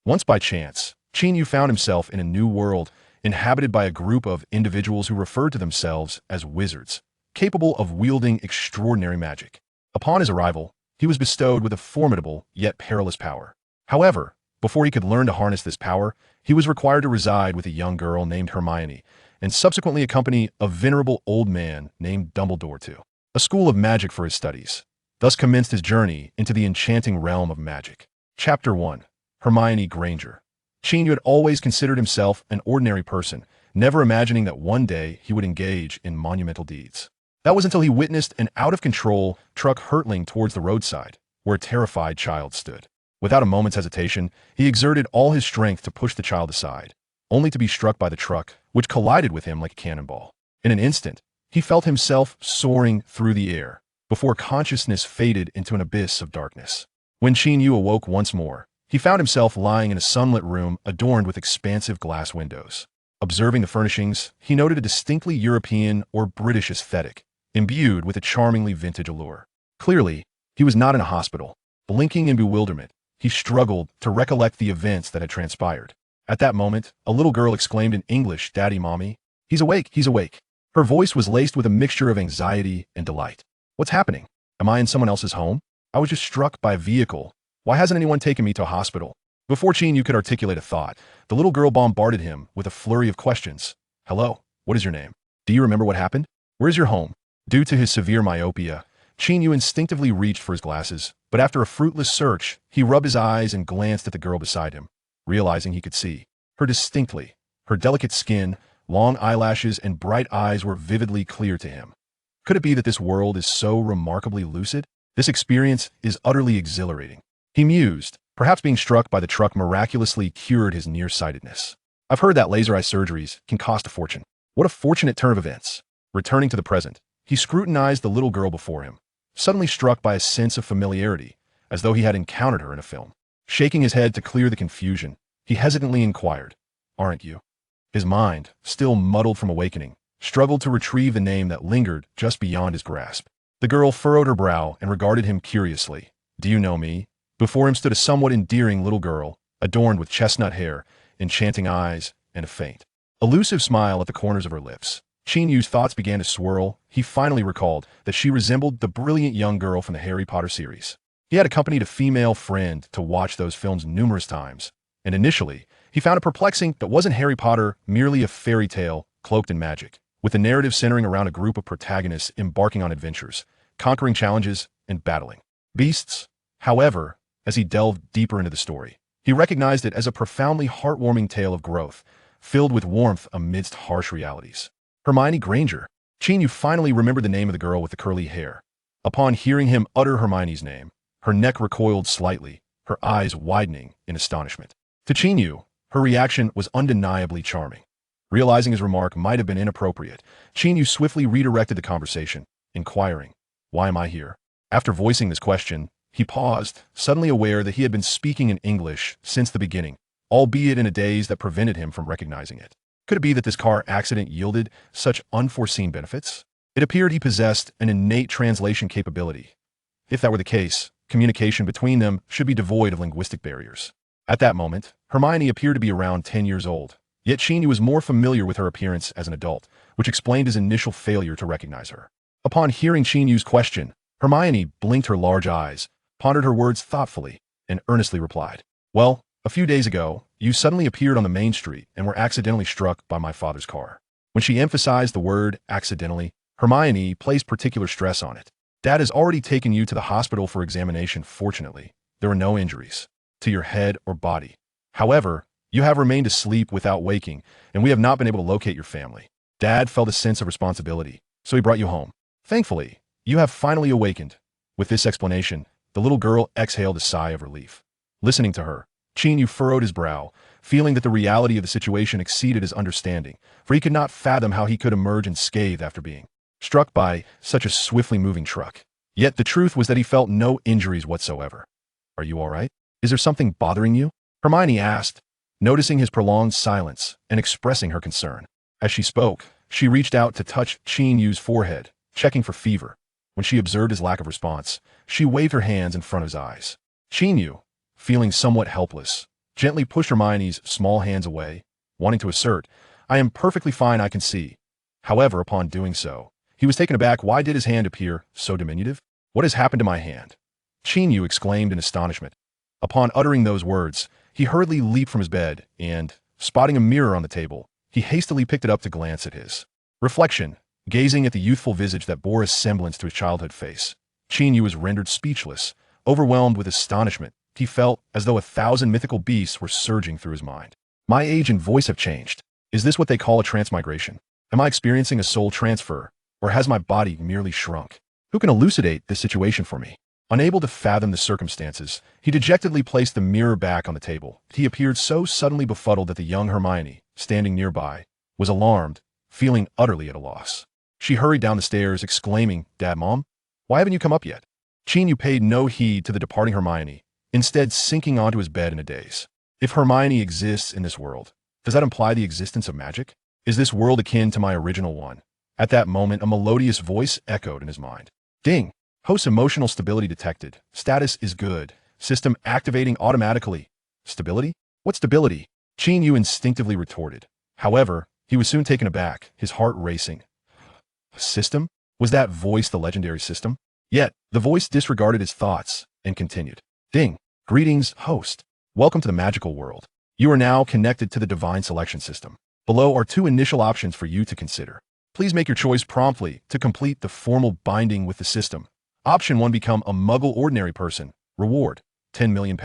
Once by chance, Qin Yu found himself in a new world, inhabited by a group of individuals who referred to themselves as wizards, capable of wielding extraordinary magic. Upon his arrival, he was bestowed with a formidable yet perilous power. However, before he could learn to harness this power, he was required to reside with a young girl named Hermione, and subsequently accompany a venerable old man named Dumbledore to a school of magic for his studies. Thus commenced his journey into the enchanting realm of magic. Chapter 1. Hermione Granger. Qin Yu had always considered himself an ordinary person, never imagining that one day he would engage in monumental deeds. That was until he witnessed an out-of-control truck hurtling towards the roadside, where a terrified child stood. Without a moment's hesitation, he exerted all his strength to push the child aside, only to be struck by the truck, which collided with him like a cannonball. In an instant, he felt himself soaring through the air, before consciousness faded into an abyss of darkness. When Qin Yu awoke once more, he found himself lying in a sunlit room adorned with expansive glass windows. Observing the furnishings, he noted a distinctly European or British aesthetic, imbued with a charmingly vintage allure. Clearly, he was not in a hospital. Blinking in bewilderment, he struggled to recollect the events that had transpired. At that moment, a little girl exclaimed in English, "Daddy, Mommy, he's awake, he's awake." Her voice was laced with a mixture of anxiety and delight. "What's happening? Am I in someone else's home? I was just struck by a vehicle. Why hasn't anyone taken me to a hospital?" Before Qin Yu could articulate a thought, the little girl bombarded him with a flurry of questions. "Hello, what is your name? Do you remember what happened? Where is your home?" Due to his severe myopia, Qin Yu instinctively reached for his glasses, but after a fruitless search, he rubbed his eyes and glanced at the girl beside him, realizing he could see her distinctly. Her delicate skin, long eyelashes, and bright eyes were vividly clear to him. Could it be that this world is so remarkably lucid? This experience is utterly exhilarating. He mused. Perhaps being struck by the truck miraculously cured his nearsightedness. I've heard that laser eye surgeries can cost a fortune. What a fortunate turn of events. Returning to the present, he scrutinized the little girl before him, suddenly struck by a sense of familiarity, as though he had encountered her in a film. Shaking his head to clear the confusion, he hesitantly inquired, "Aren't you?" His mind, still muddled from awakening, struggled to retrieve the name that lingered just beyond his grasp. The girl furrowed her brow and regarded him curiously. "Do you know me?" Before him stood a somewhat endearing little girl, adorned with chestnut hair, enchanting eyes, and a faint, elusive smile at the corners of her lips. Qin Yu's thoughts began to swirl. He finally recalled that she resembled the brilliant young girl from the Harry Potter series. He had accompanied a female friend to watch those films numerous times, and initially, he found it perplexing that wasn't Harry Potter merely a fairy tale cloaked in magic, with the narrative centering around a group of protagonists embarking on adventures, conquering challenges, and battling beasts. However, as he delved deeper into the story, he recognized it as a profoundly heartwarming tale of growth, filled with warmth amidst harsh realities. Hermione Granger. Qin Yu finally remembered the name of the girl with the curly hair. Upon hearing him utter Hermione's name, her neck recoiled slightly, her eyes widening in astonishment. To Qin Yu, her reaction was undeniably charming. Realizing his remark might have been inappropriate, Qin Yu swiftly redirected the conversation, inquiring, "Why am I here?" After voicing this question, he paused, suddenly aware that he had been speaking in English since the beginning, albeit in a daze that prevented him from recognizing it. Could it be that this car accident yielded such unforeseen benefits? It appeared he possessed an innate translation capability. If that were the case, communication between them should be devoid of linguistic barriers. At that moment, Hermione appeared to be around 10 years old, yet Qin Yu was more familiar with her appearance as an adult, which explained his initial failure to recognize her. Upon hearing Qin Yu's question, Hermione blinked her large eyes, pondered her words thoughtfully, and earnestly replied, "Well, a few days ago, you suddenly appeared on the main street and were accidentally struck by my father's car." When she emphasized the word accidentally, Hermione placed particular stress on it. "Dad has already taken you to the hospital for examination. Fortunately, there are no injuries to your head or body. However, you have remained asleep without waking, and we have not been able to locate your family. Dad felt a sense of responsibility, so he brought you home. Thankfully, you have finally awakened." With this explanation, the little girl exhaled a sigh of relief. Listening to her, Qin Yu furrowed his brow, feeling that the reality of the situation exceeded his understanding, for he could not fathom how he could emerge unscathed after being struck by such a swiftly moving truck. Yet the truth was that he felt no injuries whatsoever. "Are you all right? Is there something bothering you?" Hermione asked, noticing his prolonged silence and expressing her concern. As she spoke, she reached out to touch Qin Yu's forehead, checking for fever. When she observed his lack of response, she waved her hands in front of his eyes. Qin Yu, feeling somewhat helpless, gently pushed Hermione's small hands away, wanting to assert, "I am perfectly fine, I can see." However, upon doing so, he was taken aback. Why did his hand appear so diminutive? "What has happened to my hand?" Qin Yu exclaimed in astonishment. Upon uttering those words, he hurriedly leaped from his bed and, spotting a mirror on the table, he hastily picked it up to glance at his reflection. Gazing at the youthful visage that bore a semblance to his childhood face, Qin Yu was rendered speechless. Overwhelmed with astonishment, he felt as though 1,000 mythical beasts were surging through his mind. My age and voice have changed. Is this what they call a transmigration? Am I experiencing a soul transfer, or has my body merely shrunk? Who can elucidate this situation for me? Unable to fathom the circumstances, he dejectedly placed the mirror back on the table. He appeared so suddenly befuddled that the young Hermione, standing nearby, was alarmed, feeling utterly at a loss. She hurried down the stairs, exclaiming, "Dad, Mom, why haven't you come up yet?" Qin Yu paid no heed to the departing Hermione, instead sinking onto his bed in a daze. If Hermione exists in this world, does that imply the existence of magic? Is this world akin to my original one? At that moment, a melodious voice echoed in his mind. Ding! Host's emotional stability detected. Status is good. System activating automatically. Stability? What stability? Qin Yu instinctively retorted. However, he was soon taken aback, his heart racing. System? Was that voice the legendary system? Yet, the voice disregarded his thoughts and continued. Ding! Greetings, host. Welcome to the magical world. You are now connected to the divine selection system. Below are 2 initial options for you to consider. Please make your choice promptly to complete the formal binding with the system. Option 1, become a Muggle ordinary person. Reward, £10 million.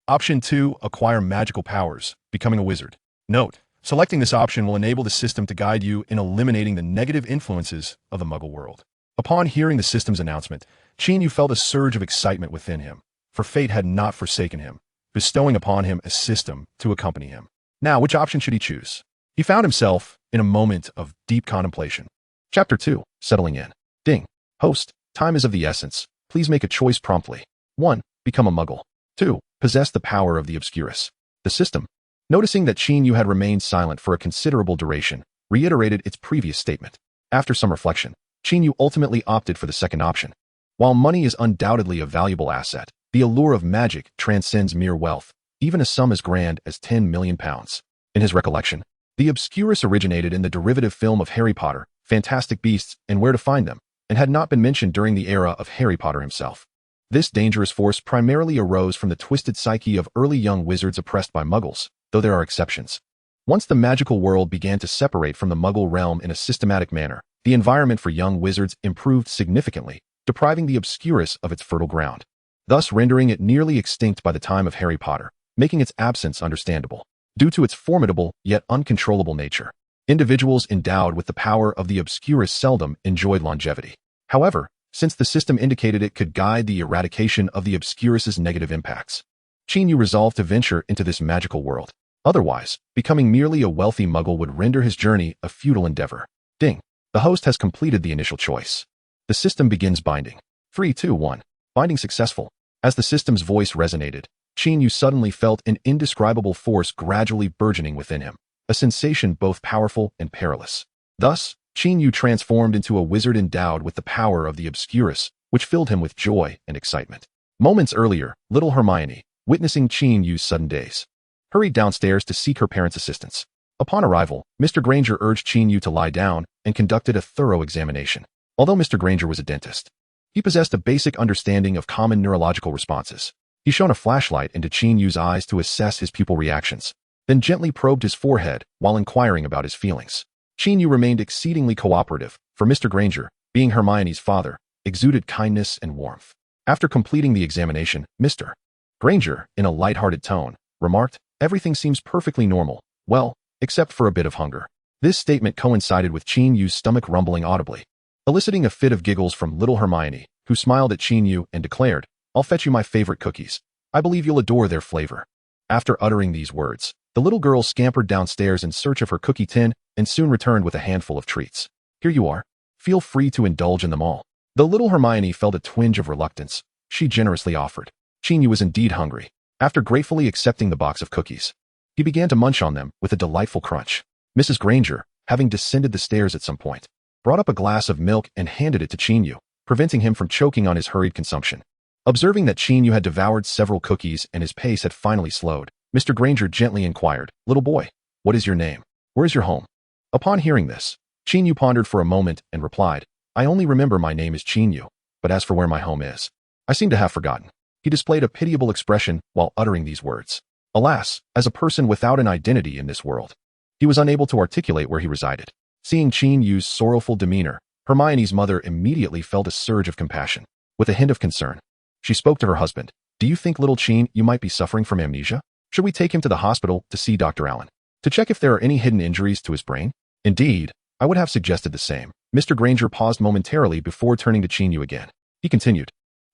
Option 2, acquire magical powers, becoming a wizard. Note, selecting this option will enable the system to guide you in eliminating the negative influences of the Muggle world. Upon hearing the system's announcement, Qin Yu felt a surge of excitement within him, for fate had not forsaken him, bestowing upon him a system to accompany him. Now, which option should he choose? He found himself in a moment of deep contemplation. Chapter 2, Settling In. Ding. Host, time is of the essence. Please make a choice promptly. 1. Become a Muggle. 2. Possess the power of the Obscurus. The system, noticing that Qin Yu had remained silent for a considerable duration, reiterated its previous statement. After some reflection, Qin Yu ultimately opted for the second option. While money is undoubtedly a valuable asset, the allure of magic transcends mere wealth, even a sum as grand as £10 million. In his recollection, the Obscurus originated in the derivative film of Harry Potter, Fantastic Beasts and Where to Find Them, and had not been mentioned during the era of Harry Potter himself. This dangerous force primarily arose from the twisted psyche of early young wizards oppressed by Muggles, though there are exceptions. Once the magical world began to separate from the Muggle realm in a systematic manner, the environment for young wizards improved significantly, depriving the Obscurus of its fertile ground, thus rendering it nearly extinct by the time of Harry Potter, making its absence understandable. Due to its formidable yet uncontrollable nature, individuals endowed with the power of the Obscurus seldom enjoyed longevity. However, since the system indicated it could guide the eradication of the Obscurus's negative impacts, Qin Yu resolved to venture into this magical world. Otherwise, becoming merely a wealthy Muggle would render his journey a futile endeavor. Ding. The host has completed the initial choice. The system begins binding. 3, 2, 1. Binding successful. As the system's voice resonated, Qin Yu suddenly felt an indescribable force gradually burgeoning within him, a sensation both powerful and perilous. Thus, Qin Yu transformed into a wizard endowed with the power of the Obscurus, which filled him with joy and excitement. Moments earlier, little Hermione, witnessing Qin Yu's sudden daze, hurried downstairs to seek her parents' assistance. Upon arrival, Mr. Granger urged Qin Yu to lie down and conducted a thorough examination. Although Mr. Granger was a dentist, he possessed a basic understanding of common neurological responses. He shone a flashlight into Qin Yu's eyes to assess his pupil reactions, then gently probed his forehead while inquiring about his feelings. Qin Yu remained exceedingly cooperative, for Mr. Granger, being Hermione's father, exuded kindness and warmth. After completing the examination, Mr. Granger, in a light-hearted tone, remarked, "Everything seems perfectly normal, well, except for a bit of hunger." This statement coincided with Qin Yu's stomach rumbling audibly, eliciting a fit of giggles from little Hermione, who smiled at Qin Yu and declared, "I'll fetch you my favorite cookies. I believe you'll adore their flavor." After uttering these words, the little girl scampered downstairs in search of her cookie tin and soon returned with a handful of treats. "Here you are. Feel free to indulge in them all." Though little Hermione felt a twinge of reluctance, she generously offered. Qin Yu was indeed hungry. After gratefully accepting the box of cookies, he began to munch on them with a delightful crunch. Mrs. Granger, having descended the stairs at some point, brought up a glass of milk and handed it to Qin Yu, preventing him from choking on his hurried consumption. Observing that Qin Yu had devoured several cookies and his pace had finally slowed, Mr. Granger gently inquired, "Little boy, what is your name? Where is your home?" Upon hearing this, Qin Yu pondered for a moment and replied, "I only remember my name is Qin Yu, but as for where my home is, I seem to have forgotten." He displayed a pitiable expression while uttering these words. Alas, as a person without an identity in this world, he was unable to articulate where he resided. Seeing Qin Yu's sorrowful demeanor, Hermione's mother immediately felt a surge of compassion. With a hint of concern, she spoke to her husband. "Do you think little Qin Yu might be suffering from amnesia? Should we take him to the hospital to see Dr. Allen, to check if there are any hidden injuries to his brain?" "Indeed, I would have suggested the same." Mr. Granger paused momentarily before turning to Qin Yu again. He continued,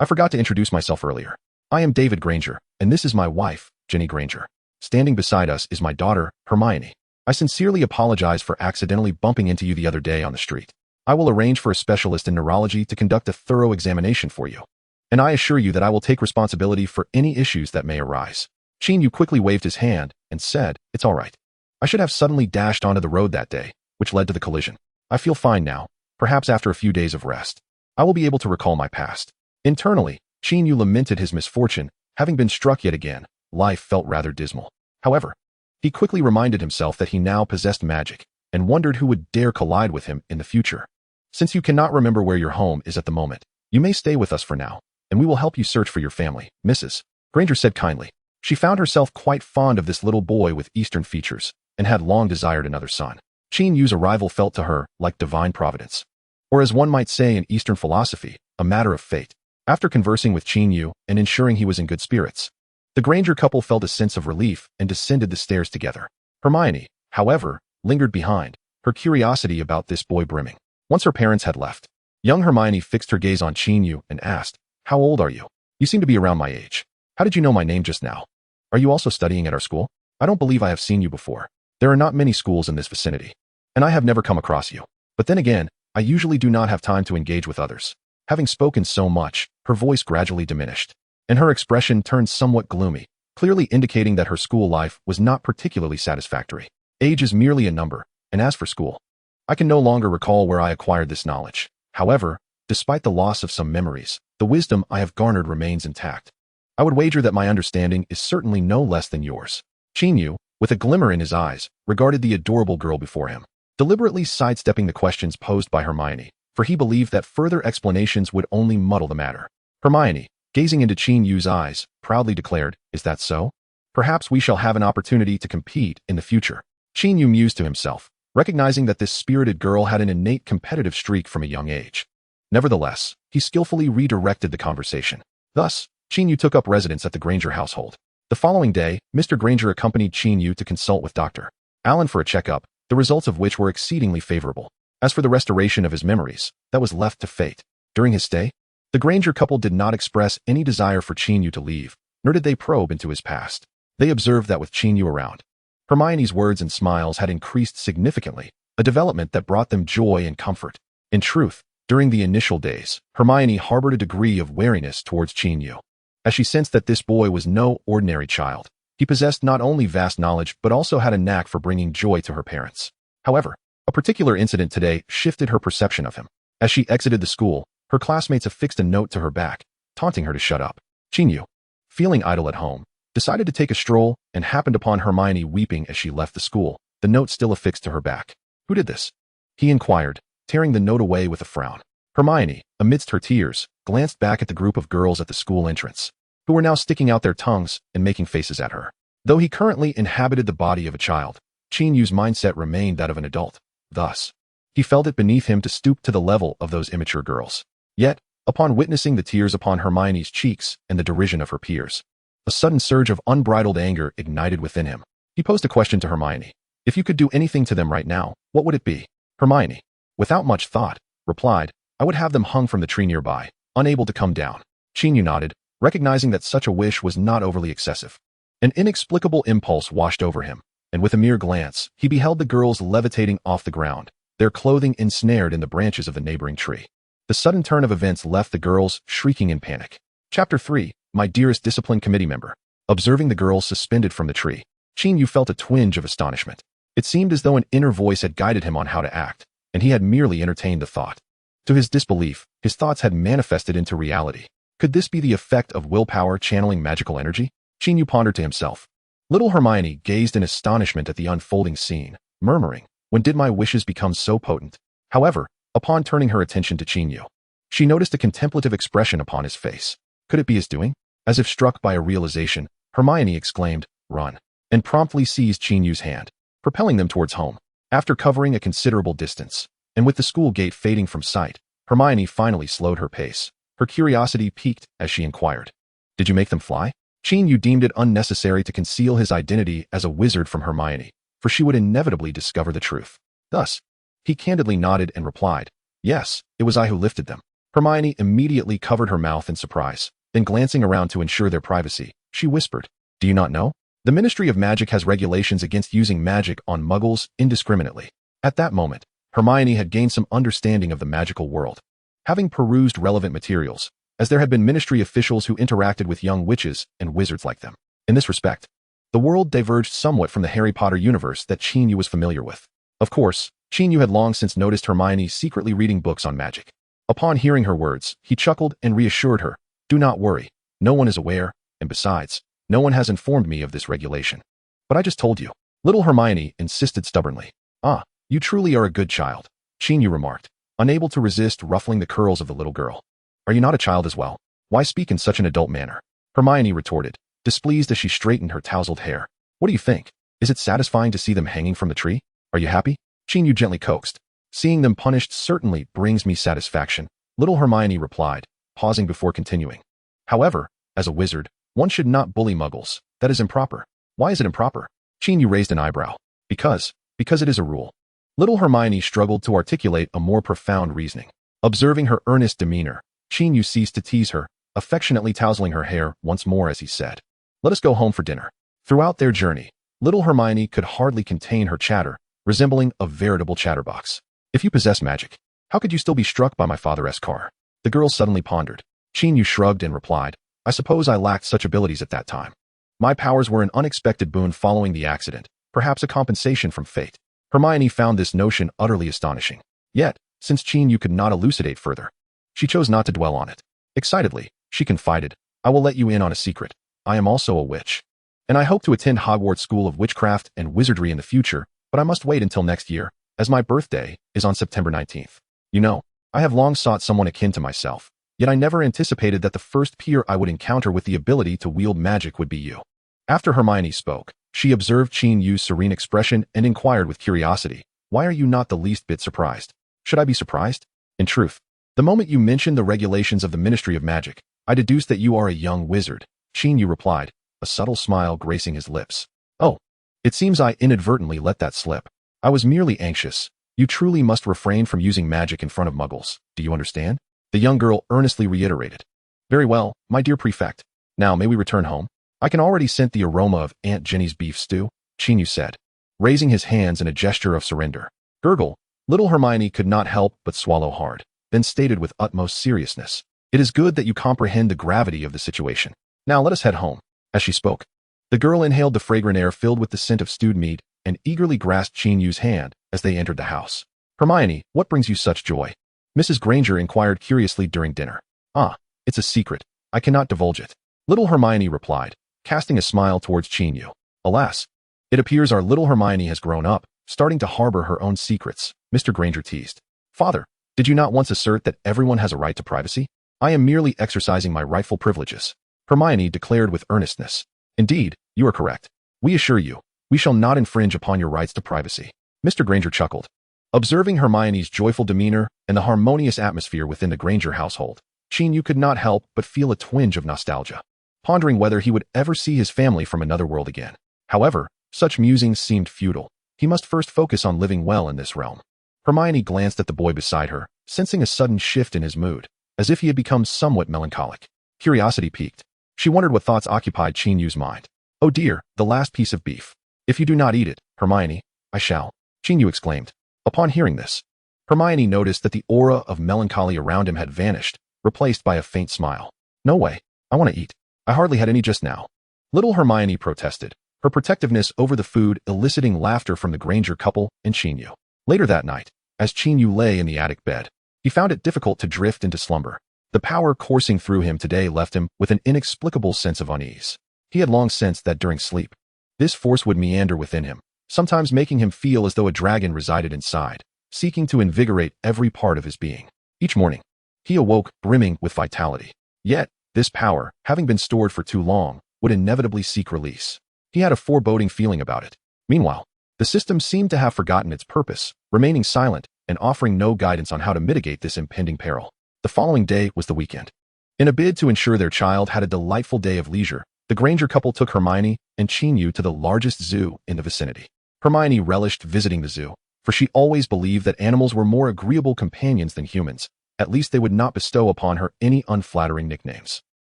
"I forgot to introduce myself earlier. I am David Granger, and this is my wife, Ginny Granger. Standing beside us is my daughter, Hermione. I sincerely apologize for accidentally bumping into you the other day on the street. I will arrange for a specialist in neurology to conduct a thorough examination for you, and I assure you that I will take responsibility for any issues that may arise." Qin Yu quickly waved his hand and said, "It's all right. I should have suddenly dashed onto the road that day, which led to the collision. I feel fine now. Perhaps after a few days of rest, I will be able to recall my past." Internally, Qin Yu lamented his misfortune. Having been struck yet again, life felt rather dismal. However, he quickly reminded himself that he now possessed magic and wondered who would dare collide with him in the future. "Since you cannot remember where your home is at the moment, you may stay with us for now, and we will help you search for your family," Mrs. Granger said kindly. She found herself quite fond of this little boy with Eastern features and had long desired another son. Qin Yu's arrival felt to her like divine providence, or as one might say in Eastern philosophy, a matter of fate. After conversing with Qin Yu and ensuring he was in good spirits, the Granger couple felt a sense of relief and descended the stairs together. Hermione, however, lingered behind, her curiosity about this boy brimming. Once her parents had left, young Hermione fixed her gaze on Qin Yu and asked, "How old are you? You seem to be around my age. How did you know my name just now? Are you also studying at our school? I don't believe I have seen you before. There are not many schools in this vicinity, and I have never come across you. But then again, I usually do not have time to engage with others." Having spoken so much, her voice gradually diminished, and her expression turned somewhat gloomy, clearly indicating that her school life was not particularly satisfactory. "Age is merely a number, and as for school, I can no longer recall where I acquired this knowledge. However, despite the loss of some memories, the wisdom I have garnered remains intact. I would wager that my understanding is certainly no less than yours." Qin Yu, with a glimmer in his eyes, regarded the adorable girl before him, deliberately sidestepping the questions posed by Hermione, for he believed that further explanations would only muddle the matter. Hermione, gazing into Qin Yu's eyes, proudly declared, "Is that so? Perhaps we shall have an opportunity to compete in the future." Qin Yu mused to himself, recognizing that this spirited girl had an innate competitive streak from a young age. Nevertheless, he skillfully redirected the conversation. Thus, Qin Yu took up residence at the Granger household. The following day, Mr. Granger accompanied Qin Yu to consult with Dr. Allen for a checkup, the results of which were exceedingly favorable. As for the restoration of his memories, that was left to fate. During his stay, the Granger couple did not express any desire for Qin Yu to leave, nor did they probe into his past. They observed that with Qin Yu around, Hermione's words and smiles had increased significantly, a development that brought them joy and comfort. In truth, during the initial days, Hermione harbored a degree of wariness towards Qin Yu, as she sensed that this boy was no ordinary child. He possessed not only vast knowledge but also had a knack for bringing joy to her parents. However, a particular incident today shifted her perception of him. As she exited the school, her classmates affixed a note to her back, taunting her to shut up. Qin Yu, feeling idle at home, decided to take a stroll and happened upon Hermione weeping as she left the school, the note still affixed to her back. "Who did this?" he inquired, tearing the note away with a frown. Hermione, amidst her tears, glanced back at the group of girls at the school entrance, who were now sticking out their tongues and making faces at her. Though he currently inhabited the body of a child, Qin Yu's mindset remained that of an adult. Thus, he felt it beneath him to stoop to the level of those immature girls. Yet, upon witnessing the tears upon Hermione's cheeks and the derision of her peers, a sudden surge of unbridled anger ignited within him. He posed a question to Hermione. "If you could do anything to them right now, what would it be?" Hermione, without much thought, replied, "I would have them hung from the tree nearby, unable to come down." Qin Yu nodded, recognizing that such a wish was not overly excessive. An inexplicable impulse washed over him, and with a mere glance, he beheld the girls levitating off the ground, their clothing ensnared in the branches of the neighboring tree. The sudden turn of events left the girls shrieking in panic. Chapter 3, My Dearest Discipline Committee Member. Observing the girls suspended from the tree, Qin Yu felt a twinge of astonishment. It seemed as though an inner voice had guided him on how to act, and he had merely entertained the thought. To his disbelief, his thoughts had manifested into reality. Could this be the effect of willpower channeling magical energy? Qin Yu pondered to himself. Little Hermione gazed in astonishment at the unfolding scene, murmuring, "When did my wishes become so potent?" However, upon turning her attention to Qin Yu, she noticed a contemplative expression upon his face. Could it be his doing? As if struck by a realization, Hermione exclaimed, "Run," and promptly seized Qin Yu's hand, propelling them towards home. After covering a considerable distance, and with the school gate fading from sight, Hermione finally slowed her pace. Her curiosity piqued as she inquired, "Did you make them fly?" Qin Yu deemed it unnecessary to conceal his identity as a wizard from Hermione, for she would inevitably discover the truth. Thus, he candidly nodded and replied, "Yes, it was I who lifted them." Hermione immediately covered her mouth in surprise, then glancing around to ensure their privacy, she whispered, "Do you not know? The Ministry of Magic has regulations against using magic on muggles indiscriminately." At that moment, Hermione had gained some understanding of the magical world, having perused relevant materials, as there had been ministry officials who interacted with young witches and wizards like them. In this respect, the world diverged somewhat from the Harry Potter universe that Qin Yu was familiar with. Of course, Qin Yu had long since noticed Hermione secretly reading books on magic. Upon hearing her words, he chuckled and reassured her, "Do not worry, no one is aware, and besides, no one has informed me of this regulation." "But I just told you." Little Hermione insisted stubbornly. "Ah, you truly are a good child," Qin Yu remarked, unable to resist ruffling the curls of the little girl. "Are you not a child as well? Why speak in such an adult manner?" Hermione retorted, displeased as she straightened her tousled hair. "What do you think? Is it satisfying to see them hanging from the tree? Are you happy?" Qin Yu gently coaxed. "Seeing them punished certainly brings me satisfaction," little Hermione replied, pausing before continuing. "However, as a wizard, one should not bully muggles. That is improper." "Why is it improper?" Qin Yu raised an eyebrow. Because it is a rule." Little Hermione struggled to articulate a more profound reasoning. Observing her earnest demeanor, Qin Yu ceased to tease her, affectionately tousling her hair once more as he said, "Let us go home for dinner." Throughout their journey, little Hermione could hardly contain her chatter, resembling a veritable chatterbox. "If you possess magic, how could you still be struck by my father's car?" The girl suddenly pondered. Qin Yu shrugged and replied, "I suppose I lacked such abilities at that time. My powers were an unexpected boon following the accident, perhaps a compensation from fate." Hermione found this notion utterly astonishing. Yet, since Qin Yu could not elucidate further, she chose not to dwell on it. Excitedly, she confided, "I will let you in on a secret. I am also a witch. And I hope to attend Hogwarts School of Witchcraft and Wizardry in the future, but I must wait until next year, as my birthday is on September 19th. You know, I have long sought someone akin to myself, yet I never anticipated that the first peer I would encounter with the ability to wield magic would be you." After Hermione spoke, she observed Qin Yu's serene expression and inquired with curiosity, "Why are you not the least bit surprised?" "Should I be surprised? In truth, the moment you mentioned the regulations of the Ministry of Magic, I deduced that you are a young wizard," Qin Yu replied, a subtle smile gracing his lips. "Oh, it seems I inadvertently let that slip. I was merely anxious. You truly must refrain from using magic in front of muggles. Do you understand?" The young girl earnestly reiterated. "Very well, my dear prefect. Now may we return home? I can already scent the aroma of Aunt Jenny's beef stew," Qin Yu said, raising his hands in a gesture of surrender. Gurgle, little Hermione could not help but swallow hard, then stated with utmost seriousness, "It is good that you comprehend the gravity of the situation. Now let us head home." As she spoke, the girl inhaled the fragrant air filled with the scent of stewed meat and eagerly grasped Qin Yu's hand as they entered the house. "Hermione, what brings you such joy?" Mrs. Granger inquired curiously during dinner. "Ah, it's a secret. I cannot divulge it," little Hermione replied, casting a smile towards Qin Yu. "Alas, it appears our little Hermione has grown up, starting to harbor her own secrets," Mr. Granger teased. "Father, did you not once assert that everyone has a right to privacy?" "I am merely exercising my rightful privileges," Hermione declared with earnestness. "Indeed, you are correct. We assure you, we shall not infringe upon your rights to privacy." Mr. Granger chuckled. Observing Hermione's joyful demeanor and the harmonious atmosphere within the Granger household, Qin Yu could not help but feel a twinge of nostalgia, pondering whether he would ever see his family from another world again. However, such musings seemed futile. He must first focus on living well in this realm. Hermione glanced at the boy beside her, sensing a sudden shift in his mood, as if he had become somewhat melancholic. Curiosity piqued. She wondered what thoughts occupied Qin Yu's mind. "Oh dear, the last piece of beef. If you do not eat it, Hermione, I shall," Qin Yu exclaimed. Upon hearing this, Hermione noticed that the aura of melancholy around him had vanished, replaced by a faint smile. "No way, I want to eat. I hardly had any just now." Little Hermione protested, her protectiveness over the food eliciting laughter from the Granger couple and Qin Yu. Later that night, as Qin Yu lay in the attic bed, he found it difficult to drift into slumber. The power coursing through him today left him with an inexplicable sense of unease. He had long sensed that during sleep, This force would meander within him, sometimes making him feel as though a dragon resided inside, seeking to invigorate every part of his being. Each morning, he awoke brimming with vitality. Yet, this power, having been stored for too long, would inevitably seek release. He had a foreboding feeling about it. Meanwhile, the system seemed to have forgotten its purpose, remaining silent and offering no guidance on how to mitigate this impending peril. The following day was the weekend. In a bid to ensure their child had a delightful day of leisure, the Granger couple took Hermione and Qin Yu to the largest zoo in the vicinity. Hermione relished visiting the zoo, for she always believed that animals were more agreeable companions than humans. At least they would not bestow upon her any unflattering nicknames.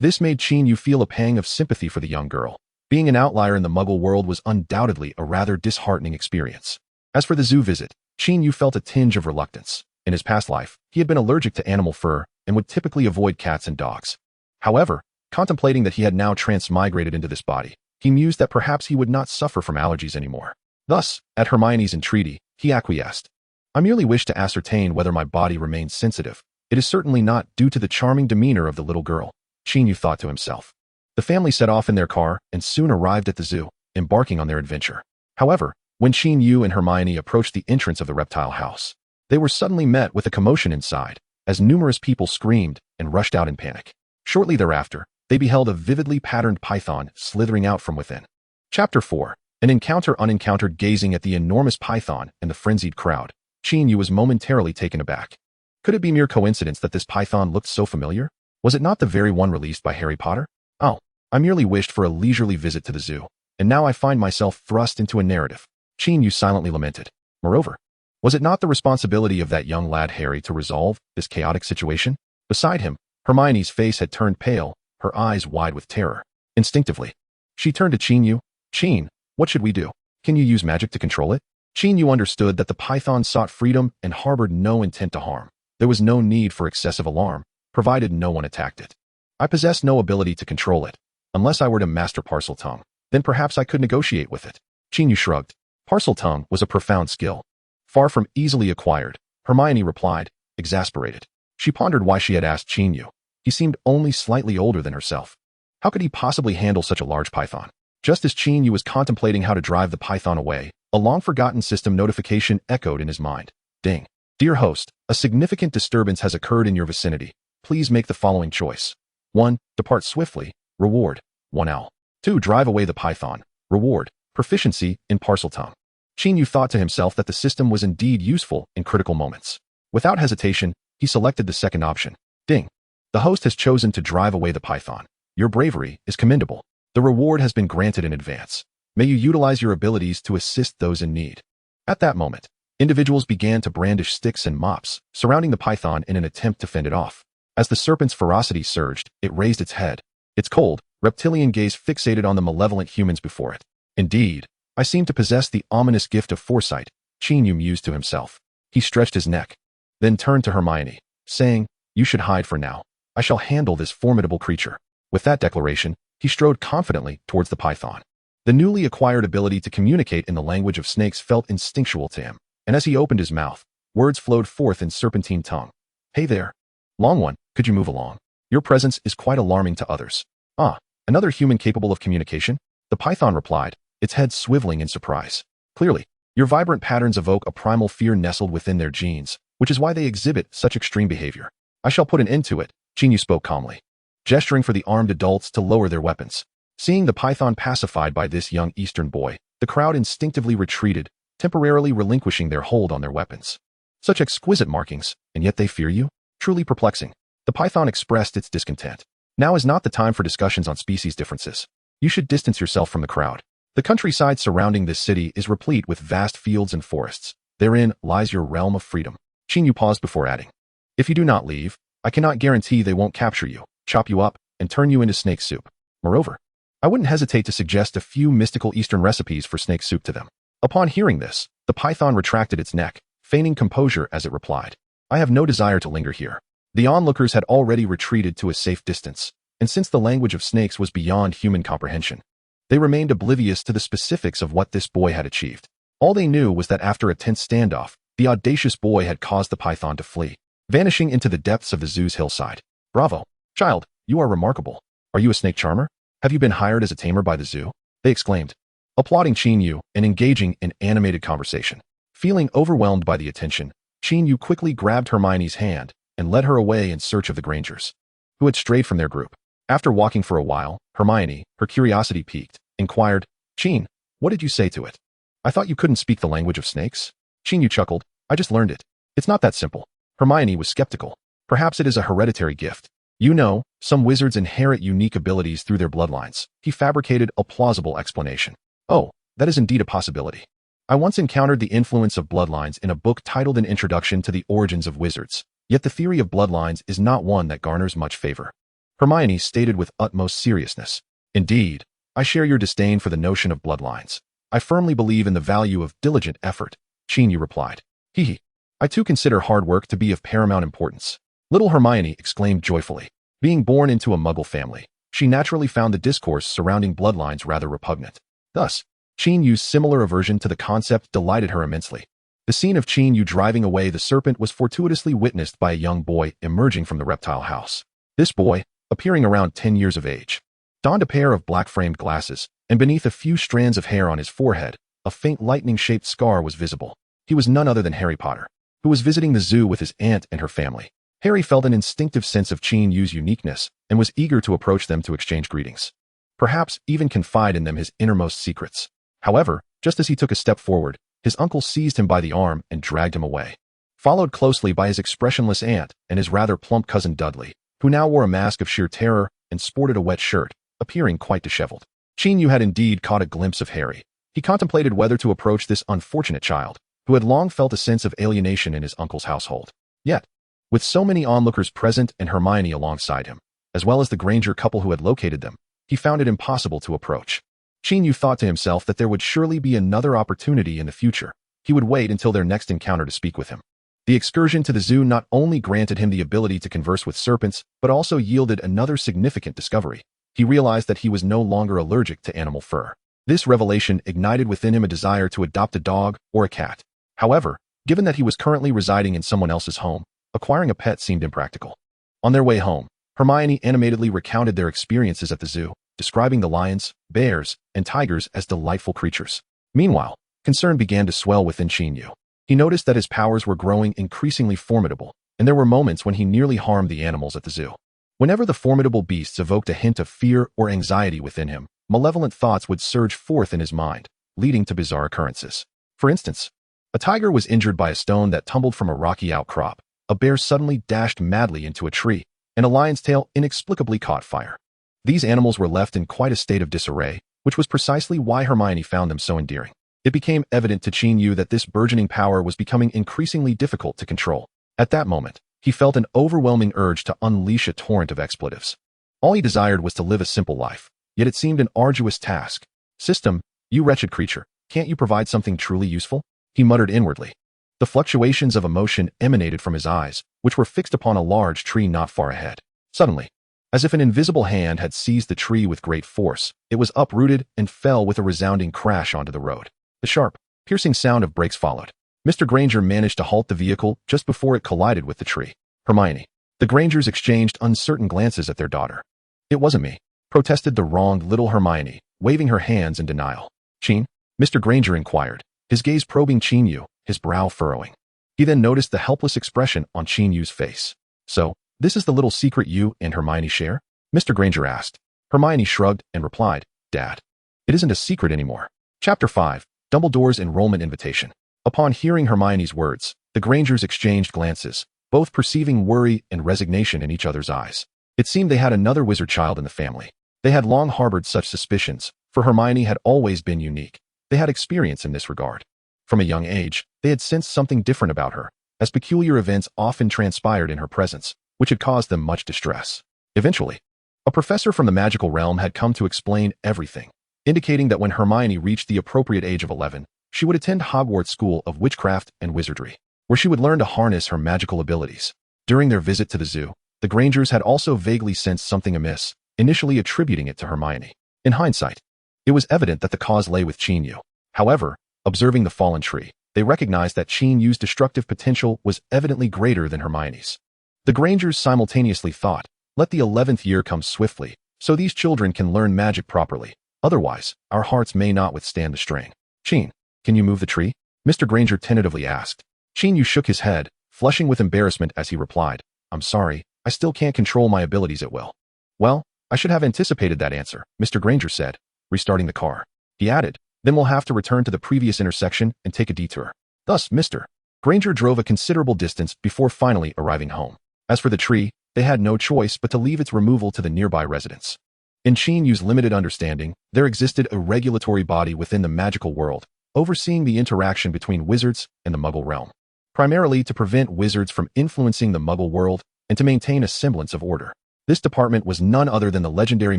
This made Qin Yu feel a pang of sympathy for the young girl. Being an outlier in the Muggle world was undoubtedly a rather disheartening experience. As for the zoo visit, Qin Yu felt a tinge of reluctance. In his past life, he had been allergic to animal fur and would typically avoid cats and dogs. However, contemplating that he had now transmigrated into this body, he mused that perhaps he would not suffer from allergies anymore. Thus, at Hermione's entreaty, he acquiesced. I merely wish to ascertain whether my body remains sensitive. It is certainly not due to the charming demeanor of the little girl, Qin Yu thought to himself. The family set off in their car and soon arrived at the zoo, embarking on their adventure. However, when Qin Yu and Hermione approached the entrance of the reptile house, they were suddenly met with a commotion inside, as numerous people screamed and rushed out in panic. Shortly thereafter, they beheld a vividly patterned python slithering out from within. Chapter 4. An encounter unencountered. Gazing at the enormous python and the frenzied crowd, Qin Yu was momentarily taken aback. Could it be mere coincidence that this python looked so familiar? Was it not the very one released by Harry Potter? Oh, I merely wished for a leisurely visit to the zoo, and now I find myself thrust into a narrative, Qin Yu silently lamented. Moreover, was it not the responsibility of that young lad Harry to resolve this chaotic situation? Beside him, Hermione's face had turned pale, her eyes wide with terror. Instinctively, she turned to Qin Yu. Qin, what should we do? Can you use magic to control it? Qin Yu understood that the python sought freedom and harbored no intent to harm. There was no need for excessive alarm, provided no one attacked it. I possess no ability to control it. Unless I were to master Parseltongue, then perhaps I could negotiate with it. Qin Yu shrugged. Parseltongue was a profound skill. Far from easily acquired, Hermione replied, exasperated. She pondered why she had asked Qin Yu. He seemed only slightly older than herself. How could he possibly handle such a large python? Just as Qin Yu was contemplating how to drive the python away, a long-forgotten system notification echoed in his mind. Ding. Dear host, a significant disturbance has occurred in your vicinity. Please make the following choice. 1. Depart swiftly. Reward. 1 L. 2. Drive away the python. Reward. Proficiency in Parseltongue. Qin Yu thought to himself that the system was indeed useful in critical moments. Without hesitation, he selected the second option. Ding. The host has chosen to drive away the python. Your bravery is commendable. The reward has been granted in advance. May you utilize your abilities to assist those in need. At that moment, individuals began to brandish sticks and mops, surrounding the python in an attempt to fend it off. As the serpent's ferocity surged, it raised its head. Its cold, reptilian gaze fixated on the malevolent humans before it. Indeed, I seem to possess the ominous gift of foresight, Qin Yu mused to himself. He stretched his neck, then turned to Hermione, saying, You should hide for now. I shall handle this formidable creature. With that declaration, he strode confidently towards the python. The newly acquired ability to communicate in the language of snakes felt instinctual to him, and as he opened his mouth, words flowed forth in serpentine tongue. Hey there. Long one, could you move along? Your presence is quite alarming to others. Ah, another human capable of communication? The python replied, its head swiveling in surprise. Clearly, your vibrant patterns evoke a primal fear nestled within their genes, which is why they exhibit such extreme behavior. I shall put an end to it, Qin Yu spoke calmly, gesturing for the armed adults to lower their weapons. Seeing the python pacified by this young Eastern boy, the crowd instinctively retreated, temporarily relinquishing their hold on their weapons. Such exquisite markings, and yet they fear you? Truly perplexing. The python expressed its discontent. Now is not the time for discussions on species differences. You should distance yourself from the crowd. The countryside surrounding this city is replete with vast fields and forests. Therein lies your realm of freedom. Qin Yu paused before adding, If you do not leave, I cannot guarantee they won't capture you, chop you up, and turn you into snake soup. Moreover, I wouldn't hesitate to suggest a few mystical Eastern recipes for snake soup to them. Upon hearing this, the python retracted its neck, feigning composure as it replied, I have no desire to linger here. The onlookers had already retreated to a safe distance, and since the language of snakes was beyond human comprehension, they remained oblivious to the specifics of what this boy had achieved. All they knew was that after a tense standoff, the audacious boy had caused the python to flee, vanishing into the depths of the zoo's hillside. Bravo, child, you are remarkable. Are you a snake charmer? Have you been hired as a tamer by the zoo? They exclaimed. applauding Qin Yu and engaging in animated conversation. Feeling overwhelmed by the attention, Qin Yu quickly grabbed Hermione's hand and led her away in search of the Grangers, who had strayed from their group. After walking for a while, Hermione, her curiosity piqued, inquired, "Qin, what did you say to it? I thought you couldn't speak the language of snakes?" Qin Yu chuckled, "I just learned it. It's not that simple." Hermione was skeptical. "Perhaps it is a hereditary gift. You know, some wizards inherit unique abilities through their bloodlines." He fabricated a plausible explanation. "Oh, that is indeed a possibility. I once encountered the influence of bloodlines in a book titled An Introduction to the Origins of Wizards, yet the theory of bloodlines is not one that garners much favor." Hermione stated with utmost seriousness. "Indeed, I share your disdain for the notion of bloodlines. I firmly believe in the value of diligent effort," Qin Yu replied. "Hee. I too consider hard work to be of paramount importance." Little Hermione exclaimed joyfully. Being born into a Muggle family, she naturally found the discourse surrounding bloodlines rather repugnant. Thus, Qin Yu's similar aversion to the concept delighted her immensely. The scene of Qin Yu driving away the serpent was fortuitously witnessed by a young boy emerging from the reptile house. This boy, appearing around 10 years of age, donned a pair of black-framed glasses, and beneath a few strands of hair on his forehead, a faint lightning-shaped scar was visible. He was none other than Harry Potter, who was visiting the zoo with his aunt and her family. Harry felt an instinctive sense of Qin Yu's uniqueness and was eager to approach them to exchange greetings, perhaps even confide in them his innermost secrets. However, just as he took a step forward, his uncle seized him by the arm and dragged him away, followed closely by his expressionless aunt and his rather plump cousin Dudley, who now wore a mask of sheer terror and sported a wet shirt, appearing quite disheveled. Qin Yu had indeed caught a glimpse of Harry. He contemplated whether to approach this unfortunate child, who had long felt a sense of alienation in his uncle's household. Yet, with so many onlookers present and Hermione alongside him, as well as the Granger couple who had located them, he found it impossible to approach. Qin Yu thought to himself that there would surely be another opportunity in the future. He would wait until their next encounter to speak with him. The excursion to the zoo not only granted him the ability to converse with serpents, but also yielded another significant discovery. He realized that he was no longer allergic to animal fur. This revelation ignited within him a desire to adopt a dog or a cat. However, given that he was currently residing in someone else's home, acquiring a pet seemed impractical. On their way home, Hermione animatedly recounted their experiences at the zoo, describing the lions, bears, and tigers as delightful creatures. Meanwhile, concern began to swell within Qin Yu. He noticed that his powers were growing increasingly formidable, and there were moments when he nearly harmed the animals at the zoo. Whenever the formidable beasts evoked a hint of fear or anxiety within him, malevolent thoughts would surge forth in his mind, leading to bizarre occurrences. For instance, a tiger was injured by a stone that tumbled from a rocky outcrop, a bear suddenly dashed madly into a tree, and a lion's tail inexplicably caught fire. These animals were left in quite a state of disarray, which was precisely why Hermione found them so endearing. It became evident to Qin Yu that this burgeoning power was becoming increasingly difficult to control. At that moment, he felt an overwhelming urge to unleash a torrent of expletives. All he desired was to live a simple life, yet it seemed an arduous task. "System, you wretched creature, can't you provide something truly useful?" he muttered inwardly. The fluctuations of emotion emanated from his eyes, which were fixed upon a large tree not far ahead. Suddenly, as if an invisible hand had seized the tree with great force, it was uprooted and fell with a resounding crash onto the road. The sharp, piercing sound of brakes followed. Mr. Granger managed to halt the vehicle just before it collided with the tree. Hermione. The Grangers exchanged uncertain glances at their daughter. "It wasn't me," protested the wronged little Hermione, waving her hands in denial. "Qin?" Mr. Granger inquired, his gaze probing Qin Yu, his brow furrowing. He then noticed the helpless expression on Qin Yu's face. "So, this is the little secret you and Hermione share?" Mr. Granger asked. Hermione shrugged and replied, "Dad, it isn't a secret anymore." Chapter 5, Dumbledore's Enrollment Invitation. Upon hearing Hermione's words, the Grangers exchanged glances, both perceiving worry and resignation in each other's eyes. It seemed they had another wizard child in the family. They had long harbored such suspicions, for Hermione had always been unique. They had experience in this regard. From a young age, they had sensed something different about her, as peculiar events often transpired in her presence, which had caused them much distress. Eventually, a professor from the magical realm had come to explain everything, indicating that when Hermione reached the appropriate age of 11, she would attend Hogwarts School of Witchcraft and Wizardry, where she would learn to harness her magical abilities. During their visit to the zoo, the Grangers had also vaguely sensed something amiss, initially attributing it to Hermione. In hindsight, it was evident that the cause lay with Qin Yu. However, observing the fallen tree, they recognized that Qin Yu's destructive potential was evidently greater than Hermione's. The Grangers simultaneously thought, "Let the 11th year come swiftly, so these children can learn magic properly." Otherwise, our hearts may not withstand the strain. Qin, can you move the tree? Mr. Granger tentatively asked. Qin Yu shook his head, flushing with embarrassment as he replied, I'm sorry, I still can't control my abilities at will. Well, I should have anticipated that answer, Mr. Granger said, restarting the car. He added, then we'll have to return to the previous intersection and take a detour. Thus, Mr. Granger drove a considerable distance before finally arriving home. As for the tree, they had no choice but to leave its removal to the nearby residents. In Qin Yu's limited understanding, there existed a regulatory body within the magical world, overseeing the interaction between wizards and the Muggle realm, primarily to prevent wizards from influencing the Muggle world and to maintain a semblance of order. This department was none other than the legendary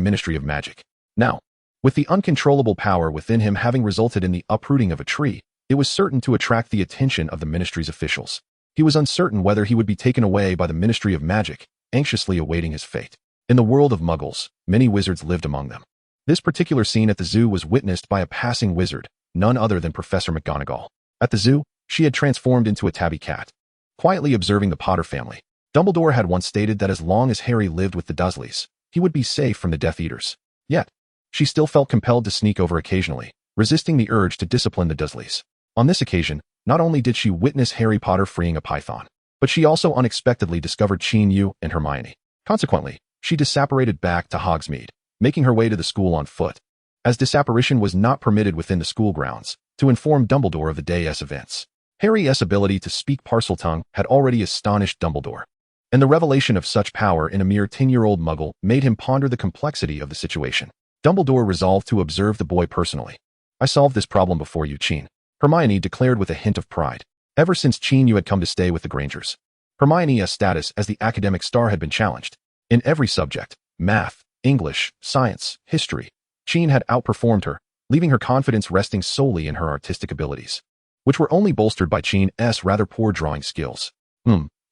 Ministry of Magic. Now, with the uncontrollable power within him having resulted in the uprooting of a tree, it was certain to attract the attention of the Ministry's officials. He was uncertain whether he would be taken away by the Ministry of Magic, anxiously awaiting his fate. In the world of Muggles, many wizards lived among them. This particular scene at the zoo was witnessed by a passing wizard, none other than Professor McGonagall. At the zoo, she had transformed into a tabby cat, quietly observing the Potter family. Dumbledore had once stated that as long as Harry lived with the Dursleys, he would be safe from the Death Eaters. Yet, she still felt compelled to sneak over occasionally, resisting the urge to discipline the Dursleys. On this occasion, not only did she witness Harry Potter freeing a python, but she also unexpectedly discovered Qin Yu and Hermione. Consequently, she disapparated back to Hogsmeade, making her way to the school on foot, as disapparition was not permitted within the school grounds, to inform Dumbledore of the day's events. Harry's ability to speak Parseltongue had already astonished Dumbledore, and the revelation of such power in a mere 10-year-old Muggle made him ponder the complexity of the situation. Dumbledore resolved to observe the boy personally. I solved this problem before you, Qin, Hermione declared with a hint of pride. Ever since Qin Yu had come to stay with the Grangers, Hermione's status as the academic star had been challenged. In every subject, math, English, science, history, Qin had outperformed her, leaving her confidence resting solely in her artistic abilities, which were only bolstered by Qin's rather poor drawing skills.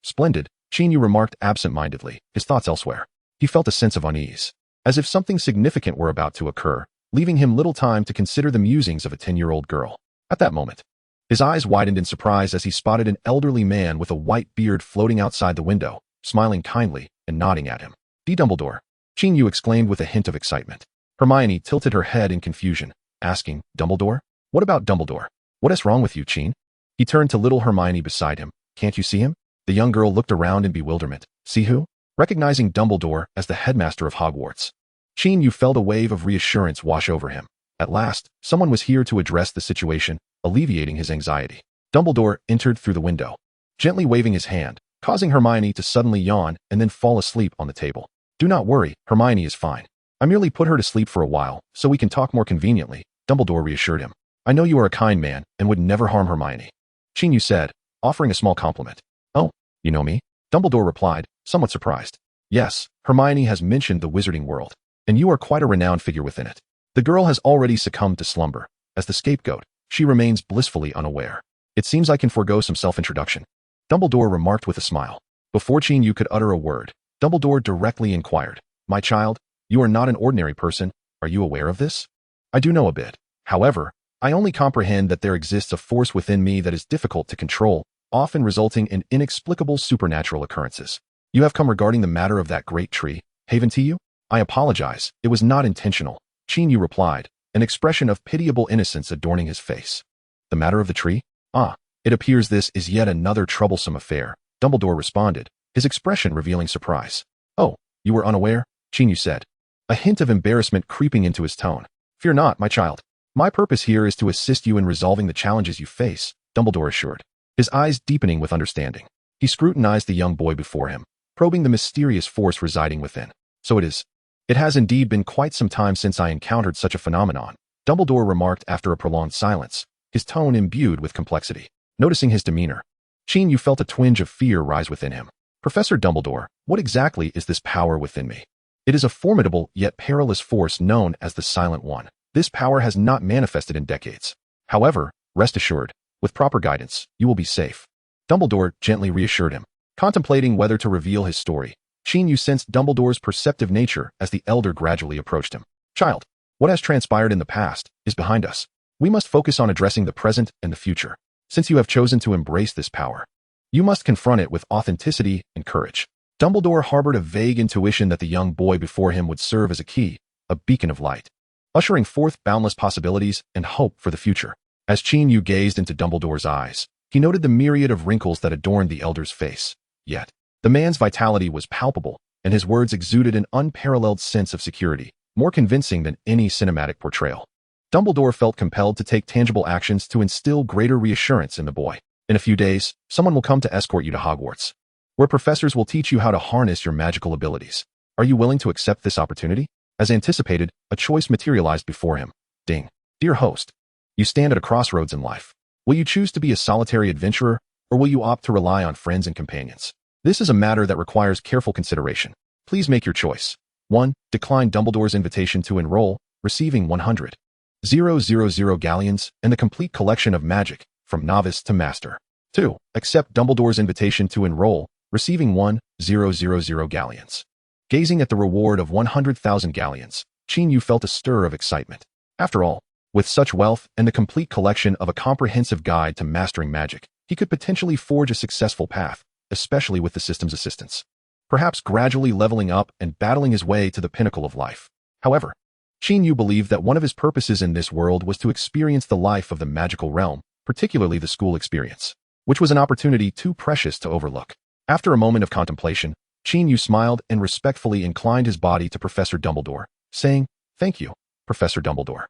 Splendid, Qin Yu remarked absent-mindedly, his thoughts elsewhere. He felt a sense of unease, as if something significant were about to occur, leaving him little time to consider the musings of a 10-year-old girl. At that moment, his eyes widened in surprise as he spotted an elderly man with a white beard floating outside the window, smiling kindly and nodding at him. Dumbledore, Qin Yu exclaimed with a hint of excitement. Hermione tilted her head in confusion, asking, Dumbledore? What about Dumbledore? What is wrong with you, Qin? He turned to little Hermione beside him. Can't you see him? The young girl looked around in bewilderment. See who? Recognizing Dumbledore as the headmaster of Hogwarts, Qin Yu felt a wave of reassurance wash over him. At last, someone was here to address the situation, alleviating his anxiety. Dumbledore entered through the window, gently waving his hand, causing Hermione to suddenly yawn and then fall asleep on the table. Do not worry, Hermione is fine. I merely put her to sleep for a while, so we can talk more conveniently, Dumbledore reassured him. I know you are a kind man and would never harm Hermione, Qin Yu said, offering a small compliment. Oh, you know me? Dumbledore replied, somewhat surprised. Yes, Hermione has mentioned the Wizarding World, and you are quite a renowned figure within it. The girl has already succumbed to slumber. As the scapegoat, she remains blissfully unaware. It seems I can forego some self-introduction, Dumbledore remarked with a smile. Before Qin Yu could utter a word, Dumbledore directly inquired, My child, you are not an ordinary person. Are you aware of this? I do know a bit. However, I only comprehend that there exists a force within me that is difficult to control, often resulting in inexplicable supernatural occurrences. You have come regarding the matter of that great tree, Haven to you? I apologize, it was not intentional, Qin Yu replied, an expression of pitiable innocence adorning his face. The matter of the tree? Ah, it appears this is yet another troublesome affair, Dumbledore responded, his expression revealing surprise. Oh, you were unaware? Qin Yu said, a hint of embarrassment creeping into his tone. Fear not, my child. My purpose here is to assist you in resolving the challenges you face, Dumbledore assured, his eyes deepening with understanding. He scrutinized the young boy before him, probing the mysterious force residing within. So it is. It has indeed been quite some time since I encountered such a phenomenon, Dumbledore remarked after a prolonged silence, his tone imbued with complexity. Noticing his demeanor, Qin Yu felt a twinge of fear rise within him. Professor Dumbledore, what exactly is this power within me? It is a formidable yet perilous force known as the Silent One. This power has not manifested in decades. However, rest assured, with proper guidance, you will be safe, Dumbledore gently reassured him. Contemplating whether to reveal his story, Qin Yu sensed Dumbledore's perceptive nature as the elder gradually approached him. Child, what has transpired in the past is behind us. We must focus on addressing the present and the future. Since you have chosen to embrace this power, you must confront it with authenticity and courage. Dumbledore harbored a vague intuition that the young boy before him would serve as a key, a beacon of light. ushering forth boundless possibilities and hope for the future. As Qin Yu gazed into Dumbledore's eyes, he noted the myriad of wrinkles that adorned the elder's face. Yet, the man's vitality was palpable, and his words exuded an unparalleled sense of security, more convincing than any cinematic portrayal. Dumbledore felt compelled to take tangible actions to instill greater reassurance in the boy. In a few days, someone will come to escort you to Hogwarts, where professors will teach you how to harness your magical abilities. Are you willing to accept this opportunity? As anticipated, a choice materialized before him. Ding. Dear host, you stand at a crossroads in life. Will you choose to be a solitary adventurer, or will you opt to rely on friends and companions? This is a matter that requires careful consideration. Please make your choice. 1. Decline Dumbledore's invitation to enroll, receiving 100,000 galleons and the complete collection of magic, from novice to master. 2. Accept Dumbledore's invitation to enroll, receiving 1,000 galleons. Gazing at the reward of 100,000 galleons, Qin Yu felt a stir of excitement. After all, with such wealth and the complete collection of a comprehensive guide to mastering magic, he could potentially forge a successful path, especially with the system's assistance. Perhaps gradually leveling up and battling his way to the pinnacle of life. However, Qin Yu believed that one of his purposes in this world was to experience the life of the magical realm, particularly the school experience, which was an opportunity too precious to overlook. After a moment of contemplation, Qin Yu smiled and respectfully inclined his body to Professor Dumbledore, saying, "Thank you, Professor Dumbledore.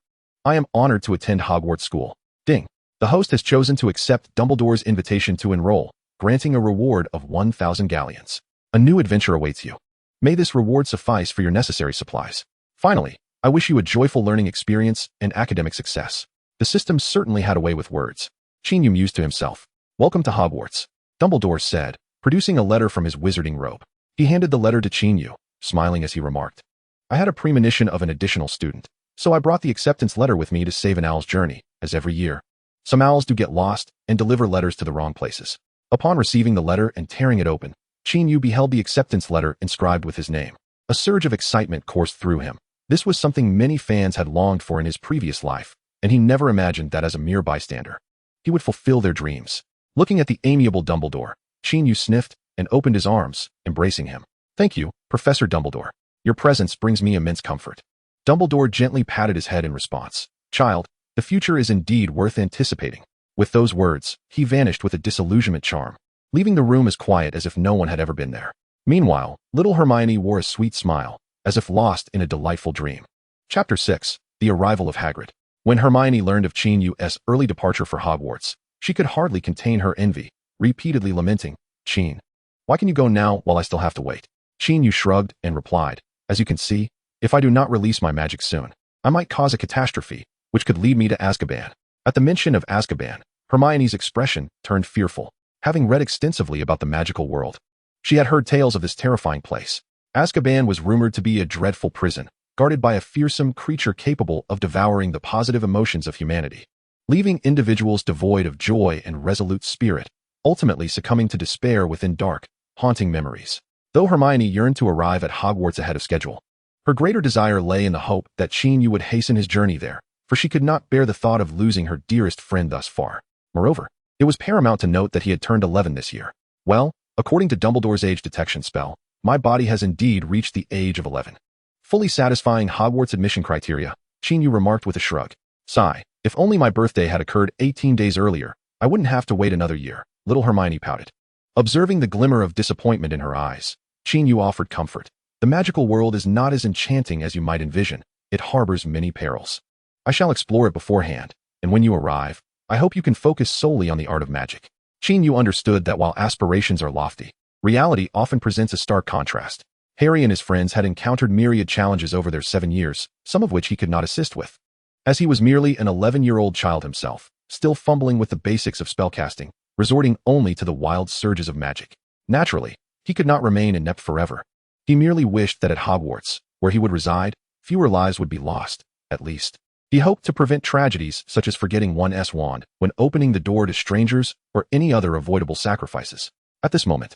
I am honored to attend Hogwarts School." Ding. The host has chosen to accept Dumbledore's invitation to enroll, granting a reward of 1,000 galleons. A new adventure awaits you. May this reward suffice for your necessary supplies. Finally, I wish you a joyful learning experience and academic success. The system certainly had a way with words. Qin Yu mused to himself. Welcome to Hogwarts, Dumbledore said, producing a letter from his wizarding robe. He handed the letter to Qin Yu, smiling as he remarked, I had a premonition of an additional student, so I brought the acceptance letter with me to save an owl's journey, as every year. Some owls do get lost and deliver letters to the wrong places. Upon receiving the letter and tearing it open, Qin Yu beheld the acceptance letter inscribed with his name. A surge of excitement coursed through him. This was something many fans had longed for in his previous life, and he never imagined that as a mere bystander, he would fulfill their dreams. Looking at the amiable Dumbledore, Qin Yu sniffed and opened his arms, embracing him. Thank you, Professor Dumbledore. Your presence brings me immense comfort. Dumbledore gently patted his head in response. Child, the future is indeed worth anticipating. With those words, he vanished with a disillusionment charm, leaving the room as quiet as if no one had ever been there. Meanwhile, little Hermione wore a sweet smile, as if lost in a delightful dream. Chapter 6. The Arrival of Hagrid. When Hermione learned of Qin Yu's early departure for Hogwarts, she could hardly contain her envy, repeatedly lamenting, Qin, why can you go now while I still have to wait? Qin Yu shrugged and replied, as you can see, if I do not release my magic soon, I might cause a catastrophe, which could lead me to Azkaban. At the mention of Azkaban, Hermione's expression turned fearful, having read extensively about the magical world. She had heard tales of this terrifying place. Azkaban was rumored to be a dreadful prison, guarded by a fearsome creature capable of devouring the positive emotions of humanity, leaving individuals devoid of joy and resolute spirit, ultimately succumbing to despair within dark, haunting memories. Though Hermione yearned to arrive at Hogwarts ahead of schedule, her greater desire lay in the hope that Qin Yu would hasten his journey there, for she could not bear the thought of losing her dearest friend thus far. Moreover, it was paramount to note that he had turned 11 this year. Well, according to Dumbledore's age detection spell, my body has indeed reached the age of 11. Fully satisfying Hogwarts admission criteria, Qin Yu remarked with a shrug. Sigh, if only my birthday had occurred 18 days earlier, I wouldn't have to wait another year, little Hermione pouted. Observing the glimmer of disappointment in her eyes, Qin Yu offered comfort. The magical world is not as enchanting as you might envision. It harbors many perils. I shall explore it beforehand, and when you arrive, I hope you can focus solely on the art of magic. Qin Yu understood that while aspirations are lofty, reality often presents a stark contrast. Harry and his friends had encountered myriad challenges over their 7 years, some of which he could not assist with. As he was merely an 11-year-old child himself, still fumbling with the basics of spellcasting, resorting only to the wild surges of magic. Naturally, he could not remain inept forever. He merely wished that at Hogwarts, where he would reside, fewer lives would be lost, at least. He hoped to prevent tragedies such as forgetting one's wand when opening the door to strangers or any other avoidable sacrifices. At this moment,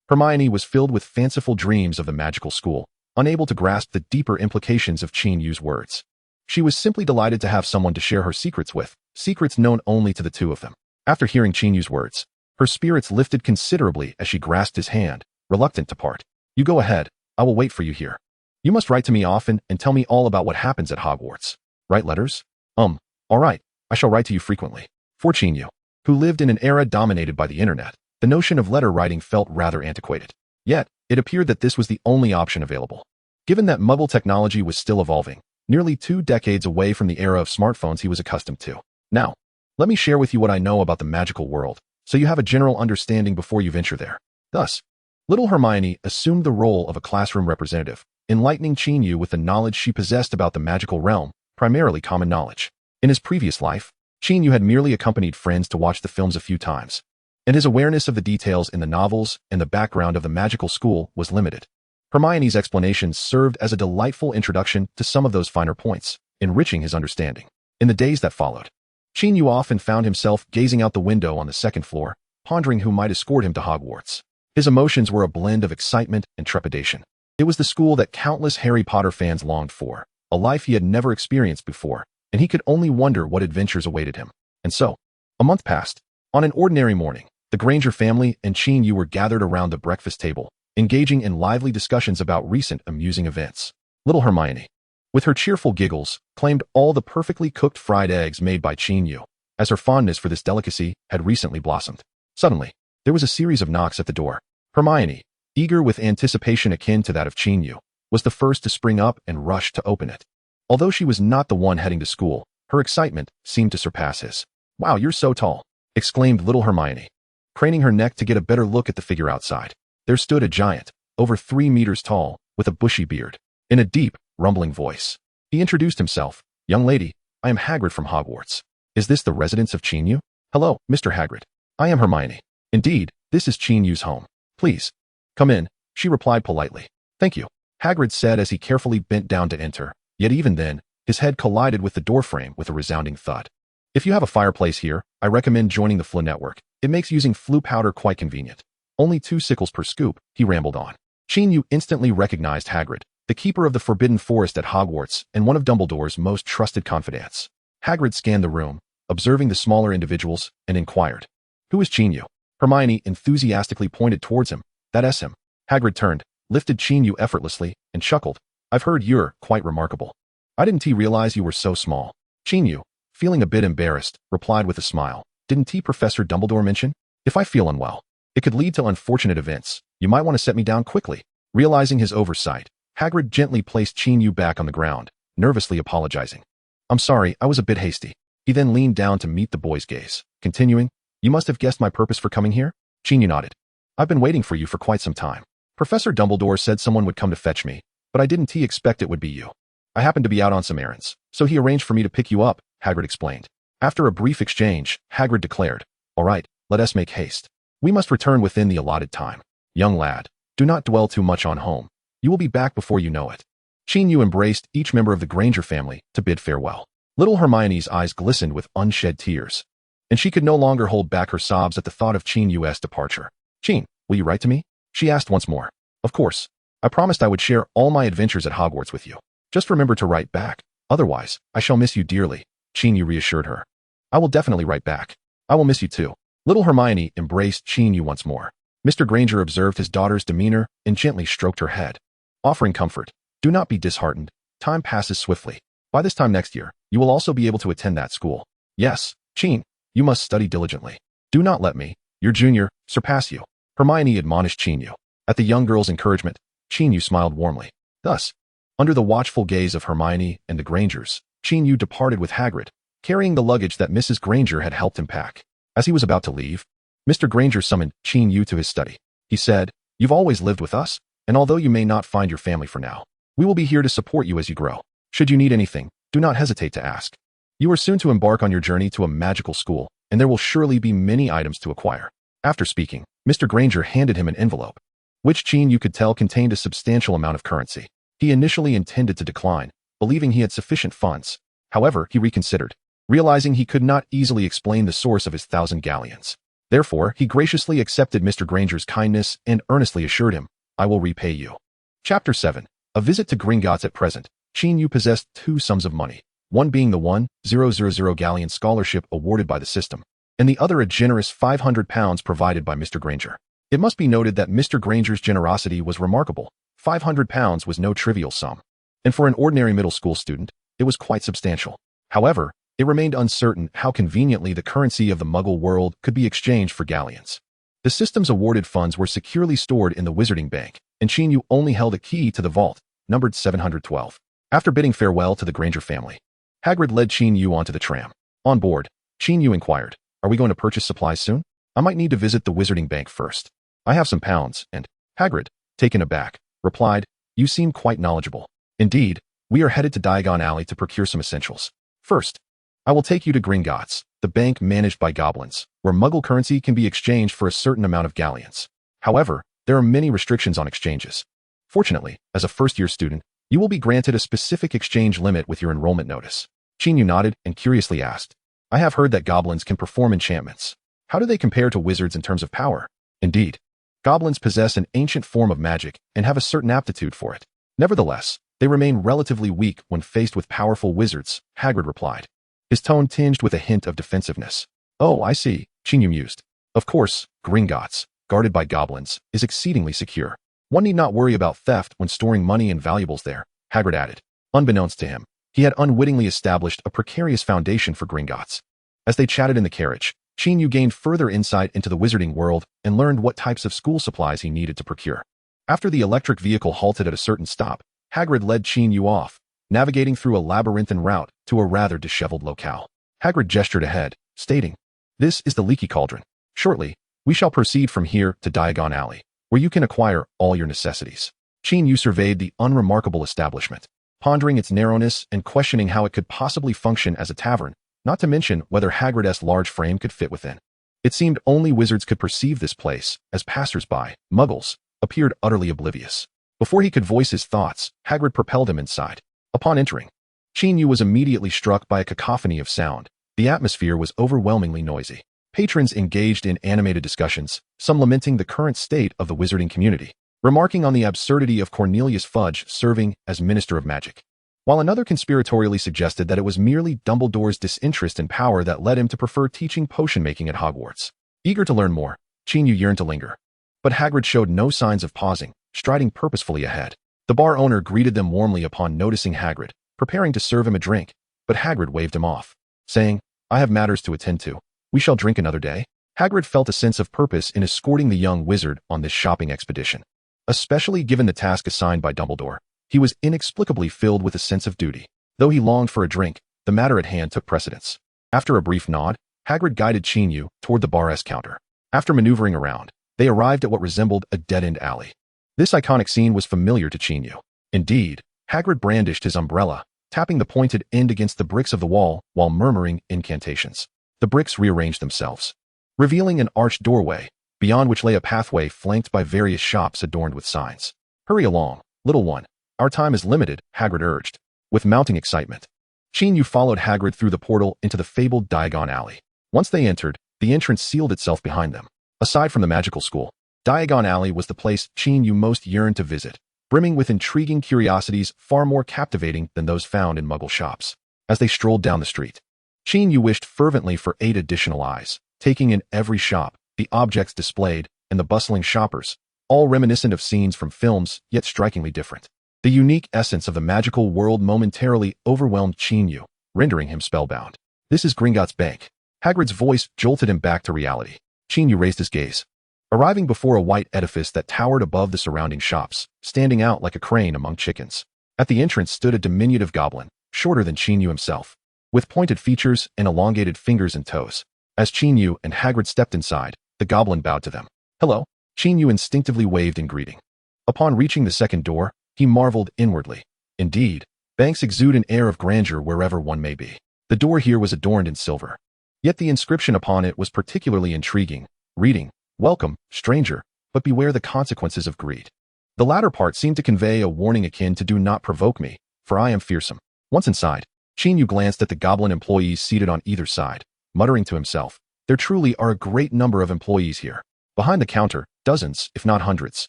Hermione was filled with fanciful dreams of the magical school, unable to grasp the deeper implications of Qin Yu's words. She was simply delighted to have someone to share her secrets with, secrets known only to the two of them. After hearing Qin Yu's words, her spirits lifted considerably as she grasped his hand, reluctant to part. You go ahead, I will wait for you here. You must write to me often and tell me all about what happens at Hogwarts. Write letters? All right, I shall write to you frequently. For Qin Yu, who lived in an era dominated by the internet, the notion of letter writing felt rather antiquated. Yet, it appeared that this was the only option available. Given that mobile technology was still evolving, nearly 2 decades away from the era of smartphones he was accustomed to. Now, let me share with you what I know about the magical world, so you have a general understanding before you venture there. Thus, little Hermione assumed the role of a classroom representative, enlightening Qin Yu with the knowledge she possessed about the magical realm, primarily common knowledge. In his previous life, Qin Yu had merely accompanied friends to watch the films a few times, and his awareness of the details in the novels and the background of the magical school was limited. Hermione's explanations served as a delightful introduction to some of those finer points, enriching his understanding. In the days that followed, Qin Yu often found himself gazing out the window on the second floor, pondering who might escort him to Hogwarts. His emotions were a blend of excitement and trepidation. It was the school that countless Harry Potter fans longed for, a life he had never experienced before, and he could only wonder what adventures awaited him. And so, a month passed. On an ordinary morning, the Granger family and Qin Yu were gathered around the breakfast table, engaging in lively discussions about recent amusing events. Little Hermione, with her cheerful giggles, claimed all the perfectly cooked fried eggs made by Qin Yu, as her fondness for this delicacy had recently blossomed. Suddenly, there was a series of knocks at the door. Hermione, eager with anticipation akin to that of Qin Yu, was the first to spring up and rush to open it. Although she was not the one heading to school, her excitement seemed to surpass his. "Wow, you're so tall," exclaimed little Hermione, craning her neck to get a better look at the figure outside. There stood a giant, over 3 meters tall, with a bushy beard. In a deep, rumbling voice, he introduced himself. "Young lady, I am Hagrid from Hogwarts. Is this the residence of Qin Yu?" "Hello, Mr. Hagrid. I am Hermione. Indeed, this is Qin Yu's home. Please, come in," she replied politely. "Thank you," Hagrid said as he carefully bent down to enter, yet even then, his head collided with the doorframe with a resounding thud. "If you have a fireplace here, I recommend joining the Flu network. It makes using Flu powder quite convenient. Only 2 sickles per scoop," he rambled on. Qin Yu instantly recognized Hagrid, the keeper of the Forbidden Forest at Hogwarts and one of Dumbledore's most trusted confidants. Hagrid scanned the room, observing the smaller individuals, and inquired, "Who is Qin Yu?" Hermione enthusiastically pointed towards him. "That's him." Hagrid turned, lifted Qin Yu effortlessly, and chuckled. "I've heard you're quite remarkable. I didn't realize you were so small." Qin Yu, feeling a bit embarrassed, replied with a smile. "Didn't Professor Dumbledore mention? If I feel unwell, it could lead to unfortunate events. You might want to set me down quickly." Realizing his oversight, Hagrid gently placed Qin Yu back on the ground, nervously apologizing. "I'm sorry, I was a bit hasty." He then leaned down to meet the boy's gaze, continuing, "You must have guessed my purpose for coming here?" Qin Yu nodded. "I've been waiting for you for quite some time. Professor Dumbledore said someone would come to fetch me, but I didn't expect it would be you. I happened to be out on some errands, so he arranged for me to pick you up," Hagrid explained. After a brief exchange, Hagrid declared, "All right, let us make haste. We must return within the allotted time. Young lad, do not dwell too much on home. You will be back before you know it." Qin Yu embraced each member of the Granger family to bid farewell. Little Hermione's eyes glistened with unshed tears, and she could no longer hold back her sobs at the thought of Qin Yu's departure. "Qin, will you write to me?" she asked once more. "Of course. I promised I would share all my adventures at Hogwarts with you. Just remember to write back. Otherwise, I shall miss you dearly," Qin Yu reassured her. "I will definitely write back. I will miss you too." Little Hermione embraced Qin Yu once more. Mr. Granger observed his daughter's demeanor and gently stroked her head, offering comfort. "Do not be disheartened. Time passes swiftly. By this time next year, you will also be able to attend that school. Yes, Qin, you must study diligently. Do not let me, your junior, surpass you," Hermione admonished Qin Yu. At the young girl's encouragement, Qin Yu smiled warmly. Thus, under the watchful gaze of Hermione and the Grangers, Qin Yu departed with Hagrid, carrying the luggage that Mrs. Granger had helped him pack. As he was about to leave, Mr. Granger summoned Qin Yu to his study. He said, "You've always lived with us, and although you may not find your family for now, we will be here to support you as you grow. Should you need anything, do not hesitate to ask. You are soon to embark on your journey to a magical school, and there will surely be many items to acquire." After speaking, Mr. Granger handed him an envelope, which Qin Yu could tell contained a substantial amount of currency. He initially intended to decline, believing he had sufficient funds. However, he reconsidered, realizing he could not easily explain the source of his 1,000 galleons. Therefore, he graciously accepted Mr. Granger's kindness and earnestly assured him, "I will repay you." Chapter 7. A visit to Gringotts. At present, Qin Yu possessed 2 sums of money, one being the 1,000 galleon scholarship awarded by the system, and the other a generous £500 provided by Mr. Granger. It must be noted that Mr. Granger's generosity was remarkable. £500 was no trivial sum, and for an ordinary middle school student, it was quite substantial. However, it remained uncertain how conveniently the currency of the Muggle world could be exchanged for galleons. The system's awarded funds were securely stored in the Wizarding Bank, and Qin Yu only held a key to the vault, numbered 712. After bidding farewell to the Granger family, Hagrid led Qin Yu onto the tram. On board, Qin Yu inquired, "Are we going to purchase supplies soon? I might need to visit the Wizarding Bank first. I have some pounds," and Hagrid, taken aback, replied, "You seem quite knowledgeable. Indeed, we are headed to Diagon Alley to procure some essentials. First, I will take you to Gringotts, the bank managed by goblins, where Muggle currency can be exchanged for a certain amount of galleons. However, there are many restrictions on exchanges. Fortunately, as a first-year student, you will be granted a specific exchange limit with your enrollment notice." Qin Yu nodded and curiously asked, "I have heard that goblins can perform enchantments. How do they compare to wizards in terms of power?" "Indeed, goblins possess an ancient form of magic and have a certain aptitude for it. Nevertheless, they remain relatively weak when faced with powerful wizards," Hagrid replied, his tone tinged with a hint of defensiveness. "Oh, I see," Qin Yu mused. "Of course, Gringotts, guarded by goblins, is exceedingly secure. One need not worry about theft when storing money and valuables there," Hagrid added. Unbeknownst to him, he had unwittingly established a precarious foundation for Gringotts. As they chatted in the carriage, Qin Yu gained further insight into the wizarding world and learned what types of school supplies he needed to procure. After the electric vehicle halted at a certain stop, Hagrid led Qin Yu off, navigating through a labyrinthine route to a rather disheveled locale. Hagrid gestured ahead, stating, "This is the Leaky Cauldron. Shortly, we shall proceed from here to Diagon Alley, where you can acquire all your necessities." Qin Yu surveyed the unremarkable establishment, pondering its narrowness and questioning how it could possibly function as a tavern, not to mention whether Hagrid's large frame could fit within. It seemed only wizards could perceive this place, as passers-by, Muggles, appeared utterly oblivious. Before he could voice his thoughts, Hagrid propelled him inside. Upon entering, Qin Yu was immediately struck by a cacophony of sound. The atmosphere was overwhelmingly noisy. Patrons engaged in animated discussions, some lamenting the current state of the wizarding community, remarking on the absurdity of Cornelius Fudge serving as Minister of Magic, while another conspiratorially suggested that it was merely Dumbledore's disinterest in power that led him to prefer teaching potion-making at Hogwarts. Eager to learn more, Qin Yu yearned to linger. But Hagrid showed no signs of pausing, striding purposefully ahead. The bar owner greeted them warmly upon noticing Hagrid, preparing to serve him a drink, but Hagrid waved him off, saying, "I have matters to attend to. We shall drink another day." Hagrid felt a sense of purpose in escorting the young wizard on this shopping expedition. Especially given the task assigned by Dumbledore, he was inexplicably filled with a sense of duty. Though he longed for a drink, the matter at hand took precedence. After a brief nod, Hagrid guided Qin Yu toward the bar's counter. After maneuvering around, they arrived at what resembled a dead-end alley. This iconic scene was familiar to Qin Yu. Indeed, Hagrid brandished his umbrella, tapping the pointed end against the bricks of the wall while murmuring incantations. The bricks rearranged themselves, revealing an arched doorway, beyond which lay a pathway flanked by various shops adorned with signs. "Hurry along, little one. Our time is limited," Hagrid urged, with mounting excitement. Qin Yu followed Hagrid through the portal into the fabled Diagon Alley. Once they entered, the entrance sealed itself behind them. Aside from the magical school, Diagon Alley was the place Qin Yu most yearned to visit, brimming with intriguing curiosities far more captivating than those found in Muggle shops. As they strolled down the street, Qin Yu wished fervently for 8 additional eyes, taking in every shop, the objects displayed, and the bustling shoppers, all reminiscent of scenes from films, yet strikingly different. The unique essence of the magical world momentarily overwhelmed Qin Yu, rendering him spellbound. "This is Gringotts Bank." Hagrid's voice jolted him back to reality. Qin Yu raised his gaze, arriving before a white edifice that towered above the surrounding shops, standing out like a crane among chickens. At the entrance stood a diminutive goblin, shorter than Qin Yu himself, with pointed features and elongated fingers and toes. As Qin Yu and Hagrid stepped inside, the goblin bowed to them. "Hello." Qin Yu instinctively waved in greeting. Upon reaching the second door, he marveled inwardly. Indeed, banks exude an air of grandeur wherever one may be. The door here was adorned in silver. Yet the inscription upon it was particularly intriguing, reading, "Welcome, stranger, but beware the consequences of greed." The latter part seemed to convey a warning akin to "Do not provoke me, for I am fearsome." Once inside, Qin Yu glanced at the goblin employees seated on either side, muttering to himself, "There truly are a great number of employees here." Behind the counter, dozens, if not hundreds,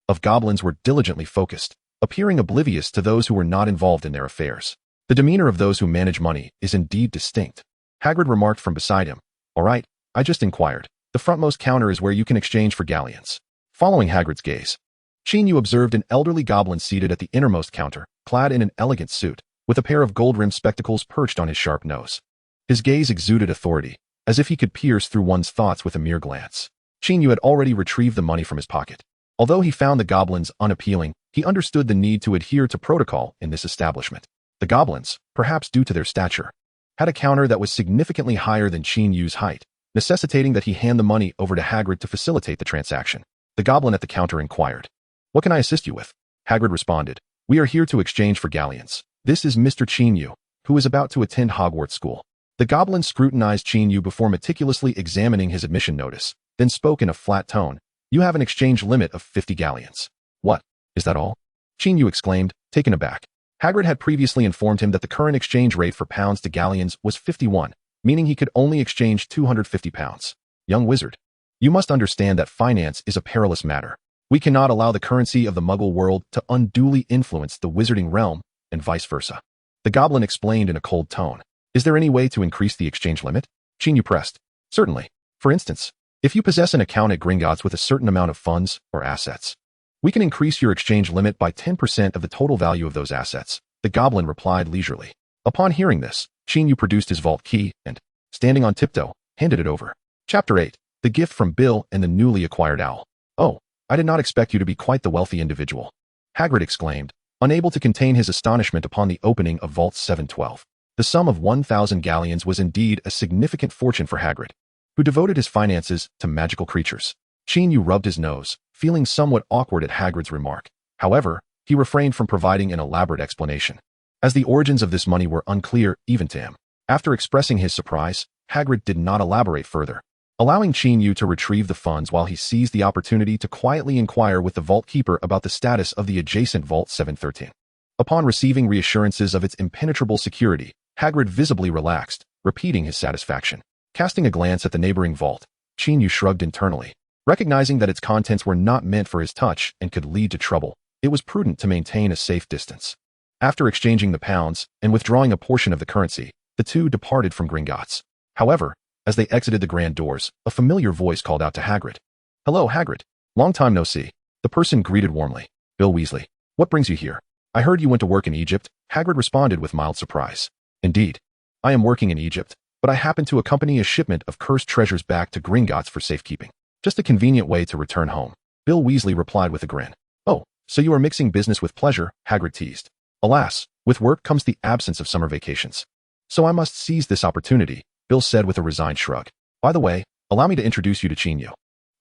of goblins were diligently focused, appearing oblivious to those who were not involved in their affairs. The demeanor of those who manage money is indeed distinct. Hagrid remarked from beside him, "All right, I just inquired. The frontmost counter is where you can exchange for galleons." Following Hagrid's gaze, Qin Yu observed an elderly goblin seated at the innermost counter, clad in an elegant suit, with a pair of gold-rimmed spectacles perched on his sharp nose. His gaze exuded authority, as if he could pierce through one's thoughts with a mere glance. Qin Yu had already retrieved the money from his pocket. Although he found the goblins unappealing, he understood the need to adhere to protocol in this establishment. The goblins, perhaps due to their stature, had a counter that was significantly higher than Qin Yu's height, necessitating that he hand the money over to Hagrid to facilitate the transaction. The goblin at the counter inquired, "What can I assist you with?" Hagrid responded, "We are here to exchange for galleons. This is Mr. Qin Yu, who is about to attend Hogwarts school." The goblin scrutinized Qin Yu before meticulously examining his admission notice, then spoke in a flat tone, "You have an exchange limit of 50 galleons. What? Is that all?" Qin Yu exclaimed, taken aback. Hagrid had previously informed him that the current exchange rate for pounds to galleons was 51, meaning he could only exchange 250 pounds. "Young wizard, you must understand that finance is a perilous matter. We cannot allow the currency of the Muggle world to unduly influence the wizarding realm, and vice versa." The goblin explained in a cold tone. "Is there any way to increase the exchange limit?" Qin Yu pressed. "Certainly. For instance, if you possess an account at Gringotts with a certain amount of funds or assets, we can increase your exchange limit by 10% of the total value of those assets," the goblin replied leisurely. Upon hearing this, Qin Yu produced his vault key and, standing on tiptoe, handed it over. Chapter 8. The Gift from Bill and the Newly Acquired Owl. "Oh, I did not expect you to be quite the wealthy individual," Hagrid exclaimed, unable to contain his astonishment upon the opening of Vault 712. The sum of 1,000 galleons was indeed a significant fortune for Hagrid, who devoted his finances to magical creatures. Qin Yu rubbed his nose, feeling somewhat awkward at Hagrid's remark. However, he refrained from providing an elaborate explanation, as the origins of this money were unclear even to him. After expressing his surprise, Hagrid did not elaborate further, allowing Qin Yu to retrieve the funds while he seized the opportunity to quietly inquire with the vault keeper about the status of the adjacent Vault 713. Upon receiving reassurances of its impenetrable security, Hagrid visibly relaxed, repeating his satisfaction. Casting a glance at the neighboring vault, Qin Yu shrugged internally. Recognizing that its contents were not meant for his touch and could lead to trouble, it was prudent to maintain a safe distance. After exchanging the pounds and withdrawing a portion of the currency, the two departed from Gringotts. However, as they exited the grand doors, a familiar voice called out to Hagrid. "Hello, Hagrid. Long time no see." The person greeted warmly. "Bill Weasley. What brings you here?" "I heard you went to work in Egypt," Hagrid responded with mild surprise. "Indeed. I am working in Egypt, but I happen to accompany a shipment of cursed treasures back to Gringotts for safekeeping. Just a convenient way to return home," Bill Weasley replied with a grin. "Oh, so you are mixing business with pleasure," Hagrid teased. "Alas, with work comes the absence of summer vacations. So I must seize this opportunity," Bill said with a resigned shrug. "By the way, allow me to introduce you to Qin Yu,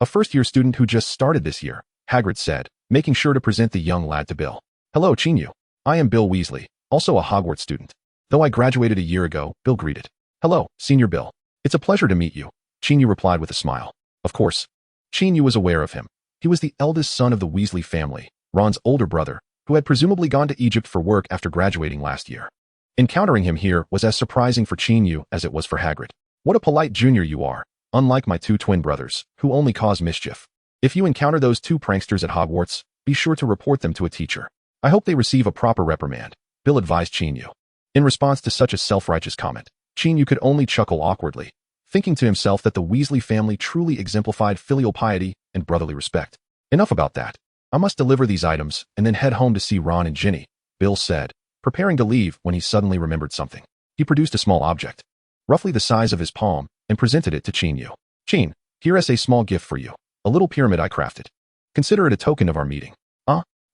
a first-year student who just started this year," Hagrid said, making sure to present the young lad to Bill. "Hello, Qin Yu. I am Bill Weasley, also a Hogwarts student. Though I graduated a year ago," Bill greeted. "Hello, Senior Bill. It's a pleasure to meet you," Qin Yu replied with a smile. Of course, Qin Yu was aware of him. He was the eldest son of the Weasley family, Ron's older brother, who had presumably gone to Egypt for work after graduating last year. Encountering him here was as surprising for Qin Yu as it was for Hagrid. "What a polite junior you are, unlike my two twin brothers, who only cause mischief. If you encounter those two pranksters at Hogwarts, be sure to report them to a teacher. I hope they receive a proper reprimand," Bill advised Qin Yu. In response to such a self-righteous comment, Qin Yu could only chuckle awkwardly, thinking to himself that the Weasley family truly exemplified filial piety and brotherly respect. "Enough about that. I must deliver these items and then head home to see Ron and Ginny," Bill said, preparing to leave when he suddenly remembered something. He produced a small object, roughly the size of his palm, and presented it to Qin Yu. "Qin, here is a small gift for you, a little pyramid I crafted. Consider it a token of our meeting."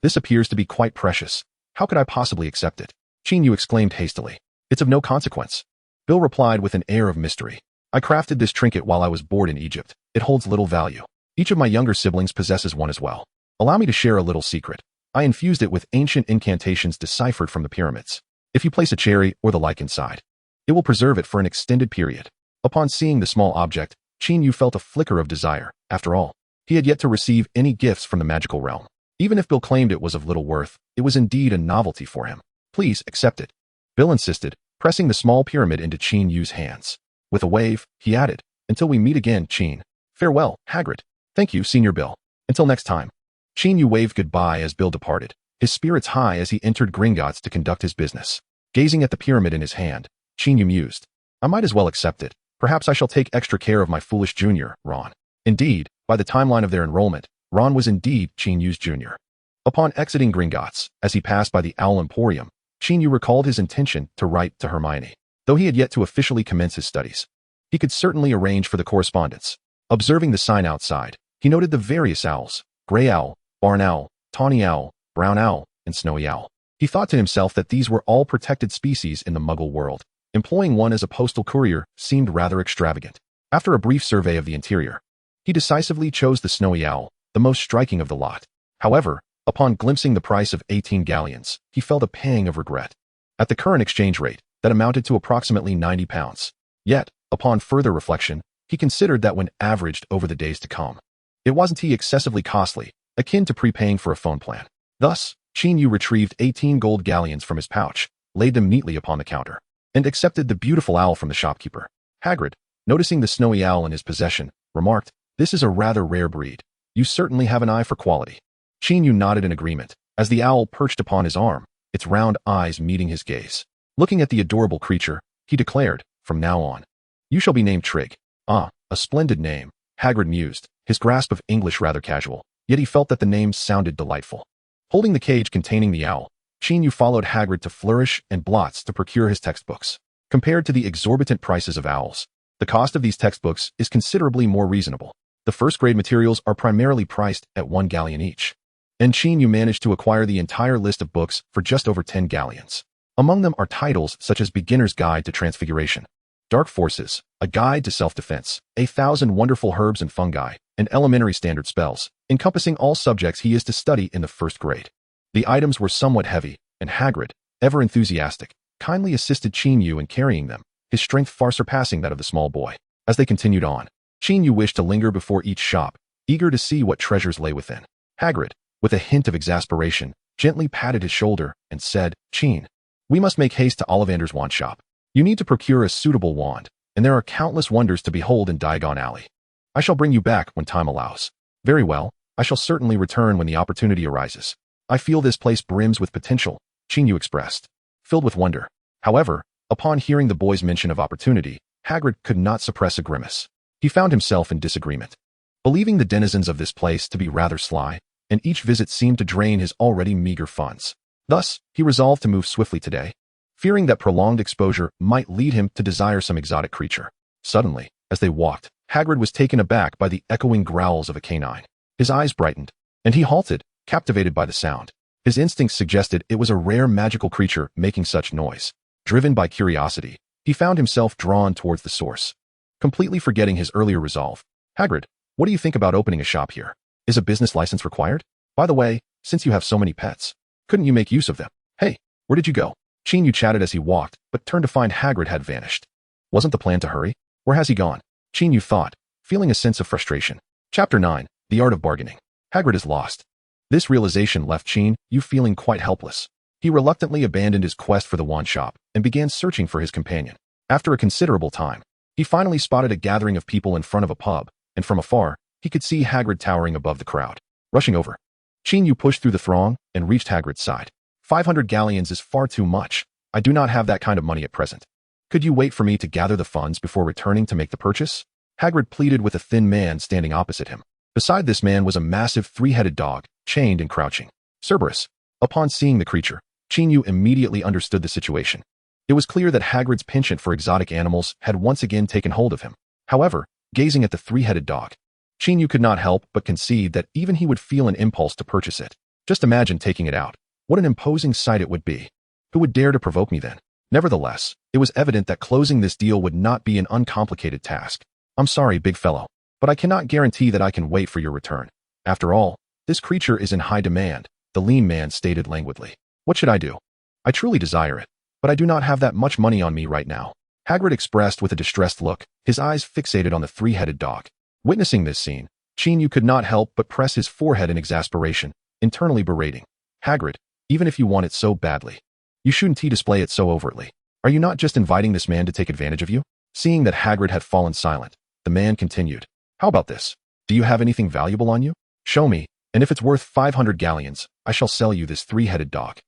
This appears to be quite precious. How could I possibly accept it?" Qin Yu exclaimed hastily. "It's of no consequence," Bill replied with an air of mystery. "I crafted this trinket while I was bored in Egypt. It holds little value. Each of my younger siblings possesses one as well. Allow me to share a little secret. I infused it with ancient incantations deciphered from the pyramids. If you place a cherry or the like inside, it will preserve it for an extended period." Upon seeing the small object, Qin Yu felt a flicker of desire. After all, he had yet to receive any gifts from the magical realm. Even if Bill claimed it was of little worth, it was indeed a novelty for him. "Please accept it," Bill insisted, pressing the small pyramid into Qin Yu's hands. With a wave, he added, "Until we meet again, Qin. Farewell, Hagrid." "Thank you, Senior Bill. Until next time." Qin Yu waved goodbye as Bill departed, his spirits high as he entered Gringotts to conduct his business. Gazing at the pyramid in his hand, Qin Yu mused, "I might as well accept it. Perhaps I shall take extra care of my foolish junior, Ron." Indeed, by the timeline of their enrollment, Ron was indeed Qin Yu's junior. Upon exiting Gringotts, as he passed by the Owl Emporium, Qin Yu recalled his intention to write to Hermione. Though he had yet to officially commence his studies, he could certainly arrange for the correspondence. Observing the sign outside, he noted the various owls: gray owl, barn owl, tawny owl, brown owl, and snowy owl. He thought to himself that these were all protected species in the Muggle world. Employing one as a postal courier seemed rather extravagant. After a brief survey of the interior, he decisively chose the snowy owl, the most striking of the lot. However, upon glimpsing the price of 18 galleons, he felt a pang of regret. At the current exchange rate, that amounted to approximately 90 pounds. Yet, upon further reflection, he considered that when averaged over the days to come, it wasn't excessively costly, akin to prepaying for a phone plan. Thus, Qin Yu retrieved 18 gold galleons from his pouch, laid them neatly upon the counter, and accepted the beautiful owl from the shopkeeper. Hagrid, noticing the snowy owl in his possession, remarked, "This is a rather rare breed. You certainly have an eye for quality." Qin Yu nodded in agreement, as the owl perched upon his arm, its round eyes meeting his gaze. Looking at the adorable creature, he declared, "From now on, you shall be named Trig." "Ah, a splendid name," Hagrid mused, his grasp of English rather casual, yet he felt that the name sounded delightful. Holding the cage containing the owl, Qin Yu followed Hagrid to Flourish and Blots to procure his textbooks. Compared to the exorbitant prices of owls, the cost of these textbooks is considerably more reasonable. The first-grade materials are primarily priced at 1 galleon each, and Qin Yu managed to acquire the entire list of books for just over 10 galleons. Among them are titles such as Beginner's Guide to Transfiguration, Dark Forces, A Guide to Self-Defense, 1,000 Wonderful Herbs and Fungi, and Elementary Standard Spells, encompassing all subjects he is to study in the first grade. The items were somewhat heavy, and Hagrid, ever enthusiastic, kindly assisted Qin Yu in carrying them, his strength far surpassing that of the small boy. As they continued on, Qin Yu wished to linger before each shop, eager to see what treasures lay within. Hagrid, with a hint of exasperation, gently patted his shoulder and said, "Qin, we must make haste to Ollivander's wand shop. You need to procure a suitable wand, and there are countless wonders to behold in Diagon Alley. I shall bring you back when time allows." "Very well, I shall certainly return when the opportunity arises. I feel this place brims with potential," Qin Yu expressed, filled with wonder. However, upon hearing the boy's mention of opportunity, Hagrid could not suppress a grimace. He found himself in disagreement, believing the denizens of this place to be rather sly, and each visit seemed to drain his already meager funds. Thus, he resolved to move swiftly today, fearing that prolonged exposure might lead him to desire some exotic creature. Suddenly, as they walked, Hagrid was taken aback by the echoing growls of a canine. His eyes brightened, and he halted, captivated by the sound. His instincts suggested it was a rare magical creature making such noise. Driven by curiosity, he found himself drawn towards the source, completely forgetting his earlier resolve. "Hagrid, what do you think about opening a shop here? Is a business license required? By the way, since you have so many pets, couldn't you make use of them? Hey, where did you go?" Qin Yu chatted as he walked, but turned to find Hagrid had vanished. Wasn't the plan to hurry? Where has he gone? Qin Yu thought, feeling a sense of frustration. Chapter 9, The Art of Bargaining. Hagrid is lost. This realization left Qin Yu feeling quite helpless. He reluctantly abandoned his quest for the wand shop and began searching for his companion. After a considerable time, he finally spotted a gathering of people in front of a pub, and from afar, he could see Hagrid towering above the crowd. Rushing over, Qin Yu pushed through the throng and reached Hagrid's side. 500 galleons is far too much. I do not have that kind of money at present. Could you wait for me to gather the funds before returning to make the purchase? Hagrid pleaded with a thin man standing opposite him. Beside this man was a massive three-headed dog, chained and crouching. Cerberus. Upon seeing the creature, Qin Yu immediately understood the situation. It was clear that Hagrid's penchant for exotic animals had once again taken hold of him. However, gazing at the three-headed dog, Qin Yu could not help but concede that even he would feel an impulse to purchase it. Just imagine taking it out. What an imposing sight it would be. Who would dare to provoke me then? Nevertheless, it was evident that closing this deal would not be an uncomplicated task. "I'm sorry, big fellow, but I cannot guarantee that I can wait for your return. After all, this creature is in high demand," the lean man stated languidly. "What should I do? I truly desire it, but I do not have that much money on me right now," Hagrid expressed with a distressed look, his eyes fixated on the three-headed dog. Witnessing this scene, Qin Yu could not help but press his forehead in exasperation, internally berating. "Hagrid, even if you want it so badly, you shouldn't display it so overtly. Are you not just inviting this man to take advantage of you?" Seeing that Hagrid had fallen silent, the man continued. "How about this? Do you have anything valuable on you? Show me, and if it's worth 500 galleons, I shall sell you this three-headed dog."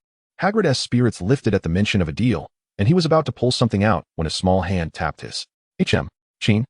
Hagrid's spirits lifted at the mention of a deal, and he was about to pull something out when a small hand tapped his. Qin?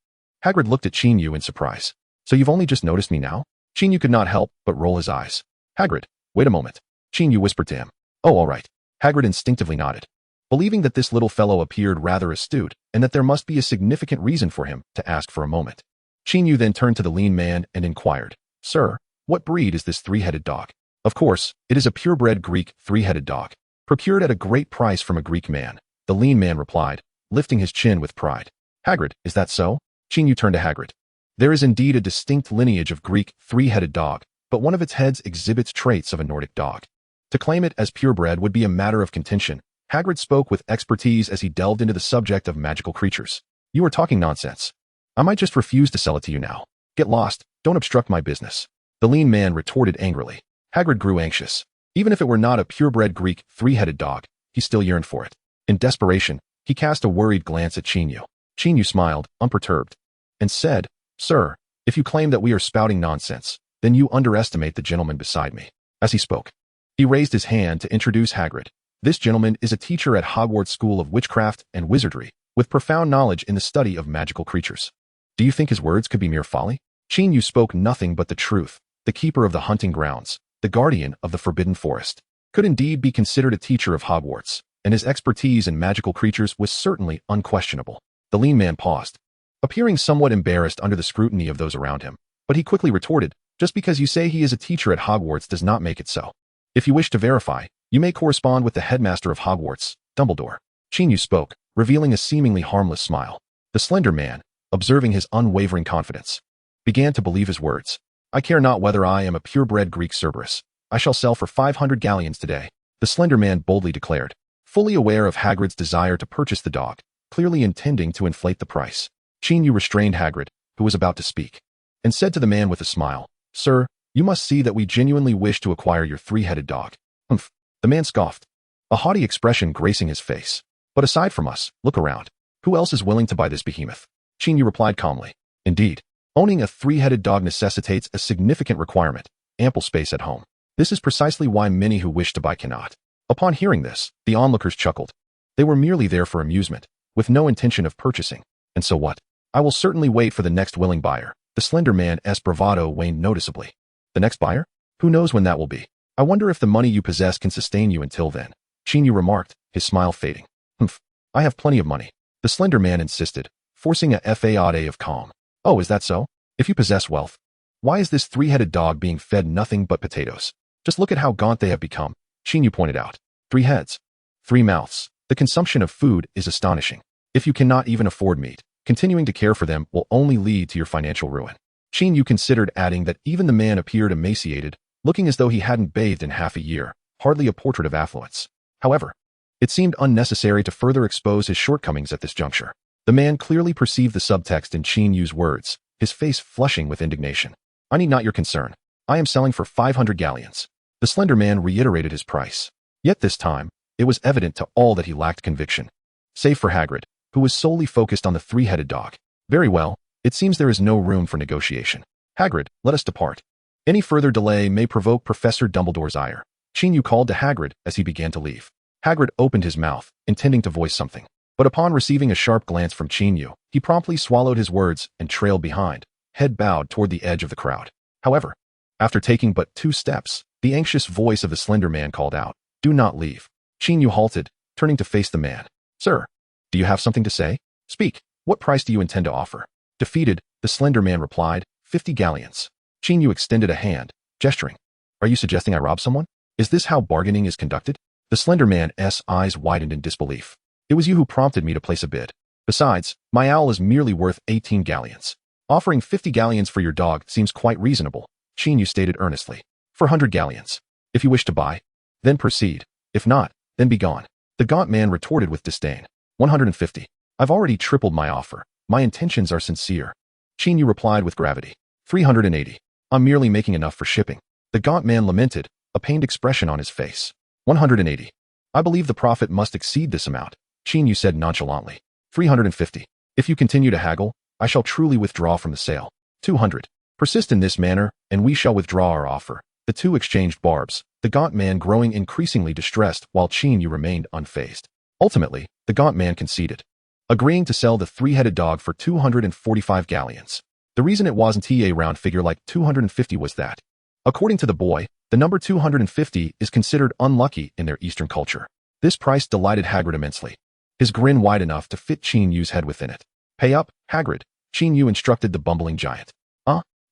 Hagrid looked at Qin Yu in surprise. "So you've only just noticed me now?" Qin Yu could not help but roll his eyes. "Hagrid, wait a moment," Qin Yu whispered to him. "Oh, all right." Hagrid instinctively nodded, believing that this little fellow appeared rather astute and that there must be a significant reason for him to ask for a moment. Qin Yu then turned to the lean man and inquired, "Sir, what breed is this three-headed dog?" "Of course, it is a purebred Greek three-headed dog, procured at a great price from a Greek man," the lean man replied, lifting his chin with pride. "Hagrid, is that so?" Qin Yu turned to Hagrid. "There is indeed a distinct lineage of Greek three-headed dog, but one of its heads exhibits traits of a Nordic dog. To claim it as purebred would be a matter of contention." Hagrid spoke with expertise as he delved into the subject of magical creatures. "You are talking nonsense. I might just refuse to sell it to you now. Get lost, don't obstruct my business," the lean man retorted angrily. Hagrid grew anxious. Even if it were not a purebred Greek three-headed dog, he still yearned for it. In desperation, he cast a worried glance at Qin Yu. Qin Yu smiled, unperturbed, and said, "Sir, if you claim that we are spouting nonsense, then you underestimate the gentleman beside me." As he spoke, he raised his hand to introduce Hagrid. "This gentleman is a teacher at Hogwarts School of Witchcraft and Wizardry, with profound knowledge in the study of magical creatures." "Do you think his words could be mere folly?" Qin Yu spoke nothing but the truth. The keeper of the hunting grounds, the guardian of the forbidden forest, could indeed be considered a teacher of Hogwarts, and his expertise in magical creatures was certainly unquestionable. The lean man paused, appearing somewhat embarrassed under the scrutiny of those around him, but he quickly retorted, "Just because you say he is a teacher at Hogwarts does not make it so. If you wish to verify, you may correspond with the headmaster of Hogwarts, Dumbledore." Qin Yu spoke, revealing a seemingly harmless smile. The slender man, observing his unwavering confidence, began to believe his words. "I care not whether I am a purebred Greek Cerberus. I shall sell for 500 galleons today," the slender man boldly declared, fully aware of Hagrid's desire to purchase the dog, clearly intending to inflate the price. Qin Yu restrained Hagrid, who was about to speak, and said to the man with a smile, "Sir, you must see that we genuinely wish to acquire your three-headed dog." "Humph," the man scoffed, a haughty expression gracing his face. "But aside from us, look around. Who else is willing to buy this behemoth?" Qin Yu replied calmly, "Indeed, owning a three-headed dog necessitates a significant requirement, ample space at home. This is precisely why many who wish to buy cannot." Upon hearing this, the onlookers chuckled. They were merely there for amusement, with no intention of purchasing. "And so what? I will certainly wait for the next willing buyer." The slender man's bravado waned noticeably. "The next buyer? Who knows when that will be? I wonder if the money you possess can sustain you until then," Qin Yu remarked, his smile fading. "Humph, I have plenty of money," the slender man insisted, forcing a facade of calm. "Oh, is that so? If you possess wealth, why is this three-headed dog being fed nothing but potatoes? Just look at how gaunt they have become," Qin Yu pointed out. "3 heads, 3 mouths. The consumption of food is astonishing. If you cannot even afford meat, continuing to care for them will only lead to your financial ruin." Qin Yu considered adding that even the man appeared emaciated, looking as though he hadn't bathed in half a year, hardly a portrait of affluence. However, it seemed unnecessary to further expose his shortcomings at this juncture. The man clearly perceived the subtext in Qin Yu's words, his face flushing with indignation. "I need not your concern. I am selling for 500 galleons. The slender man reiterated his price. Yet this time, it was evident to all that he lacked conviction. Save for Hagrid, who was solely focused on the three-headed dog. "Very well, it seems there is no room for negotiation. Hagrid, let us depart. Any further delay may provoke Professor Dumbledore's ire." Qin Yu called to Hagrid as he began to leave. Hagrid opened his mouth, intending to voice something. But upon receiving a sharp glance from Qin Yu, he promptly swallowed his words and trailed behind, head bowed toward the edge of the crowd. However, after taking but 2 steps, the anxious voice of the slender man called out, "Do not leave." Qin Yu halted, turning to face the man. "Sir, do you have something to say? Speak. What price do you intend to offer?" Defeated, the slender man replied, 50 galleons. Qin Yu extended a hand, gesturing. "Are you suggesting I rob someone? Is this how bargaining is conducted?" The slender man's eyes widened in disbelief. "It was you who prompted me to place a bid. Besides, my owl is merely worth 18 galleons. Offering 50 galleons for your dog seems quite reasonable," Qin Yu stated earnestly. "400 galleons. If you wish to buy, then proceed. If not, then be gone." The gaunt man retorted with disdain. 150. "I've already tripled my offer. My intentions are sincere." Qin Yu replied with gravity. 380. "I'm merely making enough for shipping." The gaunt man lamented, a pained expression on his face. 180. "I believe the profit must exceed this amount," Qin Yu said nonchalantly. 350. "If you continue to haggle, I shall truly withdraw from the sale." 200. "Persist in this manner, and we shall withdraw our offer." The two exchanged barbs, the gaunt man growing increasingly distressed while Qin Yu remained unfazed. Ultimately, the gaunt man conceded, agreeing to sell the three-headed dog for 245 galleons. The reason it wasn't a round figure like 250 was that, according to the boy, the number 250 is considered unlucky in their Eastern culture. This price delighted Hagrid immensely, his grin wide enough to fit Qin Yu's head within it. "Pay up, Hagrid," Qin Yu instructed the bumbling giant.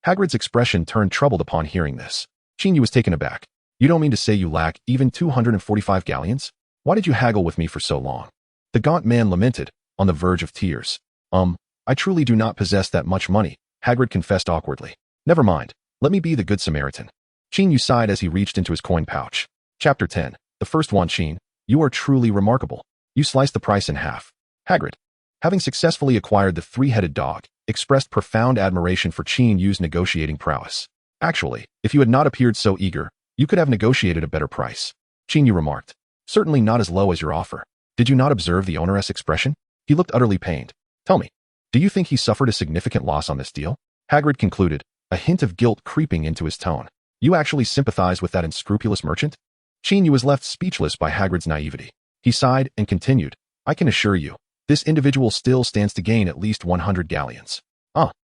Hagrid's expression turned troubled upon hearing this. Qin Yu was taken aback. "You don't mean to say you lack even 245 galleons? Why did you haggle with me for so long?" The gaunt man lamented, on the verge of tears. I truly do not possess that much money," Hagrid confessed awkwardly. "Never mind. Let me be the good Samaritan." Qin Yu sighed as he reached into his coin pouch. Chapter 10. The first one. Qin, you are truly remarkable. You sliced the price in half. Hagrid, having successfully acquired the three-headed dog, expressed profound admiration for Qin Yu's negotiating prowess. "Actually, if you had not appeared so eager, you could have negotiated a better price," Qin Yu remarked. "Certainly not as low as your offer. Did you not observe the onerous expression?" He looked utterly pained. "Tell me, do you think he suffered a significant loss on this deal?" Hagrid concluded, a hint of guilt creeping into his tone. "You actually sympathize with that unscrupulous merchant?" Qin Yu was left speechless by Hagrid's naivety. He sighed and continued, "I can assure you, this individual still stands to gain at least 100 galleons.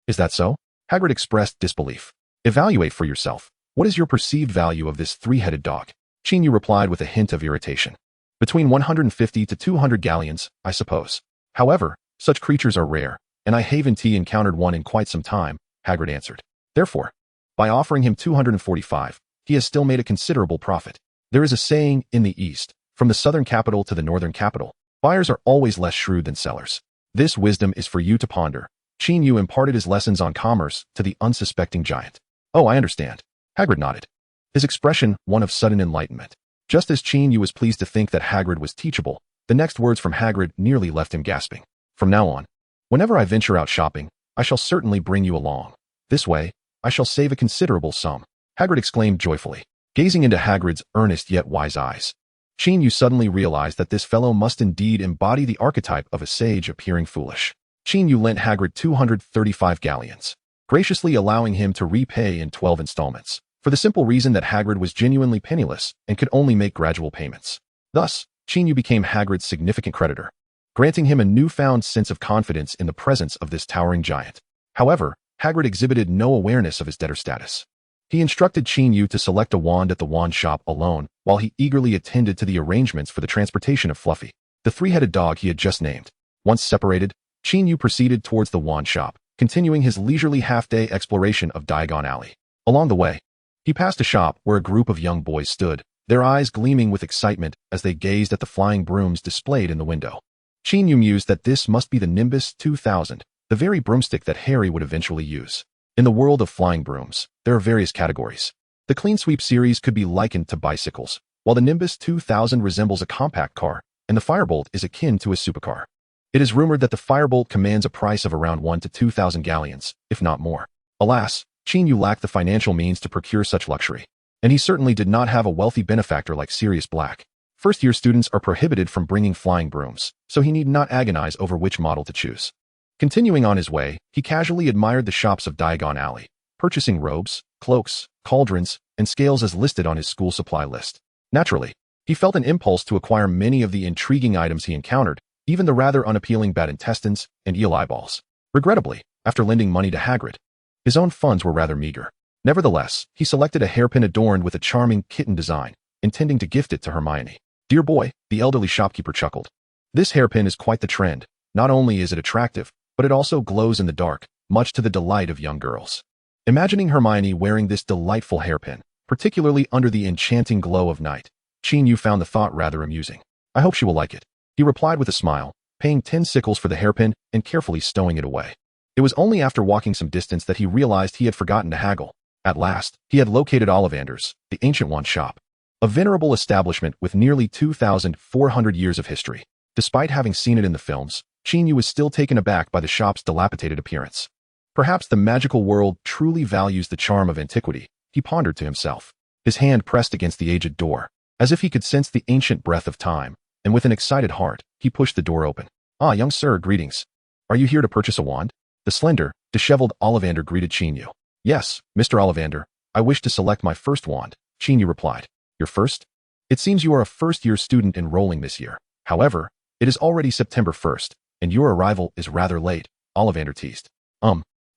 Is that so?" Hagrid expressed disbelief. "Evaluate for yourself. What is your perceived value of this three-headed dog?" Qin Yu replied with a hint of irritation. "Between 150 to 200 galleons, I suppose. However, such creatures are rare, and I haven't encountered one in quite some time," Hagrid answered. "Therefore, by offering him 245, he has still made a considerable profit. There is a saying in the East, from the southern capital to the northern capital, buyers are always less shrewd than sellers. This wisdom is for you to ponder." Qin Yu imparted his lessons on commerce to the unsuspecting giant. "Oh, I understand." Hagrid nodded, his expression one of sudden enlightenment. Just as Qin Yu was pleased to think that Hagrid was teachable, the next words from Hagrid nearly left him gasping. "From now on, whenever I venture out shopping, I shall certainly bring you along. This way, I shall save a considerable sum," Hagrid exclaimed joyfully, gazing into Hagrid's earnest yet wise eyes. Qin Yu suddenly realized that this fellow must indeed embody the archetype of a sage appearing foolish. Qin Yu lent Hagrid 235 galleons, graciously allowing him to repay in 12 installments, for the simple reason that Hagrid was genuinely penniless and could only make gradual payments. Thus, Qin Yu became Hagrid's significant creditor, granting him a newfound sense of confidence in the presence of this towering giant. However, Hagrid exhibited no awareness of his debtor status. He instructed Qin Yu to select a wand at the wand shop alone, while he eagerly attended to the arrangements for the transportation of Fluffy, the three-headed dog he had just named. Once separated, Qin Yu proceeded towards the wand shop, continuing his leisurely half-day exploration of Diagon Alley. Along the way, he passed a shop where a group of young boys stood, their eyes gleaming with excitement as they gazed at the flying brooms displayed in the window. Qin Yu mused that this must be the Nimbus 2000, the very broomstick that Harry would eventually use. In the world of flying brooms, there are various categories. The Clean Sweep series could be likened to bicycles, while the Nimbus 2000 resembles a compact car, and the Firebolt is akin to a supercar. It is rumored that the Firebolt commands a price of around 1 to 2,000 galleons, if not more. Alas, Qin Yu lacked the financial means to procure such luxury, and he certainly did not have a wealthy benefactor like Sirius Black. First-year students are prohibited from bringing flying brooms, so he need not agonize over which model to choose. Continuing on his way, he casually admired the shops of Diagon Alley, purchasing robes, cloaks, cauldrons, and scales as listed on his school supply list. Naturally, he felt an impulse to acquire many of the intriguing items he encountered, even the rather unappealing bat intestines and eel eyeballs. Regrettably, after lending money to Hagrid, his own funds were rather meager. Nevertheless, he selected a hairpin adorned with a charming kitten design, intending to gift it to Hermione. "Dear boy," the elderly shopkeeper chuckled. "This hairpin is quite the trend. Not only is it attractive, but it also glows in the dark, much to the delight of young girls." Imagining Hermione wearing this delightful hairpin, particularly under the enchanting glow of night, Qin Yu found the thought rather amusing. "I hope she will like it," he replied with a smile, paying 10 sickles for the hairpin and carefully stowing it away. It was only after walking some distance that he realized he had forgotten to haggle. At last, he had located Ollivander's, the ancient wand shop, a venerable establishment with nearly 2,400 years of history. Despite having seen it in the films, Qin Yu was still taken aback by the shop's dilapidated appearance. Perhaps the magical world truly values the charm of antiquity, he pondered to himself. His hand pressed against the aged door, as if he could sense the ancient breath of time, and with an excited heart, he pushed the door open. "Ah, young sir, greetings. Are you here to purchase a wand?" The slender, disheveled Ollivander greeted Qin Yu. "Yes, Mr. Ollivander, I wish to select my first wand," Qin Yu replied. "Your first? It seems you are a first-year student enrolling this year. However, it is already September 1st, and your arrival is rather late," Ollivander teased.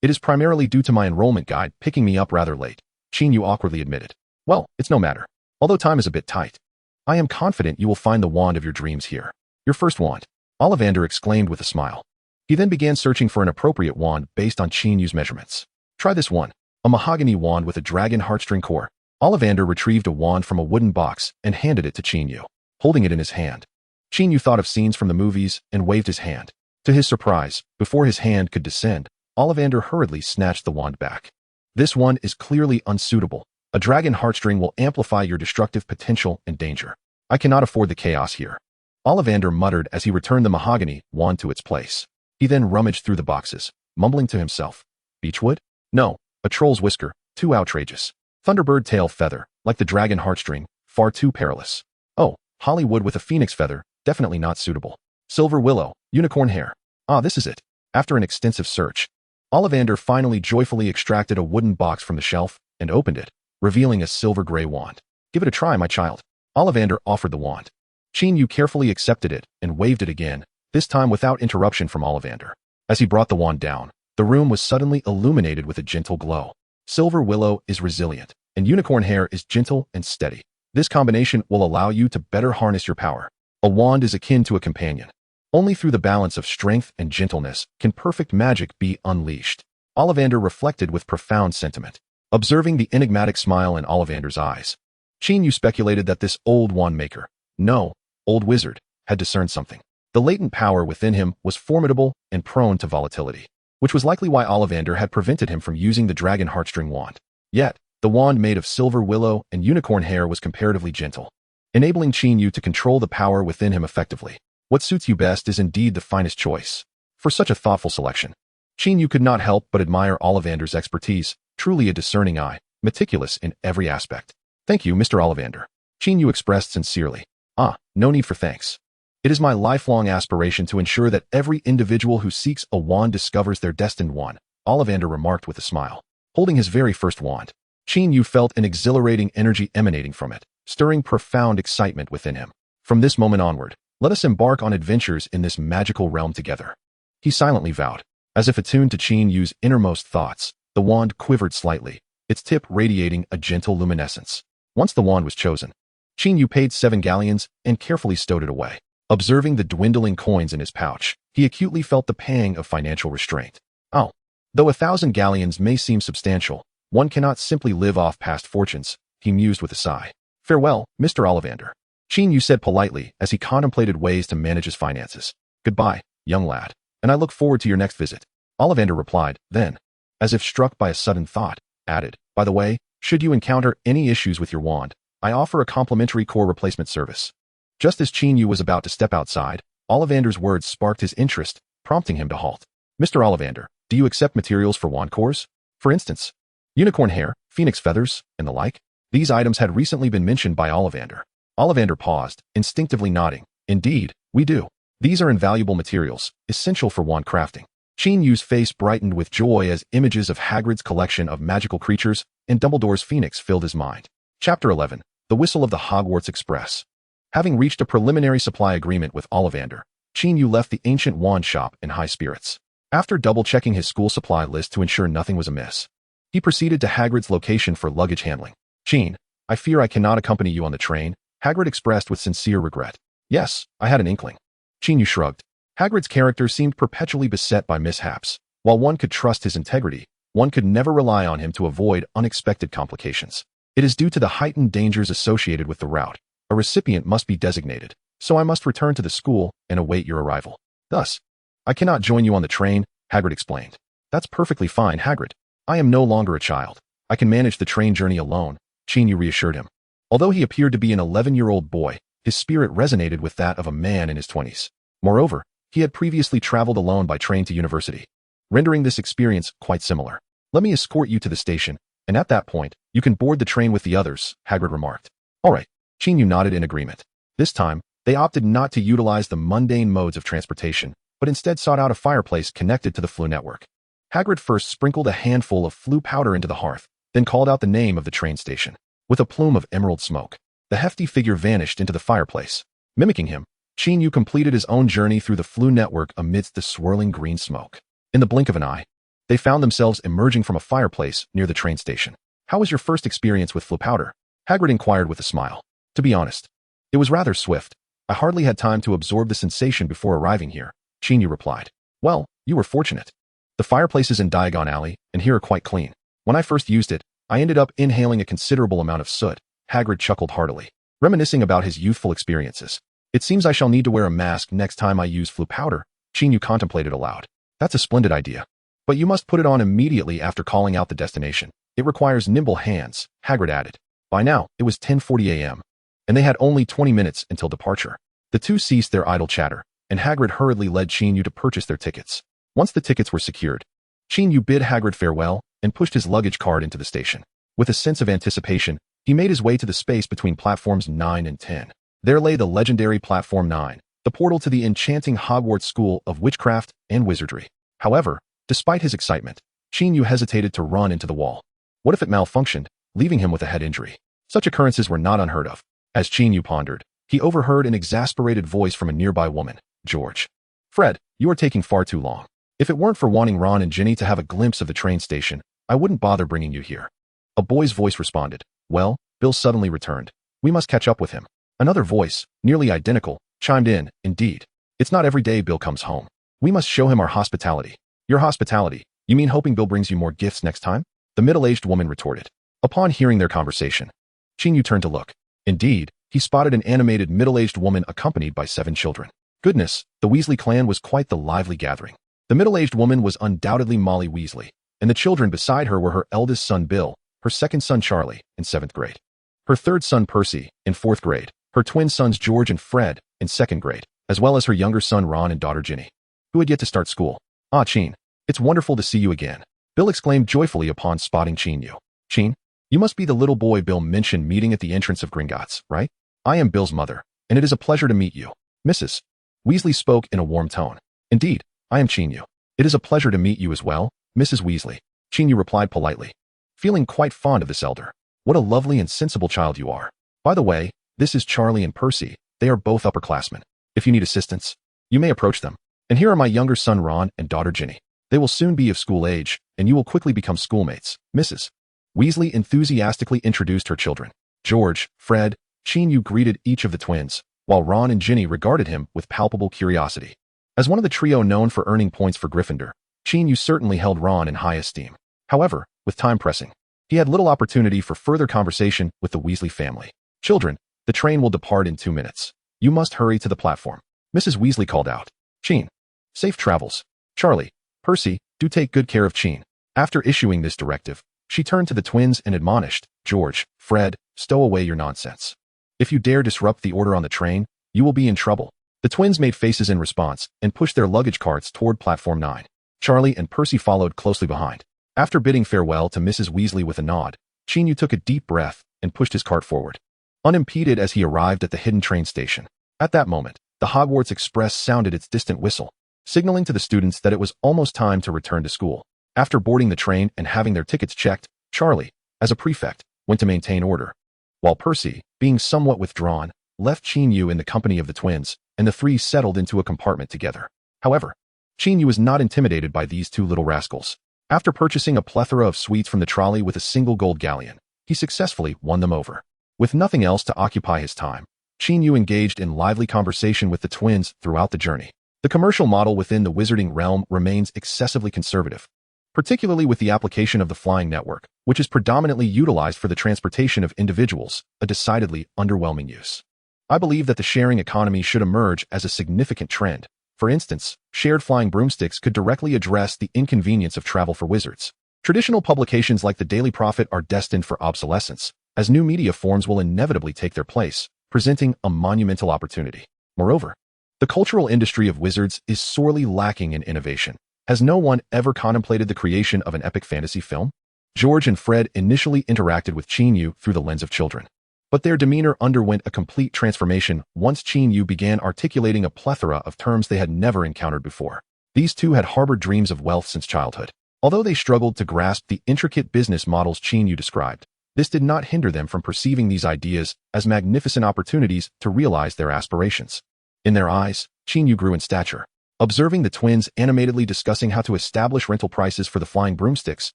It is primarily due to my enrollment guide picking me up rather late," Qin Yu awkwardly admitted. "Well, it's no matter, although time is a bit tight." I am confident you will find the wand of your dreams here. Your first wand, Ollivander exclaimed with a smile. He then began searching for an appropriate wand based on Qin Yu's measurements. Try this one, a mahogany wand with a dragon heartstring core. Ollivander retrieved a wand from a wooden box and handed it to Qin Yu, holding it in his hand. Qin Yu thought of scenes from the movies and waved his hand. To his surprise, before his hand could descend, Ollivander hurriedly snatched the wand back. This one is clearly unsuitable. A dragon heartstring will amplify your destructive potential and danger. I cannot afford the chaos here. Ollivander muttered as he returned the mahogany wand to its place. He then rummaged through the boxes, mumbling to himself. Beechwood? No. A troll's whisker, too outrageous. Thunderbird tail feather, like the dragon heartstring, far too perilous. Oh, Hollywood with a phoenix feather, definitely not suitable. Silver willow, unicorn hair. Ah, this is it. After an extensive search, Ollivander finally joyfully extracted a wooden box from the shelf and opened it, revealing a silver-gray wand. Give it a try, my child. Ollivander offered the wand. Qin Yu carefully accepted it and waved it again, this time without interruption from Ollivander. As he brought the wand down, the room was suddenly illuminated with a gentle glow. Silver willow is resilient, and unicorn hair is gentle and steady. This combination will allow you to better harness your power. A wand is akin to a companion. Only through the balance of strength and gentleness can perfect magic be unleashed. Ollivander reflected with profound sentiment, observing the enigmatic smile in Ollivander's eyes. Qin Yu speculated that this old wand maker, no, old wizard, had discerned something. The latent power within him was formidable and prone to volatility, which was likely why Ollivander had prevented him from using the dragon heartstring wand. Yet, the wand made of silver willow and unicorn hair was comparatively gentle, enabling Qin Yu to control the power within him effectively. What suits you best is indeed the finest choice. For such a thoughtful selection, Qin Yu could not help but admire Ollivander's expertise, truly a discerning eye, meticulous in every aspect. Thank you, Mr. Ollivander. Qin Yu expressed sincerely. Ah, no need for thanks. It is my lifelong aspiration to ensure that every individual who seeks a wand discovers their destined one, Ollivander remarked with a smile. Holding his very first wand, Qin Yu felt an exhilarating energy emanating from it, stirring profound excitement within him. From this moment onward, let us embark on adventures in this magical realm together. He silently vowed. As if attuned to Qin Yu's innermost thoughts, the wand quivered slightly, its tip radiating a gentle luminescence. Once the wand was chosen, Qin Yu paid 7 galleons and carefully stowed it away. Observing the dwindling coins in his pouch, he acutely felt the pang of financial restraint. Oh, though 1,000 galleons may seem substantial, one cannot simply live off past fortunes, he mused with a sigh. Farewell, Mr. Ollivander. Qin Yu said politely as he contemplated ways to manage his finances. Goodbye, young lad, and I look forward to your next visit. Ollivander replied, then, as if struck by a sudden thought, added, by the way, should you encounter any issues with your wand, I offer a complimentary core replacement service. Just as Qin Yu was about to step outside, Ollivander's words sparked his interest, prompting him to halt. Mr. Ollivander, do you accept materials for wand cores? For instance, unicorn hair, phoenix feathers, and the like? These items had recently been mentioned by Ollivander. Ollivander paused, instinctively nodding. Indeed, we do. These are invaluable materials, essential for wand crafting. Qin Yu's face brightened with joy as images of Hagrid's collection of magical creatures and Dumbledore's phoenix filled his mind. Chapter 11. The Whistle of the Hogwarts Express. Having reached a preliminary supply agreement with Ollivander, Qin Yu left the ancient wand shop in high spirits. After double-checking his school supply list to ensure nothing was amiss, he proceeded to Hagrid's location for luggage handling. Qin, I fear I cannot accompany you on the train, Hagrid expressed with sincere regret. Yes, I had an inkling. Qin Yu shrugged. Hagrid's character seemed perpetually beset by mishaps. While one could trust his integrity, one could never rely on him to avoid unexpected complications. It is due to the heightened dangers associated with the route. A recipient must be designated, so I must return to the school and await your arrival. Thus, I cannot join you on the train, Hagrid explained. That's perfectly fine, Hagrid. I am no longer a child. I can manage the train journey alone, Qin Yu reassured him. Although he appeared to be an 11-year-old boy, his spirit resonated with that of a man in his 20s. Moreover, he had previously traveled alone by train to university, rendering this experience quite similar. Let me escort you to the station, and at that point, you can board the train with the others, Hagrid remarked. All right. Qin Yu nodded in agreement. This time, they opted not to utilize the mundane modes of transportation, but instead sought out a fireplace connected to the Floo network. Hagrid first sprinkled a handful of Floo powder into the hearth, then called out the name of the train station. With a plume of emerald smoke, the hefty figure vanished into the fireplace. Mimicking him, Qin Yu completed his own journey through the Floo network amidst the swirling green smoke. In the blink of an eye, they found themselves emerging from a fireplace near the train station. How was your first experience with Floo powder? Hagrid inquired with a smile. To be honest, It was rather swift. I hardly had time to absorb the sensation before arriving here, Qin Yu replied. Well, you were fortunate. The fireplace is in Diagon Alley, and here are quite clean. When I first used it, I ended up inhaling a considerable amount of soot. Hagrid chuckled heartily, reminiscing about his youthful experiences. It seems I shall need to wear a mask next time I use Floo powder, Qin Yu contemplated aloud. That's a splendid idea. But you must put it on immediately after calling out the destination. It requires nimble hands, Hagrid added. By now, it was 10:40 a.m., and they had only 20 minutes until departure. The two ceased their idle chatter, and Hagrid hurriedly led Qin Yu to purchase their tickets. Once the tickets were secured, Qin Yu bid Hagrid farewell and pushed his luggage cart into the station. With a sense of anticipation, he made his way to the space between platforms 9 and 10. There lay the legendary Platform 9, the portal to the enchanting Hogwarts School of Witchcraft and Wizardry. However, despite his excitement, Qin Yu hesitated to run into the wall. What if it malfunctioned, leaving him with a head injury? Such occurrences were not unheard of. As Qin Yu pondered, he overheard an exasperated voice from a nearby woman, George. Fred, you are taking far too long. If it weren't for wanting Ron and Ginny to have a glimpse of the train station, I wouldn't bother bringing you here. A boy's voice responded. Well, Bill suddenly returned. We must catch up with him. Another voice, nearly identical, chimed in. Indeed. It's not every day Bill comes home. We must show him our hospitality. Your hospitality? You mean hoping Bill brings you more gifts next time? The middle-aged woman retorted. Upon hearing their conversation, Qin Yu turned to look. Indeed, he spotted an animated middle-aged woman accompanied by 7 children. Goodness, the Weasley clan was quite the lively gathering. The middle-aged woman was undoubtedly Molly Weasley, and the children beside her were her eldest son Bill, her second son Charlie, in 7th grade, her third son Percy, in 4th grade, her twin sons George and Fred, in 2nd grade, as well as her younger son Ron and daughter Ginny, who had yet to start school. Ah, Qin, it's wonderful to see you again, Bill exclaimed joyfully upon spotting Qin Yu. Qin, you must be the little boy Bill mentioned meeting at the entrance of Gringotts, right? I am Bill's mother, and it is a pleasure to meet you. Mrs. Weasley spoke in a warm tone. Indeed, I am Qin Yu. It is a pleasure to meet you as well, Mrs. Weasley, Qin Yu replied politely, feeling quite fond of this elder. What a lovely and sensible child you are. By the way, this is Charlie and Percy. They are both upperclassmen. If you need assistance, you may approach them. And here are my younger son Ron and daughter Ginny. They will soon be of school age, and you will quickly become schoolmates. Mrs. Weasley enthusiastically introduced her children. George, Fred, Qin Yu greeted each of the twins, while Ron and Ginny regarded him with palpable curiosity. As one of the trio known for earning points for Gryffindor, Qin Yu certainly held Ron in high esteem. However, with time pressing, he had little opportunity for further conversation with the Weasley family. Children, the train will depart in 2 minutes. You must hurry to the platform, Mrs. Weasley called out. Qin, safe travels. Charlie, Percy, do take good care of Qin. After issuing this directive, she turned to the twins and admonished, George, Fred, stow away your nonsense. If you dare disrupt the order on the train, you will be in trouble. The twins made faces in response and pushed their luggage carts toward platform 9. Charlie and Percy followed closely behind. After bidding farewell to Mrs. Weasley with a nod, Qin Yu took a deep breath and pushed his cart forward, unimpeded as he arrived at the hidden train station. At that moment, the Hogwarts Express sounded its distant whistle, signaling to the students that it was almost time to return to school. After boarding the train and having their tickets checked, Charlie, as a prefect, went to maintain order, while Percy, being somewhat withdrawn, left Qin Yu in the company of the twins, and the three settled into a compartment together. However, Qin Yu was not intimidated by these two little rascals. After purchasing a plethora of sweets from the trolley with a single gold galleon, he successfully won them over. With nothing else to occupy his time, Qin Yu engaged in lively conversation with the twins throughout the journey. The commercial model within the wizarding realm remains excessively conservative, particularly with the application of the flying network, which is predominantly utilized for the transportation of individuals, a decidedly underwhelming use. I believe that the sharing economy should emerge as a significant trend. For instance, shared flying broomsticks could directly address the inconvenience of travel for wizards. Traditional publications like the Daily Prophet are destined for obsolescence, as new media forms will inevitably take their place, presenting a monumental opportunity. Moreover, the cultural industry of wizards is sorely lacking in innovation. Has no one ever contemplated the creation of an epic fantasy film? George and Fred initially interacted with Qin Yu through the lens of children, but their demeanor underwent a complete transformation once Qin Yu began articulating a plethora of terms they had never encountered before. These two had harbored dreams of wealth since childhood. Although they struggled to grasp the intricate business models Qin Yu described, this did not hinder them from perceiving these ideas as magnificent opportunities to realize their aspirations. In their eyes, Qin Yu grew in stature. Observing the twins animatedly discussing how to establish rental prices for the flying broomsticks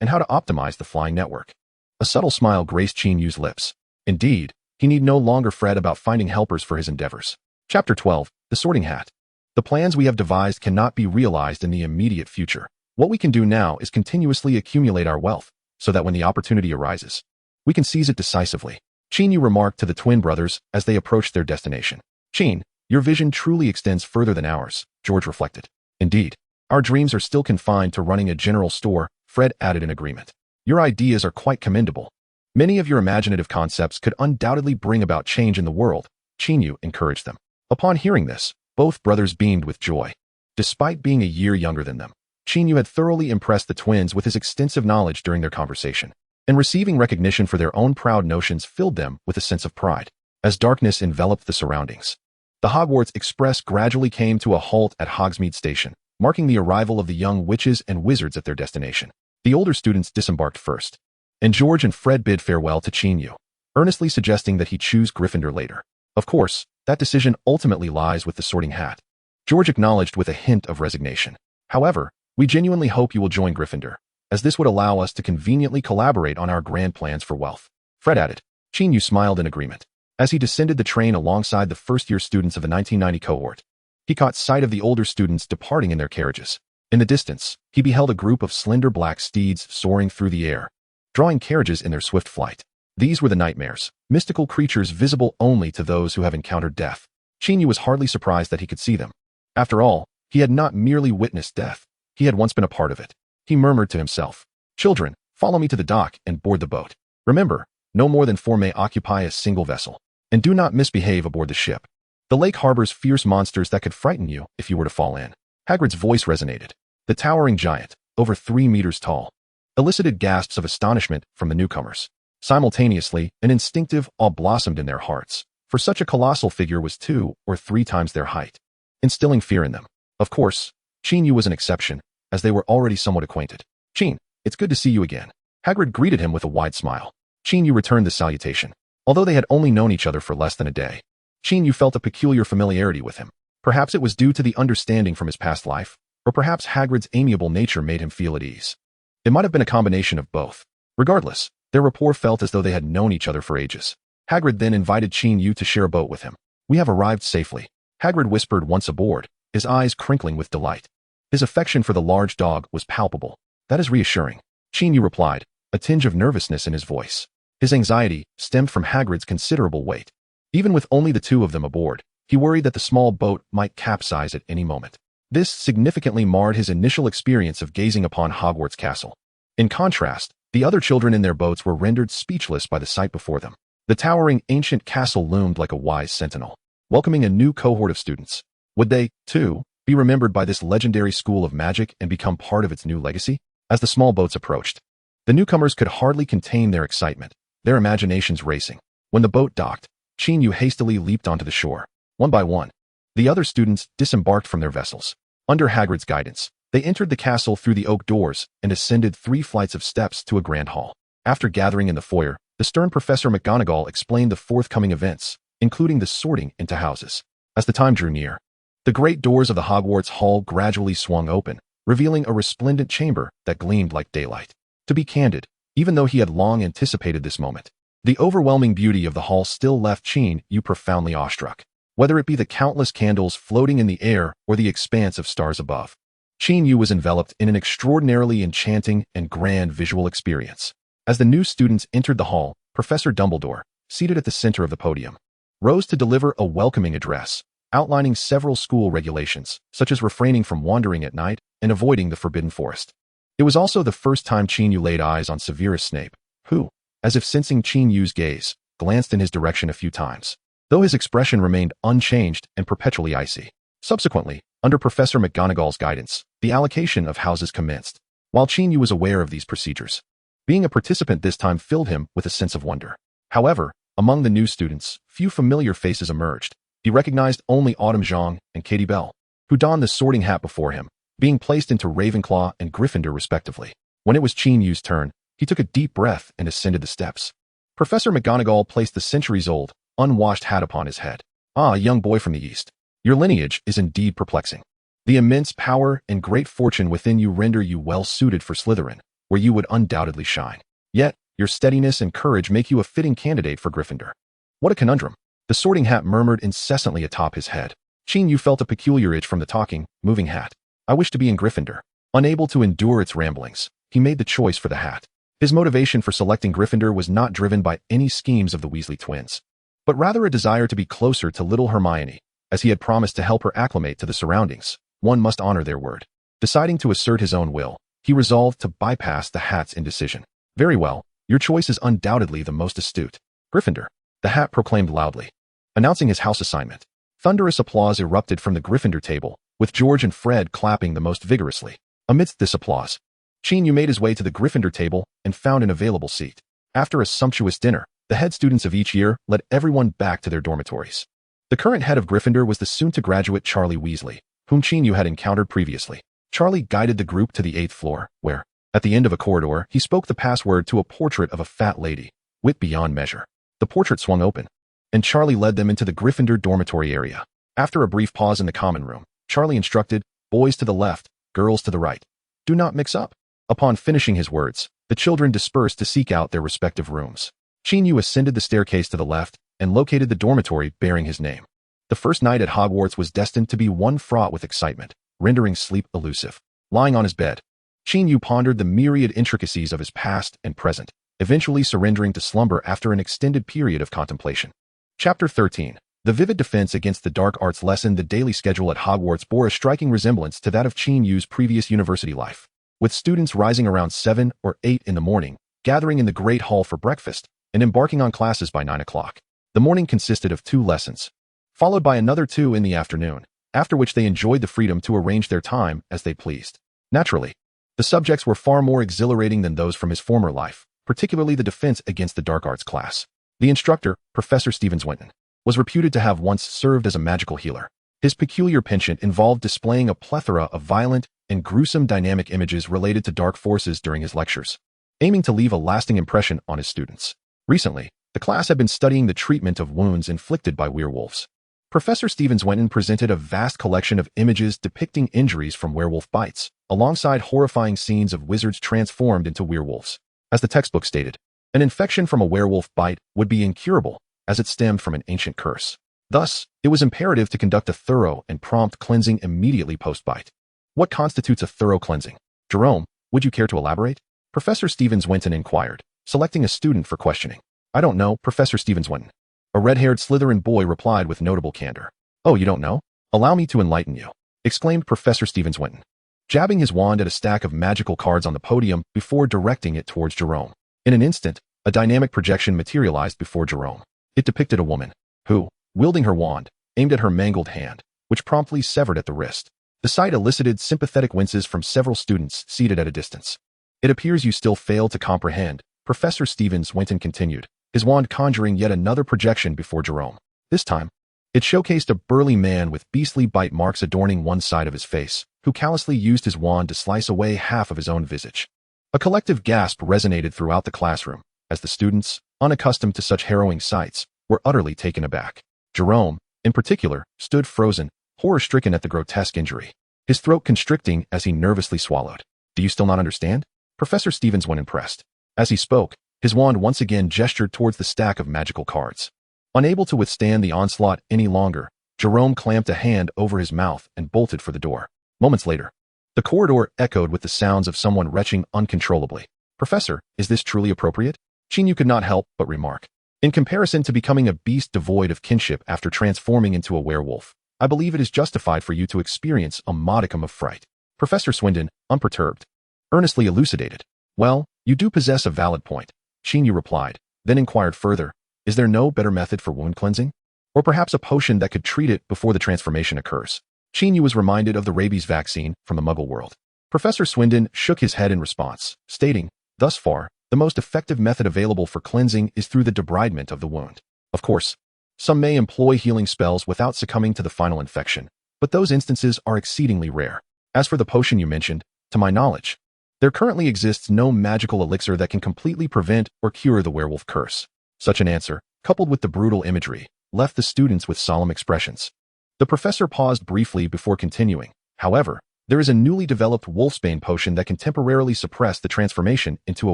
and how to optimize the flying network, a subtle smile graced Qin Yu's lips. Indeed, He need no longer fret about finding helpers for his endeavors. Chapter 12. The Sorting Hat. The plans we have devised cannot be realized in the immediate future. What we can do now is continuously accumulate our wealth, so that when the opportunity arises, we can seize it decisively. Qin Yu remarked to the twin brothers as they approached their destination. Qin, your vision truly extends further than ours, George reflected. Indeed, our dreams are still confined to running a general store, Fred added in agreement. Your ideas are quite commendable. Many of your imaginative concepts could undoubtedly bring about change in the world, Qin Yu encouraged them. Upon hearing this, both brothers beamed with joy. Despite being a year younger than them, Qin Yu had thoroughly impressed the twins with his extensive knowledge during their conversation, and receiving recognition for their own proud notions filled them with a sense of pride. As darkness enveloped the surroundings, the Hogwarts Express gradually came to a halt at Hogsmeade Station, marking the arrival of the young witches and wizards at their destination. The older students disembarked first, and George and Fred bid farewell to Qin Yu, earnestly suggesting that he choose Gryffindor later. Of course, that decision ultimately lies with the Sorting Hat, George acknowledged with a hint of resignation. However, we genuinely hope you will join Gryffindor, as this would allow us to conveniently collaborate on our grand plans for wealth, Fred added. Qin Yu smiled in agreement. As he descended the train alongside the first-year students of the 1990 cohort, he caught sight of the older students departing in their carriages. In the distance, he beheld a group of slender black steeds soaring through the air, drawing carriages in their swift flight. These were the nightmares, mystical creatures visible only to those who have encountered death. Qin Yu was hardly surprised that he could see them. After all, he had not merely witnessed death, he had once been a part of it. He murmured to himself, "Children, follow me to the dock and board the boat. Remember, no more than 4 may occupy a single vessel, and do not misbehave aboard the ship. The lake harbors fierce monsters that could frighten you if you were to fall in." Hagrid's voice resonated. The towering giant, over 3 meters tall, elicited gasps of astonishment from the newcomers. Simultaneously, an instinctive awe blossomed in their hearts, for such a colossal figure was 2 or 3 times their height, instilling fear in them. Of course, Qin Yu was an exception, as they were already somewhat acquainted. "Qin, it's good to see you again." Hagrid greeted him with a wide smile. Qin Yu returned the salutation. Although they had only known each other for less than a day, Qin Yu felt a peculiar familiarity with him. Perhaps it was due to the understanding from his past life, or perhaps Hagrid's amiable nature made him feel at ease. It might have been a combination of both. Regardless, their rapport felt as though they had known each other for ages. Hagrid then invited Qin Yu to share a boat with him. "We have arrived safely," Hagrid whispered once aboard, his eyes crinkling with delight. His affection for the large dog was palpable. "That is reassuring," Qin Yu replied, a tinge of nervousness in his voice. His anxiety stemmed from Hagrid's considerable weight. Even with only the 2 of them aboard, he worried that the small boat might capsize at any moment. This significantly marred his initial experience of gazing upon Hogwarts Castle. In contrast, the other children in their boats were rendered speechless by the sight before them. The towering ancient castle loomed like a wise sentinel, welcoming a new cohort of students. Would they, too, be remembered by this legendary school of magic and become part of its new legacy? As the small boats approached, the newcomers could hardly contain their excitement, their imaginations racing. When the boat docked, Qin Yu hastily leaped onto the shore. One by one, the other students disembarked from their vessels. Under Hagrid's guidance, they entered the castle through the oak doors and ascended 3 flights of steps to a grand hall. After gathering in the foyer, the stern Professor McGonagall explained the forthcoming events, including the sorting into houses. As the time drew near, the great doors of the Hogwarts Hall gradually swung open, revealing a resplendent chamber that gleamed like daylight. To be candid, even though he had long anticipated this moment, the overwhelming beauty of the hall still left Qin Yu profoundly awestruck, whether it be the countless candles floating in the air or the expanse of stars above. Qin Yu was enveloped in an extraordinarily enchanting and grand visual experience. As the new students entered the hall, Professor Dumbledore, seated at the center of the podium, rose to deliver a welcoming address, outlining several school regulations, such as refraining from wandering at night and avoiding the Forbidden Forest. It was also the first time Qin Yu laid eyes on Severus Snape, who, as if sensing Qin Yu's gaze, glanced in his direction a few times, though his expression remained unchanged and perpetually icy. Subsequently, under Professor McGonagall's guidance, the allocation of houses commenced. While Qin Yu was aware of these procedures, being a participant this time filled him with a sense of wonder. However, among the new students, few familiar faces emerged. He recognized only Autumn Zhang and Katie Bell, who donned the sorting hat before him, being placed into Ravenclaw and Gryffindor respectively. When it was Qin Yu's turn, he took a deep breath and ascended the steps. Professor McGonagall placed the centuries-old, unwashed hat upon his head. "Ah, young boy from the East, your lineage is indeed perplexing. The immense power and great fortune within you render you well-suited for Slytherin, where you would undoubtedly shine. Yet, your steadiness and courage make you a fitting candidate for Gryffindor. What a conundrum. The Sorting Hat murmured incessantly atop his head. Qin Yu felt a peculiar itch from the talking, moving hat. I wish to be in Gryffindor. Unable to endure its ramblings, he made the choice for the hat. His motivation for selecting Gryffindor was not driven by any schemes of the Weasley twins, but rather a desire to be closer to little Hermione, as he had promised to help her acclimate to the surroundings. One must honor their word. Deciding to assert his own will, he resolved to bypass the hat's indecision. Very well, your choice is undoubtedly the most astute. Gryffindor, the hat proclaimed loudly, announcing his house assignment. Thunderous applause erupted from the Gryffindor table, with George and Fred clapping the most vigorously. Amidst this applause, Qin Yu made his way to the Gryffindor table and found an available seat. After a sumptuous dinner, the head students of each year led everyone back to their dormitories. The current head of Gryffindor was the soon-to-graduate Charlie Weasley, whom Qin Yu had encountered previously. Charlie guided the group to the 8th floor, where, at the end of a corridor, he spoke the password to a portrait of a fat lady, wit beyond measure. The portrait swung open, and Charlie led them into the Gryffindor dormitory area. After a brief pause in the common room, Charlie instructed, boys to the left, girls to the right. Do not mix up. Upon finishing his words, the children dispersed to seek out their respective rooms. Qin Yu ascended the staircase to the left and located the dormitory bearing his name. The first night at Hogwarts was destined to be one fraught with excitement, rendering sleep elusive. Lying on his bed, Qin Yu pondered the myriad intricacies of his past and present, eventually surrendering to slumber after an extended period of contemplation. Chapter 13. The vivid defense against the dark arts lesson. The daily schedule at Hogwarts bore a striking resemblance to that of Qin Yu's previous university life, with students rising around 7 or 8 in the morning, gathering in the Great Hall for breakfast, and embarking on classes by 9 o'clock. The morning consisted of 2 lessons, followed by another 2 in the afternoon, after which they enjoyed the freedom to arrange their time as they pleased. Naturally, the subjects were far more exhilarating than those from his former life, particularly the defense against the dark arts class. The instructor, Professor Stephen Swinton, was reputed to have once served as a magical healer. His peculiar penchant involved displaying a plethora of violent and gruesome dynamic images related to dark forces during his lectures, aiming to leave a lasting impression on his students. Recently, the class had been studying the treatment of wounds inflicted by werewolves. Professor Stephen Swinton presented a vast collection of images depicting injuries from werewolf bites, alongside horrifying scenes of wizards transformed into werewolves. As the textbook stated, an infection from a werewolf bite would be incurable, as it stemmed from an ancient curse. Thus, it was imperative to conduct a thorough and prompt cleansing immediately post-bite. What constitutes a thorough cleansing? Jerome, would you care to elaborate? Professor Stevens Winton inquired, selecting a student for questioning. I don't know, Professor Stevens Winton. A red-haired Slytherin boy replied with notable candor. Oh, you don't know? Allow me to enlighten you, exclaimed Professor Stevens Winton, jabbing his wand at a stack of magical cards on the podium before directing it towards Jerome. In an instant, a dynamic projection materialized before Jerome. It depicted a woman, who, wielding her wand, aimed at her mangled hand, which promptly severed at the wrist. The sight elicited sympathetic winces from several students seated at a distance. It appears you still fail to comprehend, Professor Stevens Winton continued, his wand conjuring yet another projection before Jerome. This time, it showcased a burly man with beastly bite marks adorning one side of his face, who callously used his wand to slice away half of his own visage. A collective gasp resonated throughout the classroom, as the students, unaccustomed to such harrowing sights, were utterly taken aback. Jerome, in particular, stood frozen, horror-stricken at the grotesque injury, his throat constricting as he nervously swallowed. Do you still not understand? Professor Stevens was impressed. As he spoke, his wand once again gestured towards the stack of magical cards. Unable to withstand the onslaught any longer, Jerome clamped a hand over his mouth and bolted for the door. Moments later, the corridor echoed with the sounds of someone retching uncontrollably. Professor, is this truly appropriate? Qin Yu could not help but remark. In comparison to becoming a beast devoid of kinship after transforming into a werewolf, I believe it is justified for you to experience a modicum of fright. Professor Swindon, unperturbed, earnestly elucidated. Well, you do possess a valid point, Qin Yu replied, then inquired further, is there no better method for wound cleansing? Or perhaps a potion that could treat it before the transformation occurs? Qin Yu was reminded of the rabies vaccine from the Muggle world. Professor Swindon shook his head in response, stating, thus far, the most effective method available for cleansing is through the debridement of the wound. Of course, some may employ healing spells without succumbing to the final infection, but those instances are exceedingly rare. As for the potion you mentioned, to my knowledge, there currently exists no magical elixir that can completely prevent or cure the werewolf curse. Such an answer, coupled with the brutal imagery, left the students with solemn expressions. The professor paused briefly before continuing. However, there is a newly developed wolfsbane potion that can temporarily suppress the transformation into a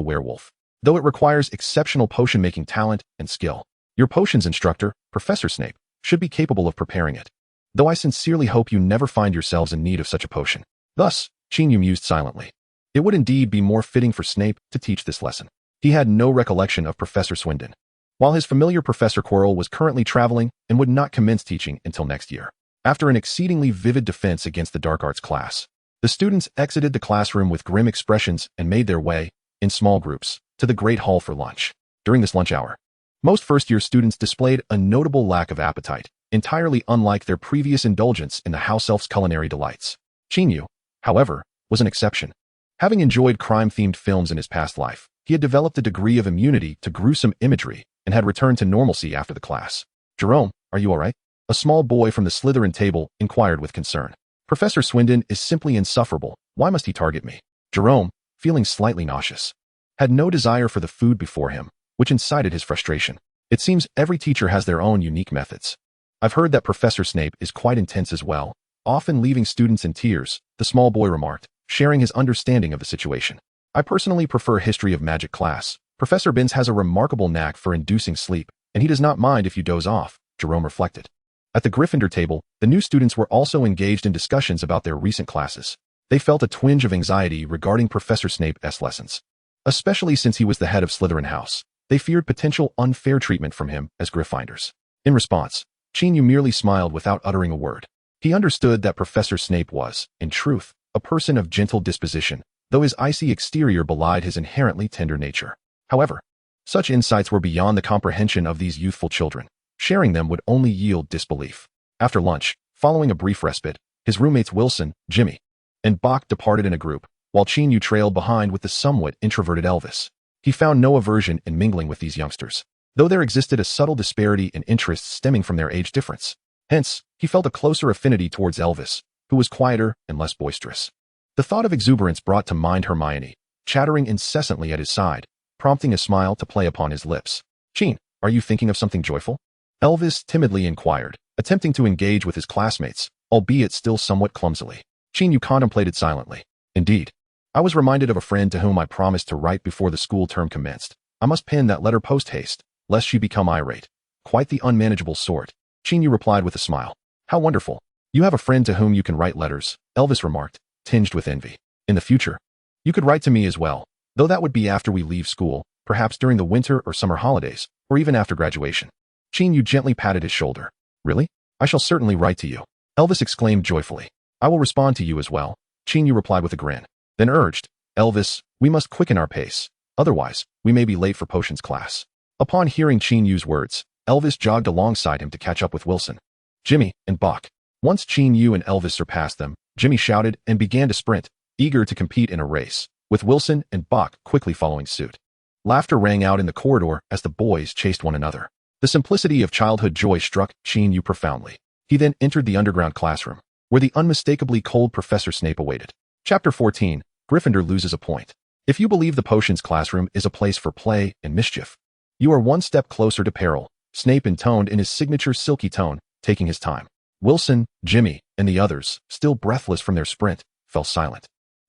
werewolf. Though it requires exceptional potion-making talent and skill, Your potions instructor, Professor Snape, should be capable of preparing it. Though I sincerely hope you never find yourselves in need of such a potion. Thus, Qin Yu mused silently. It would indeed be more fitting for Snape to teach this lesson. He had no recollection of Professor Swindon, while his familiar Professor Quirrell was currently traveling and would not commence teaching until next year. After an exceedingly vivid defense against the dark arts class, the students exited the classroom with grim expressions and made their way, in small groups, to the Great Hall for lunch. During this lunch hour, most first-year students displayed a notable lack of appetite, entirely unlike their previous indulgence in the house elf's culinary delights. Qin Yu, however, was an exception. Having enjoyed crime-themed films in his past life, he had developed a degree of immunity to gruesome imagery and had returned to normalcy after the class. Jerome, are you all right? A small boy from the Slytherin table inquired with concern. Professor Swindon is simply insufferable. Why must he target me? Jerome, feeling slightly nauseous, had no desire for the food before him, which incited his frustration. It seems every teacher has their own unique methods. I've heard that Professor Snape is quite intense as well, often leaving students in tears, the small boy remarked, sharing his understanding of the situation. I personally prefer History of Magic class. Professor Binns has a remarkable knack for inducing sleep, and he does not mind if you doze off, Jerome reflected. At the Gryffindor table, the new students were also engaged in discussions about their recent classes. They felt a twinge of anxiety regarding Professor Snape's lessons. Especially since he was the head of Slytherin House, they feared potential unfair treatment from him as Gryffindors. In response, Qin Yu merely smiled without uttering a word. He understood that Professor Snape was, in truth, a person of gentle disposition, though his icy exterior belied his inherently tender nature. However, such insights were beyond the comprehension of these youthful children. Sharing them would only yield disbelief. After lunch, following a brief respite, his roommates Wilson, Jimmy, and Bach departed in a group, while Qin Yu trailed behind with the somewhat introverted Elvis. He found no aversion in mingling with these youngsters, though there existed a subtle disparity in interests stemming from their age difference. Hence, he felt a closer affinity towards Elvis, who was quieter and less boisterous. The thought of exuberance brought to mind Hermione, chattering incessantly at his side, prompting a smile to play upon his lips. Qin, are you thinking of something joyful? Elvis timidly inquired, attempting to engage with his classmates, albeit still somewhat clumsily. Qin Yu contemplated silently. Indeed, I was reminded of a friend to whom I promised to write before the school term commenced. I must pen that letter post-haste, lest she become irate. Quite the unmanageable sort, Qin Yu replied with a smile. How wonderful. You have a friend to whom you can write letters, Elvis remarked, tinged with envy. In the future, you could write to me as well, though that would be after we leave school, perhaps during the winter or summer holidays, or even after graduation. Qin Yu gently patted his shoulder. Really? I shall certainly write to you. Elvis exclaimed joyfully. I will respond to you as well, Qin Yu replied with a grin. Then urged, Elvis, we must quicken our pace. Otherwise, we may be late for potions class. Upon hearing Qin Yu's words, Elvis jogged alongside him to catch up with Wilson, Jimmy, and Bach. Once Qin Yu and Elvis surpassed them, Jimmy shouted and began to sprint, eager to compete in a race, with Wilson and Bach quickly following suit. Laughter rang out in the corridor as the boys chased one another. The simplicity of childhood joy struck Qin Yu profoundly. He then entered the underground classroom, where the unmistakably cold Professor Snape awaited. Chapter 14, Gryffindor loses a point. If you believe the potions classroom is a place for play and mischief, you are one step closer to peril, Snape intoned in his signature silky tone, taking his time. Wilson, Jimmy, and the others, still breathless from their sprint, fell silent,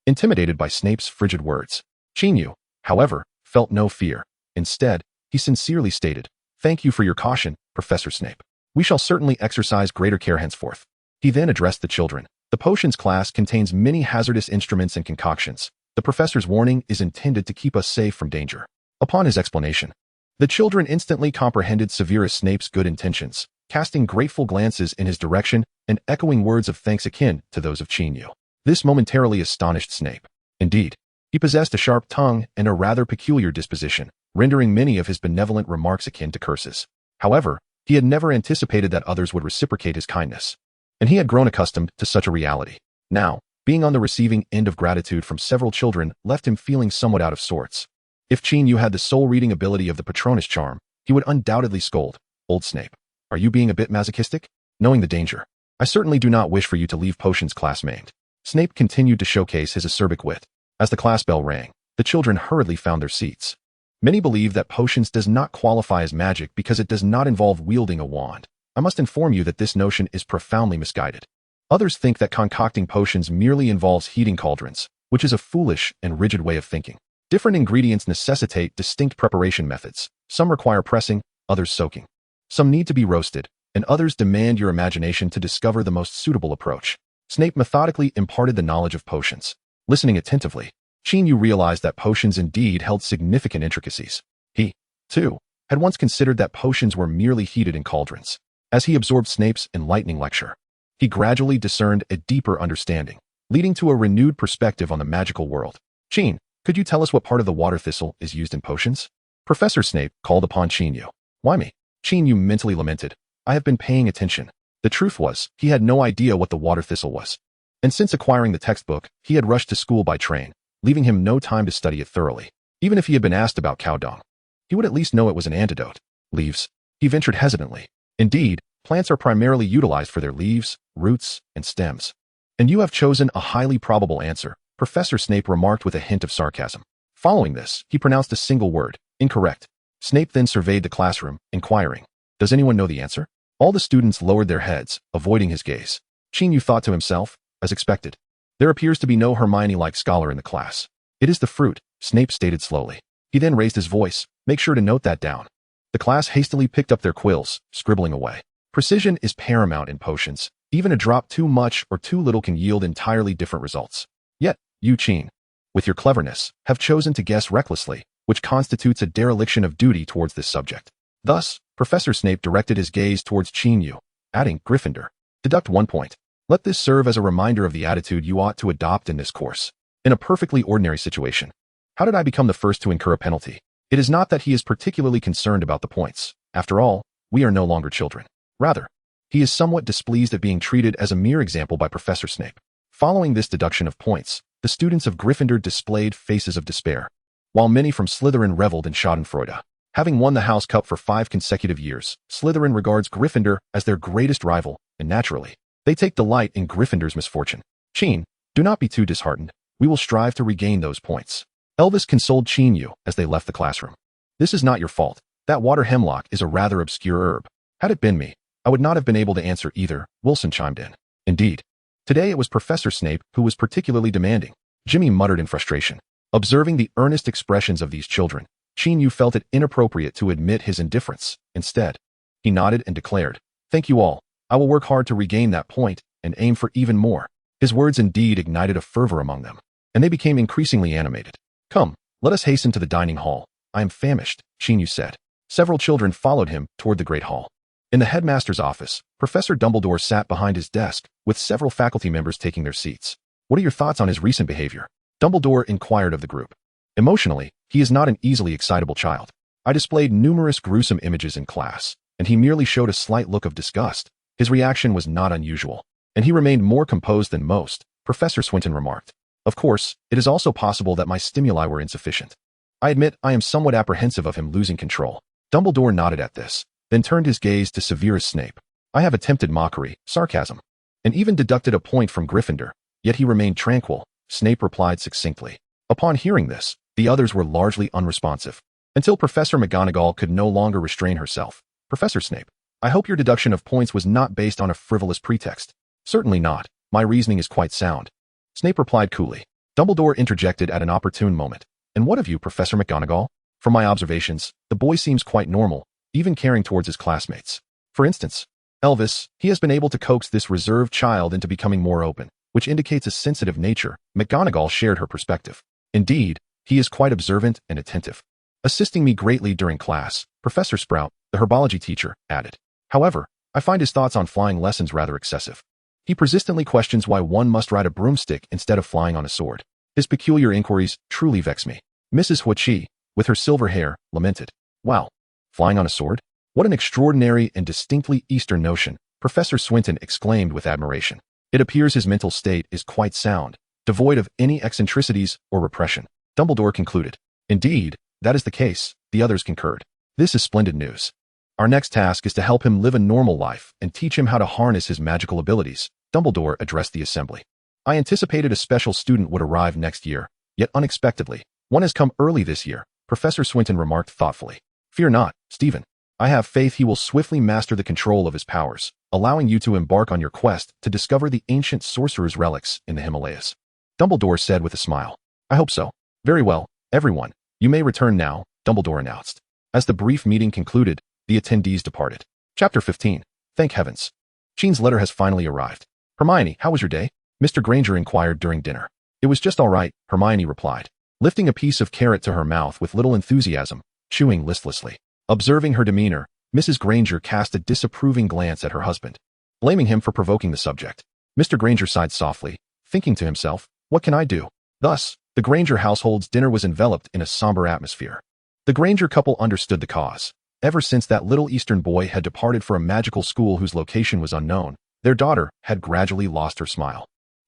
intimidated by Snape's frigid words. Qin Yu, however, felt no fear. Instead, he sincerely stated, Thank you for your caution, Professor Snape. We shall certainly exercise greater care henceforth. He then addressed the children. The potions class contains many hazardous instruments and concoctions. The professor's warning is intended to keep us safe from danger. Upon his explanation, the children instantly comprehended Severus Snape's good intentions, casting grateful glances in his direction and echoing words of thanks akin to those of Qin Yu. This momentarily astonished Snape. Indeed, he possessed a sharp tongue and a rather peculiar disposition, rendering many of his benevolent remarks akin to curses. However, he had never anticipated that others would reciprocate his kindness, and he had grown accustomed to such a reality. Now, being on the receiving end of gratitude from several children left him feeling somewhat out of sorts. If Qin Yu had the soul-reading ability of the Patronus charm, he would undoubtedly scold, Old Snape, are you being a bit masochistic? Knowing the danger, I certainly do not wish for you to leave potions class maimed. Snape continued to showcase his acerbic wit. As the class bell rang, the children hurriedly found their seats. Many believe that potions does not qualify as magic because it does not involve wielding a wand. I must inform you that this notion is profoundly misguided. Others think that concocting potions merely involves heating cauldrons, which is a foolish and rigid way of thinking. Different ingredients necessitate distinct preparation methods. Some require pressing, others soaking. Some need to be roasted, and others demand your imagination to discover the most suitable approach. Snape methodically imparted the knowledge of potions. Listening attentively, Qin Yu realized that potions indeed held significant intricacies. He, too, had once considered that potions were merely heated in cauldrons. As he absorbed Snape's enlightening lecture, he gradually discerned a deeper understanding, leading to a renewed perspective on the magical world. Qin, could you tell us what part of the water thistle is used in potions? Professor Snape called upon Qin Yu. Why me? Qin Yu mentally lamented. I have been paying attention. The truth was, he had no idea what the water thistle was. And since acquiring the textbook, he had rushed to school by train, leaving him no time to study it thoroughly. Even if he had been asked about cow dung, he would at least know it was an antidote. Leaves? He ventured hesitantly. Indeed, plants are primarily utilized for their leaves, roots, and stems. And you have chosen a highly probable answer, Professor Snape remarked with a hint of sarcasm. Following this, he pronounced a single word, incorrect. Snape then surveyed the classroom, inquiring, does anyone know the answer? All the students lowered their heads, avoiding his gaze. Qin Yu thought to himself, as expected. There appears to be no Hermione-like scholar in the class. It is the fruit, Snape stated slowly. He then raised his voice, make sure to note that down. The class hastily picked up their quills, scribbling away. Precision is paramount in potions. Even a drop too much or too little can yield entirely different results. Yet, you Qin, with your cleverness, have chosen to guess recklessly, which constitutes a dereliction of duty towards this subject. Thus, Professor Snape directed his gaze towards Qin Yu, adding, Gryffindor. Deduct 1 point. Let this serve as a reminder of the attitude you ought to adopt in this course. In a perfectly ordinary situation, how did I become the first to incur a penalty? It is not that he is particularly concerned about the points. After all, we are no longer children. Rather, he is somewhat displeased at being treated as a mere example by Professor Snape. Following this deduction of points, the students of Gryffindor displayed faces of despair, while many from Slytherin reveled in schadenfreude. Having won the House Cup for 5 consecutive years, Slytherin regards Gryffindor as their greatest rival, and naturally, they take delight in Gryffindor's misfortune. Qin, do not be too disheartened. We will strive to regain those points. Elvis consoled Qin Yu as they left the classroom. This is not your fault. That water hemlock is a rather obscure herb. Had it been me, I would not have been able to answer either, Wilson chimed in. Indeed. Today it was Professor Snape who was particularly demanding. Jimmy muttered in frustration. Observing the earnest expressions of these children, Qin Yu felt it inappropriate to admit his indifference. Instead, he nodded and declared, thank you all. I will work hard to regain that point and aim for even more. His words indeed ignited a fervor among them, and they became increasingly animated. Come, let us hasten to the dining hall. I am famished, Qin Yu said. Several children followed him toward the great hall. In the headmaster's office, Professor Dumbledore sat behind his desk, with several faculty members taking their seats. What are your thoughts on his recent behavior? Dumbledore inquired of the group. Emotionally, he is not an easily excitable child. I displayed numerous gruesome images in class, and he merely showed a slight look of disgust. His reaction was not unusual, and he remained more composed than most, Professor Swinton remarked. Of course, it is also possible that my stimuli were insufficient. I admit I am somewhat apprehensive of him losing control. Dumbledore nodded at this, then turned his gaze to Severus Snape. I have attempted mockery, sarcasm, and even deducted a point from Gryffindor, yet he remained tranquil, Snape replied succinctly. Upon hearing this, the others were largely unresponsive, until Professor McGonagall could no longer restrain herself. Professor Snape, I hope your deduction of points was not based on a frivolous pretext. Certainly not. My reasoning is quite sound. Snape replied coolly. Dumbledore interjected at an opportune moment. And what of you, Professor McGonagall? From my observations, the boy seems quite normal, even caring towards his classmates. For instance, Elvis, he has been able to coax this reserved child into becoming more open, which indicates a sensitive nature. McGonagall shared her perspective. Indeed, he is quite observant and attentive, assisting me greatly during class, Professor Sprout, the herbology teacher, added. However, I find his thoughts on flying lessons rather excessive. He persistently questions why one must ride a broomstick instead of flying on a sword. His peculiar inquiries truly vex me. Mrs. Huichi, with her silver hair, lamented. Wow, flying on a sword? What an extraordinary and distinctly Eastern notion, Professor Swinton exclaimed with admiration. It appears his mental state is quite sound, devoid of any eccentricities or repression. Dumbledore concluded. Indeed, that is the case, the others concurred. This is splendid news. Our next task is to help him live a normal life and teach him how to harness his magical abilities. Dumbledore addressed the assembly. I anticipated a special student would arrive next year, yet unexpectedly, one has come early this year, Professor Swinton remarked thoughtfully. Fear not, Stephen. I have faith he will swiftly master the control of his powers, allowing you to embark on your quest to discover the ancient sorcerer's relics in the Himalayas. Dumbledore said with a smile. I hope so. Very well, everyone. You may return now, Dumbledore announced. As the brief meeting concluded, the attendees departed. Chapter 15. Thank heavens. Qin's letter has finally arrived. Hermione, how was your day? Mr. Granger inquired during dinner. It was just all right, Hermione replied, lifting a piece of carrot to her mouth with little enthusiasm, chewing listlessly. Observing her demeanor, Mrs. Granger cast a disapproving glance at her husband, blaming him for provoking the subject. Mr. Granger sighed softly, thinking to himself, what can I do? Thus, the Granger household's dinner was enveloped in a somber atmosphere. The Granger couple understood the cause. Ever since that little Eastern boy had departed for a magical school whose location was unknown, their daughter had gradually lost her smile.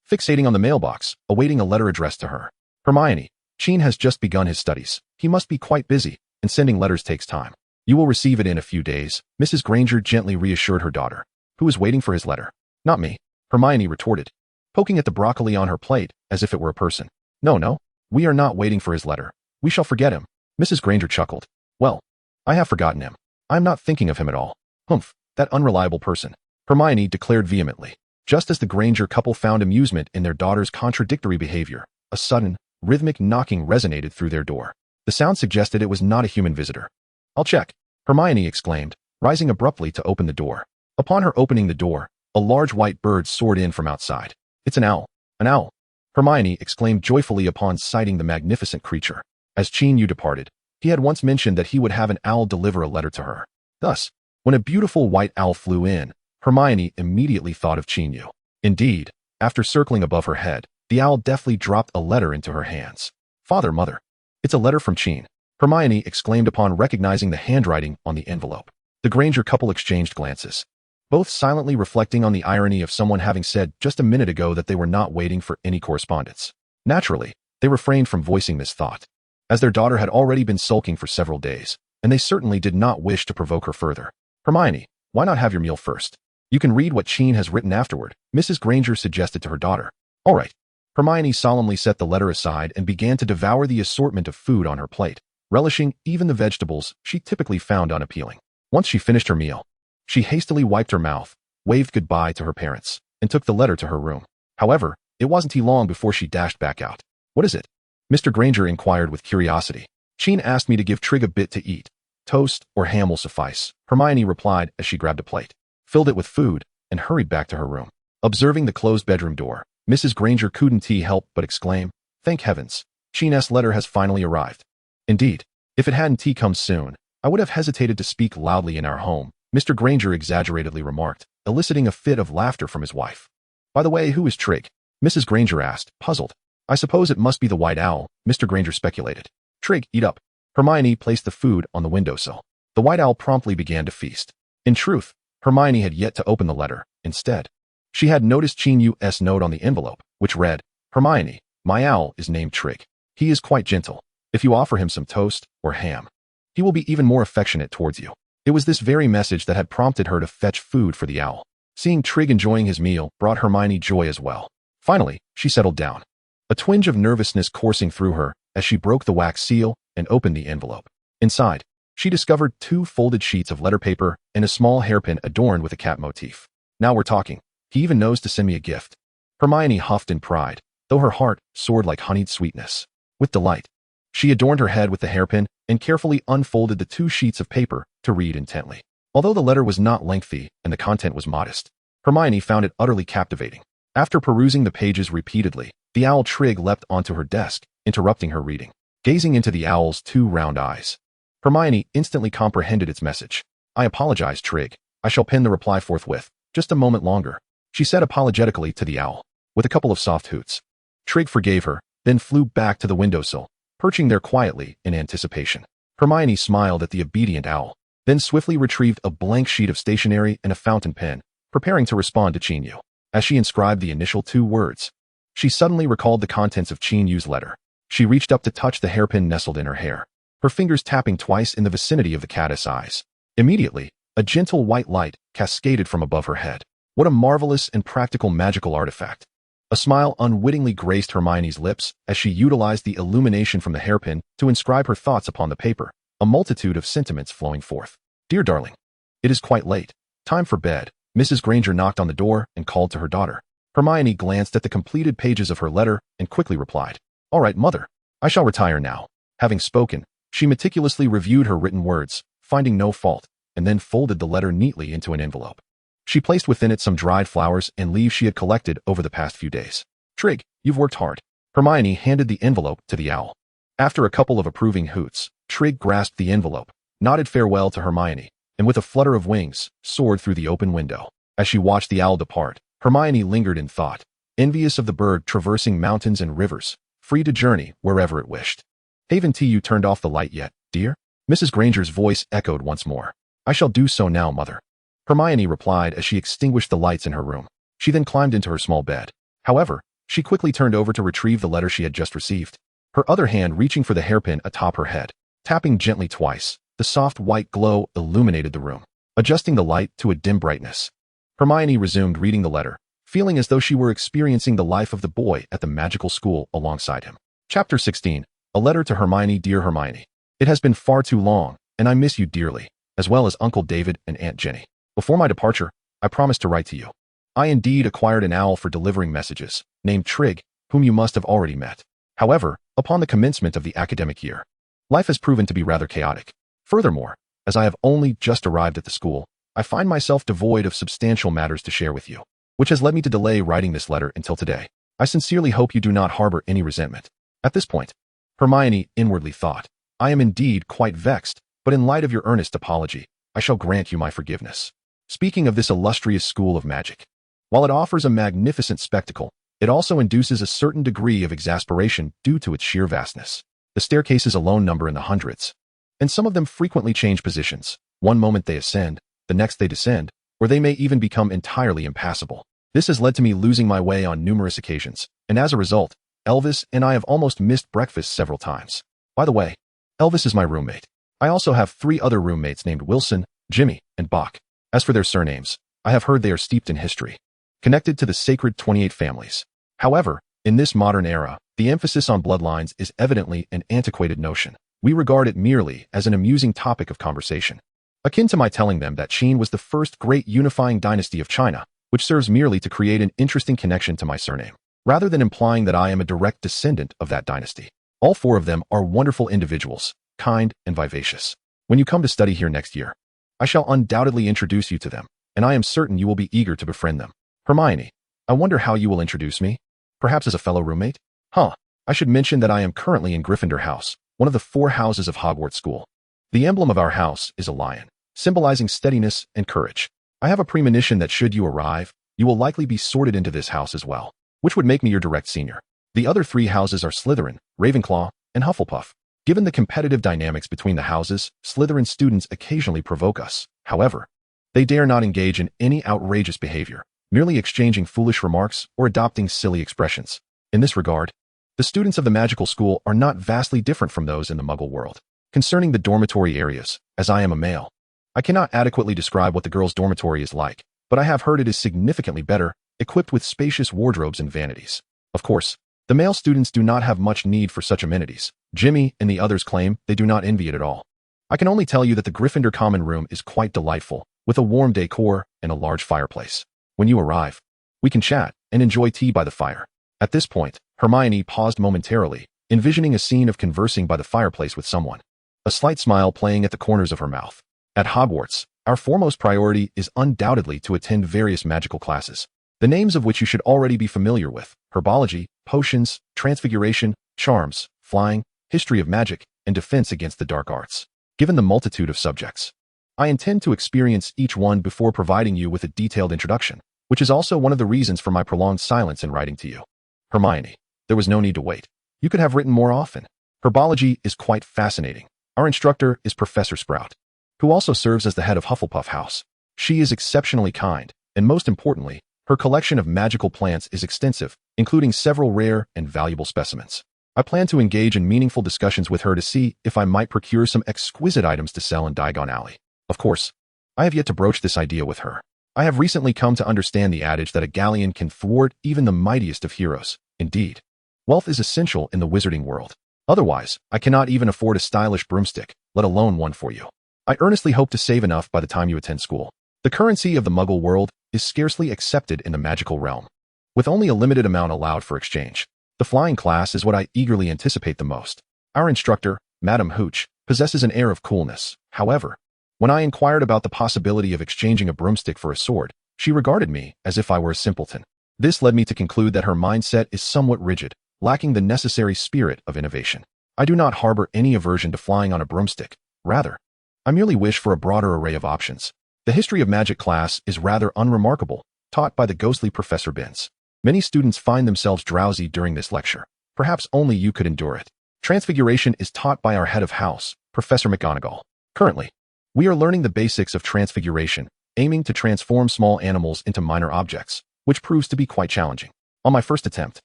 Fixating on the mailbox, awaiting a letter addressed to her. Hermione, Qin has just begun his studies. He must be quite busy, and sending letters takes time. You will receive it in a few days, Mrs. Granger gently reassured her daughter, who was waiting for his letter. Not me, Hermione retorted, poking at the broccoli on her plate as if it were a person. No, we are not waiting for his letter. We shall forget him. Mrs. Granger chuckled. Well, I have forgotten him. I am not thinking of him at all. Humph, that unreliable person, Hermione declared vehemently. Just as the Granger couple found amusement in their daughter's contradictory behavior, a sudden, rhythmic knocking resonated through their door. The sound suggested it was not a human visitor. I'll check, Hermione exclaimed, rising abruptly to open the door. Upon her opening the door, a large white bird soared in from outside. It's an owl. An owl, Hermione exclaimed joyfully upon sighting the magnificent creature. As Qin Yu departed, he had once mentioned that he would have an owl deliver a letter to her. Thus, when a beautiful white owl flew in, Hermione immediately thought of Qin Yu. Indeed, after circling above her head, the owl deftly dropped a letter into her hands. Father, mother. It's a letter from Qin, Hermione exclaimed upon recognizing the handwriting on the envelope. The Granger couple exchanged glances, both silently reflecting on the irony of someone having said just a minute ago that they were not waiting for any correspondence. Naturally, they refrained from voicing this thought, as their daughter had already been sulking for several days, and they certainly did not wish to provoke her further. Hermione, why not have your meal first? You can read what Qin has written afterward, Mrs. Granger suggested to her daughter. All right. Hermione solemnly set the letter aside and began to devour the assortment of food on her plate, relishing even the vegetables she typically found unappealing. Once she finished her meal, she hastily wiped her mouth, waved goodbye to her parents, and took the letter to her room. However, it wasn't long before she dashed back out. What is it? Mr. Granger inquired with curiosity. Qin asked me to give Trig a bit to eat. Toast or ham will suffice, Hermione replied as she grabbed a plate, filled it with food, and hurried back to her room. Observing the closed bedroom door, Mrs. Granger couldn't help but exclaim, thank heavens, Qin's letter has finally arrived. Indeed, if it hadn't come soon, I would have hesitated to speak loudly in our home, Mr. Granger exaggeratedly remarked, eliciting a fit of laughter from his wife. By the way, who is Trig? Mrs. Granger asked, puzzled. I suppose it must be the white owl, Mr. Granger speculated. Trig, eat up. Hermione placed the food on the windowsill. The white owl promptly began to feast. In truth, Hermione had yet to open the letter. Instead, she had noticed Qin Yu's note on the envelope, which read, Hermione, my owl is named Trig. He is quite gentle. If you offer him some toast or ham, he will be even more affectionate towards you. It was this very message that had prompted her to fetch food for the owl. Seeing Trig enjoying his meal brought Hermione joy as well. Finally, she settled down, a twinge of nervousness coursing through her as she broke the wax seal and opened the envelope. Inside, she discovered 2 folded sheets of letter paper and a small hairpin adorned with a cat motif. Now we're talking. He even knows to send me a gift. Hermione huffed in pride, though her heart soared like honeyed sweetness. With delight, she adorned her head with the hairpin and carefully unfolded the 2 sheets of paper to read intently. Although the letter was not lengthy and the content was modest, Hermione found it utterly captivating. After perusing the pages repeatedly, the owl Trig leapt onto her desk, interrupting her reading. Gazing into the owl's 2 round eyes, Hermione instantly comprehended its message. I apologize, Trig. I shall pen the reply forthwith. Just a moment longer, she said apologetically to the owl, with a couple of soft hoots. Trig forgave her, then flew back to the windowsill, perching there quietly in anticipation. Hermione smiled at the obedient owl, then swiftly retrieved a blank sheet of stationery and a fountain pen, preparing to respond to Qin Yu. As she inscribed the initial 2 words, she suddenly recalled the contents of Qin Yu's letter. She reached up to touch the hairpin nestled in her hair, her fingers tapping twice in the vicinity of the cat's eyes. Immediately, a gentle white light cascaded from above her head. What a marvelous and practical magical artifact. A smile unwittingly graced Hermione's lips as she utilized the illumination from the hairpin to inscribe her thoughts upon the paper, a multitude of sentiments flowing forth. Dear darling, it is quite late. Time for bed. Mrs. Granger knocked on the door and called to her daughter. Hermione glanced at the completed pages of her letter and quickly replied, All right, mother. I shall retire now. Having spoken, she meticulously reviewed her written words, finding no fault. and then folded the letter neatly into an envelope. She placed within it some dried flowers and leaves she had collected over the past few days. "Trig, you've worked hard." Hermione handed the envelope to the owl. After a couple of approving hoots, Trig grasped the envelope, nodded farewell to Hermione, and with a flutter of wings, soared through the open window. As she watched the owl depart, Hermione lingered in thought, envious of the bird traversing mountains and rivers, free to journey wherever it wished. "Haven't you turned off the light yet, dear?" Mrs. Granger's voice echoed once more. "I shall do so now, mother." Hermione replied as she extinguished the lights in her room. She then climbed into her small bed. However, she quickly turned over to retrieve the letter she had just received, her other hand reaching for the hairpin atop her head. Tapping gently twice, the soft white glow illuminated the room, adjusting the light to a dim brightness. Hermione resumed reading the letter, feeling as though she were experiencing the life of the boy at the magical school alongside him. Chapter 16. A letter to Hermione. Dear Hermione, it has been far too long, and I miss you dearly, as well as Uncle David and Aunt Jenny. Before my departure, I promised to write to you. I indeed acquired an owl for delivering messages, named Trig, whom you must have already met. However, upon the commencement of the academic year, life has proven to be rather chaotic. Furthermore, as I have only just arrived at the school, I find myself devoid of substantial matters to share with you, which has led me to delay writing this letter until today. I sincerely hope you do not harbor any resentment. At this point, Hermione inwardly thought, I am indeed quite vexed, but in light of your earnest apology, I shall grant you my forgiveness. Speaking of this illustrious school of magic, while it offers a magnificent spectacle, it also induces a certain degree of exasperation due to its sheer vastness. The staircases alone number in the hundreds, and some of them frequently change positions. One moment they ascend, the next they descend, or they may even become entirely impassable. This has led to me losing my way on numerous occasions, and as a result, Elvis and I have almost missed breakfast several times. By the way, Elvis is my roommate. I also have 3 other roommates named Wilson, Jimmy, and Bach. As for their surnames, I have heard they are steeped in history, connected to the sacred 28 families. However, in this modern era, the emphasis on bloodlines is evidently an antiquated notion. We regard it merely as an amusing topic of conversation, akin to my telling them that Qin was the first great unifying dynasty of China, which serves merely to create an interesting connection to my surname, rather than implying that I am a direct descendant of that dynasty. All 4 of them are wonderful individuals, kind and vivacious. When you come to study here next year, I shall undoubtedly introduce you to them, and I am certain you will be eager to befriend them. Hermione, I wonder how you will introduce me? Perhaps as a fellow roommate? I should mention that I am currently in Gryffindor House, one of the 4 houses of Hogwarts School. The emblem of our house is a lion, symbolizing steadiness and courage. I have a premonition that should you arrive, you will likely be sorted into this house as well, which would make me your direct senior. The other 3 houses are Slytherin, Ravenclaw, and Hufflepuff. Given the competitive dynamics between the houses, Slytherin students occasionally provoke us. However, they dare not engage in any outrageous behavior, merely exchanging foolish remarks or adopting silly expressions. In this regard, the students of the magical school are not vastly different from those in the Muggle world. Concerning the dormitory areas, as I am a male, I cannot adequately describe what the girls' dormitory is like, but I have heard it is significantly better, equipped with spacious wardrobes and vanities. Of course, the male students do not have much need for such amenities. Jimmy and the others claim they do not envy it at all. I can only tell you that the Gryffindor common room is quite delightful, with a warm decor and a large fireplace. When you arrive, we can chat and enjoy tea by the fire. At this point, Hermione paused momentarily, envisioning a scene of conversing by the fireplace with someone, a slight smile playing at the corners of her mouth. At Hogwarts, our foremost priority is undoubtedly to attend various magical classes, the names of which you should already be familiar with: herbology, potions, transfiguration, charms, flying, history of magic, and defense against the dark arts. Given the multitude of subjects, I intend to experience each one before providing you with a detailed introduction, which is also one of the reasons for my prolonged silence in writing to you. Hermione, there was no need to wait. You could have written more often. Herbology is quite fascinating. Our instructor is Professor Sprout, who also serves as the head of Hufflepuff House. She is exceptionally kind, and most importantly, her collection of magical plants is extensive, including several rare and valuable specimens. I plan to engage in meaningful discussions with her to see if I might procure some exquisite items to sell in Diagon Alley. Of course, I have yet to broach this idea with her. I have recently come to understand the adage that a galleon can thwart even the mightiest of heroes. Indeed, wealth is essential in the wizarding world. Otherwise, I cannot even afford a stylish broomstick, let alone one for you. I earnestly hope to save enough by the time you attend school. The currency of the Muggle world is scarcely accepted in the magical realm, with only a limited amount allowed for exchange. The flying class is what I eagerly anticipate the most. Our instructor, Madame Hooch, possesses an air of coolness. However, When I inquired about the possibility of exchanging a broomstick for a sword, she regarded me as if I were a simpleton. This led me to conclude that her mindset is somewhat rigid, lacking the necessary spirit of innovation. I do not harbor any aversion to flying on a broomstick. Rather, I merely wish for a broader array of options. The history of magic class is rather unremarkable, taught by the ghostly Professor Binns. Many students find themselves drowsy during this lecture. Perhaps only you could endure it. Transfiguration is taught by our head of house, Professor McGonagall. Currently, we are learning the basics of transfiguration, aiming to transform small animals into minor objects, which proves to be quite challenging. On my first attempt,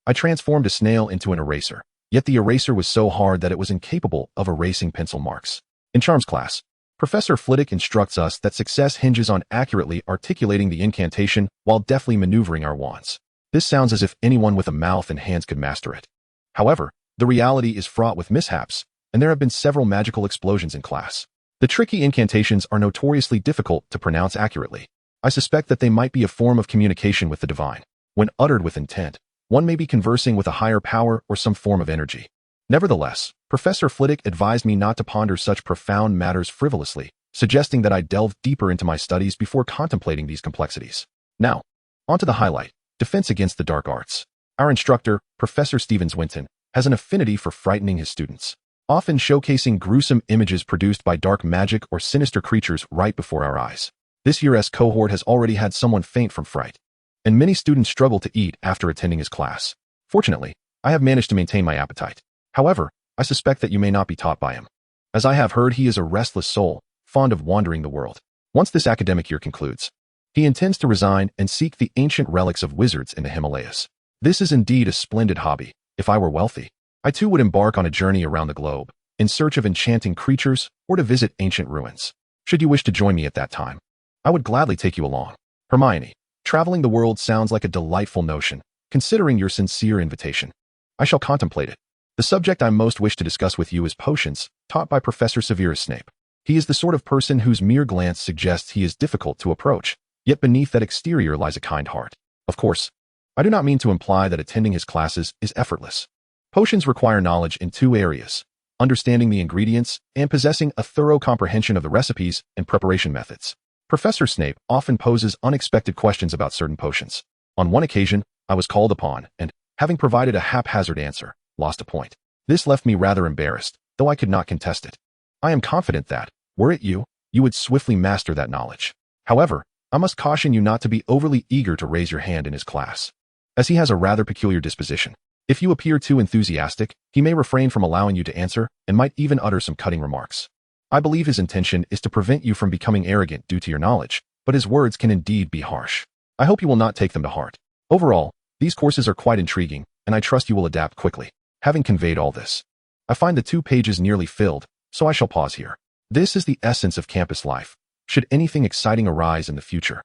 I transformed a snail into an eraser, yet the eraser was so hard that it was incapable of erasing pencil marks. In Charms class, Professor Flitwick instructs us that success hinges on accurately articulating the incantation while deftly maneuvering our wands. This sounds as if anyone with a mouth and hands could master it. However, the reality is fraught with mishaps, and there have been several magical explosions in class. The tricky incantations are notoriously difficult to pronounce accurately. I suspect that they might be a form of communication with the divine. When uttered with intent, one may be conversing with a higher power or some form of energy. Nevertheless, Professor Flitwick advised me not to ponder such profound matters frivolously, suggesting that I delve deeper into my studies before contemplating these complexities. Now, on to the highlight, defense against the dark arts. Our instructor, Professor Stevens Winton, has an affinity for frightening his students, often showcasing gruesome images produced by dark magic or sinister creatures right before our eyes. This year's cohort has already had someone faint from fright, and many students struggle to eat after attending his class. Fortunately, I have managed to maintain my appetite. However, I suspect that you may not be taught by him. As I have heard, he is a restless soul, fond of wandering the world. Once this academic year concludes, he intends to resign and seek the ancient relics of wizards in the Himalayas. This is indeed a splendid hobby. If I were wealthy, I too would embark on a journey around the globe, in search of enchanting creatures or to visit ancient ruins. Should you wish to join me at that time, I would gladly take you along. Hermione, traveling the world sounds like a delightful notion, considering your sincere invitation. I shall contemplate it. The subject I most wish to discuss with you is potions, taught by Professor Severus Snape. He is the sort of person whose mere glance suggests he is difficult to approach, yet beneath that exterior lies a kind heart. Of course, I do not mean to imply that attending his classes is effortless. Potions require knowledge in two areas: understanding the ingredients and possessing a thorough comprehension of the recipes and preparation methods. Professor Snape often poses unexpected questions about certain potions. On one occasion, I was called upon and, having provided a haphazard answer, lost a point. This left me rather embarrassed, though I could not contest it. I am confident that, were it you, you would swiftly master that knowledge. However, I must caution you not to be overly eager to raise your hand in his class, as he has a rather peculiar disposition. If you appear too enthusiastic, he may refrain from allowing you to answer and might even utter some cutting remarks. I believe his intention is to prevent you from becoming arrogant due to your knowledge, but his words can indeed be harsh. I hope you will not take them to heart. Overall, these courses are quite intriguing, and I trust you will adapt quickly. Having conveyed all this, I find the 2 pages nearly filled, so I shall pause here. This is the essence of campus life. Should anything exciting arise in the future,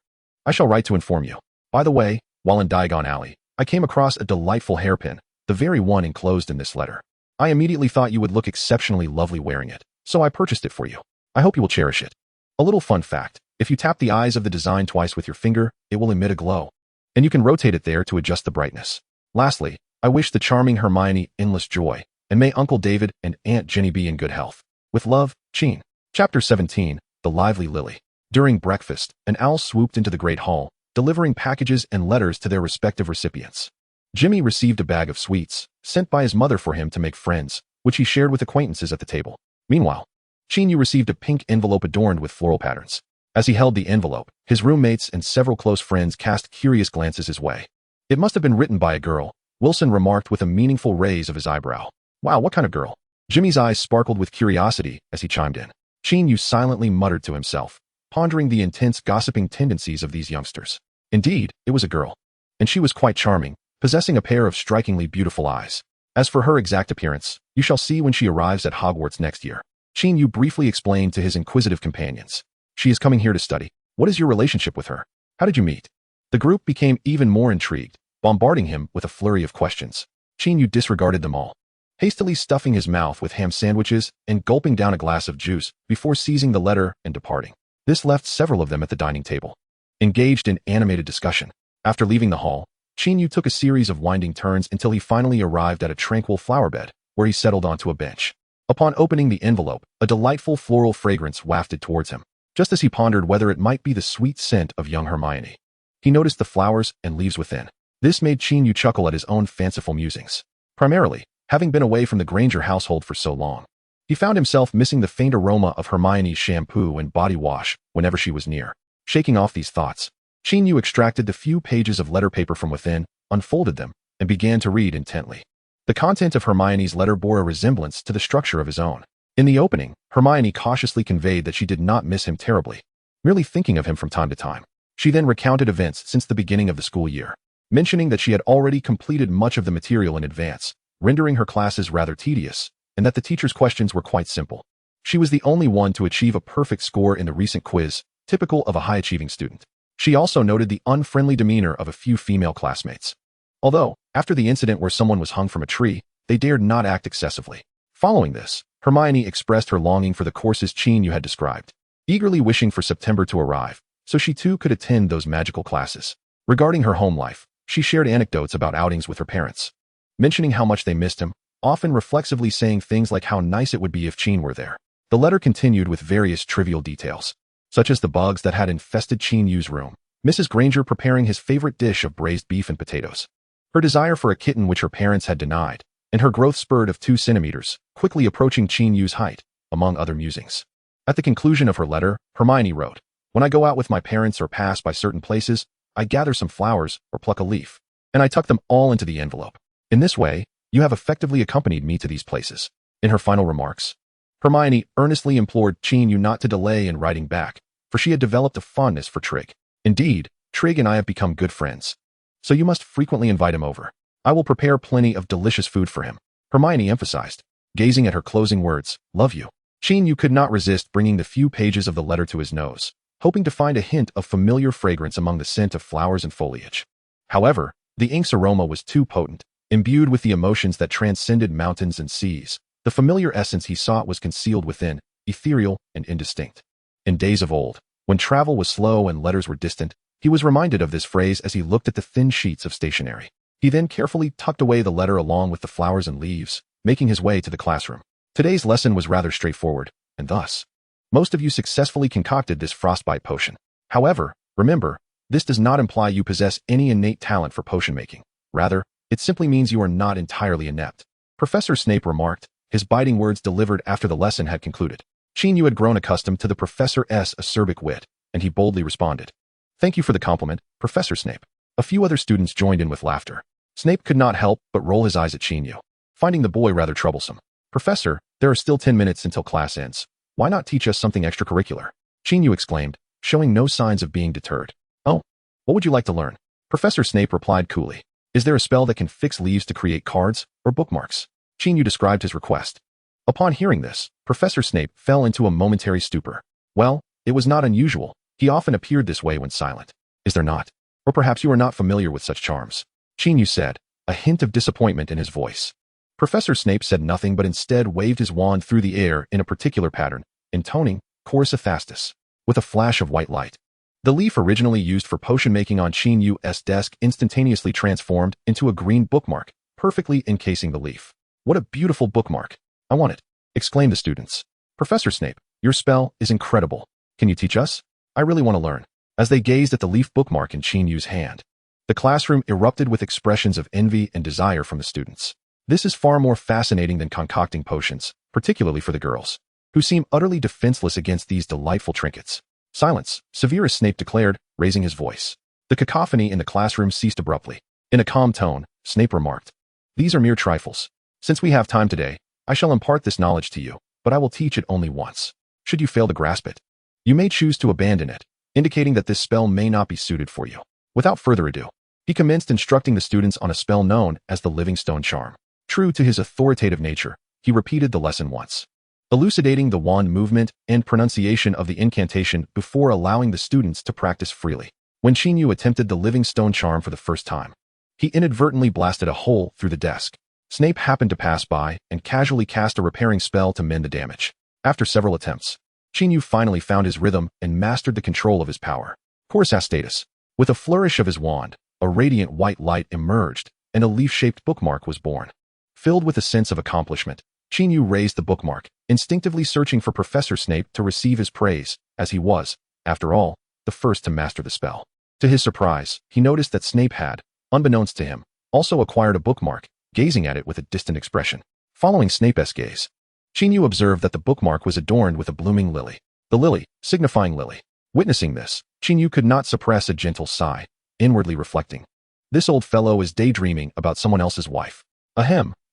I shall write to inform you. By the way, while in Diagon Alley, I came across a delightful hairpin, the very one enclosed in this letter. I immediately thought you would look exceptionally lovely wearing it, so I purchased it for you. I hope you will cherish it. A little fun fact: if you tap the eyes of the design twice with your finger, it will emit a glow, and you can rotate it there to adjust the brightness. Lastly, I wish the charming Hermione endless joy, and may Uncle David and Aunt Jenny be in good health. With love, Qin. Chapter 17, The Lively Lily. During breakfast, an owl swooped into the great hall, delivering packages and letters to their respective recipients. Jimmy received a bag of sweets, sent by his mother for him to make friends, which he shared with acquaintances at the table. Meanwhile, Qin Yu received a pink envelope adorned with floral patterns. As he held the envelope, his roommates and several close friends cast curious glances his way. It must have been written by a girl, Wilson remarked with a meaningful raise of his eyebrow. Wow, what kind of girl? Jimmy's eyes sparkled with curiosity as he chimed in. Qin Yu silently muttered to himself, pondering the intense gossiping tendencies of these youngsters. Indeed, it was a girl, and she was quite charming, possessing a pair of strikingly beautiful eyes. As for her exact appearance, you shall see when she arrives at Hogwarts next year. Qin Yu briefly explained to his inquisitive companions. She is coming here to study. What is your relationship with her? How did you meet? The group became even more intrigued, bombarding him with a flurry of questions. Qin Yu disregarded them all, hastily stuffing his mouth with ham sandwiches and gulping down a glass of juice before seizing the letter and departing. This left several of them at the dining table, engaged in animated discussion. After leaving the hall, Qin Yu took a series of winding turns until he finally arrived at a tranquil flower bed, where he settled onto a bench. Upon opening the envelope, a delightful floral fragrance wafted towards him, just as he pondered whether it might be the sweet scent of young Hermione. He noticed the flowers and leaves within. This made Qin Yu chuckle at his own fanciful musings. Primarily, having been away from the Granger household for so long, he found himself missing the faint aroma of Hermione's shampoo and body wash whenever she was near. Shaking off these thoughts, Qin Yu extracted the few pages of letter paper from within, unfolded them, and began to read intently. The content of Hermione's letter bore a resemblance to the structure of his own. In the opening, Hermione cautiously conveyed that she did not miss him terribly, merely thinking of him from time to time. She then recounted events since the beginning of the school year, mentioning that she had already completed much of the material in advance, rendering her classes rather tedious, and that the teacher's questions were quite simple. She was the only one to achieve a perfect score in the recent quiz, typical of a high-achieving student. She also noted the unfriendly demeanor of a few female classmates. Although, after the incident where someone was hung from a tree, they dared not act excessively. Following this, Hermione expressed her longing for the courses Qin Yu had described, eagerly wishing for September to arrive, so she too could attend those magical classes. Regarding her home life, she shared anecdotes about outings with her parents, mentioning how much they missed him, often reflexively saying things like how nice it would be if Qin were there. The letter continued with various trivial details, such as the bugs that had infested Qin Yu's room, Mrs. Granger preparing his favorite dish of braised beef and potatoes, her desire for a kitten which her parents had denied, and her growth spurt of 2 centimeters, quickly approaching Qin Yu's height, among other musings. At the conclusion of her letter, Hermione wrote, "When I go out with my parents or pass by certain places, I gather some flowers or pluck a leaf, and I tuck them all into the envelope. In this way, you have effectively accompanied me to these places." In her final remarks, Hermione earnestly implored Qin Yu not to delay in writing back, for she had developed a fondness for Trig. "Indeed, Trig and I have become good friends, so you must frequently invite him over. I will prepare plenty of delicious food for him," Hermione emphasized, gazing at her closing words, "Love you." Qin Yu could not resist bringing the few pages of the letter to his nose, hoping to find a hint of familiar fragrance among the scent of flowers and foliage. However, the ink's aroma was too potent, imbued with the emotions that transcended mountains and seas. The familiar essence he sought was concealed within, ethereal and indistinct. In days of old, when travel was slow and letters were distant, he was reminded of this phrase as he looked at the thin sheets of stationery. He then carefully tucked away the letter along with the flowers and leaves, making his way to the classroom. Today's lesson was rather straightforward, and thus, most of you successfully concocted this frostbite potion. However, remember, this does not imply you possess any innate talent for potion making. Rather, it simply means you are not entirely inept. Professor Snape remarked, his biting words delivered after the lesson had concluded. Qin Yu had grown accustomed to the professor's acerbic wit, and he boldly responded, "Thank you for the compliment, Professor Snape." A few other students joined in with laughter. Snape could not help but roll his eyes at Qin Yu, finding the boy rather troublesome. "Professor, there are still 10 minutes until class ends. Why not teach us something extracurricular?" Qin Yu exclaimed, showing no signs of being deterred. "Oh, what would you like to learn?" Professor Snape replied coolly. "Is there a spell that can fix leaves to create cards or bookmarks?" Qin Yu described his request. Upon hearing this, Professor Snape fell into a momentary stupor. Well, it was not unusual. He often appeared this way when silent. "Is there not? Or perhaps you are not familiar with such charms," Qin Yu said, a hint of disappointment in his voice. Professor Snape said nothing but instead waved his wand through the air in a particular pattern, intoning Chorus Athastus, with a flash of white light. The leaf originally used for potion making on Qin Yu's desk instantaneously transformed into a green bookmark, perfectly encasing the leaf. "What a beautiful bookmark! I want it," exclaimed the students. "Professor Snape, your spell is incredible. Can you teach us? I really want to learn." As they gazed at the leaf bookmark in Qin Yu's hand, the classroom erupted with expressions of envy and desire from the students. This is far more fascinating than concocting potions, particularly for the girls, who seem utterly defenseless against these delightful trinkets. "Silence," Severus Snape declared, raising his voice. The cacophony in the classroom ceased abruptly. In a calm tone, Snape remarked, "These are mere trifles. Since we have time today, I shall impart this knowledge to you, but I will teach it only once. Should you fail to grasp it, you may choose to abandon it, indicating that this spell may not be suited for you." Without further ado, he commenced instructing the students on a spell known as the Livingstone Charm. True to his authoritative nature, he repeated the lesson once, elucidating the wand movement and pronunciation of the incantation before allowing the students to practice freely. When Qin Yu attempted the Livingstone Charm for the first time, he inadvertently blasted a hole through the desk. Snape happened to pass by and casually cast a repairing spell to mend the damage. After several attempts, Qin Yu finally found his rhythm and mastered the control of his power. Chorus Athastus. With a flourish of his wand, a radiant white light emerged, and a leaf-shaped bookmark was born. Filled with a sense of accomplishment, Qin Yu raised the bookmark, instinctively searching for Professor Snape to receive his praise, as he was, after all, the first to master the spell. To his surprise, he noticed that Snape had, unbeknownst to him, also acquired a bookmark, gazing at it with a distant expression. Following Snape's gaze, Qin Yu observed that the bookmark was adorned with a blooming lily, the lily signifying Lily. Witnessing this, Qin Yu could not suppress a gentle sigh, inwardly reflecting. This old fellow is daydreaming about someone else's wife.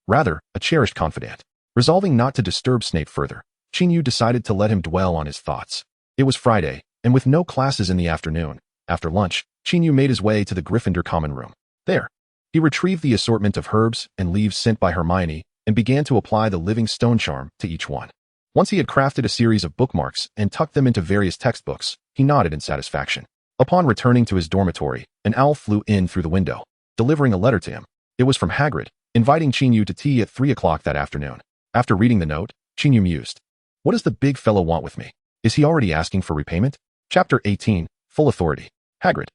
Rather, a cherished confidant. Resolving not to disturb Snape further, Qin Yu decided to let him dwell on his thoughts. It was Friday, and with no classes in the afternoon, after lunch, Qin Yu made his way to the Gryffindor common room. There, he retrieved the assortment of herbs and leaves sent by Hermione and began to apply the living stone charm to each one. Once he had crafted a series of bookmarks and tucked them into various textbooks, he nodded in satisfaction. Upon returning to his dormitory, an owl flew in through the window, delivering a letter to him. It was from Hagrid, inviting Qin Yu to tea at 3 o'clock that afternoon. After reading the note, Qin Yu mused. What does the big fellow want with me? Is he already asking for repayment? Chapter 18, Full Authority. Hagrid,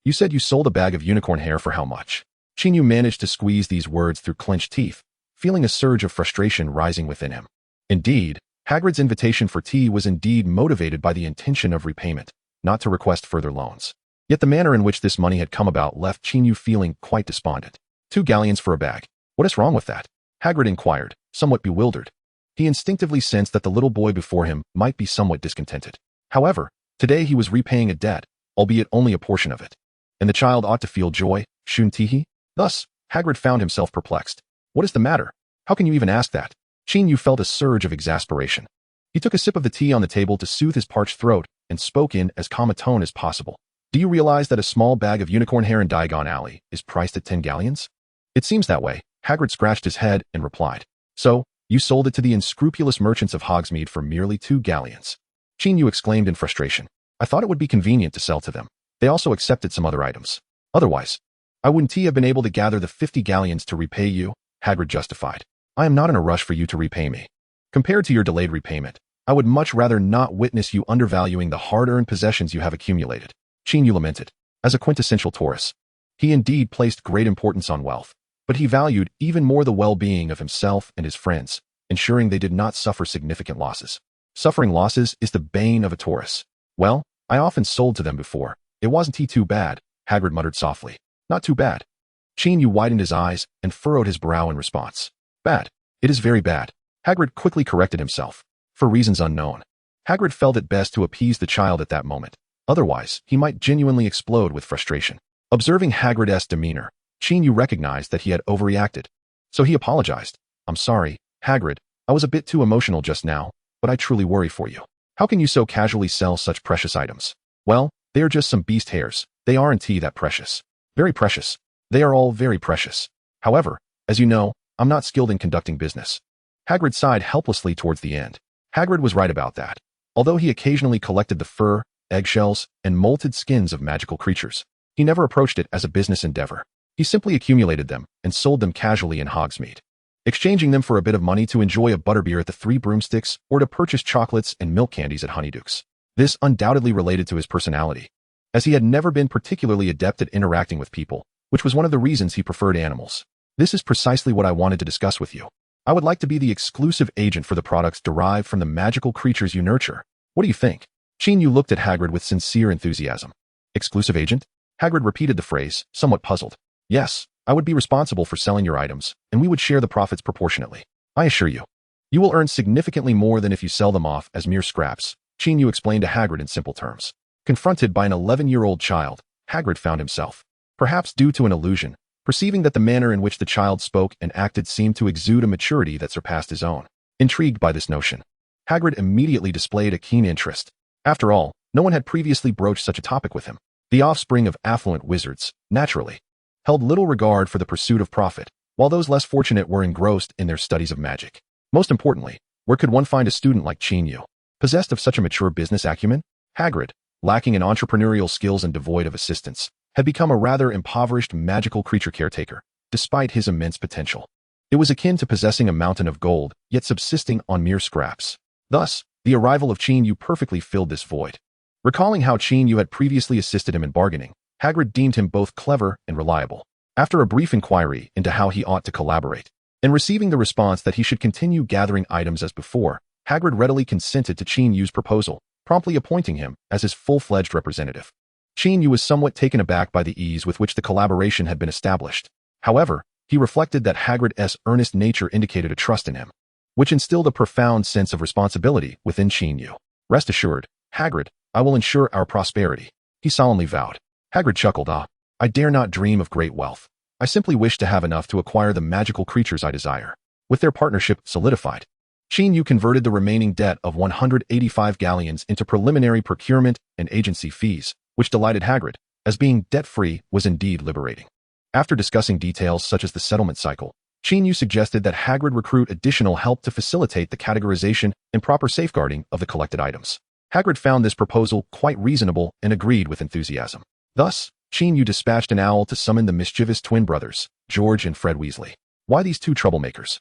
you said you sold a bag of unicorn hair for how much? Qin Yu managed to squeeze these words through clenched teeth, feeling a surge of frustration rising within him. Indeed, Hagrid's invitation for tea was indeed motivated by the intention of repayment, not to request further loans. Yet the manner in which this money had come about left Qin Yu feeling quite despondent. 2 galleons for a bag. What is wrong with that? Hagrid inquired, somewhat bewildered. He instinctively sensed that the little boy before him might be somewhat discontented. However, today he was repaying a debt, albeit only a portion of it. And the child ought to feel joy, shouldn't he? Thus, Hagrid found himself perplexed. What is the matter? How can you even ask that? Qin Yu felt a surge of exasperation. He took a sip of the tea on the table to soothe his parched throat and spoke in as calm a tone as possible. Do you realize that a small bag of unicorn hair in Diagon Alley is priced at 10 galleons? It seems that way. Hagrid scratched his head and replied. So, you sold it to the unscrupulous merchants of Hogsmeade for merely 2 galleons. Qin Yu exclaimed in frustration. I thought it would be convenient to sell to them. They also accepted some other items. Otherwise, I wouldn't have been able to gather the 50 galleons to repay you, Hagrid justified. I am not in a rush for you to repay me. Compared to your delayed repayment, I would much rather not witness you undervaluing the hard-earned possessions you have accumulated. Qin Yu lamented. As a quintessential Taurus, he indeed placed great importance on wealth, but he valued even more the well-being of himself and his friends, ensuring they did not suffer significant losses. Suffering losses is the bane of a Taurus. Well, I often sold to them before. It wasn't too bad, Hagrid muttered softly. Not too bad. Qin Yu widened his eyes and furrowed his brow in response. Bad. It is very bad. Hagrid quickly corrected himself. For reasons unknown. Hagrid felt it best to appease the child at that moment. Otherwise, he might genuinely explode with frustration. Observing Hagrid's demeanor, Qin Yu recognized that he had overreacted. So he apologized. I'm sorry, Hagrid. I was a bit too emotional just now, but I truly worry for you. How can you so casually sell such precious items? Well, they are just some beast hairs. They aren't that precious. Very precious. They are all very precious. However, as you know, I'm not skilled in conducting business. Hagrid sighed helplessly towards the end. Hagrid was right about that. Although he occasionally collected the fur, eggshells, and molted skins of magical creatures, he never approached it as a business endeavor. He simply accumulated them and sold them casually in Hogsmeade, exchanging them for a bit of money to enjoy a butterbeer at the Three Broomsticks or to purchase chocolates and milk candies at Honeyduke's. This undoubtedly related to his personality, as he had never been particularly adept at interacting with people, which was one of the reasons he preferred animals. This is precisely what I wanted to discuss with you. I would like to be the exclusive agent for the products derived from the magical creatures you nurture. What do you think? Qin Yu looked at Hagrid with sincere enthusiasm. Exclusive agent? Hagrid repeated the phrase, somewhat puzzled. Yes, I would be responsible for selling your items, and we would share the profits proportionately. I assure you. You will earn significantly more than if you sell them off as mere scraps, Qin Yu explained to Hagrid in simple terms. Confronted by an 11-year-old child, Hagrid found himself, perhaps due to an illusion, perceiving that the manner in which the child spoke and acted seemed to exude a maturity that surpassed his own. Intrigued by this notion, Hagrid immediately displayed a keen interest. After all, no one had previously broached such a topic with him. The offspring of affluent wizards, naturally, held little regard for the pursuit of profit, while those less fortunate were engrossed in their studies of magic. Most importantly, where could one find a student like Qin Yu, possessed of such a mature business acumen? Hagrid, lacking in entrepreneurial skills and devoid of assistance, had become a rather impoverished magical creature caretaker, despite his immense potential. It was akin to possessing a mountain of gold, yet subsisting on mere scraps. Thus, the arrival of Qin Yu perfectly filled this void. Recalling how Qin Yu had previously assisted him in bargaining, Hagrid deemed him both clever and reliable. After a brief inquiry into how he ought to collaborate, In receiving the response that he should continue gathering items as before, Hagrid readily consented to Qin Yu's proposal, promptly appointing him as his full-fledged representative. Qin Yu was somewhat taken aback by the ease with which the collaboration had been established. However, he reflected that Hagrid's earnest nature indicated a trust in him, which instilled a profound sense of responsibility within Qin Yu. Rest assured, Hagrid, I will ensure our prosperity, he solemnly vowed. Hagrid chuckled, I dare not dream of great wealth. I simply wish to have enough to acquire the magical creatures I desire. With their partnership solidified, Qin Yu converted the remaining debt of 185 galleons into preliminary procurement and agency fees, which delighted Hagrid, as being debt-free was indeed liberating. After discussing details such as the settlement cycle, Qin Yu suggested that Hagrid recruit additional help to facilitate the categorization and proper safeguarding of the collected items. Hagrid found this proposal quite reasonable and agreed with enthusiasm. Thus, Qin Yu dispatched an owl to summon the mischievous twin brothers, George and Fred Weasley. Why these two troublemakers?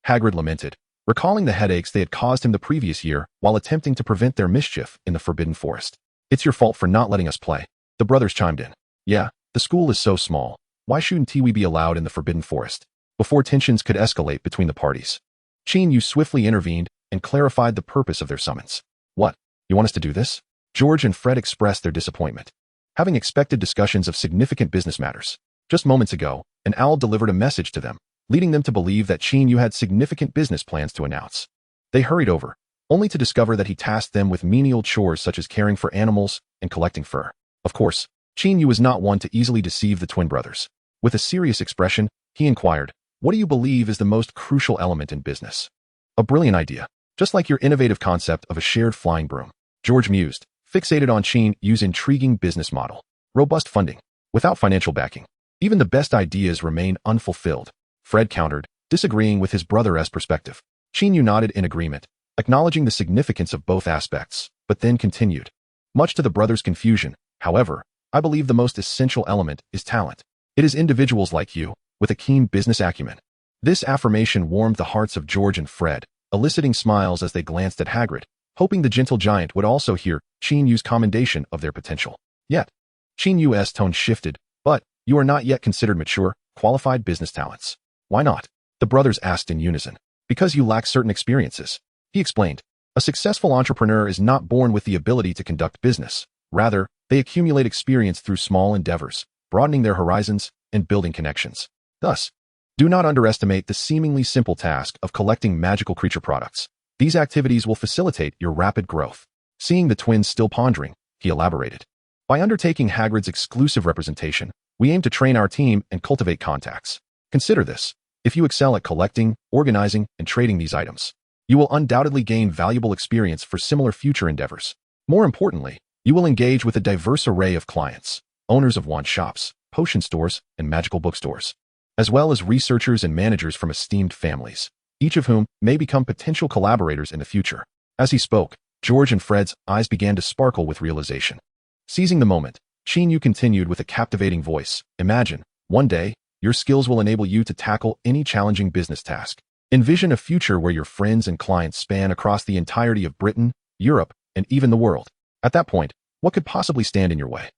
Hagrid lamented, recalling the headaches they had caused him the previous year while attempting to prevent their mischief in the Forbidden Forest. It's your fault for not letting us play, the brothers chimed in. Yeah, the school is so small. Why shouldn't we be allowed in the Forbidden Forest? Before tensions could escalate between the parties, Qin Yu swiftly intervened and clarified the purpose of their summons. What? You want us to do this? George and Fred expressed their disappointment, having expected discussions of significant business matters. Just moments ago, an owl delivered a message to them, leading them to believe that Qin Yu had significant business plans to announce. They hurried over, only to discover that he tasked them with menial chores such as caring for animals and collecting fur. Of course, Qin Yu was not one to easily deceive the twin brothers. With a serious expression, he inquired, what do you believe is the most crucial element in business? A brilliant idea, just like your innovative concept of a shared flying broom. George mused, fixated on Qin Yu's intriguing business model. Robust funding. Without financial backing, even the best ideas remain unfulfilled. Fred countered, disagreeing with his brother's perspective. Qin Yu nodded in agreement, acknowledging the significance of both aspects, but then continued. Much to the brothers' confusion, however, I believe the most essential element is talent. It is individuals like you, with a keen business acumen. This affirmation warmed the hearts of George and Fred, eliciting smiles as they glanced at Hagrid, hoping the gentle giant would also hear Qin Yu's commendation of their potential. Yet, Qin Yu's tone shifted, but you are not yet considered mature, qualified business talents. Why not? The brothers asked in unison. Because you lack certain experiences. He explained, a successful entrepreneur is not born with the ability to conduct business. Rather, they accumulate experience through small endeavors, broadening their horizons and building connections. Thus, do not underestimate the seemingly simple task of collecting magical creature products. These activities will facilitate your rapid growth. Seeing the twins still pondering, he elaborated. By undertaking Hagrid's exclusive representation, we aim to train our team and cultivate contacts. Consider this. If you excel at collecting, organizing, and trading these items, you will undoubtedly gain valuable experience for similar future endeavors. More importantly, you will engage with a diverse array of clients, owners of wand shops, potion stores, and magical bookstores, as well as researchers and managers from esteemed families, each of whom may become potential collaborators in the future. As he spoke, George and Fred's eyes began to sparkle with realization. Seizing the moment, Qin Yu continued with a captivating voice, imagine, one day, your skills will enable you to tackle any challenging business task. Envision a future where your friends and clients span across the entirety of Britain, Europe, and even the world. At that point, what could possibly stand in your way?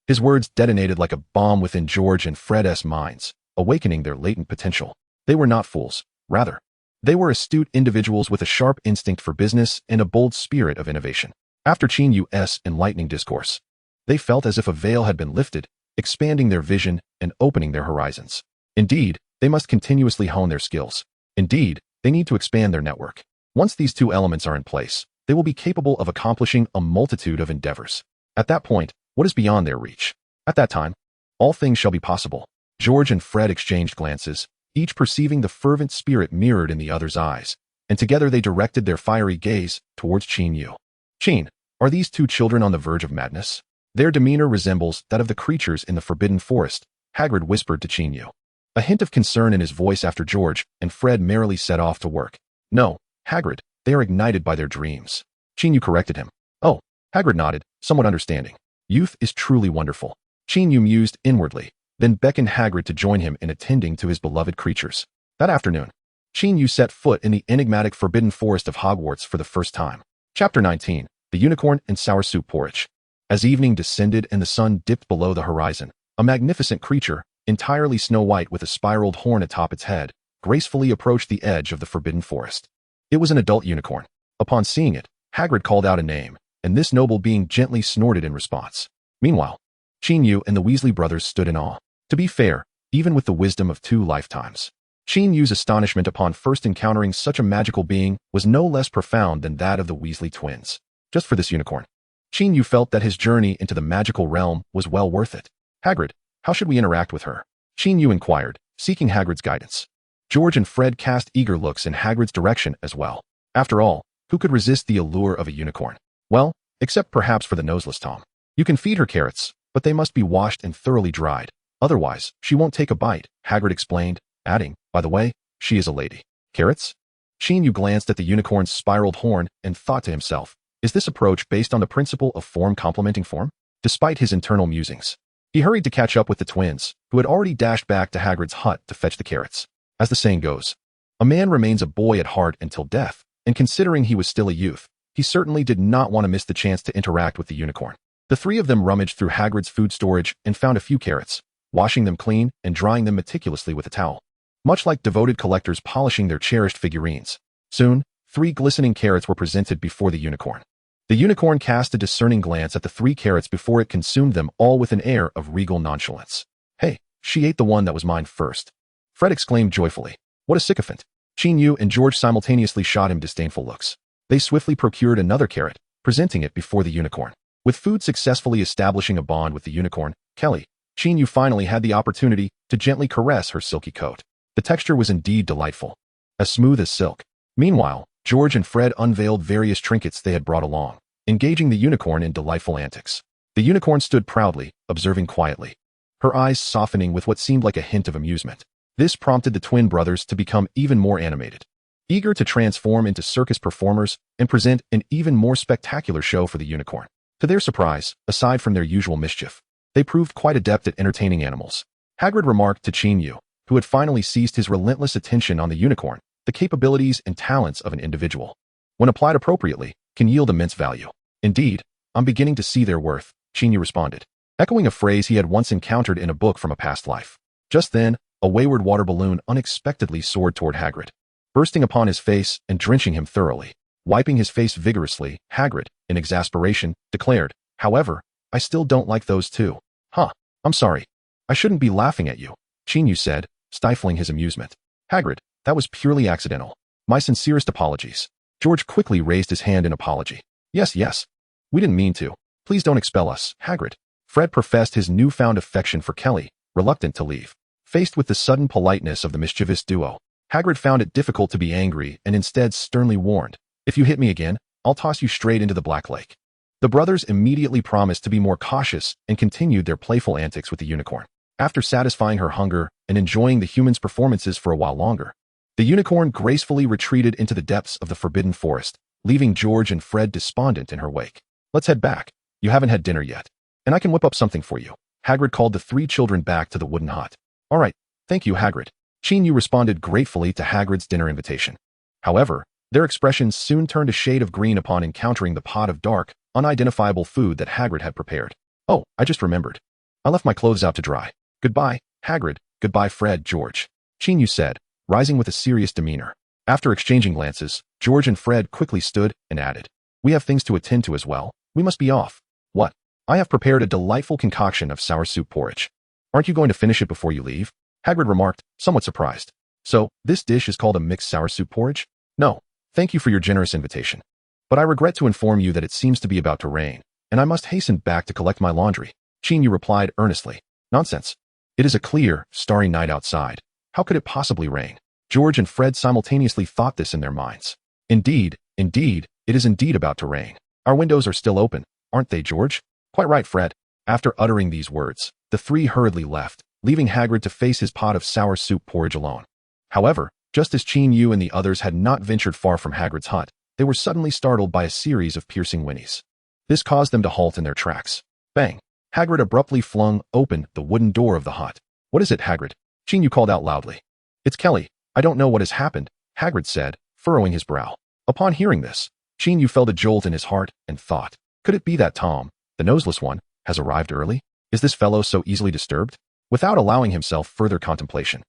His words detonated like a bomb within George and Fred's minds, awakening their latent potential. They were not fools. Rather, they were astute individuals with a sharp instinct for business and a bold spirit of innovation. After Qin Yu's enlightening discourse, they felt as if a veil had been lifted, expanding their vision and opening their horizons. Indeed, they must continuously hone their skills. Indeed, they need to expand their network. Once these two elements are in place, they will be capable of accomplishing a multitude of endeavors. At that point, what is beyond their reach? At that time, all things shall be possible. George and Fred exchanged glances, each perceiving the fervent spirit mirrored in the other's eyes, and together they directed their fiery gaze towards Qin Yu. Qin, are these two children on the verge of madness? Their demeanor resembles that of the creatures in the Forbidden Forest, Hagrid whispered to Qin Yu. A hint of concern in his voice after George and Fred merrily set off to work. No, Hagrid, they are ignited by their dreams. Qin Yu corrected him. Oh, Hagrid nodded, somewhat understanding. Youth is truly wonderful. Qin Yu mused inwardly, then beckoned Hagrid to join him in attending to his beloved creatures. That afternoon, Qin Yu set foot in the enigmatic Forbidden Forest of Hogwarts for the first time. Chapter 19, The Unicorn and Sour Soup Porridge. As evening descended and the sun dipped below the horizon, a magnificent creature, entirely snow-white with a spiraled horn atop its head, gracefully approached the edge of the forbidden forest. It was an adult unicorn. Upon seeing it, Hagrid called out a name, and this noble being gently snorted in response. Meanwhile, Qin Yu and the Weasley brothers stood in awe. To be fair, even with the wisdom of 2 lifetimes, Qin Yu's astonishment upon first encountering such a magical being was no less profound than that of the Weasley twins. Just for this unicorn, Qin Yu felt that his journey into the magical realm was well worth it. Hagrid, how should we interact with her? Qin Yu inquired, seeking Hagrid's guidance. George and Fred cast eager looks in Hagrid's direction as well. After all, who could resist the allure of a unicorn? Well, except perhaps for the noseless Tom. You can feed her carrots, but they must be washed and thoroughly dried. Otherwise, she won't take a bite, Hagrid explained, adding, by the way, she is a lady. Carrots? Qin Yu glanced at the unicorn's spiraled horn and thought to himself, is this approach based on the principle of form complementing form? Despite his internal musings, he hurried to catch up with the twins, who had already dashed back to Hagrid's hut to fetch the carrots. As the saying goes, a man remains a boy at heart until death, and considering he was still a youth, he certainly did not want to miss the chance to interact with the unicorn. The 3 of them rummaged through Hagrid's food storage and found a few carrots, washing them clean and drying them meticulously with a towel. Much like devoted collectors polishing their cherished figurines. Soon, 3 glistening carrots were presented before the unicorn. The unicorn cast a discerning glance at the 3 carrots before it consumed them all with an air of regal nonchalance. Hey, she ate the one that was mine first. Fred exclaimed joyfully. What a sycophant. Qin Yu and George simultaneously shot him disdainful looks. They swiftly procured another carrot, presenting it before the unicorn. With food successfully establishing a bond with the unicorn, Kelly, Qin Yu finally had the opportunity to gently caress her silky coat. The texture was indeed delightful, as smooth as silk. Meanwhile, George and Fred unveiled various trinkets they had brought along, engaging the unicorn in delightful antics. The unicorn stood proudly, observing quietly, her eyes softening with what seemed like a hint of amusement. This prompted the twin brothers to become even more animated, eager to transform into circus performers and present an even more spectacular show for the unicorn. To their surprise, aside from their usual mischief, they proved quite adept at entertaining animals. Hagrid remarked to Qin Yu, who had finally ceased his relentless attention on the unicorn, the capabilities and talents of an individual, when applied appropriately, can yield immense value. Indeed, I'm beginning to see their worth, Qin Yu responded, echoing a phrase he had once encountered in a book from a past life. Just then, a wayward water balloon unexpectedly soared toward Hagrid, bursting upon his face and drenching him thoroughly. Wiping his face vigorously, Hagrid, in exasperation, declared, however, I still don't like those 2. Huh, I'm sorry. I shouldn't be laughing at you, Qin Yu said, stifling his amusement. Hagrid, that was purely accidental. My sincerest apologies. George quickly raised his hand in apology. Yes. We didn't mean to. Please don't expel us, Hagrid. Fred professed his newfound affection for Kelly, reluctant to leave. Faced with the sudden politeness of the mischievous duo, Hagrid found it difficult to be angry and instead sternly warned, if you hit me again, I'll toss you straight into the Black Lake. The brothers immediately promised to be more cautious and continued their playful antics with the unicorn. After satisfying her hunger and enjoying the humans' performances for a while longer, the unicorn gracefully retreated into the depths of the forbidden forest, leaving George and Fred despondent in her wake. Let's head back. You haven't had dinner yet, and I can whip up something for you. Hagrid called the 3 children back to the wooden hut. All right, thank you, Hagrid. Qin Yu responded gratefully to Hagrid's dinner invitation. However, their expressions soon turned a shade of green upon encountering the pot of dark, unidentifiable food that Hagrid had prepared. Oh, I just remembered. I left my clothes out to dry. Goodbye, Hagrid. Goodbye, Fred, George. Qin Yu said, rising with a serious demeanor. After exchanging glances, George and Fred quickly stood and added, we have things to attend to as well. We must be off. What? I have prepared a delightful concoction of sour soup porridge. Aren't you going to finish it before you leave? Hagrid remarked, somewhat surprised. So, this dish is called a mixed sour soup porridge? No, thank you for your generous invitation. But I regret to inform you that it seems to be about to rain, and I must hasten back to collect my laundry. Qin Yu replied earnestly. Nonsense. It is a clear, starry night outside. How could it possibly rain? George and Fred simultaneously thought this in their minds. Indeed, it is indeed about to rain. Our windows are still open, aren't they, George? Quite right, Fred. After uttering these words, the 3 hurriedly left, leaving Hagrid to face his pot of sour soup porridge alone. However, just as Qin Yu and the others had not ventured far from Hagrid's hut, they were suddenly startled by a series of piercing whinnies. This caused them to halt in their tracks. Bang! Hagrid abruptly flung open the wooden door of the hut. What is it, Hagrid? Qin Yu called out loudly. It's Kelly. I don't know what has happened, Hagrid said, furrowing his brow. Upon hearing this, Qin Yu felt a jolt in his heart and thought, could it be that Tom, the noseless one, has arrived early? Is this fellow so easily disturbed? Without allowing himself further contemplation,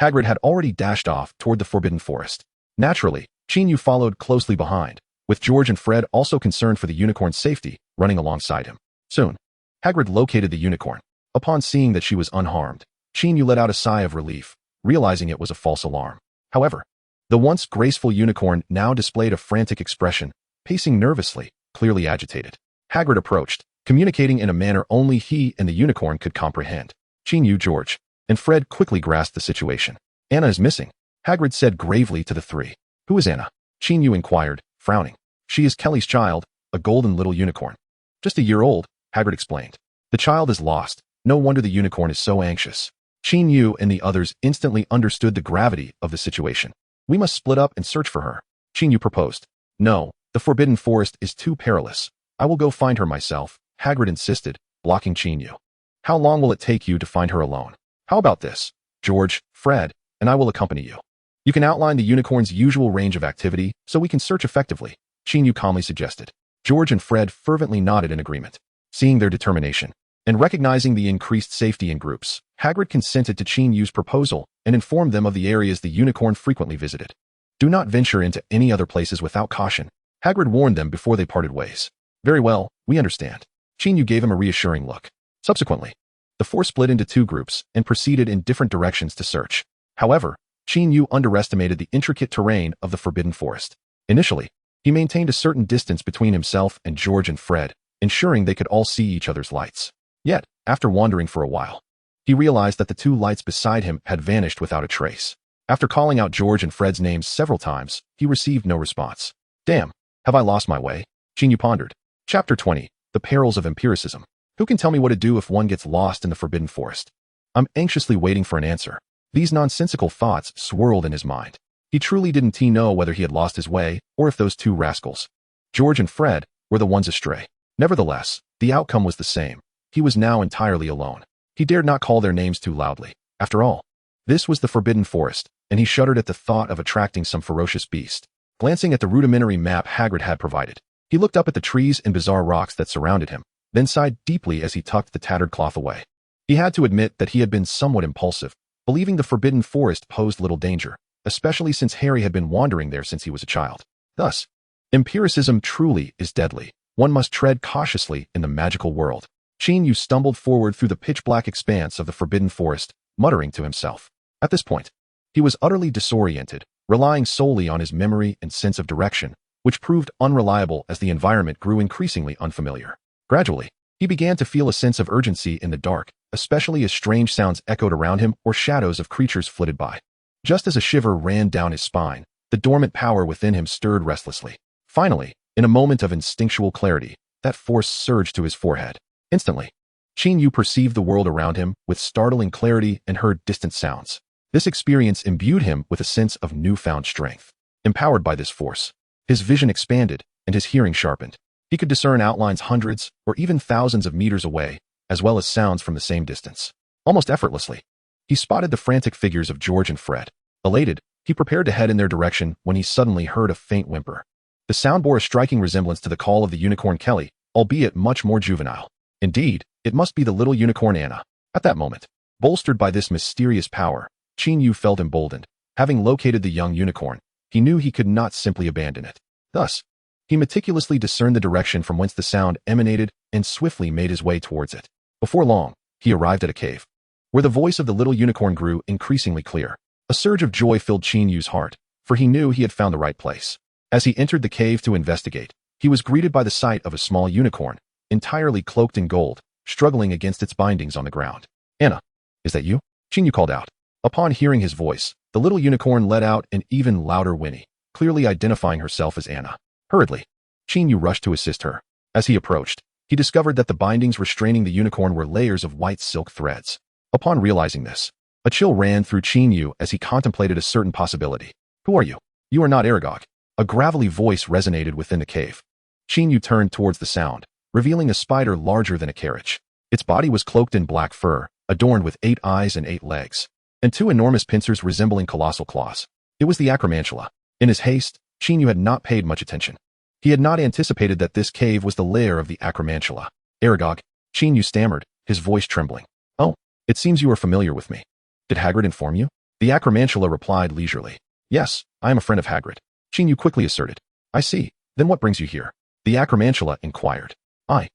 Hagrid had already dashed off toward the Forbidden Forest. Naturally, Qin Yu followed closely behind, with George and Fred also concerned for the unicorn's safety, running alongside him. Soon, Hagrid located the unicorn. Upon seeing that she was unharmed, Qin Yu let out a sigh of relief, realizing it was a false alarm. However, the once graceful unicorn now displayed a frantic expression, pacing nervously, clearly agitated. Hagrid approached, communicating in a manner only he and the unicorn could comprehend. Qin Yu, George, and Fred quickly grasped the situation. Anna is missing, Hagrid said gravely to the three. Who is Anna? Qin Yu inquired, frowning. She is Kelly's child, a golden little unicorn. Just a year old, Hagrid explained. The child is lost. No wonder the unicorn is so anxious. Qin Yu and the others instantly understood the gravity of the situation. We must split up and search for her, Qin Yu proposed. No, the Forbidden Forest is too perilous. I will go find her myself, Hagrid insisted, blocking Qin Yu. How long will it take you to find her alone? How about this? George, Fred, and I will accompany you. You can outline the unicorn's usual range of activity so we can search effectively, Qin Yu calmly suggested. George and Fred fervently nodded in agreement. Seeing their determination and recognizing the increased safety in groups, Hagrid consented to Qin Yu's proposal and informed them of the areas the unicorn frequently visited. Do not venture into any other places without caution, Hagrid warned them before they parted ways. Very well, we understand. Qin Yu gave him a reassuring look. Subsequently, the four split into two groups and proceeded in different directions to search. However, Qin Yu underestimated the intricate terrain of the Forbidden Forest. Initially, he maintained a certain distance between himself and George and Fred, ensuring they could all see each other's lights. Yet, after wandering for a while, he realized that the two lights beside him had vanished without a trace. After calling out George and Fred's names several times, he received no response. Damn, have I lost my way? Qin Yu pondered. Chapter 20, The Perils of Empiricism. Who can tell me what to do if one gets lost in the Forbidden Forest? I'm anxiously waiting for an answer. These nonsensical thoughts swirled in his mind. He truly didn't know whether he had lost his way or if those two rascals, George and Fred, were the ones astray. Nevertheless, the outcome was the same. He was now entirely alone. He dared not call their names too loudly. After all, this was the Forbidden Forest, and he shuddered at the thought of attracting some ferocious beast. Glancing at the rudimentary map Hagrid had provided, he looked up at the trees and bizarre rocks that surrounded him, then sighed deeply as he tucked the tattered cloth away. He had to admit that he had been somewhat impulsive, believing the Forbidden Forest posed little danger, especially since Harry had been wandering there since he was a child. Thus, empiricism truly is deadly. One must tread cautiously in the magical world. Qin Yu stumbled forward through the pitch-black expanse of the Forbidden Forest, muttering to himself. At this point, he was utterly disoriented, relying solely on his memory and sense of direction, which proved unreliable as the environment grew increasingly unfamiliar. Gradually, he began to feel a sense of urgency in the dark, especially as strange sounds echoed around him or shadows of creatures flitted by. Just as a shiver ran down his spine, the dormant power within him stirred restlessly. Finally, in a moment of instinctual clarity, that force surged to his forehead. Instantly, Qin Yu perceived the world around him with startling clarity and heard distant sounds. This experience imbued him with a sense of newfound strength. Empowered by this force, his vision expanded and his hearing sharpened. He could discern outlines hundreds or even thousands of meters away, as well as sounds from the same distance. Almost effortlessly, he spotted the frantic figures of George and Fred. Elated, he prepared to head in their direction when he suddenly heard a faint whimper. The sound bore a striking resemblance to the call of the unicorn Kelly, albeit much more juvenile. Indeed, it must be the little unicorn Anna. At that moment, bolstered by this mysterious power, Qin Yu felt emboldened. Having located the young unicorn, he knew he could not simply abandon it. Thus, he meticulously discerned the direction from whence the sound emanated and swiftly made his way towards it. Before long, he arrived at a cave, where the voice of the little unicorn grew increasingly clear. A surge of joy filled Qin Yu's heart, for he knew he had found the right place. As he entered the cave to investigate, he was greeted by the sight of a small unicorn, entirely cloaked in gold, struggling against its bindings on the ground. Anna, is that you? Qin Yu called out. Upon hearing his voice, the little unicorn let out an even louder whinny, clearly identifying herself as Anna. Hurriedly, Qin Yu rushed to assist her. As he approached, he discovered that the bindings restraining the unicorn were layers of white silk threads. Upon realizing this, a chill ran through Qin Yu as he contemplated a certain possibility. Who are you? You are not Aragog. A gravelly voice resonated within the cave. Qin Yu turned towards the sound, revealing a spider larger than a carriage. Its body was cloaked in black fur, adorned with 8 eyes and 8 legs, and 2 enormous pincers resembling colossal claws. It was the acromantula. In his haste, Qin Yu had not paid much attention. He had not anticipated that this cave was the lair of the acromantula. Aragog, Qin Yu stammered, his voice trembling. Oh, it seems you are familiar with me. Did Hagrid inform you? The acromantula replied leisurely. Yes, I am a friend of Hagrid. Qin Yu quickly asserted. I see. Then what brings you here? The acromantula inquired. I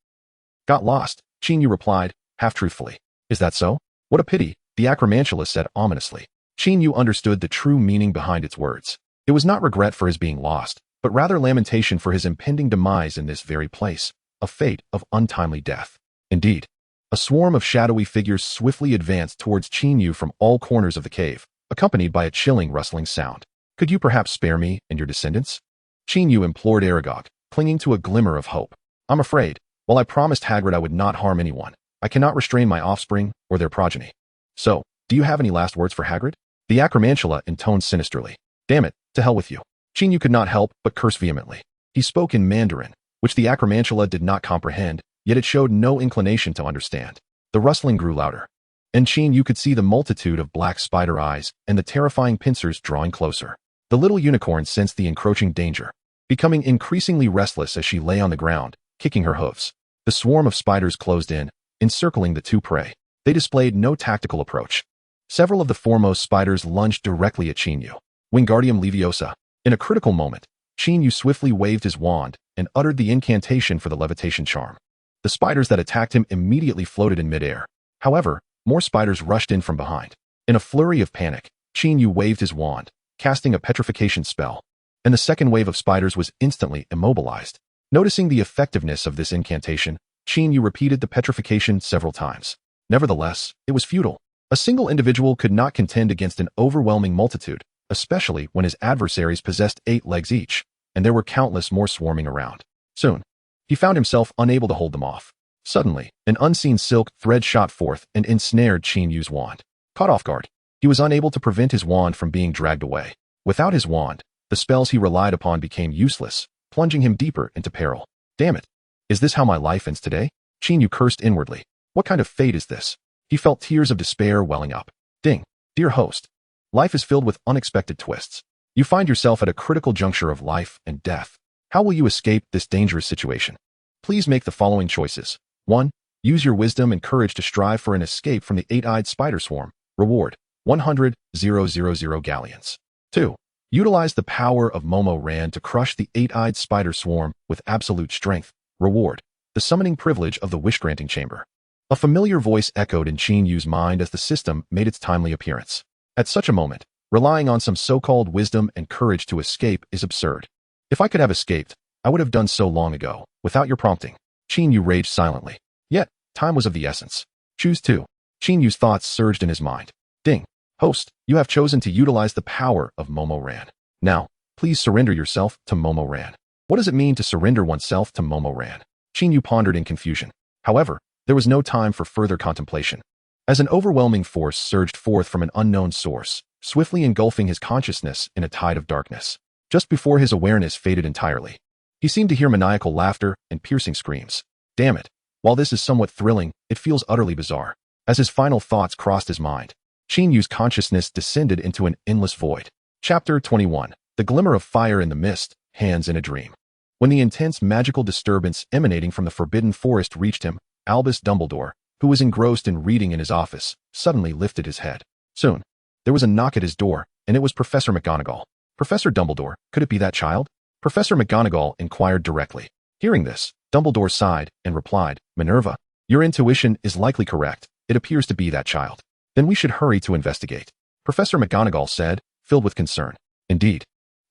got lost, Qin Yu replied, half-truthfully. Is that so? What a pity, the acromantula said ominously. Qin Yu understood the true meaning behind its words. It was not regret for his being lost, but rather lamentation for his impending demise in this very place, a fate of untimely death. Indeed, a swarm of shadowy figures swiftly advanced towards Qin Yu from all corners of the cave, accompanied by a chilling rustling sound. Could you perhaps spare me and your descendants? Qin Yu implored Aragog, clinging to a glimmer of hope. I'm afraid, while I promised Hagrid I would not harm anyone, I cannot restrain my offspring or their progeny. So, do you have any last words for Hagrid? The acromantula intoned sinisterly. Damn it, to hell with you. Qin Yu could not help but curse vehemently. He spoke in Mandarin, which the acromantula did not comprehend, yet it showed no inclination to understand. The rustling grew louder, and Qin Yu could see the multitude of black spider eyes and the terrifying pincers drawing closer. The little unicorn sensed the encroaching danger, becoming increasingly restless as she lay on the ground, kicking her hooves. The swarm of spiders closed in, encircling the two prey. They displayed no tactical approach. Several of the foremost spiders lunged directly at Qin Yu. Wingardium Leviosa. In a critical moment, Qin Yu swiftly waved his wand and uttered the incantation for the levitation charm. The spiders that attacked him immediately floated in midair. However, more spiders rushed in from behind. In a flurry of panic, Qin Yu waved his wand, casting a petrification spell, and the second wave of spiders was instantly immobilized. Noticing the effectiveness of this incantation, Qin Yu repeated the petrification several times. Nevertheless, it was futile. A single individual could not contend against an overwhelming multitude, especially when his adversaries possessed 8 legs each, and there were countless more swarming around. Soon, he found himself unable to hold them off. Suddenly, an unseen silk thread shot forth and ensnared Qin Yu's wand. Caught off guard, he was unable to prevent his wand from being dragged away. Without his wand, the spells he relied upon became useless, plunging him deeper into peril. Damn it! Is this how my life ends today? Qin Yu cursed inwardly. What kind of fate is this? He felt tears of despair welling up. Ding! Dear host, life is filled with unexpected twists. You find yourself at a critical juncture of life and death. How will you escape this dangerous situation? Please make the following choices. 1. Use your wisdom and courage to strive for an escape from the 8-eyed spider swarm. Reward, 100,000 galleons. 2. Utilize the power of Momo Ran to crush the 8-eyed spider swarm with absolute strength. Reward, the summoning privilege of the wish-granting chamber. A familiar voice echoed in Qin Yu's mind as the system made its timely appearance. At such a moment, relying on some so-called wisdom and courage to escape is absurd. If I could have escaped, I would have done so long ago, without your prompting. Qin Yu raged silently. Yet, time was of the essence. Choose 2. Qin Yu's thoughts surged in his mind. Ding. Host, you have chosen to utilize the power of Momo Ran. Now, please surrender yourself to Momo Ran. What does it mean to surrender oneself to Momo Ran? Qin Yu pondered in confusion. However, there was no time for further contemplation. As an overwhelming force surged forth from an unknown source, swiftly engulfing his consciousness in a tide of darkness. Just before his awareness faded entirely, he seemed to hear maniacal laughter and piercing screams. Damn it! While this is somewhat thrilling, it feels utterly bizarre. As his final thoughts crossed his mind, Qin Yu's consciousness descended into an endless void. Chapter 21. The glimmer of fire in the mist, hands in a dream. When the intense magical disturbance emanating from the forbidden forest reached him, Albus Dumbledore, who was engrossed in reading in his office, suddenly lifted his head. Soon, there was a knock at his door, and it was Professor McGonagall. Professor Dumbledore, could it be that child? Professor McGonagall inquired directly. Hearing this, Dumbledore sighed and replied, Minerva, your intuition is likely correct. It appears to be that child. Then we should hurry to investigate. Professor McGonagall said, filled with concern. Indeed.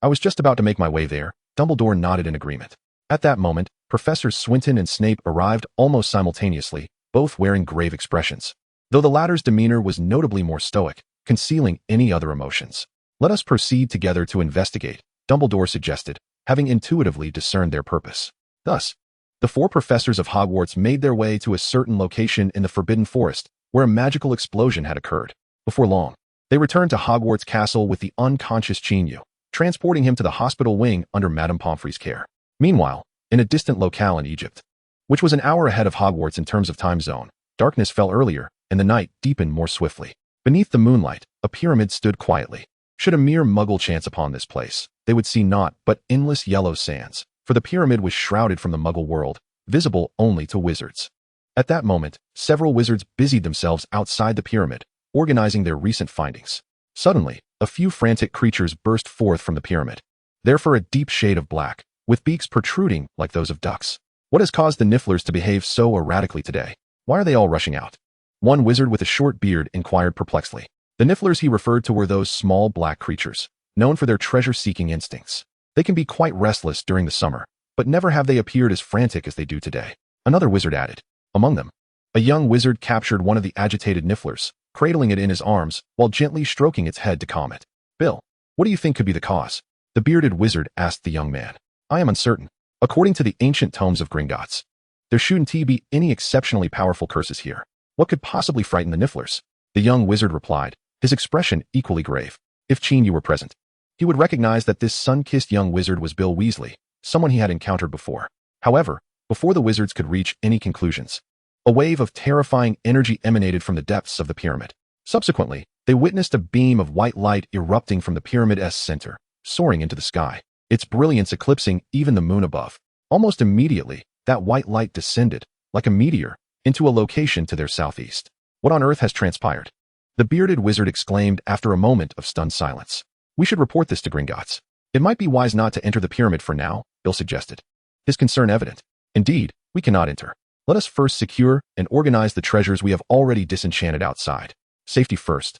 I was just about to make my way there. Dumbledore nodded in agreement. At that moment, Professors Swinton and Snape arrived almost simultaneously, both wearing grave expressions, though the latter's demeanor was notably more stoic, concealing any other emotions. Let us proceed together to investigate, Dumbledore suggested, having intuitively discerned their purpose. Thus, the 4 professors of Hogwarts made their way to a certain location in the Forbidden Forest, where a magical explosion had occurred. Before long, they returned to Hogwarts Castle with the unconscious Qin Yu, transporting him to the hospital wing under Madame Pomfrey's care. Meanwhile, in a distant locale in Egypt, which was an hour ahead of Hogwarts in terms of time zone, darkness fell earlier, and the night deepened more swiftly. Beneath the moonlight, a pyramid stood quietly. Should a mere muggle chance upon this place, they would see naught but endless yellow sands, for the pyramid was shrouded from the muggle world, visible only to wizards. At that moment, several wizards busied themselves outside the pyramid, organizing their recent findings. Suddenly, a few frantic creatures burst forth from the pyramid. They're for a deep shade of black, with beaks protruding like those of ducks. What has caused the Nifflers to behave so erratically today? Why are they all rushing out? One wizard with a short beard inquired perplexedly. The Nifflers he referred to were those small black creatures, known for their treasure-seeking instincts. They can be quite restless during the summer, but never have they appeared as frantic as they do today. Another wizard added. Among them, a young wizard captured one of the agitated Nifflers, cradling it in his arms while gently stroking its head to calm it. Bill, what do you think could be the cause? The bearded wizard asked the young man. I am uncertain. According to the ancient tomes of Gringotts, there shouldn't be any exceptionally powerful curses here. What could possibly frighten the Nifflers? The young wizard replied, his expression equally grave. If Qin Yu were present, he would recognize that this sun-kissed young wizard was Bill Weasley, someone he had encountered before. However, before the wizards could reach any conclusions, a wave of terrifying energy emanated from the depths of the pyramid. Subsequently, they witnessed a beam of white light erupting from the pyramid's center, soaring into the sky, its brilliance eclipsing even the moon above. Almost immediately, that white light descended, like a meteor, into a location to their southeast. What on earth has transpired? The bearded wizard exclaimed after a moment of stunned silence. We should report this to Gringotts. It might be wise not to enter the pyramid for now, Bill suggested. His concern evident. Indeed, we cannot enter. Let us first secure and organize the treasures we have already disenchanted outside. Safety first,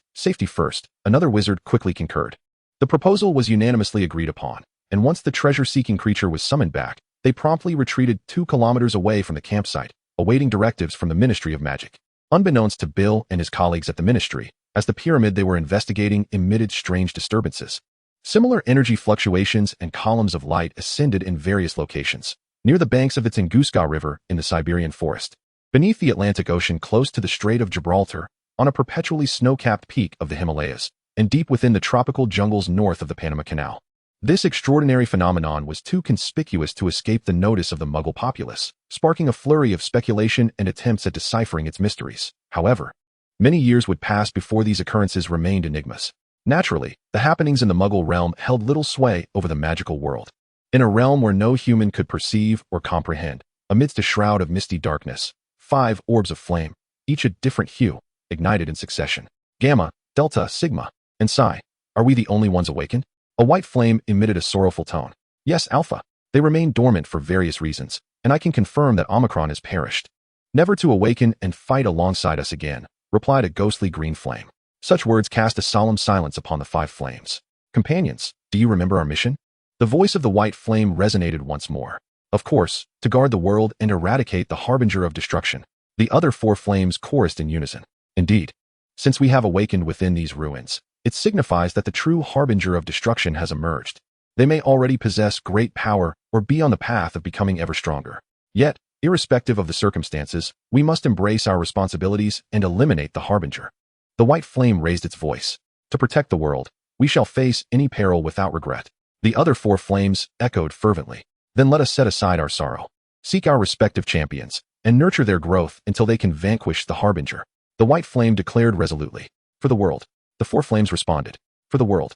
another wizard quickly concurred. The proposal was unanimously agreed upon, and once the treasure-seeking creature was summoned back, they promptly retreated 2 kilometers away from the campsite, awaiting directives from the Ministry of Magic. Unbeknownst to Bill and his colleagues at the Ministry, as the pyramid they were investigating emitted strange disturbances. Similar energy fluctuations and columns of light ascended in various locations, near the banks of the Tunguska River in the Siberian forest, beneath the Atlantic Ocean close to the Strait of Gibraltar, on a perpetually snow-capped peak of the Himalayas, and deep within the tropical jungles north of the Panama Canal. This extraordinary phenomenon was too conspicuous to escape the notice of the Muggle populace, sparking a flurry of speculation and attempts at deciphering its mysteries. However, many years would pass before these occurrences remained enigmas. Naturally, the happenings in the Muggle realm held little sway over the magical world. In a realm where no human could perceive or comprehend, amidst a shroud of misty darkness, 5 orbs of flame, each a different hue, ignited in succession. Gamma, Delta, Sigma, and Psi. Are we the only ones awakened? A white flame emitted a sorrowful tone. Yes, Alpha. They remain dormant for various reasons, and I can confirm that Omicron has perished. Never to awaken and fight alongside us again, replied a ghostly green flame. Such words cast a solemn silence upon the 5 flames. Companions, do you remember our mission? The voice of the white flame resonated once more. Of course, to guard the world and eradicate the harbinger of destruction. The other 4 flames chorused in unison. Indeed, since we have awakened within these ruins, it signifies that the true harbinger of destruction has emerged. They may already possess great power or be on the path of becoming ever stronger. Yet, irrespective of the circumstances, we must embrace our responsibilities and eliminate the harbinger. The white flame raised its voice. To protect the world, we shall face any peril without regret. The other 4 flames echoed fervently. Then let us set aside our sorrow, seek our respective champions, and nurture their growth until they can vanquish the harbinger. The white flame declared resolutely. For the world. The 4 flames responded. For the world.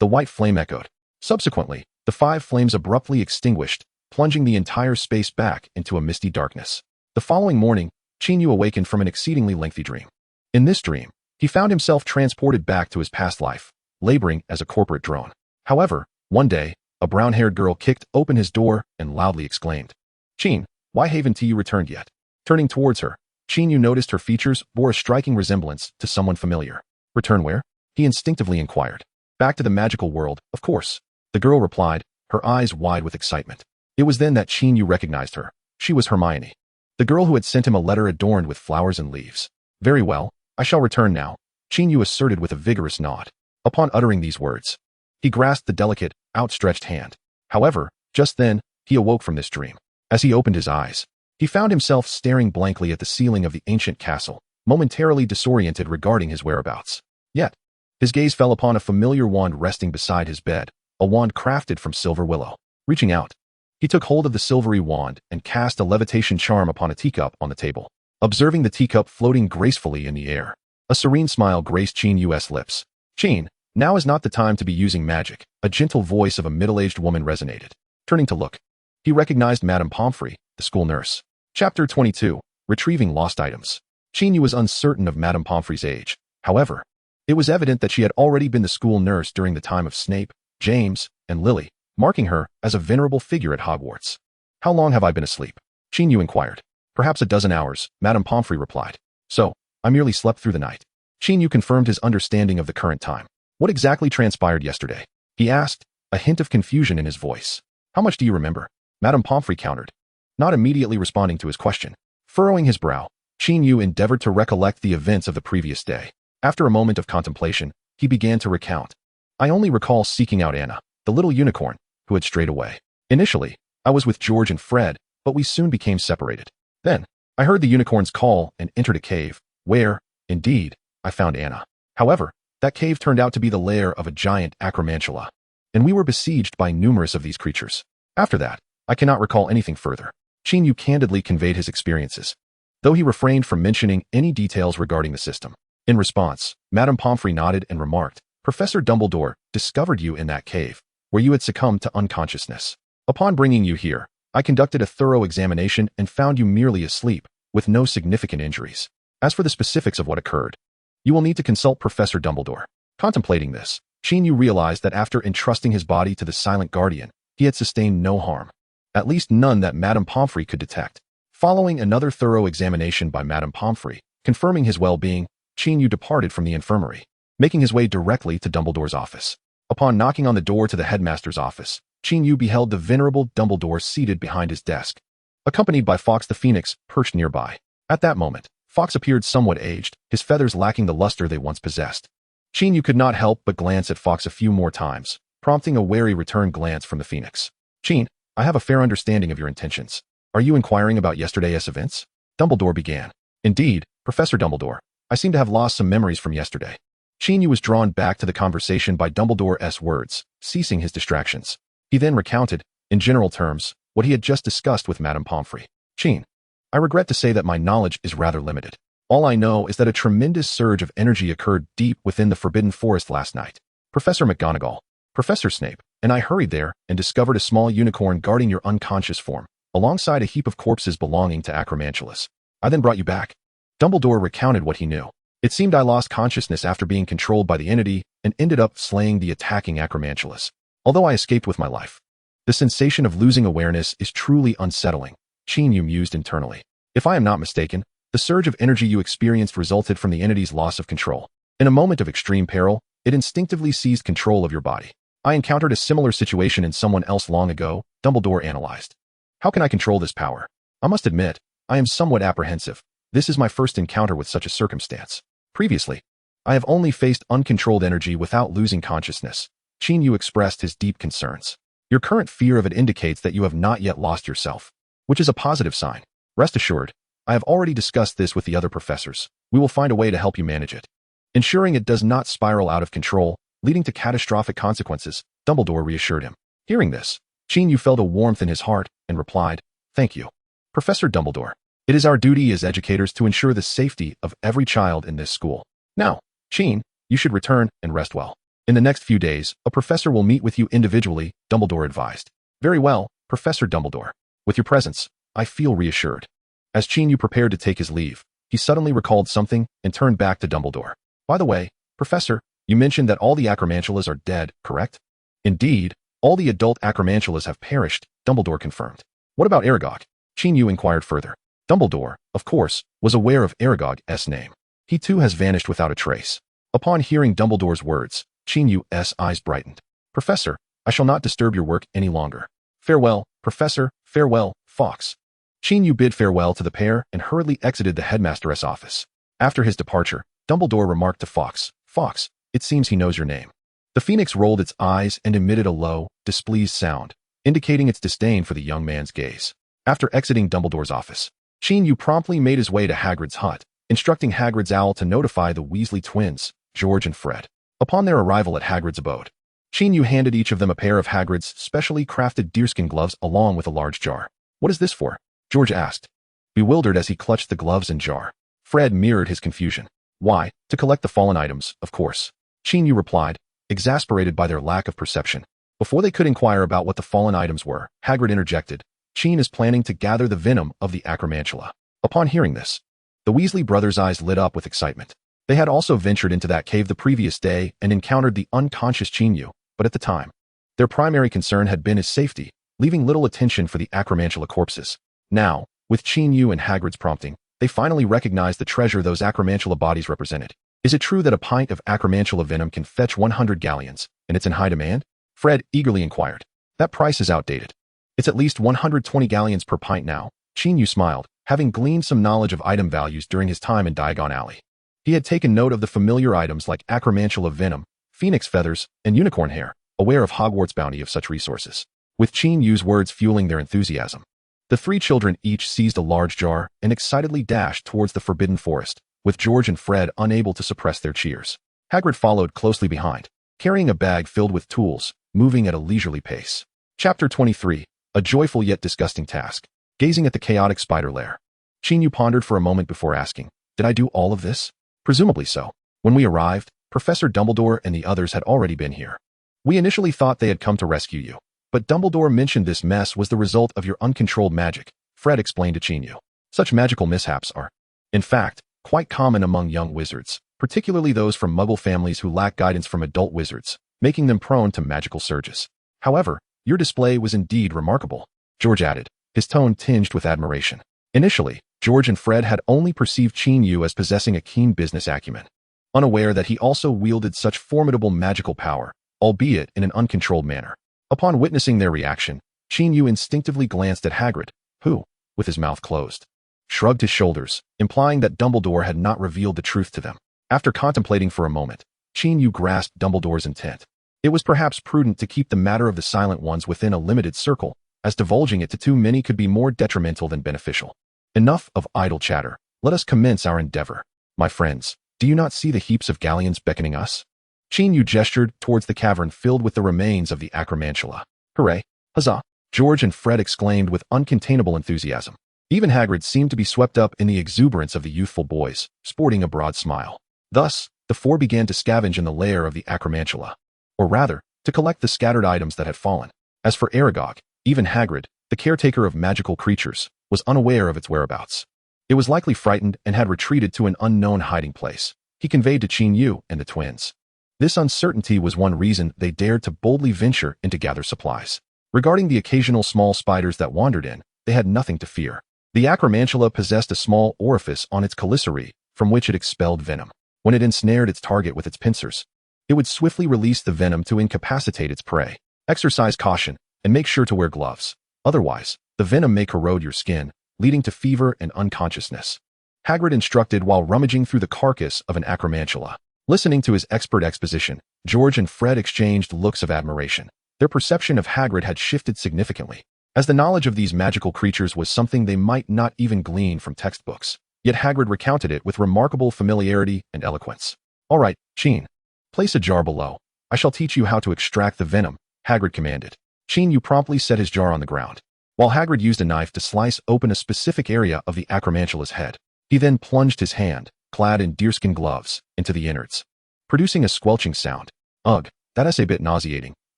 The white flame echoed. Subsequently, the 5 flames abruptly extinguished, plunging the entire space back into a misty darkness. The following morning, Qin Yu awakened from an exceedingly lengthy dream. In this dream, he found himself transported back to his past life, laboring as a corporate drone. However, one day, a brown-haired girl kicked open his door and loudly exclaimed, Qin, why haven't you returned yet? Turning towards her, Qin Yu noticed her features bore a striking resemblance to someone familiar. Return where? He instinctively inquired. Back to the magical world, of course. The girl replied, her eyes wide with excitement. It was then that Qin Yu recognized her. She was Hermione, the girl who had sent him a letter adorned with flowers and leaves. Very well, I shall return now, Qin Yu asserted with a vigorous nod. Upon uttering these words, he grasped the delicate, outstretched hand. However, just then, he awoke from this dream. As he opened his eyes, he found himself staring blankly at the ceiling of the ancient castle, momentarily disoriented regarding his whereabouts. Yet, his gaze fell upon a familiar wand resting beside his bed, a wand crafted from silver willow. Reaching out, he took hold of the silvery wand and cast a levitation charm upon a teacup on the table. Observing the teacup floating gracefully in the air, a serene smile graced Qin Yu's lips. Qin, now is not the time to be using magic, a gentle voice of a middle-aged woman resonated. Turning to look, he recognized Madame Pomfrey, the school nurse. Chapter 22, Retrieving Lost Items. Qin Yu was uncertain of Madame Pomfrey's age. However, It was evident that she had already been the school nurse during the time of Snape, James, and Lily, marking her as a venerable figure at Hogwarts. "How long have I been asleep?" Qin Yu inquired. "Perhaps a dozen hours," Madame Pomfrey replied. "So, I merely slept through the night." Qin Yu confirmed his understanding of the current time. "What exactly transpired yesterday?" he asked, a hint of confusion in his voice. "How much do you remember?" Madame Pomfrey countered, not immediately responding to his question. Furrowing his brow, Qin Yu endeavored to recollect the events of the previous day. After a moment of contemplation, he began to recount. "I only recall seeking out Anna, the little unicorn, who had strayed away. Initially, I was with George and Fred, but we soon became separated. Then, I heard the unicorn's call and entered a cave, where, indeed, I found Anna. However, that cave turned out to be the lair of a giant acromantula, and we were besieged by numerous of these creatures. After that, I cannot recall anything further." Qin Yu candidly conveyed his experiences, though he refrained from mentioning any details regarding the system. In response, Madame Pomfrey nodded and remarked, "Professor Dumbledore discovered you in that cave, where you had succumbed to unconsciousness. Upon bringing you here, I conducted a thorough examination and found you merely asleep, with no significant injuries. As for the specifics of what occurred, you will need to consult Professor Dumbledore." Contemplating this, Qin Yu realized that after entrusting his body to the Silent Guardian, he had sustained no harm, at least none that Madame Pomfrey could detect. Following another thorough examination by Madame Pomfrey, confirming his well-being, Qin Yu departed from the infirmary, making his way directly to Dumbledore's office. Upon knocking on the door to the headmaster's office, Qin Yu beheld the venerable Dumbledore seated behind his desk, accompanied by Fawkes the Phoenix perched nearby. At that moment, Fawkes appeared somewhat aged, his feathers lacking the luster they once possessed. Qin Yu could not help but glance at Fawkes a few more times, prompting a wary return glance from the Phoenix. "Qin, I have a fair understanding of your intentions. Are you inquiring about yesterday's events?" Dumbledore began. "Indeed, Professor Dumbledore, I seem to have lost some memories from yesterday." Qin Yu was drawn back to the conversation by Dumbledore's words, ceasing his distractions. He then recounted, in general terms, what he had just discussed with Madame Pomfrey. "Qin, I regret to say that my knowledge is rather limited. All I know is that a tremendous surge of energy occurred deep within the Forbidden Forest last night. Professor McGonagall, Professor Snape, and I hurried there and discovered a small unicorn guarding your unconscious form, alongside a heap of corpses belonging to acromantulas. I then brought you back." Dumbledore recounted what he knew. "It seemed I lost consciousness after being controlled by the entity and ended up slaying the attacking acromantulas. Although I escaped with my life, the sensation of losing awareness is truly unsettling," Qin Yu mused internally. "If I am not mistaken, the surge of energy you experienced resulted from the entity's loss of control. In a moment of extreme peril, it instinctively seized control of your body. I encountered a similar situation in someone else long ago," Dumbledore analyzed. "How can I control this power? I must admit, I am somewhat apprehensive. This is my first encounter with such a circumstance. Previously, I have only faced uncontrolled energy without losing consciousness." Qin Yu expressed his deep concerns. "Your current fear of it indicates that you have not yet lost yourself, which is a positive sign. Rest assured, I have already discussed this with the other professors. We will find a way to help you manage it, ensuring it does not spiral out of control, leading to catastrophic consequences," Dumbledore reassured him. Hearing this, Qin Yu felt a warmth in his heart and replied, "Thank you, Professor Dumbledore. It is our duty as educators to ensure the safety of every child in this school. Now, Qin, you should return and rest well. In the next few days, a professor will meet with you individually," Dumbledore advised. "Very well, Professor Dumbledore. With your presence, I feel reassured." As Qin Yu prepared to take his leave, he suddenly recalled something and turned back to Dumbledore. "By the way, Professor, you mentioned that all the acromantulas are dead, correct?" "Indeed, all the adult acromantulas have perished," Dumbledore confirmed. "What about Aragog?" Qin Yu inquired further. Dumbledore, of course, was aware of Aragog's name. He too has vanished without a trace. Upon hearing Dumbledore's words, Qin Yu's eyes brightened. "Professor, I shall not disturb your work any longer. Farewell, Professor, farewell, Fawkes." Qin Yu bid farewell to the pair and hurriedly exited the headmaster's office. After his departure, Dumbledore remarked to Fawkes, "Fawkes, it seems he knows your name." The Phoenix rolled its eyes and emitted a low, displeased sound, indicating its disdain for the young man's gaze. After exiting Dumbledore's office, Qin Yu promptly made his way to Hagrid's hut, instructing Hagrid's owl to notify the Weasley twins, George and Fred. Upon their arrival at Hagrid's abode, Qin Yu handed each of them a pair of Hagrid's specially crafted deerskin gloves along with a large jar. "What is this for?" George asked, bewildered as he clutched the gloves and jar. Fred mirrored his confusion. "Why, to collect the fallen items, of course," Qin Yu replied, exasperated by their lack of perception. Before they could inquire about what the fallen items were, Hagrid interjected, "Qin is planning to gather the venom of the acromantula." Upon hearing this, the Weasley brothers' eyes lit up with excitement. They had also ventured into that cave the previous day and encountered the unconscious Qin Yu, but at the time, their primary concern had been his safety, leaving little attention for the acromantula corpses. Now, with Qin Yu and Hagrid's prompting, they finally recognized the treasure those acromantula bodies represented. Is it true that a pint of acromantula venom can fetch 100 galleons, and it's in high demand? Fred eagerly inquired. That price is outdated. It's at least 120 galleons per pint now. Qin Yu smiled, having gleaned some knowledge of item values during his time in Diagon Alley. He had taken note of the familiar items like acromantula venom, phoenix feathers, and unicorn hair, aware of Hogwarts' bounty of such resources. With Qin Yu's words fueling their enthusiasm, the three children each seized a large jar and excitedly dashed towards the forbidden forest, with George and Fred unable to suppress their cheers. Hagrid followed closely behind, carrying a bag filled with tools, moving at a leisurely pace. Chapter 23, a joyful yet disgusting task. Gazing at the chaotic spider lair, Qin Yu pondered for a moment before asking, "Did I do all of this?" Presumably so. When we arrived, Professor Dumbledore and the others had already been here. We initially thought they had come to rescue you, but Dumbledore mentioned this mess was the result of your uncontrolled magic, Fred explained to Qin Yu. Such magical mishaps are, in fact, quite common among young wizards, particularly those from Muggle families who lack guidance from adult wizards, making them prone to magical surges. However, your display was indeed remarkable, George added, his tone tinged with admiration. Initially, George and Fred had only perceived Qin Yu as possessing a keen business acumen, unaware that he also wielded such formidable magical power, albeit in an uncontrolled manner. Upon witnessing their reaction, Qin Yu instinctively glanced at Hagrid, who, with his mouth closed, shrugged his shoulders, implying that Dumbledore had not revealed the truth to them. After contemplating for a moment, Qin Yu grasped Dumbledore's intent. It was perhaps prudent to keep the matter of the Silent Ones within a limited circle, as divulging it to too many could be more detrimental than beneficial. Enough of idle chatter. Let us commence our endeavor. My friends, do you not see the heaps of galleons beckoning us? Qin Yu gestured towards the cavern filled with the remains of the acromantula. Hooray! Huzzah! George and Fred exclaimed with uncontainable enthusiasm. Even Hagrid seemed to be swept up in the exuberance of the youthful boys, sporting a broad smile. Thus, the four began to scavenge in the lair of the acromantula, or rather, to collect the scattered items that had fallen. As for Aragog, even Hagrid, the caretaker of magical creatures, was unaware of its whereabouts. It was likely frightened and had retreated to an unknown hiding place, he conveyed to Qin Yu and the twins. This uncertainty was one reason they dared to boldly venture in to gather supplies. Regarding the occasional small spiders that wandered in, they had nothing to fear. The acromantula possessed a small orifice on its chelicerae, from which it expelled venom. When it ensnared its target with its pincers, it would swiftly release the venom to incapacitate its prey. Exercise caution, and make sure to wear gloves. Otherwise, the venom may corrode your skin, leading to fever and unconsciousness. Hagrid instructed while rummaging through the carcass of an acromantula. Listening to his expert exposition, George and Fred exchanged looks of admiration. Their perception of Hagrid had shifted significantly, as the knowledge of these magical creatures was something they might not even glean from textbooks. Yet Hagrid recounted it with remarkable familiarity and eloquence. All right, Qin, place a jar below. I shall teach you how to extract the venom, Hagrid commanded. Qin Yu promptly set his jar on the ground, while Hagrid used a knife to slice open a specific area of the acromantula's head. He then plunged his hand, clad in deerskin gloves, into the innards, producing a squelching sound. Ugh, that is a bit nauseating,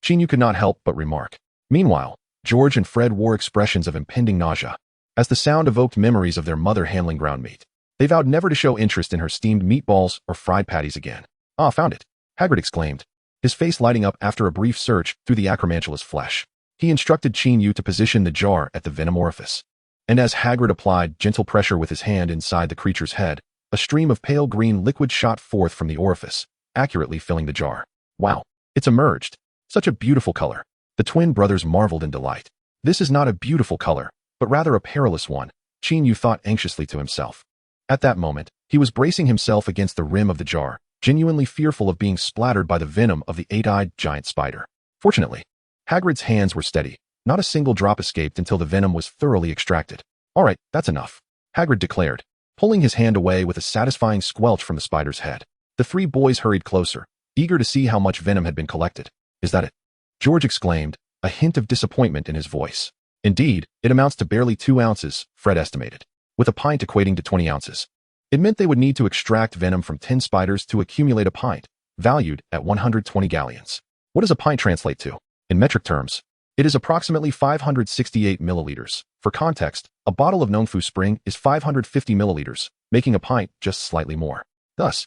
Qin Yu could not help but remark. Meanwhile, George and Fred wore expressions of impending nausea, as the sound evoked memories of their mother handling ground meat. They vowed never to show interest in her steamed meatballs or fried patties again. Ah, found it, Hagrid exclaimed, his face lighting up after a brief search through the acromantula's flesh. He instructed Qin Yu to position the jar at the venom orifice. And as Hagrid applied gentle pressure with his hand inside the creature's head, a stream of pale green liquid shot forth from the orifice, accurately filling the jar. Wow, it's emerged. Such a beautiful color. The twin brothers marveled in delight. This is not a beautiful color, but rather a perilous one, Qin Yu thought anxiously to himself. At that moment, he was bracing himself against the rim of the jar, genuinely fearful of being splattered by the venom of the eight-eyed giant spider. Fortunately, Hagrid's hands were steady. Not a single drop escaped until the venom was thoroughly extracted. All right, that's enough, Hagrid declared, pulling his hand away with a satisfying squelch from the spider's head. The three boys hurried closer, eager to see how much venom had been collected. Is that it? George exclaimed, a hint of disappointment in his voice. Indeed, it amounts to barely 2 ounces, Fred estimated, with a pint equating to 20 ounces. It meant they would need to extract venom from 10 spiders to accumulate a pint, valued at 120 galleons. What does a pint translate to? In metric terms, it is approximately 568 milliliters. For context, a bottle of Nongfu Spring is 550 milliliters, making a pint just slightly more. Thus,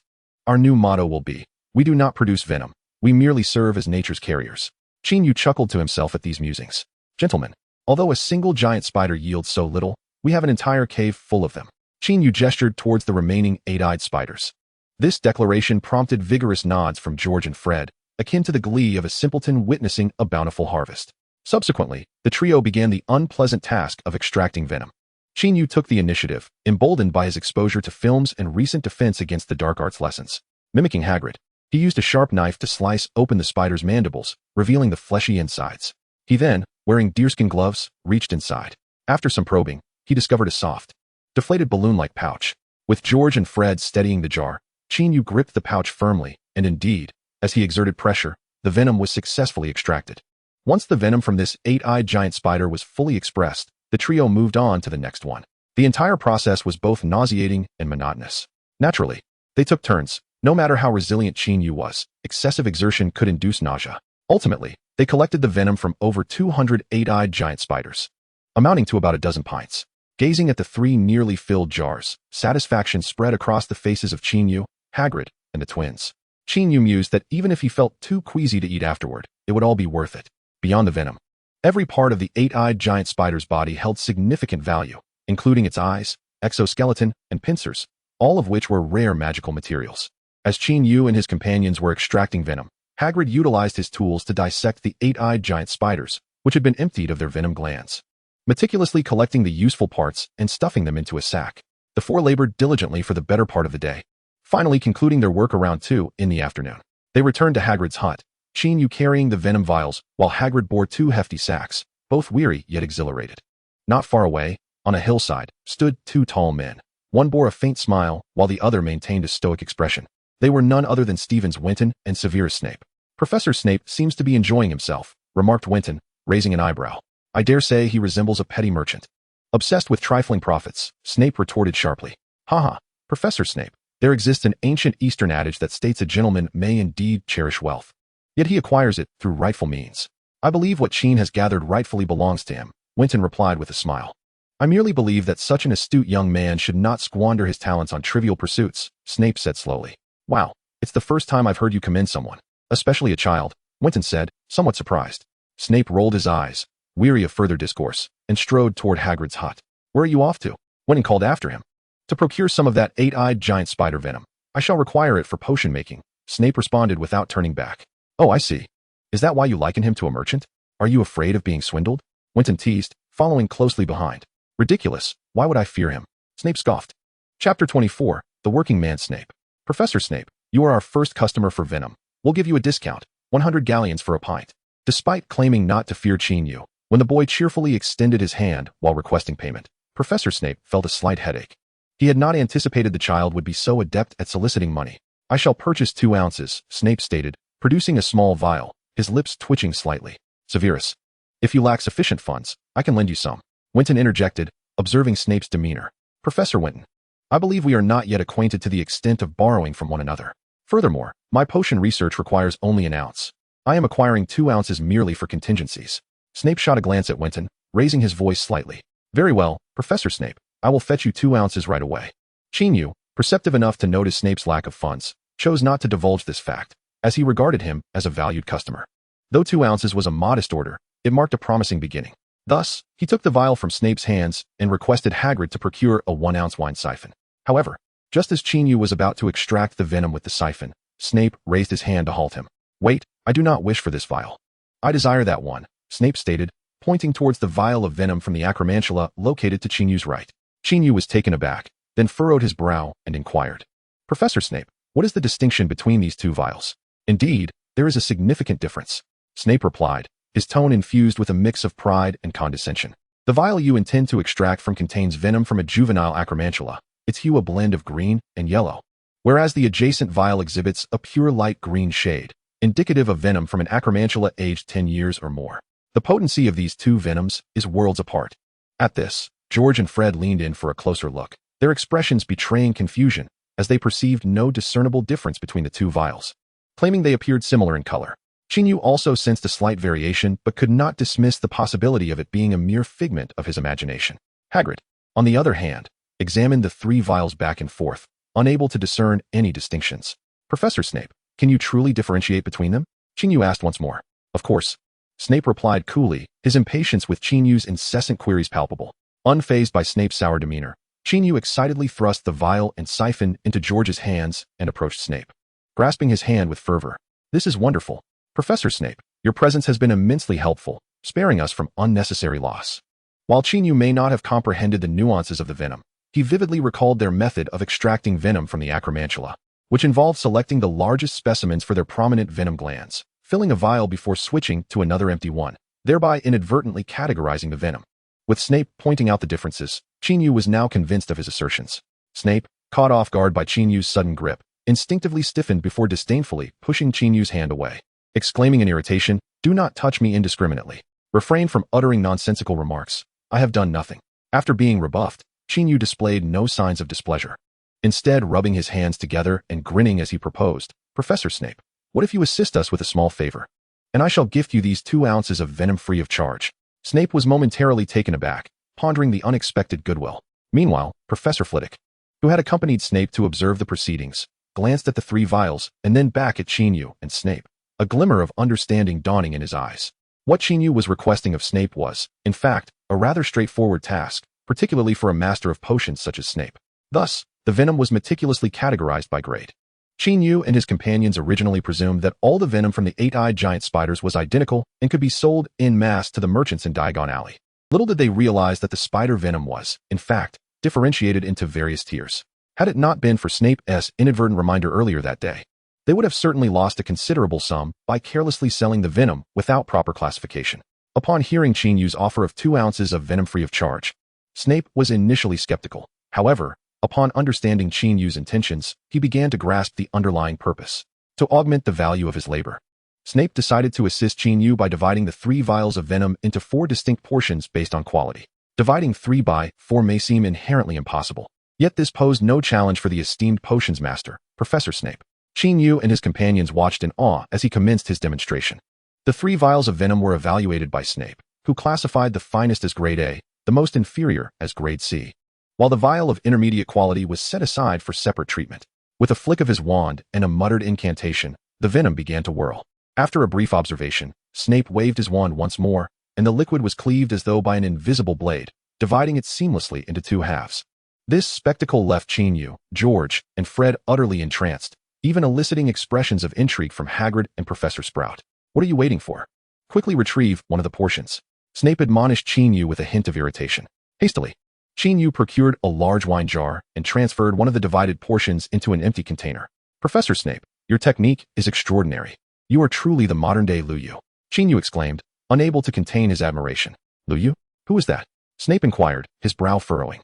Our new motto will be, we do not produce venom, we merely serve as nature's carriers. Qin Yu chuckled to himself at these musings. Gentlemen, although a single giant spider yields so little, we have an entire cave full of them. Qin Yu gestured towards the remaining 8-eyed spiders. This declaration prompted vigorous nods from George and Fred, akin to the glee of a simpleton witnessing a bountiful harvest. Subsequently, the trio began the unpleasant task of extracting venom. Qin Yu took the initiative, emboldened by his exposure to films and recent defense against the dark arts lessons. Mimicking Hagrid, he used a sharp knife to slice open the spider's mandibles, revealing the fleshy insides. He then, wearing deerskin gloves, reached inside. After some probing, he discovered a soft, deflated balloon-like pouch. With George and Fred steadying the jar, Qin Yu gripped the pouch firmly, and indeed, as he exerted pressure, the venom was successfully extracted. Once the venom from this 8-eyed giant spider was fully expressed, the trio moved on to the next one. The entire process was both nauseating and monotonous. Naturally, they took turns. No matter how resilient Qin Yu was, excessive exertion could induce nausea. Ultimately, they collected the venom from over 200 8-eyed giant spiders, amounting to about a dozen pints. Gazing at the 3 nearly filled jars, satisfaction spread across the faces of Qin Yu, Hagrid, and the twins. Qin Yu mused that even if he felt too queasy to eat afterward, it would all be worth it. Beyond the venom, every part of the 8-eyed giant spider's body held significant value, including its eyes, exoskeleton, and pincers, all of which were rare magical materials. As Qin Yu and his companions were extracting venom, Hagrid utilized his tools to dissect the 8-eyed giant spiders, which had been emptied of their venom glands. Meticulously collecting the useful parts and stuffing them into a sack, the 4 labored diligently for the better part of the day. Finally concluding their work around 2 in the afternoon, they returned to Hagrid's hut, Qin Yu carrying the venom vials, while Hagrid bore 2 hefty sacks, both weary yet exhilarated. Not far away, on a hillside, stood 2 tall men. One bore a faint smile, while the other maintained a stoic expression. They were none other than Stephen's Winton and Severus Snape. Professor Snape seems to be enjoying himself, remarked Winton, raising an eyebrow. I dare say he resembles a petty merchant. Obsessed with trifling profits, Snape retorted sharply. Haha, Professor Snape, there exists an ancient Eastern adage that states a gentleman may indeed cherish wealth, yet he acquires it through rightful means. I believe what Qin has gathered rightfully belongs to him, Winton replied with a smile. I merely believe that such an astute young man should not squander his talents on trivial pursuits, Snape said slowly. Wow, it's the first time I've heard you commend someone, especially a child, Winton said, somewhat surprised. Snape rolled his eyes, weary of further discourse, and strode toward Hagrid's hut. Where are you off to? Winton called after him. To procure some of that 8-eyed giant spider venom. I shall require it for potion making, Snape responded without turning back. Oh, I see. Is that why you liken him to a merchant? Are you afraid of being swindled? Winton teased, following closely behind. Ridiculous, why would I fear him? Snape scoffed. Chapter 24, The Working Man Snape. Professor Snape, you are our first customer for venom. We'll give you a discount, 100 galleons for a pint. Despite claiming not to fear Qin Yu, when the boy cheerfully extended his hand while requesting payment, Professor Snape felt a slight headache. He had not anticipated the child would be so adept at soliciting money. I shall purchase 2 ounces, Snape stated, producing a small vial, his lips twitching slightly. Severus, if you lack sufficient funds, I can lend you some. Winton interjected, observing Snape's demeanor. Professor Winton, I believe we are not yet acquainted to the extent of borrowing from one another. Furthermore, my potion research requires only an ounce. I am acquiring 2 ounces merely for contingencies. Snape shot a glance at Winton, raising his voice slightly. Very well, Professor Snape, I will fetch you 2 ounces right away. Qin Yu, perceptive enough to notice Snape's lack of funds, chose not to divulge this fact, as he regarded him as a valued customer. Though 2 ounces was a modest order, it marked a promising beginning. Thus, he took the vial from Snape's hands and requested Hagrid to procure a 1-ounce wine siphon. However, just as Qin Yu was about to extract the venom with the siphon, Snape raised his hand to halt him. Wait, I do not wish for this vial. I desire that one, Snape stated, pointing towards the vial of venom from the acromantula located to Qin Yu's right. Qin Yu was taken aback, then furrowed his brow and inquired. Professor Snape, what is the distinction between these 2 vials? Indeed, there is a significant difference, Snape replied, his tone infused with a mix of pride and condescension. The vial you intend to extract from contains venom from a juvenile acromantula, its hue a blend of green and yellow, whereas the adjacent vial exhibits a pure light green shade, indicative of venom from an acromantula aged 10 years or more. The potency of these 2 venoms is worlds apart. At this, George and Fred leaned in for a closer look, their expressions betraying confusion, as they perceived no discernible difference between the 2 vials. Claiming they appeared similar in color, Qin Yu also sensed a slight variation but could not dismiss the possibility of it being a mere figment of his imagination. Hagrid, on the other hand, examined the 3 vials back and forth, unable to discern any distinctions. Professor Snape, can you truly differentiate between them? Qin Yu asked once more. Of course. Snape replied coolly, his impatience with Qin Yu's incessant queries palpable. Unfazed by Snape's sour demeanor, Qin Yu excitedly thrust the vial and siphon into George's hands and approached Snape, grasping his hand with fervor. This is wonderful. Professor Snape, your presence has been immensely helpful, sparing us from unnecessary loss. While Qin Yu may not have comprehended the nuances of the venom, he vividly recalled their method of extracting venom from the acromantula, which involved selecting the largest specimens for their prominent venom glands, filling a vial before switching to another empty one, thereby inadvertently categorizing the venom. With Snape pointing out the differences, Qin Yu was now convinced of his assertions. Snape, caught off guard by Qin Yu's sudden grip, instinctively stiffened before disdainfully pushing Qin Yu's hand away, exclaiming in irritation, "Do not touch me indiscriminately. Refrain from uttering nonsensical remarks. I have done nothing." After being rebuffed, Qin Yu displayed no signs of displeasure. Instead, rubbing his hands together and grinning as he proposed, "Professor Snape, what if you assist us with a small favor? And I shall gift you these 2 ounces of venom free of charge." Snape was momentarily taken aback, pondering the unexpected goodwill. Meanwhile, Professor Flitwick, who had accompanied Snape to observe the proceedings, glanced at the 3 vials and then back at Qin Yu and Snape, a glimmer of understanding dawning in his eyes. What Qin Yu was requesting of Snape was, in fact, a rather straightforward task, particularly for a master of potions such as Snape. Thus, the venom was meticulously categorized by grade. Qin Yu and his companions originally presumed that all the venom from the 8-eyed giant spiders was identical and could be sold en masse to the merchants in Diagon Alley. Little did they realize that the spider venom was, in fact, differentiated into various tiers. Had it not been for Snape's inadvertent reminder earlier that day, they would have certainly lost a considerable sum by carelessly selling the venom without proper classification. Upon hearing Qin Yu's offer of 2 ounces of venom free of charge, Snape was initially skeptical. However, upon understanding Qin Yu's intentions, he began to grasp the underlying purpose. To augment the value of his labor, Snape decided to assist Qin Yu by dividing the 3 vials of venom into 4 distinct portions based on quality. Dividing 3 by 4 may seem inherently impossible, yet this posed no challenge for the esteemed potions master, Professor Snape. Qin Yu and his companions watched in awe as he commenced his demonstration. The 3 vials of venom were evaluated by Snape, who classified the finest as grade A, the most inferior as grade C, while the vial of intermediate quality was set aside for separate treatment. With a flick of his wand and a muttered incantation, the venom began to whirl. After a brief observation, Snape waved his wand once more, and the liquid was cleaved as though by an invisible blade, dividing it seamlessly into 2 halves. This spectacle left Qin Yu, George, and Fred utterly entranced, even eliciting expressions of intrigue from Hagrid and Professor Sprout. "What are you waiting for? Quickly retrieve one of the portions." Snape admonished Qin Yu with a hint of irritation. Hastily, Qin Yu procured a large wine jar and transferred one of the divided portions into an empty container. "Professor Snape, your technique is extraordinary. You are truly the modern-day Lu Yu," Qin Yu exclaimed, unable to contain his admiration. "Lu Yu? Who is that?" Snape inquired, his brow furrowing.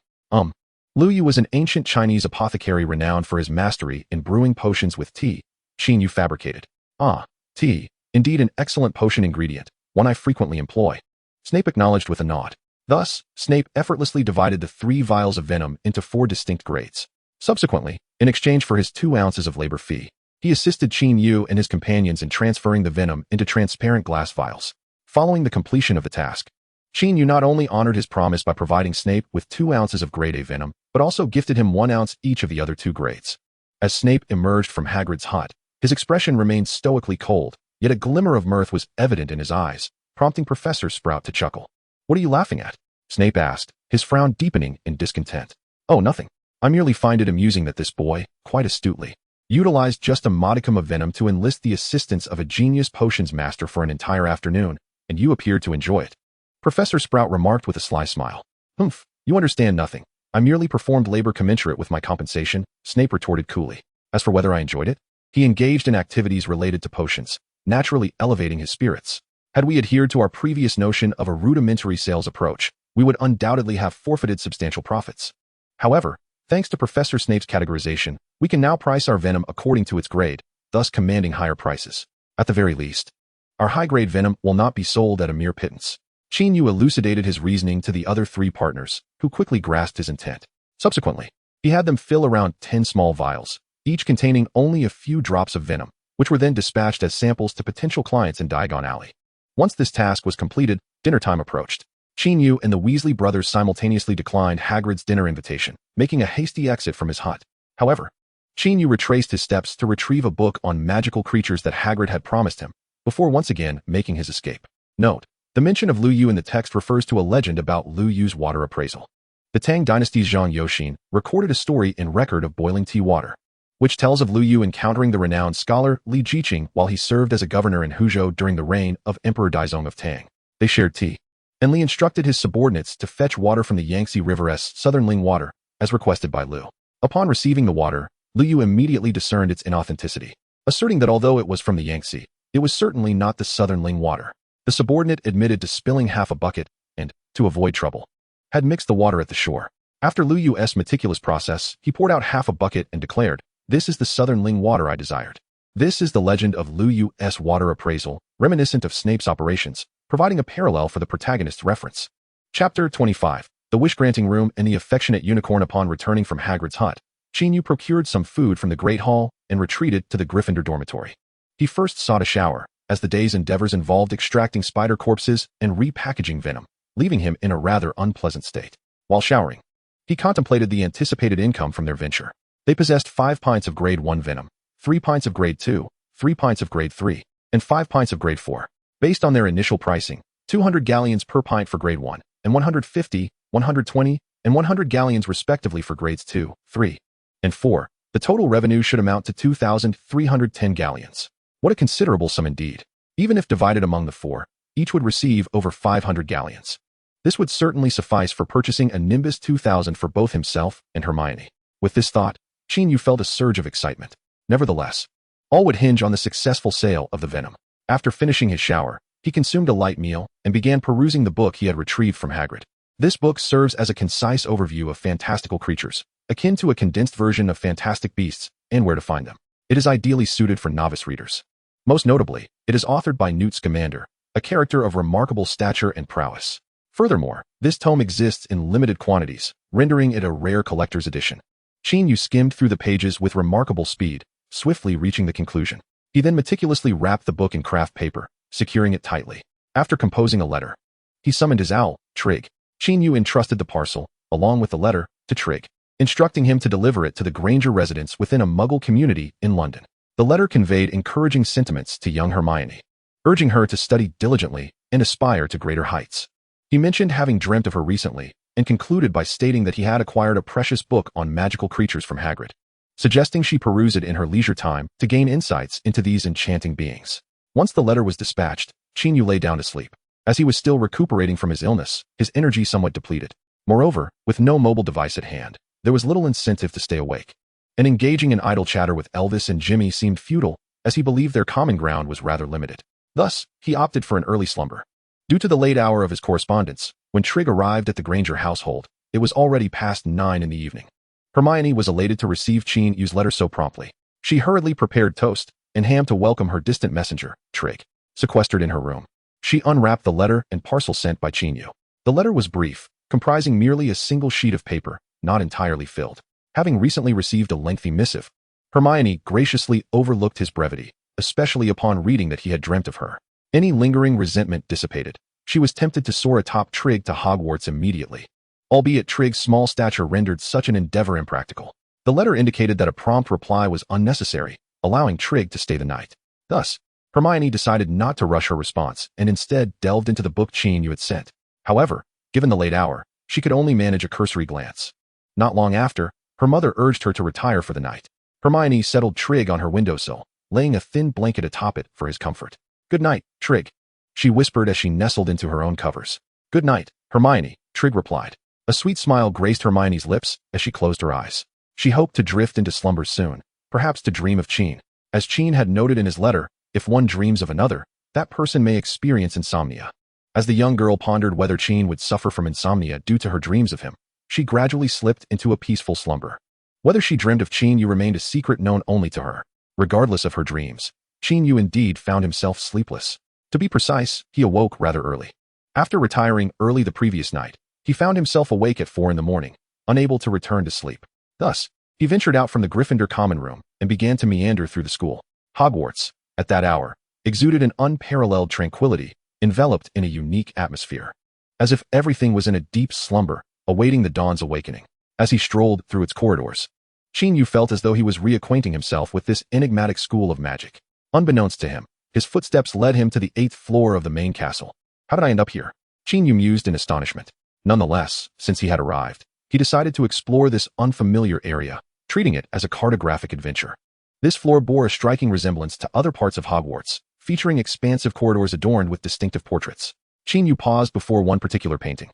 Lu Yu was an ancient Chinese apothecary renowned for his mastery in brewing potions with tea, Qin Yu fabricated. "Ah, tea. Indeed an excellent potion ingredient, one I frequently employ," Snape acknowledged with a nod. Thus, Snape effortlessly divided the 3 vials of venom into 4 distinct grades. Subsequently, in exchange for his 2 ounces of labor fee, he assisted Qin Yu and his companions in transferring the venom into transparent glass vials. Following the completion of the task, Qin Yu not only honored his promise by providing Snape with 2 ounces of grade A venom, but also gifted him 1 ounce each of the other 2 grades. As Snape emerged from Hagrid's hut, his expression remained stoically cold, yet a glimmer of mirth was evident in his eyes, prompting Professor Sprout to chuckle. "What are you laughing at?" Snape asked, his frown deepening in discontent. "Oh, nothing. I merely find it amusing that this boy, quite astutely, utilized just a modicum of venom to enlist the assistance of a genius potions master for an entire afternoon, and you appeared to enjoy it." Professor Sprout remarked with a sly smile. "Humph, you understand nothing. I merely performed labor commensurate with my compensation," Snape retorted coolly. "As for whether I enjoyed it, he engaged in activities related to potions, naturally elevating his spirits. Had we adhered to our previous notion of a rudimentary sales approach, we would undoubtedly have forfeited substantial profits. However, thanks to Professor Snape's categorization, we can now price our venom according to its grade, thus commanding higher prices. At the very least, our high-grade venom will not be sold at a mere pittance." Qin Yu elucidated his reasoning to the other 3 partners, who quickly grasped his intent. Subsequently, he had them fill around 10 small vials, each containing only a few drops of venom, which were then dispatched as samples to potential clients in Diagon Alley. Once this task was completed, dinner time approached. Qin Yu and the Weasley brothers simultaneously declined Hagrid's dinner invitation, making a hasty exit from his hut. However, Qin Yu retraced his steps to retrieve a book on magical creatures that Hagrid had promised him, before once again making his escape. Note: the mention of Lu Yu in the text refers to a legend about Lu Yu's water appraisal. The Tang Dynasty's Zhang Yoxin recorded a story in Record of Boiling Tea Water, which tells of Lu Yu encountering the renowned scholar Li Jiqing while he served as a governor in Huzhou during the reign of Emperor Daizong of Tang. They shared tea, and Li instructed his subordinates to fetch water from the Yangtze River's southern Ling water, as requested by Lu. Upon receiving the water, Lu Yu immediately discerned its inauthenticity, asserting that although it was from the Yangtze, it was certainly not the southern Ling water. The subordinate admitted to spilling half a bucket and, to avoid trouble, had mixed the water at the shore. After Lu Yu's meticulous process, he poured out half a bucket and declared, "This is the southern Ling water I desired." This is the legend of Lu Yu's water appraisal, reminiscent of Snape's operations, providing a parallel for the protagonist's reference. Chapter 25. The Wish-Granting Room and the Affectionate Unicorn. Upon returning from Hagrid's hut, Qin Yu procured some food from the Great Hall and retreated to the Gryffindor dormitory. He first sought a shower, as the day's endeavors involved extracting spider corpses and repackaging venom, leaving him in a rather unpleasant state. While showering, he contemplated the anticipated income from their venture. They possessed 5 pints of Grade 1 venom, 3 pints of Grade 2, 3 pints of Grade 3, and 5 pints of Grade 4. Based on their initial pricing, 200 galleons per pint for Grade 1, and 150, 120, and 100 galleons respectively for Grades 2, 3, and 4, the total revenue should amount to 2,310 galleons. What a considerable sum indeed. Even if divided among the 4, each would receive over 500 galleons. This would certainly suffice for purchasing a Nimbus 2000 for both himself and Hermione. With this thought, Qin Yu felt a surge of excitement. Nevertheless, all would hinge on the successful sale of the venom. After finishing his shower, he consumed a light meal and began perusing the book he had retrieved from Hagrid. This book serves as a concise overview of fantastical creatures, akin to a condensed version of Fantastic Beasts and Where to Find Them. It is ideally suited for novice readers. Most notably, it is authored by Newt Scamander, a character of remarkable stature and prowess. Furthermore, this tome exists in limited quantities, rendering it a rare collector's edition. Qin Yu skimmed through the pages with remarkable speed, swiftly reaching the conclusion. He then meticulously wrapped the book in craft paper, securing it tightly. After composing a letter, he summoned his owl, Trig. Qin Yu entrusted the parcel, along with the letter, to Trig, instructing him to deliver it to the Granger residence within a Muggle community in London. The letter conveyed encouraging sentiments to young Hermione, urging her to study diligently and aspire to greater heights. He mentioned having dreamt of her recently, and concluded by stating that he had acquired a precious book on magical creatures from Hagrid, suggesting she peruse it in her leisure time to gain insights into these enchanting beings. Once the letter was dispatched, Qin Yu lay down to sleep. As he was still recuperating from his illness, his energy somewhat depleted. Moreover, with no mobile device at hand, there was little incentive to stay awake. And engaging in idle chatter with Elvis and Jimmy seemed futile, as he believed their common ground was rather limited. Thus, he opted for an early slumber. Due to the late hour of his correspondence, when Trig arrived at the Granger household, it was already past 9 in the evening. Hermione was elated to receive Qin Yu's letter so promptly. She hurriedly prepared toast and ham to welcome her distant messenger, Trig, sequestered in her room. She unwrapped the letter and parcel sent by Qin Yu. The letter was brief, comprising merely a single sheet of paper, not entirely filled. Having recently received a lengthy missive, Hermione graciously overlooked his brevity, especially upon reading that he had dreamt of her. Any lingering resentment dissipated. She was tempted to soar atop Trig to Hogwarts immediately, albeit Trig's small stature rendered such an endeavor impractical. The letter indicated that a prompt reply was unnecessary, allowing Trig to stay the night. Thus, Hermione decided not to rush her response and instead delved into the book Qin Yu had sent. However, given the late hour, she could only manage a cursory glance. Not long after, her mother urged her to retire for the night. Hermione settled Trig on her windowsill, laying a thin blanket atop it for his comfort. "Good night, Trig," she whispered as she nestled into her own covers. "Good night, Hermione," Trig replied. A sweet smile graced Hermione's lips as she closed her eyes. She hoped to drift into slumber soon, perhaps to dream of Qin. As Qin had noted in his letter, if one dreams of another, that person may experience insomnia. As the young girl pondered whether Qin would suffer from insomnia due to her dreams of him, she gradually slipped into a peaceful slumber. Whether she dreamed of Qin Yu remained a secret known only to her. Regardless of her dreams, Qin Yu indeed found himself sleepless. To be precise, he awoke rather early. After retiring early the previous night, he found himself awake at 4 in the morning, unable to return to sleep. Thus, he ventured out from the Gryffindor common room and began to meander through the school. Hogwarts, at that hour, exuded an unparalleled tranquility, enveloped in a unique atmosphere, as if everything was in a deep slumber, awaiting the dawn's awakening. As he strolled through its corridors, Qin Yu felt as though he was reacquainting himself with this enigmatic school of magic. Unbeknownst to him, his footsteps led him to the 8th floor of the main castle. How did I end up here? Qin Yu mused in astonishment. Nonetheless, since he had arrived, he decided to explore this unfamiliar area, treating it as a cartographic adventure. This floor bore a striking resemblance to other parts of Hogwarts, featuring expansive corridors adorned with distinctive portraits. Qin Yu paused before one particular painting,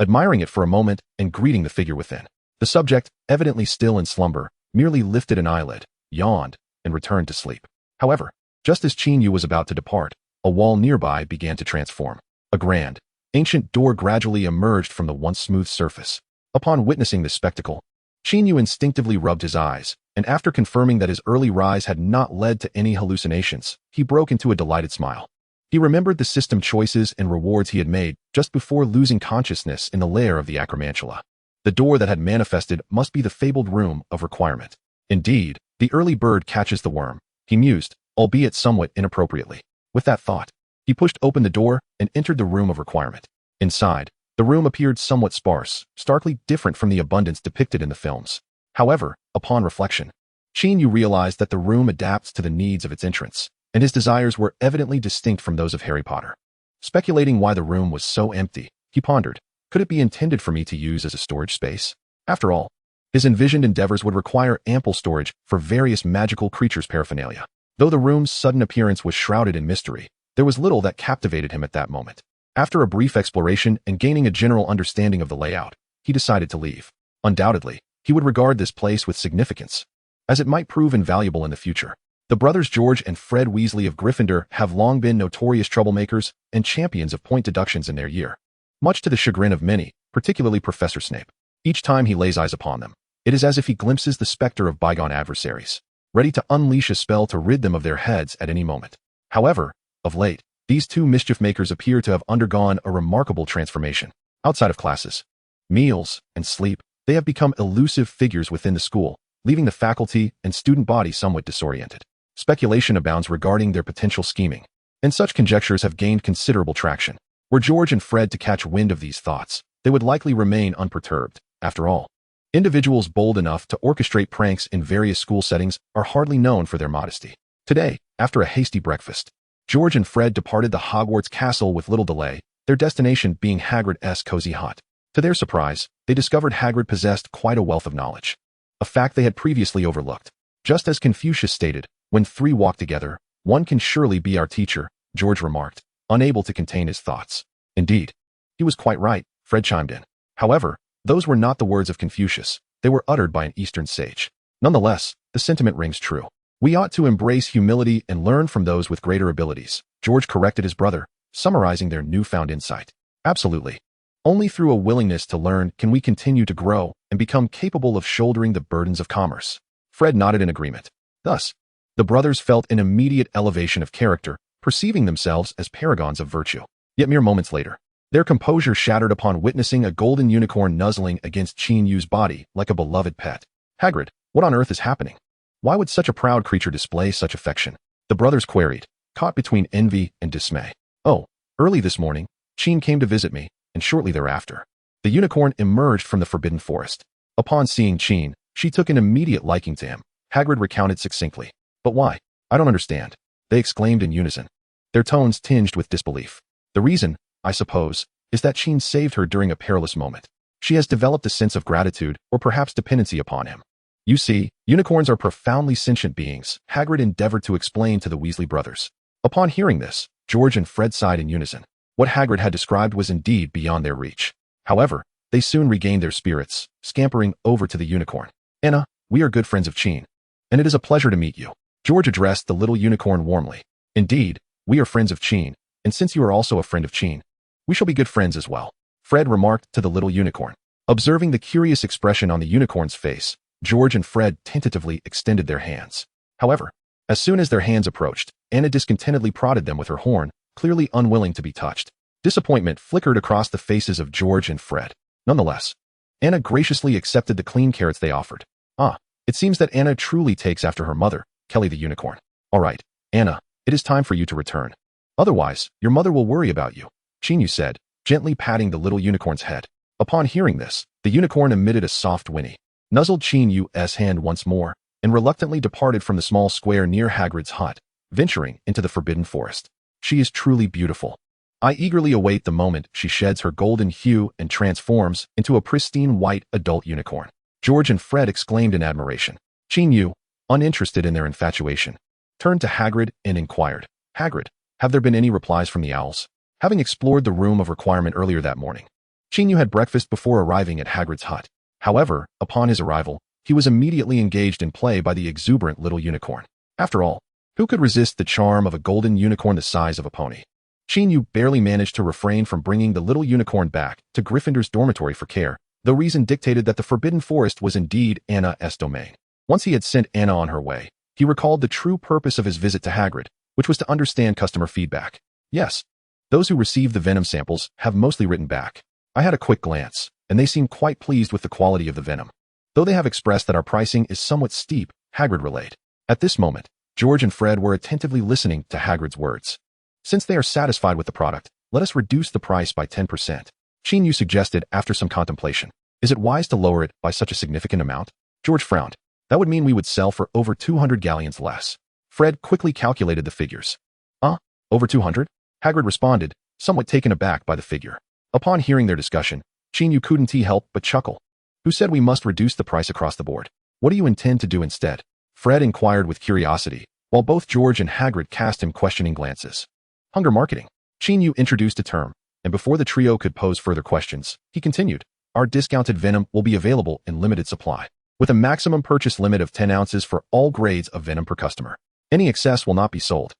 admiring it for a moment and greeting the figure within. The subject, evidently still in slumber, merely lifted an eyelid, yawned, and returned to sleep. However, just as Qin Yu was about to depart, a wall nearby began to transform. A grand, ancient door gradually emerged from the once smooth surface. Upon witnessing this spectacle, Qin Yu instinctively rubbed his eyes, and after confirming that his early rise had not led to any hallucinations, he broke into a delighted smile. He remembered the system choices and rewards he had made just before losing consciousness in the lair of the Acromantula. The door that had manifested must be the fabled room of requirement. Indeed, the early bird catches the worm, he mused, albeit somewhat inappropriately. With that thought, he pushed open the door and entered the room of requirement. Inside, the room appeared somewhat sparse, starkly different from the abundance depicted in the films. However, upon reflection, Qin Yu realized that the room adapts to the needs of its entrants, and his desires were evidently distinct from those of Harry Potter. Speculating why the room was so empty, he pondered, could it be intended for me to use as a storage space? After all, his envisioned endeavors would require ample storage for various magical creatures' paraphernalia. Though the room's sudden appearance was shrouded in mystery, there was little that captivated him at that moment. After a brief exploration and gaining a general understanding of the layout, he decided to leave. Undoubtedly, he would regard this place with significance, as it might prove invaluable in the future. The brothers George and Fred Weasley of Gryffindor have long been notorious troublemakers and champions of point deductions in their year, much to the chagrin of many, particularly Professor Snape. Each time he lays eyes upon them, it is as if he glimpses the specter of bygone adversaries, ready to unleash a spell to rid them of their heads at any moment. However, of late, these two mischief makers appear to have undergone a remarkable transformation. Outside of classes, meals, and sleep, they have become elusive figures within the school, leaving the faculty and student body somewhat disoriented. Speculation abounds regarding their potential scheming, and such conjectures have gained considerable traction. Were George and Fred to catch wind of these thoughts, they would likely remain unperturbed. After all, individuals bold enough to orchestrate pranks in various school settings are hardly known for their modesty. Today, after a hasty breakfast, George and Fred departed the Hogwarts castle with little delay, their destination being Hagrid's cozy hut. To their surprise, they discovered Hagrid possessed quite a wealth of knowledge, a fact they had previously overlooked. Just as Confucius stated, "When three walk together, one can surely be our teacher," George remarked, unable to contain his thoughts. Indeed, he was quite right, Fred chimed in. However, those were not the words of Confucius, they were uttered by an Eastern sage. Nonetheless, the sentiment rings true. We ought to embrace humility and learn from those with greater abilities, George corrected his brother, summarizing their newfound insight. Absolutely. Only through a willingness to learn can we continue to grow and become capable of shouldering the burdens of commerce. Fred nodded in agreement. Thus, the brothers felt an immediate elevation of character, perceiving themselves as paragons of virtue. Yet mere moments later, their composure shattered upon witnessing a golden unicorn nuzzling against Qin Yu's body like a beloved pet. Hagrid, what on earth is happening? Why would such a proud creature display such affection? The brothers queried, caught between envy and dismay. Oh, early this morning, Qin came to visit me, and shortly thereafter, the unicorn emerged from the forbidden forest. Upon seeing Qin, she took an immediate liking to him, Hagrid recounted succinctly. But why? I don't understand, they exclaimed in unison, their tones tinged with disbelief. The reason, I suppose, is that Qin saved her during a perilous moment. She has developed a sense of gratitude or perhaps dependency upon him. You see, unicorns are profoundly sentient beings, Hagrid endeavored to explain to the Weasley brothers. Upon hearing this, George and Fred sighed in unison. What Hagrid had described was indeed beyond their reach. However, they soon regained their spirits, scampering over to the unicorn. Anna, we are good friends of Qin, and it is a pleasure to meet you. George addressed the little unicorn warmly. Indeed, we are friends of Qin, and since you are also a friend of Qin, we shall be good friends as well, Fred remarked to the little unicorn. Observing the curious expression on the unicorn's face, George and Fred tentatively extended their hands. However, as soon as their hands approached, Anna discontentedly prodded them with her horn, clearly unwilling to be touched. Disappointment flickered across the faces of George and Fred. Nonetheless, Anna graciously accepted the clean carrots they offered. Ah, it seems that Anna truly takes after her mother, Kelly the unicorn. All right, Anna, it is time for you to return. Otherwise, your mother will worry about you, Qin Yu said, gently patting the little unicorn's head. Upon hearing this, the unicorn emitted a soft whinny. nuzzled Qin Yu's hand once more, and reluctantly departed from the small square near Hagrid's hut, venturing into the forbidden forest. She is truly beautiful. I eagerly await the moment she sheds her golden hue and transforms into a pristine white adult unicorn. George and Fred exclaimed in admiration. Qin Yu, uninterested in their infatuation, turned to Hagrid and inquired, Hagrid, have there been any replies from the owls? Having explored the room of requirement earlier that morning, Qin Yu had breakfast before arriving at Hagrid's hut. However, upon his arrival, he was immediately engaged in play by the exuberant little unicorn. After all, who could resist the charm of a golden unicorn the size of a pony? Qin Yu barely managed to refrain from bringing the little unicorn back to Gryffindor's dormitory for care, though reason dictated that the Forbidden Forest was indeed Anna's domain. Once he had sent Anna on her way, he recalled the true purpose of his visit to Hagrid, which was to understand customer feedback. Yes, those who received the venom samples have mostly written back. I had a quick glance, and they seem quite pleased with the quality of the venom. Though they have expressed that our pricing is somewhat steep, Hagrid relayed. At this moment, George and Fred were attentively listening to Hagrid's words. Since they are satisfied with the product, let us reduce the price by 10%. Qin Yu suggested after some contemplation. Is it wise to lower it by such a significant amount? George frowned. That would mean we would sell for over 200 galleons less. Fred quickly calculated the figures. Over 200? Hagrid responded, somewhat taken aback by the figure. Upon hearing their discussion, Qin Yu couldn't help but chuckle. Who said we must reduce the price across the board? What do you intend to do instead? Fred inquired with curiosity, while both George and Hagrid cast him questioning glances. Hunger marketing. Qin Yu introduced a term, and before the trio could pose further questions, he continued, our discounted venom will be available in limited supply, with a maximum purchase limit of 10 ounces for all grades of venom per customer. Any excess will not be sold.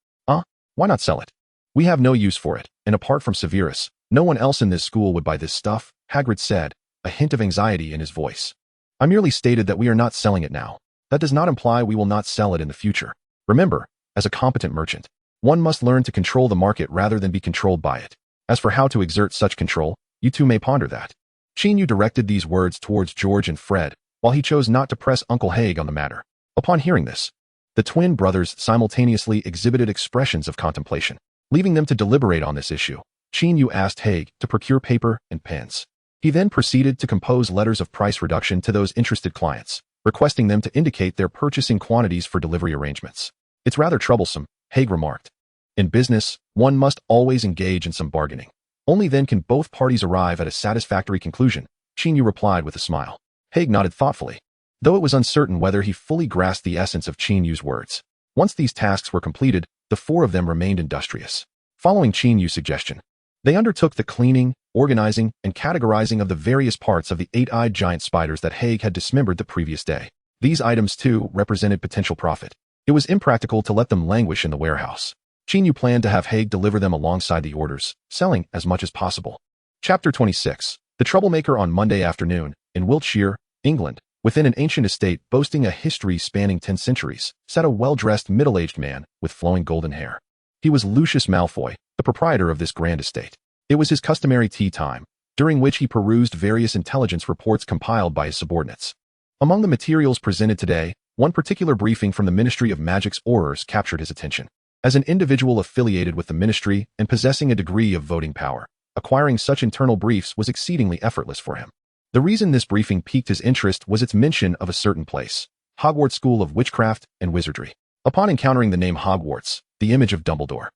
Why not sell it? We have no use for it, and apart from Severus, no one else in this school would buy this stuff, Hagrid said, a hint of anxiety in his voice. I merely stated that we are not selling it now. That does not imply we will not sell it in the future. Remember, as a competent merchant, one must learn to control the market rather than be controlled by it. As for how to exert such control, you two may ponder that. Qin Yu directed these words towards George and Fred, while he chose not to press Uncle Haig on the matter. Upon hearing this, the twin brothers simultaneously exhibited expressions of contemplation. Leaving them to deliberate on this issue, Qin Yu asked Haig to procure paper and pens. He then proceeded to compose letters of price reduction to those interested clients, requesting them to indicate their purchasing quantities for delivery arrangements. It's rather troublesome, Haig remarked. In business, one must always engage in some bargaining. Only then can both parties arrive at a satisfactory conclusion, Qin Yu replied with a smile. Haig nodded thoughtfully, though it was uncertain whether he fully grasped the essence of Qin Yu's words. Once these tasks were completed, the four of them remained industrious. Following Qin Yu's suggestion, they undertook the cleaning, organizing, and categorizing of the various parts of the eight-eyed giant spiders that Haig had dismembered the previous day. These items, too, represented potential profit. It was impractical to let them languish in the warehouse. Qin Yu planned to have Haig deliver them alongside the orders, selling as much as possible. Chapter 26. The Troublemaker on Monday afternoon, in Wiltshire, England, within an ancient estate boasting a history spanning 10 centuries, sat a well-dressed middle-aged man with flowing golden hair. He was Lucius Malfoy, the proprietor of this grand estate. It was his customary tea time, during which he perused various intelligence reports compiled by his subordinates. Among the materials presented today, one particular briefing from the Ministry of Magic's Aurors captured his attention. As an individual affiliated with the ministry and possessing a degree of voting power, acquiring such internal briefs was exceedingly effortless for him. The reason this briefing piqued his interest was its mention of a certain place, Hogwarts School of Witchcraft and Wizardry. Upon encountering the name Hogwarts, the image of Dumbledore,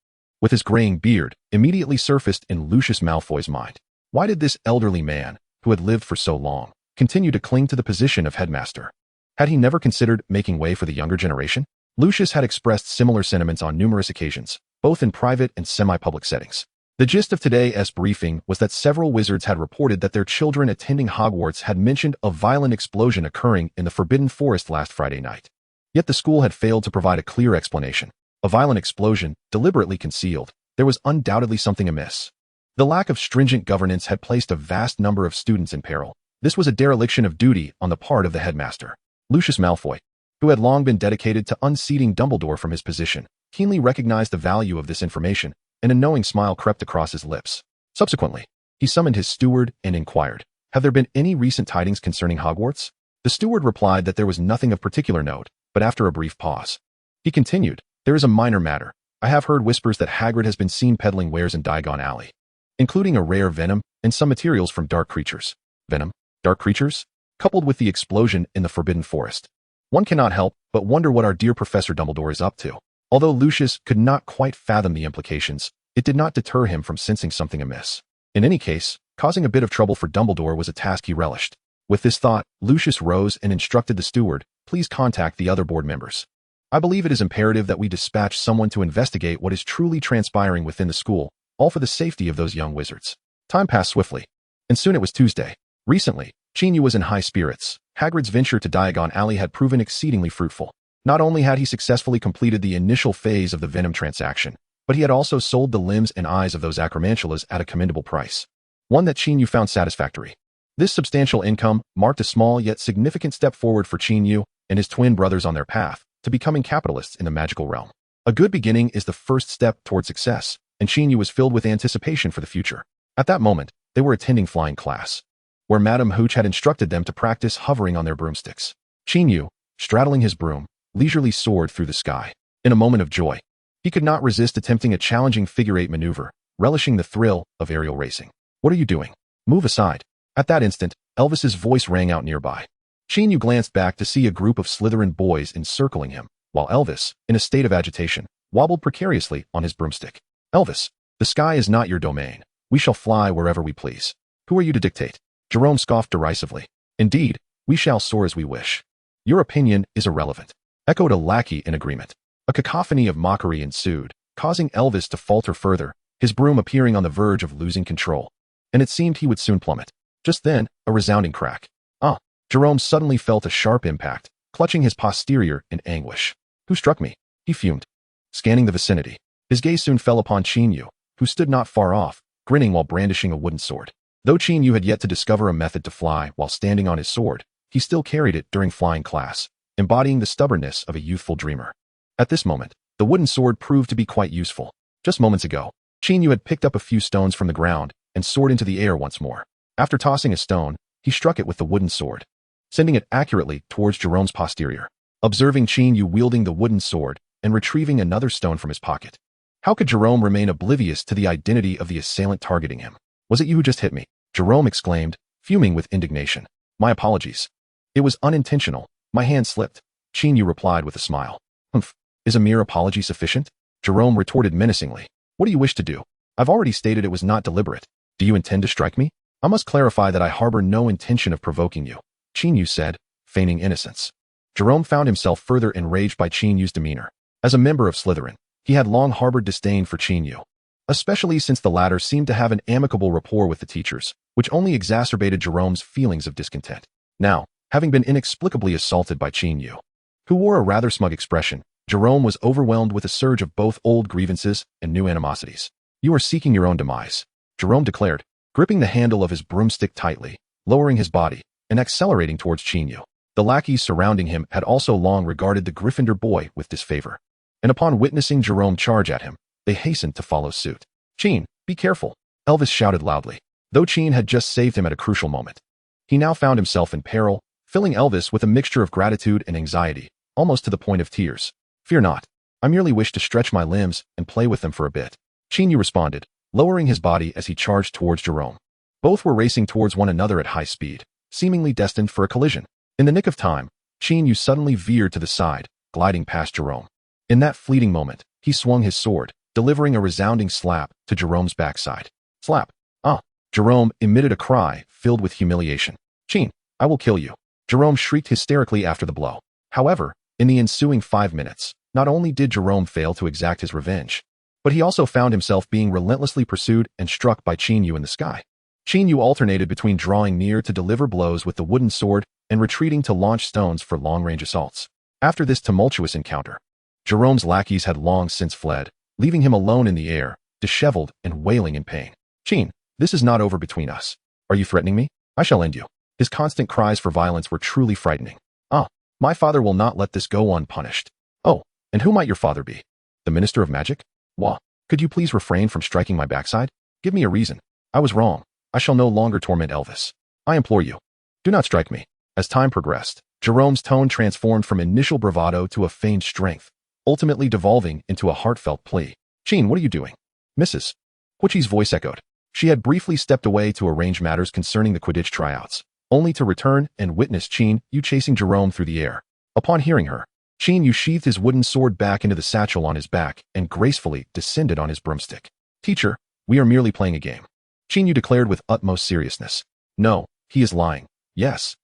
with his graying beard, immediately surfaced in Lucius Malfoy's mind. Why did this elderly man, who had lived for so long, continue to cling to the position of headmaster? Had he never considered making way for the younger generation? Lucius had expressed similar sentiments on numerous occasions, both in private and semi-public settings. The gist of today's briefing was that several wizards had reported that their children attending Hogwarts had mentioned a violent explosion occurring in the Forbidden Forest last Friday night. Yet the school had failed to provide a clear explanation. A violent explosion, deliberately concealed. There was undoubtedly something amiss. The lack of stringent governance had placed a vast number of students in peril. This was a dereliction of duty on the part of the headmaster. Lucius Malfoy, who had long been dedicated to unseating Dumbledore from his position, keenly recognized the value of this information, and a knowing smile crept across his lips. Subsequently, he summoned his steward and inquired, "Have there been any recent tidings concerning Hogwarts?" The steward replied that there was nothing of particular note, but after a brief pause, he continued, "There is a minor matter. I have heard whispers that Hagrid has been seen peddling wares in Diagon Alley, including a rare venom and some materials from dark creatures." Venom? Dark creatures? coupled with the explosion in the Forbidden Forest. One cannot help but wonder what our dear Professor Dumbledore is up to. Although Lucius could not quite fathom the implications, it did not deter him from sensing something amiss. In any case, causing a bit of trouble for Dumbledore was a task he relished. With this thought, Lucius rose and instructed the steward, "Please contact the other board members. I believe it is imperative that we dispatch someone to investigate what is truly transpiring within the school, all for the safety of those young wizards." Time passed swiftly, and soon it was Tuesday. Recently, Qin Yu was in high spirits. Hagrid's venture to Diagon Alley had proven exceedingly fruitful. Not only had he successfully completed the initial phase of the Venom transaction, but he had also sold the limbs and eyes of those acromantulas at a commendable price, one that Qin Yu found satisfactory. This substantial income marked a small yet significant step forward for Qin Yu and his twin brothers on their path to becoming capitalists in the magical realm. A good beginning is the first step toward success, and Qin Yu was filled with anticipation for the future. At that moment, they were attending flying class, where Madame Hooch had instructed them to practice hovering on their broomsticks. Qin Yu, straddling his broom, leisurely soared through the sky. In a moment of joy, he could not resist attempting a challenging figure-8 maneuver, relishing the thrill of aerial racing. "What are you doing? Move aside." At that instant, Elvis's voice rang out nearby. Qin Yu glanced back to see a group of Slytherin boys encircling him, while Elvis, in a state of agitation, wobbled precariously on his broomstick. "Elvis, the sky is not your domain. We shall fly wherever we please. Who are you to dictate?" Jerome scoffed derisively. "Indeed, we shall soar as we wish. Your opinion is irrelevant," echoed a lackey in agreement. A cacophony of mockery ensued, causing Elvis to falter further, his broom appearing on the verge of losing control. And it seemed he would soon plummet. Just then, a resounding crack. Jerome suddenly felt a sharp impact, clutching his posterior in anguish. "Who struck me?" he fumed. Scanning the vicinity, his gaze soon fell upon Qin Yu, who stood not far off, grinning while brandishing a wooden sword. Though Qin Yu had yet to discover a method to fly while standing on his sword, he still carried it during flying class, embodying the stubbornness of a youthful dreamer. At this moment, the wooden sword proved to be quite useful. Just moments ago, Qin Yu had picked up a few stones from the ground and soared into the air once more. After tossing a stone, he struck it with the wooden sword, sending it accurately towards Jerome's posterior. Observing Qin Yu wielding the wooden sword and retrieving another stone from his pocket, how could Jerome remain oblivious to the identity of the assailant targeting him? "Was it you who just hit me?" Jerome exclaimed, fuming with indignation. "My apologies. It was unintentional. My hand slipped," Qin Yu replied with a smile. "Humph. Is a mere apology sufficient?" Jerome retorted menacingly. "What do you wish to do? I've already stated it was not deliberate. Do you intend to strike me?" "I must clarify that I harbor no intention of provoking you," Qin Yu said, feigning innocence. Jerome found himself further enraged by Qin Yu's demeanor. As a member of Slytherin, he had long harbored disdain for Qin Yu, especially since the latter seemed to have an amicable rapport with the teachers, which only exacerbated Jerome's feelings of discontent. Now, having been inexplicably assaulted by Qin Yu, who wore a rather smug expression, Jerome was overwhelmed with a surge of both old grievances and new animosities. "You are seeking your own demise," Jerome declared, gripping the handle of his broomstick tightly, lowering his body, and accelerating towards Qin Yu. The lackeys surrounding him had also long regarded the Gryffindor boy with disfavor, and upon witnessing Jerome charge at him, they hastened to follow suit. "Qin, be careful," Elvis shouted loudly. Though Qin had just saved him at a crucial moment, he now found himself in peril, filling Elvis with a mixture of gratitude and anxiety, almost to the point of tears. "Fear not. I merely wish to stretch my limbs and play with them for a bit," Qin Yu responded, lowering his body as he charged towards Jerome. Both were racing towards one another at high speed, seemingly destined for a collision. In the nick of time, Qin Yu suddenly veered to the side, gliding past Jerome. In that fleeting moment, he swung his sword, delivering a resounding slap to Jerome's backside. Slap. "Ah!" Jerome emitted a cry filled with humiliation. "Qin, I will kill you," Jerome shrieked hysterically after the blow. However, in the ensuing 5 minutes, not only did Jerome fail to exact his revenge, but he also found himself being relentlessly pursued and struck by Qin Yu in the sky. Qin Yu alternated between drawing near to deliver blows with the wooden sword and retreating to launch stones for long-range assaults. After this tumultuous encounter, Jerome's lackeys had long since fled, leaving him alone in the air, disheveled and wailing in pain. "Qin, this is not over between us. Are you threatening me? I shall end you." His constant cries for violence were truly frightening. "Ah, my father will not let this go unpunished." "Oh, and who might your father be? The Minister of Magic? Wah, could you please refrain from striking my backside? Give me a reason. I was wrong. I shall no longer torment Elvis. I implore you. Do not strike me." As time progressed, Jerome's tone transformed from initial bravado to a feigned strength, ultimately devolving into a heartfelt plea. "Qin, what are you doing?" Mrs. Quichi's voice echoed. She had briefly stepped away to arrange matters concerning the Quidditch tryouts. only to return and witness Qin Yu chasing Jerome through the air. Upon hearing her, Qin Yu sheathed his wooden sword back into the satchel on his back and gracefully descended on his broomstick. "Teacher, we are merely playing a game," Qin Yu declared with utmost seriousness. "No, he is lying. Yes,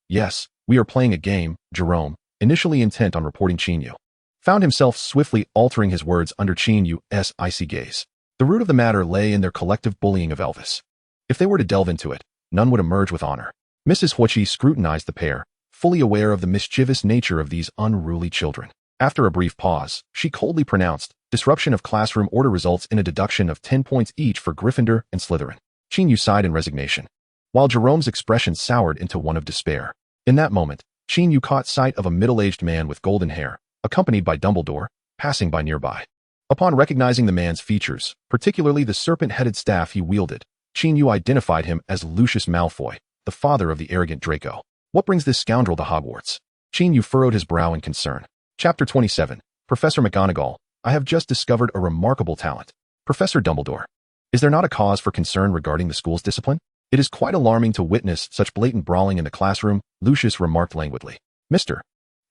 we are playing a game." Jerome, initially intent on reporting Qin Yu, found himself swiftly altering his words under Qin Yu's icy gaze. The root of the matter lay in their collective bullying of Elvis. If they were to delve into it, none would emerge with honor. Mrs. Huichi scrutinized the pair, fully aware of the mischievous nature of these unruly children. After a brief pause, she coldly pronounced, "Disruption of classroom order results in a deduction of 10 points each for Gryffindor and Slytherin." Qin Yu sighed in resignation, while Jerome's expression soured into one of despair. In that moment, Qin Yu caught sight of a middle-aged man with golden hair, accompanied by Dumbledore, passing by nearby. Upon recognizing the man's features, particularly the serpent-headed staff he wielded, Qin Yu identified him as Lucius Malfoy, the father of the arrogant Draco. "What brings this scoundrel to Hogwarts?" Qin Yu furrowed his brow in concern. Chapter 27. Professor McGonagall, I have just discovered a remarkable talent. Professor Dumbledore, is there not a cause for concern regarding the school's discipline? It is quite alarming to witness such blatant brawling in the classroom, Lucius remarked languidly. Mr.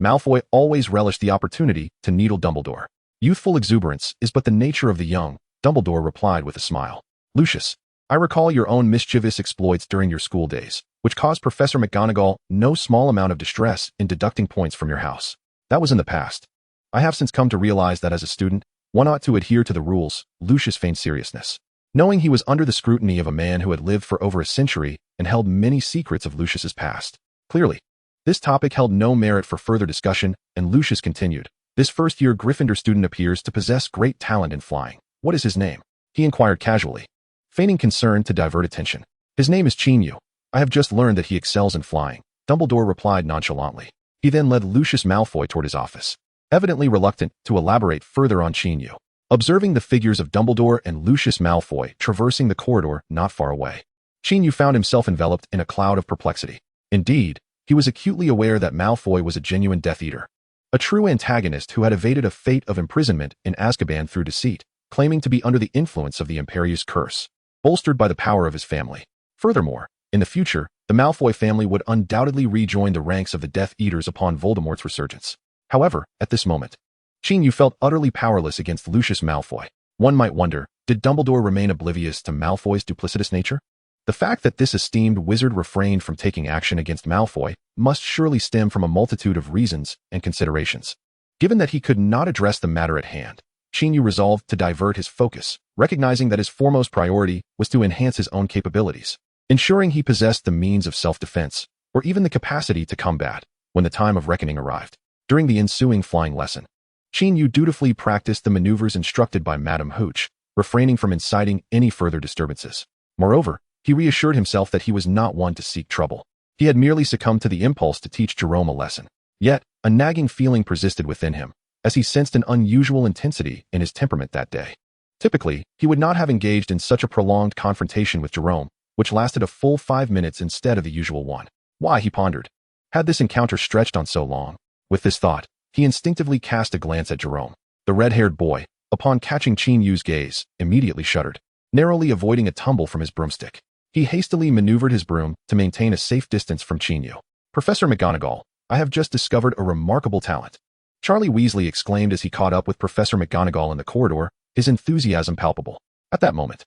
Malfoy always relished the opportunity to needle Dumbledore. Youthful exuberance is but the nature of the young, Dumbledore replied with a smile. Lucius, I recall your own mischievous exploits during your school days, which caused Professor McGonagall no small amount of distress in deducting points from your house. That was in the past. I have since come to realize that as a student, one ought to adhere to the rules. Lucius feigned seriousness, knowing he was under the scrutiny of a man who had lived for over a century and held many secrets of Lucius's past. Clearly, this topic held no merit for further discussion, and Lucius continued. This first-year Gryffindor student appears to possess great talent in flying. What is his name? He inquired casually, feigning concern to divert attention. His name is Qin Yu. I have just learned that he excels in flying, Dumbledore replied nonchalantly. He then led Lucius Malfoy toward his office, evidently reluctant to elaborate further on Qin Yu. Observing the figures of Dumbledore and Lucius Malfoy traversing the corridor not far away, Qin Yu found himself enveloped in a cloud of perplexity. Indeed, he was acutely aware that Malfoy was a genuine Death Eater, a true antagonist who had evaded a fate of imprisonment in Azkaban through deceit, claiming to be under the influence of the Imperius Curse, bolstered by the power of his family. Furthermore, in the future, the Malfoy family would undoubtedly rejoin the ranks of the Death Eaters upon Voldemort's resurgence. However, at this moment, Qin Yu felt utterly powerless against Lucius Malfoy. One might wonder, did Dumbledore remain oblivious to Malfoy's duplicitous nature? The fact that this esteemed wizard refrained from taking action against Malfoy must surely stem from a multitude of reasons and considerations. Given that he could not address the matter at hand, Qin Yu resolved to divert his focus, recognizing that his foremost priority was to enhance his own capabilities, ensuring he possessed the means of self-defense, or even the capacity to combat, when the time of reckoning arrived. During the ensuing flying lesson, Qin Yu dutifully practiced the maneuvers instructed by Madame Hooch, refraining from inciting any further disturbances. Moreover, he reassured himself that he was not one to seek trouble. He had merely succumbed to the impulse to teach Jerome a lesson. Yet, a nagging feeling persisted within him, as he sensed an unusual intensity in his temperament that day. Typically, he would not have engaged in such a prolonged confrontation with Jerome, which lasted a full 5 minutes instead of the usual one. Why, he pondered, had this encounter stretched on so long? With this thought, he instinctively cast a glance at Jerome. The red-haired boy, upon catching Qin Yu's gaze, immediately shuddered, narrowly avoiding a tumble from his broomstick. He hastily maneuvered his broom to maintain a safe distance from Qin Yu. Professor McGonagall, I have just discovered a remarkable talent, Charlie Weasley exclaimed as he caught up with Professor McGonagall in the corridor, his enthusiasm palpable. At that moment,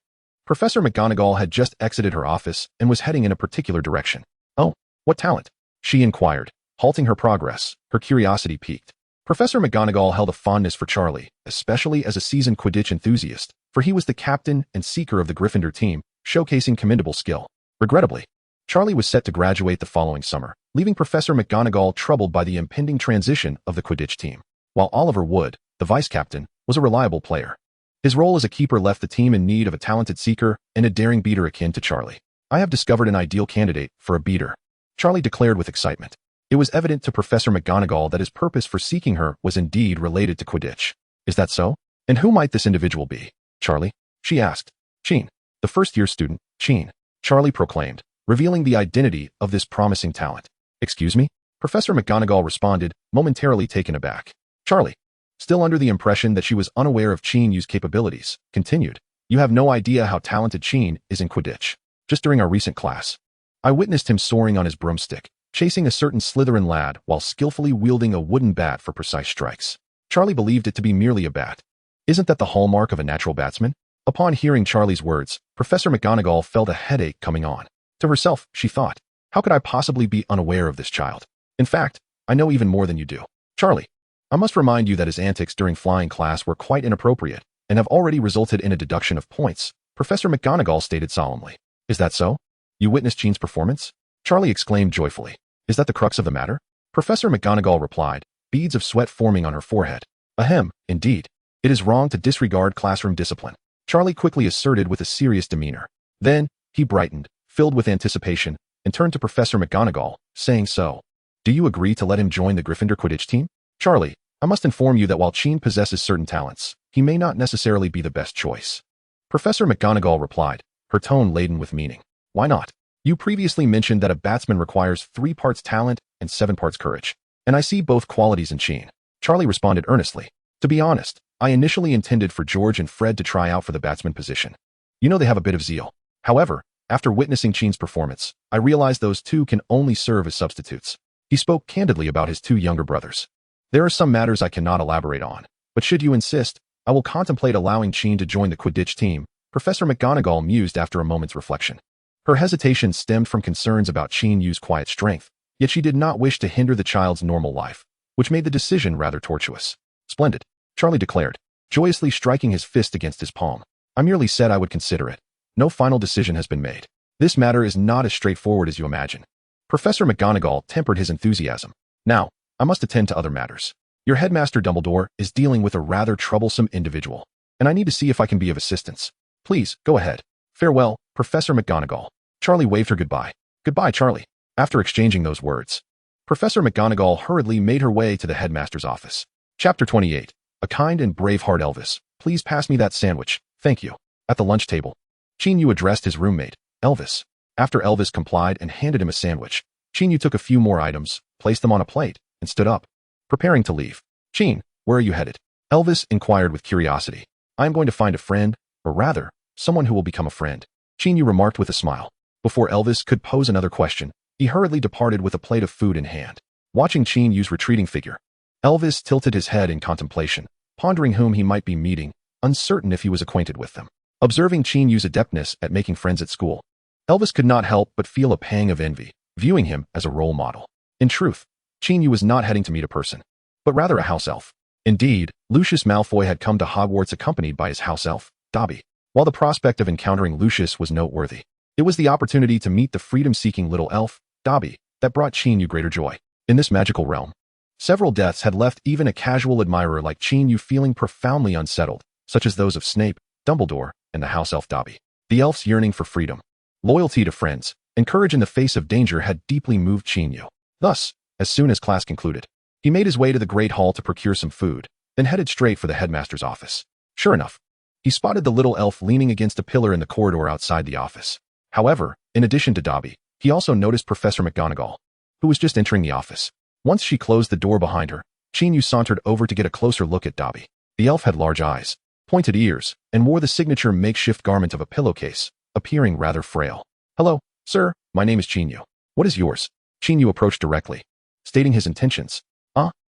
Professor McGonagall had just exited her office and was heading in a particular direction. Oh, what talent? She inquired, halting her progress, her curiosity piqued. Professor McGonagall held a fondness for Charlie, especially as a seasoned Quidditch enthusiast, for he was the captain and seeker of the Gryffindor team, showcasing commendable skill. Regrettably, Charlie was set to graduate the following summer, leaving Professor McGonagall troubled by the impending transition of the Quidditch team. While Oliver Wood, the vice-captain, was a reliable player, his role as a keeper left the team in need of a talented seeker and a daring beater akin to Charlie. I have discovered an ideal candidate for a beater, Charlie declared with excitement. It was evident to Professor McGonagall that his purpose for seeking her was indeed related to Quidditch. Is that so? And who might this individual be? Charlie? She asked. Qin, the first-year student, Qin, Charlie proclaimed, revealing the identity of this promising talent. Excuse me? Professor McGonagall responded, momentarily taken aback. Charlie, still under the impression that she was unaware of Qin Yu's capabilities, continued. You have no idea how talented Qin is in Quidditch. Just during our recent class, I witnessed him soaring on his broomstick, chasing a certain Slytherin lad while skillfully wielding a wooden bat for precise strikes. Charlie believed it to be merely a bat. Isn't that the hallmark of a natural batsman? Upon hearing Charlie's words, Professor McGonagall felt a headache coming on. To herself, she thought, how could I possibly be unaware of this child? In fact, I know even more than you do. Charlie, I must remind you that his antics during flying class were quite inappropriate and have already resulted in a deduction of points, Professor McGonagall stated solemnly. Is that so? You witnessed Qin's performance? Charlie exclaimed joyfully. Is that the crux of the matter? Professor McGonagall replied, beads of sweat forming on her forehead. Ahem, indeed. It is wrong to disregard classroom discipline, Charlie quickly asserted with a serious demeanor. Then, he brightened, filled with anticipation, and turned to Professor McGonagall, saying so. Do you agree to let him join the Gryffindor Quidditch team? Charlie, I must inform you that while Qin possesses certain talents, he may not necessarily be the best choice. Professor McGonagall replied, her tone laden with meaning. Why not? You previously mentioned that a batsman requires 3 parts talent and 7 parts courage, and I see both qualities in Qin. Charlie responded earnestly. To be honest, I initially intended for George and Fred to try out for the batsman position. You know they have a bit of zeal. However, after witnessing Qin's performance, I realized those two can only serve as substitutes. He spoke candidly about his 2 younger brothers. There are some matters I cannot elaborate on, but should you insist, I will contemplate allowing Qin to join the Quidditch team, Professor McGonagall mused after a moment's reflection. Her hesitation stemmed from concerns about Qin Yu's quiet strength, yet she did not wish to hinder the child's normal life, which made the decision rather tortuous. Splendid, Charlie declared, joyously striking his fist against his palm. I merely said I would consider it. No final decision has been made. This matter is not as straightforward as you imagine. Professor McGonagall tempered his enthusiasm. Now, I must attend to other matters. Your headmaster Dumbledore is dealing with a rather troublesome individual, and I need to see if I can be of assistance. Please, go ahead. Farewell, Professor McGonagall. Charlie waved her goodbye. Goodbye, Charlie. After exchanging those words, Professor McGonagall hurriedly made her way to the headmaster's office. Chapter 28. A kind and brave heart Elvis. Please pass me that sandwich. Thank you. At the lunch table, Qin Yu addressed his roommate, Elvis. After Elvis complied and handed him a sandwich, Qin Yu took a few more items, placed them on a plate, and stood up, preparing to leave. Qin, where are you headed? Elvis inquired with curiosity. I am going to find a friend, or rather, someone who will become a friend, Qin Yu remarked with a smile. Before Elvis could pose another question, he hurriedly departed with a plate of food in hand. Watching Qin Yu's retreating figure, Elvis tilted his head in contemplation, pondering whom he might be meeting, uncertain if he was acquainted with them. Observing Qin Yu's adeptness at making friends at school, Elvis could not help but feel a pang of envy, viewing him as a role model. In truth, Qin Yu was not heading to meet a person, but rather a house elf. Indeed, Lucius Malfoy had come to Hogwarts accompanied by his house elf, Dobby. While the prospect of encountering Lucius was noteworthy, it was the opportunity to meet the freedom-seeking little elf, Dobby, that brought Qin Yu greater joy. In this magical realm, several deaths had left even a casual admirer like Qin Yu feeling profoundly unsettled, such as those of Snape, Dumbledore, and the house elf Dobby. The elf's yearning for freedom, loyalty to friends, and courage in the face of danger had deeply moved Qin Yu. Thus, as soon as class concluded, he made his way to the Great Hall to procure some food, then headed straight for the headmaster's office. Sure enough, he spotted the little elf leaning against a pillar in the corridor outside the office. However, in addition to Dobby, he also noticed Professor McGonagall, who was just entering the office. Once she closed the door behind her, Qin Yu sauntered over to get a closer look at Dobby. The elf had large eyes, pointed ears, and wore the signature makeshift garment of a pillowcase, appearing rather frail. Hello, sir, my name is Qin Yu. What is yours? Qin Yu approached directly, stating his intentions.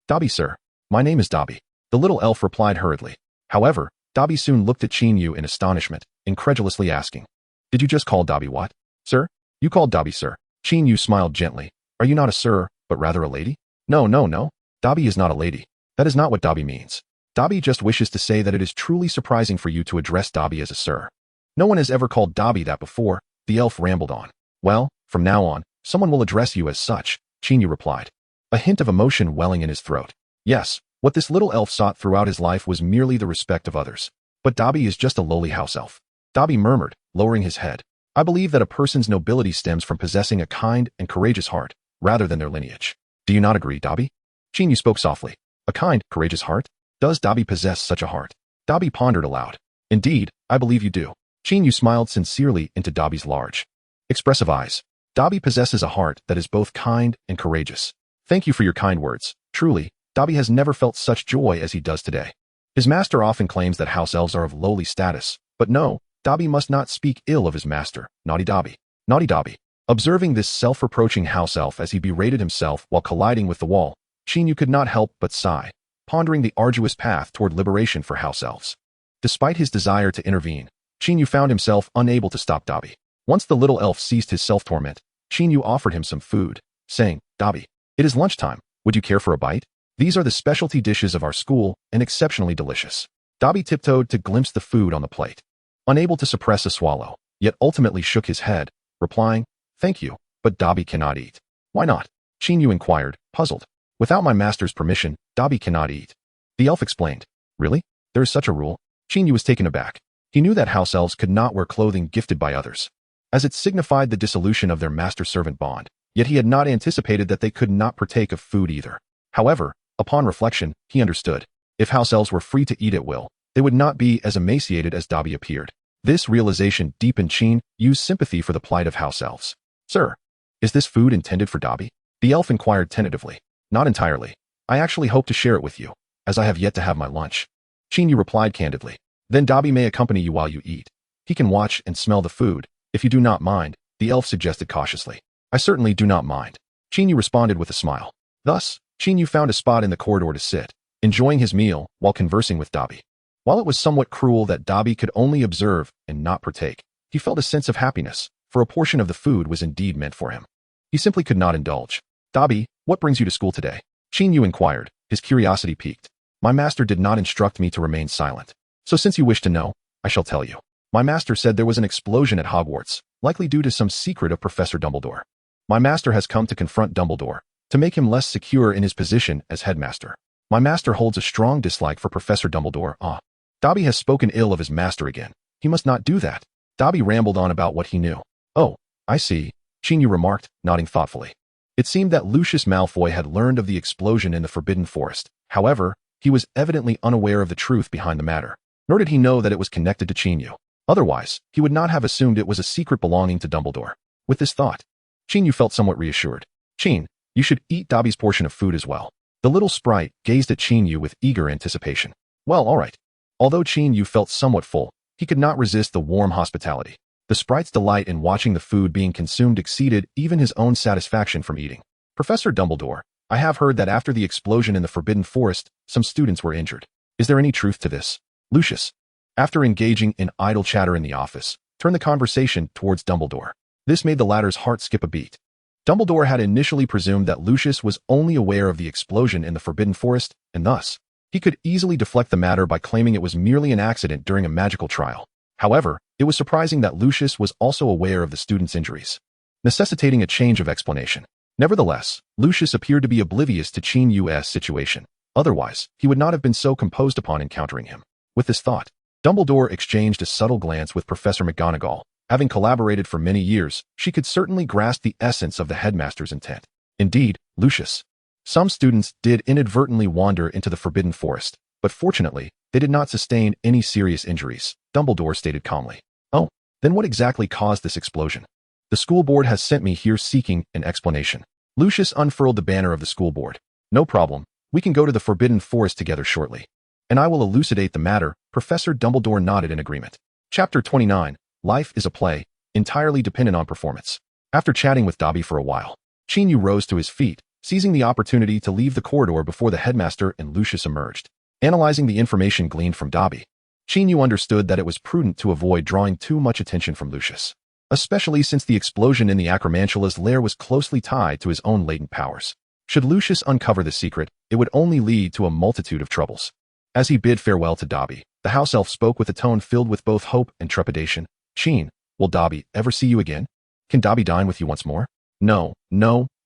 Dobby, sir. My name is Dobby. The little elf replied hurriedly. However, Dobby soon looked at Qin Yu in astonishment, incredulously asking, Did you just call Dobby what? Sir? You called Dobby sir. Qin Yu smiled gently. Are you not a sir, but rather a lady? No. Dobby is not a lady. That is not what Dobby means. Dobby just wishes to say that it is truly surprising for you to address Dobby as a sir. No one has ever called Dobby that before, the elf rambled on. Well, from now on, someone will address you as such, Qin Yu replied, a hint of emotion welling in his throat. Yes, what this little elf sought throughout his life was merely the respect of others. But Dobby is just a lowly house elf. Dobby murmured, lowering his head. I believe that a person's nobility stems from possessing a kind and courageous heart, rather than their lineage. Do you not agree, Dobby? Qin Yu spoke softly. A kind, courageous heart? Does Dobby possess such a heart? Dobby pondered aloud. Indeed, I believe you do. Qin Yu smiled sincerely into Dobby's large, expressive eyes. Dobby possesses a heart that is both kind and courageous. Thank you for your kind words. Truly, Dobby has never felt such joy as he does today. His master often claims that house elves are of lowly status, but no, Dobby must not speak ill of his master. Naughty Dobby. Naughty Dobby. Observing this self-reproaching house elf as he berated himself while colliding with the wall, Qin Yu could not help but sigh, pondering the arduous path toward liberation for house elves. Despite his desire to intervene, Qin Yu found himself unable to stop Dobby. Once the little elf ceased his self-torment, Qin Yu offered him some food, saying, "Dobby, it is lunchtime. Would you care for a bite? These are the specialty dishes of our school and exceptionally delicious." Dobby tiptoed to glimpse the food on the plate, unable to suppress a swallow, yet ultimately shook his head, replying, "Thank you, but Dobby cannot eat." "Why not?" Qin Yu inquired, puzzled. "Without my master's permission, Dobby cannot eat." The elf explained. "Really? There is such a rule?" Qin Yu was taken aback. He knew that house elves could not wear clothing gifted by others, as it signified the dissolution of their master-servant bond, yet he had not anticipated that they could not partake of food either. However, upon reflection, he understood. If house elves were free to eat at will, they would not be as emaciated as Dobby appeared. This realization deepened Qin Yu's sympathy for the plight of house elves. "Sir, is this food intended for Dobby?" The elf inquired tentatively. "Not entirely. I actually hope to share it with you, as I have yet to have my lunch." Qin Yu replied candidly. "Then Dobby may accompany you while you eat. He can watch and smell the food, if you do not mind," the elf suggested cautiously. "I certainly do not mind," Qin Yu responded with a smile. Thus, Qin Yu found a spot in the corridor to sit, enjoying his meal while conversing with Dobby. While it was somewhat cruel that Dobby could only observe and not partake, he felt a sense of happiness, for a portion of the food was indeed meant for him. He simply could not indulge. "Dobby, what brings you to school today?" Qin Yu inquired, his curiosity piqued. "My master did not instruct me to remain silent. So since you wish to know, I shall tell you. My master said there was an explosion at Hogwarts, likely due to some secret of Professor Dumbledore. My master has come to confront Dumbledore, to make him less secure in his position as headmaster. My master holds a strong dislike for Professor Dumbledore. Dobby has spoken ill of his master again. He must not do that." Dobby rambled on about what he knew. "Oh, I see," Qin Yu remarked, nodding thoughtfully. It seemed that Lucius Malfoy had learned of the explosion in the Forbidden Forest. However, he was evidently unaware of the truth behind the matter, nor did he know that it was connected to Qin Yu. Otherwise, he would not have assumed it was a secret belonging to Dumbledore. With this thought, Qin Yu felt somewhat reassured. "Qin, you should eat Dobby's portion of food as well." The little sprite gazed at Qin Yu with eager anticipation. "Well, all right." Although Qin Yu felt somewhat full, he could not resist the warm hospitality. The sprite's delight in watching the food being consumed exceeded even his own satisfaction from eating. "Professor Dumbledore, I have heard that after the explosion in the Forbidden Forest, some students were injured. Is there any truth to this?" Lucius, after engaging in idle chatter in the office, turned the conversation towards Dumbledore. This made the latter's heart skip a beat. Dumbledore had initially presumed that Lucius was only aware of the explosion in the Forbidden Forest, and thus, he could easily deflect the matter by claiming it was merely an accident during a magical trial. However, it was surprising that Lucius was also aware of the students' injuries, necessitating a change of explanation. Nevertheless, Lucius appeared to be oblivious to Qin Yu's situation. Otherwise, he would not have been so composed upon encountering him. With this thought, Dumbledore exchanged a subtle glance with Professor McGonagall. Having collaborated for many years, she could certainly grasp the essence of the headmaster's intent. "Indeed, Lucius, some students did inadvertently wander into the Forbidden Forest, but fortunately, they did not sustain any serious injuries," Dumbledore stated calmly. "Oh, then what exactly caused this explosion?" "The school board has sent me here seeking an explanation." Lucius unfurled the banner of the school board. "No problem. We can go to the Forbidden Forest together shortly, and I will elucidate the matter." Professor Dumbledore nodded in agreement. Chapter 29. Life is a play, entirely dependent on performance. After chatting with Dobby for a while, Qin Yu rose to his feet, seizing the opportunity to leave the corridor before the headmaster and Lucius emerged. Analyzing the information gleaned from Dobby, Qin Yu understood that it was prudent to avoid drawing too much attention from Lucius, especially since the explosion in the Acromantula's lair was closely tied to his own latent powers. Should Lucius uncover the secret, it would only lead to a multitude of troubles. As he bid farewell to Dobby, the house elf spoke with a tone filled with both hope and trepidation. "Qin, will Dobby ever see you again? Can Dobby dine with you once more?" No,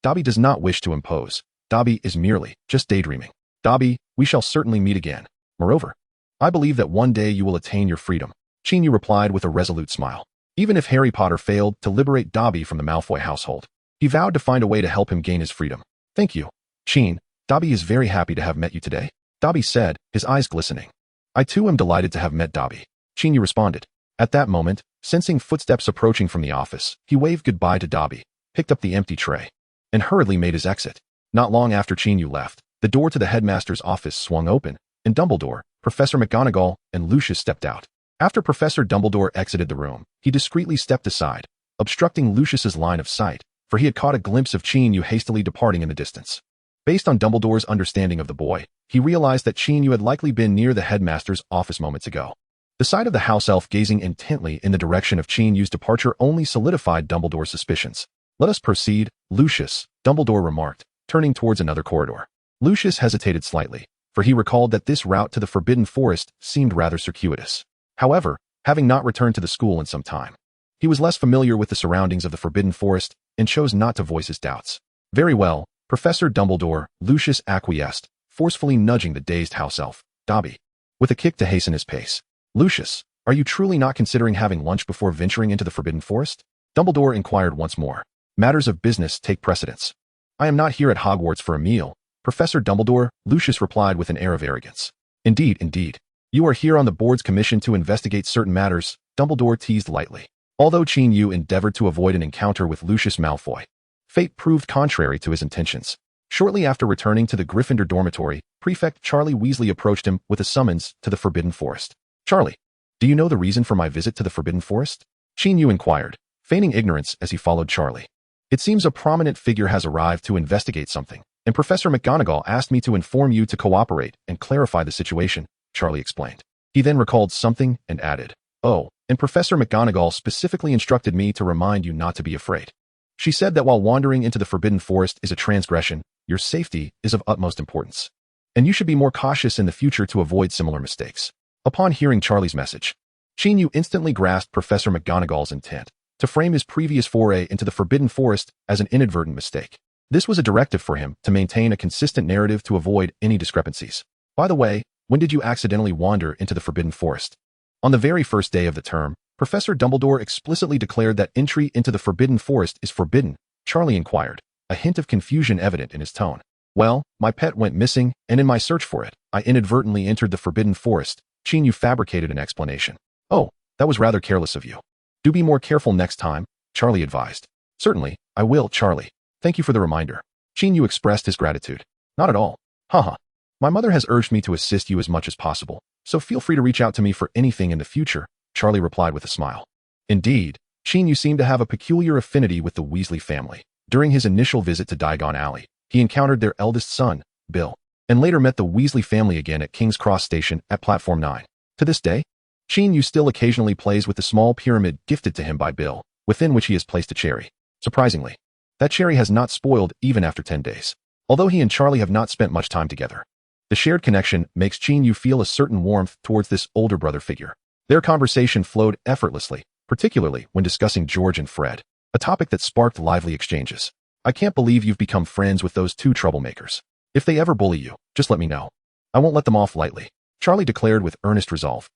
Dobby does not wish to impose. Dobby is merely just daydreaming. Dobby, we shall certainly meet again. Moreover, I believe that one day you will attain your freedom." Qin Yu replied with a resolute smile. Even if Harry Potter failed to liberate Dobby from the Malfoy household, he vowed to find a way to help him gain his freedom. "Thank you, Qin. Dobby is very happy to have met you today," Dobby said, his eyes glistening. "I too am delighted to have met Dobby," Qin Yu responded. At that moment, sensing footsteps approaching from the office, he waved goodbye to Dobby, picked up the empty tray, and hurriedly made his exit. Not long after Qin Yu left, the door to the headmaster's office swung open, and Dumbledore, Professor McGonagall, and Lucius stepped out. After Professor Dumbledore exited the room, he discreetly stepped aside, obstructing Lucius's line of sight, for he had caught a glimpse of Qin Yu hastily departing in the distance. Based on Dumbledore's understanding of the boy, he realized that Qin Yu had likely been near the headmaster's office moments ago. The sight of the house elf gazing intently in the direction of Qin Yu's departure only solidified Dumbledore's suspicions. "Let us proceed, Lucius," Dumbledore remarked, turning towards another corridor. Lucius hesitated slightly, for he recalled that this route to the Forbidden Forest seemed rather circuitous. However, having not returned to the school in some time, he was less familiar with the surroundings of the Forbidden Forest and chose not to voice his doubts. "Very well, Professor Dumbledore," Lucius acquiesced, forcefully nudging the dazed house elf, Dobby, with a kick to hasten his pace. "Lucius, are you truly not considering having lunch before venturing into the Forbidden Forest?" Dumbledore inquired once more. "Matters of business take precedence." "I am not here at Hogwarts for a meal, Professor Dumbledore," Lucius replied with an air of arrogance. Indeed. "You are here on the board's commission to investigate certain matters," Dumbledore teased lightly. Although Qin Yu endeavored to avoid an encounter with Lucius Malfoy, fate proved contrary to his intentions. Shortly after returning to the Gryffindor dormitory, Prefect Charlie Weasley approached him with a summons to the Forbidden Forest. "Charlie, do you know the reason for my visit to the Forbidden Forest?" Qin Yu inquired, feigning ignorance as he followed Charlie. "It seems a prominent figure has arrived to investigate something, and Professor McGonagall asked me to inform you to cooperate and clarify the situation," Charlie explained. He then recalled something and added, "Oh, and Professor McGonagall specifically instructed me to remind you not to be afraid. She said that while wandering into the Forbidden Forest is a transgression, your safety is of utmost importance, and you should be more cautious in the future to avoid similar mistakes." Upon hearing Charlie's message, Qin Yu instantly grasped Professor McGonagall's intent to frame his previous foray into the Forbidden Forest as an inadvertent mistake. This was a directive for him to maintain a consistent narrative to avoid any discrepancies. "By the way, when did you accidentally wander into the Forbidden Forest?" On the very first day of the term, Professor Dumbledore explicitly declared that entry into the Forbidden Forest is forbidden, Charlie inquired, a hint of confusion evident in his tone. "Well, my pet went missing, and in my search for it, I inadvertently entered the Forbidden Forest," Qin Yu fabricated an explanation. "Oh, that was rather careless of you. Do be more careful next time," Charlie advised. "Certainly, I will, Charlie. Thank you for the reminder." Qin Yu expressed his gratitude. "Not at all. Haha. My mother has urged me to assist you as much as possible, so feel free to reach out to me for anything in the future," Charlie replied with a smile. Indeed, Qin Yu seemed to have a peculiar affinity with the Weasley family. During his initial visit to Diagon Alley, he encountered their eldest son, Bill, and later met the Weasley family again at King's Cross Station at Platform 9. To this day, Qin Yu still occasionally plays with the small pyramid gifted to him by Bill, within which he has placed a cherry. Surprisingly, that cherry has not spoiled even after 10 days. Although he and Charlie have not spent much time together, the shared connection makes Qin Yu feel a certain warmth towards this older brother figure. Their conversation flowed effortlessly, particularly when discussing George and Fred, a topic that sparked lively exchanges. "I can't believe you've become friends with those two troublemakers. If they ever bully you, just let me know. I won't let them off lightly," Charlie declared with earnest resolve.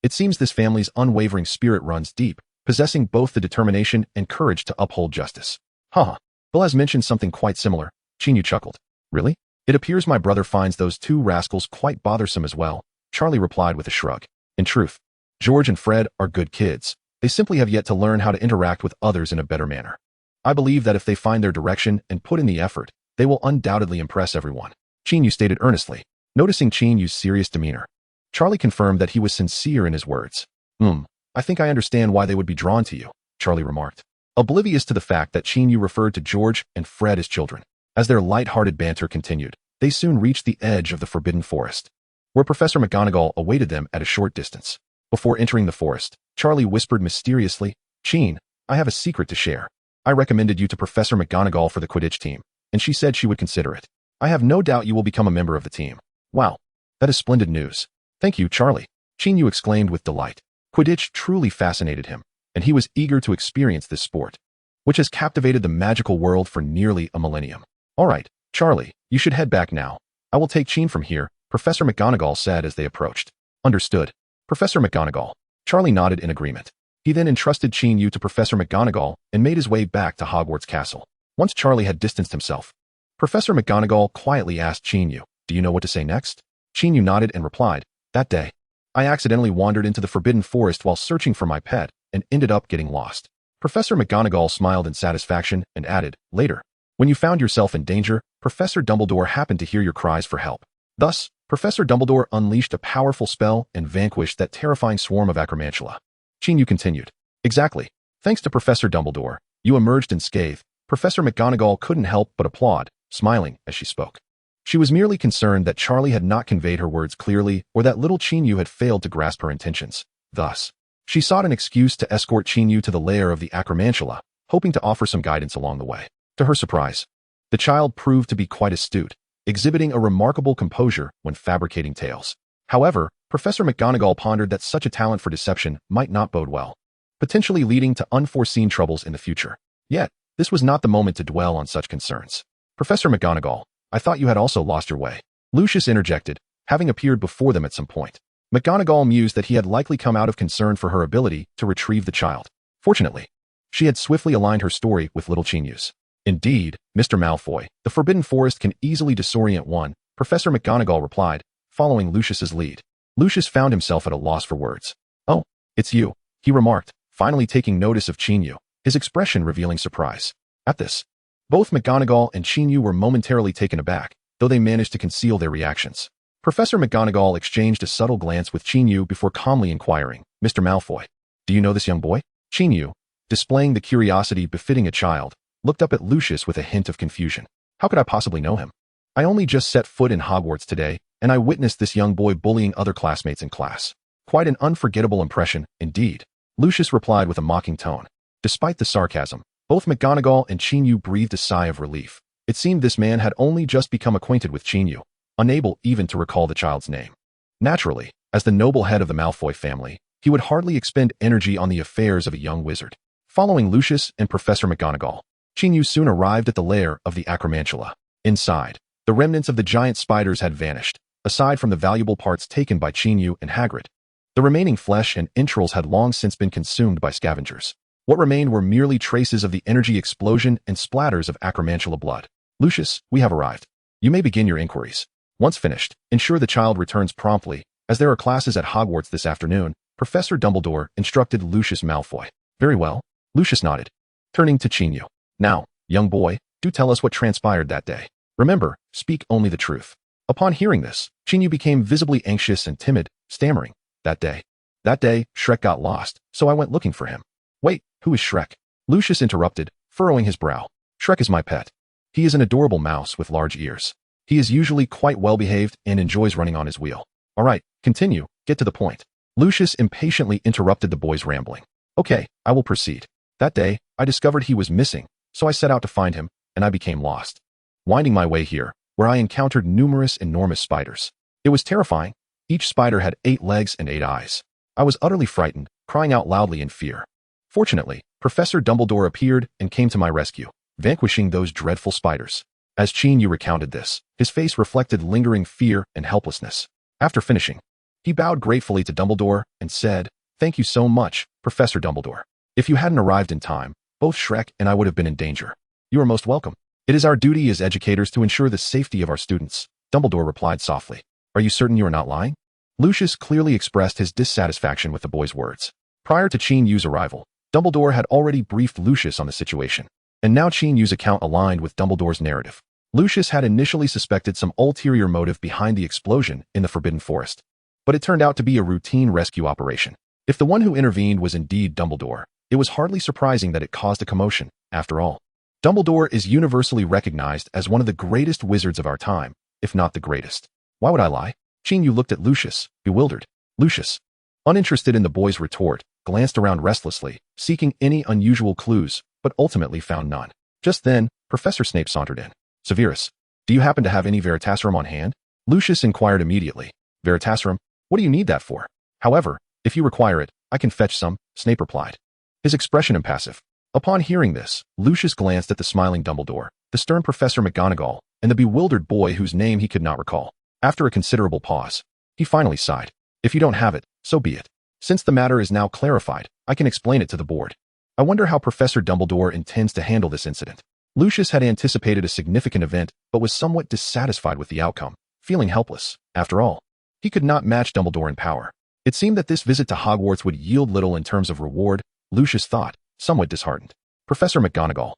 It seems this family's unwavering spirit runs deep, possessing both the determination and courage to uphold justice. Bill has mentioned something quite similar," Qin Yu chuckled. "Really? It appears my brother finds those two rascals quite bothersome as well," Charlie replied with a shrug. "In truth, George and Fred are good kids. They simply have yet to learn how to interact with others in a better manner. I believe that if they find their direction and put in the effort, they will undoubtedly impress everyone," Qin Yu stated earnestly. Noticing Qin Yu's serious demeanor, Charlie confirmed that he was sincere in his words. I think I understand why they would be drawn to you," Charlie remarked, oblivious to the fact that Qin Yu referred to George and Fred as children. As their light-hearted banter continued, they soon reached the edge of the Forbidden Forest, where Professor McGonagall awaited them at a short distance. Before entering the forest, Charlie whispered mysteriously, "Qin, I have a secret to share. I recommended you to Professor McGonagall for the Quidditch team, and she said she would consider it. I have no doubt you will become a member of the team." "Wow, that is splendid news. Thank you, Charlie," Qin Yu exclaimed with delight. Quidditch truly fascinated him, and he was eager to experience this sport, which has captivated the magical world for nearly a millennium. "All right, Charlie, you should head back now. I will take Qin from here," Professor McGonagall said as they approached. "Understood, Professor McGonagall." Charlie nodded in agreement. He then entrusted Qin Yu to Professor McGonagall and made his way back to Hogwarts Castle. Once Charlie had distanced himself, Professor McGonagall quietly asked Qin Yu, "Do you know what to say next?" Qin Yu nodded and replied, "That day, I accidentally wandered into the Forbidden Forest while searching for my pet and ended up getting lost." Professor McGonagall smiled in satisfaction and added, "Later, when you found yourself in danger, Professor Dumbledore happened to hear your cries for help. Thus, Professor Dumbledore unleashed a powerful spell and vanquished that terrifying swarm of Acromantula." Qin Yu continued, "Exactly. Thanks to Professor Dumbledore, you emerged unscathed. Professor McGonagall couldn't help but applaud, smiling as she spoke. She was merely concerned that Charlie had not conveyed her words clearly or that little Qin Yu had failed to grasp her intentions. Thus, she sought an excuse to escort Qin Yu to the lair of the Acromantula, hoping to offer some guidance along the way. To her surprise, the child proved to be quite astute, exhibiting a remarkable composure when fabricating tales. However, Professor McGonagall pondered that such a talent for deception might not bode well, potentially leading to unforeseen troubles in the future. Yet, this was not the moment to dwell on such concerns. Professor McGonagall, I thought you had also lost your way. Lucius interjected, having appeared before them at some point. McGonagall mused that he had likely come out of concern for her ability to retrieve the child. Fortunately, she had swiftly aligned her story with little Qin Yu's. Indeed, Mr. Malfoy, the Forbidden Forest can easily disorient one, Professor McGonagall replied, following Lucius's lead. Lucius found himself at a loss for words. Oh, it's you, he remarked, finally taking notice of Qin Yu, his expression revealing surprise. At this, both McGonagall and Qin Yu were momentarily taken aback, though they managed to conceal their reactions. Professor McGonagall exchanged a subtle glance with Qin Yu before calmly inquiring, Mr. Malfoy, do you know this young boy? Qin Yu, displaying the curiosity befitting a child, looked up at Lucius with a hint of confusion. How could I possibly know him? I only just set foot in Hogwarts today, and I witnessed this young boy bullying other classmates in class. Quite an unforgettable impression, indeed. Lucius replied with a mocking tone. Despite the sarcasm, both McGonagall and Qin Yu breathed a sigh of relief. It seemed this man had only just become acquainted with Qin Yu, unable even to recall the child's name. Naturally, as the noble head of the Malfoy family, he would hardly expend energy on the affairs of a young wizard. Following Lucius and Professor McGonagall, Qin Yu soon arrived at the lair of the Acromantula. Inside, the remnants of the giant spiders had vanished, aside from the valuable parts taken by Qin Yu and Hagrid. The remaining flesh and entrails had long since been consumed by scavengers. What remained were merely traces of the energy explosion and splatters of Acromantula blood. Lucius, we have arrived. You may begin your inquiries. Once finished, ensure the child returns promptly, as there are classes at Hogwarts this afternoon, Professor Dumbledore instructed Lucius Malfoy. Very well, Lucius nodded, turning to Qin Yu. Now, young boy, do tell us what transpired that day. Remember, speak only the truth. Upon hearing this, Qin Yu became visibly anxious and timid, stammering, That day, Shrek got lost, so I went looking for him. Wait, who is Shrek? Lucius interrupted, furrowing his brow. Shrek is my pet. He is an adorable mouse with large ears. He is usually quite well-behaved and enjoys running on his wheel. All right, continue, get to the point. Lucius impatiently interrupted the boy's rambling. Okay, I will proceed. That day, I discovered he was missing, so I set out to find him, and I became lost. Winding my way here, where I encountered numerous enormous spiders. It was terrifying. Each spider had 8 legs and 8 eyes. I was utterly frightened, crying out loudly in fear. Fortunately, Professor Dumbledore appeared and came to my rescue, vanquishing those dreadful spiders. As Qin Yu recounted this, his face reflected lingering fear and helplessness. After finishing, he bowed gratefully to Dumbledore and said, Thank you so much, Professor Dumbledore. If you hadn't arrived in time, both Shrek and I would have been in danger. You are most welcome. It is our duty as educators to ensure the safety of our students, Dumbledore replied softly. Are you certain you are not lying? Lucius clearly expressed his dissatisfaction with the boy's words. Prior to Qin Yu's arrival, Dumbledore had already briefed Lucius on the situation, and now Qin Yu's account aligned with Dumbledore's narrative. Lucius had initially suspected some ulterior motive behind the explosion in the Forbidden Forest, but it turned out to be a routine rescue operation. If the one who intervened was indeed Dumbledore, it was hardly surprising that it caused a commotion. After all, Dumbledore is universally recognized as one of the greatest wizards of our time, if not the greatest. Why would I lie? Qin Yu looked at Lucius, bewildered. Lucius, uninterested in the boy's retort, glanced around restlessly, seeking any unusual clues, but ultimately found none. Just then, Professor Snape sauntered in. Severus, do you happen to have any Veritaserum on hand? Lucius inquired immediately. Veritaserum? What do you need that for? However, if you require it, I can fetch some, Snape replied, his expression impassive. Upon hearing this, Lucius glanced at the smiling Dumbledore, the stern Professor McGonagall, and the bewildered boy whose name he could not recall. After a considerable pause, he finally sighed. If you don't have it, so be it. Since the matter is now clarified, I can explain it to the board. I wonder how Professor Dumbledore intends to handle this incident. Lucius had anticipated a significant event, but was somewhat dissatisfied with the outcome, feeling helpless. After all, he could not match Dumbledore in power. It seemed that this visit to Hogwarts would yield little in terms of reward, Lucius thought, somewhat disheartened. Professor McGonagall,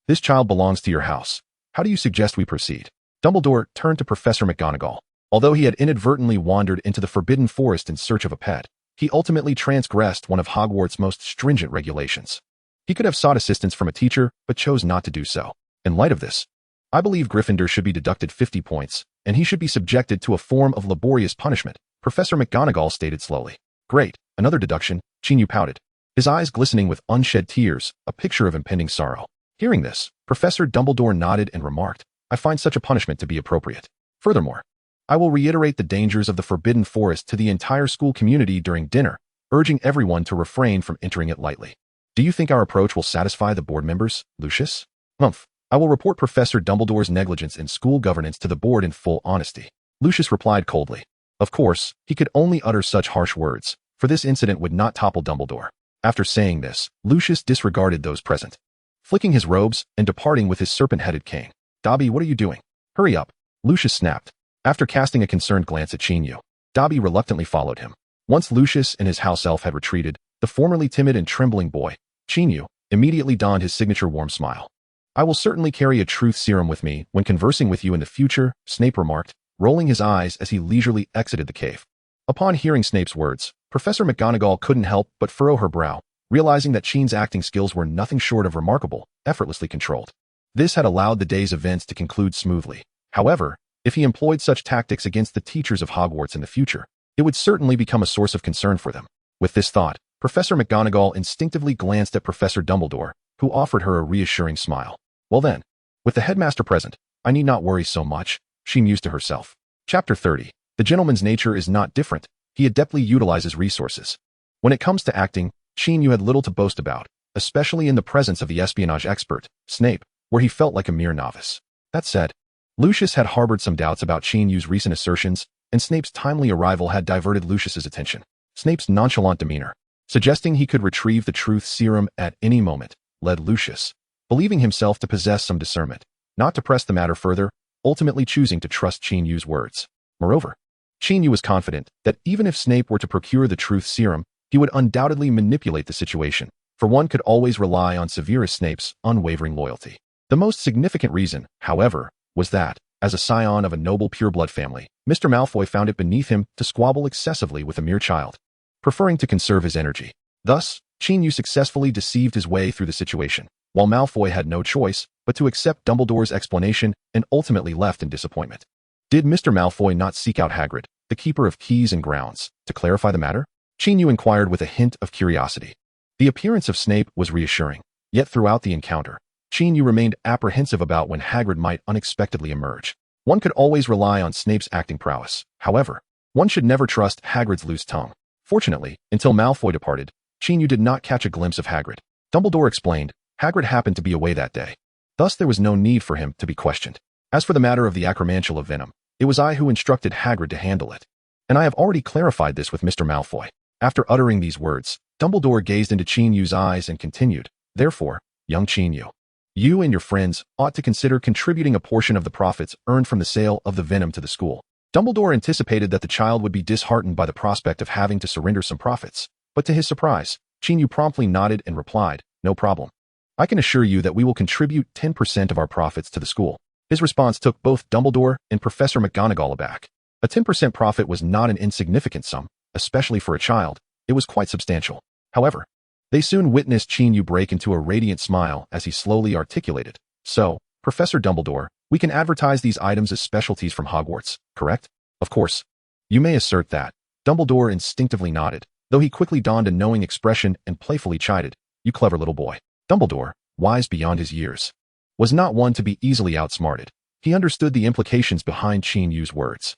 this child belongs to your house. How do you suggest we proceed? Dumbledore turned to Professor McGonagall. Although he had inadvertently wandered into the Forbidden Forest in search of a pet, he ultimately transgressed one of Hogwarts' most stringent regulations. He could have sought assistance from a teacher, but chose not to do so. In light of this, I believe Gryffindor should be deducted 50 points, and he should be subjected to a form of laborious punishment, Professor McGonagall stated slowly. Great, another deduction, Qin Yu pouted, his eyes glistening with unshed tears, a picture of impending sorrow. Hearing this, Professor Dumbledore nodded and remarked, I find such a punishment to be appropriate. Furthermore, I will reiterate the dangers of the Forbidden Forest to the entire school community during dinner, urging everyone to refrain from entering it lightly. Do you think our approach will satisfy the board members, Lucius? Humph. I will report Professor Dumbledore's negligence in school governance to the board in full honesty. Lucius replied coldly. Of course, he could only utter such harsh words, for this incident would not topple Dumbledore. After saying this, Lucius disregarded those present, flicking his robes and departing with his serpent-headed cane. Dobby, what are you doing? Hurry up, Lucius snapped. After casting a concerned glance at Qin Yu, Dobby reluctantly followed him. Once Lucius and his house elf had retreated, the formerly timid and trembling boy, Qin Yu, immediately donned his signature warm smile. I will certainly carry a truth serum with me when conversing with you in the future, Snape remarked, rolling his eyes as he leisurely exited the cave. Upon hearing Snape's words, Professor McGonagall couldn't help but furrow her brow, realizing that Qin's acting skills were nothing short of remarkable, effortlessly controlled. This had allowed the day's events to conclude smoothly. However, if he employed such tactics against the teachers of Hogwarts in the future, it would certainly become a source of concern for them. With this thought, Professor McGonagall instinctively glanced at Professor Dumbledore, who offered her a reassuring smile. Well then, with the headmaster present, I need not worry so much, she mused to herself. Chapter 30. The gentleman's nature is not different. He adeptly utilizes resources. When it comes to acting, Qin Yu had little to boast about, especially in the presence of the espionage expert, Snape, where he felt like a mere novice. That said, Lucius had harbored some doubts about Qin Yu's recent assertions, and Snape's timely arrival had diverted Lucius's attention. Snape's nonchalant demeanor, suggesting he could retrieve the truth serum at any moment, led Lucius, believing himself to possess some discernment, not to press the matter further, ultimately choosing to trust Qin Yu's words. Moreover, Qin Yu was confident that even if Snape were to procure the truth serum, he would undoubtedly manipulate the situation, for one could always rely on Severus Snape's unwavering loyalty. The most significant reason, however, was that, as a scion of a noble pureblood family, Mr. Malfoy found it beneath him to squabble excessively with a mere child, preferring to conserve his energy. Thus, Qin Yu successfully deceived his way through the situation, while Malfoy had no choice but to accept Dumbledore's explanation and ultimately left in disappointment. Did Mr. Malfoy not seek out Hagrid, the keeper of keys and grounds, to clarify the matter? Qin Yu inquired with a hint of curiosity. The appearance of Snape was reassuring, yet throughout the encounter, Qin Yu remained apprehensive about when Hagrid might unexpectedly emerge. One could always rely on Snape's acting prowess. However, one should never trust Hagrid's loose tongue. Fortunately, until Malfoy departed, Qin Yu did not catch a glimpse of Hagrid. Dumbledore explained, Hagrid happened to be away that day. Thus there was no need for him to be questioned. As for the matter of the acromantula of venom, it was I who instructed Hagrid to handle it. And I have already clarified this with Mr. Malfoy. After uttering these words, Dumbledore gazed into Qin Yu's eyes and continued, therefore, young Qin Yu, you and your friends ought to consider contributing a portion of the profits earned from the sale of the venom to the school. Dumbledore anticipated that the child would be disheartened by the prospect of having to surrender some profits, but to his surprise, Qin Yu promptly nodded and replied, no problem. I can assure you that we will contribute 10% of our profits to the school. His response took both Dumbledore and Professor McGonagall aback. A 10% profit was not an insignificant sum, especially for a child. It was quite substantial. However, they soon witnessed Qin Yu break into a radiant smile as he slowly articulated, so, Professor Dumbledore, we can advertise these items as specialties from Hogwarts, correct? Of course. You may assert that. Dumbledore instinctively nodded, though he quickly donned a knowing expression and playfully chided, you clever little boy. Dumbledore, wise beyond his years, was not one to be easily outsmarted. He understood the implications behind Qin Yu's words.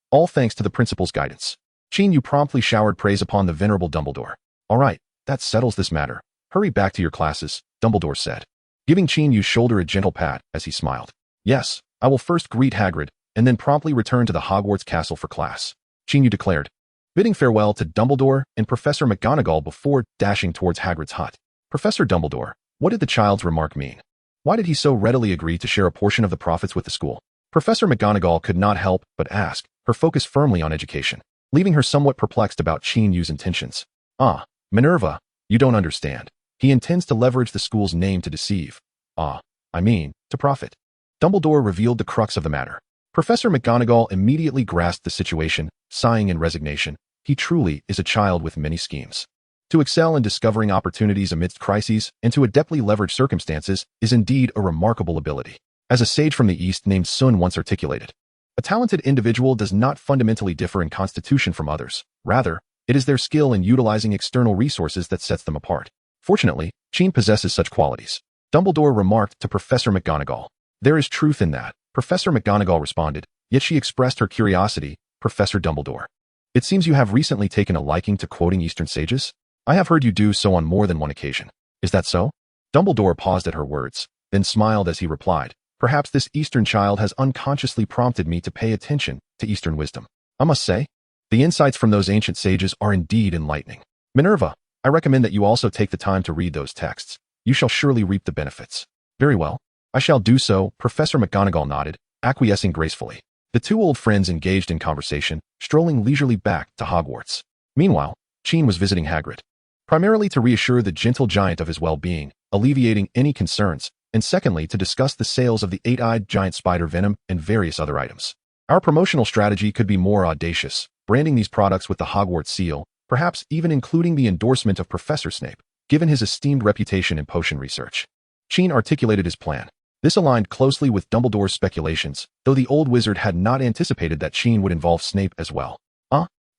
All thanks to the principal's guidance. Qin Yu promptly showered praise upon the venerable Dumbledore. All right, that settles this matter. Hurry back to your classes, Dumbledore said, giving Qin Yu's shoulder a gentle pat as he smiled. Yes, I will first greet Hagrid, and then promptly return to the Hogwarts castle for class, Qin Yu declared, bidding farewell to Dumbledore and Professor McGonagall before dashing towards Hagrid's hut. Professor Dumbledore, what did the child's remark mean? Why did he so readily agree to share a portion of the profits with the school? Professor McGonagall could not help but ask, her focus firmly on education, leaving her somewhat perplexed about Qin Yu's intentions. Minerva, you don't understand. He intends to leverage the school's name to deceive. To profit. Dumbledore revealed the crux of the matter. Professor McGonagall immediately grasped the situation, sighing in resignation. He truly is a child with many schemes. To excel in discovering opportunities amidst crises and to adeptly leverage circumstances is indeed a remarkable ability. As a sage from the East named Sun once articulated, a talented individual does not fundamentally differ in constitution from others. Rather, it is their skill in utilizing external resources that sets them apart. Fortunately, Qin possesses such qualities. Dumbledore remarked to Professor McGonagall. There is truth in that, Professor McGonagall responded, yet she expressed her curiosity. Professor Dumbledore, it seems you have recently taken a liking to quoting Eastern sages? I have heard you do so on more than one occasion. Is that so? Dumbledore paused at her words, then smiled as he replied, perhaps this Eastern child has unconsciously prompted me to pay attention to Eastern wisdom. I must say, the insights from those ancient sages are indeed enlightening. Minerva, I recommend that you also take the time to read those texts. You shall surely reap the benefits. Very well. I shall do so, Professor McGonagall nodded, acquiescing gracefully. The two old friends engaged in conversation, strolling leisurely back to Hogwarts. Meanwhile, Qin was visiting Hagrid, primarily to reassure the gentle giant of his well-being, alleviating any concerns, and secondly to discuss the sales of the eight-eyed giant spider venom and various other items. Our promotional strategy could be more audacious, branding these products with the Hogwarts seal, perhaps even including the endorsement of Professor Snape, given his esteemed reputation in potion research. Qin articulated his plan. This aligned closely with Dumbledore's speculations, though the old wizard had not anticipated that Qin would involve Snape as well.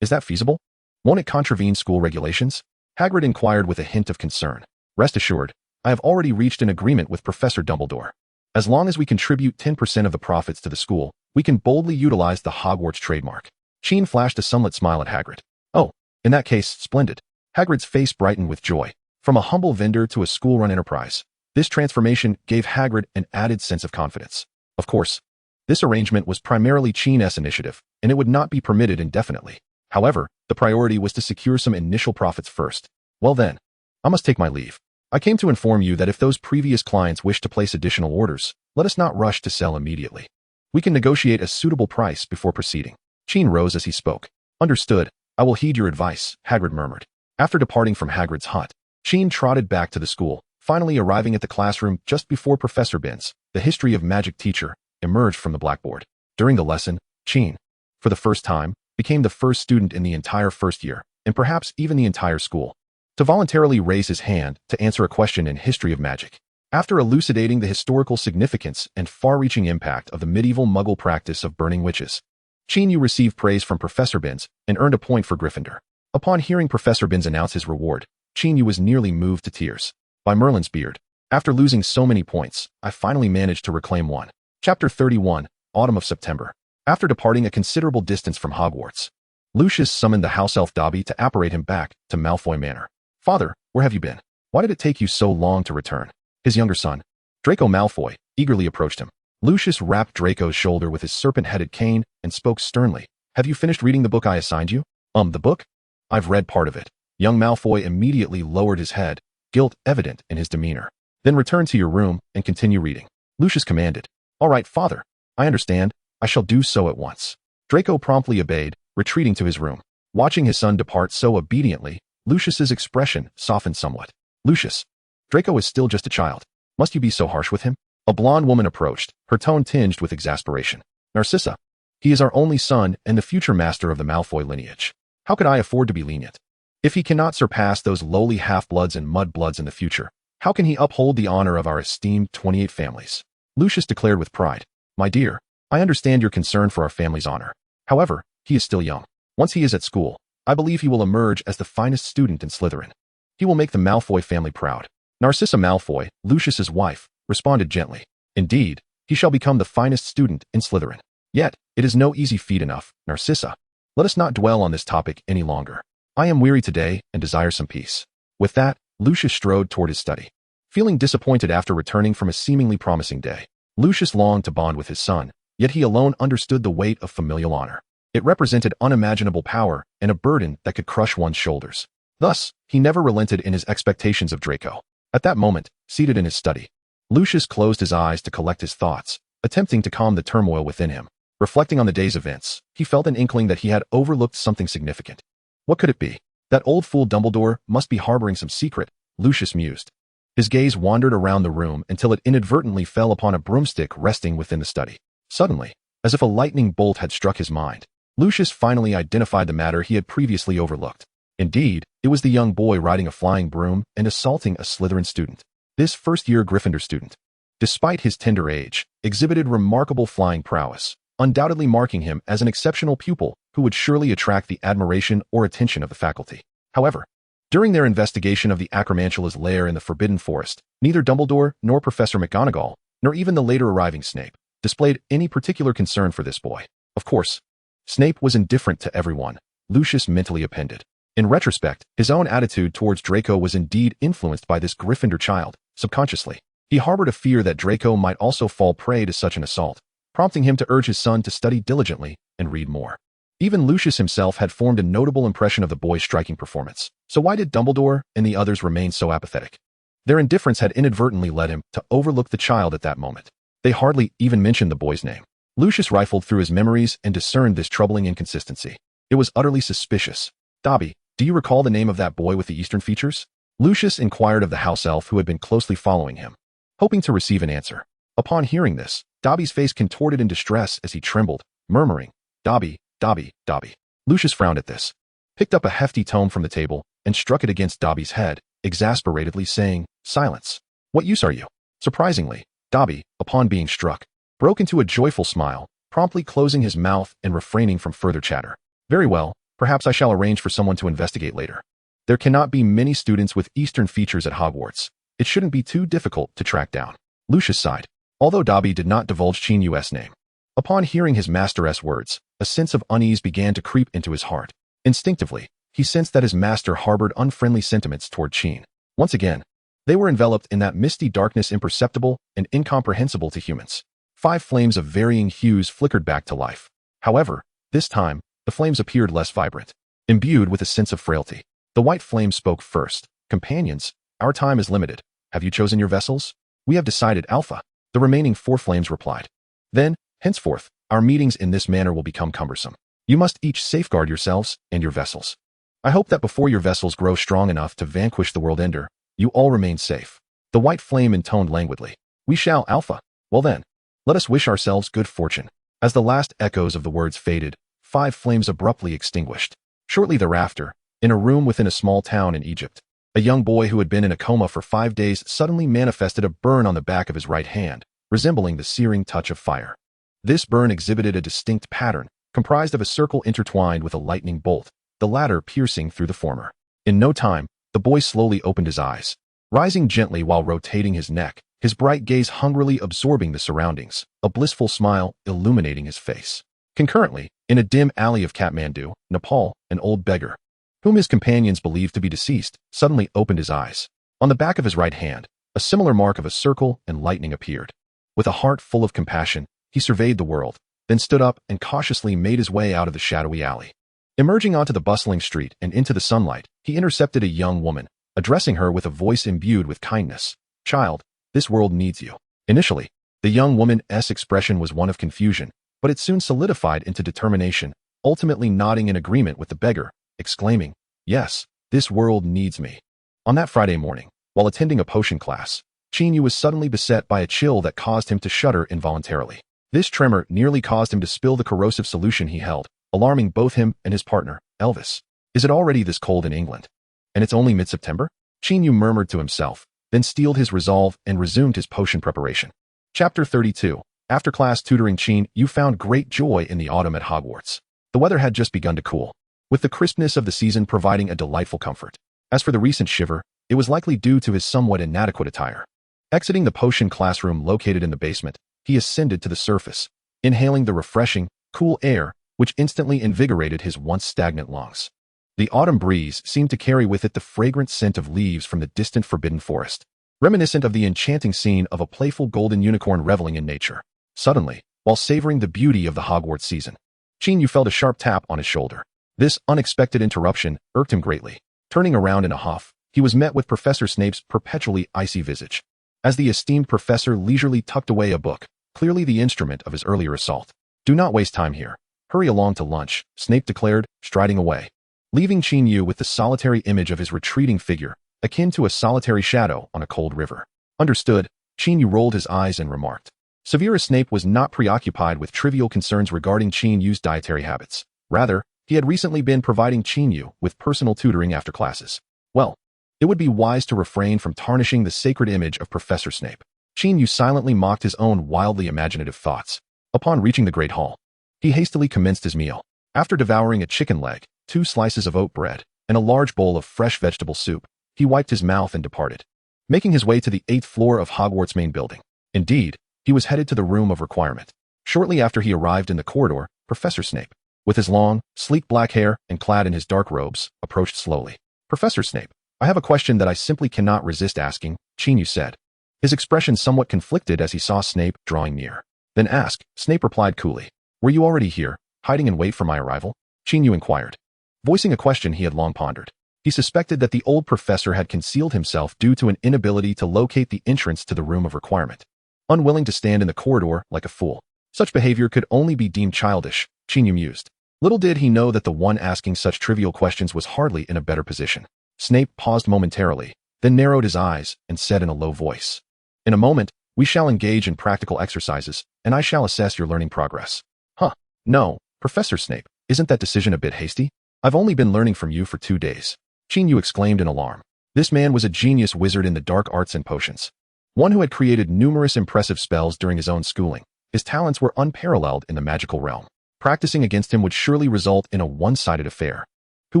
Is that feasible? Won't it contravene school regulations? Hagrid inquired with a hint of concern. Rest assured, I have already reached an agreement with Professor Dumbledore. As long as we contribute 10% of the profits to the school, we can boldly utilize the Hogwarts trademark. Qin flashed a sunlit smile at Hagrid. Oh, in that case, splendid. Hagrid's face brightened with joy. From a humble vendor to a school-run enterprise, this transformation gave Hagrid an added sense of confidence. Of course, this arrangement was primarily Qin's initiative, and it would not be permitted indefinitely. However, the priority was to secure some initial profits first. Well then, I must take my leave. I came to inform you that if those previous clients wish to place additional orders, let us not rush to sell immediately. We can negotiate a suitable price before proceeding. Qin rose as he spoke. Understood. I will heed your advice, Hagrid murmured. After departing from Hagrid's hut, Qin trotted back to the school, finally arriving at the classroom just before Professor Binns, the history of magic teacher, emerged from the blackboard. During the lesson, Qin, for the first time, became the first student in the entire first year, and perhaps even the entire school, to voluntarily raise his hand to answer a question in history of magic. After elucidating the historical significance and far-reaching impact of the medieval Muggle practice of burning witches, Qin Yu received praise from Professor Binns and earned a point for Gryffindor. Upon hearing Professor Binns announce his reward, Qin Yu was nearly moved to tears. By Merlin's beard, after losing so many points, I finally managed to reclaim one. Chapter 31, Autumn of September. After departing a considerable distance from Hogwarts, Lucius summoned the house elf Dobby to apparate him back to Malfoy Manor. Father, where have you been? Why did it take you so long to return? His younger son, Draco Malfoy, eagerly approached him. Lucius rapped Draco's shoulder with his serpent-headed cane and spoke sternly. Have you finished reading the book I assigned you? The book? I've read part of it. Young Malfoy immediately lowered his head, guilt evident in his demeanor. Then return to your room and continue reading. Lucius commanded. All right, father. I understand. I shall do so at once. Draco promptly obeyed, retreating to his room. Watching his son depart so obediently, Lucius's expression softened somewhat. Lucius, Draco is still just a child. Must you be so harsh with him? A blonde woman approached, her tone tinged with exasperation. Narcissa, he is our only son and the future master of the Malfoy lineage. How could I afford to be lenient? If he cannot surpass those lowly half-bloods and mud-bloods in the future, how can he uphold the honor of our esteemed 28 families? Lucius declared with pride. My dear, I understand your concern for our family's honor. However, he is still young. Once he is at school, I believe he will emerge as the finest student in Slytherin. He will make the Malfoy family proud. Narcissa Malfoy, Lucius's wife, responded gently. Indeed, he shall become the finest student in Slytherin. Yet, it is no easy feat enough, Narcissa. Let us not dwell on this topic any longer. I am weary today and desire some peace. With that, Lucius strode toward his study. Feeling disappointed after returning from a seemingly promising day, Lucius longed to bond with his son, yet he alone understood the weight of familial honor. It represented unimaginable power and a burden that could crush one's shoulders. Thus, he never relented in his expectations of Draco. At that moment, seated in his study, Lucius closed his eyes to collect his thoughts, attempting to calm the turmoil within him. Reflecting on the day's events, he felt an inkling that he had overlooked something significant. What could it be? That old fool Dumbledore must be harboring some secret, Lucius mused. His gaze wandered around the room until it inadvertently fell upon a broomstick resting within the study. Suddenly, as if a lightning bolt had struck his mind, Lucius finally identified the matter he had previously overlooked. Indeed, it was the young boy riding a flying broom and assaulting a Slytherin student. This first-year Gryffindor student, despite his tender age, exhibited remarkable flying prowess, undoubtedly marking him as an exceptional pupil who would surely attract the admiration or attention of the faculty. However, during their investigation of the Acromantula's lair in the Forbidden Forest, neither Dumbledore nor Professor McGonagall, nor even the later arriving Snape, displayed any particular concern for this boy. Of course, Snape was indifferent to everyone, Lucius mentally appended. In retrospect, his own attitude towards Draco was indeed influenced by this Gryffindor child. Subconsciously, he harbored a fear that Draco might also fall prey to such an assault, prompting him to urge his son to study diligently and read more. Even Lucius himself had formed a notable impression of the boy's striking performance. So why did Dumbledore and the others remain so apathetic? Their indifference had inadvertently led him to overlook the child at that moment. They hardly even mentioned the boy's name. Lucius rifled through his memories and discerned this troubling inconsistency. It was utterly suspicious. Dobby, do you recall the name of that boy with the Eastern features? Lucius inquired of the house elf who had been closely following him, hoping to receive an answer. Upon hearing this, Dobby's face contorted in distress as he trembled, murmuring, Dobby, Dobby, Dobby. Lucius frowned at this, picked up a hefty tome from the table, and struck it against Dobby's head, exasperatedly saying, Silence. What use are you? Surprisingly, Dobby, upon being struck, broke into a joyful smile, promptly closing his mouth and refraining from further chatter. Very well, perhaps I shall arrange for someone to investigate later. There cannot be many students with Eastern features at Hogwarts. It shouldn't be too difficult to track down. Lucius sighed, although Dobby did not divulge Qin Yu's name. Upon hearing his master's words, a sense of unease began to creep into his heart. Instinctively, he sensed that his master harbored unfriendly sentiments toward Qin. Once again, they were enveloped in that misty darkness imperceptible and incomprehensible to humans. 5 flames of varying hues flickered back to life. However, this time, the flames appeared less vibrant, imbued with a sense of frailty. The white flame spoke first. Companions, our time is limited. Have you chosen your vessels? We have decided Alpha. The remaining 4 flames replied. Then, henceforth, our meetings in this manner will become cumbersome. You must each safeguard yourselves and your vessels. I hope that before your vessels grow strong enough to vanquish the world ender, you all remain safe. The white flame intoned languidly. We shall, Alpha. Well then, let us wish ourselves good fortune. As the last echoes of the words faded, 5 flames abruptly extinguished. Shortly thereafter, in a room within a small town in Egypt, a young boy who had been in a coma for 5 days suddenly manifested a burn on the back of his right hand, resembling the searing touch of fire. This burn exhibited a distinct pattern, comprised of a circle intertwined with a lightning bolt, the latter piercing through the former. In no time, the boy slowly opened his eyes, rising gently while rotating his neck, his bright gaze hungrily absorbing the surroundings, a blissful smile illuminating his face. Concurrently, in a dim alley of Kathmandu, Nepal, an old beggar, whom his companions believed to be deceased, suddenly opened his eyes. On the back of his right hand, a similar mark of a circle and lightning appeared. With a heart full of compassion, he surveyed the world, then stood up and cautiously made his way out of the shadowy alley. Emerging onto the bustling street and into the sunlight, he intercepted a young woman, addressing her with a voice imbued with kindness. Child, this world needs you. Initially, the young woman's expression was one of confusion, but it soon solidified into determination, ultimately nodding in agreement with the beggar, exclaiming, Yes, this world needs me. On that Friday morning, while attending a potion class, Qin Yu was suddenly beset by a chill that caused him to shudder involuntarily. This tremor nearly caused him to spill the corrosive solution he held, alarming both him and his partner, Elvis. Is it already this cold in England? And it's only mid-September? Qin Yu murmured to himself, then steeled his resolve and resumed his potion preparation. Chapter 32. After class tutoring, Qin Yu found great joy in the autumn at Hogwarts. The weather had just begun to cool, with the crispness of the season providing a delightful comfort. As for the recent shiver, it was likely due to his somewhat inadequate attire. Exiting the potion classroom located in the basement, he ascended to the surface, inhaling the refreshing, cool air, which instantly invigorated his once stagnant lungs. The autumn breeze seemed to carry with it the fragrant scent of leaves from the distant Forbidden Forest, reminiscent of the enchanting scene of a playful golden unicorn reveling in nature. Suddenly, while savoring the beauty of the Hogwarts season, Qin Yu felt a sharp tap on his shoulder. This unexpected interruption irked him greatly. Turning around in a huff, he was met with Professor Snape's perpetually icy visage. As the esteemed professor leisurely tucked away a book, clearly the instrument of his earlier assault. Do not waste time here. Hurry along to lunch, Snape declared, striding away, leaving Qin Yu with the solitary image of his retreating figure, akin to a solitary shadow on a cold river. Understood, Qin Yu rolled his eyes and remarked. Severus Snape was not preoccupied with trivial concerns regarding Qin Yu's dietary habits. Rather, He had recently been providing Qin Yu with personal tutoring after classes. Well, it would be wise to refrain from tarnishing the sacred image of Professor Snape. Qin Yu silently mocked his own wildly imaginative thoughts. Upon reaching the Great Hall, he hastily commenced his meal. After devouring a chicken leg, 2 slices of oat bread, and a large bowl of fresh vegetable soup, he wiped his mouth and departed, making his way to the 8th floor of Hogwarts' main building. Indeed, he was headed to the Room of Requirement. Shortly after he arrived in the corridor, Professor Snape, with his long, sleek black hair and clad in his dark robes, approached slowly. "Professor Snape, I have a question that I simply cannot resist asking," Qin Yu said. His expression somewhat conflicted as he saw Snape drawing near. "Then ask," Snape replied coolly. "Were you already here, hiding in wait for my arrival?" Qin Yu inquired, voicing a question he had long pondered. He suspected that the old professor had concealed himself due to an inability to locate the entrance to the Room of Requirement. Unwilling to stand in the corridor like a fool, such behavior could only be deemed childish, Qin Yu mused. Little did he know that the one asking such trivial questions was hardly in a better position. Snape paused momentarily, then narrowed his eyes and said in a low voice, "In a moment, we shall engage in practical exercises, and I shall assess your learning progress." "Huh, no, Professor Snape, isn't that decision a bit hasty? I've only been learning from you for 2 days." Qin Yu exclaimed in alarm. This man was a genius wizard in the dark arts and potions, one who had created numerous impressive spells during his own schooling. His talents were unparalleled in the magical realm. Practicing against him would surely result in a one-sided affair. Who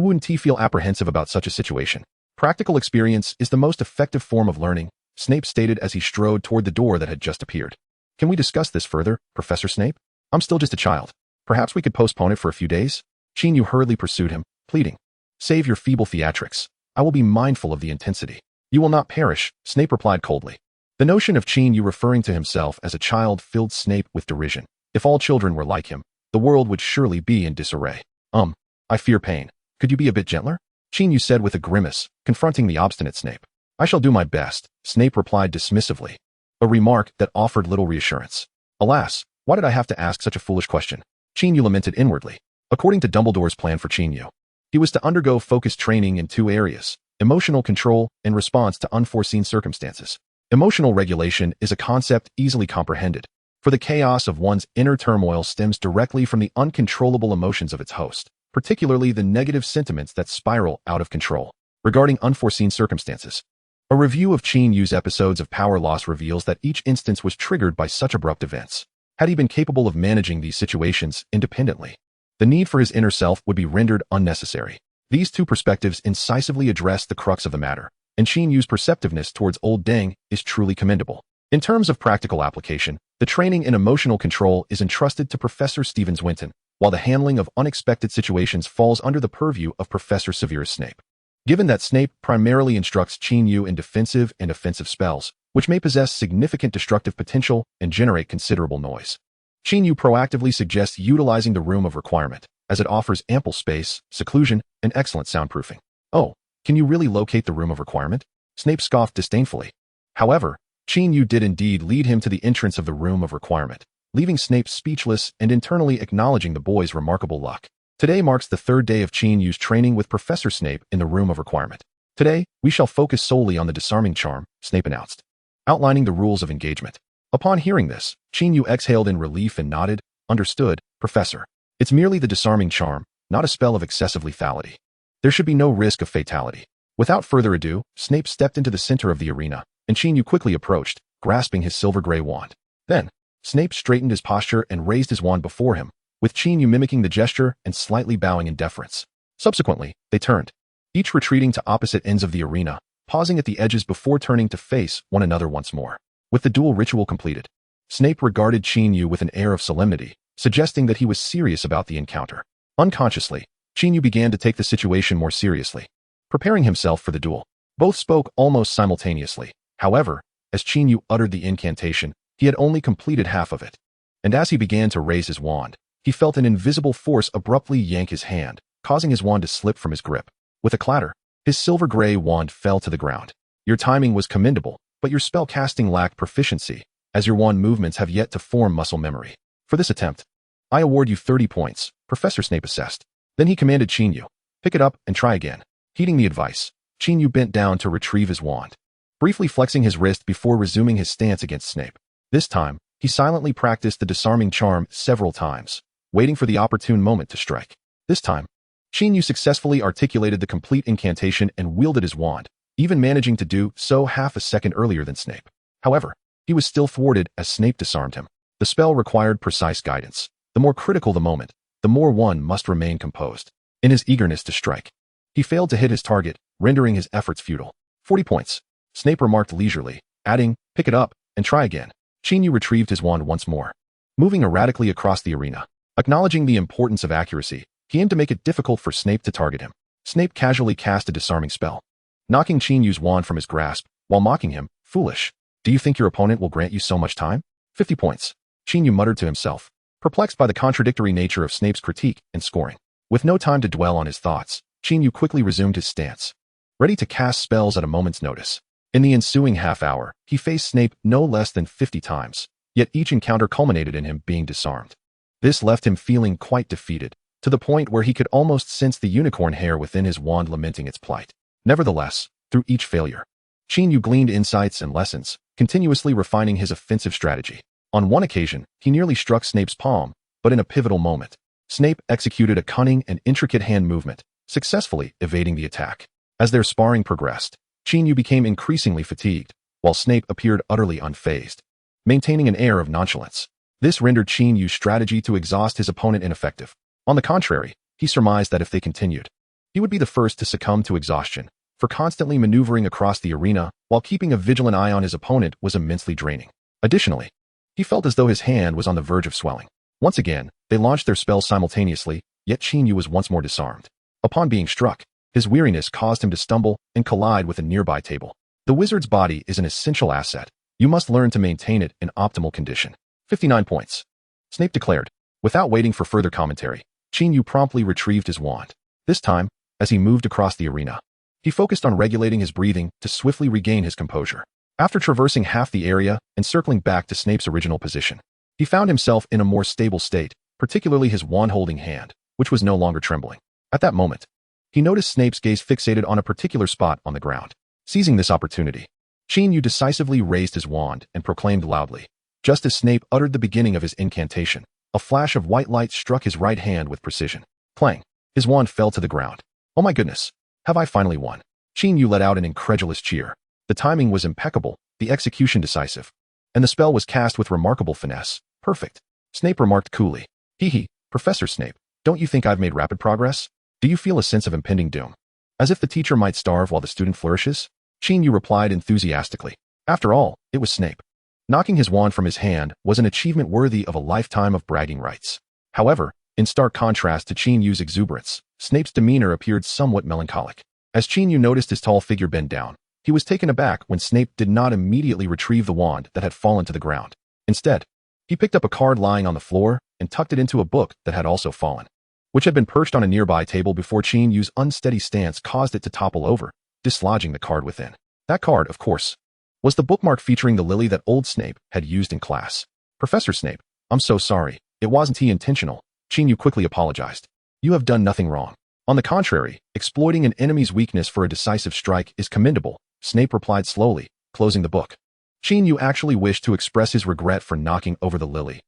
wouldn't he feel apprehensive about such a situation? "Practical experience is the most effective form of learning," Snape stated as he strode toward the door that had just appeared. "Can we discuss this further, Professor Snape? I'm still just a child. Perhaps we could postpone it for a few days?" Qin Yu hurriedly pursued him, pleading. "Save your feeble theatrics. I will be mindful of the intensity." "You will not perish," Snape replied coldly. The notion of Qin Yu referring to himself as a child filled Snape with derision. If all children were like him, the world would surely be in disarray. I fear pain. Could you be a bit gentler?" Qin Yu said with a grimace, confronting the obstinate Snape. "I shall do my best," Snape replied dismissively, a remark that offered little reassurance. "Alas, why did I have to ask such a foolish question?" Qin Yu lamented inwardly. According to Dumbledore's plan for Qin Yu, he was to undergo focused training in 2 areas: emotional control and response to unforeseen circumstances. Emotional regulation is a concept easily comprehended, for the chaos of one's inner turmoil stems directly from the uncontrollable emotions of its host, particularly the negative sentiments that spiral out of control. Regarding unforeseen circumstances, a review of Qin Yu's episodes of power loss reveals that each instance was triggered by such abrupt events. Had he been capable of managing these situations independently, the need for his inner self would be rendered unnecessary. These 2 perspectives incisively address the crux of the matter, and Qin Yu's perceptiveness towards old Deng is truly commendable. In terms of practical application, the training in emotional control is entrusted to Professor Stevens Winton, while the handling of unexpected situations falls under the purview of Professor Severus Snape. Given that Snape primarily instructs Qin Yu in defensive and offensive spells, which may possess significant destructive potential and generate considerable noise, Qin Yu proactively suggests utilizing the Room of Requirement, as it offers ample space, seclusion, and excellent soundproofing. "Oh, can you really locate the Room of Requirement?" Snape scoffed disdainfully. However, Qin Yu did indeed lead him to the entrance of the Room of Requirement, leaving Snape speechless and internally acknowledging the boy's remarkable luck. Today marks the 3rd day of Qin Yu's training with Professor Snape in the Room of Requirement. "Today, we shall focus solely on the disarming charm," Snape announced, outlining the rules of engagement. Upon hearing this, Qin Yu exhaled in relief and nodded. "Understood, Professor. It's merely the disarming charm, not a spell of excessive lethality. There should be no risk of fatality." Without further ado, Snape stepped into the center of the arena, and Qin Yu quickly approached, grasping his silver-gray wand. Then, Snape straightened his posture and raised his wand before him, with Qin Yu mimicking the gesture and slightly bowing in deference. Subsequently, they turned, each retreating to opposite ends of the arena, pausing at the edges before turning to face one another once more. With the dual ritual completed, Snape regarded Qin Yu with an air of solemnity, suggesting that he was serious about the encounter. Unconsciously, Qin Yu began to take the situation more seriously, preparing himself for the duel. Both spoke almost simultaneously. However, as Qin Yu uttered the incantation, he had only completed half of it. And as he began to raise his wand, he felt an invisible force abruptly yank his hand, causing his wand to slip from his grip. With a clatter, his silver-gray wand fell to the ground. "Your timing was commendable, but your spell casting lacked proficiency, as your wand movements have yet to form muscle memory. For this attempt, I award you 30 points, Professor Snape assessed. Then he commanded Qin Yu, "Pick it up and try again." Heeding the advice, Qin Yu bent down to retrieve his wand, briefly flexing his wrist before resuming his stance against Snape. This time, he silently practiced the disarming charm several times, waiting for the opportune moment to strike. This time, Qin Yu successfully articulated the complete incantation and wielded his wand, even managing to do so half a second earlier than Snape. However, he was still thwarted as Snape disarmed him. The spell required precise guidance. The more critical the moment, the more one must remain composed. In his eagerness to strike, he failed to hit his target, rendering his efforts futile. 40 points. Snape remarked leisurely, adding, "Pick it up, and try again." Qin Yu retrieved his wand once more, moving erratically across the arena. Acknowledging the importance of accuracy, he aimed to make it difficult for Snape to target him. Snape casually cast a disarming spell, knocking Qin Yu's wand from his grasp, while mocking him, "Foolish. Do you think your opponent will grant you so much time?" 50 points. Qin Yu muttered to himself, perplexed by the contradictory nature of Snape's critique and scoring. With no time to dwell on his thoughts, Qin Yu quickly resumed his stance, ready to cast spells at a moment's notice. In the ensuing half-hour, he faced Snape no less than 50 times, yet each encounter culminated in him being disarmed. This left him feeling quite defeated, to the point where he could almost sense the unicorn hair within his wand lamenting its plight. Nevertheless, through each failure, Qin Yu gleaned insights and lessons, continuously refining his offensive strategy. On one occasion, he nearly struck Snape's palm, but in a pivotal moment, Snape executed a cunning and intricate hand movement, successfully evading the attack. As their sparring progressed, Qin Yu became increasingly fatigued, while Snape appeared utterly unfazed, maintaining an air of nonchalance. This rendered Qin Yu's strategy to exhaust his opponent ineffective. On the contrary, he surmised that if they continued, he would be the first to succumb to exhaustion, for constantly maneuvering across the arena while keeping a vigilant eye on his opponent was immensely draining. Additionally, he felt as though his hand was on the verge of swelling. Once again, they launched their spells simultaneously, yet Qin Yu was once more disarmed. Upon being struck, his weariness caused him to stumble and collide with a nearby table. The wizard's body is an essential asset. You must learn to maintain it in optimal condition. 59 points. Snape declared. Without waiting for further commentary, Qin Yu promptly retrieved his wand. This time, as he moved across the arena, he focused on regulating his breathing to swiftly regain his composure. After traversing half the area and circling back to Snape's original position, he found himself in a more stable state, particularly his wand-holding hand, which was no longer trembling. At that moment, he noticed Snape's gaze fixated on a particular spot on the ground. Seizing this opportunity, Qin Yu decisively raised his wand and proclaimed loudly. Just as Snape uttered the beginning of his incantation, a flash of white light struck his right hand with precision. Clang! His wand fell to the ground. "Oh my goodness! Have I finally won?" Qin Yu let out an incredulous cheer. The timing was impeccable, the execution decisive, and the spell was cast with remarkable finesse. "Perfect," Snape remarked coolly. "Hee, Professor Snape, don't you think I've made rapid progress? Do you feel a sense of impending doom? As if the teacher might starve while the student flourishes?" Qin Yu replied enthusiastically. After all, it was Snape. Knocking his wand from his hand was an achievement worthy of a lifetime of bragging rights. However, in stark contrast to Qin Yu's exuberance, Snape's demeanor appeared somewhat melancholic. As Qin Yu noticed his tall figure bend down, he was taken aback when Snape did not immediately retrieve the wand that had fallen to the ground. Instead, he picked up a card lying on the floor and tucked it into a book that had also fallen, which had been perched on a nearby table before Qin Yu's unsteady stance caused it to topple over, dislodging the card within. That card, of course, was the bookmark featuring the lily that old Snape had used in class. "Professor Snape, I'm so sorry. It wasn't intentional," Qin Yu quickly apologized. "You have done nothing wrong. On the contrary, exploiting an enemy's weakness for a decisive strike is commendable," Snape replied slowly, closing the book. Qin Yu actually wished to express his regret for knocking over the lily,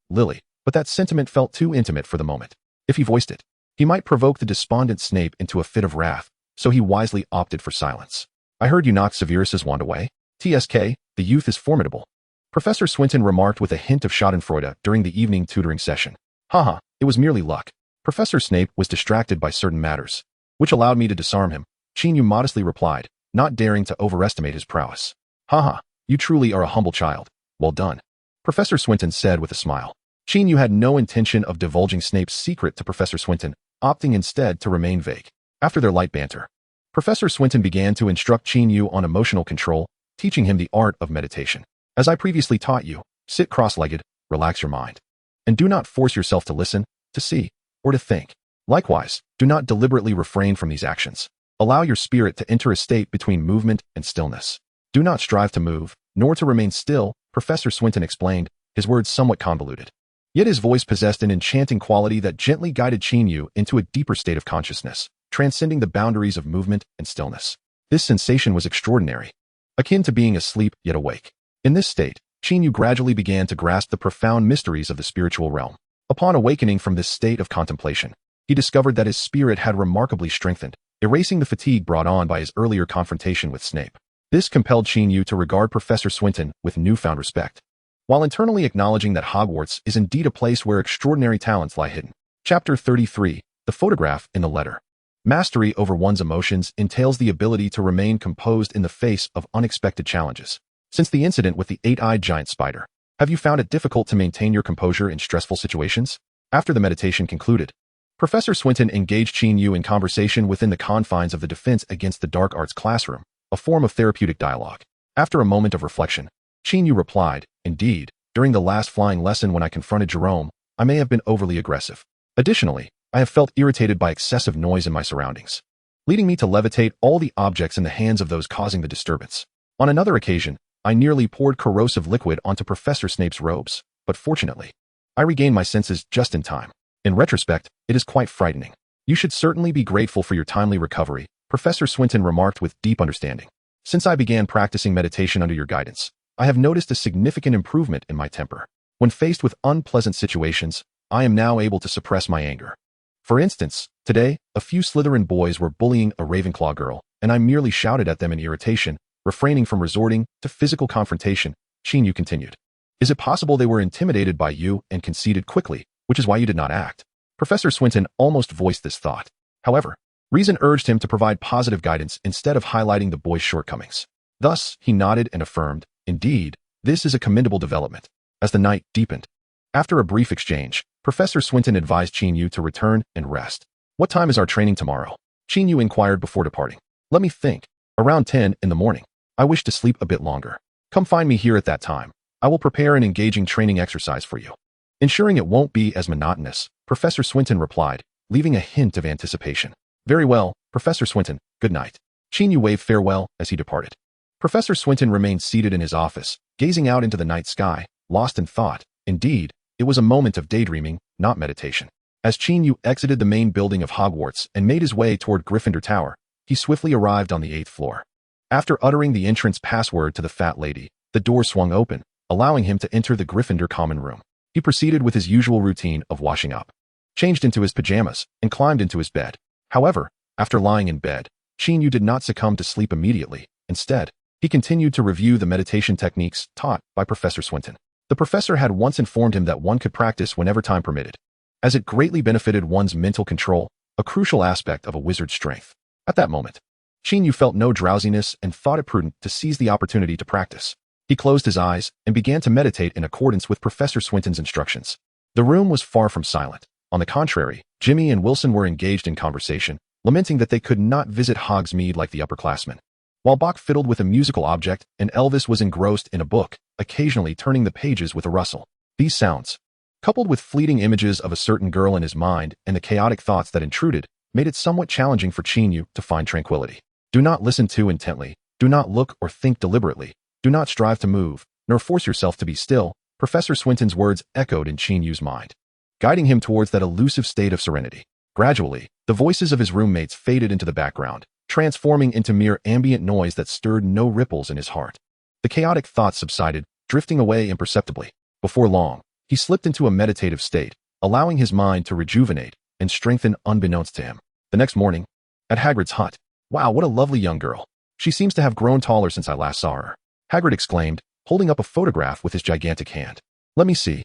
but that sentiment felt too intimate for the moment. If he voiced it, he might provoke the despondent Snape into a fit of wrath, so he wisely opted for silence. "I heard you knocked Severus's wand away. TSK, the youth is formidable," Professor Swinton remarked with a hint of schadenfreude during the evening tutoring session. "Haha, it was merely luck. Professor Snape was distracted by certain matters, which allowed me to disarm him," Qin Yu modestly replied, not daring to overestimate his prowess. "Haha, you truly are a humble child. Well done," Professor Swinton said with a smile. Qin Yu had no intention of divulging Snape's secret to Professor Swinton, opting instead to remain vague. After their light banter, Professor Swinton began to instruct Qin Yu on emotional control, teaching him the art of meditation. "As I previously taught you, sit cross-legged, relax your mind, and do not force yourself to listen, to see, or to think. Likewise, do not deliberately refrain from these actions. Allow your spirit to enter a state between movement and stillness. Do not strive to move, nor to remain still," Professor Swinton explained, his words somewhat convoluted. Yet his voice possessed an enchanting quality that gently guided Qin Yu into a deeper state of consciousness, transcending the boundaries of movement and stillness. This sensation was extraordinary, akin to being asleep yet awake. In this state, Qin Yu gradually began to grasp the profound mysteries of the spiritual realm. Upon awakening from this state of contemplation, he discovered that his spirit had remarkably strengthened, erasing the fatigue brought on by his earlier confrontation with Snape. This compelled Qin Yu to regard Professor Swinton with newfound respect, while internally acknowledging that Hogwarts is indeed a place where extraordinary talents lie hidden. Chapter 33. The Photograph in the Letter. Mastery over one's emotions entails the ability to remain composed in the face of unexpected challenges. Since the incident with the eight-eyed giant spider, have you found it difficult to maintain your composure in stressful situations? After the meditation concluded, Professor Swinton engaged Qin Yu in conversation within the confines of the Defense Against the Dark Arts classroom, a form of therapeutic dialogue. After a moment of reflection, Qin Yu replied, "Indeed, during the last flying lesson when I confronted Jerome, I may have been overly aggressive. Additionally, I have felt irritated by excessive noise in my surroundings, leading me to levitate all the objects in the hands of those causing the disturbance. On another occasion, I nearly poured corrosive liquid onto Professor Snape's robes, but fortunately, I regained my senses just in time. In retrospect, it is quite frightening. You should certainly be grateful for your timely recovery," Professor Swinton remarked with deep understanding. "Since I began practicing meditation under your guidance, I have noticed a significant improvement in my temper. When faced with unpleasant situations, I am now able to suppress my anger. For instance, today, a few Slytherin boys were bullying a Ravenclaw girl, and I merely shouted at them in irritation, refraining from resorting to physical confrontation," Qin Yu continued. "Is it possible they were intimidated by you and conceded quickly, which is why you did not act?" Professor Swinton almost voiced this thought. However, reason urged him to provide positive guidance instead of highlighting the boy's shortcomings. Thus, he nodded and affirmed, "Indeed, this is a commendable development." As the night deepened, after a brief exchange, Professor Swinton advised Qin Yu to return and rest. "What time is our training tomorrow?" Qin Yu inquired before departing. "Let me think. Around 10 in the morning. I wish to sleep a bit longer. Come find me here at that time. I will prepare an engaging training exercise for you." Ensuring it won't be as monotonous, Professor Swinton replied, leaving a hint of anticipation. "Very well, Professor Swinton, good night." Qin Yu waved farewell as he departed. Professor Swinton remained seated in his office, gazing out into the night sky, lost in thought. Indeed, it was a moment of daydreaming, not meditation. As Qin Yu exited the main building of Hogwarts and made his way toward Gryffindor Tower, he swiftly arrived on the 8th floor. After uttering the entrance password to the fat lady, the door swung open, allowing him to enter the Gryffindor common room. He proceeded with his usual routine of washing up, changed into his pajamas, and climbed into his bed. However, after lying in bed, Qin Yu did not succumb to sleep immediately. Instead, he continued to review the meditation techniques taught by Professor Swinton. The professor had once informed him that one could practice whenever time permitted, as it greatly benefited one's mental control, a crucial aspect of a wizard's strength. At that moment, Qin Yu felt no drowsiness and thought it prudent to seize the opportunity to practice. He closed his eyes and began to meditate in accordance with Professor Swinton's instructions. The room was far from silent. On the contrary, Jimmy and Wilson were engaged in conversation, lamenting that they could not visit Hogsmeade like the upperclassmen, while Bach fiddled with a musical object and Elvis was engrossed in a book, occasionally turning the pages with a rustle. These sounds, coupled with fleeting images of a certain girl in his mind and the chaotic thoughts that intruded, made it somewhat challenging for Qin Yu to find tranquility. Do not listen too intently, do not look or think deliberately, do not strive to move, nor force yourself to be still, Professor Swinton's words echoed in Qin Yu's mind, guiding him towards that elusive state of serenity. Gradually, the voices of his roommates faded into the background, transforming into mere ambient noise that stirred no ripples in his heart. The chaotic thoughts subsided, drifting away imperceptibly. Before long, he slipped into a meditative state, allowing his mind to rejuvenate and strengthen unbeknownst to him. The next morning, at Hagrid's hut. "Wow, what a lovely young girl. She seems to have grown taller since I last saw her," Hagrid exclaimed, holding up a photograph with his gigantic hand. Let me see.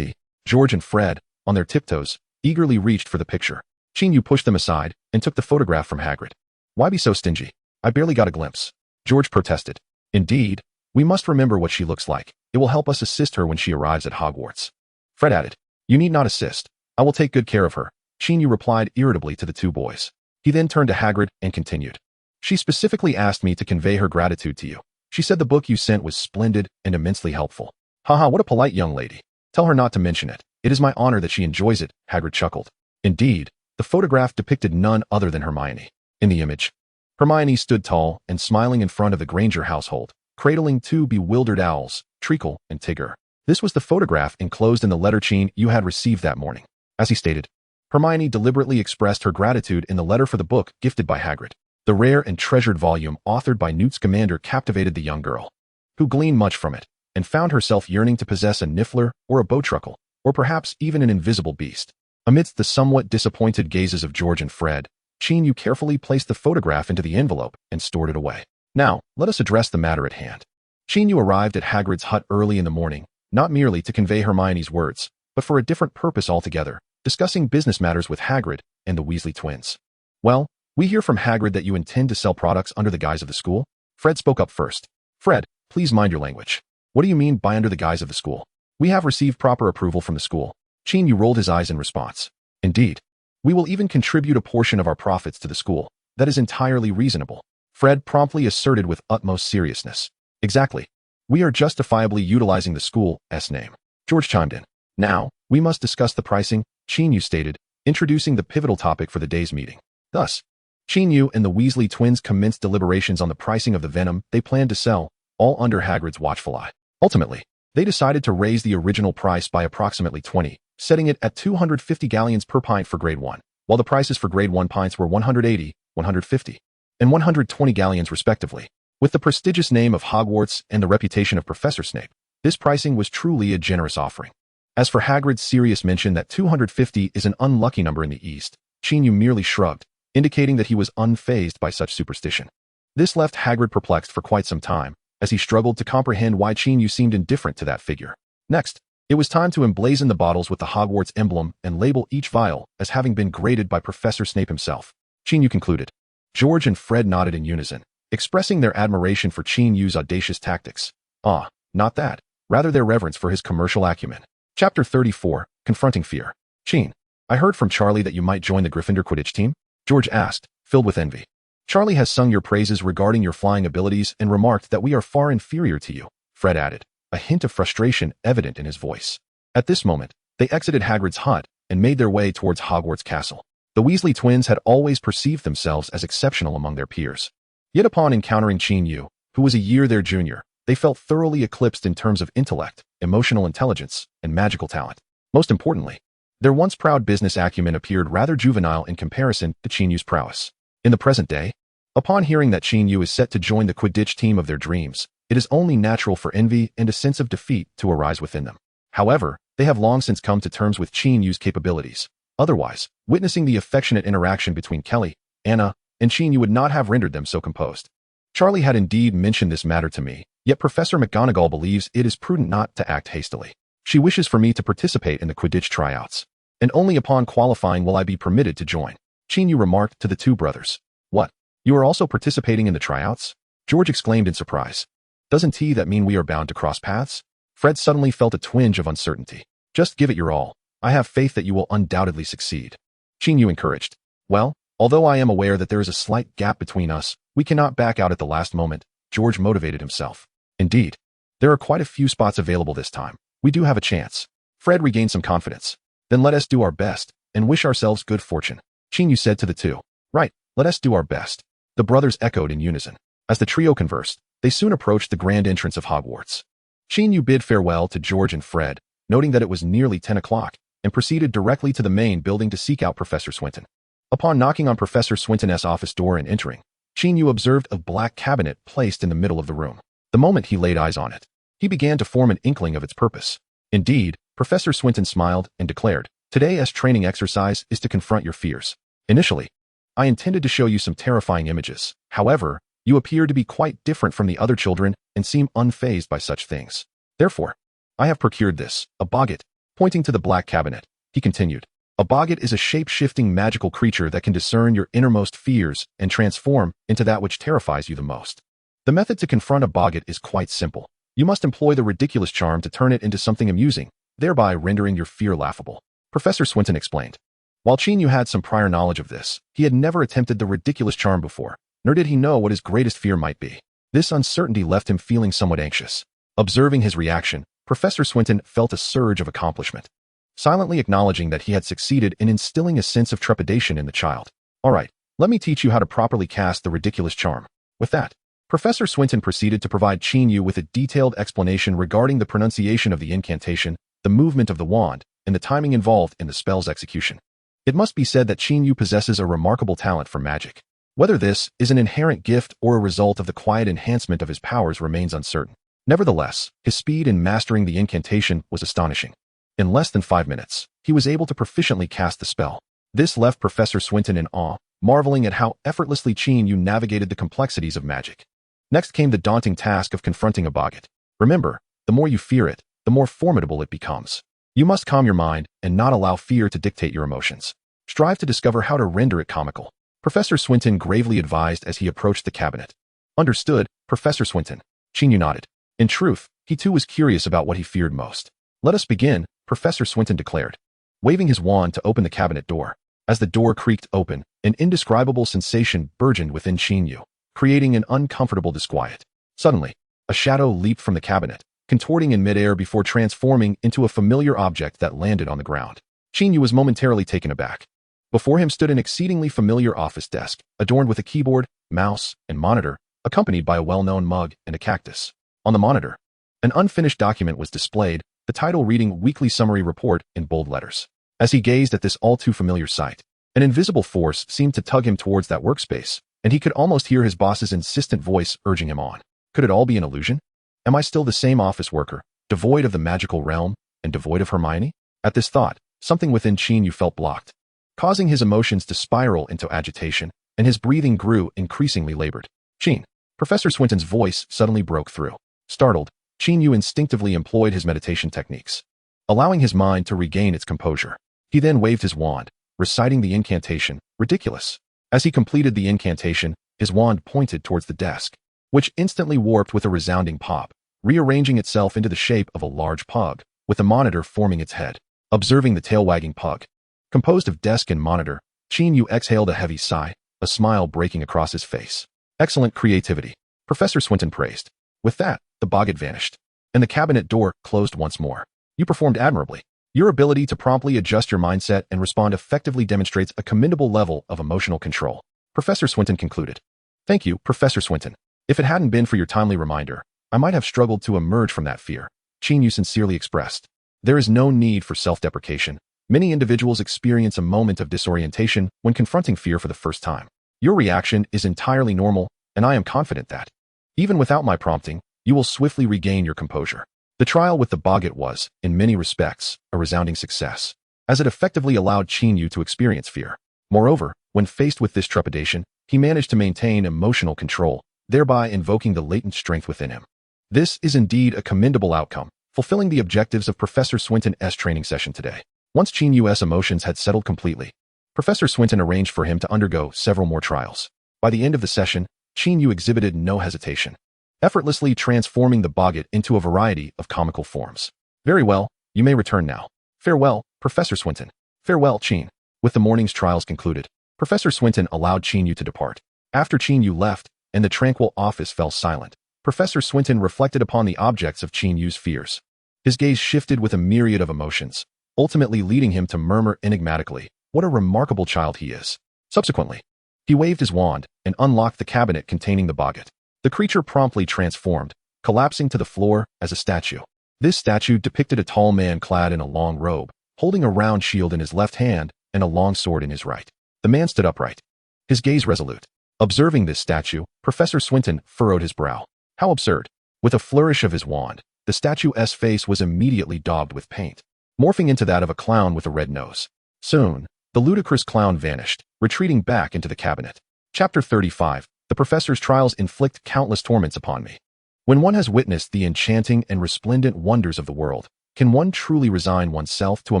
George and Fred, on their tiptoes, eagerly reached for the picture. Qin Yu pushed them aside and took the photograph from Hagrid. "Why be so stingy? I barely got a glimpse," George protested. "Indeed, we must remember what she looks like. It will help us assist her when she arrives at Hogwarts." Fred added, "You need not assist. I will take good care of her," Qin Yu replied irritably to the two boys. He then turned to Hagrid and continued. "She specifically asked me to convey her gratitude to you. She said the book you sent was splendid and immensely helpful." "Haha, what a polite young lady. Tell her not to mention it. It is my honor that she enjoys it," Hagrid chuckled. Indeed, the photograph depicted none other than Hermione. In the image, Hermione stood tall and smiling in front of the Granger household, cradling two bewildered owls, Treacle and Tigger. This was the photograph enclosed in the letter Qin Yu had received that morning. As he stated, Hermione deliberately expressed her gratitude in the letter for the book gifted by Hagrid. The rare and treasured volume authored by Newt Scamander captivated the young girl, who gleaned much from it, and found herself yearning to possess a Niffler or a Bowtruckle, or perhaps even an invisible beast. Amidst the somewhat disappointed gazes of George and Fred, Qin Yu carefully placed the photograph into the envelope and stored it away. Now, let us address the matter at hand. Qin Yu arrived at Hagrid's hut early in the morning, not merely to convey Hermione's words, but for a different purpose altogether, discussing business matters with Hagrid and the Weasley twins. Well, we hear from Hagrid that you intend to sell products under the guise of the school? Fred spoke up first. Fred, please mind your language. What do you mean by under the guise of the school? We have received proper approval from the school. Qin Yu rolled his eyes in response. Indeed. We will even contribute a portion of our profits to the school. That is entirely reasonable. Fred promptly asserted with utmost seriousness. Exactly. We are justifiably utilizing the school's name. George chimed in. Now, we must discuss the pricing, Qin Yu stated, introducing the pivotal topic for the day's meeting. Thus, Qin Yu and the Weasley twins commenced deliberations on the pricing of the venom they planned to sell, all under Hagrid's watchful eye. Ultimately, they decided to raise the original price by approximately 20, setting it at 250 galleons per pint for Grade 1, while the prices for Grade 1 pints were 180, 150, and 120 galleons respectively. With the prestigious name of Hogwarts and the reputation of Professor Snape, this pricing was truly a generous offering. As for Hagrid's serious mention that 250 is an unlucky number in the East, Qin Yu merely shrugged, indicating that he was unfazed by such superstition. This left Hagrid perplexed for quite some time, as he struggled to comprehend why Qin Yu seemed indifferent to that figure. Next, it was time to emblazon the bottles with the Hogwarts emblem and label each vial as having been graded by Professor Snape himself. Qin Yu concluded. George and Fred nodded in unison, expressing their admiration for Qin Yu's audacious tactics. Ah, not that. Rather their reverence for his commercial acumen. Chapter 34, Confronting Fear. Qin, I heard from Charlie that you might join the Gryffindor Quidditch team? George asked, filled with envy. Charlie has sung your praises regarding your flying abilities and remarked that we are far inferior to you, Fred added, a hint of frustration evident in his voice. At this moment, they exited Hagrid's hut and made their way towards Hogwarts Castle. The Weasley twins had always perceived themselves as exceptional among their peers. Yet upon encountering Qin Yu, who was a year their junior, they felt thoroughly eclipsed in terms of intellect, emotional intelligence, and magical talent. Most importantly, their once proud business acumen appeared rather juvenile in comparison to Qin Yu's prowess. In the present day, upon hearing that Qin Yu is set to join the Quidditch team of their dreams, it is only natural for envy and a sense of defeat to arise within them. However, they have long since come to terms with Qin Yu's capabilities. Otherwise, witnessing the affectionate interaction between Kelly, Anna, and Qin Yu would not have rendered them so composed. Charlie had indeed mentioned this matter to me, yet Professor McGonagall believes it is prudent not to act hastily. She wishes for me to participate in the Quidditch tryouts, and only upon qualifying will I be permitted to join. Qin Yu remarked to the two brothers. What? You are also participating in the tryouts? George exclaimed in surprise. Doesn't that mean we are bound to cross paths? Fred suddenly felt a twinge of uncertainty. Just give it your all. I have faith that you will undoubtedly succeed. Qin Yu encouraged. Well, although I am aware that there is a slight gap between us, we cannot back out at the last moment. George motivated himself. Indeed, there are quite a few spots available this time. We do have a chance. Fred regained some confidence. Then let us do our best and wish ourselves good fortune. Qin Yu said to the two. Right, let us do our best. The brothers echoed in unison. As the trio conversed, they soon approached the grand entrance of Hogwarts. Qin Yu bid farewell to George and Fred, noting that it was nearly 10 o'clock, and proceeded directly to the main building to seek out Professor Swinton. Upon knocking on Professor Swinton's office door and entering, Qin Yu observed a black cabinet placed in the middle of the room. The moment he laid eyes on it, he began to form an inkling of its purpose. Indeed, Professor Swinton smiled and declared, Today's training exercise is to confront your fears. Initially, I intended to show you some terrifying images. However, you appear to be quite different from the other children and seem unfazed by such things. Therefore, I have procured this, a boggart. Pointing to the black cabinet, he continued. A boggart is a shape-shifting magical creature that can discern your innermost fears and transform into that which terrifies you the most. The method to confront a boggart is quite simple. You must employ the ridiculous charm to turn it into something amusing, thereby rendering your fear laughable. Professor Swinton explained. While Qin Yu had some prior knowledge of this, he had never attempted the ridiculous charm before, nor did he know what his greatest fear might be. This uncertainty left him feeling somewhat anxious. Observing his reaction, Professor Swinton felt a surge of accomplishment, silently acknowledging that he had succeeded in instilling a sense of trepidation in the child. All right, let me teach you how to properly cast the ridiculous charm. With that, Professor Swinton proceeded to provide Qin Yu with a detailed explanation regarding the pronunciation of the incantation, the movement of the wand, and the timing involved in the spell's execution. It must be said that Qin Yu possesses a remarkable talent for magic. Whether this is an inherent gift or a result of the quiet enhancement of his powers remains uncertain. Nevertheless, his speed in mastering the incantation was astonishing. In less than 5 minutes, he was able to proficiently cast the spell. This left Professor Swinton in awe, marveling at how effortlessly Qin Yu navigated the complexities of magic. Next came the daunting task of confronting a boggart. Remember, the more you fear it, the more formidable it becomes. You must calm your mind and not allow fear to dictate your emotions. Strive to discover how to render it comical. Professor Swinton gravely advised as he approached the cabinet. Understood, Professor Swinton. Qin Yu nodded. In truth, he too was curious about what he feared most. Let us begin, Professor Swinton declared, waving his wand to open the cabinet door. As the door creaked open, an indescribable sensation burgeoned within Qin Yu, creating an uncomfortable disquiet. Suddenly, a shadow leaped from the cabinet, contorting in midair before transforming into a familiar object that landed on the ground. Qin Yu was momentarily taken aback. Before him stood an exceedingly familiar office desk, adorned with a keyboard, mouse, and monitor, accompanied by a well-known mug and a cactus. On the monitor, an unfinished document was displayed, the title reading Weekly Summary Report in bold letters. As he gazed at this all-too-familiar sight, an invisible force seemed to tug him towards that workspace, and he could almost hear his boss's insistent voice urging him on. Could it all be an illusion? Am I still the same office worker, devoid of the magical realm, and devoid of Hermione? At this thought, something within Qin Yu felt blocked, causing his emotions to spiral into agitation, and his breathing grew increasingly labored. Qin. Professor Swinton's voice suddenly broke through. Startled, Qin Yu instinctively employed his meditation techniques, allowing his mind to regain its composure. He then waved his wand, reciting the incantation, ridiculous. As he completed the incantation, his wand pointed towards the desk, which instantly warped with a resounding pop, rearranging itself into the shape of a large pug, with a monitor forming its head. Observing the tail-wagging pug, composed of desk and monitor, Qin Yu exhaled a heavy sigh, a smile breaking across his face. Excellent creativity, Professor Swinton praised. With that, the boggart vanished, and the cabinet door closed once more. You performed admirably. Your ability to promptly adjust your mindset and respond effectively demonstrates a commendable level of emotional control, Professor Swinton concluded. Thank you, Professor Swinton. If it hadn't been for your timely reminder, I might have struggled to emerge from that fear, Qin Yu sincerely expressed. There is no need for self-deprecation. Many individuals experience a moment of disorientation when confronting fear for the first time. Your reaction is entirely normal, and I am confident that, even without my prompting, you will swiftly regain your composure. The trial with the boggart was, in many respects, a resounding success, as it effectively allowed Qin Yu to experience fear. Moreover, when faced with this trepidation, he managed to maintain emotional control, thereby invoking the latent strength within him. This is indeed a commendable outcome, fulfilling the objectives of Professor Swinton's training session today. Once Qin Yu's emotions had settled completely, Professor Swinton arranged for him to undergo several more trials. By the end of the session, Qin Yu exhibited no hesitation, effortlessly transforming the boggart into a variety of comical forms. Very well, you may return now. Farewell, Professor Swinton. Farewell, Qin. With the morning's trials concluded, Professor Swinton allowed Qin Yu to depart. After Qin Yu left, and the tranquil office fell silent, Professor Swinton reflected upon the objects of Qin Yu's fears. His gaze shifted with a myriad of emotions, ultimately leading him to murmur enigmatically, "What a remarkable child he is." Subsequently, he waved his wand and unlocked the cabinet containing the boggart. The creature promptly transformed, collapsing to the floor as a statue. This statue depicted a tall man clad in a long robe, holding a round shield in his left hand and a long sword in his right. The man stood upright, his gaze resolute. Observing this statue, Professor Swinton furrowed his brow. How absurd. With a flourish of his wand, the statue's face was immediately daubed with paint, morphing into that of a clown with a red nose. Soon, the ludicrous clown vanished, retreating back into the cabinet. Chapter 35. The professor's trials inflict countless torments upon me. When one has witnessed the enchanting and resplendent wonders of the world, can one truly resign oneself to a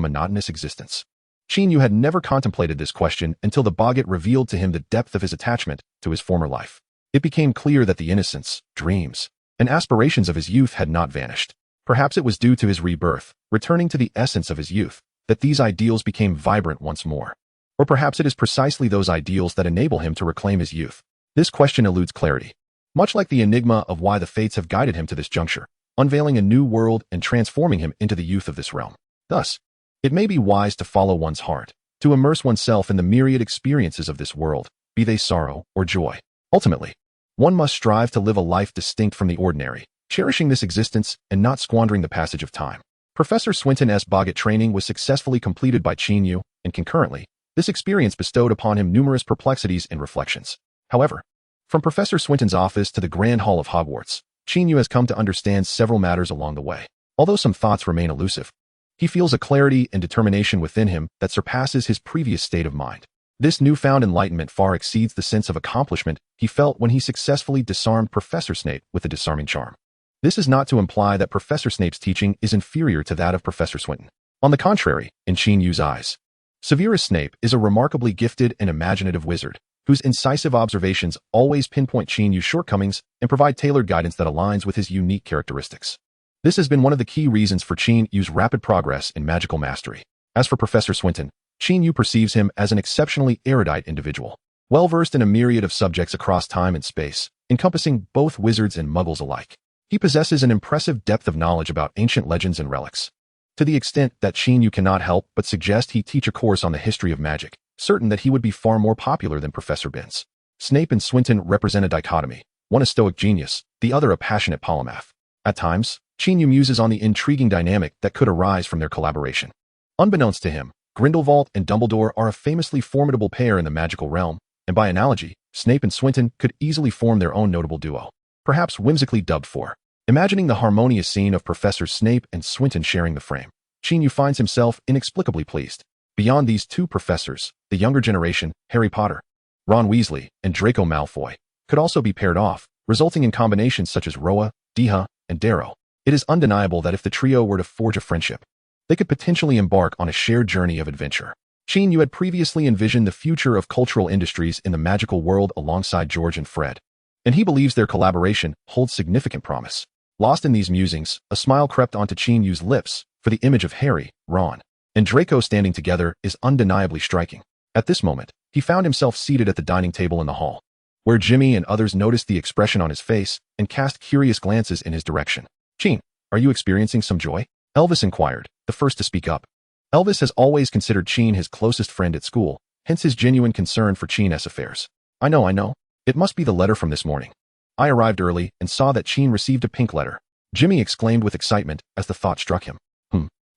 monotonous existence? Qin Yu had never contemplated this question until the boggart revealed to him the depth of his attachment to his former life. It became clear that the innocence, dreams, and aspirations of his youth had not vanished. Perhaps it was due to his rebirth, returning to the essence of his youth, that these ideals became vibrant once more. Or perhaps it is precisely those ideals that enable him to reclaim his youth. This question eludes clarity, much like the enigma of why the fates have guided him to this juncture, unveiling a new world and transforming him into the youth of this realm. Thus, it may be wise to follow one's heart, to immerse oneself in the myriad experiences of this world, be they sorrow or joy. Ultimately, one must strive to live a life distinct from the ordinary, cherishing this existence and not squandering the passage of time. Professor Swinton's boggart training was successfully completed by Qin Yu, and concurrently, this experience bestowed upon him numerous perplexities and reflections. However, from Professor Swinton's office to the Grand Hall of Hogwarts, Qin Yu has come to understand several matters along the way. Although some thoughts remain elusive, He feels a clarity and determination within him that surpasses his previous state of mind. This newfound enlightenment far exceeds the sense of accomplishment he felt when he successfully disarmed Professor Snape with a disarming charm. This is not to imply that Professor Snape's teaching is inferior to that of Professor Swinton. On the contrary, in Qin Yu's eyes, Severus Snape is a remarkably gifted and imaginative wizard, whose incisive observations always pinpoint Qin Yu's shortcomings and provide tailored guidance that aligns with his unique characteristics. This has been one of the key reasons for Qin Yu's rapid progress in magical mastery. As for Professor Swinton, Qin Yu perceives him as an exceptionally erudite individual, well-versed in a myriad of subjects across time and space, encompassing both wizards and muggles alike. He possesses an impressive depth of knowledge about ancient legends and relics, to the extent that Qin Yu cannot help but suggest he teach a course on the history of magic, certain that he would be far more popular than Professor Binns. Snape and Swinton represent a dichotomy, one a stoic genius, the other a passionate polymath. At times, Qin Yu muses on the intriguing dynamic that could arise from their collaboration. Unbeknownst to him, Grindelwald and Dumbledore are a famously formidable pair in the magical realm, and by analogy, Snape and Swinton could easily form their own notable duo, perhaps whimsically dubbed for. Imagining the harmonious scene of Professor Snape and Swinton sharing the frame, Qin Yu finds himself inexplicably pleased. Beyond these two professors, the younger generation, Harry Potter, Ron Weasley, and Draco Malfoy, could also be paired off, resulting in combinations such as Roa, Deha, and Darrow. It is undeniable that if the trio were to forge a friendship, they could potentially embark on a shared journey of adventure. Qin Yu had previously envisioned the future of cultural industries in the magical world alongside George and Fred, and he believes their collaboration holds significant promise. Lost in these musings, a smile crept onto Qin Yu's lips, for the image of Harry, Ron, and Draco standing together is undeniably striking. At this moment, he found himself seated at the dining table in the hall, where Jimmy and others noticed the expression on his face and cast curious glances in his direction. "Qin, are you experiencing some joy?" Elvis inquired, the first to speak up. Elvis has always considered Qin his closest friend at school, hence his genuine concern for Qin's affairs. I know. It must be the letter from this morning. I arrived early and saw that Qin received a pink letter." Jimmy exclaimed with excitement as the thought struck him.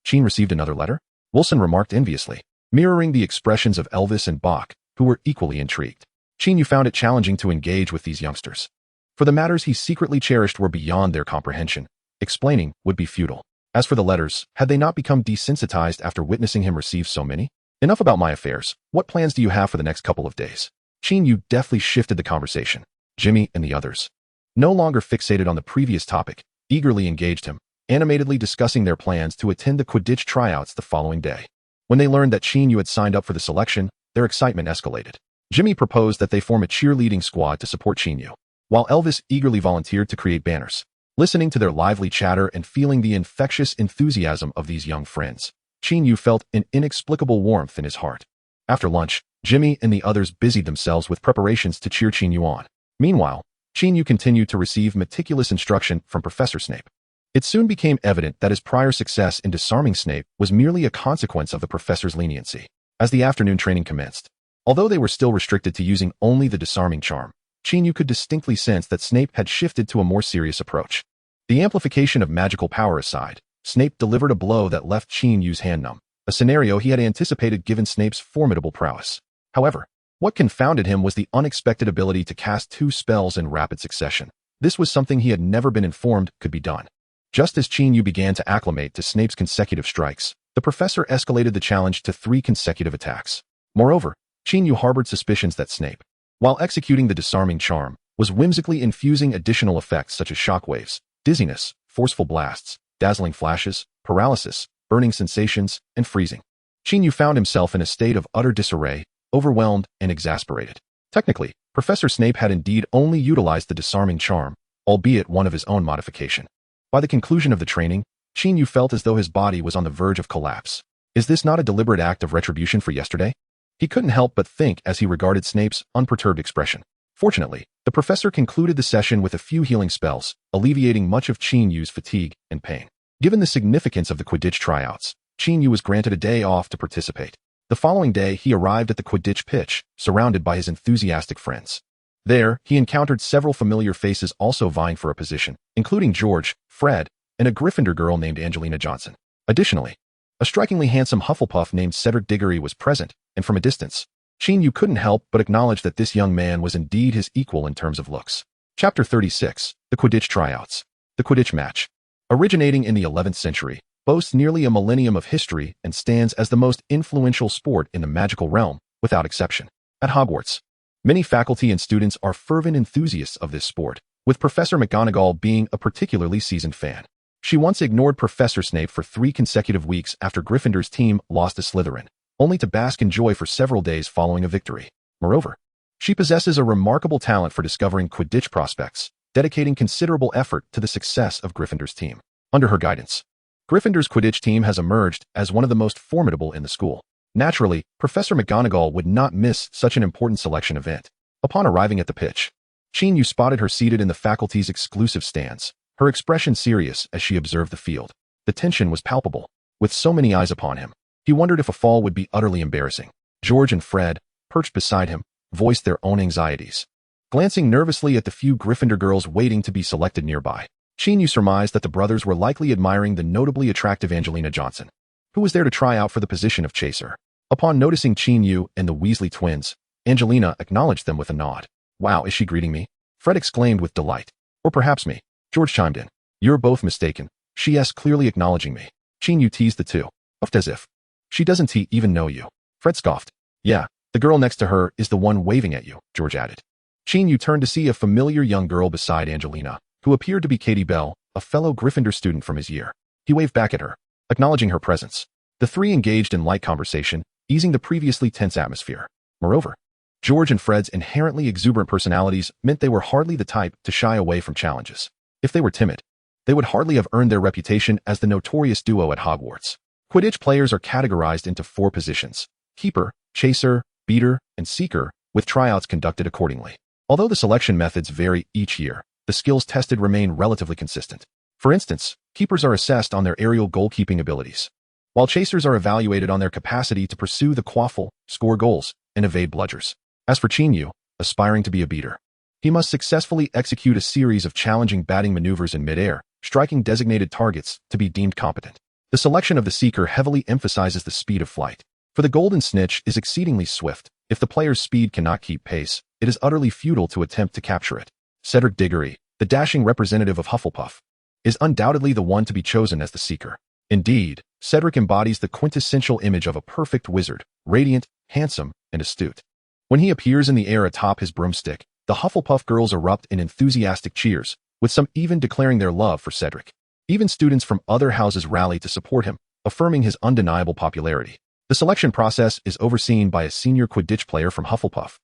Qin received another letter? Wilson remarked enviously, mirroring the expressions of Elvis and Bach, who were equally intrigued. Qin Yu found it challenging to engage with these youngsters, for the matters he secretly cherished were beyond their comprehension. Explaining would be futile. As for the letters, had they not become desensitized after witnessing him receive so many? Enough about my affairs. What plans do you have for the next couple of days? Qin Yu deftly shifted the conversation. Jimmy and the others, no longer fixated on the previous topic, eagerly engaged him, animatedly discussing their plans to attend the Quidditch tryouts the following day. When they learned that Qin Yu had signed up for the selection, their excitement escalated. Jimmy proposed that they form a cheerleading squad to support Qin Yu, while Elvis eagerly volunteered to create banners. Listening to their lively chatter and feeling the infectious enthusiasm of these young friends, Qin Yu felt an inexplicable warmth in his heart. After lunch, Jimmy and the others busied themselves with preparations to cheer Qin Yu on. Meanwhile, Qin Yu continued to receive meticulous instruction from Professor Snape. It soon became evident that his prior success in disarming Snape was merely a consequence of the professor's leniency. As the afternoon training commenced, although they were still restricted to using only the disarming charm, Qin Yu could distinctly sense that Snape had shifted to a more serious approach. The amplification of magical power aside, Snape delivered a blow that left Qin Yu's hand numb, a scenario he had anticipated given Snape's formidable prowess. However, what confounded him was the unexpected ability to cast 2 spells in rapid succession. This was something he had never been informed could be done. Just as Qin Yu began to acclimate to Snape's consecutive strikes, the professor escalated the challenge to 3 consecutive attacks. Moreover, Qin Yu harbored suspicions that Snape, while executing the disarming charm, was whimsically infusing additional effects such as shockwaves, dizziness, forceful blasts, dazzling flashes, paralysis, burning sensations, and freezing. Qin Yu found himself in a state of utter disarray, overwhelmed and exasperated. Technically, Professor Snape had indeed only utilized the disarming charm, albeit one of his own modification. By the conclusion of the training, Qin Yu felt as though his body was on the verge of collapse. Is this not a deliberate act of retribution for yesterday? He couldn't help but think as he regarded Snape's unperturbed expression. Fortunately, the professor concluded the session with a few healing spells, alleviating much of Qin Yu's fatigue and pain. Given the significance of the Quidditch tryouts, Qin Yu was granted a day off to participate. The following day, he arrived at the Quidditch pitch, surrounded by his enthusiastic friends. There, he encountered several familiar faces also vying for a position, including George, Fred, and a Gryffindor girl named Angelina Johnson. Additionally, a strikingly handsome Hufflepuff named Cedric Diggory was present, and from a distance, Qin Yu couldn't help but acknowledge that this young man was indeed his equal in terms of looks. Chapter 36, The Quidditch Tryouts. The Quidditch match. Originating in the 11th century, boasts nearly a millennium of history and stands as the most influential sport in the magical realm, without exception. At Hogwarts, many faculty and students are fervent enthusiasts of this sport, with Professor McGonagall being a particularly seasoned fan. She once ignored Professor Snape for 3 consecutive weeks after Gryffindor's team lost to Slytherin, only to bask in joy for several days following a victory. Moreover, she possesses a remarkable talent for discovering Quidditch prospects, dedicating considerable effort to the success of Gryffindor's team. Under her guidance, Gryffindor's Quidditch team has emerged as one of the most formidable in the school. Naturally, Professor McGonagall would not miss such an important selection event. Upon arriving at the pitch, Qin Yu spotted her seated in the faculty's exclusive stands, her expression serious as she observed the field. The tension was palpable. With so many eyes upon him, he wondered if a fall would be utterly embarrassing. George and Fred, perched beside him, voiced their own anxieties. Glancing nervously at the few Gryffindor girls waiting to be selected nearby, Qin Yu surmised that the brothers were likely admiring the notably attractive Angelina Johnson, who was there to try out for the position of chaser. Upon noticing Qin Yu and the Weasley twins, Angelina acknowledged them with a nod. "Wow, is she greeting me?" Fred exclaimed with delight. "Or perhaps me," George chimed in. "You're both mistaken. She is clearly acknowledging me." Qin Yu teased the two, puffed as if. "She doesn't even know you." Fred scoffed. "Yeah, the girl next to her is the one waving at you," George added. Qin Yu turned to see a familiar young girl beside Angelina, who appeared to be Katie Bell, a fellow Gryffindor student from his year. He waved back at her, acknowledging her presence. The three engaged in light conversation, easing the previously tense atmosphere. Moreover, George and Fred's inherently exuberant personalities meant they were hardly the type to shy away from challenges. If they were timid, they would hardly have earned their reputation as the notorious duo at Hogwarts. Quidditch players are categorized into 4 positions: keeper, chaser, beater, and seeker, with tryouts conducted accordingly. Although the selection methods vary each year, the skills tested remain relatively consistent. For instance, keepers are assessed on their aerial goalkeeping abilities, while chasers are evaluated on their capacity to pursue the quaffle, score goals, and evade bludgers. As for Qin Yu, aspiring to be a beater, he must successfully execute a series of challenging batting maneuvers in midair, striking designated targets to be deemed competent. The selection of the seeker heavily emphasizes the speed of flight, for the golden snitch is exceedingly swift. If the player's speed cannot keep pace, it is utterly futile to attempt to capture it. Cedric Diggory, the dashing representative of Hufflepuff, is undoubtedly the one to be chosen as the seeker. Indeed, Cedric embodies the quintessential image of a perfect wizard, radiant, handsome, and astute. When he appears in the air atop his broomstick, the Hufflepuff girls erupt in enthusiastic cheers, with some even declaring their love for Cedric. Even students from other houses rally to support him, affirming his undeniable popularity. The selection process is overseen by a senior Quidditch player from Hufflepuff,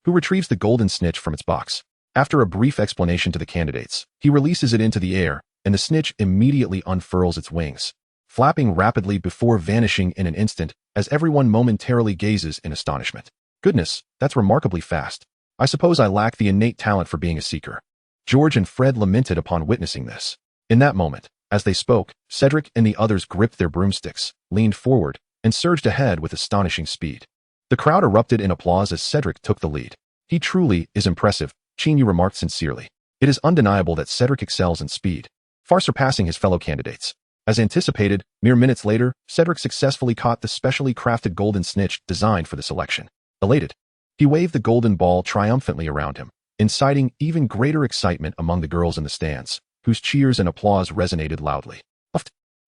who retrieves the golden snitch from its box. After a brief explanation to the candidates, he releases it into the air, and the snitch immediately unfurls its wings, flapping rapidly before vanishing in an instant as everyone momentarily gazes in astonishment. "Goodness, that's remarkably fast. I suppose I lack the innate talent for being a seeker." George and Fred lamented upon witnessing this. In that moment, as they spoke, Cedric and the others gripped their broomsticks, leaned forward, and surged ahead with astonishing speed. The crowd erupted in applause as Cedric took the lead. "He truly is impressive," Qin Yu remarked sincerely. "It is undeniable that Cedric excels in speed, far surpassing his fellow candidates." As anticipated, mere minutes later, Cedric successfully caught the specially crafted golden snitch designed for the selection. Elated, he waved the golden ball triumphantly around him, inciting even greater excitement among the girls in the stands, whose cheers and applause resonated loudly.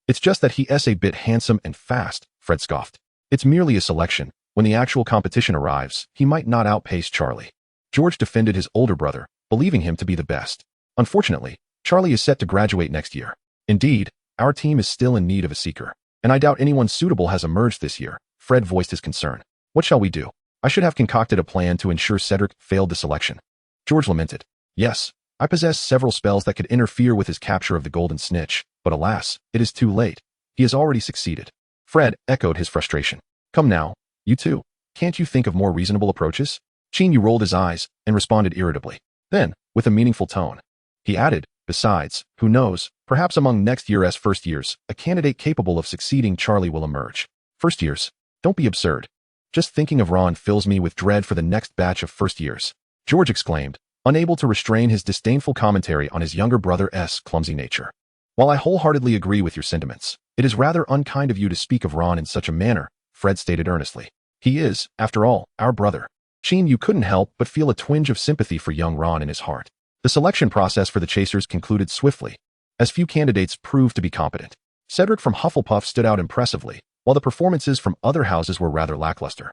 "It's just that he is a bit handsome and fast," Fred scoffed. "It's merely a selection. When the actual competition arrives, he might not outpace Charlie." George defended his older brother, believing him to be the best. "Unfortunately, Charlie is set to graduate next year. Indeed, our team is still in need of a seeker, and I doubt anyone suitable has emerged this year." Fred voiced his concern. "What shall we do? I should have concocted a plan to ensure Cedric failed the selection." George lamented. "Yes, I possess several spells that could interfere with his capture of the golden snitch, but alas, it is too late. He has already succeeded." Fred echoed his frustration. "Come now, you two. Can't you think of more reasonable approaches?" Qin Yu rolled his eyes and responded irritably. Then, with a meaningful tone, he added, "Besides, who knows, perhaps among next year's first years, a candidate capable of succeeding Charlie will emerge." "First years? Don't be absurd. Just thinking of Ron fills me with dread for the next batch of first years," George exclaimed, unable to restrain his disdainful commentary on his younger brother's clumsy nature. "While I wholeheartedly agree with your sentiments, it is rather unkind of you to speak of Ron in such a manner," Fred stated earnestly. "He is, after all, our brother." Qin Yu couldn't help but feel a twinge of sympathy for young Ron in his heart. The selection process for the chasers concluded swiftly, as few candidates proved to be competent. Cedric from Hufflepuff stood out impressively, while the performances from other houses were rather lackluster.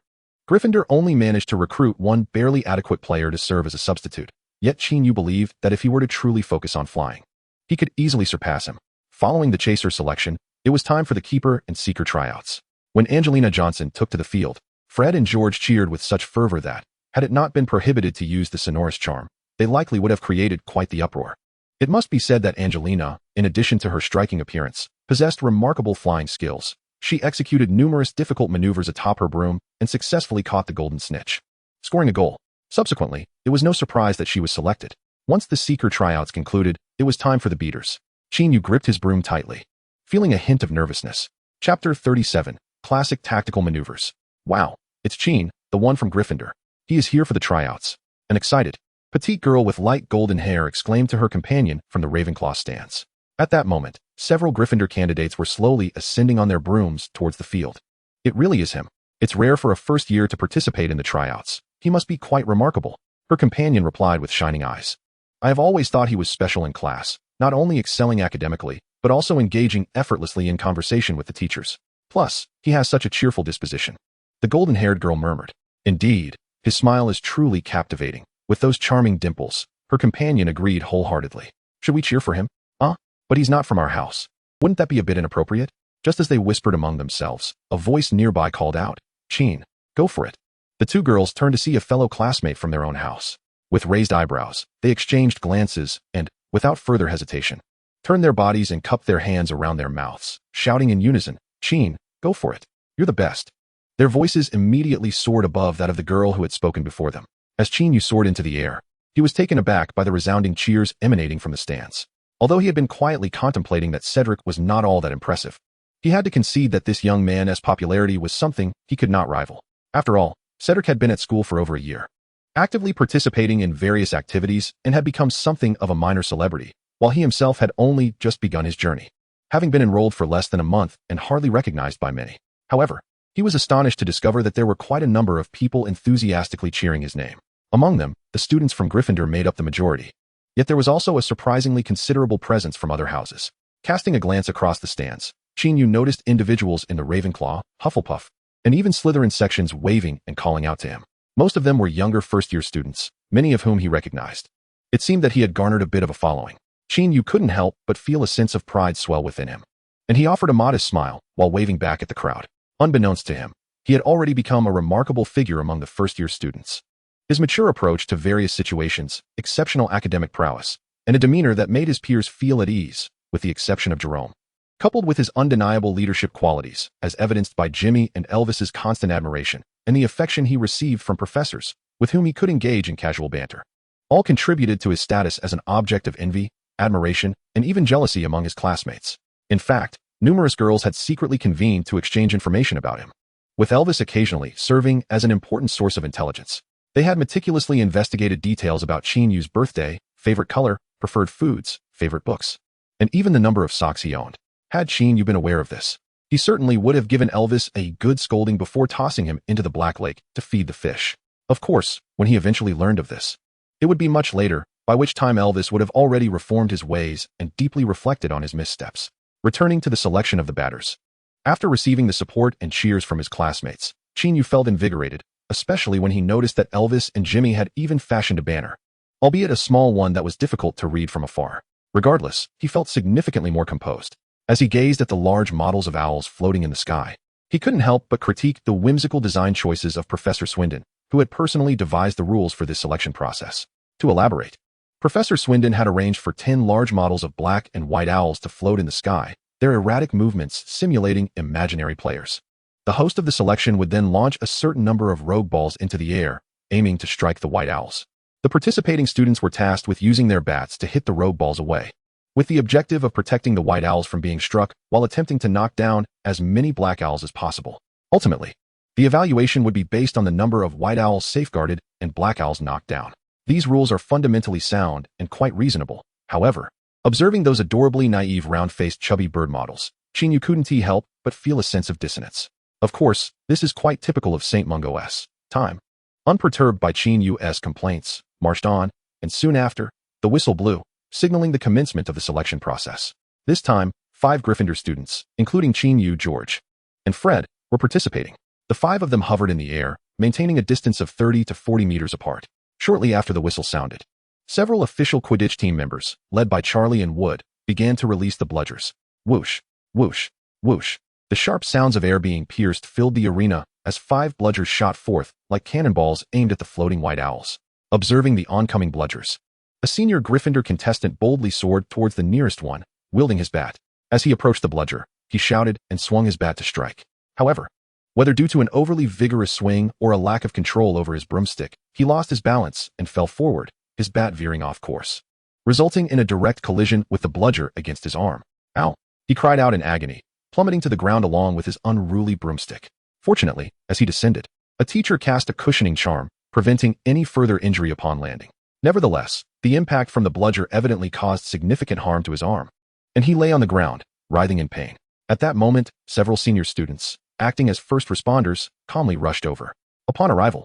Gryffindor only managed to recruit one barely adequate player to serve as a substitute, yet Qin Yu believed that if he were to truly focus on flying, he could easily surpass him. Following the chaser selection, it was time for the keeper and seeker tryouts. When Angelina Johnson took to the field, Fred and George cheered with such fervor that, had it not been prohibited to use the sonorous charm, they likely would have created quite the uproar. It must be said that Angelina, in addition to her striking appearance, possessed remarkable flying skills. She executed numerous difficult maneuvers atop her broom and successfully caught the golden snitch, scoring a goal. Subsequently, it was no surprise that she was selected. Once the seeker tryouts concluded, it was time for the beaters. Qin Yu gripped his broom tightly, feeling a hint of nervousness. Chapter 37, Classic Tactical Maneuvers. Wow, it's Qin, the one from Gryffindor. He is here for the tryouts. An excited, petite girl with light golden hair exclaimed to her companion from the Ravenclaw stands. At that moment, several Gryffindor candidates were slowly ascending on their brooms towards the field. It really is him. It's rare for a first year to participate in the tryouts. He must be quite remarkable. Her companion replied with shining eyes. I have always thought he was special in class, not only excelling academically, but also engaging effortlessly in conversation with the teachers. Plus, he has such a cheerful disposition. The golden-haired girl murmured. Indeed, his smile is truly captivating. With those charming dimples, her companion agreed wholeheartedly. Should we cheer for him? But he's not from our house. Wouldn't that be a bit inappropriate? Just as they whispered among themselves, a voice nearby called out, Qin, go for it. The two girls turned to see a fellow classmate from their own house. With raised eyebrows, they exchanged glances and, without further hesitation, turned their bodies and cupped their hands around their mouths, shouting in unison, Qin, go for it. You're the best. Their voices immediately soared above that of the girl who had spoken before them. As Qin Yu soared into the air, he was taken aback by the resounding cheers emanating from the stands. Although he had been quietly contemplating that Cedric was not all that impressive, he had to concede that this young man's popularity was something he could not rival. After all, Cedric had been at school for over a year, actively participating in various activities and had become something of a minor celebrity, while he himself had only just begun his journey, having been enrolled for less than a month and hardly recognized by many. However, he was astonished to discover that there were quite a number of people enthusiastically cheering his name. Among them, the students from Gryffindor made up the majority. Yet there was also a surprisingly considerable presence from other houses. Casting a glance across the stands, Qin Yu noticed individuals in the Ravenclaw, Hufflepuff, and even Slytherin sections waving and calling out to him. Most of them were younger first-year students, many of whom he recognized. It seemed that he had garnered a bit of a following. Qin Yu couldn't help but feel a sense of pride swell within him, and he offered a modest smile while waving back at the crowd. Unbeknownst to him, he had already become a remarkable figure among the first-year students. His mature approach to various situations, exceptional academic prowess, and a demeanor that made his peers feel at ease, with the exception of Jerome, coupled with his undeniable leadership qualities, as evidenced by Jimmy and Elvis's constant admiration, and the affection he received from professors, with whom he could engage in casual banter, all contributed to his status as an object of envy, admiration, and even jealousy among his classmates. In fact, numerous girls had secretly convened to exchange information about him, with Elvis occasionally serving as an important source of intelligence. They had meticulously investigated details about Qin Yu's birthday, favorite color, preferred foods, favorite books, and even the number of socks he owned. Had Qin Yu been aware of this, he certainly would have given Elvis a good scolding before tossing him into the Black Lake to feed the fish. Of course, when he eventually learned of this, it would be much later, by which time Elvis would have already reformed his ways and deeply reflected on his missteps. Returning to the selection of the batters. After receiving the support and cheers from his classmates, Qin Yu felt invigorated, especially when he noticed that Elvis and Jimmy had even fashioned a banner, albeit a small one that was difficult to read from afar. Regardless, he felt significantly more composed. As he gazed at the large models of owls floating in the sky, he couldn't help but critique the whimsical design choices of Professor Swindon, who had personally devised the rules for this selection process. To elaborate, Professor Swindon had arranged for 10 large models of black and white owls to float in the sky, their erratic movements simulating imaginary players. The host of the selection would then launch a certain number of rogue balls into the air, aiming to strike the white owls. The participating students were tasked with using their bats to hit the rogue balls away, with the objective of protecting the white owls from being struck while attempting to knock down as many black owls as possible. Ultimately, the evaluation would be based on the number of white owls safeguarded and black owls knocked down. These rules are fundamentally sound and quite reasonable. However, observing those adorably naive round-faced chubby bird models, Qin Yu couldn't help but feel a sense of dissonance. Of course, this is quite typical of St. Mungo's time. Unperturbed by Qin Yu's complaints, marched on, and soon after, the whistle blew, signaling the commencement of the selection process. This time, 5 Gryffindor students, including Qin Yu, George, and Fred, were participating. The 5 of them hovered in the air, maintaining a distance of 30 to 40 meters apart. Shortly after the whistle sounded, several official Quidditch team members, led by Charlie and Wood, began to release the bludgers. Whoosh, whoosh, whoosh. The sharp sounds of air being pierced filled the arena as 5 bludgers shot forth like cannonballs aimed at the floating white owls. Observing the oncoming bludgers, a senior Gryffindor contestant boldly soared towards the nearest one, wielding his bat. As he approached the bludger, he shouted and swung his bat to strike. However, whether due to an overly vigorous swing or a lack of control over his broomstick, he lost his balance and fell forward, his bat veering off course, resulting in a direct collision with the bludger against his arm. Ow! He cried out in agony, plummeting to the ground along with his unruly broomstick. Fortunately, as he descended, a teacher cast a cushioning charm, preventing any further injury upon landing. Nevertheless, the impact from the bludger evidently caused significant harm to his arm, and he lay on the ground, writhing in pain. At that moment, several senior students, acting as first responders, calmly rushed over. Upon arrival,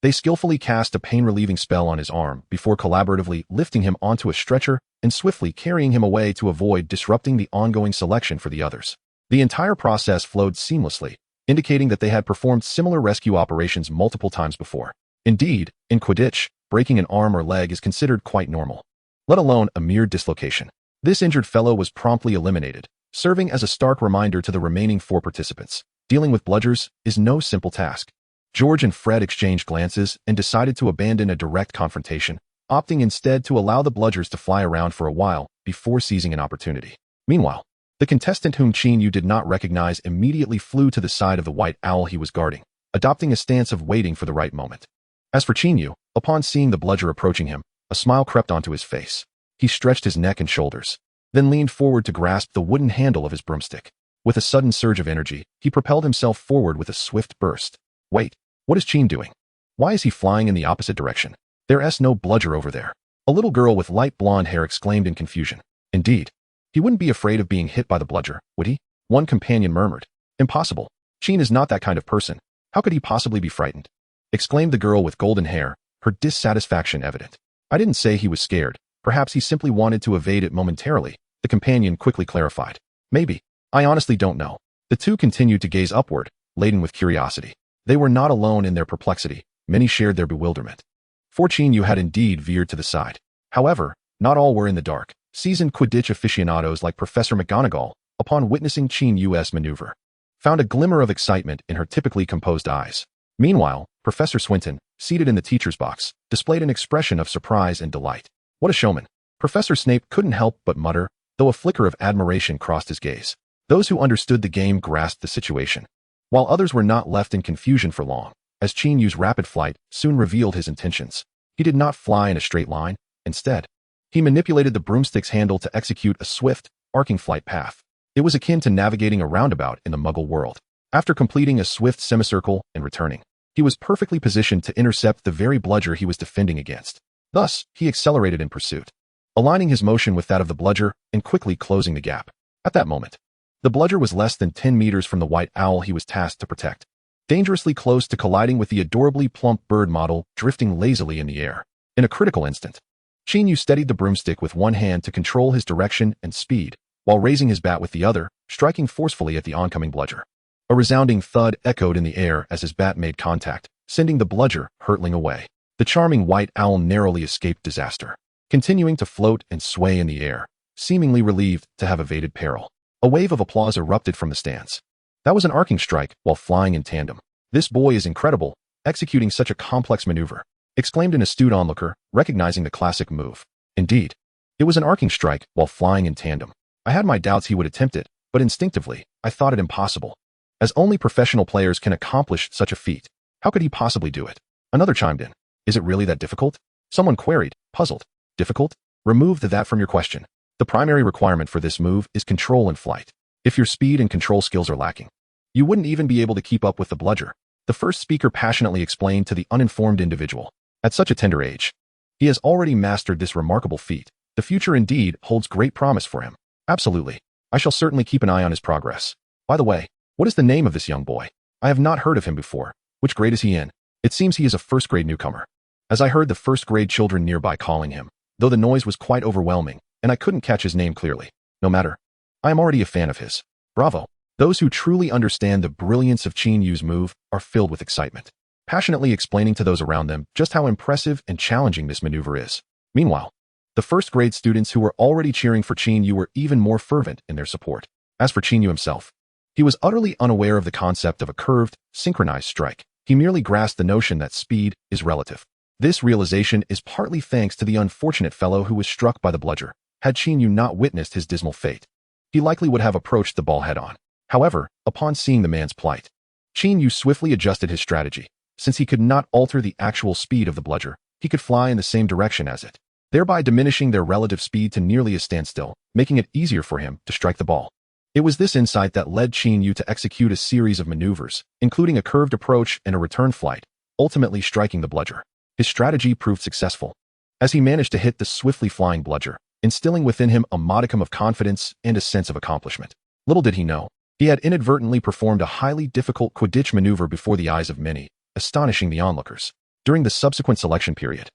they skillfully cast a pain-relieving spell on his arm before collaboratively lifting him onto a stretcher and swiftly carrying him away to avoid disrupting the ongoing selection for the others. The entire process flowed seamlessly, indicating that they had performed similar rescue operations multiple times before. Indeed, in Quidditch, breaking an arm or leg is considered quite normal, let alone a mere dislocation. This injured fellow was promptly eliminated, serving as a stark reminder to the remaining 4 participants. Dealing with bludgers is no simple task. George and Fred exchanged glances and decided to abandon a direct confrontation, opting instead to allow the bludgers to fly around for a while before seizing an opportunity. Meanwhile, the contestant whom Qin Yu did not recognize immediately flew to the side of the white owl he was guarding, adopting a stance of waiting for the right moment. As for Qin Yu, upon seeing the bludger approaching him, a smile crept onto his face. He stretched his neck and shoulders, then leaned forward to grasp the wooden handle of his broomstick. With a sudden surge of energy, he propelled himself forward with a swift burst. Wait, what is Qin doing? Why is he flying in the opposite direction? There's no bludger over there. A little girl with light blonde hair exclaimed in confusion. Indeed, he wouldn't be afraid of being hit by the bludger, would he? One companion murmured. Impossible. Qin is not that kind of person. How could he possibly be frightened? Exclaimed the girl with golden hair, her dissatisfaction evident. I didn't say he was scared. Perhaps he simply wanted to evade it momentarily, the companion quickly clarified. Maybe. I honestly don't know. The two continued to gaze upward, laden with curiosity. They were not alone in their perplexity. Many shared their bewilderment. For Qin Yu had indeed veered to the side. However, not all were in the dark. Seasoned Quidditch aficionados like Professor McGonagall, upon witnessing Qin Yu's maneuver, found a glimmer of excitement in her typically composed eyes. Meanwhile, Professor Swinton, seated in the teacher's box, displayed an expression of surprise and delight. What a showman! Professor Snape couldn't help but mutter, though a flicker of admiration crossed his gaze. Those who understood the game grasped the situation, while others were not left in confusion for long, as Qin Yu's rapid flight soon revealed his intentions. He did not fly in a straight line. Instead, he manipulated the broomstick's handle to execute a swift, arcing flight path. It was akin to navigating a roundabout in the Muggle world. After completing a swift semicircle and returning, he was perfectly positioned to intercept the very bludger he was defending against. Thus, he accelerated in pursuit, aligning his motion with that of the bludger and quickly closing the gap. At that moment, the bludger was less than 10 meters from the white owl he was tasked to protect, dangerously close to colliding with the adorably plump bird model drifting lazily in the air. In a critical instant, Qin Yu steadied the broomstick with one hand to control his direction and speed, while raising his bat with the other, striking forcefully at the oncoming bludger. A resounding thud echoed in the air as his bat made contact, sending the bludger hurtling away. The charming white owl narrowly escaped disaster, continuing to float and sway in the air, seemingly relieved to have evaded peril. A wave of applause erupted from the stands. That was an arcing strike while flying in tandem. This boy is incredible, executing such a complex maneuver, exclaimed an astute onlooker, recognizing the classic move. Indeed, it was an arcing strike while flying in tandem. I had my doubts he would attempt it, but instinctively, I thought it impossible, as only professional players can accomplish such a feat. How could he possibly do it? Another chimed in. Is it really that difficult? Someone queried, puzzled. Difficult? Remove that from your question. The primary requirement for this move is control in flight. If your speed and control skills are lacking, you wouldn't even be able to keep up with the bludger, the first speaker passionately explained to the uninformed individual. At such a tender age, he has already mastered this remarkable feat. The future indeed holds great promise for him. Absolutely. I shall certainly keep an eye on his progress. By the way, what is the name of this young boy? I have not heard of him before. Which grade is he in? It seems he is a first-grade newcomer, as I heard the first-grade children nearby calling him, though the noise was quite overwhelming, and I couldn't catch his name clearly. No matter. I am already a fan of his. Bravo. Those who truly understand the brilliance of Qin Yu's move are filled with excitement, passionately explaining to those around them just how impressive and challenging this maneuver is. Meanwhile, the first-grade students who were already cheering for Qin Yu were even more fervent in their support. As for Qin Yu himself, he was utterly unaware of the concept of a curved, synchronized strike. He merely grasped the notion that speed is relative. This realization is partly thanks to the unfortunate fellow who was struck by the bludger. Had Qin Yu not witnessed his dismal fate, he likely would have approached the ball head-on. However, upon seeing the man's plight, Qin Yu swiftly adjusted his strategy. Since he could not alter the actual speed of the bludger, he could fly in the same direction as it, thereby diminishing their relative speed to nearly a standstill, making it easier for him to strike the ball. It was this insight that led Qin Yu to execute a series of maneuvers, including a curved approach and a return flight, ultimately striking the bludger. His strategy proved successful, as he managed to hit the swiftly flying bludger, instilling within him a modicum of confidence and a sense of accomplishment. Little did he know, he had inadvertently performed a highly difficult Quidditch maneuver before the eyes of many, astonishing the onlookers. During the subsequent selection period,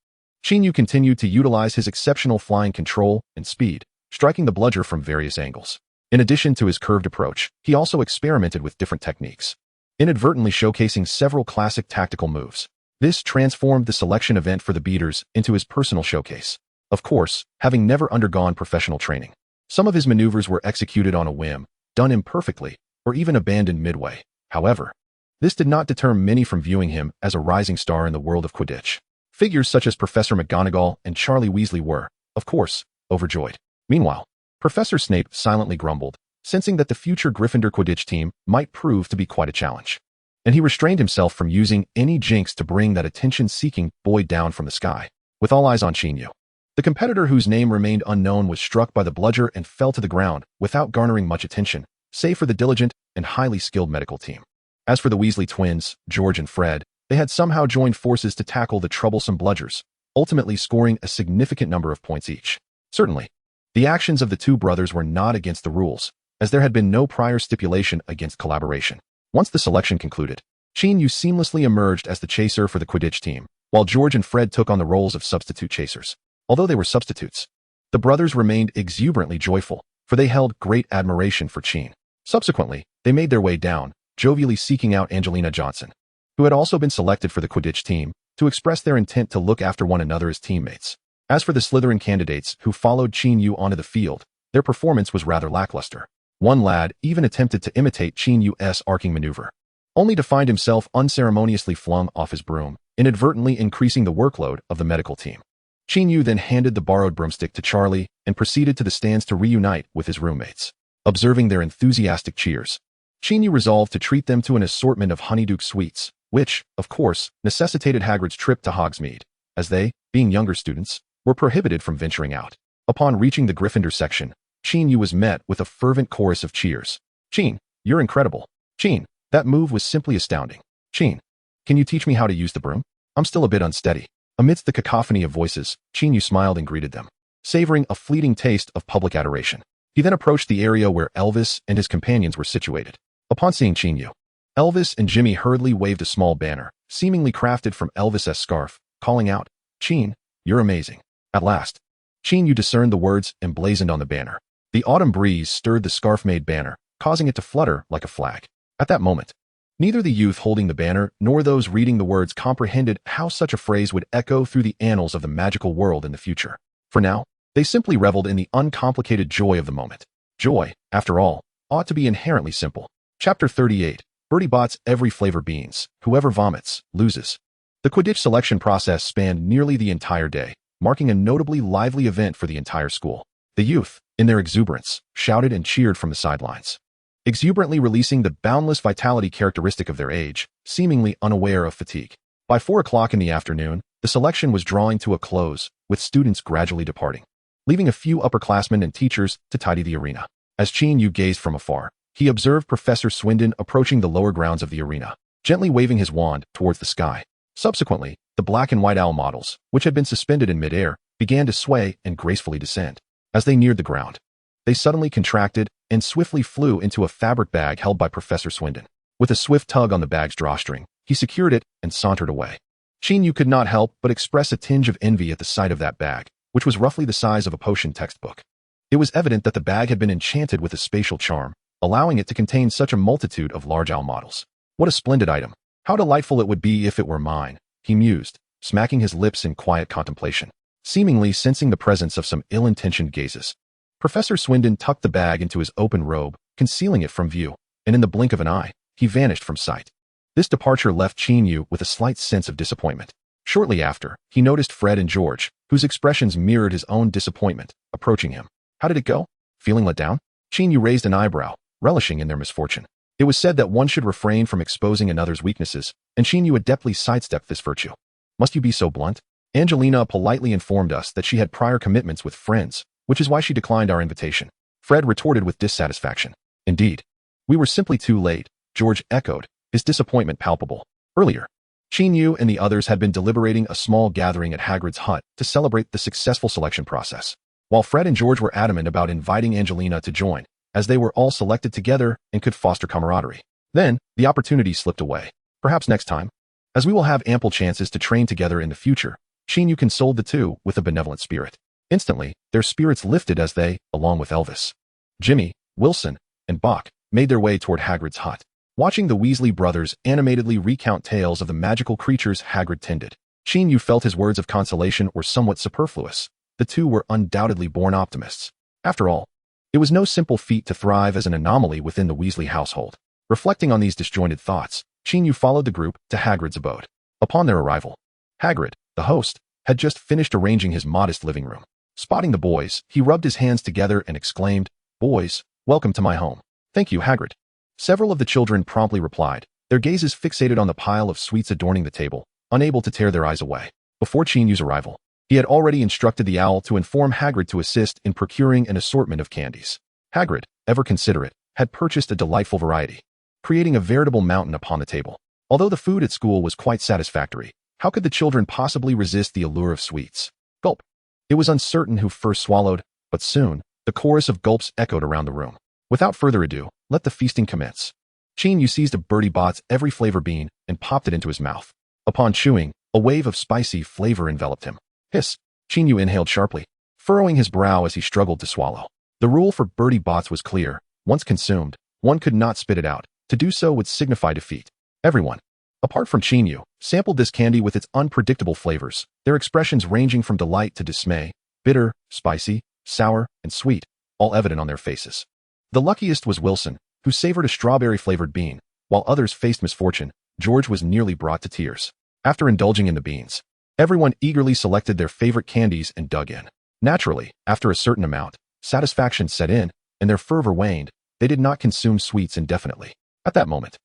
Qin Yu continued to utilize his exceptional flying control and speed, striking the bludger from various angles. In addition to his curved approach, he also experimented with different techniques, inadvertently showcasing several classic tactical moves. This transformed the selection event for the beaters into his personal showcase. Of course, having never undergone professional training, some of his maneuvers were executed on a whim, done imperfectly, or even abandoned midway. However, this did not deter many from viewing him as a rising star in the world of Quidditch. Figures such as Professor McGonagall and Charlie Weasley were, of course, overjoyed. Meanwhile, Professor Snape silently grumbled, sensing that the future Gryffindor Quidditch team might prove to be quite a challenge. And he restrained himself from using any jinx to bring that attention-seeking boy down from the sky. With all eyes on Qin Yu, the competitor whose name remained unknown was struck by the bludger and fell to the ground without garnering much attention, save for the diligent and highly skilled medical team. As for the Weasley twins, George and Fred, they had somehow joined forces to tackle the troublesome bludgers, ultimately scoring a significant number of points each. Certainly, the actions of the two brothers were not against the rules, as there had been no prior stipulation against collaboration. Once the selection concluded, Qin Yu seamlessly emerged as the chaser for the Quidditch team, while George and Fred took on the roles of substitute chasers. Although they were substitutes, the brothers remained exuberantly joyful, for they held great admiration for Qin. Subsequently, they made their way down, jovially seeking out Angelina Johnson, who had also been selected for the Quidditch team, to express their intent to look after one another as teammates. As for the Slytherin candidates who followed Qin Yu onto the field, their performance was rather lackluster. One lad even attempted to imitate Qin Yu's arcing maneuver, only to find himself unceremoniously flung off his broom, inadvertently increasing the workload of the medical team. Qin Yu then handed the borrowed broomstick to Charlie and proceeded to the stands to reunite with his roommates. Observing their enthusiastic cheers, Qin Yu resolved to treat them to an assortment of honeydew sweets, which, of course, necessitated Hagrid's trip to Hogsmeade, as they, being younger students, were prohibited from venturing out. Upon reaching the Gryffindor section, Qin Yu was met with a fervent chorus of cheers. "Qin, you're incredible. Qin, that move was simply astounding. Qin, can you teach me how to use the broom? I'm still a bit unsteady." Amidst the cacophony of voices, Qin Yu smiled and greeted them, savoring a fleeting taste of public adoration. He then approached the area where Elvis and his companions were situated. Upon seeing Qin Yu, Elvis and Jimmy hurriedly waved a small banner, seemingly crafted from Elvis's scarf, calling out, "Qin, you're amazing." At last, Qin Yu discerned the words emblazoned on the banner. The autumn breeze stirred the scarf-made banner, causing it to flutter like a flag. At that moment, neither the youth holding the banner nor those reading the words comprehended how such a phrase would echo through the annals of the magical world in the future. For now, they simply reveled in the uncomplicated joy of the moment. Joy, after all, ought to be inherently simple. Chapter 38. Bertie Bott's Every Flavor Beans. Whoever vomits, loses. The Quidditch selection process spanned nearly the entire day, marking a notably lively event for the entire school. The youth, in their exuberance, shouted and cheered from the sidelines, exuberantly releasing the boundless vitality characteristic of their age, seemingly unaware of fatigue. By 4 o'clock in the afternoon, the selection was drawing to a close, with students gradually departing, leaving a few upperclassmen and teachers to tidy the arena. As Qin Yu gazed from afar, he observed Professor Swindon approaching the lower grounds of the arena, gently waving his wand towards the sky. Subsequently, the black and white owl models, which had been suspended in midair, began to sway and gracefully descend. As they neared the ground, they suddenly contracted and swiftly flew into a fabric bag held by Professor Swindon. With a swift tug on the bag's drawstring, he secured it and sauntered away. Qin Yu could not help but express a tinge of envy at the sight of that bag, which was roughly the size of a potion textbook. It was evident that the bag had been enchanted with a spatial charm, allowing it to contain such a multitude of large owl models. What a splendid item. How delightful it would be if it were mine, he mused, smacking his lips in quiet contemplation, seemingly sensing the presence of some ill-intentioned gazes. Professor Swindon tucked the bag into his open robe, concealing it from view, and in the blink of an eye, he vanished from sight. This departure left Qin Yu with a slight sense of disappointment. Shortly after, he noticed Fred and George, whose expressions mirrored his own disappointment, approaching him. How did it go? Feeling let down? Qin Yu raised an eyebrow, relishing in their misfortune. It was said that one should refrain from exposing another's weaknesses, and Qin Yu adeptly sidestepped this virtue. Must you be so blunt? Angelina politely informed us that she had prior commitments with friends, which is why she declined our invitation. Fred retorted with dissatisfaction. Indeed. We were simply too late, George echoed, his disappointment palpable. Earlier, Qin Yu and the others had been deliberating a small gathering at Hagrid's hut to celebrate the successful selection process, while Fred and George were adamant about inviting Angelina to join, as they were all selected together and could foster camaraderie. Then, the opportunity slipped away. Perhaps next time. As we will have ample chances to train together in the future, Qin Yu consoled the two with a benevolent spirit. Instantly, their spirits lifted as they, along with Elvis, Jimmy, Wilson, and Bach, made their way toward Hagrid's hut. Watching the Weasley brothers animatedly recount tales of the magical creatures Hagrid tended, Qin Yu felt his words of consolation were somewhat superfluous. The two were undoubtedly born optimists. After all, it was no simple feat to thrive as an anomaly within the Weasley household. Reflecting on these disjointed thoughts, Qin Yu followed the group to Hagrid's abode. Upon their arrival, Hagrid, the host, had just finished arranging his modest living room. Spotting the boys, he rubbed his hands together and exclaimed, "Boys, welcome to my home." "Thank you, Hagrid." Several of the children promptly replied, their gazes fixated on the pile of sweets adorning the table, unable to tear their eyes away. Before Qin Yu's arrival, he had already instructed the owl to inform Hagrid to assist in procuring an assortment of candies. Hagrid, ever considerate, had purchased a delightful variety, creating a veritable mountain upon the table. Although the food at school was quite satisfactory, how could the children possibly resist the allure of sweets? Gulp. It was uncertain who first swallowed, but soon, the chorus of gulps echoed around the room. Without further ado, let the feasting commence. Qin Yu seized a Bertie Bott's every flavor bean and popped it into his mouth. Upon chewing, a wave of spicy flavor enveloped him. Hiss! Qin Yu inhaled sharply, furrowing his brow as he struggled to swallow. The rule for Bertie Bott's was clear. Once consumed, one could not spit it out. To do so would signify defeat. Everyone, apart from Qin Yu, sampled this candy with its unpredictable flavors, their expressions ranging from delight to dismay, bitter, spicy, sour, and sweet, all evident on their faces. The luckiest was Wilson, who savored a strawberry-flavored bean, while others faced misfortune. George was nearly brought to tears. After indulging in the beans, everyone eagerly selected their favorite candies and dug in. Naturally, after a certain amount, satisfaction set in, and their fervor waned. They did not consume sweets indefinitely. At that moment,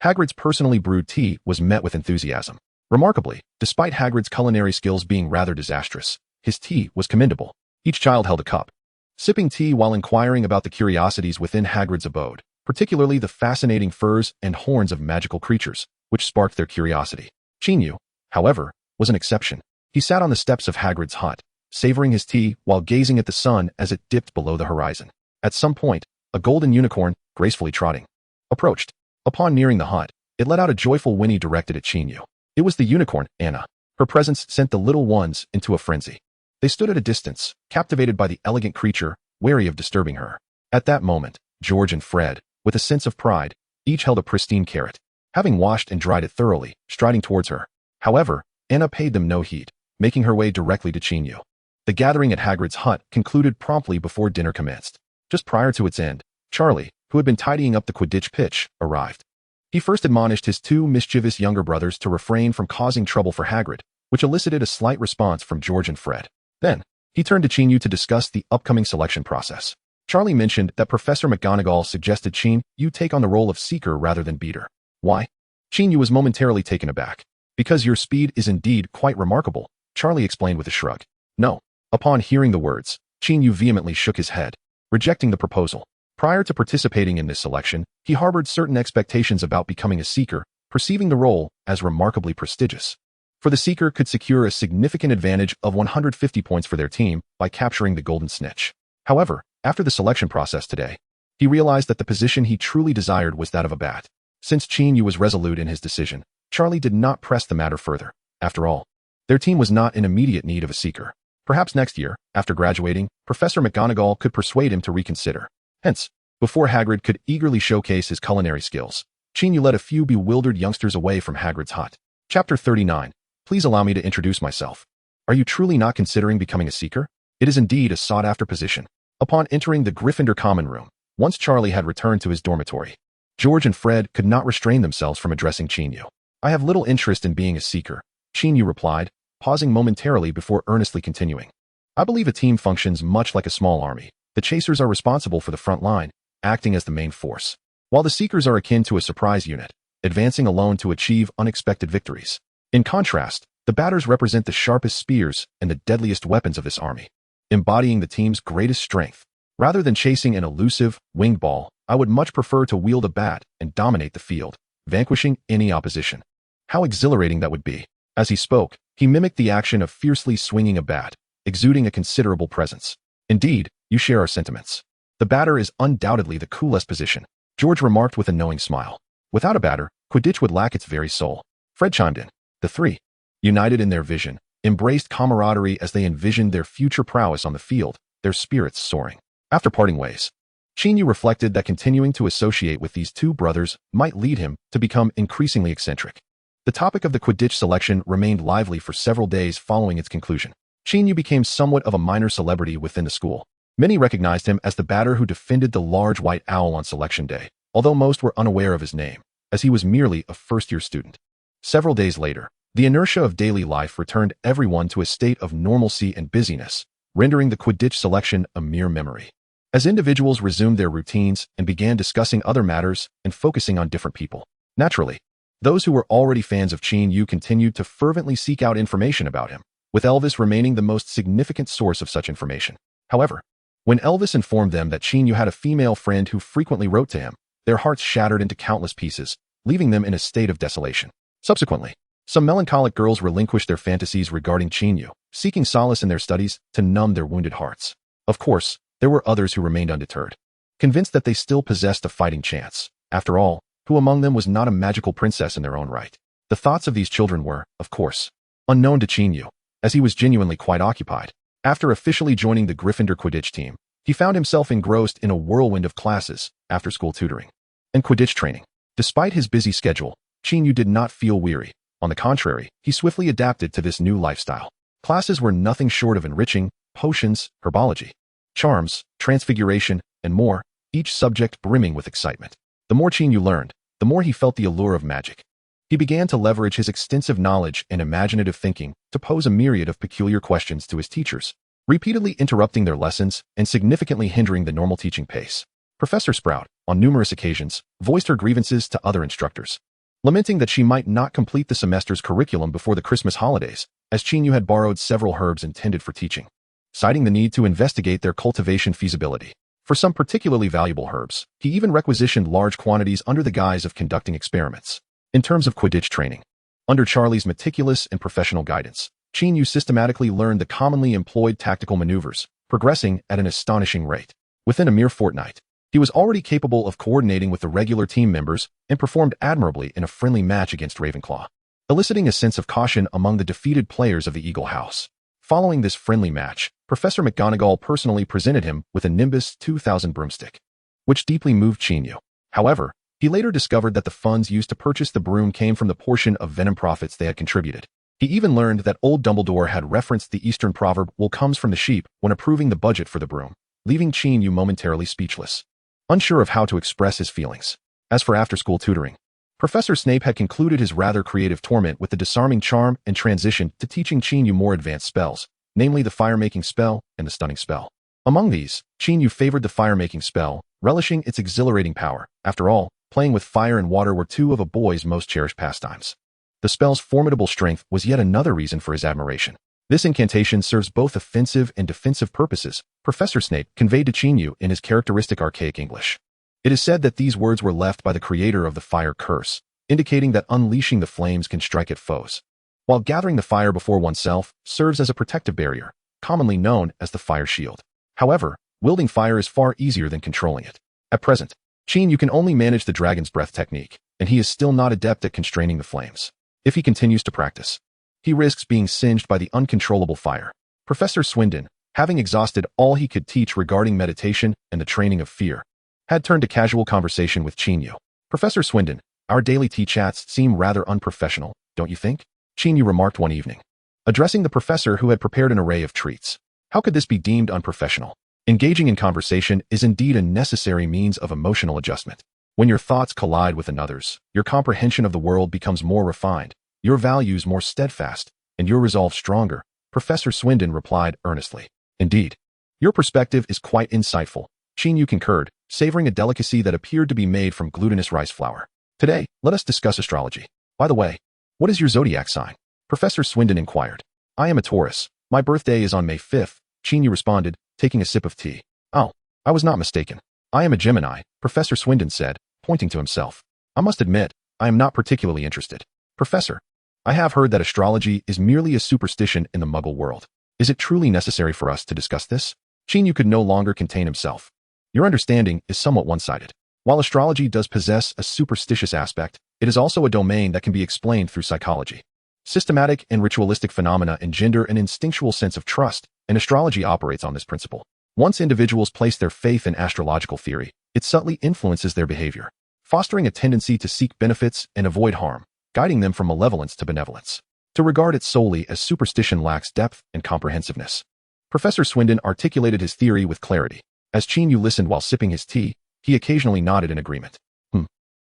Hagrid's personally brewed tea was met with enthusiasm. Remarkably, despite Hagrid's culinary skills being rather disastrous, his tea was commendable. Each child held a cup, sipping tea while inquiring about the curiosities within Hagrid's abode, particularly the fascinating furs and horns of magical creatures, which sparked their curiosity. Qin Yu, however, was an exception. He sat on the steps of Hagrid's hut, savoring his tea while gazing at the sun as it dipped below the horizon. At some point, a golden unicorn, gracefully trotting, approached. Upon nearing the hut, it let out a joyful whinny directed at Qin Yu. It was the unicorn, Anna. Her presence sent the little ones into a frenzy. They stood at a distance, captivated by the elegant creature, wary of disturbing her. At that moment, George and Fred, with a sense of pride, each held a pristine carrot, having washed and dried it thoroughly, striding towards her. However, Anna paid them no heed, making her way directly to Qin Yu. The gathering at Hagrid's hut concluded promptly before dinner commenced. Just prior to its end, Charlie, who had been tidying up the Quidditch pitch, arrived. He first admonished his two mischievous younger brothers to refrain from causing trouble for Hagrid, which elicited a slight response from George and Fred. Then, he turned to Qin Yu to discuss the upcoming selection process. Charlie mentioned that Professor McGonagall suggested Qin Yu take on the role of seeker rather than beater. Why? Qin Yu was momentarily taken aback. Because your speed is indeed quite remarkable, Charlie explained with a shrug. No. Upon hearing the words, Qin Yu vehemently shook his head, rejecting the proposal. Prior to participating in this selection, he harbored certain expectations about becoming a seeker, perceiving the role as remarkably prestigious. For the seeker could secure a significant advantage of 150 points for their team by capturing the golden snitch. However, after the selection process today, he realized that the position he truly desired was that of a bat. Since Qin Yu was resolute in his decision, Charlie did not press the matter further. After all, their team was not in immediate need of a seeker. Perhaps next year, after graduating, Professor McGonagall could persuade him to reconsider. Hence, before Hagrid could eagerly showcase his culinary skills, Qin Yu led a few bewildered youngsters away from Hagrid's hut. Chapter 39. Please allow me to introduce myself. Are you truly not considering becoming a Seeker? It is indeed a sought-after position. Upon entering the Gryffindor common room, once Charlie had returned to his dormitory, George and Fred could not restrain themselves from addressing Qin Yu. I have little interest in being a Seeker, Qin Yu replied, pausing momentarily before earnestly continuing. I believe a team functions much like a small army. The Chasers are responsible for the front line, acting as the main force, while the Seekers are akin to a surprise unit, advancing alone to achieve unexpected victories. In contrast, the Batters represent the sharpest spears and the deadliest weapons of this army, embodying the team's greatest strength. Rather than chasing an elusive, winged ball, I would much prefer to wield a bat and dominate the field, vanquishing any opposition. How exhilarating that would be. As he spoke, he mimicked the action of fiercely swinging a bat, exuding a considerable presence. Indeed, you share our sentiments. The batter is undoubtedly the coolest position, George remarked with a knowing smile. Without a batter, Quidditch would lack its very soul. Fred chimed in. The three, united in their vision, embraced camaraderie as they envisioned their future prowess on the field, their spirits soaring. After parting ways, Qin Yu reflected that continuing to associate with these two brothers might lead him to become increasingly eccentric. The topic of the Quidditch selection remained lively for several days following its conclusion. Qin Yu became somewhat of a minor celebrity within the school. Many recognized him as the batter who defended the large white owl on selection day, although most were unaware of his name, as he was merely a first-year student. Several days later, the inertia of daily life returned everyone to a state of normalcy and busyness, rendering the Quidditch selection a mere memory. As individuals resumed their routines and began discussing other matters and focusing on different people, naturally, those who were already fans of Qin Yu continued to fervently seek out information about him, with Elvis remaining the most significant source of such information. However, when Elvis informed them that Qin Yu had a female friend who frequently wrote to him, their hearts shattered into countless pieces, leaving them in a state of desolation. Subsequently, some melancholic girls relinquished their fantasies regarding Qin Yu, seeking solace in their studies to numb their wounded hearts. Of course, there were others who remained undeterred, convinced that they still possessed a fighting chance. After all, who among them was not a magical princess in their own right? The thoughts of these children were, of course, unknown to Qin Yu, as he was genuinely quite occupied. After officially joining the Gryffindor Quidditch team, he found himself engrossed in a whirlwind of classes, after-school tutoring, and Quidditch training. Despite his busy schedule, Qin Yu did not feel weary. On the contrary, he swiftly adapted to this new lifestyle. Classes were nothing short of enriching: potions, herbology, charms, transfiguration, and more, each subject brimming with excitement. The more Qin Yu learned, the more he felt the allure of magic. He began to leverage his extensive knowledge and imaginative thinking to pose a myriad of peculiar questions to his teachers, repeatedly interrupting their lessons and significantly hindering the normal teaching pace. Professor Sprout, on numerous occasions, voiced her grievances to other instructors, lamenting that she might not complete the semester's curriculum before the Christmas holidays, as Qin Yu had borrowed several herbs intended for teaching, citing the need to investigate their cultivation feasibility. For some particularly valuable herbs, he even requisitioned large quantities under the guise of conducting experiments. In terms of Quidditch training, under Charlie's meticulous and professional guidance, Qin Yu systematically learned the commonly employed tactical maneuvers, progressing at an astonishing rate. Within a mere fortnight, he was already capable of coordinating with the regular team members and performed admirably in a friendly match against Ravenclaw, eliciting a sense of caution among the defeated players of the Eagle House. Following this friendly match, Professor McGonagall personally presented him with a Nimbus 2000 broomstick, which deeply moved Qin Yu. However, he later discovered that the funds used to purchase the broom came from the portion of venom profits they had contributed. He even learned that old Dumbledore had referenced the Eastern proverb "wool comes from the sheep" when approving the budget for the broom, leaving Qin Yu momentarily speechless, unsure of how to express his feelings. As for after-school tutoring, Professor Snape had concluded his rather creative torment with the disarming charm and transitioned to teaching Qin Yu more advanced spells, namely the fire-making spell and the stunning spell. Among these, Qin Yu favored the fire-making spell, relishing its exhilarating power. After all, playing with fire and water were two of a boy's most cherished pastimes. The spell's formidable strength was yet another reason for his admiration. This incantation serves both offensive and defensive purposes, Professor Snape conveyed to Qin Yu in his characteristic archaic English. It is said that these words were left by the creator of the fire curse, indicating that unleashing the flames can strike at foes, while gathering the fire before oneself serves as a protective barrier, commonly known as the fire shield. However, wielding fire is far easier than controlling it. At present, Qin Yu can only manage the dragon's breath technique, and he is still not adept at constraining the flames. If he continues to practice, he risks being singed by the uncontrollable fire. Professor Swindon, having exhausted all he could teach regarding meditation and the training of fear, had turned to casual conversation with Qin Yu. Professor Swindon, our daily tea chats seem rather unprofessional, don't you think? Qin Yu remarked one evening, addressing the professor who had prepared an array of treats. How could this be deemed unprofessional? Engaging in conversation is indeed a necessary means of emotional adjustment. When your thoughts collide with another's, your comprehension of the world becomes more refined, your values more steadfast, and your resolve stronger, Professor Swindon replied earnestly. Indeed, your perspective is quite insightful, Qin Yu concurred, savoring a delicacy that appeared to be made from glutinous rice flour. Today, let us discuss astrology. By the way, what is your zodiac sign? Professor Swindon inquired. I am a Taurus. My birthday is on May 5th, Qin Yu responded, taking a sip of tea. Oh, I was not mistaken. I am a Gemini, Professor Swindon said, pointing to himself. I must admit, I am not particularly interested. Professor, I have heard that astrology is merely a superstition in the Muggle world. Is it truly necessary for us to discuss this? Qin Yu could no longer contain himself. Your understanding is somewhat one-sided. While astrology does possess a superstitious aspect, it is also a domain that can be explained through psychology. Systematic and ritualistic phenomena engender an instinctual sense of trust, and astrology operates on this principle. Once individuals place their faith in astrological theory, it subtly influences their behavior, fostering a tendency to seek benefits and avoid harm, guiding them from malevolence to benevolence. To regard it solely as superstition lacks depth and comprehensiveness. Professor Swindon articulated his theory with clarity. As Qin Yu listened while sipping his tea, he occasionally nodded in agreement.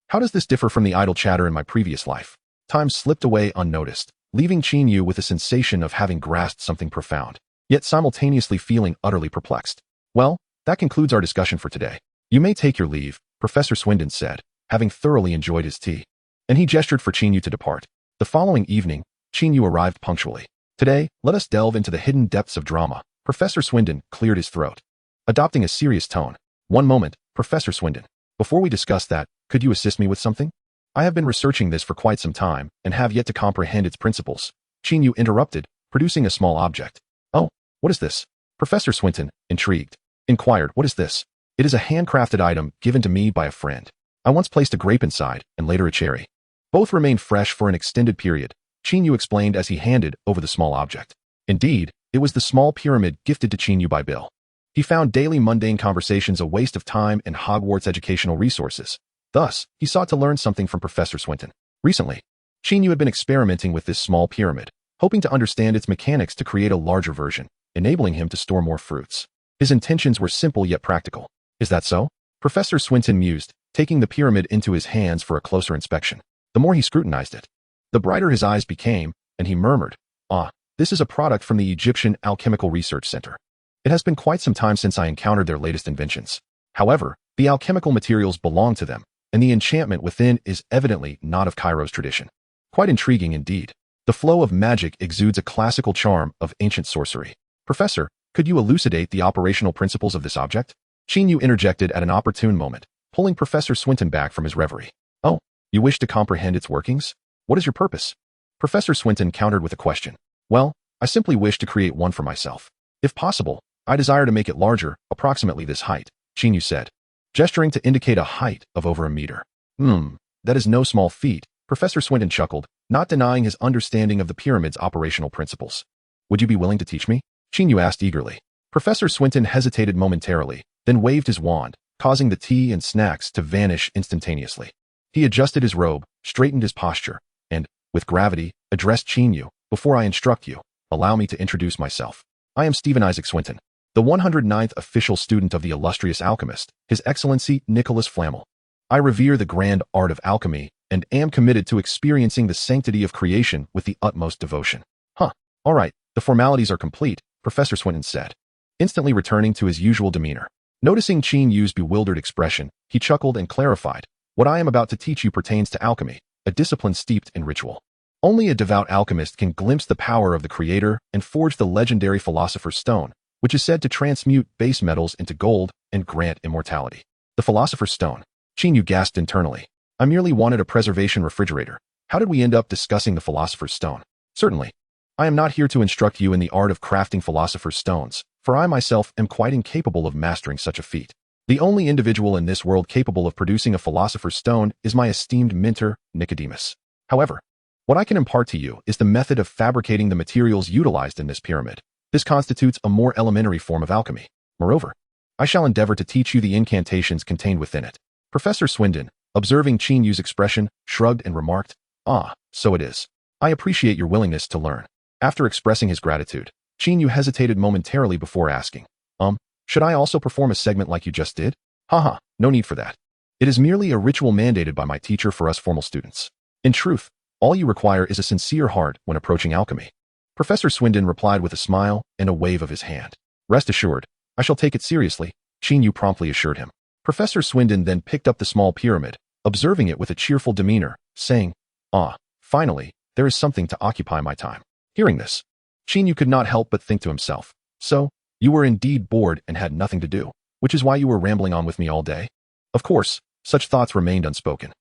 How does this differ from the idle chatter in my previous life? Time slipped away unnoticed, leaving Qin Yu with a sensation of having grasped something profound, yet simultaneously feeling utterly perplexed. Well, that concludes our discussion for today. You may take your leave, Professor Swindon said, having thoroughly enjoyed his tea. And he gestured for Qin Yu to depart. The following evening, Qin Yu arrived punctually. Today, let us delve into the hidden depths of drama. Professor Swindon cleared his throat, adopting a serious tone. One moment, Professor Swindon. Before we discuss that, could you assist me with something? I have been researching this for quite some time and have yet to comprehend its principles. Qin Yu interrupted, producing a small object. Oh, what is this? Professor Swindon, intrigued, inquired, what is this? It is a handcrafted item given to me by a friend. I once placed a grape inside and later a cherry. Both remained fresh for an extended period, Qin Yu explained as he handed over the small object. Indeed, it was the small pyramid gifted to Qin Yu by Bill. He found daily mundane conversations a waste of time and Hogwarts educational resources. Thus, he sought to learn something from Professor Swindon. Recently, Qin Yu had been experimenting with this small pyramid, hoping to understand its mechanics to create a larger version, enabling him to store more fruits. His intentions were simple yet practical. Is that so? Professor Swindon mused, taking the pyramid into his hands for a closer inspection. The more he scrutinized it, the brighter his eyes became, and he murmured, "Ah, this is a product from the Egyptian Alchemical Research Center. It has been quite some time since I encountered their latest inventions. However, the alchemical materials belong to them, and the enchantment within is evidently not of Cairo's tradition. Quite intriguing indeed. The flow of magic exudes a classical charm of ancient sorcery. Professor, could you elucidate the operational principles of this object?" Qin Yu interjected at an opportune moment, pulling Professor Swindon back from his reverie. "Oh, you wish to comprehend its workings? What is your purpose?" Professor Swindon countered with a question. "Well, I simply wish to create one for myself. If possible, I desire to make it larger, approximately this height," Qin Yu said, gesturing to indicate a height of over a meter. That is no small feat," Professor Swindon chuckled, not denying his understanding of the pyramid's operational principles. "Would you be willing to teach me?" Qin Yu asked eagerly. Professor Swindon hesitated momentarily, then waved his wand, causing the tea and snacks to vanish instantaneously. He adjusted his robe, straightened his posture, and, with gravity, addressed Qin Yu. "Before I instruct you, allow me to introduce myself. I am Stephen Isaac Swindon, the 109th official student of the illustrious alchemist, His Excellency Nicholas Flamel. I revere the grand art of alchemy and am committed to experiencing the sanctity of creation with the utmost devotion." All right, the formalities are complete, Professor Swindon said, instantly returning to his usual demeanor. Noticing Qin Yu's bewildered expression, he chuckled and clarified, "What I am about to teach you pertains to alchemy, a discipline steeped in ritual. Only a devout alchemist can glimpse the power of the Creator and forge the legendary Philosopher's Stone, which is said to transmute base metals into gold and grant immortality." The Philosopher's Stone. Qin Yu gasped internally. "I merely wanted a preservation refrigerator. How did we end up discussing the Philosopher's Stone?" "Certainly. I am not here to instruct you in the art of crafting Philosopher's Stones, for I myself am quite incapable of mastering such a feat. The only individual in this world capable of producing a Philosopher's Stone is my esteemed mentor, Nicodemus. However, what I can impart to you is the method of fabricating the materials utilized in this pyramid. This constitutes a more elementary form of alchemy. Moreover, I shall endeavor to teach you the incantations contained within it. Professor Swindon, observing Qin Yu's expression, shrugged and remarked, "Ah, so it is. I appreciate your willingness to learn." After expressing his gratitude, Qin Yu hesitated momentarily before asking, should I also perform a segment like you just did? Haha, no need for that. It is merely a ritual mandated by my teacher for us formal students. In truth, all you require is a sincere heart when approaching alchemy. Professor Swindon replied with a smile and a wave of his hand. Rest assured, I shall take it seriously, Qin Yu promptly assured him. Professor Swindon then picked up the small pyramid, observing it with a cheerful demeanor, saying, finally, there is something to occupy my time. Hearing this, Qin Yu could not help but think to himself, so, you were indeed bored and had nothing to do, which is why you were rambling on with me all day? Of course, such thoughts remained unspoken.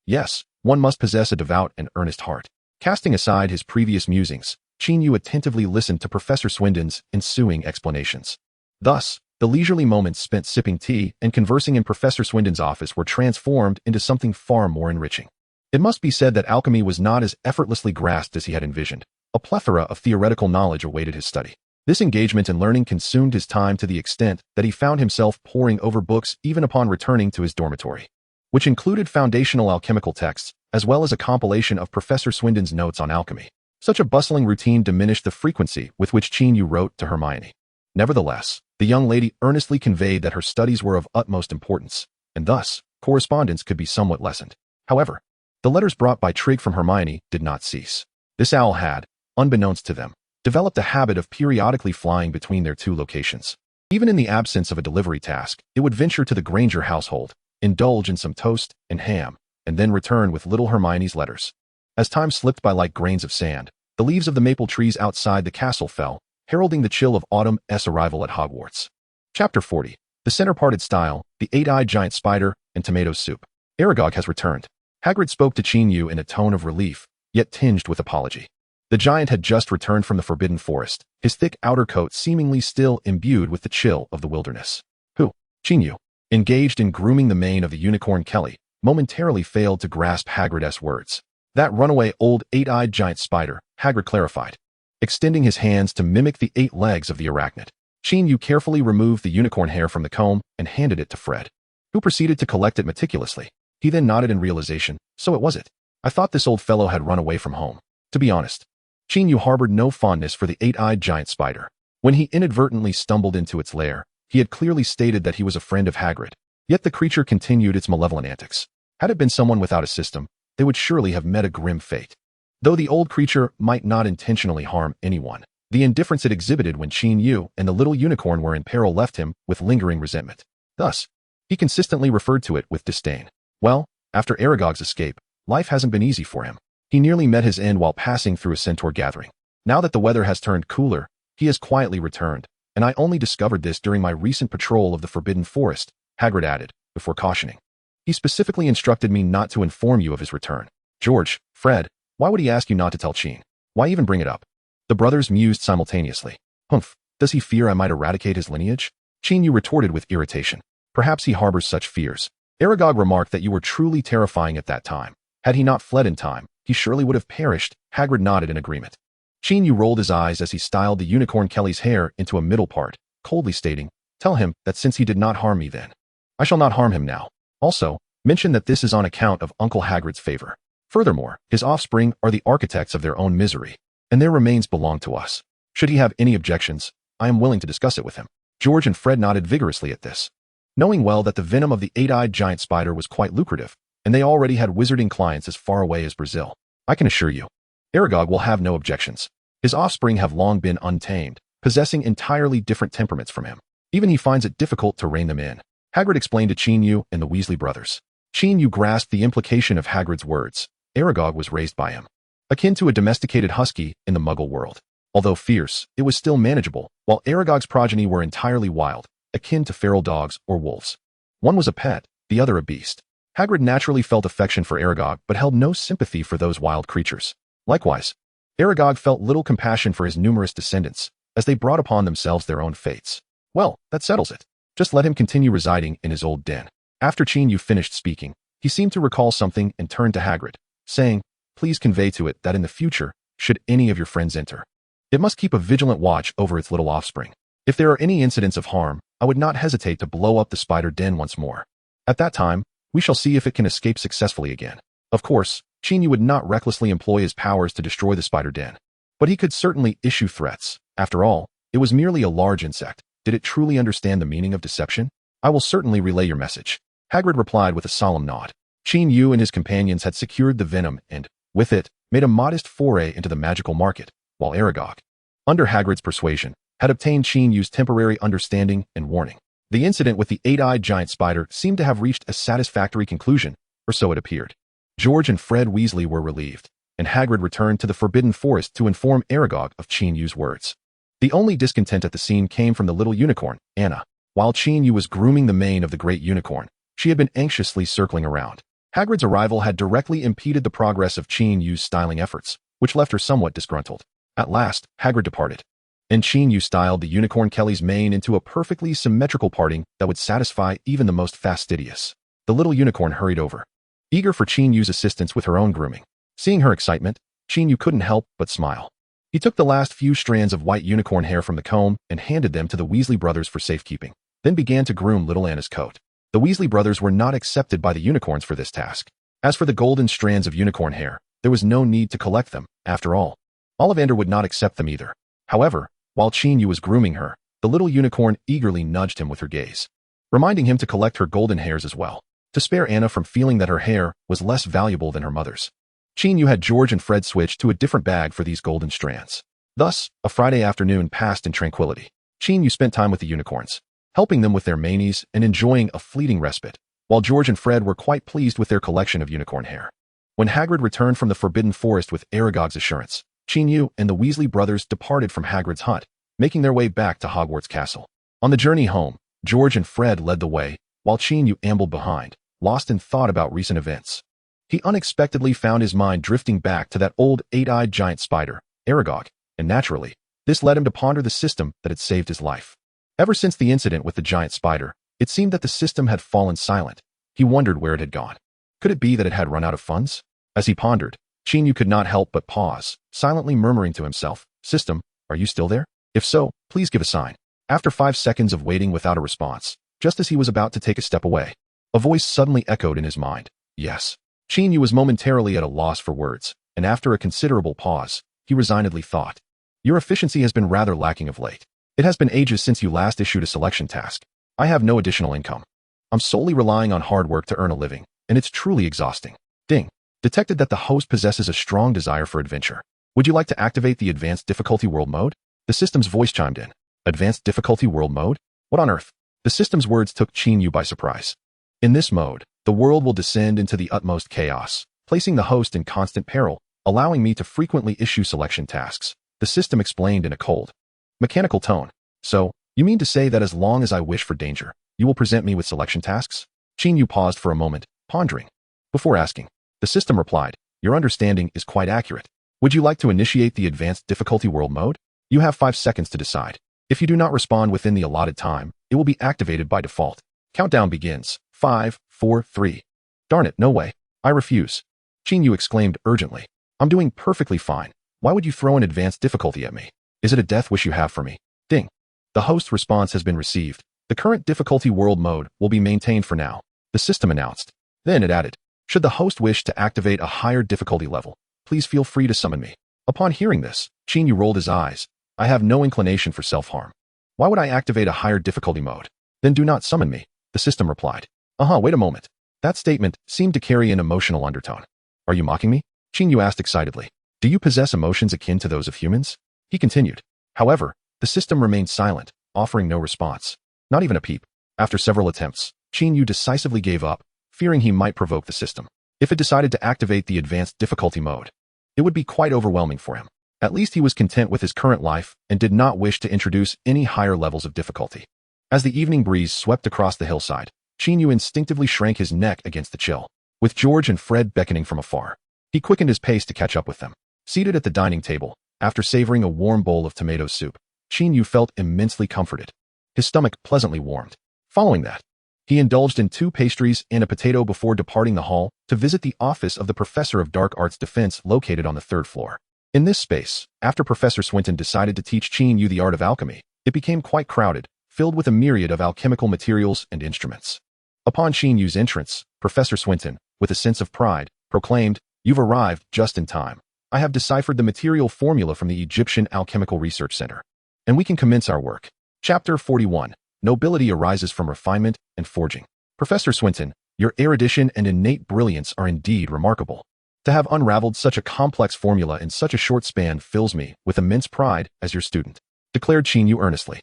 Yes, one must possess a devout and earnest heart. Casting aside his previous musings, Qin Yu attentively listened to Professor Swindon's ensuing explanations. Thus, the leisurely moments spent sipping tea and conversing in Professor Swindon's office were transformed into something far more enriching. It must be said that alchemy was not as effortlessly grasped as he had envisioned. A plethora of theoretical knowledge awaited his study. This engagement in learning consumed his time to the extent that he found himself poring over books even upon returning to his dormitory, which included foundational alchemical texts, as well as a compilation of Professor Swindon's notes on alchemy. Such a bustling routine diminished the frequency with which Qin Yu wrote to Hermione. Nevertheless, the young lady earnestly conveyed that her studies were of utmost importance, and thus, correspondence could be somewhat lessened. However, the letters brought by Trig from Hermione did not cease. This owl had, unbeknownst to them, developed a habit of periodically flying between their two locations. Even in the absence of a delivery task, it would venture to the Granger household, indulge in some toast and ham, and then return with little Hermione's letters. As time slipped by like grains of sand, the leaves of the maple trees outside the castle fell, heralding the chill of autumn's arrival at Hogwarts. Chapter 40. The Center-Parted Stile, the Eight-Eyed Giant Spider, and Tomato Soup. Aragog has returned. Hagrid spoke to Qin Yu in a tone of relief, yet tinged with apology. The giant had just returned from the Forbidden Forest, his thick outer coat seemingly still imbued with the chill of the wilderness. Qin Yu, engaged in grooming the mane of the unicorn Kelly, momentarily failed to grasp Hagrid's words. That runaway old eight-eyed giant spider, Hagrid clarified, extending his hands to mimic the 8 legs of the arachnid. Qin Yu carefully removed the unicorn hair from the comb and handed it to Fred, who proceeded to collect it meticulously. He then nodded in realization, so it was it. I thought this old fellow had run away from home. To be honest, Qin Yu harbored no fondness for the 8-eyed giant spider. When he inadvertently stumbled into its lair, he had clearly stated that he was a friend of Hagrid, yet the creature continued its malevolent antics. Had it been someone without a system, they would surely have met a grim fate. Though the old creature might not intentionally harm anyone, the indifference it exhibited when Qin Yu and the little unicorn were in peril left him with lingering resentment. Thus, he consistently referred to it with disdain. Well, after Aragog's escape, life hasn't been easy for him. He nearly met his end while passing through a centaur gathering. Now that the weather has turned cooler, he has quietly returned, and I only discovered this during my recent patrol of the Forbidden Forest, Hagrid added, before cautioning. He specifically instructed me not to inform you of his return. George, Fred, why would he ask you not to tell Qin? Why even bring it up? The brothers mused simultaneously. Humph, does he fear I might eradicate his lineage? Qin Yu retorted with irritation. Perhaps he harbors such fears. Aragog remarked that you were truly terrifying at that time. Had he not fled in time, he surely would have perished. Hagrid nodded in agreement. Qin Yu rolled his eyes as he styled the unicorn Kelly's hair into a middle part, coldly stating, tell him that since he did not harm me then, I shall not harm him now. Also, mention that this is on account of Uncle Hagrid's favor. Furthermore, his offspring are the architects of their own misery, and their remains belong to us. Should he have any objections, I am willing to discuss it with him. George and Fred nodded vigorously at this, knowing well that the venom of the 8-eyed giant spider was quite lucrative, and they already had wizarding clients as far away as Brazil. I can assure you, Aragog will have no objections. His offspring have long been untamed, possessing entirely different temperaments from him. Even he finds it difficult to rein them in. Hagrid explained to Qin Yu and the Weasley brothers. Qin Yu grasped the implication of Hagrid's words. Aragog was raised by him, akin to a domesticated husky in the Muggle world. Although fierce, it was still manageable, while Aragog's progeny were entirely wild, akin to feral dogs or wolves. One was a pet, the other a beast. Hagrid naturally felt affection for Aragog but held no sympathy for those wild creatures. Likewise, Aragog felt little compassion for his numerous descendants, as they brought upon themselves their own fates. Well, that settles it. Just let him continue residing in his old den. After Qin Yu finished speaking, he seemed to recall something and turned to Hagrid, saying, please convey to it that in the future, should any of your friends enter It must keep a vigilant watch over its little offspring. If there are any incidents of harm, I would not hesitate to blow up the spider den once more. At that time, we shall see if it can escape successfully again. Of course, Qin Yu would not recklessly employ his powers to destroy the spider den. But he could certainly issue threats. After all, it was merely a large insect. Did it truly understand the meaning of deception? I will certainly relay your message. Hagrid replied with a solemn nod. Qin Yu and his companions had secured the venom and, with it, made a modest foray into the magical market, while Aragog, under Hagrid's persuasion, had obtained Qin Yu's temporary understanding and warning. The incident with the eight-eyed giant spider seemed to have reached a satisfactory conclusion, or so it appeared. George and Fred Weasley were relieved, and Hagrid returned to the Forbidden Forest to inform Aragog of Qin Yu's words. The only discontent at the scene came from the little unicorn, Anna. While Qin Yu was grooming the mane of the great unicorn, she had been anxiously circling around. Hagrid's arrival had directly impeded the progress of Qin Yu's styling efforts, which left her somewhat disgruntled. At last, Hagrid departed, and Qin Yu styled the unicorn Kelly's mane into a perfectly symmetrical parting that would satisfy even the most fastidious. The little unicorn hurried over, eager for Qin Yu's assistance with her own grooming. Seeing her excitement, Qin Yu couldn't help but smile. He took the last few strands of white unicorn hair from the comb and handed them to the Weasley brothers for safekeeping, then began to groom little Anna's coat. The Weasley brothers were not accepted by the unicorns for this task. As for the golden strands of unicorn hair, there was no need to collect them, after all. Ollivander would not accept them either. However, while Qin Yu was grooming her, the little unicorn eagerly nudged him with her gaze, reminding him to collect her golden hairs as well, to spare Anna from feeling that her hair was less valuable than her mother's. Qin Yu had George and Fred switch to a different bag for these golden strands. Thus, a Friday afternoon passed in tranquility. Qin Yu spent time with the unicorns, helping them with their manes and enjoying a fleeting respite, while George and Fred were quite pleased with their collection of unicorn hair. When Hagrid returned from the Forbidden Forest with Aragog's assurance, Qin Yu and the Weasley brothers departed from Hagrid's hut, making their way back to Hogwarts Castle. On the journey home, George and Fred led the way, while Qin Yu ambled behind, lost in thought about recent events. He unexpectedly found his mind drifting back to that old eight-eyed giant spider, Aragog, and naturally, this led him to ponder the system that had saved his life. Ever since the incident with the giant spider, it seemed that the system had fallen silent. He wondered where it had gone. Could it be that it had run out of funds? As he pondered, Qin Yu could not help but pause, silently murmuring to himself, "System, are you still there? If so, please give a sign." After 5 seconds of waiting without a response, just as he was about to take a step away, a voice suddenly echoed in his mind, "Yes." Qin Yu was momentarily at a loss for words, and after a considerable pause, he resignedly thought, "Your efficiency has been rather lacking of late. It has been ages since you last issued a selection task. I have no additional income. I'm solely relying on hard work to earn a living, and it's truly exhausting." Ding. Detected that the host possesses a strong desire for adventure. "Would you like to activate the Advanced Difficulty World mode?" The system's voice chimed in. Advanced Difficulty World mode? What on earth? The system's words took Qin Yu by surprise. In this mode, the world will descend into the utmost chaos, placing the host in constant peril, allowing me to frequently issue selection tasks, the system explained in a cold, mechanical tone. "So, you mean to say that as long as I wish for danger, you will present me with selection tasks?" Qin Yu paused for a moment, pondering. Before asking, the system replied, "Your understanding is quite accurate. Would you like to initiate the Advanced Difficulty World mode? You have 5 seconds to decide. If you do not respond within the allotted time, it will be activated by default. Countdown begins. 5, 4, 3. Darn it, no way. I refuse." Qin Yu exclaimed urgently. "I'm doing perfectly fine. Why would you throw an advanced difficulty at me? Is it a death wish you have for me?" Ding. The host's response has been received. The current difficulty world mode will be maintained for now, the system announced. Then it added, "Should the host wish to activate a higher difficulty level, please feel free to summon me." Upon hearing this, Qin Yu rolled his eyes. "I have no inclination for self-harm. Why would I activate a higher difficulty mode? Then do not summon me," the system replied. Wait a moment. That statement seemed to carry an emotional undertone. "Are you mocking me?" Qin Yu asked excitedly. "Do you possess emotions akin to those of humans?" He continued. However, the system remained silent, offering no response. Not even a peep. After several attempts, Qin Yu decisively gave up, fearing he might provoke the system. If it decided to activate the advanced difficulty mode, it would be quite overwhelming for him. At least he was content with his current life and did not wish to introduce any higher levels of difficulty. As the evening breeze swept across the hillside, Qin Yu instinctively shrank his neck against the chill. With George and Fred beckoning from afar, he quickened his pace to catch up with them. Seated at the dining table, after savoring a warm bowl of tomato soup, Qin Yu felt immensely comforted. His stomach pleasantly warmed. Following that, he indulged in 2 pastries and a potato before departing the hall to visit the office of the Professor of Dark Arts Defense located on the 3rd floor. In this space, after Professor Swinton decided to teach Qin Yu the art of alchemy, it became quite crowded, filled with a myriad of alchemical materials and instruments. Upon Qin Yu's entrance, Professor Swinton, with a sense of pride, proclaimed, "You've arrived just in time. I have deciphered the material formula from the Egyptian Alchemical Research Center, and we can commence our work." Chapter 41. Nobility arises from refinement and forging. Professor Swinton, your erudition and innate brilliance are indeed remarkable. To have unraveled such a complex formula in such a short span fills me with immense pride as your student, declared Qin Yu earnestly.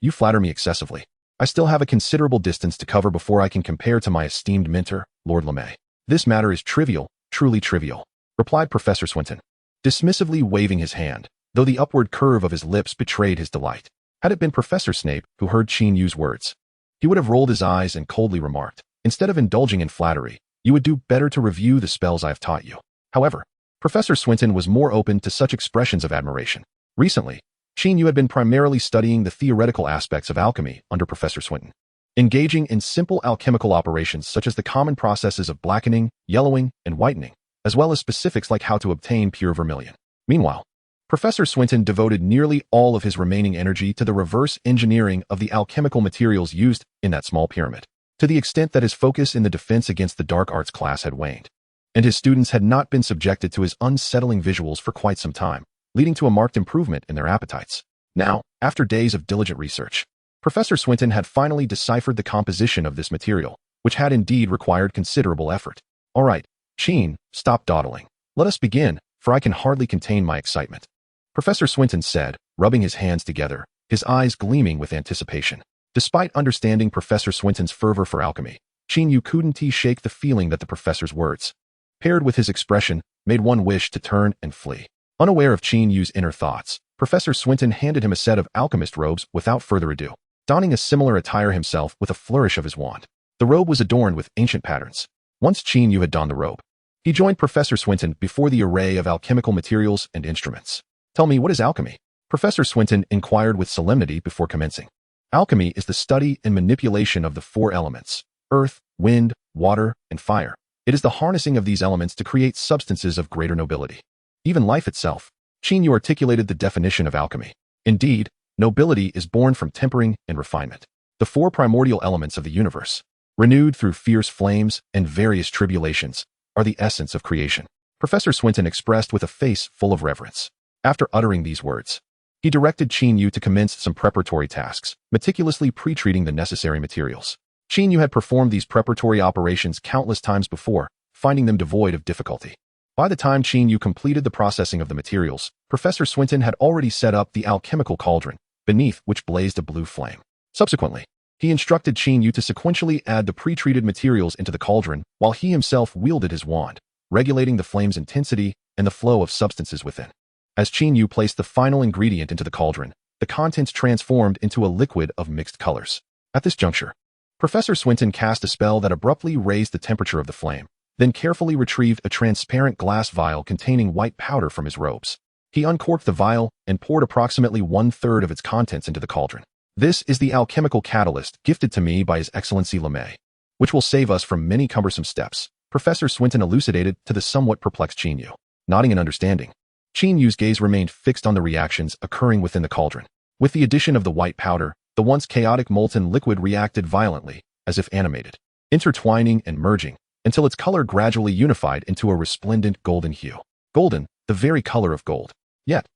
You flatter me excessively. I still have a considerable distance to cover before I can compare to my esteemed mentor, Lord LeMay. This matter is trivial, truly trivial, replied Professor Swinton, dismissively waving his hand, though the upward curve of his lips betrayed his delight. Had it been Professor Snape who heard Qin Yu's words, he would have rolled his eyes and coldly remarked, "Instead of indulging in flattery, you would do better to review the spells I have taught you." However, Professor Swinton was more open to such expressions of admiration. Recently, Qin Yu had been primarily studying the theoretical aspects of alchemy under Professor Swinton, engaging in simple alchemical operations such as the common processes of blackening, yellowing, and whitening, as well as specifics like how to obtain pure vermilion. Meanwhile, Professor Swinton devoted nearly all of his remaining energy to the reverse engineering of the alchemical materials used in that small pyramid, to the extent that his focus in the defense against the dark arts class had waned, and his students had not been subjected to his unsettling visuals for quite some time, leading to a marked improvement in their appetites. Now, after days of diligent research, Professor Swinton had finally deciphered the composition of this material, which had indeed required considerable effort. "All right, Qin, stop dawdling. Let us begin, for I can hardly contain my excitement," Professor Swinton said, rubbing his hands together, his eyes gleaming with anticipation. Despite understanding Professor Swinton's fervor for alchemy, Qin Yu couldn't shake the feeling that the professor's words, paired with his expression, made one wish to turn and flee. Unaware of Qin Yu's inner thoughts, Professor Swinton handed him a set of alchemist robes without further ado, donning a similar attire himself with a flourish of his wand. The robe was adorned with ancient patterns. Once Qin Yu had donned the robe, he joined Professor Swinton before the array of alchemical materials and instruments. "Tell me, what is alchemy?" Professor Swinton inquired with solemnity before commencing. "Alchemy is the study and manipulation of the four elements: earth, wind, water, and fire. It is the harnessing of these elements to create substances of greater nobility. Even life itself." Qin Yu articulated the definition of alchemy. "Indeed, nobility is born from tempering and refinement. The four primordial elements of the universe, renewed through fierce flames and various tribulations, are the essence of creation," Professor Swinton expressed with a face full of reverence. After uttering these words, he directed Qin Yu to commence some preparatory tasks, meticulously pre-treating the necessary materials. Qin Yu had performed these preparatory operations countless times before, finding them devoid of difficulty. By the time Qin Yu completed the processing of the materials, Professor Swinton had already set up the alchemical cauldron, beneath which blazed a blue flame. Subsequently, he instructed Qin Yu to sequentially add the pre-treated materials into the cauldron while he himself wielded his wand, regulating the flame's intensity and the flow of substances within. As Qin Yu placed the final ingredient into the cauldron, the contents transformed into a liquid of mixed colors. At this juncture, Professor Swinton cast a spell that abruptly raised the temperature of the flame, then carefully retrieved a transparent glass vial containing white powder from his robes. He uncorked the vial and poured approximately 1/3 of its contents into the cauldron. "This is the alchemical catalyst gifted to me by His Excellency LeMay, which will save us from many cumbersome steps," Professor Swinton elucidated to the somewhat perplexed Qin Yu. Nodding in understanding, Qin Yu's gaze remained fixed on the reactions occurring within the cauldron. With the addition of the white powder, the once chaotic molten liquid reacted violently, as if animated, intertwining and merging, until its color gradually unified into a resplendent golden hue. Golden, the very color of gold. Yet,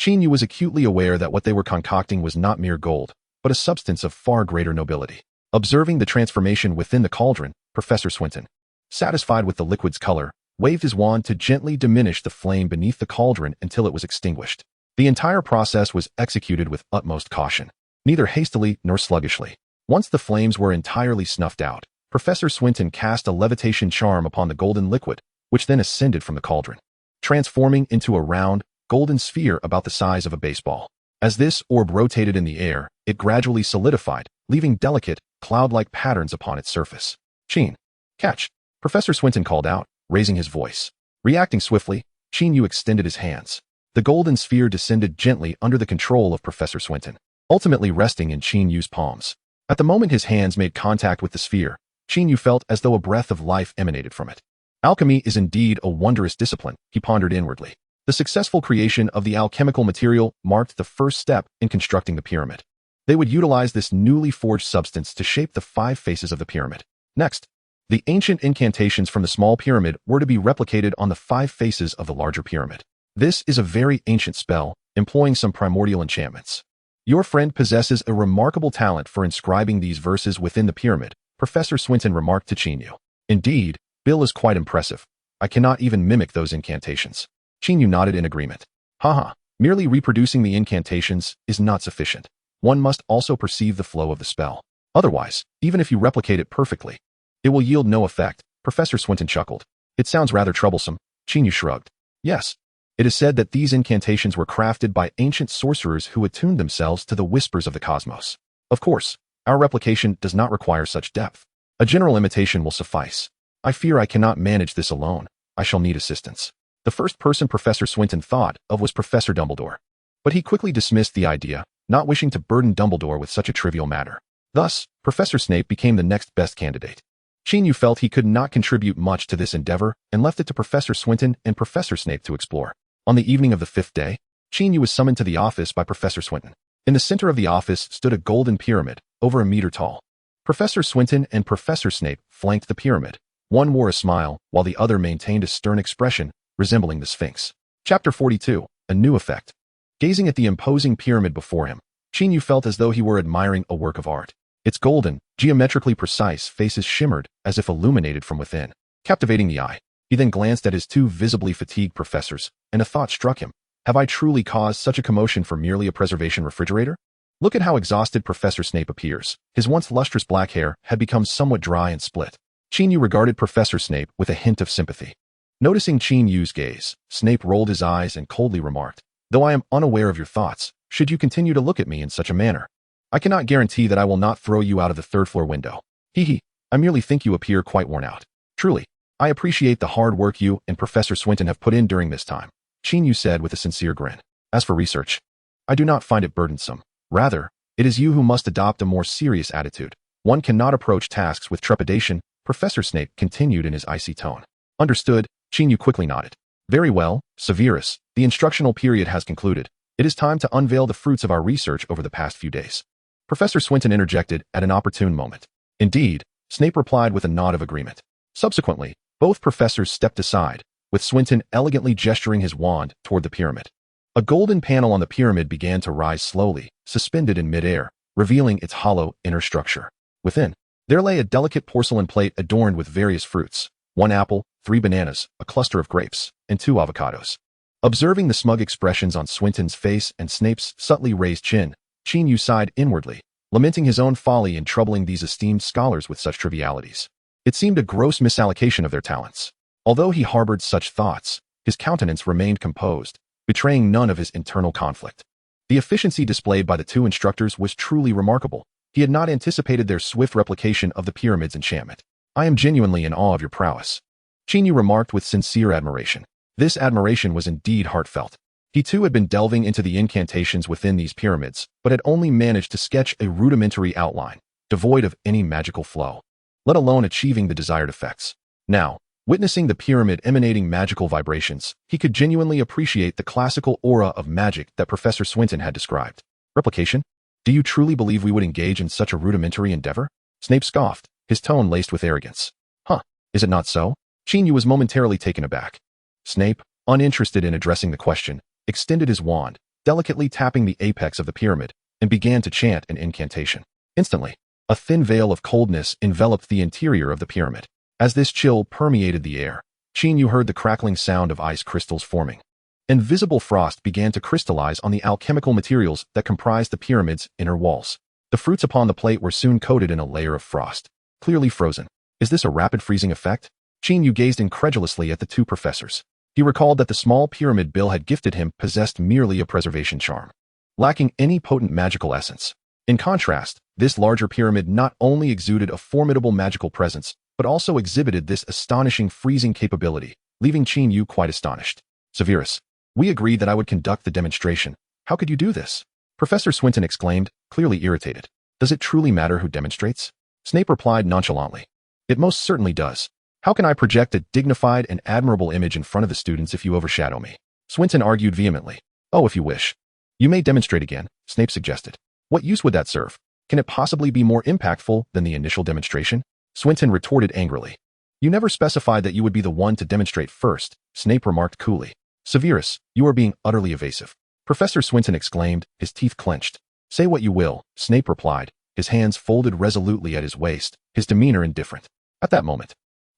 Qin Yu was acutely aware that what they were concocting was not mere gold, but a substance of far greater nobility. Observing the transformation within the cauldron, Professor Swinton, satisfied with the liquid's color, waved his wand to gently diminish the flame beneath the cauldron until it was extinguished. The entire process was executed with utmost caution, neither hastily nor sluggishly. Once the flames were entirely snuffed out, Professor Swinton cast a levitation charm upon the golden liquid, which then ascended from the cauldron, transforming into a round, golden sphere about the size of a baseball. As this orb rotated in the air, it gradually solidified, leaving delicate, cloud-like patterns upon its surface. "Qin, catch!" Professor Swinton called out, raising his voice. Reacting swiftly, Qin Yu extended his hands. The golden sphere descended gently under the control of Professor Swinton, ultimately resting in Qin Yu's palms. At the moment his hands made contact with the sphere, Qin Yu felt as though a breath of life emanated from it. Alchemy is indeed a wondrous discipline, he pondered inwardly. The successful creation of the alchemical material marked the first step in constructing the pyramid. They would utilize this newly forged substance to shape the 5 faces of the pyramid. Next, the ancient incantations from the small pyramid were to be replicated on the 5 faces of the larger pyramid. This is a very ancient spell, employing some primordial enchantments. Your friend possesses a remarkable talent for inscribing these verses within the pyramid, Professor Swinton remarked to Qin Yu. Indeed, Bill is quite impressive. I cannot even mimic those incantations. Qin Yu nodded in agreement. Haha, merely reproducing the incantations is not sufficient. One must also perceive the flow of the spell. Otherwise, even if you replicate it perfectly, it will yield no effect. Professor Swinton chuckled. It sounds rather troublesome. Qin Yu shrugged. Yes. It is said that these incantations were crafted by ancient sorcerers who attuned themselves to the whispers of the cosmos. Of course, our replication does not require such depth. A general imitation will suffice. I fear I cannot manage this alone. I shall need assistance. The first person Professor Swinton thought of was Professor Dumbledore. But he quickly dismissed the idea, not wishing to burden Dumbledore with such a trivial matter. Thus, Professor Snape became the next best candidate. Qin Yu felt he could not contribute much to this endeavor and left it to Professor Swinton and Professor Snape to explore. On the evening of the 5th day, Qin Yu was summoned to the office by Professor Swinton. In the center of the office stood a golden pyramid, over a meter tall. Professor Swinton and Professor Snape flanked the pyramid. One wore a smile, while the other maintained a stern expression, resembling the Sphinx. Chapter 42, A New Effect. Gazing at the imposing pyramid before him, Qin Yu felt as though he were admiring a work of art. Its golden, geometrically precise faces shimmered as if illuminated from within, captivating the eye. He then glanced at his 2 visibly fatigued professors, and a thought struck him. Have I truly caused such a commotion for merely a preservation refrigerator? Look at how exhausted Professor Snape appears. His once lustrous black hair had become somewhat dry and split. Qin Yu regarded Professor Snape with a hint of sympathy. Noticing Qin Yu's gaze, Snape rolled his eyes and coldly remarked, Though I am unaware of your thoughts, should you continue to look at me in such a manner, I cannot guarantee that I will not throw you out of the 3rd floor window. Hee, I merely think you appear quite worn out. Truly, I appreciate the hard work you and Professor Swinton have put in during this time, Qin Yu said with a sincere grin. As for research, I do not find it burdensome. Rather, it is you who must adopt a more serious attitude. One cannot approach tasks with trepidation, Professor Snape continued in his icy tone. Understood, Qin Yu quickly nodded. Very well, Severus, the instructional period has concluded. It is time to unveil the fruits of our research over the past few days. Professor Swinton interjected at an opportune moment. Indeed, Snape replied with a nod of agreement. Subsequently, both professors stepped aside, with Swinton elegantly gesturing his wand toward the pyramid. A golden panel on the pyramid began to rise slowly, suspended in midair, revealing its hollow inner structure. Within, there lay a delicate porcelain plate adorned with various fruits, 1 apple, 3 bananas, a cluster of grapes, and 2 avocados. Observing the smug expressions on Swinton's face and Snape's subtly raised chin, Qin Yu sighed inwardly, lamenting his own folly in troubling these esteemed scholars with such trivialities. It seemed a gross misallocation of their talents. Although he harbored such thoughts, his countenance remained composed, betraying none of his internal conflict. The efficiency displayed by the 2 instructors was truly remarkable. He had not anticipated their swift replication of the pyramid's enchantment. I am genuinely in awe of your prowess, Qin Yu remarked with sincere admiration. This admiration was indeed heartfelt. He too had been delving into the incantations within these pyramids, but had only managed to sketch a rudimentary outline, devoid of any magical flow, let alone achieving the desired effects. Now, witnessing the pyramid emanating magical vibrations, he could genuinely appreciate the classical aura of magic that Professor Swinton had described. Replication? Do you truly believe we would engage in such a rudimentary endeavor? Snape scoffed, his tone laced with arrogance. Huh, is it not so? Qin Yu was momentarily taken aback. Snape, uninterested in addressing the question, extended his wand, delicately tapping the apex of the pyramid, and began to chant an incantation. Instantly, a thin veil of coldness enveloped the interior of the pyramid. As this chill permeated the air, Qin Yu heard the crackling sound of ice crystals forming. Invisible frost began to crystallize on the alchemical materials that comprised the pyramid's inner walls. The fruits upon the plate were soon coated in a layer of frost, clearly frozen. Is this a rapid freezing effect? Qin Yu gazed incredulously at the 2 professors. He recalled that the small pyramid Bill had gifted him possessed merely a preservation charm, lacking any potent magical essence. In contrast, this larger pyramid not only exuded a formidable magical presence, but also exhibited this astonishing freezing capability, leaving Qin Yu quite astonished. Severus, we agreed that I would conduct the demonstration. How could you do this? Professor Swinton exclaimed, clearly irritated. Does it truly matter who demonstrates? Snape replied nonchalantly. It most certainly does. How can I project a dignified and admirable image in front of the students if you overshadow me? Swinton argued vehemently. Oh, if you wish. You may demonstrate again, Snape suggested. What use would that serve? Can it possibly be more impactful than the initial demonstration? Swinton retorted angrily. You never specified that you would be the one to demonstrate first, Snape remarked coolly. Severus, you are being utterly evasive. Professor Swinton exclaimed, his teeth clenched. Say what you will, Snape replied, his hands folded resolutely at his waist, his demeanor indifferent. At that moment,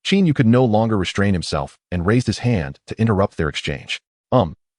Qin Yu could no longer restrain himself and raised his hand to interrupt their exchange.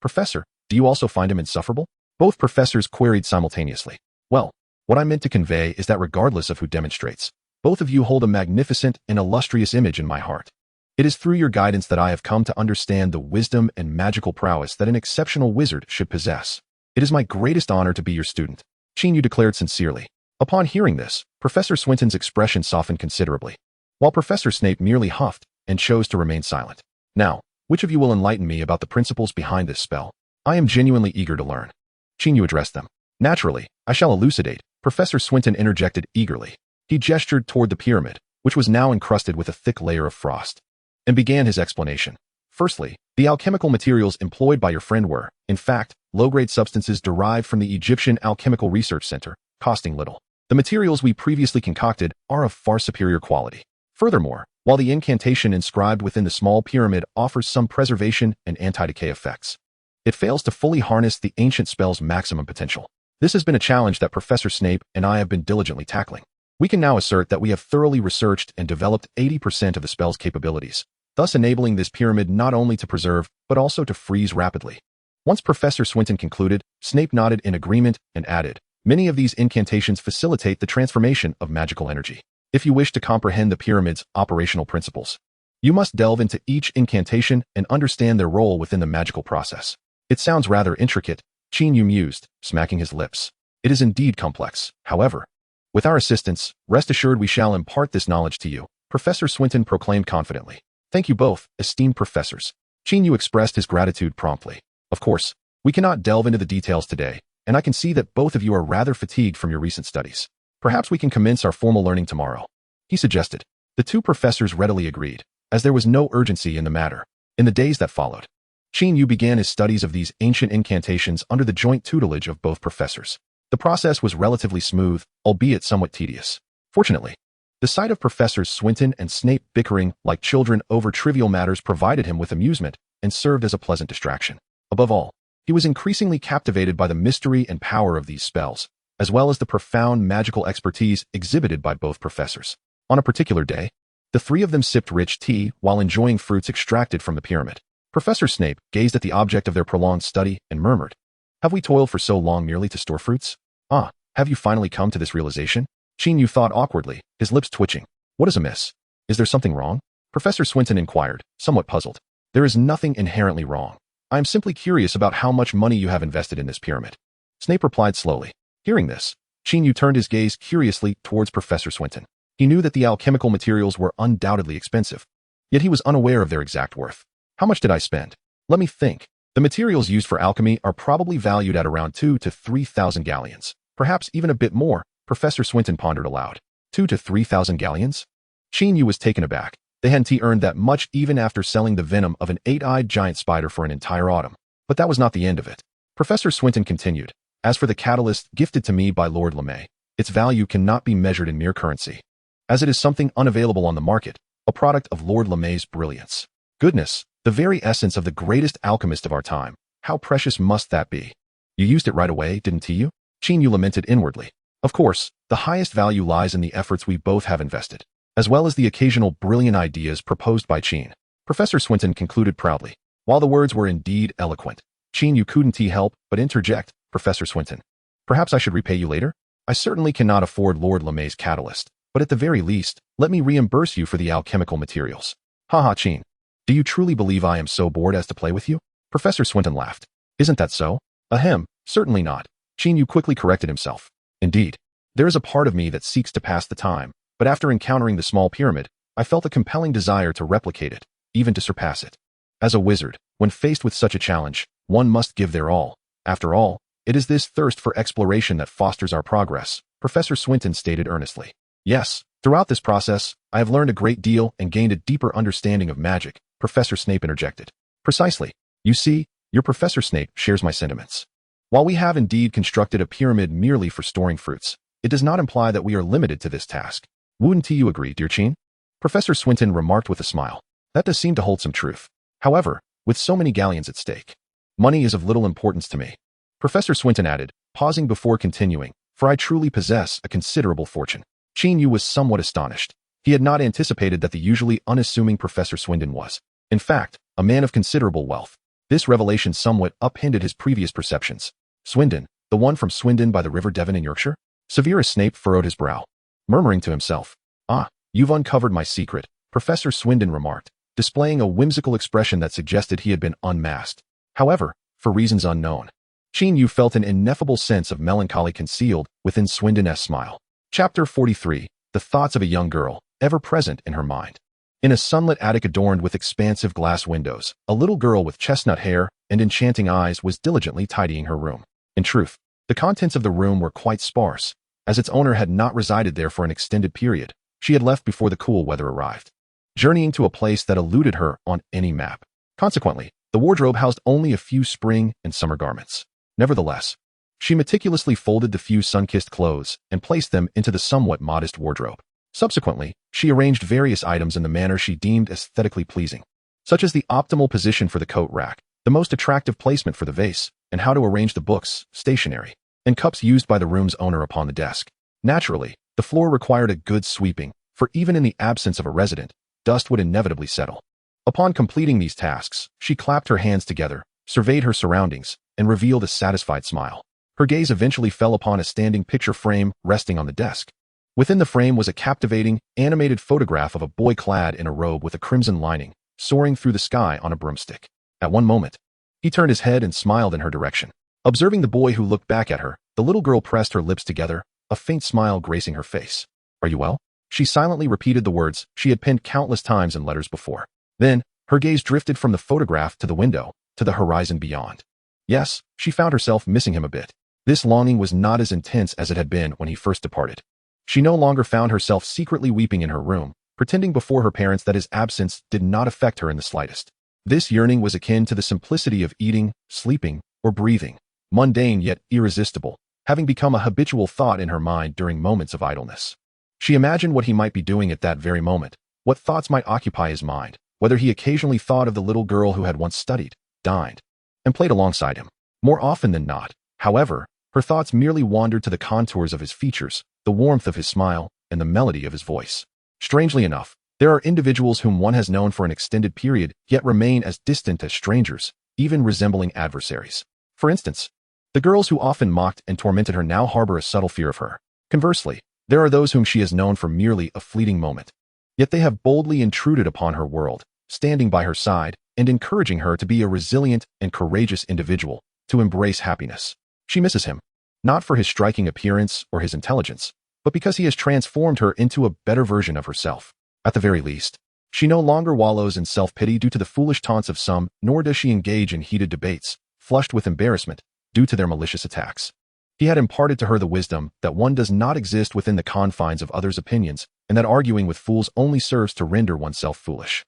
Professor, do you also find him insufferable? Both professors queried simultaneously. Well, what I meant to convey is that regardless of who demonstrates, both of you hold a magnificent and illustrious image in my heart. It is through your guidance that I have come to understand the wisdom and magical prowess that an exceptional wizard should possess. It is my greatest honor to be your student, Qin Yu declared sincerely. Upon hearing this, Professor Swinton's expression softened considerably, while Professor Snape merely huffed and chose to remain silent. Now, which of you will enlighten me about the principles behind this spell? I am genuinely eager to learn. Qin Yu addressed them. Naturally, I shall elucidate, Professor Swinton interjected eagerly. He gestured toward the pyramid, which was now encrusted with a thick layer of frost, and began his explanation. Firstly, the alchemical materials employed by your friend were, in fact, low-grade substances derived from the Egyptian Alchemical Research Center, costing little. The materials we previously concocted are of far superior quality. Furthermore, while the incantation inscribed within the small pyramid offers some preservation and anti-decay effects, it fails to fully harness the ancient spell's maximum potential. This has been a challenge that Professor Snape and I have been diligently tackling. We can now assert that we have thoroughly researched and developed 80% of the spell's capabilities, thus enabling this pyramid not only to preserve, but also to freeze rapidly. Once Professor Swinton concluded, Snape nodded in agreement and added, many of these incantations facilitate the transformation of magical energy. If you wish to comprehend the pyramid's operational principles, you must delve into each incantation and understand their role within the magical process. It sounds rather intricate, Qin Yu mused, smacking his lips. It is indeed complex, however. With our assistance, rest assured we shall impart this knowledge to you, Professor Swinton proclaimed confidently. Thank you both, esteemed professors. Qin Yu expressed his gratitude promptly. Of course, we cannot delve into the details today, and I can see that both of you are rather fatigued from your recent studies. Perhaps we can commence our formal learning tomorrow, he suggested. The two professors readily agreed, as there was no urgency in the matter. In the days that followed, Qin Yu began his studies of these ancient incantations under the joint tutelage of both professors. The process was relatively smooth, albeit somewhat tedious. Fortunately, the sight of Professors Swinton and Snape bickering like children over trivial matters provided him with amusement and served as a pleasant distraction. Above all, he was increasingly captivated by the mystery and power of these spells, as well as the profound magical expertise exhibited by both professors. On a particular day, the three of them sipped rich tea while enjoying fruits extracted from the pyramid. Professor Snape gazed at the object of their prolonged study and murmured, Have we toiled for so long merely to store fruits? Have you finally come to this realization? Qin Yu thought awkwardly, his lips twitching. What is amiss? Is there something wrong? Professor Swinton inquired, somewhat puzzled. There is nothing inherently wrong. I am simply curious about how much money you have invested in this pyramid. Snape replied slowly. Hearing this, Qin Yu turned his gaze curiously towards Professor Swinton. He knew that the alchemical materials were undoubtedly expensive, yet he was unaware of their exact worth. How much did I spend? Let me think. The materials used for alchemy are probably valued at around 2,000 to 3,000 galleons. Perhaps even a bit more, Professor Swinton pondered aloud. 2,000 to 3,000 galleons? Qin Yu was taken aback. They hadn't earned that much even after selling the venom of an 8-eyed giant spider for an entire autumn. But that was not the end of it. Professor Swinton continued. As for the catalyst gifted to me by Lord LeMay, its value cannot be measured in mere currency, as it is something unavailable on the market, a product of Lord LeMay's brilliance. Goodness, the very essence of the greatest alchemist of our time. How precious must that be? You used it right away, didn't you? Qin Yu lamented inwardly. Of course, the highest value lies in the efforts we both have invested, as well as the occasional brilliant ideas proposed by Qin. Professor Swinton concluded proudly. While the words were indeed eloquent, Qin Yu couldn't help but interject, Professor Swinton. Perhaps I should repay you later? I certainly cannot afford Lord LeMay's catalyst, but at the very least, let me reimburse you for the alchemical materials. Haha, Qin. Do you truly believe I am so bored as to play with you? Professor Swinton laughed. Isn't that so? Ahem, certainly not. Qin Yu quickly corrected himself. Indeed, there is a part of me that seeks to pass the time, but after encountering the small pyramid, I felt a compelling desire to replicate it, even to surpass it. As a wizard, when faced with such a challenge, one must give their all. After all, it is this thirst for exploration that fosters our progress, Professor Swinton stated earnestly. Yes, throughout this process, I have learned a great deal and gained a deeper understanding of magic, Professor Snape interjected. Precisely. You see, Your Professor Snape shares my sentiments. While we have indeed constructed a pyramid merely for storing fruits, it does not imply that we are limited to this task. Wouldn't you agree, dear Qin? Professor Swinton remarked with a smile. That does seem to hold some truth. However, with so many galleons at stake, money is of little importance to me. Professor Swinton added, pausing before continuing, for I truly possess a considerable fortune. Qin Yu was somewhat astonished. He had not anticipated that the usually unassuming Professor Swinton was, in fact, a man of considerable wealth. This revelation somewhat upended his previous perceptions. Swindon, the one from Swindon by the River Devon in Yorkshire? Severus Snape furrowed his brow, murmuring to himself. Ah, you've uncovered my secret, Professor Swindon remarked, displaying a whimsical expression that suggested he had been unmasked. However, for reasons unknown, Qin Yu felt an ineffable sense of melancholy concealed within Swindon's smile. Chapter 43, The Thoughts of a Young Girl, Ever Present in Her Mind. In a sunlit attic adorned with expansive glass windows, a little girl with chestnut hair and enchanting eyes was diligently tidying her room. In truth, the contents of the room were quite sparse, as its owner had not resided there for an extended period. She had left before the cool weather arrived, journeying to a place that eluded her on any map. Consequently, the wardrobe housed only a few spring and summer garments. Nevertheless, she meticulously folded the few sun-kissed clothes and placed them into the somewhat modest wardrobe. Subsequently, she arranged various items in the manner she deemed aesthetically pleasing, such as the optimal position for the coat rack, the most attractive placement for the vase, and how to arrange the books, stationery, and cups used by the room's owner upon the desk. Naturally, the floor required a good sweeping, for even in the absence of a resident, dust would inevitably settle. Upon completing these tasks, she clapped her hands together, surveyed her surroundings, and revealed a satisfied smile. Her gaze eventually fell upon a standing picture frame resting on the desk. Within the frame was a captivating, animated photograph of a boy clad in a robe with a crimson lining, soaring through the sky on a broomstick. At one moment, he turned his head and smiled in her direction. Observing the boy who looked back at her, the little girl pressed her lips together, a faint smile gracing her face. Are you well? She silently repeated the words she had penned countless times in letters before. Then, her gaze drifted from the photograph to the window, to the horizon beyond. Yes, she found herself missing him a bit. This longing was not as intense as it had been when he first departed. She no longer found herself secretly weeping in her room, pretending before her parents that his absence did not affect her in the slightest. This yearning was akin to the simplicity of eating, sleeping, or breathing, mundane yet irresistible, having become a habitual thought in her mind during moments of idleness. She imagined what he might be doing at that very moment, what thoughts might occupy his mind, whether he occasionally thought of the little girl who had once studied, dined, and played alongside him. More often than not, however, her thoughts merely wandered to the contours of his features, the warmth of his smile, and the melody of his voice. Strangely enough, there are individuals whom one has known for an extended period, yet remain as distant as strangers, even resembling adversaries. For instance, the girls who often mocked and tormented her now harbor a subtle fear of her. Conversely, there are those whom she has known for merely a fleeting moment. Yet they have boldly intruded upon her world, standing by her side and encouraging her to be a resilient and courageous individual, to embrace happiness. She misses him, not for his striking appearance or his intelligence, but because he has transformed her into a better version of herself. At the very least, she no longer wallows in self-pity due to the foolish taunts of some, nor does she engage in heated debates, flushed with embarrassment, due to their malicious attacks. He had imparted to her the wisdom that one does not exist within the confines of others' opinions, and that arguing with fools only serves to render oneself foolish.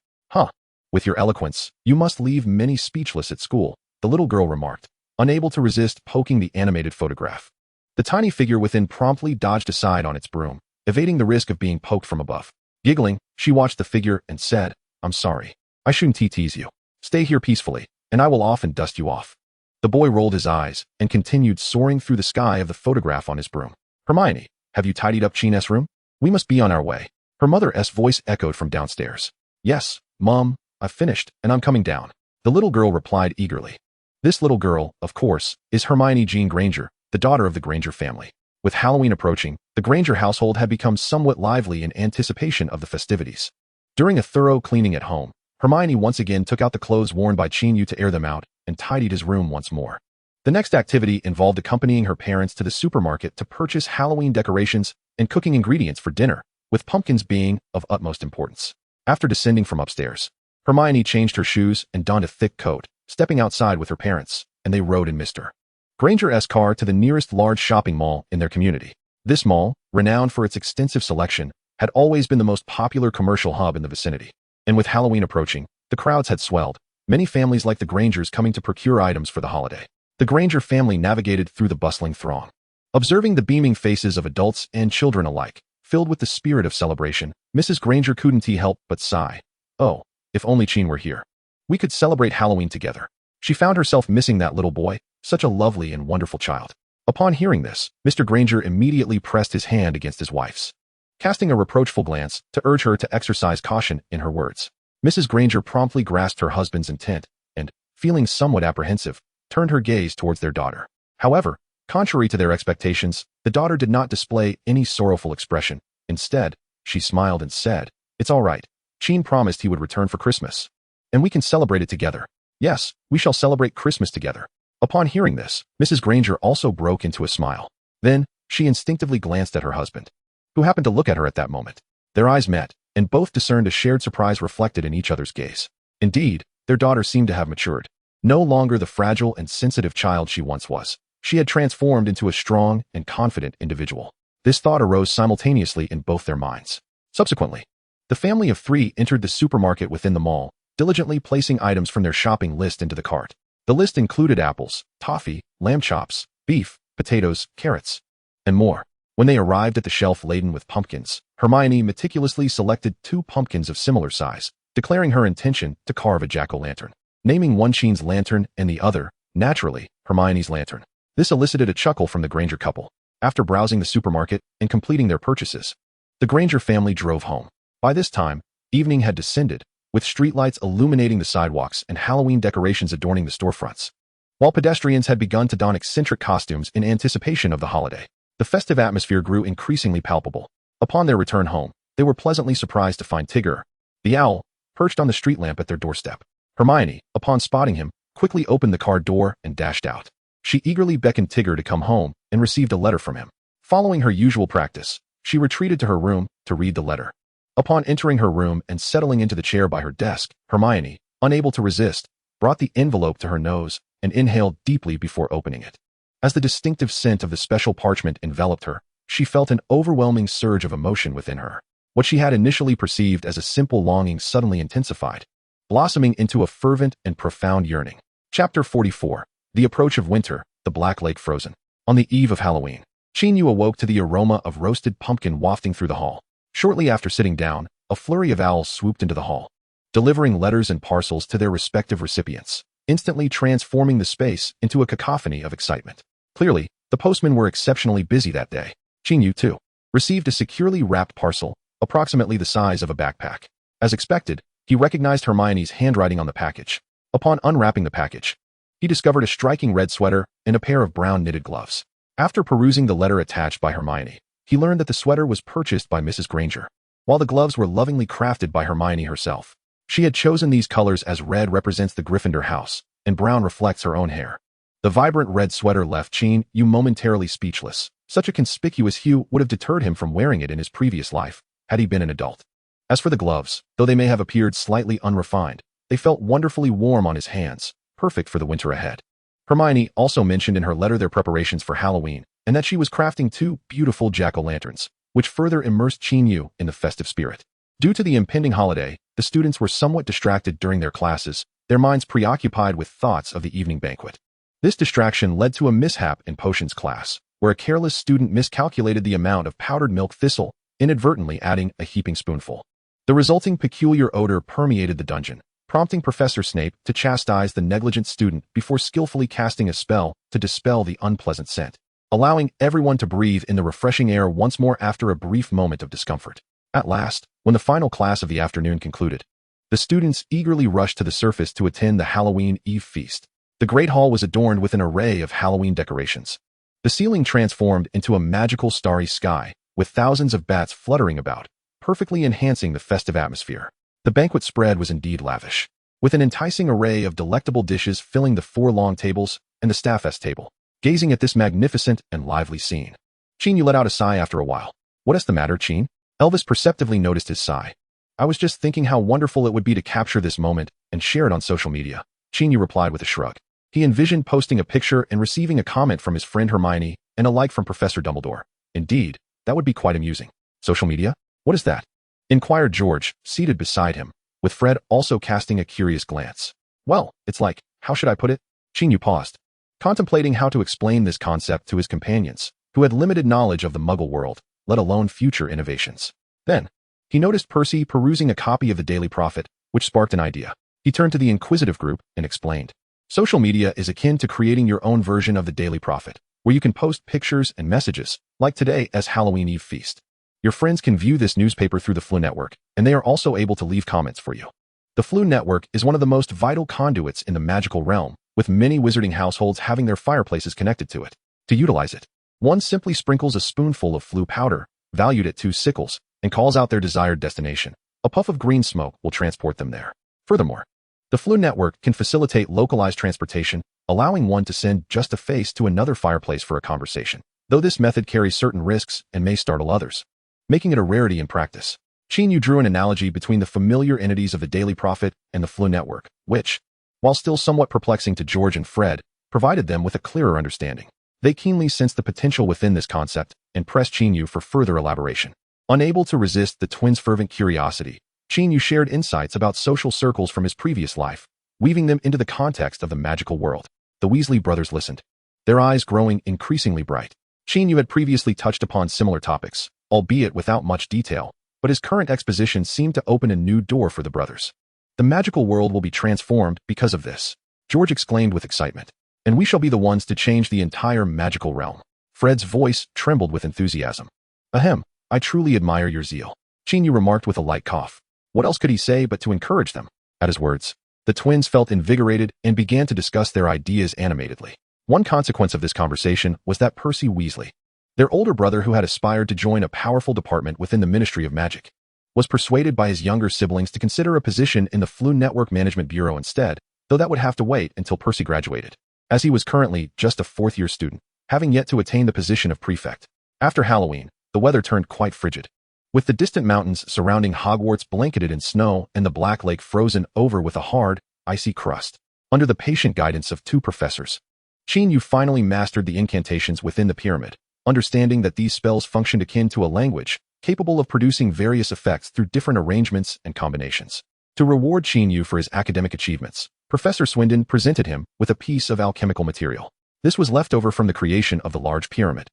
With your eloquence, you must leave many speechless at school, the little girl remarked, unable to resist poking the animated photograph. The tiny figure within promptly dodged aside on its broom, evading the risk of being poked from above. Giggling, she watched the figure and said, I'm sorry. I shouldn't tease you. Stay here peacefully, and I will often dust you off. The boy rolled his eyes and continued soaring through the sky of the photograph on his broom. Hermione, have you tidied up Qin's room? We must be on our way. Her mother's voice echoed from downstairs. Yes, Mom, I've finished, and I'm coming down. The little girl replied eagerly. This little girl, of course, is Hermione Jean Granger, the daughter of the Granger family. With Halloween approaching, the Granger household had become somewhat lively in anticipation of the festivities. During a thorough cleaning at home, Hermione once again took out the clothes worn by Qin Yu to air them out and tidied his room once more. The next activity involved accompanying her parents to the supermarket to purchase Halloween decorations and cooking ingredients for dinner, with pumpkins being of utmost importance. After descending from upstairs, Hermione changed her shoes and donned a thick coat, stepping outside with her parents, and they rode in Mr. Granger's car to the nearest large shopping mall in their community. This mall, renowned for its extensive selection, had always been the most popular commercial hub in the vicinity. And with Halloween approaching, the crowds had swelled, many families like the Grangers coming to procure items for the holiday. The Granger family navigated through the bustling throng. Observing the beaming faces of adults and children alike, filled with the spirit of celebration, Mrs. Granger couldn't help but sigh. Oh, if only Qin were here. We could celebrate Halloween together. She found herself missing that little boy, such a lovely and wonderful child. Upon hearing this, Mr. Granger immediately pressed his hand against his wife's, casting a reproachful glance to urge her to exercise caution in her words. Mrs. Granger promptly grasped her husband's intent and, feeling somewhat apprehensive, turned her gaze towards their daughter. However, contrary to their expectations, the daughter did not display any sorrowful expression. Instead, she smiled and said, "It's all right. Qin promised he would return for Christmas. And we can celebrate it together. Yes, we shall celebrate Christmas together." Upon hearing this, Mrs. Granger also broke into a smile. Then, she instinctively glanced at her husband, who happened to look at her at that moment. Their eyes met, and both discerned a shared surprise reflected in each other's gaze. Indeed, their daughter seemed to have matured. No longer the fragile and sensitive child she once was. She had transformed into a strong and confident individual. This thought arose simultaneously in both their minds. Subsequently, the family of three entered the supermarket within the mall, diligently placing items from their shopping list into the cart. The list included apples, toffee, lamb chops, beef, potatoes, carrots, and more. When they arrived at the shelf laden with pumpkins, Hermione meticulously selected 2 pumpkins of similar size, declaring her intention to carve a jack-o'-lantern, naming one Qin's lantern and the other, naturally, Hermione's lantern. This elicited a chuckle from the Granger couple. After browsing the supermarket and completing their purchases, the Granger family drove home. By this time, evening had descended, with streetlights illuminating the sidewalks and Halloween decorations adorning the storefronts. While pedestrians had begun to don eccentric costumes in anticipation of the holiday, the festive atmosphere grew increasingly palpable. Upon their return home, they were pleasantly surprised to find Tigger, the owl, perched on the street lamp at their doorstep. Hermione, upon spotting him, quickly opened the car door and dashed out. She eagerly beckoned Tigger to come home and received a letter from him. Following her usual practice, she retreated to her room to read the letter. Upon entering her room and settling into the chair by her desk, Hermione, unable to resist, brought the envelope to her nose and inhaled deeply before opening it. As the distinctive scent of the special parchment enveloped her, she felt an overwhelming surge of emotion within her. What she had initially perceived as a simple longing suddenly intensified, blossoming into a fervent and profound yearning. Chapter 44. The Approach of Winter, the Black Lake Frozen. On the eve of Halloween, Qin Yu awoke to the aroma of roasted pumpkin wafting through the hall. Shortly after sitting down, a flurry of owls swooped into the hall, delivering letters and parcels to their respective recipients, instantly transforming the space into a cacophony of excitement. Clearly, the postmen were exceptionally busy that day. Qin Yu, too, received a securely wrapped parcel, approximately the size of a backpack. As expected, he recognized Hermione's handwriting on the package. Upon unwrapping the package, he discovered a striking red sweater and a pair of brown knitted gloves. After perusing the letter attached by Hermione, he learned that the sweater was purchased by Mrs. Granger, while the gloves were lovingly crafted by Hermione herself. She had chosen these colors as red represents the Gryffindor house, and brown reflects her own hair. The vibrant red sweater left Qin Yu momentarily speechless. Such a conspicuous hue would have deterred him from wearing it in his previous life, had he been an adult. As for the gloves, though they may have appeared slightly unrefined, they felt wonderfully warm on his hands, perfect for the winter ahead. Hermione also mentioned in her letter their preparations for Halloween, and that she was crafting 2 beautiful jack-o'-lanterns, which further immersed Qin Yu in the festive spirit. Due to the impending holiday, the students were somewhat distracted during their classes, their minds preoccupied with thoughts of the evening banquet. This distraction led to a mishap in potions class, where a careless student miscalculated the amount of powdered milk thistle, inadvertently adding a heaping spoonful. The resulting peculiar odor permeated the dungeon, prompting Professor Snape to chastise the negligent student before skillfully casting a spell to dispel the unpleasant scent, allowing everyone to breathe in the refreshing air once more after a brief moment of discomfort. At last, when the final class of the afternoon concluded, the students eagerly rushed to the surface to attend the Halloween Eve feast. The Great Hall was adorned with an array of Halloween decorations. The ceiling transformed into a magical starry sky, with thousands of bats fluttering about, perfectly enhancing the festive atmosphere. The banquet spread was indeed lavish, with an enticing array of delectable dishes filling the 4 long tables and the staffest table. Gazing at this magnificent and lively scene, Qin Yu let out a sigh after a while. "What is the matter, Qin?" Elvis perceptively noticed his sigh. "I was just thinking how wonderful it would be to capture this moment and share it on social media," Qin Yu replied with a shrug. He envisioned posting a picture and receiving a comment from his friend Hermione and a like from Professor Dumbledore. Indeed, that would be quite amusing. "Social media? What is that?" inquired George, seated beside him, with Fred also casting a curious glance. Well, it's like, how should I put it? Qin Yu paused, contemplating how to explain this concept to his companions, who had limited knowledge of the Muggle world, let alone future innovations. Then, he noticed Percy perusing a copy of the Daily Prophet, which sparked an idea. He turned to the inquisitive group and explained. Social media is akin to creating your own version of the Daily Prophet, where you can post pictures and messages, like today as Halloween Eve feast. Your friends can view this newspaper through the Flu Network, and they are also able to leave comments for you. The Flu Network is one of the most vital conduits in the magical realm, with many wizarding households having their fireplaces connected to it. To utilize it, one simply sprinkles a spoonful of Flu powder, valued at 2 sickles, and calls out their desired destination. A puff of green smoke will transport them there. Furthermore, the Flu Network can facilitate localized transportation, allowing one to send just a face to another fireplace for a conversation, though this method carries certain risks and may startle others, making it a rarity in practice. Qin Yu drew an analogy between the familiar entities of the Daily Prophet and the Flu Network, which, while still somewhat perplexing to George and Fred, provided them with a clearer understanding. They keenly sensed the potential within this concept and pressed Qin Yu for further elaboration. Unable to resist the twins' fervent curiosity, Qin Yu shared insights about social circles from his previous life, weaving them into the context of the magical world. The Weasley brothers listened, their eyes growing increasingly bright. Qin Yu had previously touched upon similar topics, albeit without much detail, but his current exposition seemed to open a new door for the brothers. The magical world will be transformed because of this, George exclaimed with excitement. And we shall be the ones to change the entire magical realm. Fred's voice trembled with enthusiasm. Ahem, I truly admire your zeal, Qin Yu remarked with a light cough. What else could he say but to encourage them? At his words, the twins felt invigorated and began to discuss their ideas animatedly. One consequence of this conversation was that Percy Weasley, their older brother who had aspired to join a powerful department within the Ministry of Magic, was persuaded by his younger siblings to consider a position in the Flu Network Management Bureau instead, though that would have to wait until Percy graduated, as he was currently just a 4th-year student, having yet to attain the position of prefect. After Halloween, the weather turned quite frigid, with the distant mountains surrounding Hogwarts blanketed in snow and the Black Lake frozen over with a hard, icy crust. Under the patient guidance of 2 professors, Qin Yu finally mastered the incantations within the pyramid, understanding that these spells functioned akin to a language, capable of producing various effects through different arrangements and combinations. To reward Qin Yu for his academic achievements, Professor Swindon presented him with a piece of alchemical material. This was left over from the creation of the large pyramid,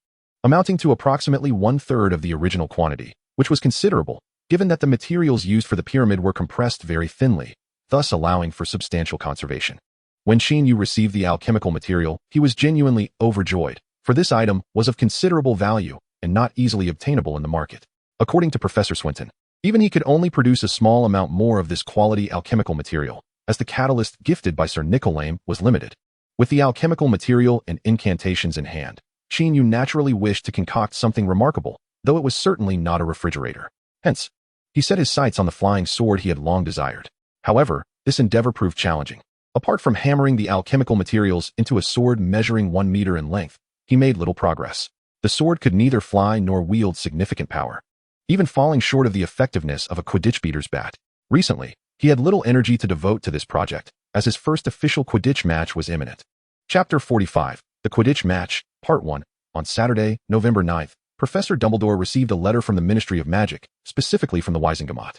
amounting to approximately 1/3 of the original quantity, which was considerable, given that the materials used for the pyramid were compressed very thinly, thus allowing for substantial conservation. When Qin Yu received the alchemical material, he was genuinely overjoyed, for this item was of considerable value and not easily obtainable in the market. According to Professor Swinton, even he could only produce a small amount more of this quality alchemical material, as the catalyst gifted by Sir Nicolaim was limited. With the alchemical material and incantations in hand, Qin Yu naturally wished to concoct something remarkable, though it was certainly not a refrigerator. Hence, he set his sights on the flying sword he had long desired. However, this endeavor proved challenging. Apart from hammering the alchemical materials into a sword measuring 1 meter in length, he made little progress. The sword could neither fly nor wield significant power, even falling short of the effectiveness of a Quidditch beater's bat. Recently, he had little energy to devote to this project, as his first official Quidditch match was imminent. Chapter 45, The Quidditch Match, Part 1. On Saturday, November 9th, Professor Dumbledore received a letter from the Ministry of Magic, specifically from the Wizengamot,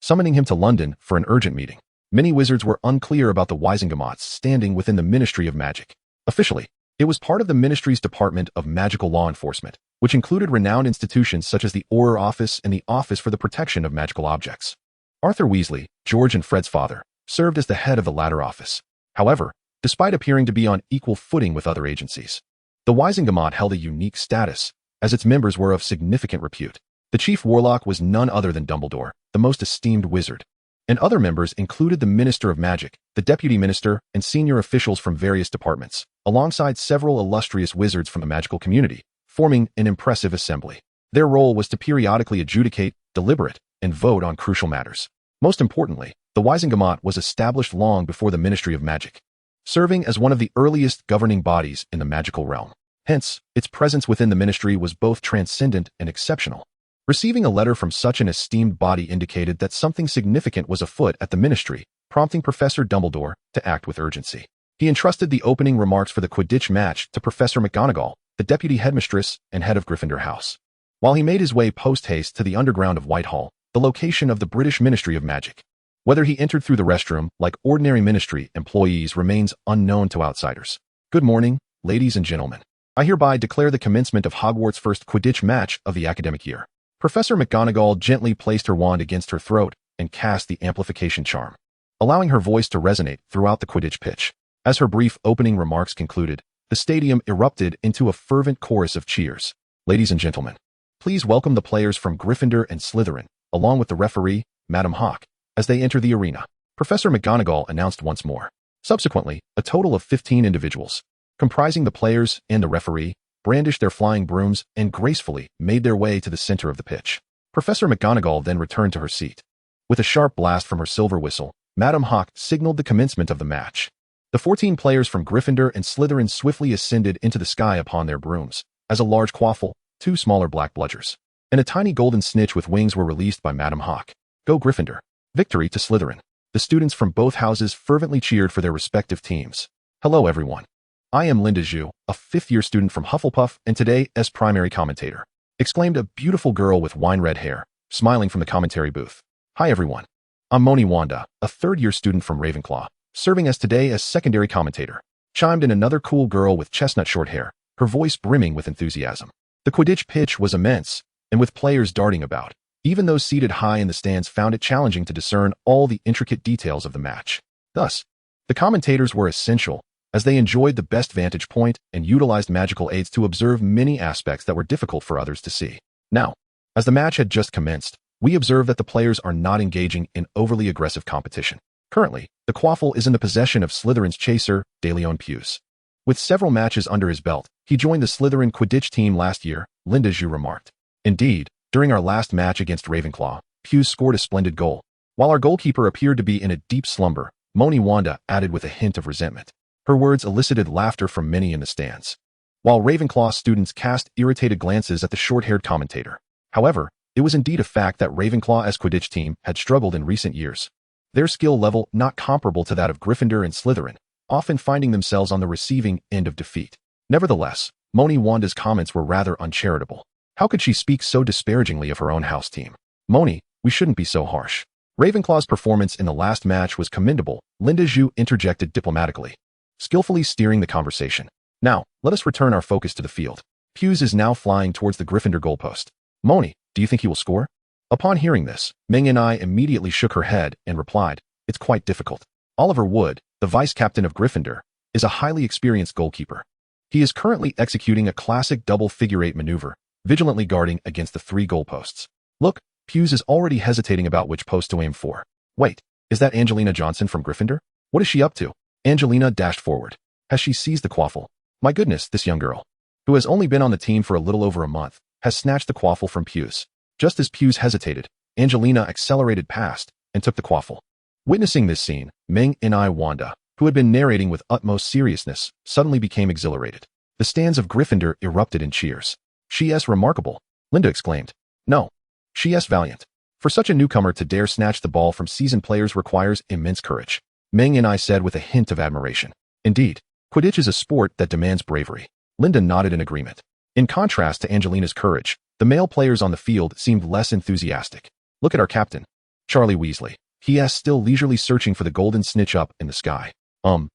summoning him to London for an urgent meeting. Many wizards were unclear about the Wizengamot's standing within the Ministry of Magic. Officially, it was part of the Ministry's Department of Magical Law Enforcement, which included renowned institutions such as the Auror Office and the Office for the Protection of Magical Objects. Arthur Weasley, George and Fred's father, served as the head of the latter office. However, despite appearing to be on equal footing with other agencies, the Wizengamot held a unique status, as its members were of significant repute. The chief warlock was none other than Dumbledore, the most esteemed wizard, and other members included the Minister of Magic, the Deputy Minister, and senior officials from various departments, alongside several illustrious wizards from the magical community, forming an impressive assembly. Their role was to periodically adjudicate, deliberate, and vote on crucial matters. Most importantly, the Wizengamot was established long before the Ministry of Magic, serving as one of the earliest governing bodies in the magical realm. Hence, its presence within the ministry was both transcendent and exceptional. Receiving a letter from such an esteemed body indicated that something significant was afoot at the ministry, prompting Professor Dumbledore to act with urgency. He entrusted the opening remarks for the Quidditch match to Professor McGonagall, the deputy headmistress and head of Gryffindor House, while he made his way post-haste to the underground of Whitehall, the location of the British Ministry of Magic. Whether he entered through the restroom like ordinary ministry employees remains unknown to outsiders. Good morning, ladies and gentlemen. I hereby declare the commencement of Hogwarts' first Quidditch match of the academic year. Professor McGonagall gently placed her wand against her throat and cast the amplification charm, allowing her voice to resonate throughout the Quidditch pitch. As her brief opening remarks concluded, the stadium erupted into a fervent chorus of cheers. Ladies and gentlemen, please welcome the players from Gryffindor and Slytherin, along with the referee, Madam Hawk, as they enter the arena. Professor McGonagall announced once more. Subsequently, a total of 15 individuals, comprising the players and the referee, brandished their flying brooms and gracefully made their way to the center of the pitch. Professor McGonagall then returned to her seat. With a sharp blast from her silver whistle, Madam Hawk signaled the commencement of the match. The 14 players from Gryffindor and Slytherin swiftly ascended into the sky upon their brooms, as a large quaffle, 2 smaller black bludgers, and a tiny golden snitch with wings were released by Madam Hawk. Go Gryffindor! Victory to Slytherin! The students from both houses fervently cheered for their respective teams. Hello everyone. I am Linda Zhu, a 5th-year student from Hufflepuff and today as primary commentator, exclaimed a beautiful girl with wine-red hair, smiling from the commentary booth. Hi everyone. I'm Moni Wanda, a 3rd-year student from Ravenclaw, serving as today as secondary commentator, chimed in another cool girl with chestnut short hair, her voice brimming with enthusiasm. The Quidditch pitch was immense, and with players darting about, even those seated high in the stands found it challenging to discern all the intricate details of the match. Thus, the commentators were essential, as they enjoyed the best vantage point and utilized magical aids to observe many aspects that were difficult for others to see. Now, as the match had just commenced, we observe that the players are not engaging in overly aggressive competition. Currently, the quaffle is in the possession of Slytherin's chaser, DeLeon Puce. With several matches under his belt, he joined the Slytherin Quidditch team last year, Linda Zhu remarked. Indeed, during our last match against Ravenclaw, Puce scored a splendid goal. While our goalkeeper appeared to be in a deep slumber, Moni Wanda added with a hint of resentment. Her words elicited laughter from many in the stands, while Ravenclaw students cast irritated glances at the short-haired commentator. However, it was indeed a fact that Ravenclaw's Quidditch team had struggled in recent years, their skill level not comparable to that of Gryffindor and Slytherin, often finding themselves on the receiving end of defeat. Nevertheless, Moni Wanda's comments were rather uncharitable. How could she speak so disparagingly of her own house team? Moni, we shouldn't be so harsh. Ravenclaw's performance in the last match was commendable, Linda Zhu interjected diplomatically, skillfully steering the conversation. Now, let us return our focus to the field. Puce is now flying towards the Gryffindor goalpost. Moni, do you think he will score? Upon hearing this, Ming and I immediately shook her head and replied, it's quite difficult. Oliver Wood, the vice-captain of Gryffindor, is a highly experienced goalkeeper. He is currently executing a classic double figure-8 maneuver, vigilantly guarding against the 3 goalposts. Look, Puce is already hesitating about which post to aim for. Wait, is that Angelina Johnson from Gryffindor? What is she up to? Angelina dashed forward. Has she seized the quaffle? My goodness, this young girl, who has only been on the team for a little over a month, has snatched the quaffle from Puce. Just as Puce hesitated, Angelina accelerated past and took the quaffle. Witnessing this scene, Ming and I Wanda, who had been narrating with utmost seriousness, suddenly became exhilarated. The stands of Gryffindor erupted in cheers. She-s remarkable, Linda exclaimed. No, she-s valiant. For such a newcomer to dare snatch the ball from seasoned players requires immense courage, Ming and I said with a hint of admiration. Indeed, Quidditch is a sport that demands bravery. Linda nodded in agreement. In contrast to Angelina's courage, the male players on the field seemed less enthusiastic. Look at our captain, Charlie Weasley. He is still leisurely searching for the golden snitch up in the sky.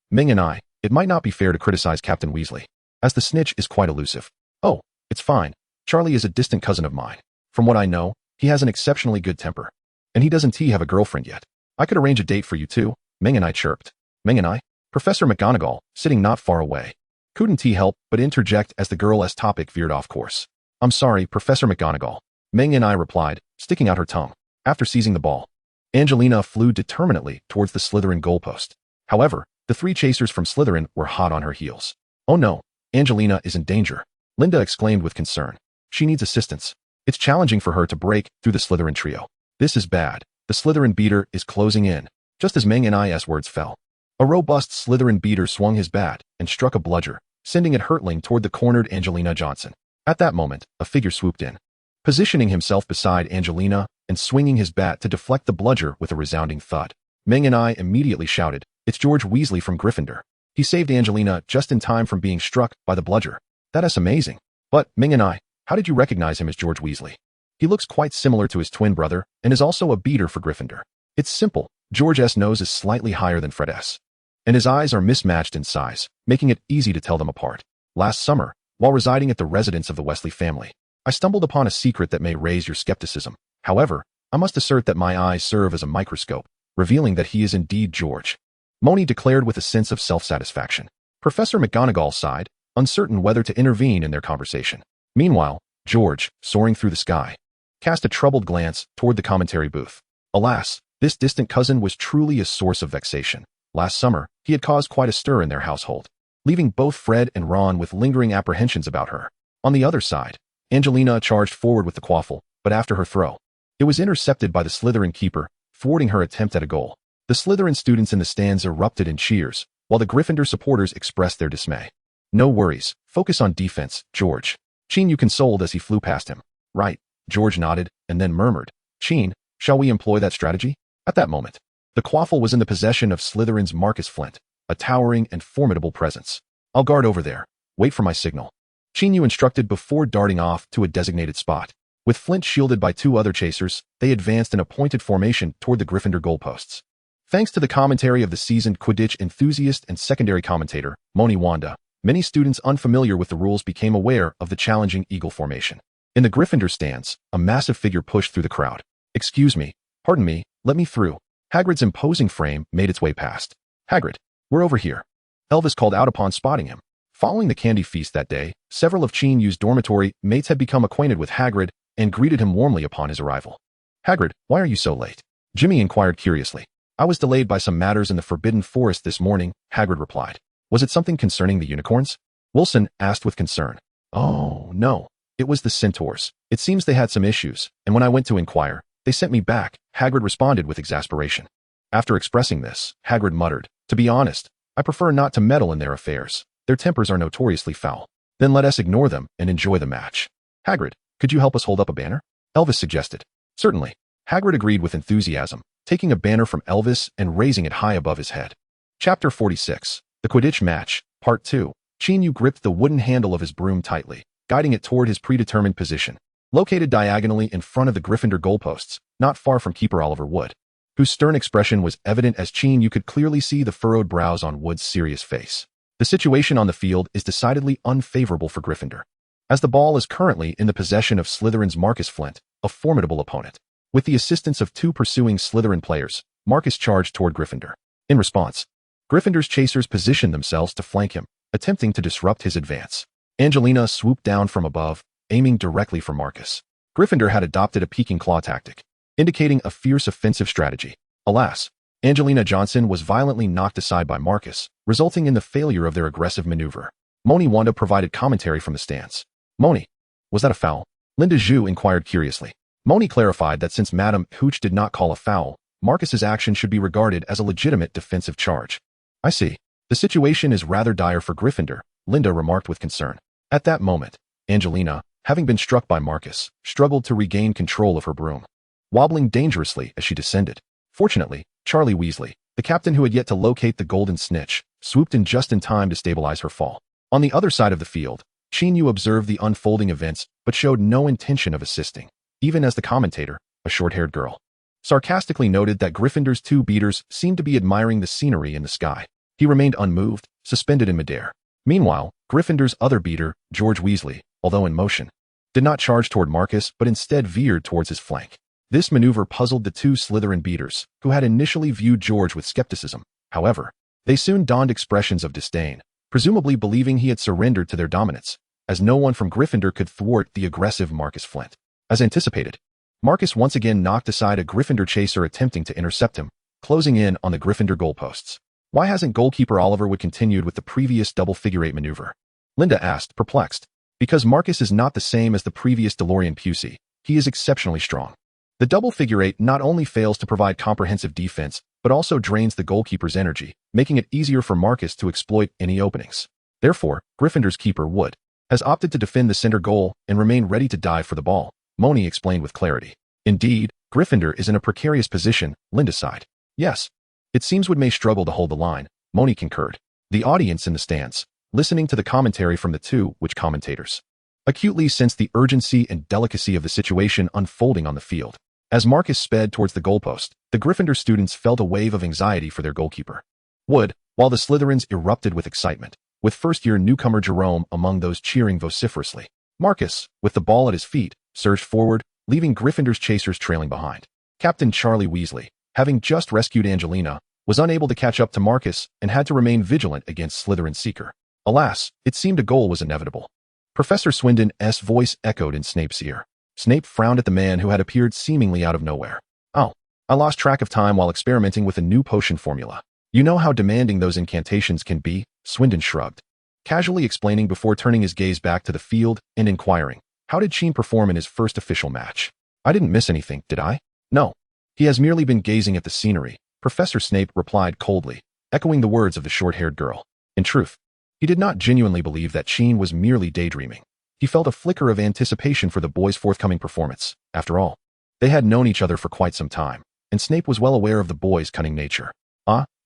Ming and I, it might not be fair to criticize Captain Weasley, as the snitch is quite elusive. Oh, it's fine. Charlie is a distant cousin of mine. From what I know, he has an exceptionally good temper. And he doesn't have a girlfriend yet. I could arrange a date for you too, Ming and I chirped. Ming and I? Professor McGonagall, sitting not far away, couldn't help but interject as the girl's topic veered off course. I'm sorry, Professor McGonagall, Ming and I replied, sticking out her tongue. After seizing the ball, Angelina flew determinedly towards the Slytherin goalpost. However, the 3 chasers from Slytherin were hot on her heels. Oh no, Angelina is in danger, Linda exclaimed with concern. She needs assistance. It's challenging for her to break through the Slytherin trio. This is bad. The Slytherin beater is closing in. Just as Ming and I's words fell, a robust Slytherin beater swung his bat and struck a bludger, sending it hurtling toward the cornered Angelina Johnson. At that moment, a figure swooped in, positioning himself beside Angelina and swinging his bat to deflect the bludger with a resounding thud. Ming and I immediately shouted, it's George Weasley from Gryffindor. He saved Angelina just in time from being struck by the bludger. That is amazing. But, Ming and I, how did you recognize him as George Weasley? He looks quite similar to his twin brother and is also a beater for Gryffindor. It's simple. George's nose is slightly higher than Fred's, and his eyes are mismatched in size, making it easy to tell them apart. Last summer, while residing at the residence of the Weasley family, I stumbled upon a secret that may raise your skepticism. However, I must assert that my eyes serve as a microscope, revealing that he is indeed George. Hermione declared with a sense of self-satisfaction. Professor McGonagall sighed, uncertain whether to intervene in their conversation. Meanwhile, George, soaring through the sky, cast a troubled glance toward the commentary booth. Alas, this distant cousin was truly a source of vexation. Last summer, he had caused quite a stir in their household, leaving both Fred and Ron with lingering apprehensions about her. On the other side, Angelina charged forward with the quaffle, but after her throw, it was intercepted by the Slytherin keeper, thwarting her attempt at a goal. The Slytherin students in the stands erupted in cheers, while the Gryffindor supporters expressed their dismay. No worries, focus on defense, George. Qin Yu consoled as he flew past him. Right, George nodded, and then murmured, Qin, shall we employ that strategy? At that moment, the quaffle was in the possession of Slytherin's Marcus Flint, a towering and formidable presence. I'll guard over there. Wait for my signal. Qin Yu instructed before darting off to a designated spot. With Flint shielded by two other chasers, they advanced in a pointed formation toward the Gryffindor goalposts. Thanks to the commentary of the seasoned Quidditch enthusiast and secondary commentator, Hermione Wanda, many students unfamiliar with the rules became aware of the challenging eagle formation. In the Gryffindor stands, a massive figure pushed through the crowd. Excuse me, pardon me, let me through. Hagrid's imposing frame made its way past. Hagrid, we're over here. Elvis called out upon spotting him. Following the candy feast that day, several of Qin Yu's dormitory mates had become acquainted with Hagrid and greeted him warmly upon his arrival. Hagrid, why are you so late? Jimmy inquired curiously. I was delayed by some matters in the Forbidden Forest this morning, Hagrid replied. Was it something concerning the unicorns? Wilson asked with concern. Oh, no. It was the centaurs. It seems they had some issues, and when I went to inquire, they sent me back, Hagrid responded with exasperation. After expressing this, Hagrid muttered, to be honest, I prefer not to meddle in their affairs. Their tempers are notoriously foul. Then let us ignore them and enjoy the match. Hagrid, could you help us hold up a banner? Elvis suggested. Certainly. Hagrid agreed with enthusiasm, taking a banner from Elvis and raising it high above his head. Chapter 46. The Quidditch Match, Part 2. Qin Yu gripped the wooden handle of his broom tightly, guiding it toward his predetermined position. Located diagonally in front of the Gryffindor goalposts, not far from Keeper Oliver Wood, whose stern expression was evident as Qin Yu could clearly see the furrowed brows on Wood's serious face. The situation on the field is decidedly unfavorable for Gryffindor, as the ball is currently in the possession of Slytherin's Marcus Flint, a formidable opponent. With the assistance of two pursuing Slytherin players, Marcus charged toward Gryffindor. In response, Gryffindor's chasers positioned themselves to flank him, attempting to disrupt his advance. Angelina swooped down from above, aiming directly for Marcus. Gryffindor had adopted a peeking claw tactic, indicating a fierce offensive strategy. Alas, Angelina Johnson was violently knocked aside by Marcus, resulting in the failure of their aggressive maneuver. Hermione Wanda provided commentary from the stands. Hermione, was that a foul? Linda Zhu inquired curiously. Hermione clarified that since Madame Hooch did not call a foul, Marcus's action should be regarded as a legitimate defensive charge. I see. The situation is rather dire for Gryffindor, Linda remarked with concern. At that moment, Angelina, having been struck by Marcus, struggled to regain control of her broom, wobbling dangerously as she descended. Fortunately, Charlie Weasley, the captain who had yet to locate the golden snitch, swooped in just in time to stabilize her fall. On the other side of the field, Qin Yu observed the unfolding events but showed no intention of assisting, even as the commentator, a short-haired girl, sarcastically noted that Gryffindor's two beaters seemed to be admiring the scenery in the sky. He remained unmoved, suspended in midair. Meanwhile, Gryffindor's other beater, George Weasley, although in motion, did not charge toward Marcus but instead veered towards his flank. This maneuver puzzled the two Slytherin beaters, who had initially viewed George with skepticism. However, they soon donned expressions of disdain, presumably believing he had surrendered to their dominance, as no one from Gryffindor could thwart the aggressive Marcus Flint. As anticipated, Marcus once again knocked aside a Gryffindor chaser attempting to intercept him, closing in on the Gryffindor goalposts. Why hasn't goalkeeper Oliver Wood continued with the previous double figure-8 maneuver? Linda asked, perplexed. Because Marcus is not the same as the previous DeLorean Pusey, he is exceptionally strong. The double figure-8 not only fails to provide comprehensive defense, but also drains the goalkeeper's energy, making it easier for Marcus to exploit any openings. Therefore, Gryffindor's keeper Wood has opted to defend the center goal and remain ready to dive for the ball, Hermione explained with clarity. Indeed, Gryffindor is in a precarious position, Linda sighed. Yes. It seems Wood may struggle to hold the line, Hermione concurred. The audience in the stands, listening to the commentary from the two which commentators, acutely sensed the urgency and delicacy of the situation unfolding on the field. As Marcus sped towards the goalpost, the Gryffindor students felt a wave of anxiety for their goalkeeper. While the Slytherins erupted with excitement, with first-year newcomer Jerome among those cheering vociferously. Marcus, with the ball at his feet, surged forward, leaving Gryffindor's chasers trailing behind. Captain Charlie Weasley, having just rescued Angelina, was unable to catch up to Marcus and had to remain vigilant against Slytherin's seeker. Alas, it seemed a goal was inevitable. Professor Swindon's voice echoed in Snape's ear. Snape frowned at the man who had appeared seemingly out of nowhere. "Oh, I lost track of time while experimenting with a new potion formula. You know how demanding those incantations can be?" Swindon shrugged, casually explaining before turning his gaze back to the field and inquiring, "How did Qin perform in his first official match? I didn't miss anything, did I?" "No. He has merely been gazing at the scenery," Professor Snape replied coldly, echoing the words of the short-haired girl. In truth, he did not genuinely believe that Qin was merely daydreaming. He felt a flicker of anticipation for the boy's forthcoming performance. After all, they had known each other for quite some time, and Snape was well aware of the boy's cunning nature.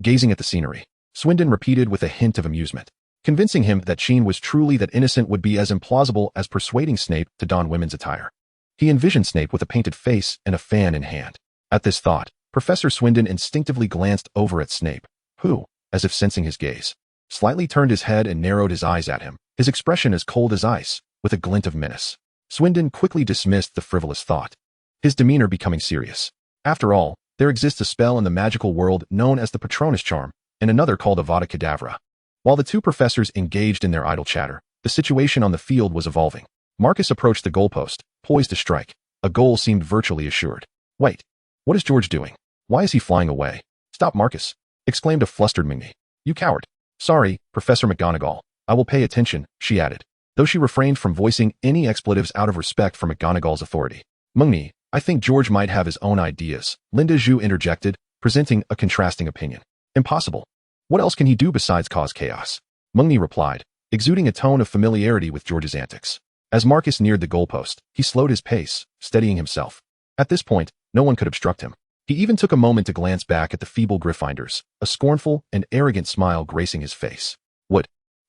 Gazing at the scenery, Swindon repeated with a hint of amusement. Convincing him that Qin was truly that innocent would be as implausible as persuading Snape to don women's attire. He envisioned Snape with a painted face and a fan in hand. At this thought, Professor Swindon instinctively glanced over at Snape, who, as if sensing his gaze, slightly turned his head and narrowed his eyes at him, his expression as cold as ice, with a glint of menace. Swindon quickly dismissed the frivolous thought, his demeanor becoming serious. After all, there exists a spell in the magical world known as the Patronus Charm, and another called Avada Kedavra. While the two professors engaged in their idle chatter, the situation on the field was evolving. Marcus approached the goalpost, poised to strike. A goal seemed virtually assured. "Wait, what is George doing? Why is he flying away?" "Stop, Marcus!" exclaimed a flustered Minnie. "You coward!" "Sorry, Professor McGonagall. I will pay attention," she added, though she refrained from voicing any expletives out of respect for McGonagall's authority. "Minnie, I think George might have his own ideas," Linda Zhu interjected, presenting a contrasting opinion. "Impossible. What else can he do besides cause chaos?" Minnie replied, exuding a tone of familiarity with George's antics. As Marcus neared the goalpost, he slowed his pace, steadying himself. At this point, no one could obstruct him. He even took a moment to glance back at the feeble Gryffindors, a scornful and arrogant smile gracing his face.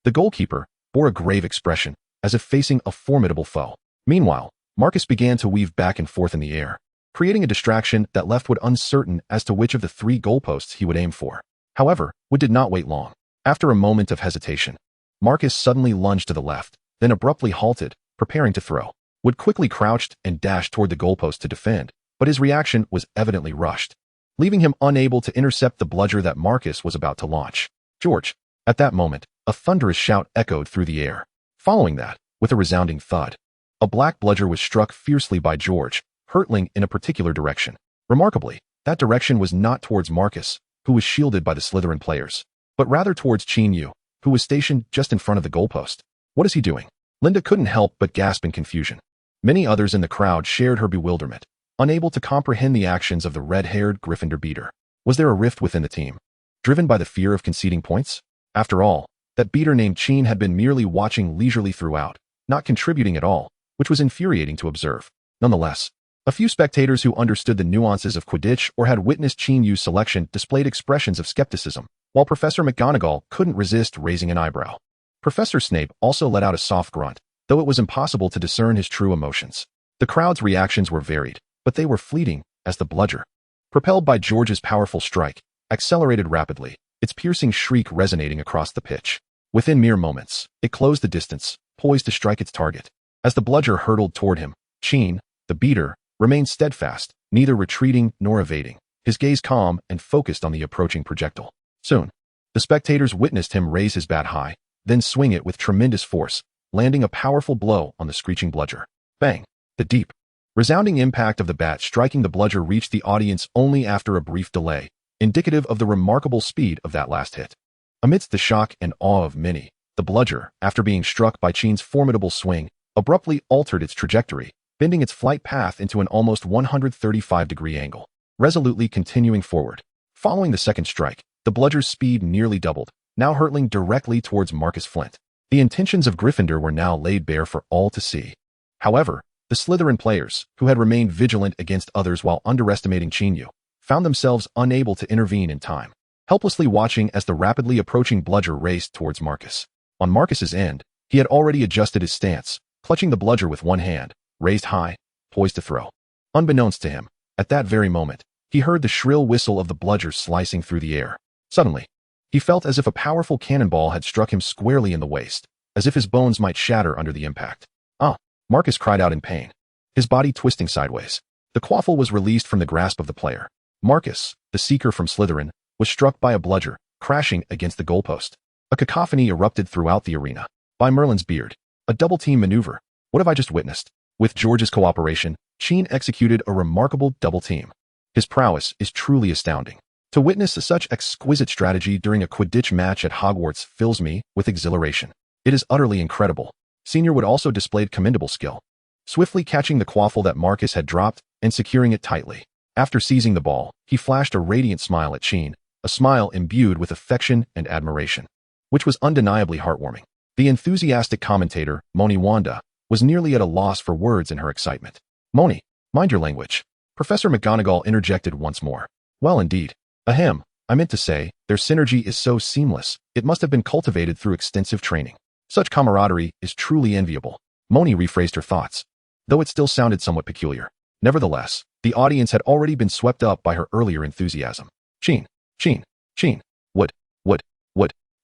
The goalkeeper bore a grave expression, as if facing a formidable foe. Meanwhile, Marcus began to weave back and forth in the air, creating a distraction that left Wood uncertain as to which of the three goalposts he would aim for. However, Wood did not wait long. After a moment of hesitation, Marcus suddenly lunged to the left, then abruptly halted, preparing to throw. Wood quickly crouched and dashed toward the goalpost to defend, but his reaction was evidently rushed, leaving him unable to intercept the bludger that Marcus was about to launch. "George!" At that moment, a thunderous shout echoed through the air. Following that, with a resounding thud, a black bludger was struck fiercely by George, hurtling in a particular direction. Remarkably, that direction was not towards Marcus, who was shielded by the Slytherin players, but rather towards Qin Yu, who was stationed just in front of the goalpost. "What is he doing?" Linda couldn't help but gasp in confusion. Many others in the crowd shared her bewilderment, unable to comprehend the actions of the red-haired Gryffindor beater. Was there a rift within the team, driven by the fear of conceding points? After all, that beater named Qin had been merely watching leisurely throughout, not contributing at all, which was infuriating to observe. Nonetheless, a few spectators who understood the nuances of Quidditch or had witnessed Qin Yu's selection displayed expressions of skepticism, while Professor McGonagall couldn't resist raising an eyebrow. Professor Snape also let out a soft grunt, though it was impossible to discern his true emotions. The crowd's reactions were varied, but they were fleeting, as the bludger, propelled by George's powerful strike, accelerated rapidly, its piercing shriek resonating across the pitch. Within mere moments, it closed the distance, poised to strike its target. As the bludger hurtled toward him, Qin, the beater, remained steadfast, neither retreating nor evading, his gaze calm and focused on the approaching projectile. Soon, the spectators witnessed him raise his bat high, then swing it with tremendous force, landing a powerful blow on the screeching bludger. Bang! The deep, resounding impact of the bat striking the bludger reached the audience only after a brief delay, indicative of the remarkable speed of that last hit. Amidst the shock and awe of many, the bludger, after being struck by Qin's formidable swing, abruptly altered its trajectory, bending its flight path into an almost 135-degree angle, resolutely continuing forward. Following the second strike, the bludger's speed nearly doubled, now hurtling directly towards Marcus Flint. The intentions of Gryffindor were now laid bare for all to see. However, the Slytherin players, who had remained vigilant against others while underestimating Qin Yu, found themselves unable to intervene in time, helplessly watching as the rapidly approaching bludger raced towards Marcus. On Marcus's end, he had already adjusted his stance, clutching the bludger with one hand, raised high, poised to throw. Unbeknownst to him, At that very moment, he heard the shrill whistle of the bludger slicing through the air. Suddenly, he felt as if a powerful cannonball had struck him squarely in the waist, as if his bones might shatter under the impact. "Ah!" Marcus cried out in pain, his body twisting sideways. The quaffle was released from the grasp of the player. Marcus, the seeker from Slytherin, was struck by a bludger, crashing against the goalpost. A cacophony erupted throughout the arena. By Merlin's beard. A double-team maneuver. What have I just witnessed? With George's cooperation, Qin executed a remarkable double-team. His prowess is truly astounding. To witness such exquisite strategy during a Quidditch match at Hogwarts fills me with exhilaration. It is utterly incredible. Senior Wood also displayed commendable skill, swiftly catching the quaffle that Marcus had dropped and securing it tightly. After seizing the ball, he flashed a radiant smile at Qin, a smile imbued with affection and admiration, which was undeniably heartwarming. The enthusiastic commentator, Moni Wanda, was nearly at a loss for words in her excitement. "Moni, mind your language," Professor McGonagall interjected once more. "Well, indeed. Ahem, I meant to say, their synergy is so seamless, it must have been cultivated through extensive training. Such camaraderie is truly enviable." Moni rephrased her thoughts, though it still sounded somewhat peculiar. Nevertheless, the audience had already been swept up by her earlier enthusiasm. Qin, Qin, Qin, Wood.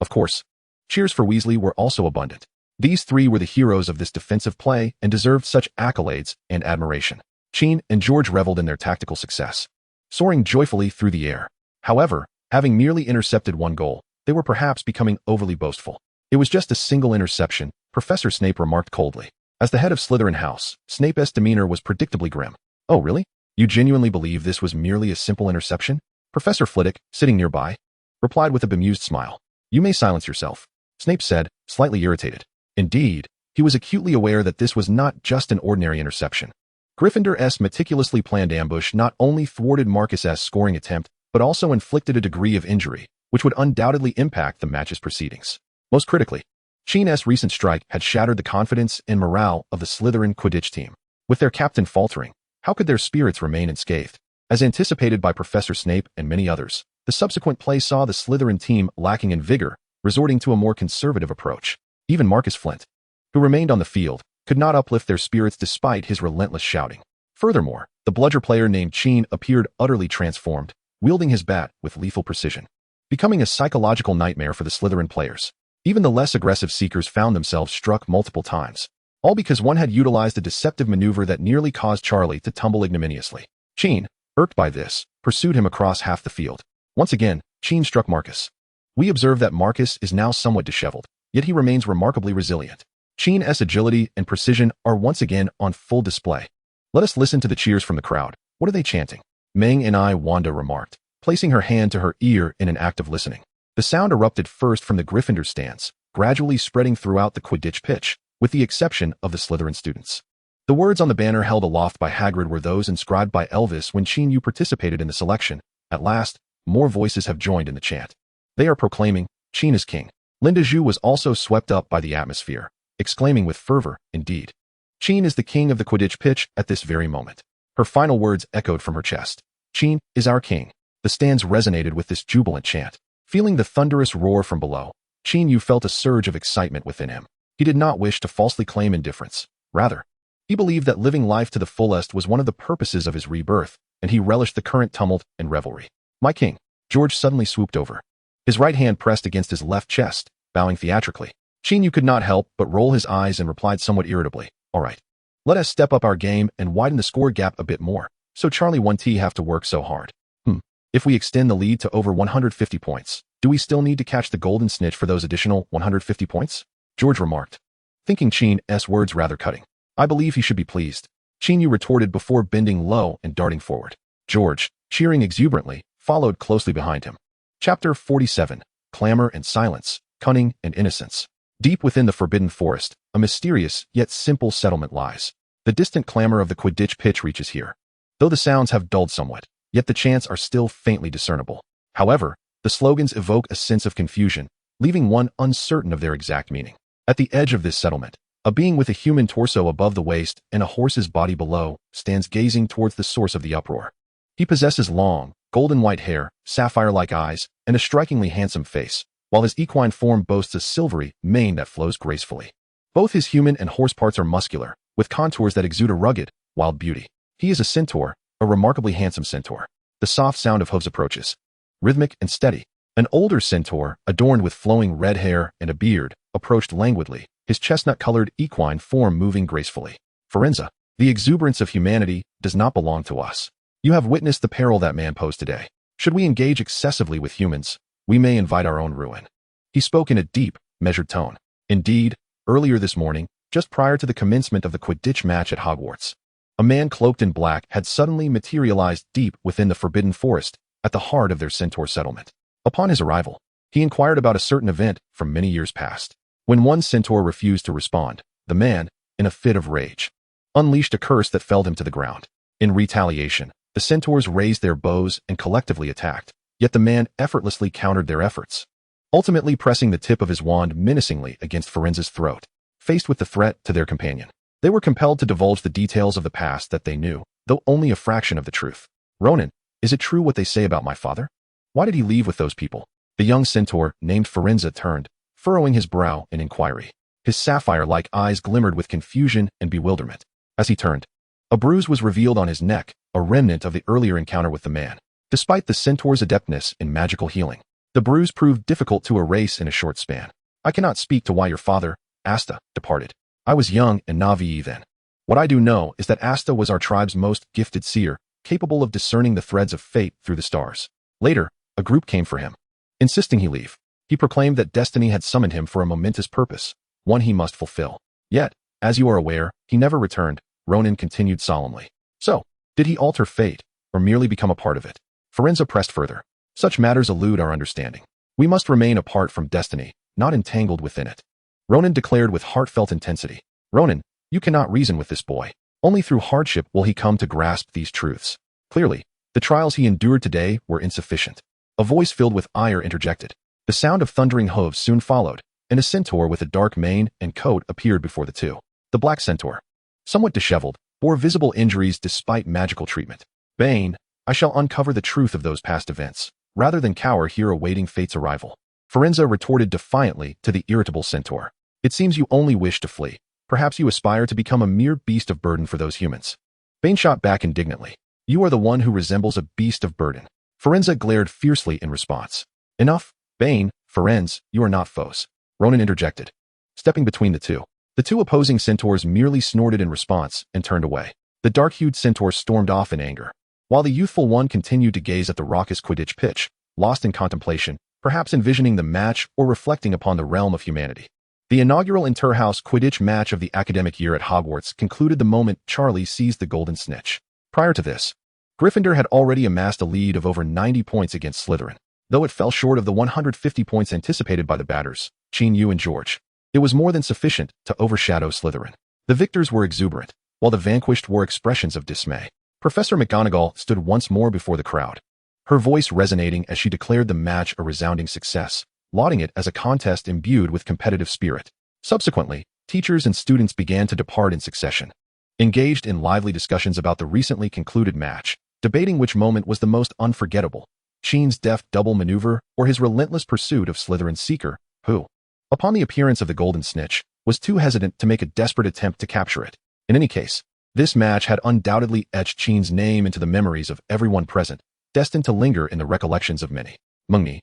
Of course. Cheers for Weasley were also abundant. These three were the heroes of this defensive play and deserved such accolades and admiration. Qin and George reveled in their tactical success, soaring joyfully through the air. However, having merely intercepted one goal, they were perhaps becoming overly boastful. "It was just a single interception," Professor Snape remarked coldly. As the head of Slytherin House, Snape's demeanor was predictably grim. "Oh, really? You genuinely believe this was merely a simple interception?" Professor Flitwick, sitting nearby, replied with a bemused smile. "You may silence yourself," Snape said, slightly irritated. Indeed, he was acutely aware that this was not just an ordinary interception. Gryffindor's meticulously planned ambush not only thwarted Marcus's scoring attempt, but also inflicted a degree of injury, which would undoubtedly impact the match's proceedings. Most critically, Qin's recent strike had shattered the confidence and morale of the Slytherin Quidditch team. With their captain faltering, how could their spirits remain unscathed? As anticipated by Professor Snape and many others, the subsequent play saw the Slytherin team lacking in vigor, resorting to a more conservative approach. Even Marcus Flint, who remained on the field, could not uplift their spirits despite his relentless shouting. Furthermore, the bludger player named Qin appeared utterly transformed, wielding his bat with lethal precision, becoming a psychological nightmare for the Slytherin players. Even the less aggressive seekers found themselves struck multiple times, all because one had utilized a deceptive maneuver that nearly caused Charlie to tumble ignominiously. Qin, irked by this, pursued him across half the field. Once again, Qin struck Marcus. We observe that Marcus is now somewhat disheveled, yet he remains remarkably resilient. Qin's agility and precision are once again on full display. Let us listen to the cheers from the crowd. What are they chanting? Meng and I, Wanda remarked, placing her hand to her ear in an act of listening. The sound erupted first from the Gryffindor stands, gradually spreading throughout the Quidditch pitch, with the exception of the Slytherin students. The words on the banner held aloft by Hagrid were those inscribed by Elvis when Qin Yu participated in the selection. At last, more voices have joined in the chant. They are proclaiming, "Qin is king." Linda Zhu was also swept up by the atmosphere, exclaiming with fervor, "Indeed. Qin is the king of the Quidditch pitch at this very moment." Her final words echoed from her chest. "Qin is our king." The stands resonated with this jubilant chant. Feeling the thunderous roar from below, Qin Yu felt a surge of excitement within him. He did not wish to falsely claim indifference. Rather, he believed that living life to the fullest was one of the purposes of his rebirth, and he relished the current tumult and revelry. "My king." George suddenly swooped over, his right hand pressed against his left chest, bowing theatrically. Qin Yu could not help but roll his eyes and replied somewhat irritably, "All right. Let us step up our game and widen the score gap a bit more, so Charlie 1T have to work so hard. If we extend the lead to over 150 points, do we still need to catch the golden snitch for those additional 150 points?" George remarked, thinking Qin's words rather cutting. "I believe he should be pleased," Qin Yu retorted before bending low and darting forward. George, cheering exuberantly, followed closely behind him. Chapter 47, Clamor and Silence, Cunning and Innocence. Deep within the Forbidden Forest, a mysterious yet simple settlement lies. The distant clamor of the Quidditch pitch reaches here. Though the sounds have dulled somewhat, yet the chants are still faintly discernible. However, the slogans evoke a sense of confusion, leaving one uncertain of their exact meaning. At the edge of this settlement, a being with a human torso above the waist and a horse's body below stands gazing towards the source of the uproar. He possesses long, golden white hair, sapphire-like eyes, and a strikingly handsome face, while his equine form boasts a silvery mane that flows gracefully. Both his human and horse parts are muscular, with contours that exude a rugged, wild beauty. He is a centaur, a remarkably handsome centaur. The soft sound of hooves approaches, rhythmic and steady. An older centaur, adorned with flowing red hair and a beard, approached languidly, his chestnut-colored equine form moving gracefully. Firenze, the exuberance of humanity does not belong to us. You have witnessed the peril that man posed today. Should we engage excessively with humans, we may invite our own ruin. He spoke in a deep, measured tone. Indeed, earlier this morning, just prior to the commencement of the Quidditch match at Hogwarts, a man cloaked in black had suddenly materialized deep within the Forbidden Forest at the heart of their centaur settlement. Upon his arrival, he inquired about a certain event from many years past. When one centaur refused to respond, the man, in a fit of rage, unleashed a curse that felled him to the ground. In retaliation, the centaurs raised their bows and collectively attacked, yet the man effortlessly countered their efforts, ultimately pressing the tip of his wand menacingly against Firenze's throat. Faced with the threat to their companion, they were compelled to divulge the details of the past that they knew, though only a fraction of the truth. Ronan, is it true what they say about my father? Why did he leave with those people? The young centaur, named Firenze, turned, furrowing his brow in inquiry. His sapphire-like eyes glimmered with confusion and bewilderment. As he turned, a bruise was revealed on his neck, a remnant of the earlier encounter with the man. Despite the centaur's adeptness in magical healing, the bruise proved difficult to erase in a short span. I cannot speak to why your father, Asta, departed. I was young and naive then. What I do know is that Asta was our tribe's most gifted seer, capable of discerning the threads of fate through the stars. Later, a group came for him, insisting he leave. He proclaimed that destiny had summoned him for a momentous purpose, one he must fulfill. Yet, as you are aware, he never returned, Ronan continued solemnly. So, did he alter fate, or merely become a part of it? Firenze pressed further. Such matters elude our understanding. We must remain apart from destiny, not entangled within it. Ronan declared with heartfelt intensity. Ronan, you cannot reason with this boy. Only through hardship will he come to grasp these truths. Clearly, the trials he endured today were insufficient. A voice filled with ire interjected. The sound of thundering hooves soon followed, and a centaur with a dark mane and coat appeared before the two. The black centaur, somewhat disheveled, bore visible injuries despite magical treatment. Bane, I shall uncover the truth of those past events, rather than cower here awaiting fate's arrival. Firenze retorted defiantly to the irritable centaur. It seems you only wish to flee. Perhaps you aspire to become a mere beast of burden for those humans. Bane shot back indignantly. You are the one who resembles a beast of burden. Firenze glared fiercely in response. Enough, Bane, Firenze, you are not foes. Ronan interjected, stepping between the two. The two opposing centaurs merely snorted in response and turned away. The dark-hued centaur stormed off in anger, while the youthful one continued to gaze at the raucous Quidditch pitch, lost in contemplation, perhaps envisioning the match or reflecting upon the realm of humanity. The inaugural inter-house Quidditch match of the academic year at Hogwarts concluded the moment Charlie seized the golden snitch. Prior to this, Gryffindor had already amassed a lead of over 90 points against Slytherin, though it fell short of the 150 points anticipated by the batters, Qin Yu and George. It was more than sufficient to overshadow Slytherin. The victors were exuberant, while the vanquished wore expressions of dismay. Professor McGonagall stood once more before the crowd, her voice resonating as she declared the match a resounding success, lauding it as a contest imbued with competitive spirit. Subsequently, teachers and students began to depart in succession, engaged in lively discussions about the recently concluded match, debating which moment was the most unforgettable, Qin's deft double maneuver or his relentless pursuit of Slytherin's seeker, who, upon the appearance of the golden snitch, was too hesitant to make a desperate attempt to capture it. In any case, this match had undoubtedly etched Qin's name into the memories of everyone present, destined to linger in the recollections of many. Mengni,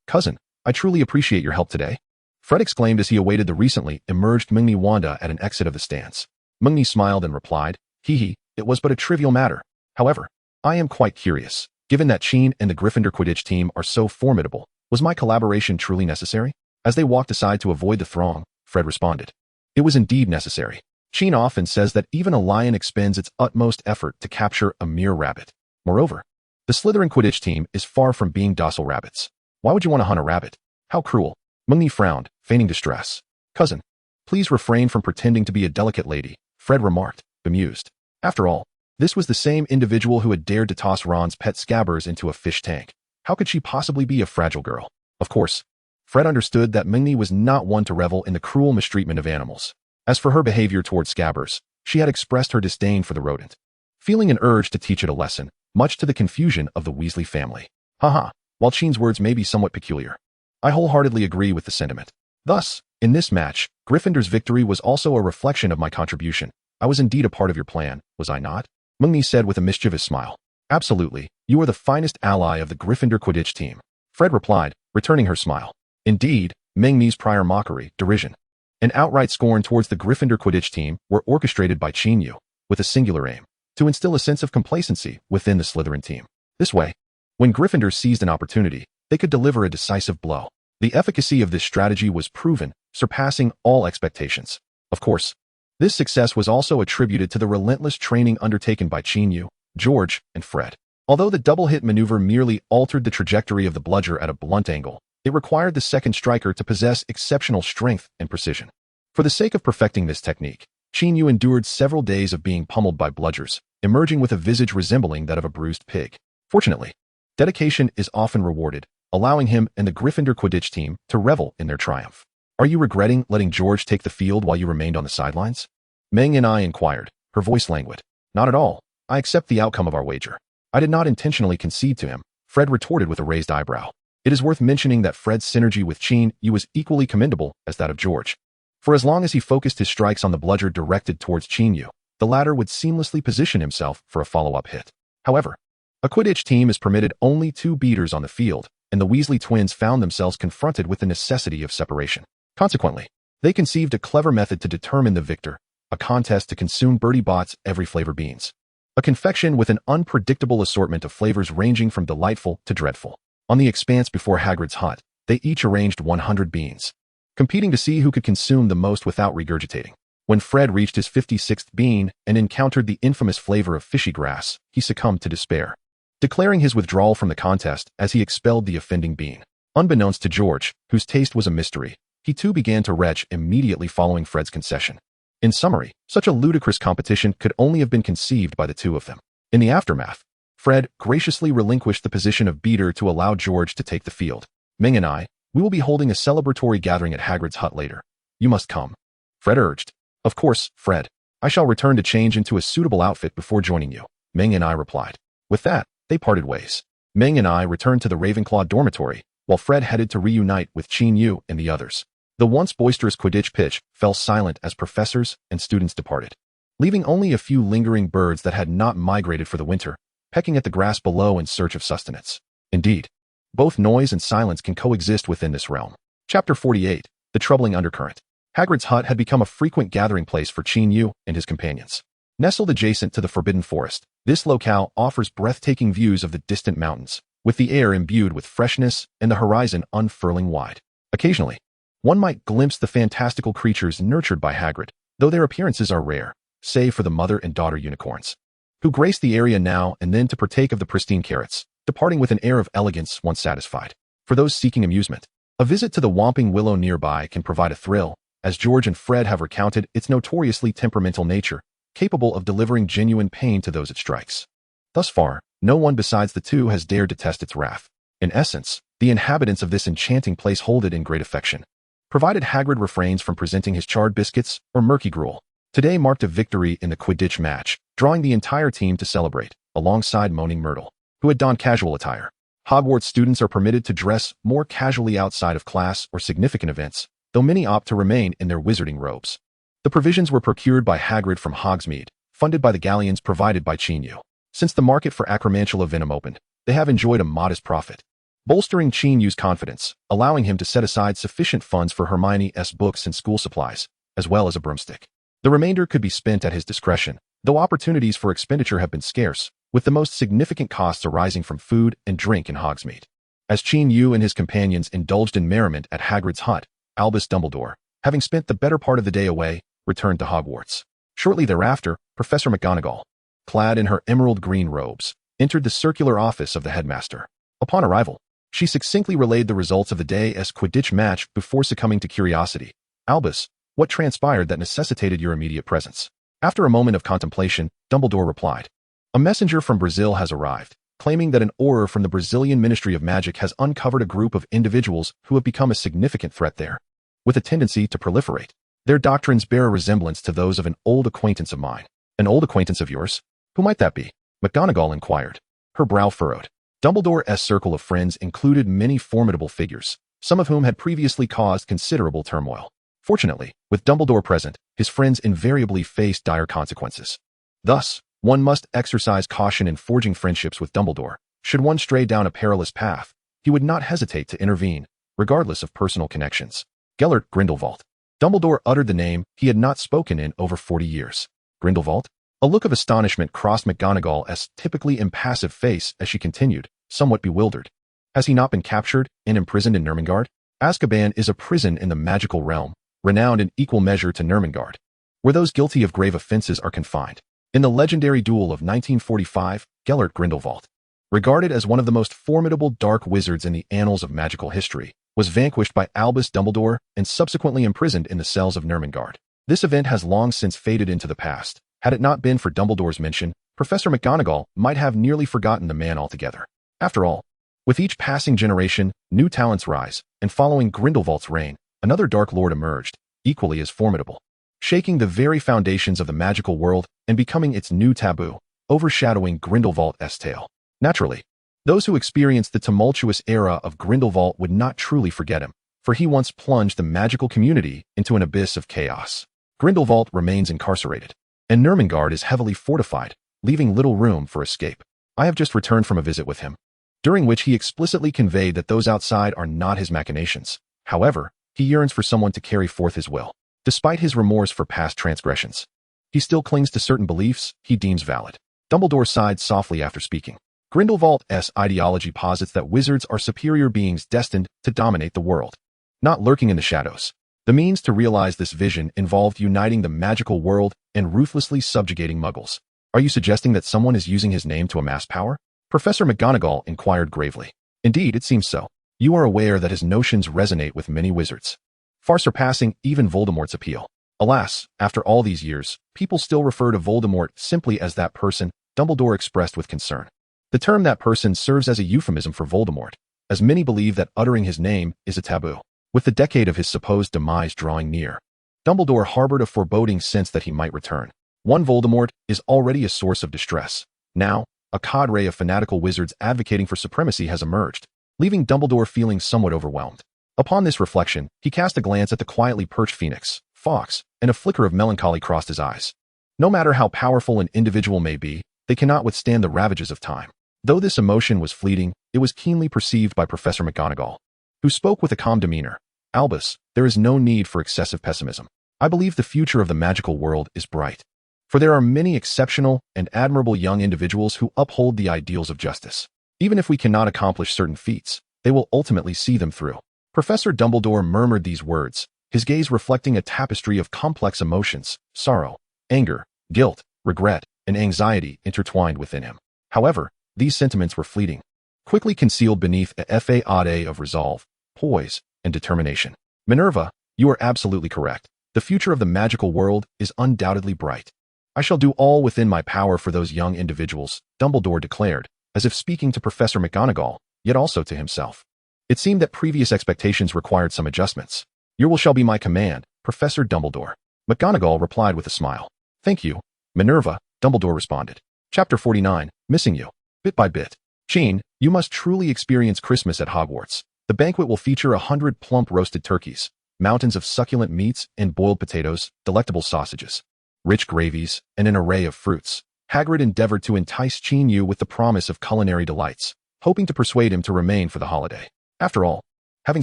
cousin, I truly appreciate your help today. Fred exclaimed as he awaited the recently emerged Mengni Wanda at an exit of the stands. Mengni smiled and replied, it was but a trivial matter. However, I am quite curious. Given that Qin and the Gryffindor Quidditch team are so formidable, was my collaboration truly necessary? As they walked aside to avoid the throng, Fred responded. It was indeed necessary. Qin often says that even a lion expends its utmost effort to capture a mere rabbit. Moreover, the Slytherin Quidditch team is far from being docile rabbits. Why would you want to hunt a rabbit? How cruel. Mengni frowned, feigning distress. Cousin, please refrain from pretending to be a delicate lady, Fred remarked, bemused. After all, this was the same individual who had dared to toss Ron's pet Scabbers into a fish tank. How could she possibly be a fragile girl? Of course, Fred understood that Mengni was not one to revel in the cruel mistreatment of animals. As for her behavior toward Scabbers, she had expressed her disdain for the rodent, feeling an urge to teach it a lesson, much to the confusion of the Weasley family. Haha, while Qin's words may be somewhat peculiar, I wholeheartedly agree with the sentiment. Thus, in this match, Gryffindor's victory was also a reflection of my contribution. I was indeed a part of your plan, was I not? Mengmi said with a mischievous smile. Absolutely, you are the finest ally of the Gryffindor Quidditch team, Fred replied, returning her smile. Indeed, Mengmi's prior mockery, derision, and outright scorn towards the Gryffindor Quidditch team were orchestrated by Qin Yu, with a singular aim, to instill a sense of complacency within the Slytherin team. This way, when Gryffindor seized an opportunity, they could deliver a decisive blow. The efficacy of this strategy was proven, surpassing all expectations. Of course, this success was also attributed to the relentless training undertaken by Qin Yu, George, and Fred. Although the double-hit maneuver merely altered the trajectory of the bludger at a blunt angle, it required the second striker to possess exceptional strength and precision. For the sake of perfecting this technique, Qin Yu endured several days of being pummeled by bludgers, emerging with a visage resembling that of a bruised pig. Fortunately, dedication is often rewarded, allowing him and the Gryffindor Quidditch team to revel in their triumph. Are you regretting letting George take the field while you remained on the sidelines? Meng and I inquired, her voice languid. Not at all. I accept the outcome of our wager. I did not intentionally concede to him, Fred retorted with a raised eyebrow. It is worth mentioning that Fred's synergy with Qin Yu was equally commendable as that of George. For as long as he focused his strikes on the bludger directed towards Qin Yu, the latter would seamlessly position himself for a follow-up hit. However, a Quidditch team is permitted only 2 beaters on the field, and the Weasley twins found themselves confronted with the necessity of separation. Consequently, they conceived a clever method to determine the victor, a contest to consume Bertie Bott's every flavor beans. A confection with an unpredictable assortment of flavors ranging from delightful to dreadful. On the expanse before Hagrid's hut, they each arranged 100 beans, competing to see who could consume the most without regurgitating. When Fred reached his 56th bean and encountered the infamous flavor of fishy grass, he succumbed to despair, declaring his withdrawal from the contest as he expelled the offending bean. Unbeknownst to George, whose taste was a mystery, he too began to retch immediately following Fred's concession. In summary, such a ludicrous competition could only have been conceived by the two of them. In the aftermath, Fred graciously relinquished the position of beater to allow George to take the field. Ming and we will be holding a celebratory gathering at Hagrid's hut later. You must come, Fred urged. Of course, Fred. I shall return to change into a suitable outfit before joining you, Ming and replied. With that, they parted ways. Ming and returned to the Ravenclaw dormitory, while Fred headed to reunite with Qin Yu and the others. The once boisterous Quidditch pitch fell silent as professors and students departed, leaving only a few lingering birds that had not migrated for the winter, pecking at the grass below in search of sustenance. Indeed, both noise and silence can coexist within this realm. Chapter 48, The Troubling Undercurrent. Hagrid's hut had become a frequent gathering place for Qin Yu and his companions. Nestled adjacent to the Forbidden Forest, this locale offers breathtaking views of the distant mountains, with the air imbued with freshness and the horizon unfurling wide. Occasionally, one might glimpse the fantastical creatures nurtured by Hagrid, though their appearances are rare, save for the mother and daughter unicorns, who grace the area now and then to partake of the pristine carrots, departing with an air of elegance once satisfied. For those seeking amusement, a visit to the Whomping Willow nearby can provide a thrill, as George and Fred have recounted its notoriously temperamental nature, capable of delivering genuine pain to those it strikes. Thus far, no one besides the two has dared to test its wrath. In essence, the inhabitants of this enchanting place hold it in great affection, provided Hagrid refrains from presenting his charred biscuits or murky gruel. Today marked a victory in the Quidditch match, drawing the entire team to celebrate, alongside Moaning Myrtle, who had donned casual attire. Hogwarts students are permitted to dress more casually outside of class or significant events, though many opt to remain in their wizarding robes. The provisions were procured by Hagrid from Hogsmeade, funded by the galleons provided by Qin Yu. Since the market for acromantula venom opened, they have enjoyed a modest profit, bolstering Qin Yu's confidence, allowing him to set aside sufficient funds for Hermione's books and school supplies, as well as a broomstick. The remainder could be spent at his discretion, though opportunities for expenditure have been scarce, with the most significant costs arising from food and drink in Hogsmeade. As Qin Yu and his companions indulged in merriment at Hagrid's hut, Albus Dumbledore, having spent the better part of the day away, returned to Hogwarts. Shortly thereafter, Professor McGonagall, clad in her emerald green robes, entered the circular office of the headmaster. Upon arrival, she succinctly relayed the results of the day's Quidditch match before succumbing to curiosity. Albus, what transpired that necessitated your immediate presence? After a moment of contemplation, Dumbledore replied, a messenger from Brazil has arrived, claiming that an Auror from the Brazilian Ministry of Magic has uncovered a group of individuals who have become a significant threat there, with a tendency to proliferate. Their doctrines bear a resemblance to those of an old acquaintance of mine. An old acquaintance of yours? Who might that be? McGonagall inquired, her brow furrowed. Dumbledore's circle of friends included many formidable figures, some of whom had previously caused considerable turmoil. Fortunately, with Dumbledore present, his friends invariably faced dire consequences. Thus, One must exercise caution in forging friendships with Dumbledore. Should one stray down a perilous path, he would not hesitate to intervene, regardless of personal connections. Gellert Grindelwald. Dumbledore uttered the name he had not spoken in over 40 years. Grindelwald? A look of astonishment crossed McGonagall's typically impassive face as she continued, somewhat bewildered. Has he not been captured and imprisoned in Ermengarde? Azkaban is a prison in the magical realm, renowned in equal measure to Ermengarde, where those guilty of grave offenses are confined. In the legendary duel of 1945, Gellert Grindelwald, regarded as one of the most formidable dark wizards in the annals of magical history, was vanquished by Albus Dumbledore and subsequently imprisoned in the cells of Ermengarde. This event has long since faded into the past. Had it not been for Dumbledore's mention, Professor McGonagall might have nearly forgotten the man altogether. After all, with each passing generation, new talents rise, and following Grindelwald's reign, another Dark Lord emerged, equally as formidable, shaking the very foundations of the magical world and becoming its new taboo, overshadowing Grindelwald's tale. Naturally, those who experienced the tumultuous era of Grindelwald would not truly forget him, for he once plunged the magical community into an abyss of chaos. Grindelwald remains incarcerated, and Ermengarde is heavily fortified, leaving little room for escape. I have just returned from a visit with him, during which he explicitly conveyed that those outside are not his machinations. However, he yearns for someone to carry forth his will. Despite his remorse for past transgressions, he still clings to certain beliefs he deems valid. Dumbledore sighed softly after speaking. Grindelwald's ideology posits that wizards are superior beings destined to dominate the world, not lurking in the shadows. The means to realize this vision involved uniting the magical world and ruthlessly subjugating muggles. Are you suggesting that someone is using his name to amass power? Professor McGonagall inquired gravely. Indeed, it seems so. You are aware that his notions resonate with many wizards, far surpassing even Voldemort's appeal. Alas, after all these years, people still refer to Voldemort simply as that person, Dumbledore expressed with concern. The term that person serves as a euphemism for Voldemort, as many believe that uttering his name is a taboo. With the decade of his supposed demise drawing near, Dumbledore harbored a foreboding sense that he might return. One Voldemort is already a source of distress. Now, a cadre of fanatical wizards advocating for supremacy has emerged, leaving Dumbledore feeling somewhat overwhelmed. Upon this reflection, he cast a glance at the quietly perched phoenix, Fawkes, and a flicker of melancholy crossed his eyes. No matter how powerful an individual may be, they cannot withstand the ravages of time. Though this emotion was fleeting, it was keenly perceived by Professor McGonagall, who spoke with a calm demeanor. Albus, there is no need for excessive pessimism. I believe the future of the magical world is bright, for there are many exceptional and admirable young individuals who uphold the ideals of justice. Even if we cannot accomplish certain feats, they will ultimately see them through. Professor Dumbledore murmured these words, his gaze reflecting a tapestry of complex emotions, sorrow, anger, guilt, regret, and anxiety intertwined within him. However, these sentiments were fleeting, quickly concealed beneath a facade of resolve, poise, and determination. Minerva, you are absolutely correct. The future of the magical world is undoubtedly bright. I shall do all within my power for those young individuals, Dumbledore declared, as if speaking to Professor McGonagall, yet also to himself. It seemed that previous expectations required some adjustments. Your will shall be my command, Professor Dumbledore. McGonagall replied with a smile. Thank you, Minerva, Dumbledore responded. Chapter 49, Missing You. Bit by bit. Qin, you must truly experience Christmas at Hogwarts. The banquet will feature 100 plump roasted turkeys, mountains of succulent meats and boiled potatoes, delectable sausages, rich gravies, and an array of fruits. Hagrid endeavored to entice Qin Yu with the promise of culinary delights, hoping to persuade him to remain for the holiday. After all, having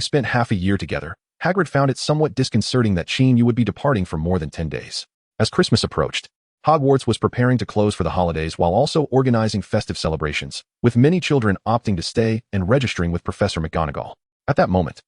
spent half a year together, Hagrid found it somewhat disconcerting that Qin Yu would be departing for more than 10 days. As Christmas approached, Hogwarts was preparing to close for the holidays while also organizing festive celebrations, with many children opting to stay and registering with Professor McGonagall. At that moment,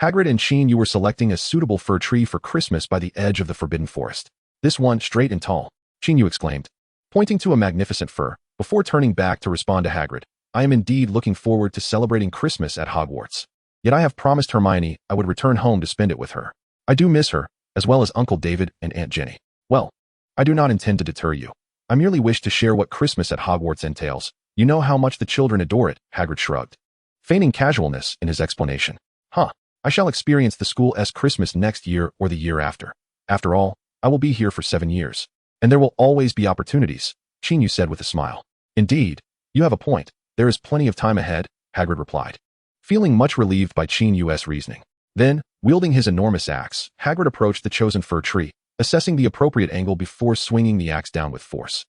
Hagrid and Qin Yu were selecting a suitable fir tree for Christmas by the edge of the Forbidden Forest. This one, straight and tall, Qin Yu exclaimed, pointing to a magnificent fir, before turning back to respond to Hagrid. I am indeed looking forward to celebrating Christmas at Hogwarts. Yet I have promised Hermione I would return home to spend it with her. I do miss her, as well as Uncle David and Aunt Jenny. Well, I do not intend to deter you. I merely wish to share what Christmas at Hogwarts entails. You know how much the children adore it, Hagrid shrugged, feigning casualness in his explanation. I shall experience the school's Christmas next year or the year after. After all, I will be here for 7 years, and there will always be opportunities, Qin Yu said with a smile. Indeed, you have a point. There is plenty of time ahead, Hagrid replied, feeling much relieved by Qin Yu's reasoning. Then, wielding his enormous axe, Hagrid approached the chosen fir tree, assessing the appropriate angle before swinging the axe down with force.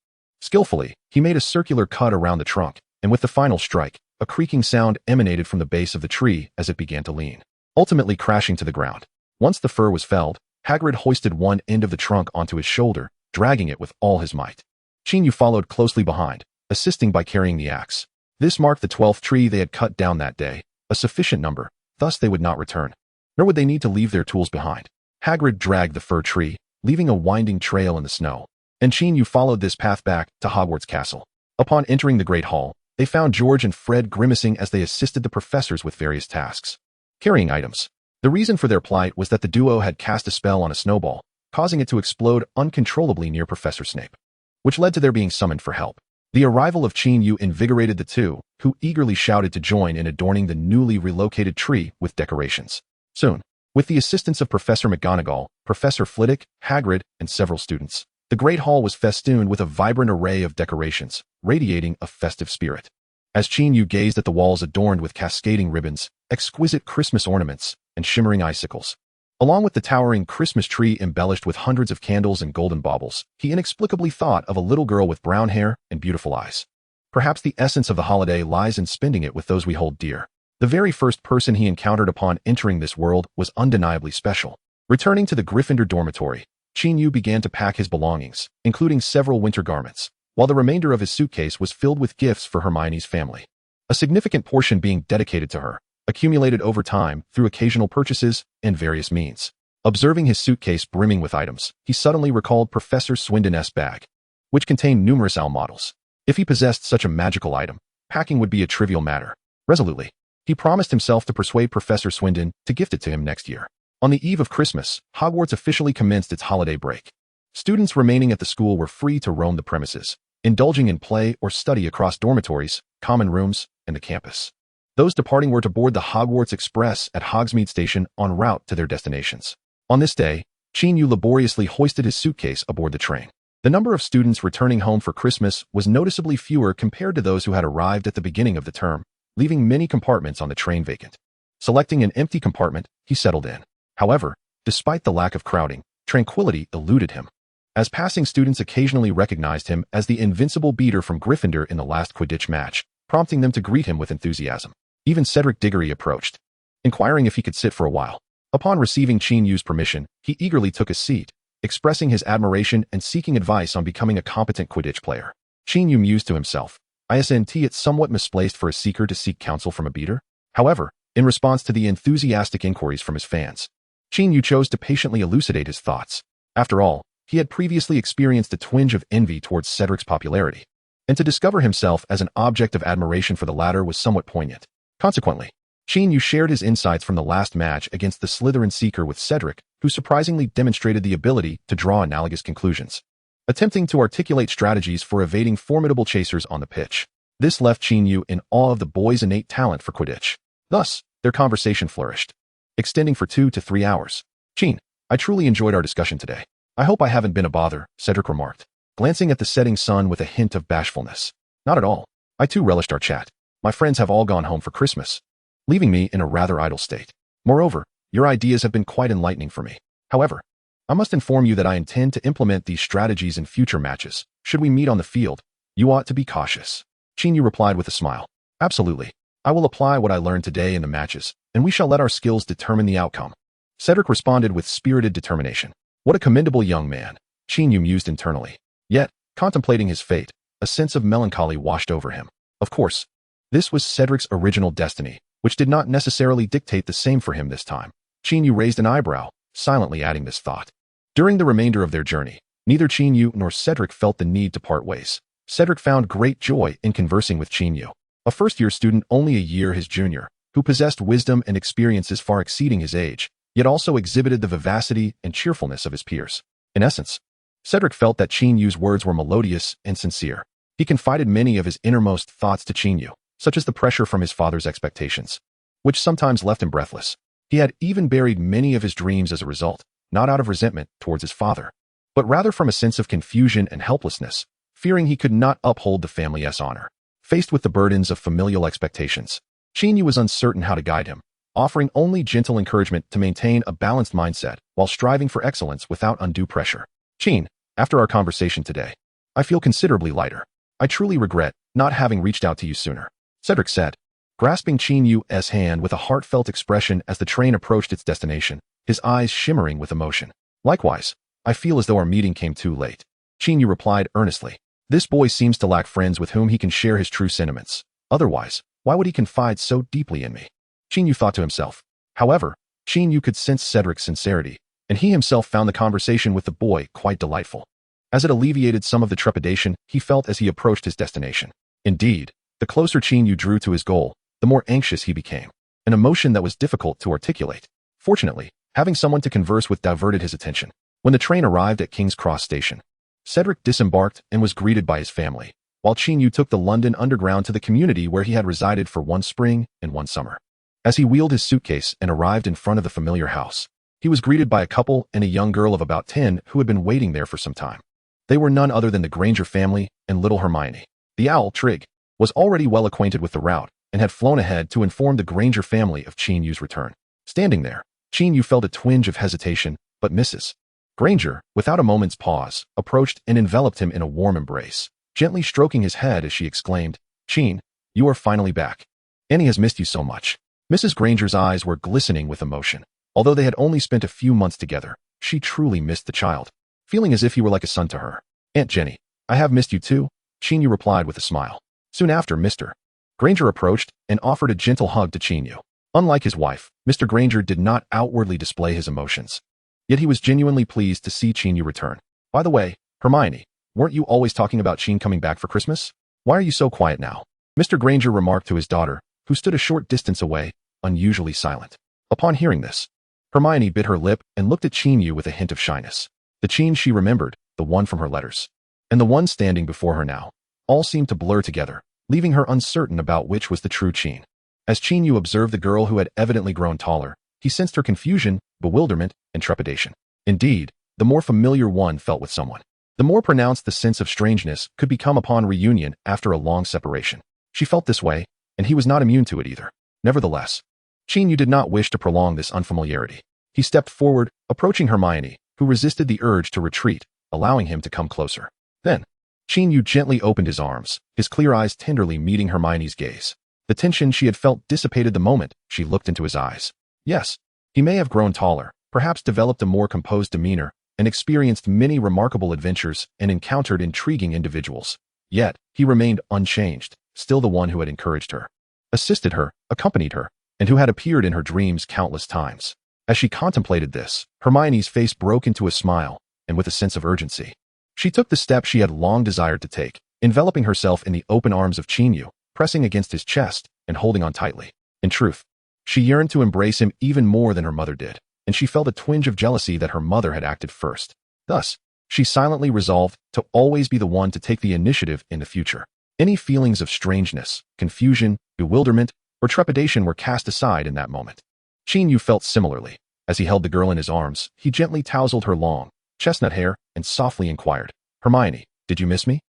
Skillfully, he made a circular cut around the trunk, and with the final strike, a creaking sound emanated from the base of the tree as it began to lean, ultimately crashing to the ground. Once the fir was felled, Hagrid hoisted one end of the trunk onto his shoulder, dragging it with all his might. Qin Yu followed closely behind, assisting by carrying the axe. This marked the 12th tree they had cut down that day, a sufficient number, thus they would not return. Nor would they need to leave their tools behind. Hagrid dragged the fir tree, leaving a winding trail in the snow, and Qin Yu followed this path back to Hogwarts Castle. Upon entering the Great Hall, they found George and Fred grimacing as they assisted the professors with various tasks. Carrying items. The reason for their plight was that the duo had cast a spell on a snowball, causing it to explode uncontrollably near Professor Snape, which led to their being summoned for help. The arrival of Qin Yu invigorated the two, who eagerly shouted to join in adorning the newly relocated tree with decorations. Soon, with the assistance of Professor McGonagall, Professor Flitwick, Hagrid, and several students, the Great Hall was festooned with a vibrant array of decorations, radiating a festive spirit. As Qin Yu gazed at the walls adorned with cascading ribbons, exquisite Christmas ornaments, and shimmering icicles, along with the towering Christmas tree embellished with hundreds of candles and golden baubles, he inexplicably thought of a little girl with brown hair and beautiful eyes. Perhaps the essence of the holiday lies in spending it with those we hold dear. The very first person he encountered upon entering this world was undeniably special. Returning to the Gryffindor dormitory, Qin Yu began to pack his belongings, including several winter garments, while the remainder of his suitcase was filled with gifts for Hermione's family. A significant portion being dedicated to her, accumulated over time through occasional purchases and various means. Observing his suitcase brimming with items, he suddenly recalled Professor Swindon's bag, which contained numerous owl models. If he possessed such a magical item, packing would be a trivial matter. Resolutely, he promised himself to persuade Professor Swindon to gift it to him next year. On the eve of Christmas, Hogwarts officially commenced its holiday break. Students remaining at the school were free to roam the premises, indulging in play or study across dormitories, common rooms, and the campus. Those departing were to board the Hogwarts Express at Hogsmeade Station en route to their destinations. On this day, Qin Yu laboriously hoisted his suitcase aboard the train. The number of students returning home for Christmas was noticeably fewer compared to those who had arrived at the beginning of the term, leaving many compartments on the train vacant. Selecting an empty compartment, he settled in. However, despite the lack of crowding, tranquility eluded him, as passing students occasionally recognized him as the invincible beater from Gryffindor in the last Quidditch match, prompting them to greet him with enthusiasm. Even Cedric Diggory approached, inquiring if he could sit for a while. Upon receiving Qin Yu's permission, he eagerly took a seat, expressing his admiration and seeking advice on becoming a competent Quidditch player. Qin Yu mused to himself, "Isn't it somewhat misplaced for a seeker to seek counsel from a beater?" However, in response to the enthusiastic inquiries from his fans, Qin Yu chose to patiently elucidate his thoughts. After all, he had previously experienced a twinge of envy towards Cedric's popularity, and to discover himself as an object of admiration for the latter was somewhat poignant. Consequently, Qin Yu shared his insights from the last match against the Slytherin Seeker with Cedric, who surprisingly demonstrated the ability to draw analogous conclusions, attempting to articulate strategies for evading formidable chasers on the pitch. This left Qin Yu in awe of the boy's innate talent for Quidditch. Thus, their conversation flourished, extending for 2 to 3 hours. "Qin, I truly enjoyed our discussion today. I hope I haven't been a bother," Cedric remarked, glancing at the setting sun with a hint of bashfulness. "Not at all. I too relished our chat. My friends have all gone home for Christmas, leaving me in a rather idle state. Moreover, your ideas have been quite enlightening for me. However, I must inform you that I intend to implement these strategies in future matches. Should we meet on the field, you ought to be cautious." Qin Yu replied with a smile. "Absolutely. I will apply what I learned today in the matches, and we shall let our skills determine the outcome." Cedric responded with spirited determination. What a commendable young man, Qin Yu mused internally. Yet, contemplating his fate, a sense of melancholy washed over him. Of course, this was Cedric's original destiny, which did not necessarily dictate the same for him this time. Qin Yu raised an eyebrow, silently adding this thought. During the remainder of their journey, neither Qin Yu nor Cedric felt the need to part ways. Cedric found great joy in conversing with Qin Yu, a first-year student only a year his junior, who possessed wisdom and experiences far exceeding his age, yet also exhibited the vivacity and cheerfulness of his peers. In essence, Cedric felt that Qin Yu's words were melodious and sincere. He confided many of his innermost thoughts to Qin Yu, such as the pressure from his father's expectations, which sometimes left him breathless. He had even buried many of his dreams as a result, not out of resentment towards his father, but rather from a sense of confusion and helplessness, fearing he could not uphold the family's honor. Faced with the burdens of familial expectations, Qin Yu was uncertain how to guide him, offering only gentle encouragement to maintain a balanced mindset while striving for excellence without undue pressure. "Qin, after our conversation today, I feel considerably lighter. I truly regret not having reached out to you sooner, Cedric said, grasping Qin Yu's hand with a heartfelt expression as the train approached its destination, his eyes shimmering with emotion. Likewise, I feel as though our meeting came too late, Qin Yu replied earnestly. This boy seems to lack friends with whom he can share his true sentiments. Otherwise, why would he confide so deeply in me? Qin Yu thought to himself. However, Qin Yu could sense Cedric's sincerity, and he himself found the conversation with the boy quite delightful, as it alleviated some of the trepidation he felt as he approached his destination. Indeed, the closer Qin Yu drew to his goal, the more anxious he became, an emotion that was difficult to articulate. Fortunately, having someone to converse with diverted his attention. When the train arrived at King's Cross Station, Cedric disembarked and was greeted by his family, while Qin Yu took the London Underground to the community where he had resided for one spring and one summer. As he wheeled his suitcase and arrived in front of the familiar house, he was greeted by a couple and a young girl of about 10 who had been waiting there for some time. They were none other than the Granger family and little Hermione. The owl, Trig, was already well acquainted with the route and had flown ahead to inform the Granger family of Qin Yu's return. Standing there, Qin Yu felt a twinge of hesitation, but Mrs. Granger, without a moment's pause, approached and enveloped him in a warm embrace, gently stroking his head as she exclaimed, "Qin, you are finally back. Annie has missed you so much." Mrs. Granger's eyes were glistening with emotion. Although they had only spent a few months together, she truly missed the child, feeling as if he were like a son to her. "Aunt Jenny, I have missed you too," Qin Yu replied with a smile. Soon after, Mr. Granger approached and offered a gentle hug to Qin Yu. Unlike his wife, Mr. Granger did not outwardly display his emotions. Yet he was genuinely pleased to see Qin Yu return. "By the way, Hermione, weren't you always talking about Qin coming back for Christmas? Why are you so quiet now?" Mr. Granger remarked to his daughter, who stood a short distance away, unusually silent. Upon hearing this, Hermione bit her lip and looked at Qin Yu with a hint of shyness. The Qin she remembered, the one from her letters, and the one standing before her now, all seemed to blur together, leaving her uncertain about which was the true Qin. As Qin Yu observed the girl who had evidently grown taller, he sensed her confusion, bewilderment, and trepidation. Indeed, the more familiar one felt with someone, the more pronounced the sense of strangeness could become upon reunion after a long separation. She felt this way, and he was not immune to it either. Nevertheless, Qin Yu did not wish to prolong this unfamiliarity. He stepped forward, approaching Hermione, who resisted the urge to retreat, allowing him to come closer. Then, Qin Yu gently opened his arms, his clear eyes tenderly meeting Hermione's gaze. The tension she had felt dissipated the moment she looked into his eyes. Yes, he may have grown taller, perhaps developed a more composed demeanor, and experienced many remarkable adventures and encountered intriguing individuals. Yet, he remained unchanged, still the one who had encouraged her, assisted her, accompanied her, and who had appeared in her dreams countless times. As she contemplated this, Hermione's face broke into a smile, and with a sense of urgency, she took the step she had long desired to take, enveloping herself in the open arms of Qin Yu, pressing against his chest and holding on tightly. In truth, she yearned to embrace him even more than her mother did, and she felt a twinge of jealousy that her mother had acted first. Thus, she silently resolved to always be the one to take the initiative in the future. Any feelings of strangeness, confusion, bewilderment, or trepidation were cast aside in that moment. Qin Yu felt similarly. As he held the girl in his arms, he gently tousled her long, chestnut hair and softly inquired, "Hermione, did you miss me?"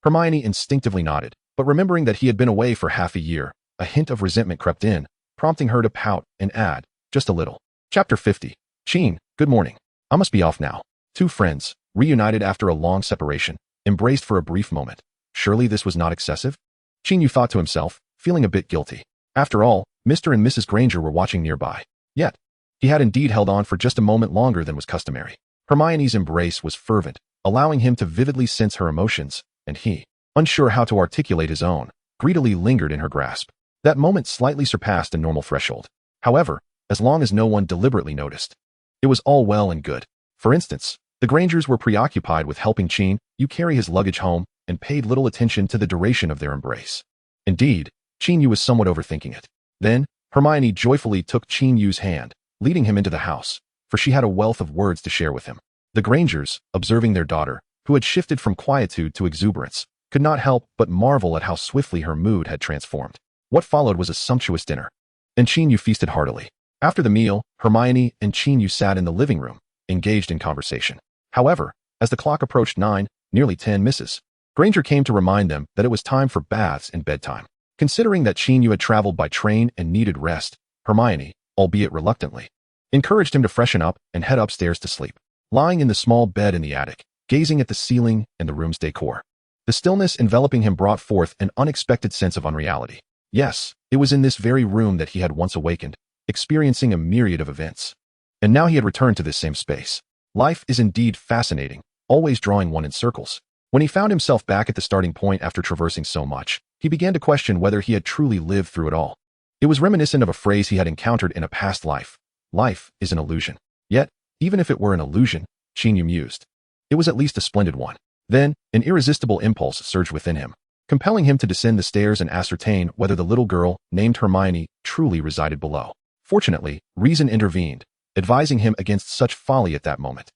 Hermione instinctively nodded, but remembering that he had been away for half a year, a hint of resentment crept in, prompting her to pout and add, "Just a little." Chapter 50. Qin, good morning. I must be off now. Two friends, reunited after a long separation, embraced for a brief moment. Surely this was not excessive? Qin Yu thought to himself, feeling a bit guilty. After all, Mr. and Mrs. Granger were watching nearby. Yet, he had indeed held on for just a moment longer than was customary. Hermione's embrace was fervent, allowing him to vividly sense her emotions, and he, unsure how to articulate his own, greedily lingered in her grasp. That moment slightly surpassed the normal threshold. However, as long as no one deliberately noticed, it was all well and good. For instance, the Grangers were preoccupied with helping Qin Yu carry his luggage home and paid little attention to the duration of their embrace. Indeed, Qin Yu was somewhat overthinking it. Then, Hermione joyfully took Qin Yu's hand, leading him into the house, for she had a wealth of words to share with him. The Grangers, observing their daughter, who had shifted from quietude to exuberance, could not help but marvel at how swiftly her mood had transformed. What followed was a sumptuous dinner, and Qin Yu feasted heartily. After the meal, Hermione and Qin Yu sat in the living room, engaged in conversation. However, as the clock approached 9, nearly 10, Mrs. Granger came to remind them that it was time for baths and bedtime. Considering that Qin Yu had traveled by train and needed rest, Hermione, albeit reluctantly, encouraged him to freshen up and head upstairs to sleep. Lying in the small bed in the attic, gazing at the ceiling and the room's decor. The stillness enveloping him brought forth an unexpected sense of unreality. Yes, it was in this very room that he had once awakened, experiencing a myriad of events. And now he had returned to this same space. Life is indeed fascinating, always drawing one in circles. When he found himself back at the starting point after traversing so much, he began to question whether he had truly lived through it all. It was reminiscent of a phrase he had encountered in a past life. Life is an illusion. Yet, even if it were an illusion, Qin Yu mused, it was at least a splendid one. Then, an irresistible impulse surged within him, compelling him to descend the stairs and ascertain whether the little girl, named Hermione, truly resided below. Fortunately, reason intervened, advising him against such folly at that moment.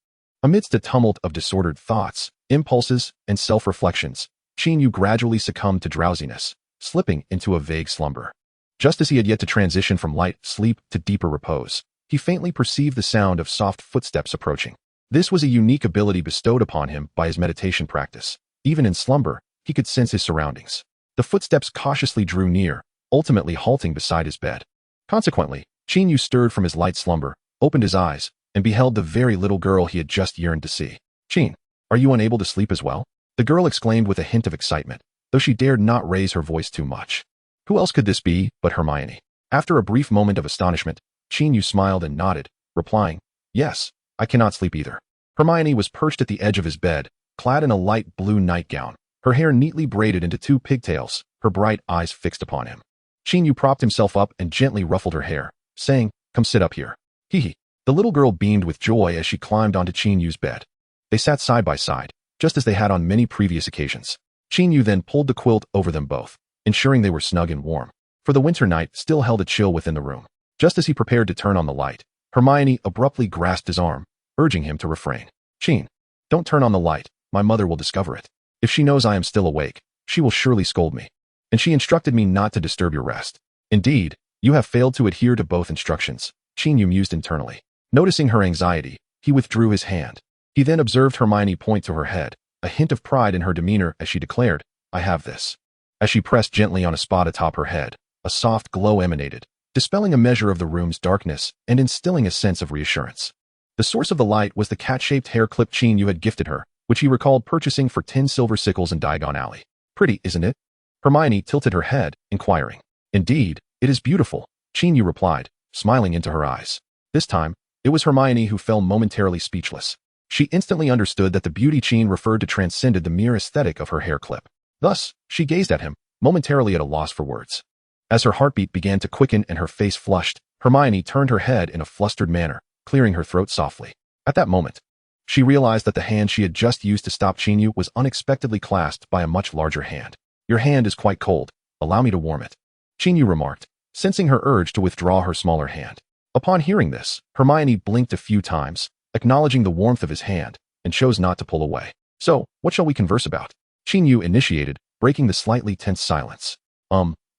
Amidst a tumult of disordered thoughts, impulses, and self-reflections, Qin Yu gradually succumbed to drowsiness, slipping into a vague slumber. Just as he had yet to transition from light sleep to deeper repose, he faintly perceived the sound of soft footsteps approaching. This was a unique ability bestowed upon him by his meditation practice. Even in slumber, he could sense his surroundings. The footsteps cautiously drew near, ultimately halting beside his bed. Consequently, Qin Yu stirred from his light slumber, opened his eyes, and beheld the very little girl he had just yearned to see. "Qin, are you unable to sleep as well?" the girl exclaimed with a hint of excitement, though she dared not raise her voice too much. Who else could this be but Hermione? After a brief moment of astonishment, Qin Yu smiled and nodded, replying, "Yes, I cannot sleep either." Hermione was perched at the edge of his bed, clad in a light blue nightgown, her hair neatly braided into two pigtails, her bright eyes fixed upon him. Qin Yu propped himself up and gently ruffled her hair, saying, "Come sit up here." Hee. The little girl beamed with joy as she climbed onto Qin Yu's bed. They sat side by side, just as they had on many previous occasions. Qin Yu then pulled the quilt over them both, ensuring they were snug and warm, for the winter night still held a chill within the room. Just as he prepared to turn on the light, Hermione abruptly grasped his arm, urging him to refrain. "Qin, don't turn on the light, my mother will discover it. If she knows I am still awake, she will surely scold me. And she instructed me not to disturb your rest." "Indeed, you have failed to adhere to both instructions," Qin Yu mused internally. Noticing her anxiety, he withdrew his hand. He then observed Hermione point to her head, a hint of pride in her demeanor as she declared, "I have this." As she pressed gently on a spot atop her head, a soft glow emanated, dispelling a measure of the room's darkness and instilling a sense of reassurance. The source of the light was the cat-shaped hair clip Qin Yu had gifted her, which he recalled purchasing for 10 silver sickles in Diagon Alley. "Pretty, isn't it?" Hermione tilted her head, inquiring. "Indeed, it is beautiful," Qin Yu replied, smiling into her eyes. This time, it was Hermione who fell momentarily speechless. She instantly understood that the beauty Qin referred to transcended the mere aesthetic of her hair clip. Thus, she gazed at him, momentarily at a loss for words. As her heartbeat began to quicken and her face flushed, Hermione turned her head in a flustered manner, clearing her throat softly. At that moment, she realized that the hand she had just used to stop Qin Yu was unexpectedly clasped by a much larger hand. "Your hand is quite cold. Allow me to warm it," Qin Yu remarked, sensing her urge to withdraw her smaller hand. Upon hearing this, Hermione blinked a few times, acknowledging the warmth of his hand, and chose not to pull away. "So, what shall we converse about?" Qin Yu initiated, breaking the slightly tense silence.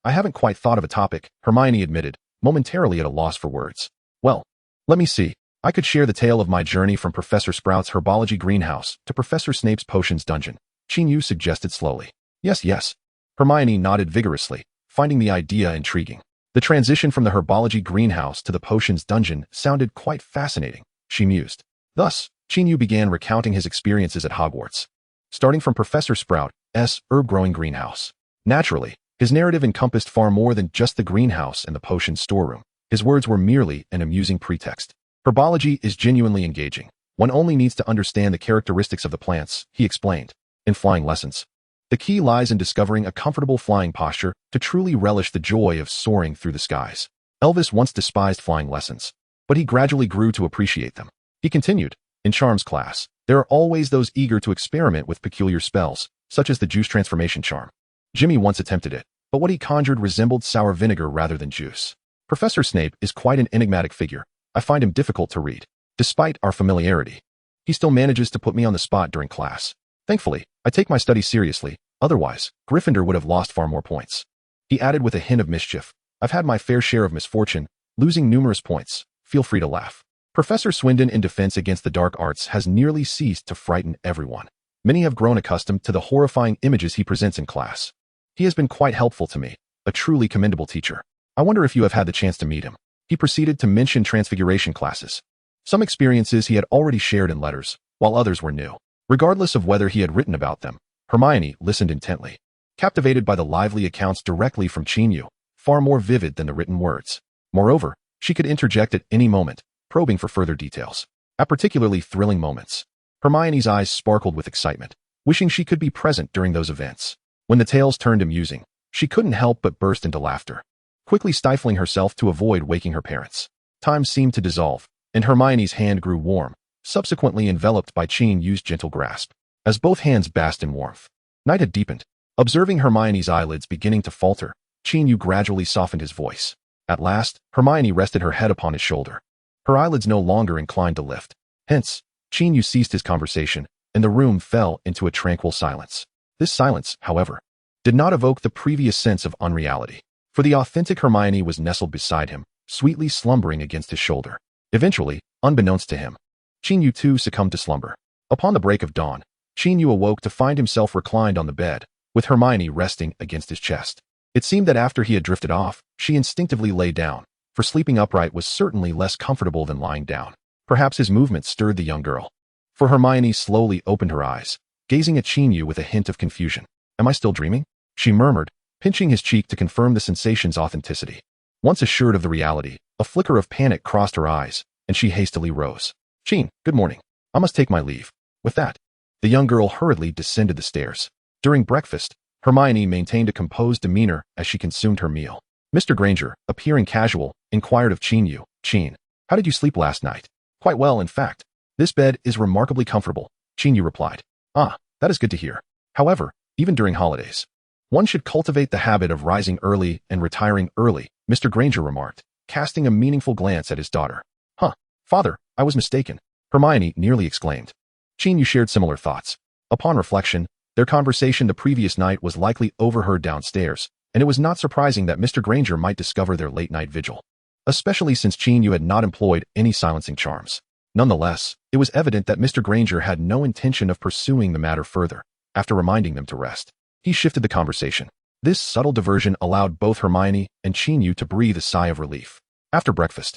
I haven't quite thought of a topic," Hermione admitted, momentarily at a loss for words. "Well, let me see. I could share the tale of my journey from Professor Sprout's herbology greenhouse to Professor Snape's potions dungeon," Qin Yu suggested slowly. Yes. Hermione nodded vigorously, finding the idea intriguing. The transition from the herbology greenhouse to the potions dungeon sounded quite fascinating, she mused. Thus, Qin Yu began recounting his experiences at Hogwarts, starting from Professor Sprout's herb-growing greenhouse. Naturally, his narrative encompassed far more than just the greenhouse and the potions storeroom. His words were merely an amusing pretext. "Herbology is genuinely engaging. One only needs to understand the characteristics of the plants," he explained. "In flying lessons, the key lies in discovering a comfortable flying posture to truly relish the joy of soaring through the skies." Elvis once despised flying lessons, but he gradually grew to appreciate them. He continued, "In charms class, there are always those eager to experiment with peculiar spells, such as the juice transformation charm. Jimmy once attempted it, but what he conjured resembled sour vinegar rather than juice. Professor Snape is quite an enigmatic figure. I find him difficult to read. Despite our familiarity, he still manages to put me on the spot during class. Thankfully, I take my studies seriously, otherwise, Gryffindor would have lost far more points." He added with a hint of mischief, "I've had my fair share of misfortune, losing numerous points. Feel free to laugh." Professor Swindon in defense against the dark arts has nearly ceased to frighten everyone. Many have grown accustomed to the horrifying images he presents in class. He has been quite helpful to me, a truly commendable teacher. I wonder if you have had the chance to meet him." He proceeded to mention transfiguration classes. Some experiences he had already shared in letters, while others were new. Regardless of whether he had written about them, Hermione listened intently, captivated by the lively accounts directly from Qin Yu, far more vivid than the written words. Moreover, she could interject at any moment, probing for further details. At particularly thrilling moments, Hermione's eyes sparkled with excitement, wishing she could be present during those events. When the tales turned amusing, she couldn't help but burst into laughter, quickly stifling herself to avoid waking her parents. Time seemed to dissolve, and Hermione's hand grew warm, subsequently enveloped by Qin Yu's gentle grasp. As both hands basked in warmth, night had deepened. Observing Hermione's eyelids beginning to falter, Qin Yu gradually softened his voice. At last, Hermione rested her head upon his shoulder. Her eyelids no longer inclined to lift. Hence, Qin Yu ceased his conversation, and the room fell into a tranquil silence. This silence, however, did not evoke the previous sense of unreality, for the authentic Hermione was nestled beside him, sweetly slumbering against his shoulder. Eventually, unbeknownst to him, Qin Yu too succumbed to slumber. Upon the break of dawn, Qin Yu awoke to find himself reclined on the bed, with Hermione resting against his chest. It seemed that after he had drifted off, she instinctively lay down, for sleeping upright was certainly less comfortable than lying down. Perhaps his movements stirred the young girl, for Hermione slowly opened her eyes, gazing at Qin Yu with a hint of confusion. "Am I still dreaming?" she murmured, pinching his cheek to confirm the sensation's authenticity. Once assured of the reality, a flicker of panic crossed her eyes, and she hastily rose. "Qin, good morning. I must take my leave." With that, the young girl hurriedly descended the stairs. During breakfast, Hermione maintained a composed demeanor as she consumed her meal. Mr. Granger, appearing casual, inquired of Qin Yu, "Qin, how did you sleep last night?" "Quite well, in fact. This bed is remarkably comfortable," Qin Yu replied. "Ah, that is good to hear. However, even during holidays, one should cultivate the habit of rising early and retiring early," Mr. Granger remarked, casting a meaningful glance at his daughter. "Huh, father, I was mistaken," Hermione nearly exclaimed. Qin Yu shared similar thoughts. Upon reflection, their conversation the previous night was likely overheard downstairs, and it was not surprising that Mr. Granger might discover their late-night vigil, especially since Qin Yu had not employed any silencing charms. Nonetheless, it was evident that Mr. Granger had no intention of pursuing the matter further. After reminding them to rest, he shifted the conversation. This subtle diversion allowed both Hermione and Qin Yu to breathe a sigh of relief. After breakfast,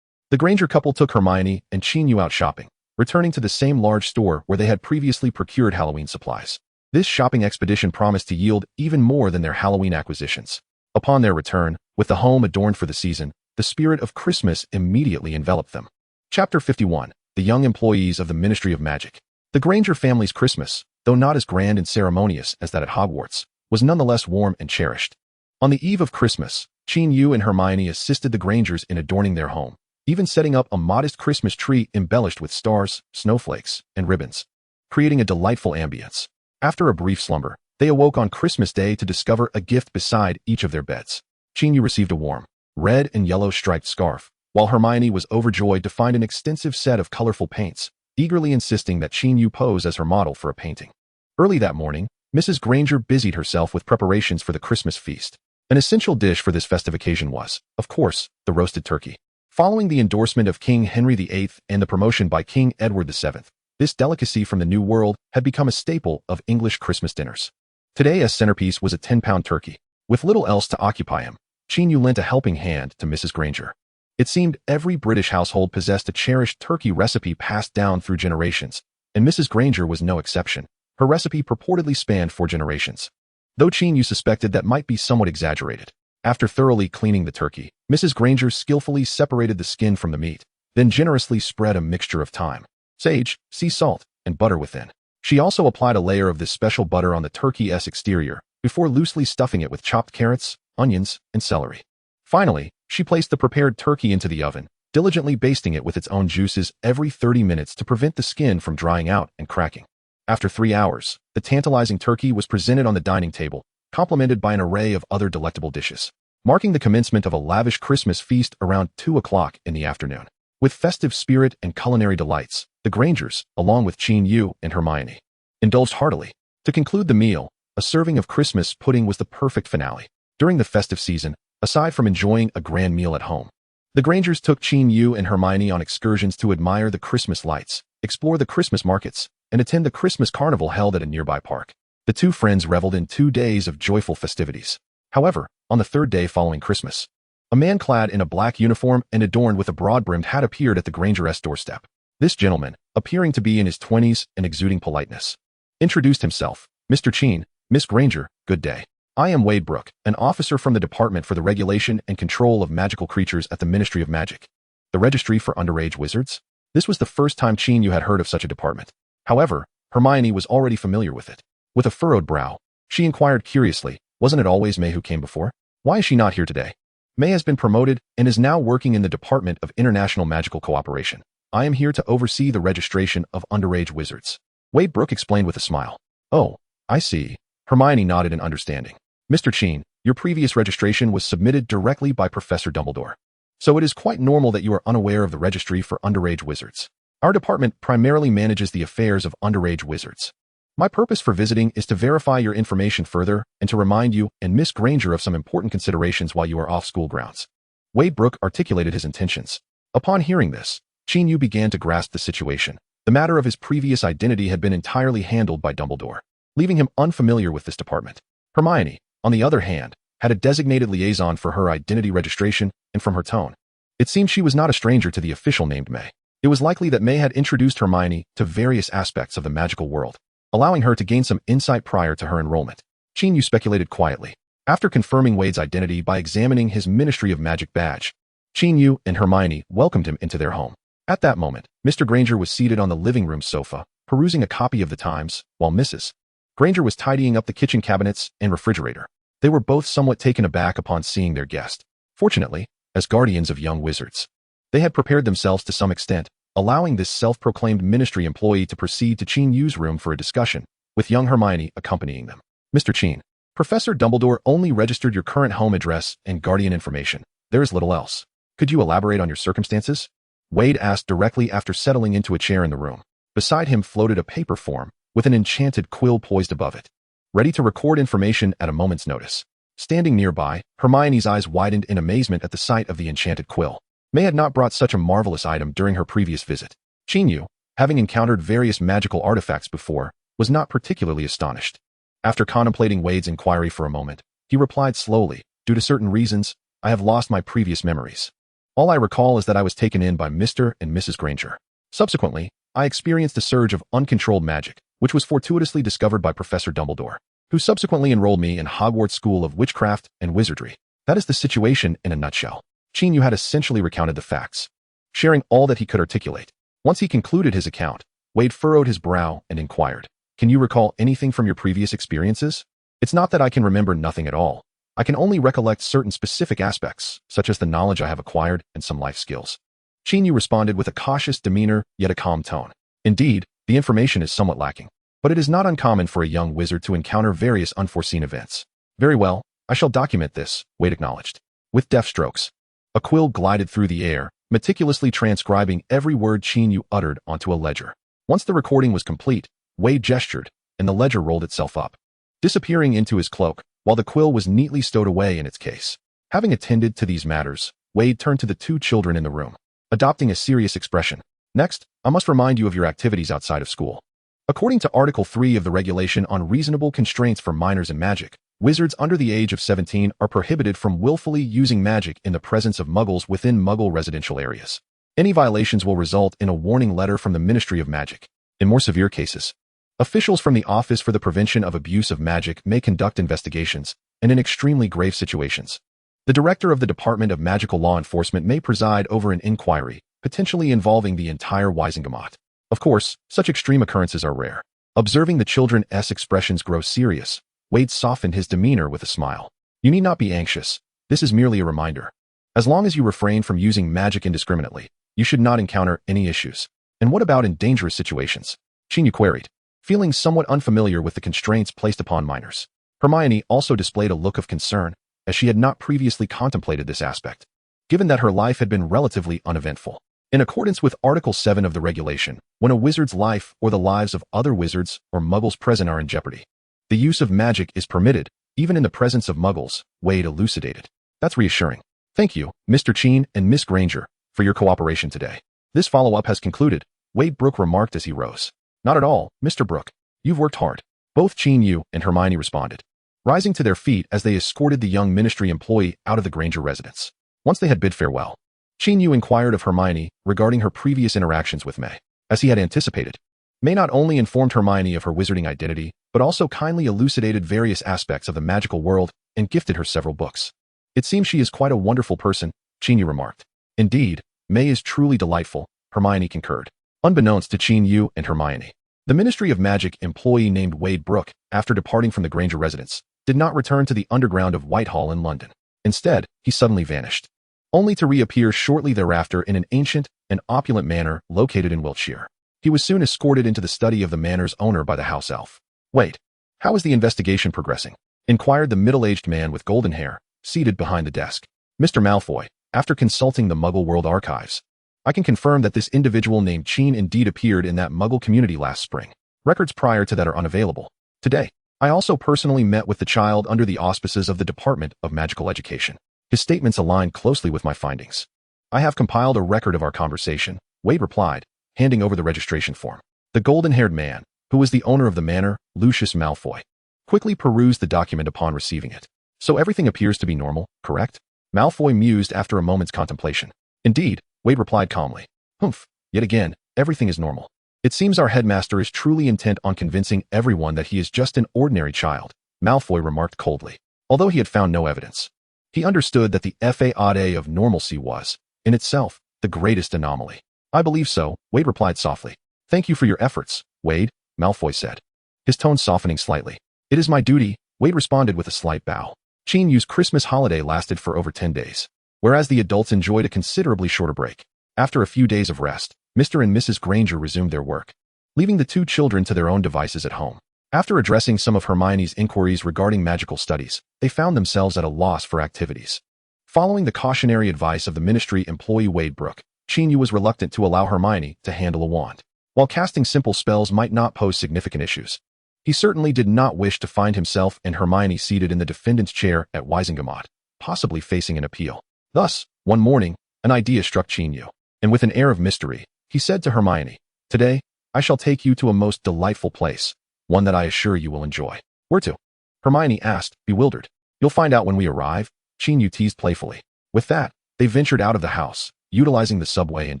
the Granger couple took Hermione and Qin Yu out shopping, returning to the same large store where they had previously procured Halloween supplies. This shopping expedition promised to yield even more than their Halloween acquisitions. Upon their return, with the home adorned for the season, the spirit of Christmas immediately enveloped them. Chapter 51. The Young Employees of the Ministry of Magic. The Granger family's Christmas, though not as grand and ceremonious as that at Hogwarts, was nonetheless warm and cherished. On the eve of Christmas, Qin Yu and Hermione assisted the Grangers in adorning their home, even setting up a modest Christmas tree embellished with stars, snowflakes, and ribbons, creating a delightful ambience. After a brief slumber, they awoke on Christmas Day to discover a gift beside each of their beds. Qin Yu received a warm, red and yellow striped scarf, while Hermione was overjoyed to find an extensive set of colorful paints, eagerly insisting that Qin Yu pose as her model for a painting. Early that morning, Mrs. Granger busied herself with preparations for the Christmas feast. An essential dish for this festive occasion was, of course, the roasted turkey. Following the endorsement of King Henry VIII and the promotion by King Edward VII, this delicacy from the New World had become a staple of English Christmas dinners. Today, as centerpiece was a 10-pound turkey. With little else to occupy him, Qin Yu lent a helping hand to Mrs. Granger. It seemed every British household possessed a cherished turkey recipe passed down through generations, and Mrs. Granger was no exception. Her recipe purportedly spanned 4 generations, though Qin Yu suspected that might be somewhat exaggerated. After thoroughly cleaning the turkey, Mrs. Granger skillfully separated the skin from the meat, then generously spread a mixture of thyme, sage, sea salt, and butter within. She also applied a layer of this special butter on the turkey's exterior before loosely stuffing it with chopped carrots, onions, and celery. Finally, she placed the prepared turkey into the oven, diligently basting it with its own juices every 30 minutes to prevent the skin from drying out and cracking. After 3 hours, the tantalizing turkey was presented on the dining table, complemented by an array of other delectable dishes, marking the commencement of a lavish Christmas feast around 2 o'clock in the afternoon. With festive spirit and culinary delights, the Grangers, along with Qin Yu and Hermione, indulged heartily. To conclude the meal, a serving of Christmas pudding was the perfect finale. During the festive season, aside from enjoying a grand meal at home, the Grangers took Qin Yu and Hermione on excursions to admire the Christmas lights, explore the Christmas markets, and attend the Christmas carnival held at a nearby park. The two friends reveled in 2 days of joyful festivities. However, on the 3rd day following Christmas, a man clad in a black uniform and adorned with a broad-brimmed hat appeared at the Granger's doorstep. This gentleman, appearing to be in his 20s and exuding politeness, introduced himself. Mr. Qin, Miss Granger, good day. I am Wade Brooke, an officer from the Department for the Regulation and Control of Magical Creatures at the Ministry of Magic. The Registry for Underage Wizards? This was the first time Qin Yu had heard of such a department. However, Hermione was already familiar with it. With a furrowed brow, she inquired curiously, wasn't it always May who came before? Why is she not here today? May has been promoted and is now working in the Department of International Magical Cooperation. I am here to oversee the registration of underage wizards. Wade Brooke explained with a smile. Oh, I see. Hermione nodded in understanding. Mr. Qin, your previous registration was submitted directly by Professor Dumbledore. So it is quite normal that you are unaware of the registry for underage wizards. Our department primarily manages the affairs of underage wizards. My purpose for visiting is to verify your information further and to remind you and Miss Granger of some important considerations while you are off school grounds. Wade Brooke articulated his intentions. Upon hearing this, Qin Yu began to grasp the situation. The matter of his previous identity had been entirely handled by Dumbledore, leaving him unfamiliar with this department. Hermione, on the other hand, had a designated liaison for her identity registration, and from her tone, it seemed she was not a stranger to the official named May. It was likely that May had introduced Hermione to various aspects of the magical world, allowing her to gain some insight prior to her enrollment. Qin Yu speculated quietly. After confirming Wade's identity by examining his Ministry of Magic badge, Qin Yu and Hermione welcomed him into their home. At that moment, Mr. Granger was seated on the living room sofa, perusing a copy of the Times, while Mrs. Granger was tidying up the kitchen cabinets and refrigerator. They were both somewhat taken aback upon seeing their guest. Fortunately, as guardians of young wizards, they had prepared themselves to some extent, allowing this self-proclaimed ministry employee to proceed to Qin Yu's room for a discussion, with young Hermione accompanying them. Mr. Qin, Professor Dumbledore only registered your current home address and guardian information. There is little else. Could you elaborate on your circumstances? Wade asked directly after settling into a chair in the room. Beside him floated a paper form, with an enchanted quill poised above it, ready to record information at a moment's notice. Standing nearby, Hermione's eyes widened in amazement at the sight of the enchanted quill. May had not brought such a marvelous item during her previous visit. Qin Yu, having encountered various magical artifacts before, was not particularly astonished. After contemplating Wade's inquiry for a moment, he replied slowly, due to certain reasons, I have lost my previous memories. All I recall is that I was taken in by Mr. and Mrs. Granger. Subsequently, I experienced a surge of uncontrolled magic, which was fortuitously discovered by Professor Dumbledore, who subsequently enrolled me in Hogwarts School of Witchcraft and Wizardry. That is the situation in a nutshell. Qin Yu had essentially recounted the facts, sharing all that he could articulate. Once he concluded his account, Wade furrowed his brow and inquired, Can you recall anything from your previous experiences? It's not that I can remember nothing at all. I can only recollect certain specific aspects, such as the knowledge I have acquired and some life skills. Qin Yu responded with a cautious demeanor, yet a calm tone. Indeed, the information is somewhat lacking, but it is not uncommon for a young wizard to encounter various unforeseen events. Very well, I shall document this, Wade acknowledged. With deft strokes, a quill glided through the air, meticulously transcribing every word Qin Yu uttered onto a ledger. Once the recording was complete, Wade gestured, and the ledger rolled itself up, disappearing into his cloak, while the quill was neatly stowed away in its case. Having attended to these matters, Wade turned to the two children in the room, adopting a serious expression. Next, I must remind you of your activities outside of school. According to Article 3 of the Regulation on Reasonable Constraints for Minors in Magic, wizards under the age of 17 are prohibited from willfully using magic in the presence of muggles within muggle residential areas. Any violations will result in a warning letter from the Ministry of Magic. In more severe cases, officials from the Office for the Prevention of Abuse of Magic may conduct investigations, and in extremely grave situations, the Director of the Department of Magical Law Enforcement may preside over an inquiry, potentially involving the entire Wisingamot. Of course, such extreme occurrences are rare. Observing the children's expressions grow serious, Wade softened his demeanor with a smile. You need not be anxious. This is merely a reminder. As long as you refrain from using magic indiscriminately, you should not encounter any issues. And what about in dangerous situations? Qin Yu queried, feeling somewhat unfamiliar with the constraints placed upon minors. Hermione also displayed a look of concern, as she had not previously contemplated this aspect, given that her life had been relatively uneventful. In accordance with Article 7 of the regulation, when a wizard's life or the lives of other wizards or muggles present are in jeopardy, the use of magic is permitted, even in the presence of muggles, Wade elucidated. That's reassuring. Thank you, Mr. Qin and Miss Granger, for your cooperation today. This follow-up has concluded, Wade Brooke remarked as he rose. Not at all, Mr. Brooke. You've worked hard. Both Qin Yu and Hermione responded, rising to their feet as they escorted the young ministry employee out of the Granger residence. Once they had bid farewell, Qin Yu inquired of Hermione regarding her previous interactions with May. As he had anticipated, May not only informed Hermione of her wizarding identity, but also kindly elucidated various aspects of the magical world and gifted her several books. It seems she is quite a wonderful person, Qin Yu remarked. Indeed, May is truly delightful, Hermione concurred. Unbeknownst to Qin Yu and Hermione, the Ministry of Magic employee named Wade Brooke, after departing from the Granger residence, did not return to the underground of Whitehall in London. Instead, he suddenly vanished, only to reappear shortly thereafter in an ancient and opulent manor located in Wiltshire. He was soon escorted into the study of the manor's owner by the house elf. Wait, how is the investigation progressing? Inquired the middle-aged man with golden hair, seated behind the desk. Mr. Malfoy, after consulting the Muggle World Archives, I can confirm that this individual named Qin indeed appeared in that Muggle community last spring. Records prior to that are unavailable. Today, I also personally met with the child under the auspices of the Department of Magical Education. His statements align closely with my findings. I have compiled a record of our conversation, Wade replied, handing over the registration form. The golden-haired man, who was the owner of the manor, Lucius Malfoy, quickly perused the document upon receiving it. So everything appears to be normal, correct? Malfoy mused after a moment's contemplation. Indeed, Wade replied calmly. Humph, yet again, everything is normal. It seems our headmaster is truly intent on convincing everyone that he is just an ordinary child, Malfoy remarked coldly. Although he had found no evidence, he understood that the FAOD of normalcy was, in itself, the greatest anomaly. I believe so, Wade replied softly. Thank you for your efforts, Wade, Malfoy said, his tone softening slightly. It is my duty, Wade responded with a slight bow. Qin Yu's Christmas holiday lasted for over 10 days, whereas the adults enjoyed a considerably shorter break. After a few days of rest, Mr. and Mrs. Granger resumed their work, leaving the two children to their own devices at home. After addressing some of Hermione's inquiries regarding magical studies, they found themselves at a loss for activities. Following the cautionary advice of the ministry employee Wade Brooke, Qin Yu was reluctant to allow Hermione to handle a wand. While casting simple spells might not pose significant issues, he certainly did not wish to find himself and Hermione seated in the defendant's chair at WizardingWorld, possibly facing an appeal. Thus, one morning, an idea struck Qin Yu, and with an air of mystery, he said to Hermione, Today, I shall take you to a most delightful place, one that I assure you will enjoy. Where to? Hermione asked, bewildered. You'll find out when we arrive, Qin Yu teased playfully. With that, they ventured out of the house, utilizing the subway and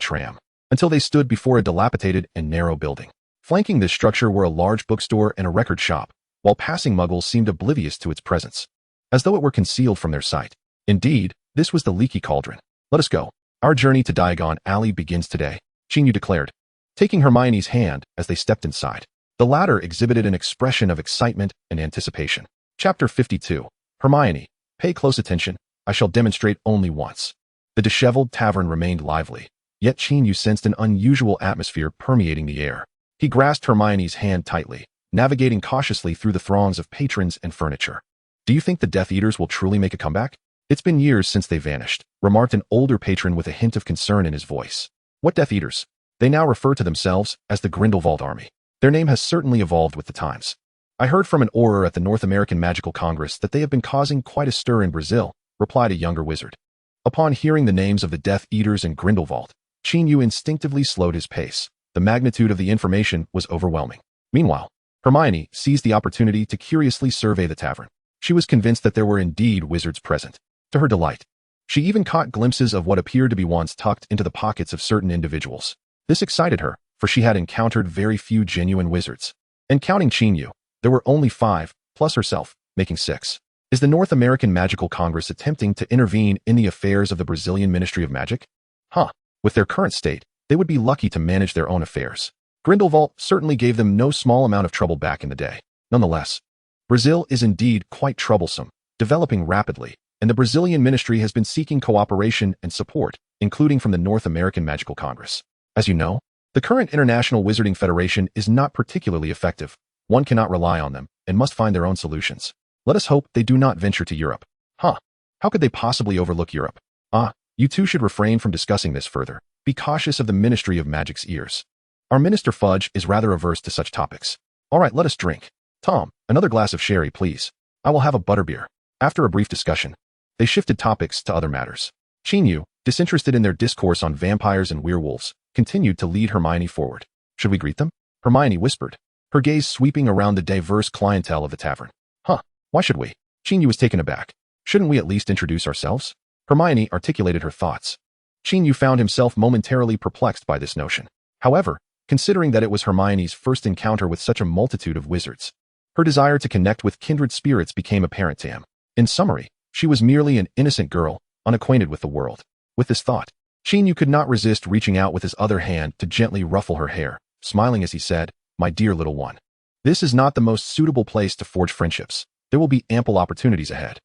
tram, until they stood before a dilapidated and narrow building. Flanking this structure were a large bookstore and a record shop, while passing muggles seemed oblivious to its presence, as though it were concealed from their sight. Indeed, this was the Leaky Cauldron. Let us go. Our journey to Diagon Alley begins today, Qin Yu declared, taking Hermione's hand as they stepped inside. The latter exhibited an expression of excitement and anticipation. Chapter 52. Hermione, pay close attention, I shall demonstrate only once. The disheveled tavern remained lively, yet Qin Yu sensed an unusual atmosphere permeating the air. He grasped Hermione's hand tightly, navigating cautiously through the throngs of patrons and furniture. Do you think the Death Eaters will truly make a comeback? It's been years since they vanished, remarked an older patron with a hint of concern in his voice. What Death Eaters? They now refer to themselves as the Grindelwald Army. Their name has certainly evolved with the times. I heard from an orator at the North American Magical Congress that they have been causing quite a stir in Brazil, replied a younger wizard. Upon hearing the names of the Death Eaters and Grindelwald, Qin Yu instinctively slowed his pace. The magnitude of the information was overwhelming. Meanwhile, Hermione seized the opportunity to curiously survey the tavern. She was convinced that there were indeed wizards present. To her delight, she even caught glimpses of what appeared to be wands tucked into the pockets of certain individuals. This excited her, for she had encountered very few genuine wizards. And counting Qin Yu, there were only 5, plus herself, making 6. Is the North American Magical Congress attempting to intervene in the affairs of the Brazilian Ministry of Magic? With their current state, they would be lucky to manage their own affairs. Grindelwald certainly gave them no small amount of trouble back in the day. Nonetheless, Brazil is indeed quite troublesome, developing rapidly, and the Brazilian ministry has been seeking cooperation and support, including from the North American Magical Congress. As you know, the current International Wizarding Federation is not particularly effective. One cannot rely on them, and must find their own solutions. Let us hope they do not venture to Europe. How could they possibly overlook Europe? You two should refrain from discussing this further. Be cautious of the Ministry of Magic's ears. Our Minister Fudge is rather averse to such topics. All right, let us drink. Tom, another glass of sherry, please. I will have a butterbeer. After a brief discussion, they shifted topics to other matters. Qin Yu, disinterested in their discourse on vampires and werewolves, continued to lead Hermione forward. Should we greet them? Hermione whispered, her gaze sweeping around the diverse clientele of the tavern. Why should we? Qin Yu was taken aback. Shouldn't we at least introduce ourselves? Hermione articulated her thoughts. Qin Yu found himself momentarily perplexed by this notion. However, considering that it was Hermione's first encounter with such a multitude of wizards. Her desire to connect with kindred spirits became apparent to him. In summary, she was merely an innocent girl, unacquainted with the world. With this thought, Qin Yu could not resist reaching out with his other hand to gently ruffle her hair, smiling as he said, "My dear little one. This is not the most suitable place to forge friendships. There will be ample opportunities ahead."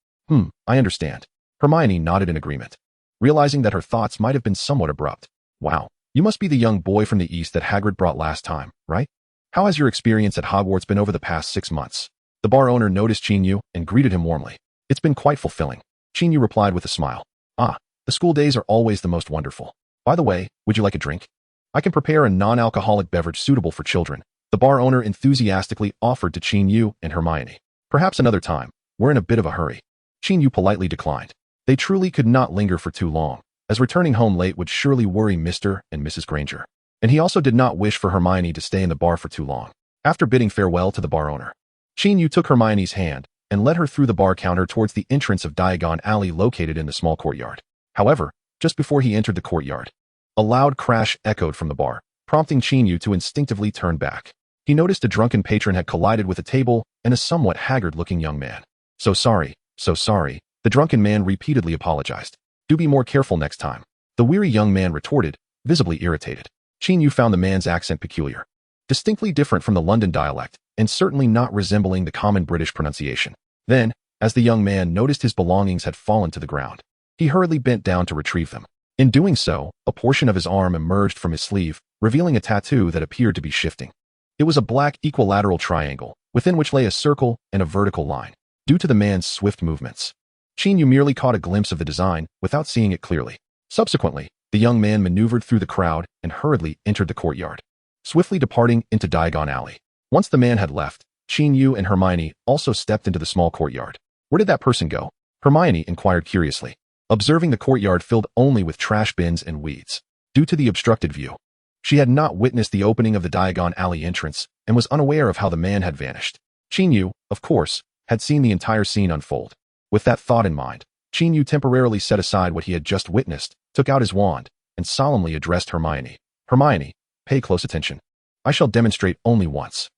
I understand." Hermione nodded in agreement, realizing that her thoughts might have been somewhat abrupt. "Wow, you must be the young boy from the East that Hagrid brought last time, right? How has your experience at Hogwarts been over the past 6 months?" The bar owner noticed Qin Yu and greeted him warmly. "It's been quite fulfilling," Qin Yu replied with a smile. "Ah, the school days are always the most wonderful. By the way, would you like a drink? I can prepare a non-alcoholic beverage suitable for children." The bar owner enthusiastically offered to Qin Yu and Hermione. "Perhaps another time. We're in a bit of a hurry." Qin Yu politely declined. They truly could not linger for too long, as returning home late would surely worry Mr. and Mrs. Granger. And he also did not wish for Hermione to stay in the bar for too long. After bidding farewell to the bar owner, Qin Yu took Hermione's hand and led her through the bar counter towards the entrance of Diagon Alley located in the small courtyard. However, just before he entered the courtyard, a loud crash echoed from the bar, prompting Qin Yu to instinctively turn back. He noticed a drunken patron had collided with a table and a somewhat haggard-looking young man. So sorry, the drunken man repeatedly apologized. "Do be more careful next time," the weary young man retorted, visibly irritated. Qin Yu found the man's accent peculiar, distinctly different from the London dialect, and certainly not resembling the common British pronunciation. Then, as the young man noticed his belongings had fallen to the ground, he hurriedly bent down to retrieve them. In doing so, a portion of his arm emerged from his sleeve, revealing a tattoo that appeared to be shifting. It was a black equilateral triangle, within which lay a circle and a vertical line. Due to the man's swift movements, Qin Yu merely caught a glimpse of the design without seeing it clearly. Subsequently, the young man maneuvered through the crowd and hurriedly entered the courtyard, swiftly departing into Diagon Alley. Once the man had left, Qin Yu and Hermione also stepped into the small courtyard. "Where did that person go?" Hermione inquired curiously, observing the courtyard filled only with trash bins and weeds. Due to the obstructed view, she had not witnessed the opening of the Diagon Alley entrance and was unaware of how the man had vanished. Qin Yu, of course, had seen the entire scene unfold. With that thought in mind, Qin Yu temporarily set aside what he had just witnessed, took out his wand, and solemnly addressed Hermione. "Hermione, pay close attention. I shall demonstrate only once."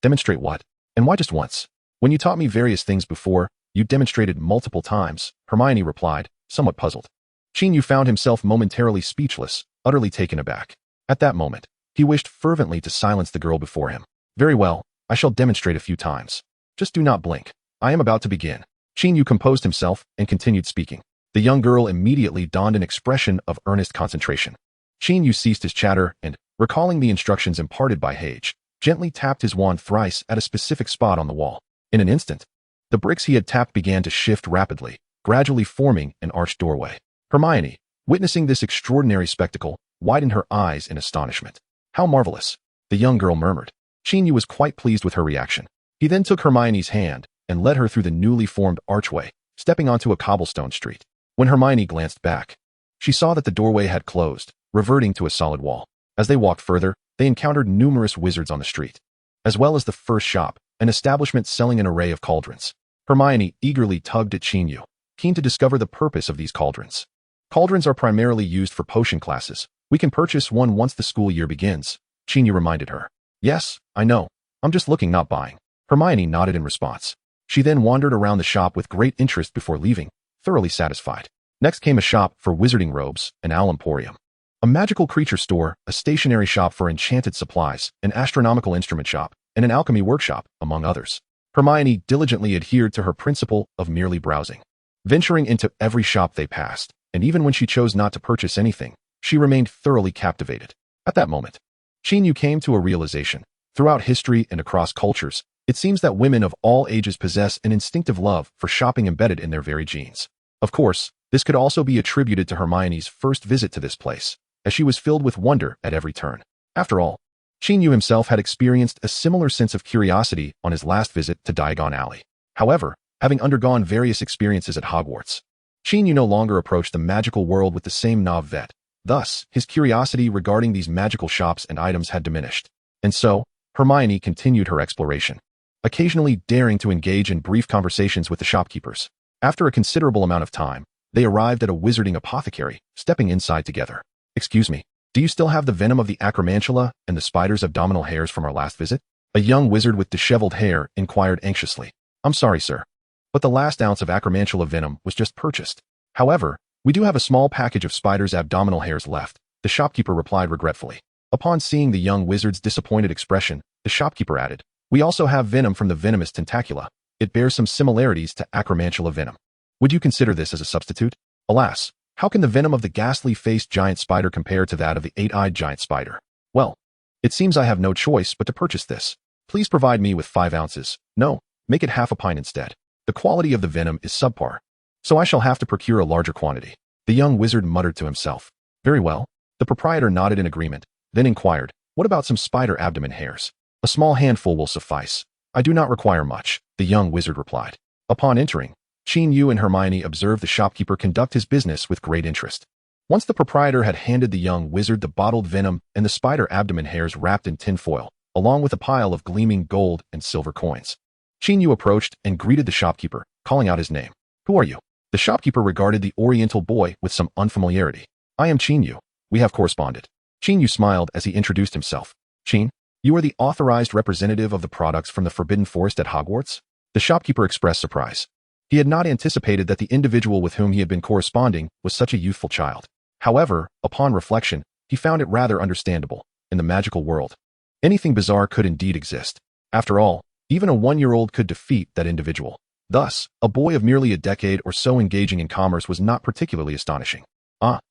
Demonstrate what? And why just once? When you taught me various things before, you demonstrated multiple times," Hermione replied, somewhat puzzled. Qin Yu found himself momentarily speechless, utterly taken aback. At that moment, he wished fervently to silence the girl before him. "Very well, I shall demonstrate a few times. Just do not blink. I am about to begin." Qin Yu composed himself and continued speaking. The young girl immediately donned an expression of earnest concentration. Qin Yu ceased his chatter and, recalling the instructions imparted by Hage, gently tapped his wand thrice at a specific spot on the wall. In an instant, the bricks he had tapped began to shift rapidly, gradually forming an arched doorway. Hermione, witnessing this extraordinary spectacle, widened her eyes in astonishment. "How marvelous," the young girl murmured. Qin Yu was quite pleased with her reaction. He then took Hermione's hand and led her through the newly formed archway, stepping onto a cobblestone street. When Hermione glanced back, she saw that the doorway had closed, reverting to a solid wall. As they walked further, they encountered numerous wizards on the street, as well as the first shop, an establishment selling an array of cauldrons. Hermione eagerly tugged at Qin Yu, keen to discover the purpose of these cauldrons. "Cauldrons are primarily used for potion classes. We can purchase one once the school year begins," Qin Yu reminded her. "Yes, I know. I'm just looking, not buying." Hermione nodded in response. She then wandered around the shop with great interest before leaving, thoroughly satisfied. Next came a shop for wizarding robes, an owl emporium, a magical creature store, a stationery shop for enchanted supplies, an astronomical instrument shop, and an alchemy workshop, among others. Hermione diligently adhered to her principle of merely browsing, venturing into every shop they passed, and even when she chose not to purchase anything, she remained thoroughly captivated. At that moment, Qin Yu came to a realization. Throughout history and across cultures, it seems that women of all ages possess an instinctive love for shopping embedded in their very genes. Of course, this could also be attributed to Hermione's first visit to this place, as she was filled with wonder at every turn. After all, Qin Yu himself had experienced a similar sense of curiosity on his last visit to Diagon Alley. However, having undergone various experiences at Hogwarts, Qin Yu no longer approached the magical world with the same naivete. Thus, his curiosity regarding these magical shops and items had diminished. And so, Hermione continued her exploration, occasionally daring to engage in brief conversations with the shopkeepers. After a considerable amount of time, they arrived at a wizarding apothecary, stepping inside together. "Excuse me, Do you still have the venom of the acromantula and the spider's abdominal hairs from our last visit? A young wizard with disheveled hair inquired anxiously. I'm sorry, sir, but the last ounce of acromantula venom was just purchased. However, we do have a small package of spider's abdominal hairs left, the shopkeeper replied regretfully. Upon seeing the young wizard's disappointed expression, the shopkeeper added, we also have venom from the venomous tentacula. It bears some similarities to acromantula venom. Would you consider this as a substitute? Alas, how can the venom of the ghastly-faced giant spider compare to that of the eight-eyed giant spider? Well, it seems I have no choice but to purchase this. Please provide me with 5 ounces. No, make it half a pint instead. The quality of the venom is subpar, so I shall have to procure a larger quantity. The young wizard muttered to himself. Very well. The proprietor nodded in agreement, then inquired, what about some spider abdomen hairs? A small handful will suffice. I do not require much, the young wizard replied. Upon entering, Qin Yu and Hermione observed the shopkeeper conduct his business with great interest. Once the proprietor had handed the young wizard the bottled venom and the spider abdomen hairs wrapped in tin foil, along with a pile of gleaming gold and silver coins, Qin Yu approached and greeted the shopkeeper, calling out his name. Who are you? The shopkeeper regarded the oriental boy with some unfamiliarity. I am Qin Yu. We have corresponded. Qin Yu smiled as he introduced himself. Qin, you are the authorized representative of the products from the Forbidden Forest at Hogwarts? The shopkeeper expressed surprise. He had not anticipated that the individual with whom he had been corresponding was such a youthful child. However, upon reflection, he found it rather understandable. In the magical world, anything bizarre could indeed exist. After all, even a 1-year-old could defeat that individual. Thus, a boy of merely a decade or so engaging in commerce was not particularly astonishing.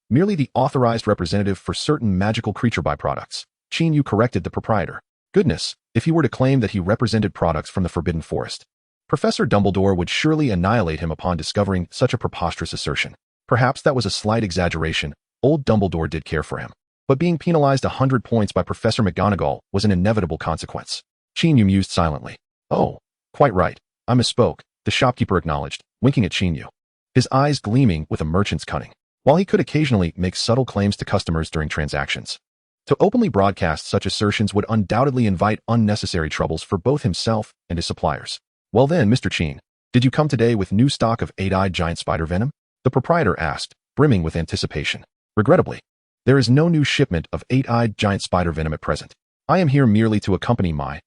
Merely the authorized representative for certain magical creature byproducts. Qin Yu corrected the proprietor. Goodness, if he were to claim that he represented products from the Forbidden Forest, Professor Dumbledore would surely annihilate him upon discovering such a preposterous assertion. Perhaps that was a slight exaggeration. Old Dumbledore did care for him, but being penalized 100 points by Professor McGonagall was an inevitable consequence. Qin Yu mused silently. Oh, quite right. I misspoke, the shopkeeper acknowledged, winking at Qin Yu, his eyes gleaming with a merchant's cunning. While he could occasionally make subtle claims to customers during transactions, to openly broadcast such assertions would undoubtedly invite unnecessary troubles for both himself and his suppliers. Well then, Mr. Qin, did you come today with new stock of eight-eyed giant spider venom? The proprietor asked, brimming with anticipation. Regrettably, there is no new shipment of eight-eyed giant spider venom at present. I am here merely to accompany my,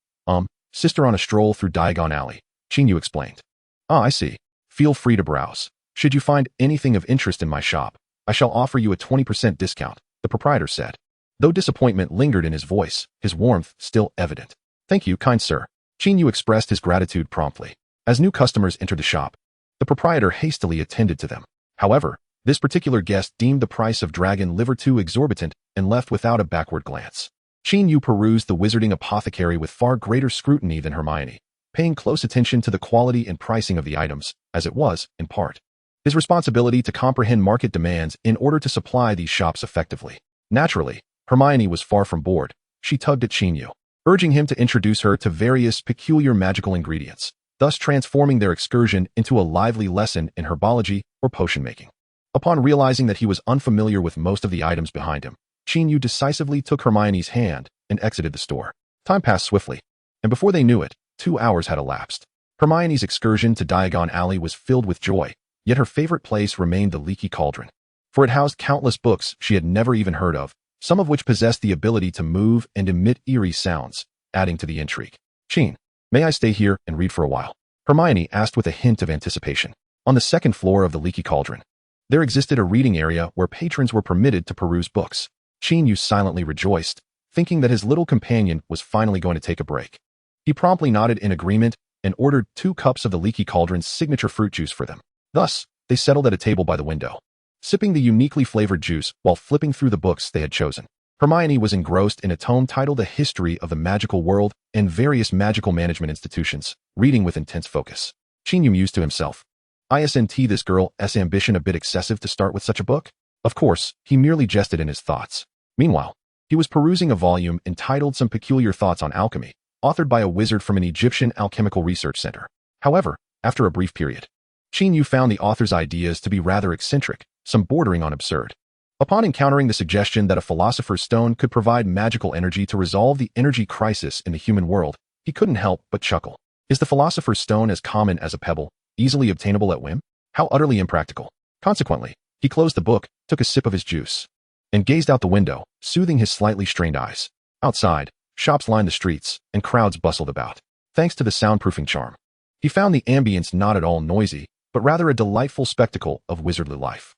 sister on a stroll through Diagon Alley, Qin Yu explained. Ah, I see. Feel free to browse. Should you find anything of interest in my shop, I shall offer you a 20% discount, the proprietor said. Though disappointment lingered in his voice, his warmth still evident. Thank you, kind sir. Qin Yu expressed his gratitude promptly. As new customers entered the shop, the proprietor hastily attended to them. However, this particular guest deemed the price of dragon liver too exorbitant and left without a backward glance. Qin Yu perused the wizarding apothecary with far greater scrutiny than Hermione, paying close attention to the quality and pricing of the items, as it was, in part, his responsibility to comprehend market demands in order to supply these shops effectively. Naturally, Hermione was far from bored. She tugged at Qin Yu, urging him to introduce her to various peculiar magical ingredients, thus transforming their excursion into a lively lesson in herbology or potion making. Upon realizing that he was unfamiliar with most of the items behind him, Qin Yu decisively took Hermione's hand and exited the store. Time passed swiftly, and before they knew it, 2 hours had elapsed. Hermione's excursion to Diagon Alley was filled with joy, yet her favorite place remained the Leaky Cauldron, for it housed countless books she had never even heard of, some of which possessed the ability to move and emit eerie sounds, adding to the intrigue. Qin, may I stay here and read for a while? Hermione asked with a hint of anticipation. On the second floor of the Leaky Cauldron, there existed a reading area where patrons were permitted to peruse books. Qin Yu silently rejoiced, thinking that his little companion was finally going to take a break. He promptly nodded in agreement and ordered 2 cups of the Leaky Cauldron's signature fruit juice for them. Thus, they settled at a table by the window, sipping the uniquely flavored juice while flipping through the books they had chosen. Hermione was engrossed in a tome titled A History of the Magical World and Various Magical Management Institutions, reading with intense focus. Qin Yu mused to himself. Isn't this girl's ambition a bit excessive to start with such a book? Of course, he merely jested in his thoughts. Meanwhile, he was perusing a volume entitled Some Peculiar Thoughts on Alchemy, authored by a wizard from an Egyptian alchemical research center. However, after a brief period, Qin Yu found the author's ideas to be rather eccentric, some bordering on absurd. Upon encountering the suggestion that a philosopher's stone could provide magical energy to resolve the energy crisis in the human world, he couldn't help but chuckle. Is the philosopher's stone as common as a pebble, easily obtainable at whim? How utterly impractical. Consequently, he closed the book, took a sip of his juice, and gazed out the window, soothing his slightly strained eyes. Outside, shops lined the streets, and crowds bustled about. Thanks to the soundproofing charm, he found the ambience not at all noisy, but rather a delightful spectacle of wizardly life.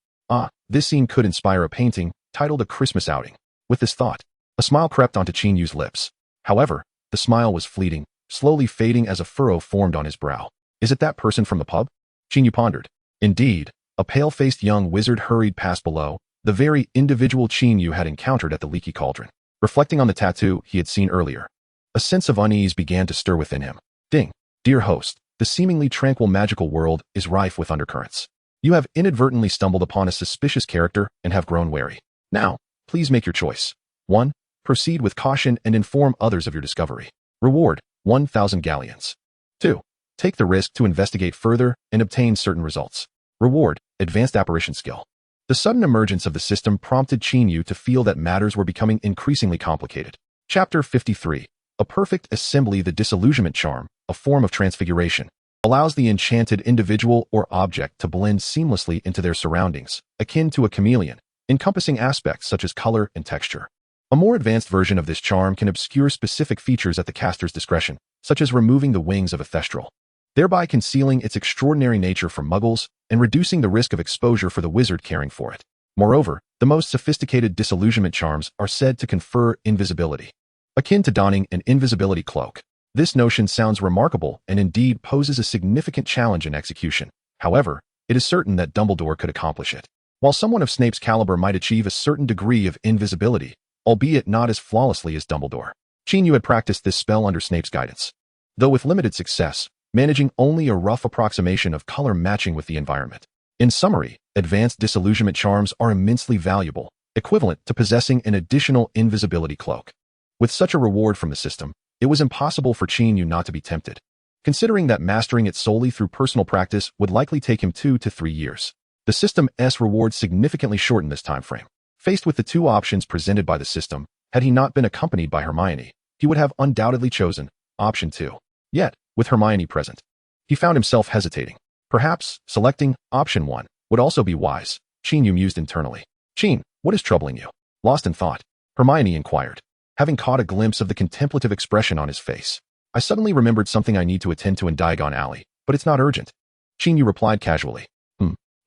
This scene could inspire a painting titled A Christmas Outing. With this thought, a smile crept onto Qin Yu's lips. However, the smile was fleeting, slowly fading as a furrow formed on his brow. Is it that person from the pub? Qin Yu pondered. Indeed, a pale-faced young wizard hurried past below, the very individual Qin Yu had encountered at the leaky cauldron. Reflecting on the tattoo he had seen earlier, a sense of unease began to stir within him. Ding. Dear host, the seemingly tranquil magical world is rife with undercurrents. You have inadvertently stumbled upon a suspicious character and have grown wary. Now, please make your choice. 1. Proceed with caution and inform others of your discovery. Reward, 1,000 galleons. 2. Take the risk to investigate further and obtain certain results. Reward, advanced apparition skill. The sudden emergence of the system prompted Qin Yu to feel that matters were becoming increasingly complicated. Chapter 53. A perfect assembly. The disillusionment charm, a form of transfiguration, allows the enchanted individual or object to blend seamlessly into their surroundings, akin to a chameleon, encompassing aspects such as color and texture. A more advanced version of this charm can obscure specific features at the caster's discretion, such as removing the wings of a thestral, thereby concealing its extraordinary nature from muggles and reducing the risk of exposure for the wizard caring for it. Moreover, the most sophisticated disillusionment charms are said to confer invisibility, akin to donning an invisibility cloak. This notion sounds remarkable and indeed poses a significant challenge in execution. However, it is certain that Dumbledore could accomplish it. While someone of Snape's caliber might achieve a certain degree of invisibility, albeit not as flawlessly as Dumbledore, Qin Yu had practiced this spell under Snape's guidance, though with limited success, managing only a rough approximation of color matching with the environment. In summary, advanced disillusionment charms are immensely valuable, equivalent to possessing an additional invisibility cloak. With such a reward from the system, it was impossible for Qin Yu not to be tempted, considering that mastering it solely through personal practice would likely take him 2 to 3 years. The system's reward significantly shortened this time frame. Faced with the two options presented by the system, had he not been accompanied by Hermione, he would have undoubtedly chosen option 2. Yet, with Hermione present, he found himself hesitating. Perhaps selecting option 1 would also be wise. Qin Yu mused internally. Qin, what is troubling you? Lost in thought, Hermione inquired, having caught a glimpse of the contemplative expression on his face. I suddenly remembered something I need to attend to in Diagon Alley, but it's not urgent. Qin Yu replied casually.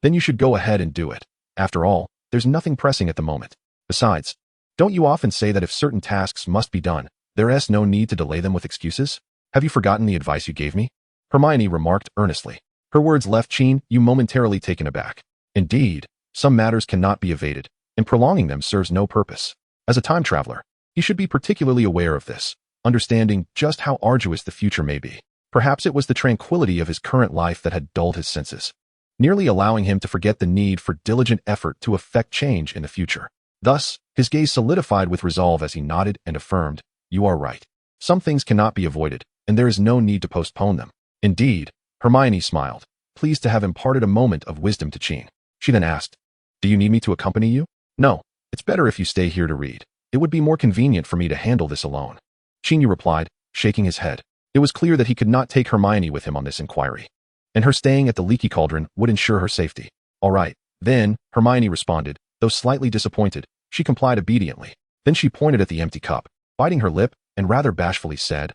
Then you should go ahead and do it. After all, there's nothing pressing at the moment. Besides, don't you often say that if certain tasks must be done, there's no need to delay them with excuses? Have you forgotten the advice you gave me? Hermione remarked earnestly. Her words left Qin Yu momentarily taken aback. Indeed, some matters cannot be evaded, and prolonging them serves no purpose. As a time traveler, he should be particularly aware of this, understanding just how arduous the future may be. Perhaps it was the tranquility of his current life that had dulled his senses, nearly allowing him to forget the need for diligent effort to effect change in the future. Thus, his gaze solidified with resolve as he nodded and affirmed, You are right. Some things cannot be avoided, and there is no need to postpone them. Indeed, Hermione smiled, pleased to have imparted a moment of wisdom to Qin. She then asked, Do you need me to accompany you? No, it's better if you stay here to read. It would be more convenient for me to handle this alone. Qin Yu replied, shaking his head. It was clear that he could not take Hermione with him on this inquiry, and her staying at the leaky cauldron would ensure her safety. All right, then, Hermione responded, though slightly disappointed. She complied obediently. Then she pointed at the empty cup, biting her lip, and rather bashfully said,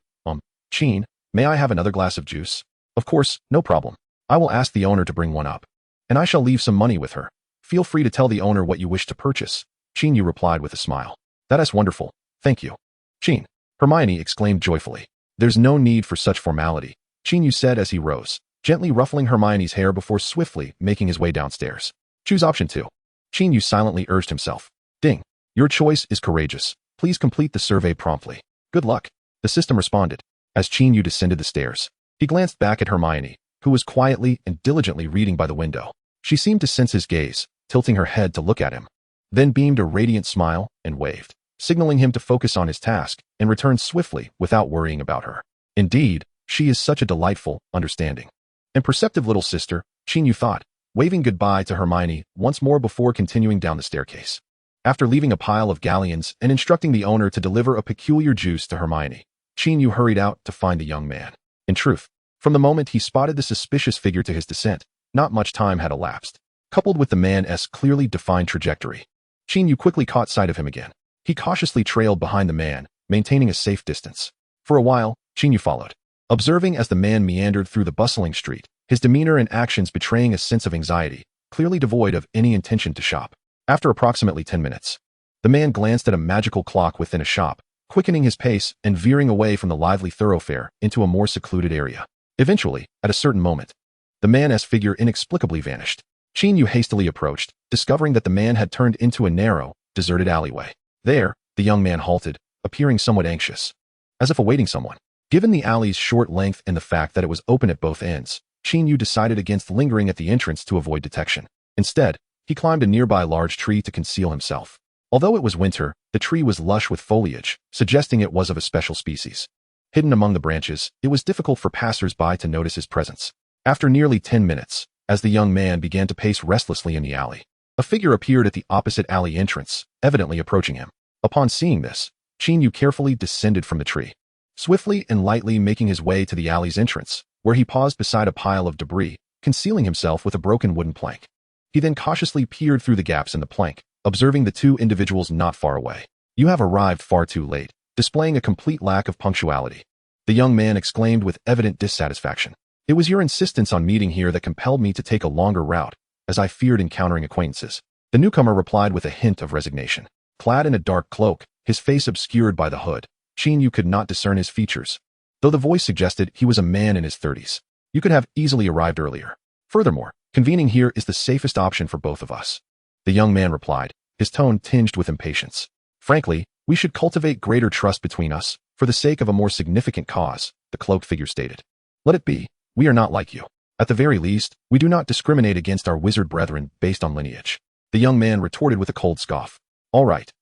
Qin, may I have another glass of juice? Of course, no problem. I will ask the owner to bring one up, and I shall leave some money with her. Feel free to tell the owner what you wish to purchase. Qin Yu replied with a smile. That is wonderful. Thank you. Qin, Hermione exclaimed joyfully. There's no need for such formality, Qin Yu said as he rose, gently ruffling Hermione's hair before swiftly making his way downstairs. Choose option 2. Qin Yu silently urged himself. Ding. Your choice is courageous. Please complete the survey promptly. Good luck. The system responded. As Qin Yu descended the stairs, he glanced back at Hermione, who was quietly and diligently reading by the window. She seemed to sense his gaze, tilting her head to look at him, then beamed a radiant smile and waved, signaling him to focus on his task and return swiftly without worrying about her. Indeed, she is such a delightful, understanding, and perceptive little sister, Qin Yu thought, waving goodbye to Hermione once more before continuing down the staircase. After leaving a pile of galleons and instructing the owner to deliver a peculiar juice to Hermione, Qin Yu hurried out to find the young man. In truth, from the moment he spotted the suspicious figure to his descent, not much time had elapsed. Coupled with the man's clearly defined trajectory, Qin Yu quickly caught sight of him again. He cautiously trailed behind the man, maintaining a safe distance. For a while, Qin Yu followed, observing as the man meandered through the bustling street, his demeanor and actions betraying a sense of anxiety, clearly devoid of any intention to shop. After approximately 10 minutes, the man glanced at a magical clock within a shop, quickening his pace and veering away from the lively thoroughfare into a more secluded area. Eventually, at a certain moment, the man's figure inexplicably vanished. Qin Yu hastily approached, discovering that the man had turned into a narrow, deserted alleyway. There, the young man halted, appearing somewhat anxious, as if awaiting someone. Given the alley's short length and the fact that it was open at both ends, Qin Yu decided against lingering at the entrance to avoid detection. Instead, he climbed a nearby large tree to conceal himself. Although it was winter, the tree was lush with foliage, suggesting it was of a special species. Hidden among the branches, it was difficult for passers-by to notice his presence. After nearly 10 minutes, as the young man began to pace restlessly in the alley, a figure appeared at the opposite alley entrance, evidently approaching him. Upon seeing this, Qin Yu carefully descended from the tree, swiftly and lightly making his way to the alley's entrance, where he paused beside a pile of debris, concealing himself with a broken wooden plank. He then cautiously peered through the gaps in the plank, observing the two individuals not far away. "You have arrived far too late," displaying a complete lack of punctuality. The young man exclaimed with evident dissatisfaction. "It was your insistence on meeting here that compelled me to take a longer route, as I feared encountering acquaintances." The newcomer replied with a hint of resignation. Clad in a dark cloak, his face obscured by the hood, Qin Yu could not discern his features, though the voice suggested he was a man in his 30s. "You could have easily arrived earlier. Furthermore, convening here is the safest option for both of us," the young man replied, his tone tinged with impatience. "Frankly, we should cultivate greater trust between us, for the sake of a more significant cause," the cloaked figure stated. "Let it be. We are not like you. At the very least, we do not discriminate against our wizard brethren based on lineage," the young man retorted with a cold scoff. All right,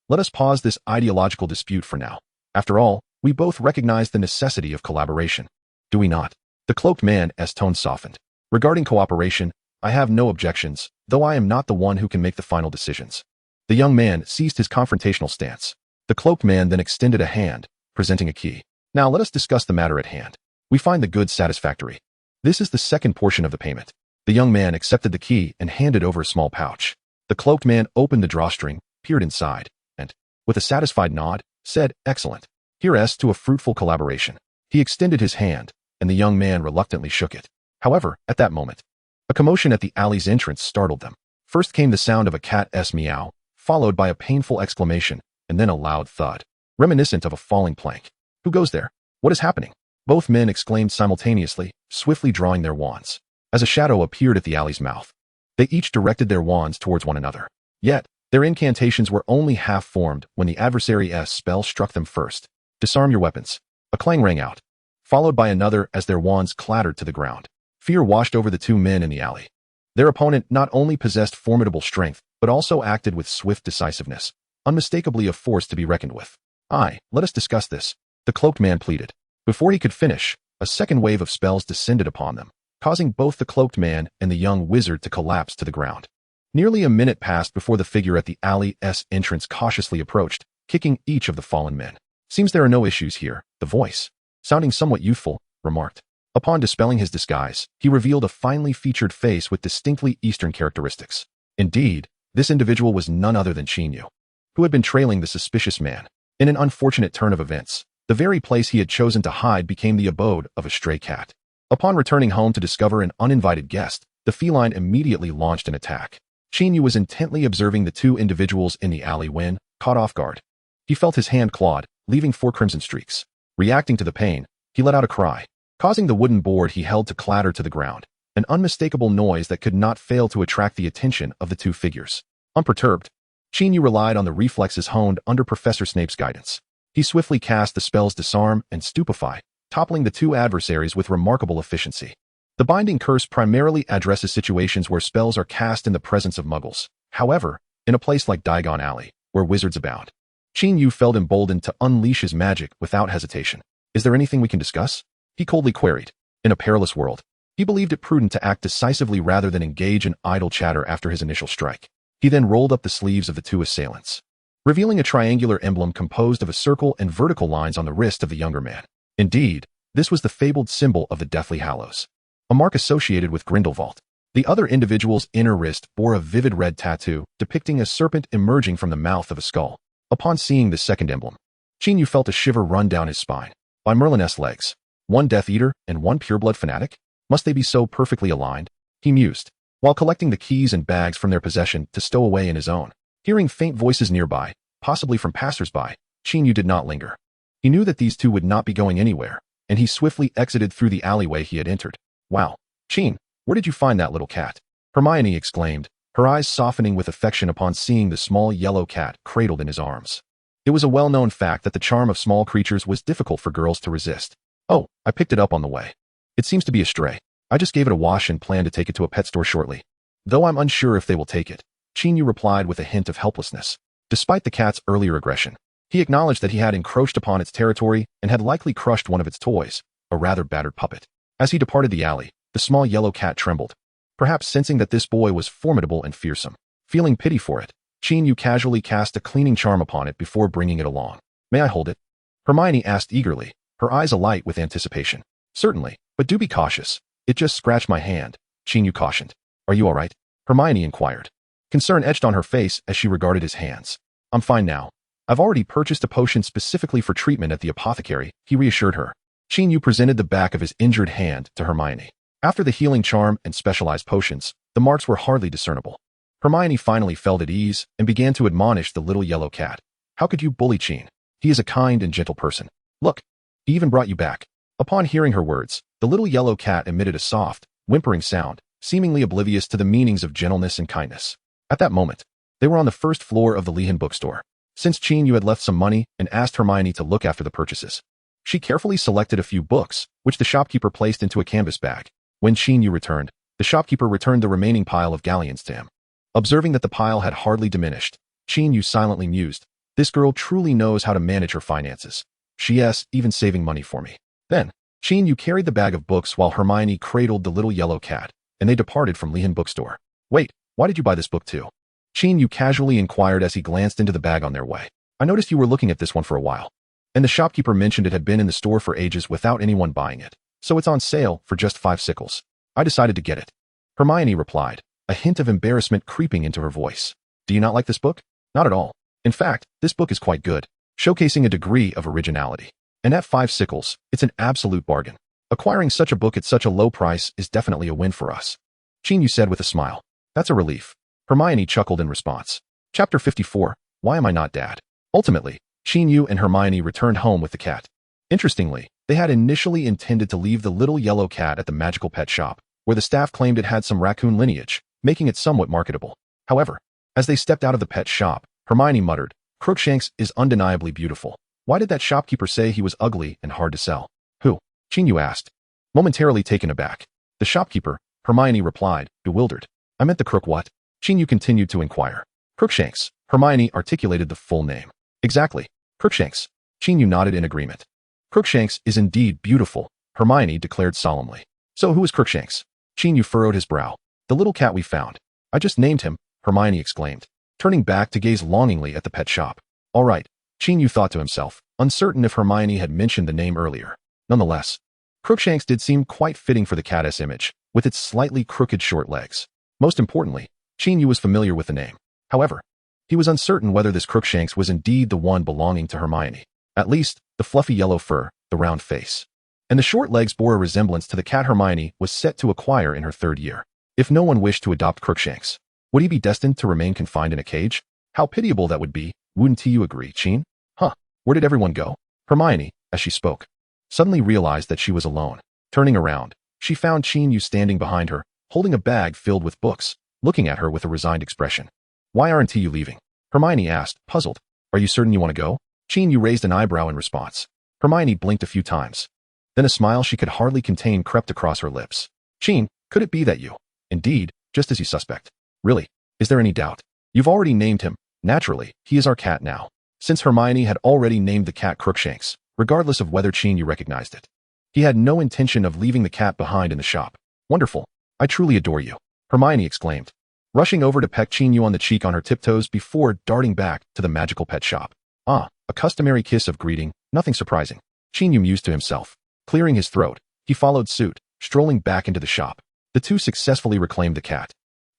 let us pause this ideological dispute for now. After all, we both recognize the necessity of collaboration, do we not?" The cloaked man's tone softened. "Regarding cooperation, I have no objections, though I am not the one who can make the final decisions." The young man seized his confrontational stance. The cloaked man then extended a hand, presenting a key. "Now let us discuss the matter at hand. We find the goods satisfactory. This is the second portion of the payment." The young man accepted the key and handed over a small pouch. The cloaked man opened the drawstring, peered inside, and, with a satisfied nod, said, "Excellent. Here's to a fruitful collaboration." He extended his hand, and the young man reluctantly shook it. However, at that moment, a commotion at the alley's entrance startled them. First came the sound of a cat's meow, followed by a painful exclamation, and then a loud thud, reminiscent of a falling plank. "Who goes there? What is happening?" Both men exclaimed simultaneously, swiftly drawing their wands. As a shadow appeared at the alley's mouth, they each directed their wands towards one another. Yet, their incantations were only half formed when the adversary's spell struck them first. "Disarm your weapons." A clang rang out, followed by another as their wands clattered to the ground. Fear washed over the two men in the alley. Their opponent not only possessed formidable strength, but also acted with swift decisiveness, unmistakably a force to be reckoned with. Let us discuss this," the cloaked man pleaded. Before he could finish, a second wave of spells descended upon them, causing both the cloaked man and the young wizard to collapse to the ground. Nearly a minute passed before the figure at the alley's entrance cautiously approached, kicking each of the fallen men. "Seems there are no issues here," the voice, sounding somewhat youthful, remarked. Upon dispelling his disguise, he revealed a finely featured face with distinctly Eastern characteristics. Indeed, this individual was none other than Qin Yu, who had been trailing the suspicious man. In an unfortunate turn of events, the very place he had chosen to hide became the abode of a stray cat. Upon returning home to discover an uninvited guest, the feline immediately launched an attack. Qin Yu was intently observing the two individuals in the alley when, caught off guard, he felt his hand clawed, leaving 4 crimson streaks. Reacting to the pain, he let out a cry, causing the wooden board he held to clatter to the ground, an unmistakable noise that could not fail to attract the attention of the two figures. Unperturbed, Qin Yu relied on the reflexes honed under Professor Snape's guidance. He swiftly cast the spells Disarm and Stupefy, toppling the two adversaries with remarkable efficiency. The binding curse primarily addresses situations where spells are cast in the presence of muggles. However, in a place like Diagon Alley, where wizards abound, Qin Yu felt emboldened to unleash his magic without hesitation. "Is there anything we can discuss?" he coldly queried. In a perilous world, he believed it prudent to act decisively rather than engage in idle chatter after his initial strike. He then rolled up the sleeves of the two assailants, revealing a triangular emblem composed of a circle and vertical lines on the wrist of the younger man. Indeed, this was the fabled symbol of the Deathly Hallows, a mark associated with Grindelwald. The other individual's inner wrist bore a vivid red tattoo depicting a serpent emerging from the mouth of a skull. Upon seeing this second emblem, Qin Yu felt a shiver run down his spine. By Merlin's legs, one Death Eater and one pureblood fanatic? Must they be so perfectly aligned? He mused, while collecting the keys and bags from their possession to stow away in his own. Hearing faint voices nearby, possibly from passers-by, Qin Yu did not linger. He knew that these two would not be going anywhere, and he swiftly exited through the alleyway he had entered. Wow, Qin, where did you find that little cat? Hermione exclaimed, her eyes softening with affection upon seeing the small yellow cat cradled in his arms. It was a well-known fact that the charm of small creatures was difficult for girls to resist. Oh, I picked it up on the way. It seems to be a stray. I just gave it a wash and plan to take it to a pet store shortly. Though I'm unsure if they will take it, Qin Yu replied with a hint of helplessness. Despite the cat's earlier aggression, he acknowledged that he had encroached upon its territory and had likely crushed one of its toys, a rather battered puppet. As he departed the alley, the small yellow cat trembled, perhaps sensing that this boy was formidable and fearsome. Feeling pity for it, Qin Yu casually cast a cleaning charm upon it before bringing it along. May I hold it? Hermione asked eagerly, her eyes alight with anticipation. Certainly, but do be cautious. It just scratched my hand, Qin Yu cautioned. Are you all right? Hermione inquired. Concern etched on her face as she regarded his hands. I'm fine now. I've already purchased a potion specifically for treatment at the apothecary, he reassured her. Qin Yu presented the back of his injured hand to Hermione. After the healing charm and specialized potions, the marks were hardly discernible. Hermione finally felt at ease and began to admonish the little yellow cat. How could you bully Qin? He is a kind and gentle person. Look, he even brought you back. Upon hearing her words, the little yellow cat emitted a soft, whimpering sound, seemingly oblivious to the meanings of gentleness and kindness. At that moment, they were on the first floor of the Lehan bookstore. Since Qin Yu had left some money and asked Hermione to look after the purchases, she carefully selected a few books, which the shopkeeper placed into a canvas bag. When Qin Yu returned, the shopkeeper returned the remaining pile of galleons to him. Observing that the pile had hardly diminished, Qin Yu silently mused, this girl truly knows how to manage her finances. She's even saving money for me. Then, Qin Yu carried the bag of books while Hermione cradled the little yellow cat, and they departed from Lehan bookstore. Wait, why did you buy this book too? Qin Yu casually inquired as he glanced into the bag on their way. I noticed you were looking at this one for a while. And the shopkeeper mentioned it had been in the store for ages without anyone buying it, so it's on sale for just 5 sickles. I decided to get it. Hermione replied, a hint of embarrassment creeping into her voice. Do you not like this book? Not at all. In fact, this book is quite good, showcasing a degree of originality. And at 5 sickles, it's an absolute bargain. Acquiring such a book at such a low price is definitely a win for us. Qin Yu said with a smile. That's a relief. Hermione chuckled in response. Chapter 54, Why Am I Not Dad? Ultimately, Qin Yu and Hermione returned home with the cat. Interestingly, they had initially intended to leave the little yellow cat at the magical pet shop, where the staff claimed it had some raccoon lineage, making it somewhat marketable. However, as they stepped out of the pet shop, Hermione muttered, Crookshanks is undeniably beautiful. Why did that shopkeeper say he was ugly and hard to sell? Who? Qin Yu asked. Momentarily taken aback. The shopkeeper, Hermione replied, bewildered. I meant the crook what? Qin Yu continued to inquire. Crookshanks. Hermione articulated the full name. Exactly. Crookshanks. Qin Yu nodded in agreement. Crookshanks is indeed beautiful, Hermione declared solemnly. So who is Crookshanks? Qin Yu furrowed his brow. The little cat we found. I just named him, Hermione exclaimed, turning back to gaze longingly at the pet shop. All right, Qin Yu thought to himself, uncertain if Hermione had mentioned the name earlier. Nonetheless, Crookshanks did seem quite fitting for the cat's image, with its slightly crooked short legs. Most importantly, Qin Yu was familiar with the name. However, he was uncertain whether this Crookshanks was indeed the one belonging to Hermione. At least, the fluffy yellow fur, the round face, and the short legs bore a resemblance to the cat Hermione was set to acquire in her 3rd year. If no one wished to adopt Crookshanks, would he be destined to remain confined in a cage? How pitiable that would be, wouldn't you agree, Qin? Huh, where did everyone go? Hermione, as she spoke, suddenly realized that she was alone. Turning around, she found Qin Yu standing behind her, holding a bag filled with books, looking at her with a resigned expression. Why aren't you leaving? Hermione asked, puzzled. Are you certain you want to go? Qin Yu raised an eyebrow in response. Hermione blinked a few times. Then a smile she could hardly contain crept across her lips. Qin, could it be that you? Indeed, just as you suspect. Really, is there any doubt? You've already named him. Naturally, he is our cat now. Since Hermione had already named the cat Crookshanks, regardless of whether Qin Yu recognized it, he had no intention of leaving the cat behind in the shop. Wonderful. I truly adore you, Hermione exclaimed, rushing over to peck Qin Yu on the cheek on her tiptoes before darting back to the magical pet shop. Ah, a customary kiss of greeting, nothing surprising. Qin Yu mused to himself. Clearing his throat, he followed suit, strolling back into the shop. The two successfully reclaimed the cat.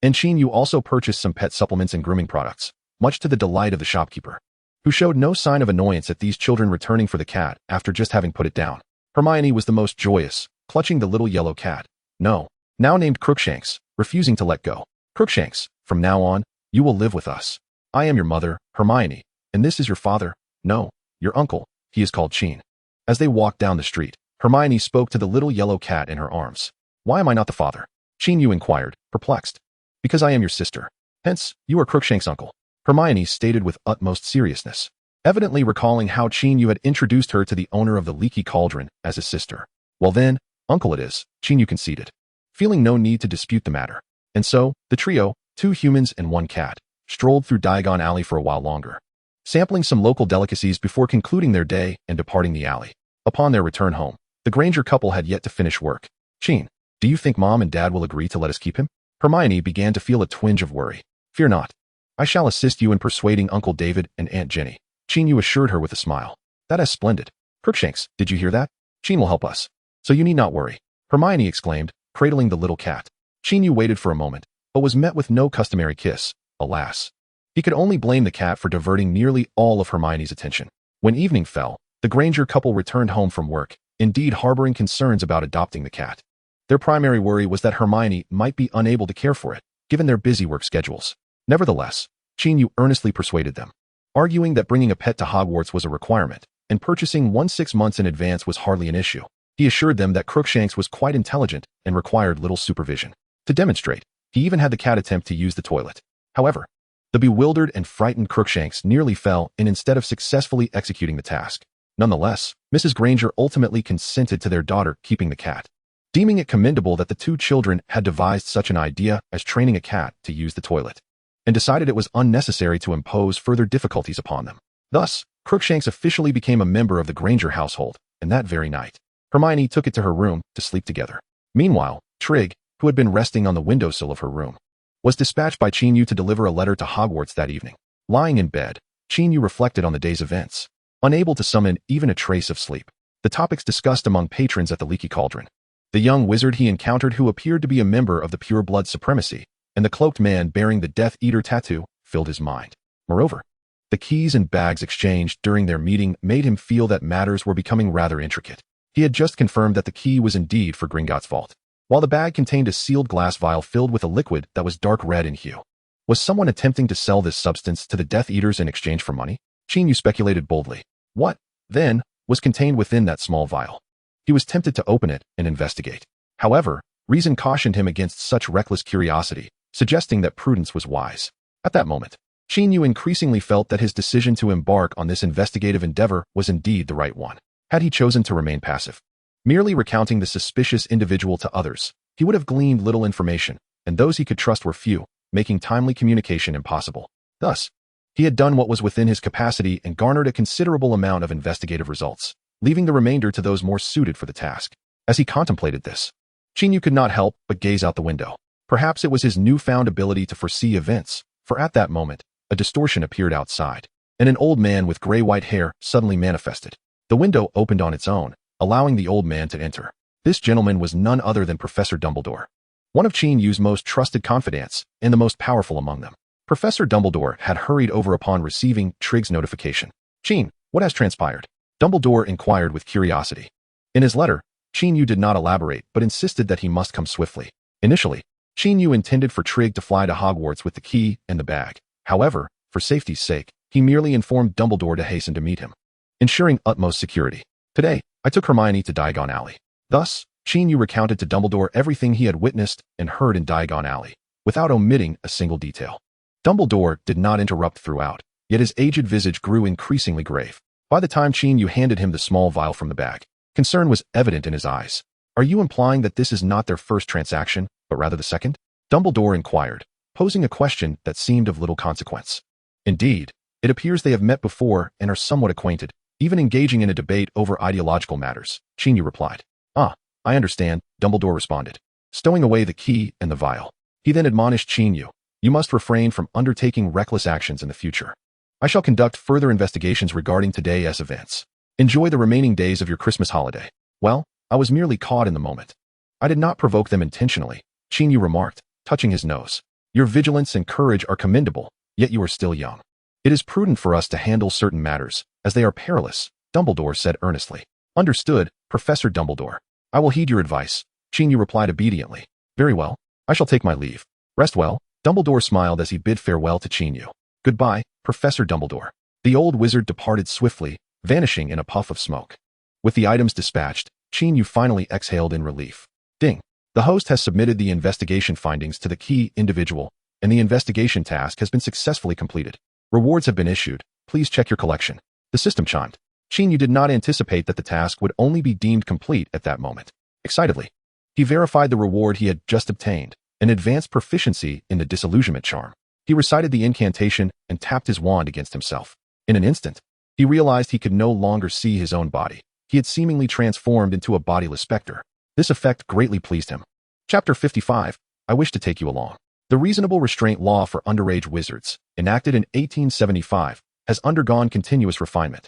And Qin Yu also purchased some pet supplements and grooming products, much to the delight of the shopkeeper, who showed no sign of annoyance at these children returning for the cat after just having put it down. Hermione was the most joyous, clutching the little yellow cat. No, now named Crookshanks, refusing to let go. Crookshanks, from now on, you will live with us. I am your mother, Hermione, and this is your father. No, your uncle. He is called Qin. As they walked down the street, Hermione spoke to the little yellow cat in her arms. Why am I not the father? Qin Yu inquired, perplexed. Because I am your sister. Hence, you are Crookshanks' uncle. Hermione stated with utmost seriousness, evidently recalling how Qin Yu had introduced her to the owner of the leaky cauldron as his sister. Well then, uncle it is, Qin Yu conceded, feeling no need to dispute the matter. And so, the trio, 2 humans and 1 cat, strolled through Diagon Alley for a while longer, sampling some local delicacies before concluding their day and departing the alley. Upon their return home, the Granger couple had yet to finish work. Qin, do you think Mom and Dad will agree to let us keep him? Hermione began to feel a twinge of worry. Fear not. I shall assist you in persuading Uncle David and Aunt Jenny. Qin Yu assured her with a smile. That is splendid. Crookshanks, did you hear that? Qin will help us. So you need not worry. Hermione exclaimed, cradling the little cat. Qin Yu waited for a moment, but was met with no customary kiss, alas. He could only blame the cat for diverting nearly all of Hermione's attention. When evening fell, the Granger couple returned home from work, indeed harboring concerns about adopting the cat. Their primary worry was that Hermione might be unable to care for it, given their busy work schedules. Nevertheless, Qin Yu earnestly persuaded them, arguing that bringing a pet to Hogwarts was a requirement, and purchasing one 6 months in advance was hardly an issue. He assured them that Crookshanks was quite intelligent and required little supervision. To demonstrate, he even had the cat attempt to use the toilet. However, the bewildered and frightened Crookshanks nearly fell in instead of successfully executing the task. Nonetheless, Mrs. Granger ultimately consented to their daughter keeping the cat, deeming it commendable that the 2 children had devised such an idea as training a cat to use the toilet, and decided it was unnecessary to impose further difficulties upon them. Thus, Crookshanks officially became a member of the Granger household, and that very night, Hermione took it to her room to sleep together. Meanwhile, Trig, who had been resting on the windowsill of her room, was dispatched by Qin Yu to deliver a letter to Hogwarts that evening. Lying in bed, Qin Yu reflected on the day's events, unable to summon even a trace of sleep. The topics discussed among patrons at the Leaky Cauldron, the young wizard he encountered who appeared to be a member of the Pure Blood Supremacy, and the cloaked man bearing the Death Eater tattoo filled his mind. Moreover, the keys and bags exchanged during their meeting made him feel that matters were becoming rather intricate. He had just confirmed that the key was indeed for Gringotts' vault, while the bag contained a sealed glass vial filled with a liquid that was dark red in hue. Was someone attempting to sell this substance to the Death Eaters in exchange for money? Qin Yu speculated boldly. What, then, was contained within that small vial? He was tempted to open it and investigate. However, reason cautioned him against such reckless curiosity, suggesting that prudence was wise. At that moment, Qin Yu increasingly felt that his decision to embark on this investigative endeavor was indeed the right one. Had he chosen to remain passive, merely recounting the suspicious individual to others, he would have gleaned little information, and those he could trust were few, making timely communication impossible. Thus, he had done what was within his capacity and garnered a considerable amount of investigative results, leaving the remainder to those more suited for the task. As he contemplated this, Qin Yu could not help but gaze out the window. Perhaps it was his newfound ability to foresee events, for at that moment, a distortion appeared outside, and an old man with gray-white hair suddenly manifested. The window opened on its own, allowing the old man to enter. This gentleman was none other than Professor Dumbledore, one of Qin Yu's most trusted confidants and the most powerful among them. Professor Dumbledore had hurried over upon receiving Trig's notification. Qin, what has transpired? Dumbledore inquired with curiosity. In his letter, Qin Yu did not elaborate but insisted that he must come swiftly. Initially, Qin Yu intended for Trig to fly to Hogwarts with the key and the bag. However, for safety's sake, he merely informed Dumbledore to hasten to meet him, ensuring utmost security. Today, I took Hermione to Diagon Alley. Thus, Qin Yu recounted to Dumbledore everything he had witnessed and heard in Diagon Alley, without omitting a single detail. Dumbledore did not interrupt throughout, yet his aged visage grew increasingly grave. By the time Qin Yu handed him the small vial from the bag, concern was evident in his eyes. Are you implying that this is not their first transaction, but rather the second? Dumbledore inquired, posing a question that seemed of little consequence. Indeed, it appears they have met before and are somewhat acquainted, even engaging in a debate over ideological matters, Qin Yu replied. Ah, I understand, Dumbledore responded, stowing away the key and the vial. He then admonished Qin Yu, you must refrain from undertaking reckless actions in the future. I shall conduct further investigations regarding today's events. Enjoy the remaining days of your Christmas holiday. Well, I was merely caught in the moment. I did not provoke them intentionally, Qin Yu remarked, touching his nose. Your vigilance and courage are commendable, yet you are still young. It is prudent for us to handle certain matters, as they are perilous, Dumbledore said earnestly. Understood, Professor Dumbledore. I will heed your advice, Qin Yu replied obediently. Very well, I shall take my leave. Rest well, Dumbledore smiled as he bid farewell to Qin Yu. Goodbye, Professor Dumbledore. The old wizard departed swiftly, vanishing in a puff of smoke. With the items dispatched, Qin Yu finally exhaled in relief. Ding. The host has submitted the investigation findings to the key individual, and the investigation task has been successfully completed. Rewards have been issued. Please check your collection. The system chimed. Qin Yu did not anticipate that the task would only be deemed complete at that moment. Excitedly, he verified the reward he had just obtained, an advanced proficiency in the disillusionment charm. He recited the incantation and tapped his wand against himself. In an instant, he realized he could no longer see his own body. He had seemingly transformed into a bodiless specter. This effect greatly pleased him. Chapter 55, I wish to take you along. The reasonable restraint law for underage wizards, enacted in 1875, has undergone continuous refinement.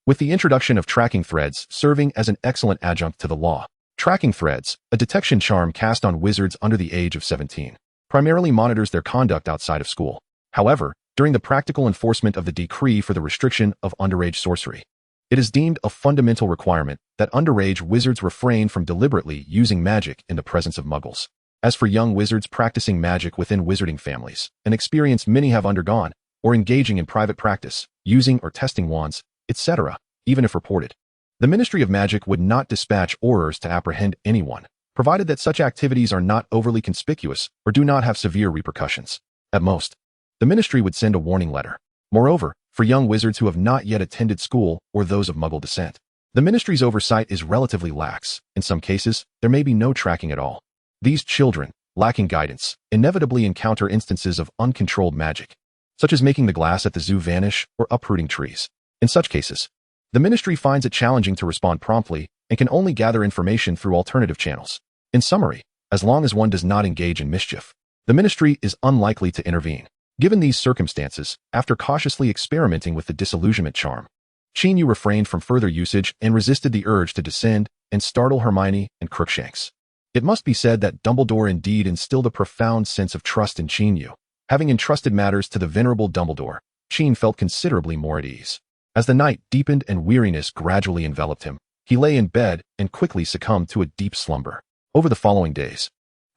With the introduction of tracking threads serving as an excellent adjunct to the law. Tracking threads, a detection charm cast on wizards under the age of 17, primarily monitors their conduct outside of school. However, during the practical enforcement of the decree for the restriction of underage sorcery, it is deemed a fundamental requirement that underage wizards refrain from deliberately using magic in the presence of muggles. As for young wizards practicing magic within wizarding families, an experience many have undergone, or engaging in private practice, using or testing wands, etc., even if reported, the Ministry of Magic would not dispatch orders to apprehend anyone, provided that such activities are not overly conspicuous or do not have severe repercussions. At most, the Ministry would send a warning letter. Moreover, for young wizards who have not yet attended school or those of Muggle descent, the Ministry's oversight is relatively lax. In some cases, there may be no tracking at all. These children, lacking guidance, inevitably encounter instances of uncontrolled magic, such as making the glass at the zoo vanish or uprooting trees. In such cases, the Ministry finds it challenging to respond promptly and can only gather information through alternative channels. In summary, as long as one does not engage in mischief, the Ministry is unlikely to intervene. Given these circumstances, after cautiously experimenting with the disillusionment charm, Qin Yu refrained from further usage and resisted the urge to descend and startle Hermione and Crookshanks. It must be said that Dumbledore indeed instilled a profound sense of trust in Qin Yu. Having entrusted matters to the venerable Dumbledore, Qin felt considerably more at ease. As the night deepened and weariness gradually enveloped him, he lay in bed and quickly succumbed to a deep slumber. Over the following days,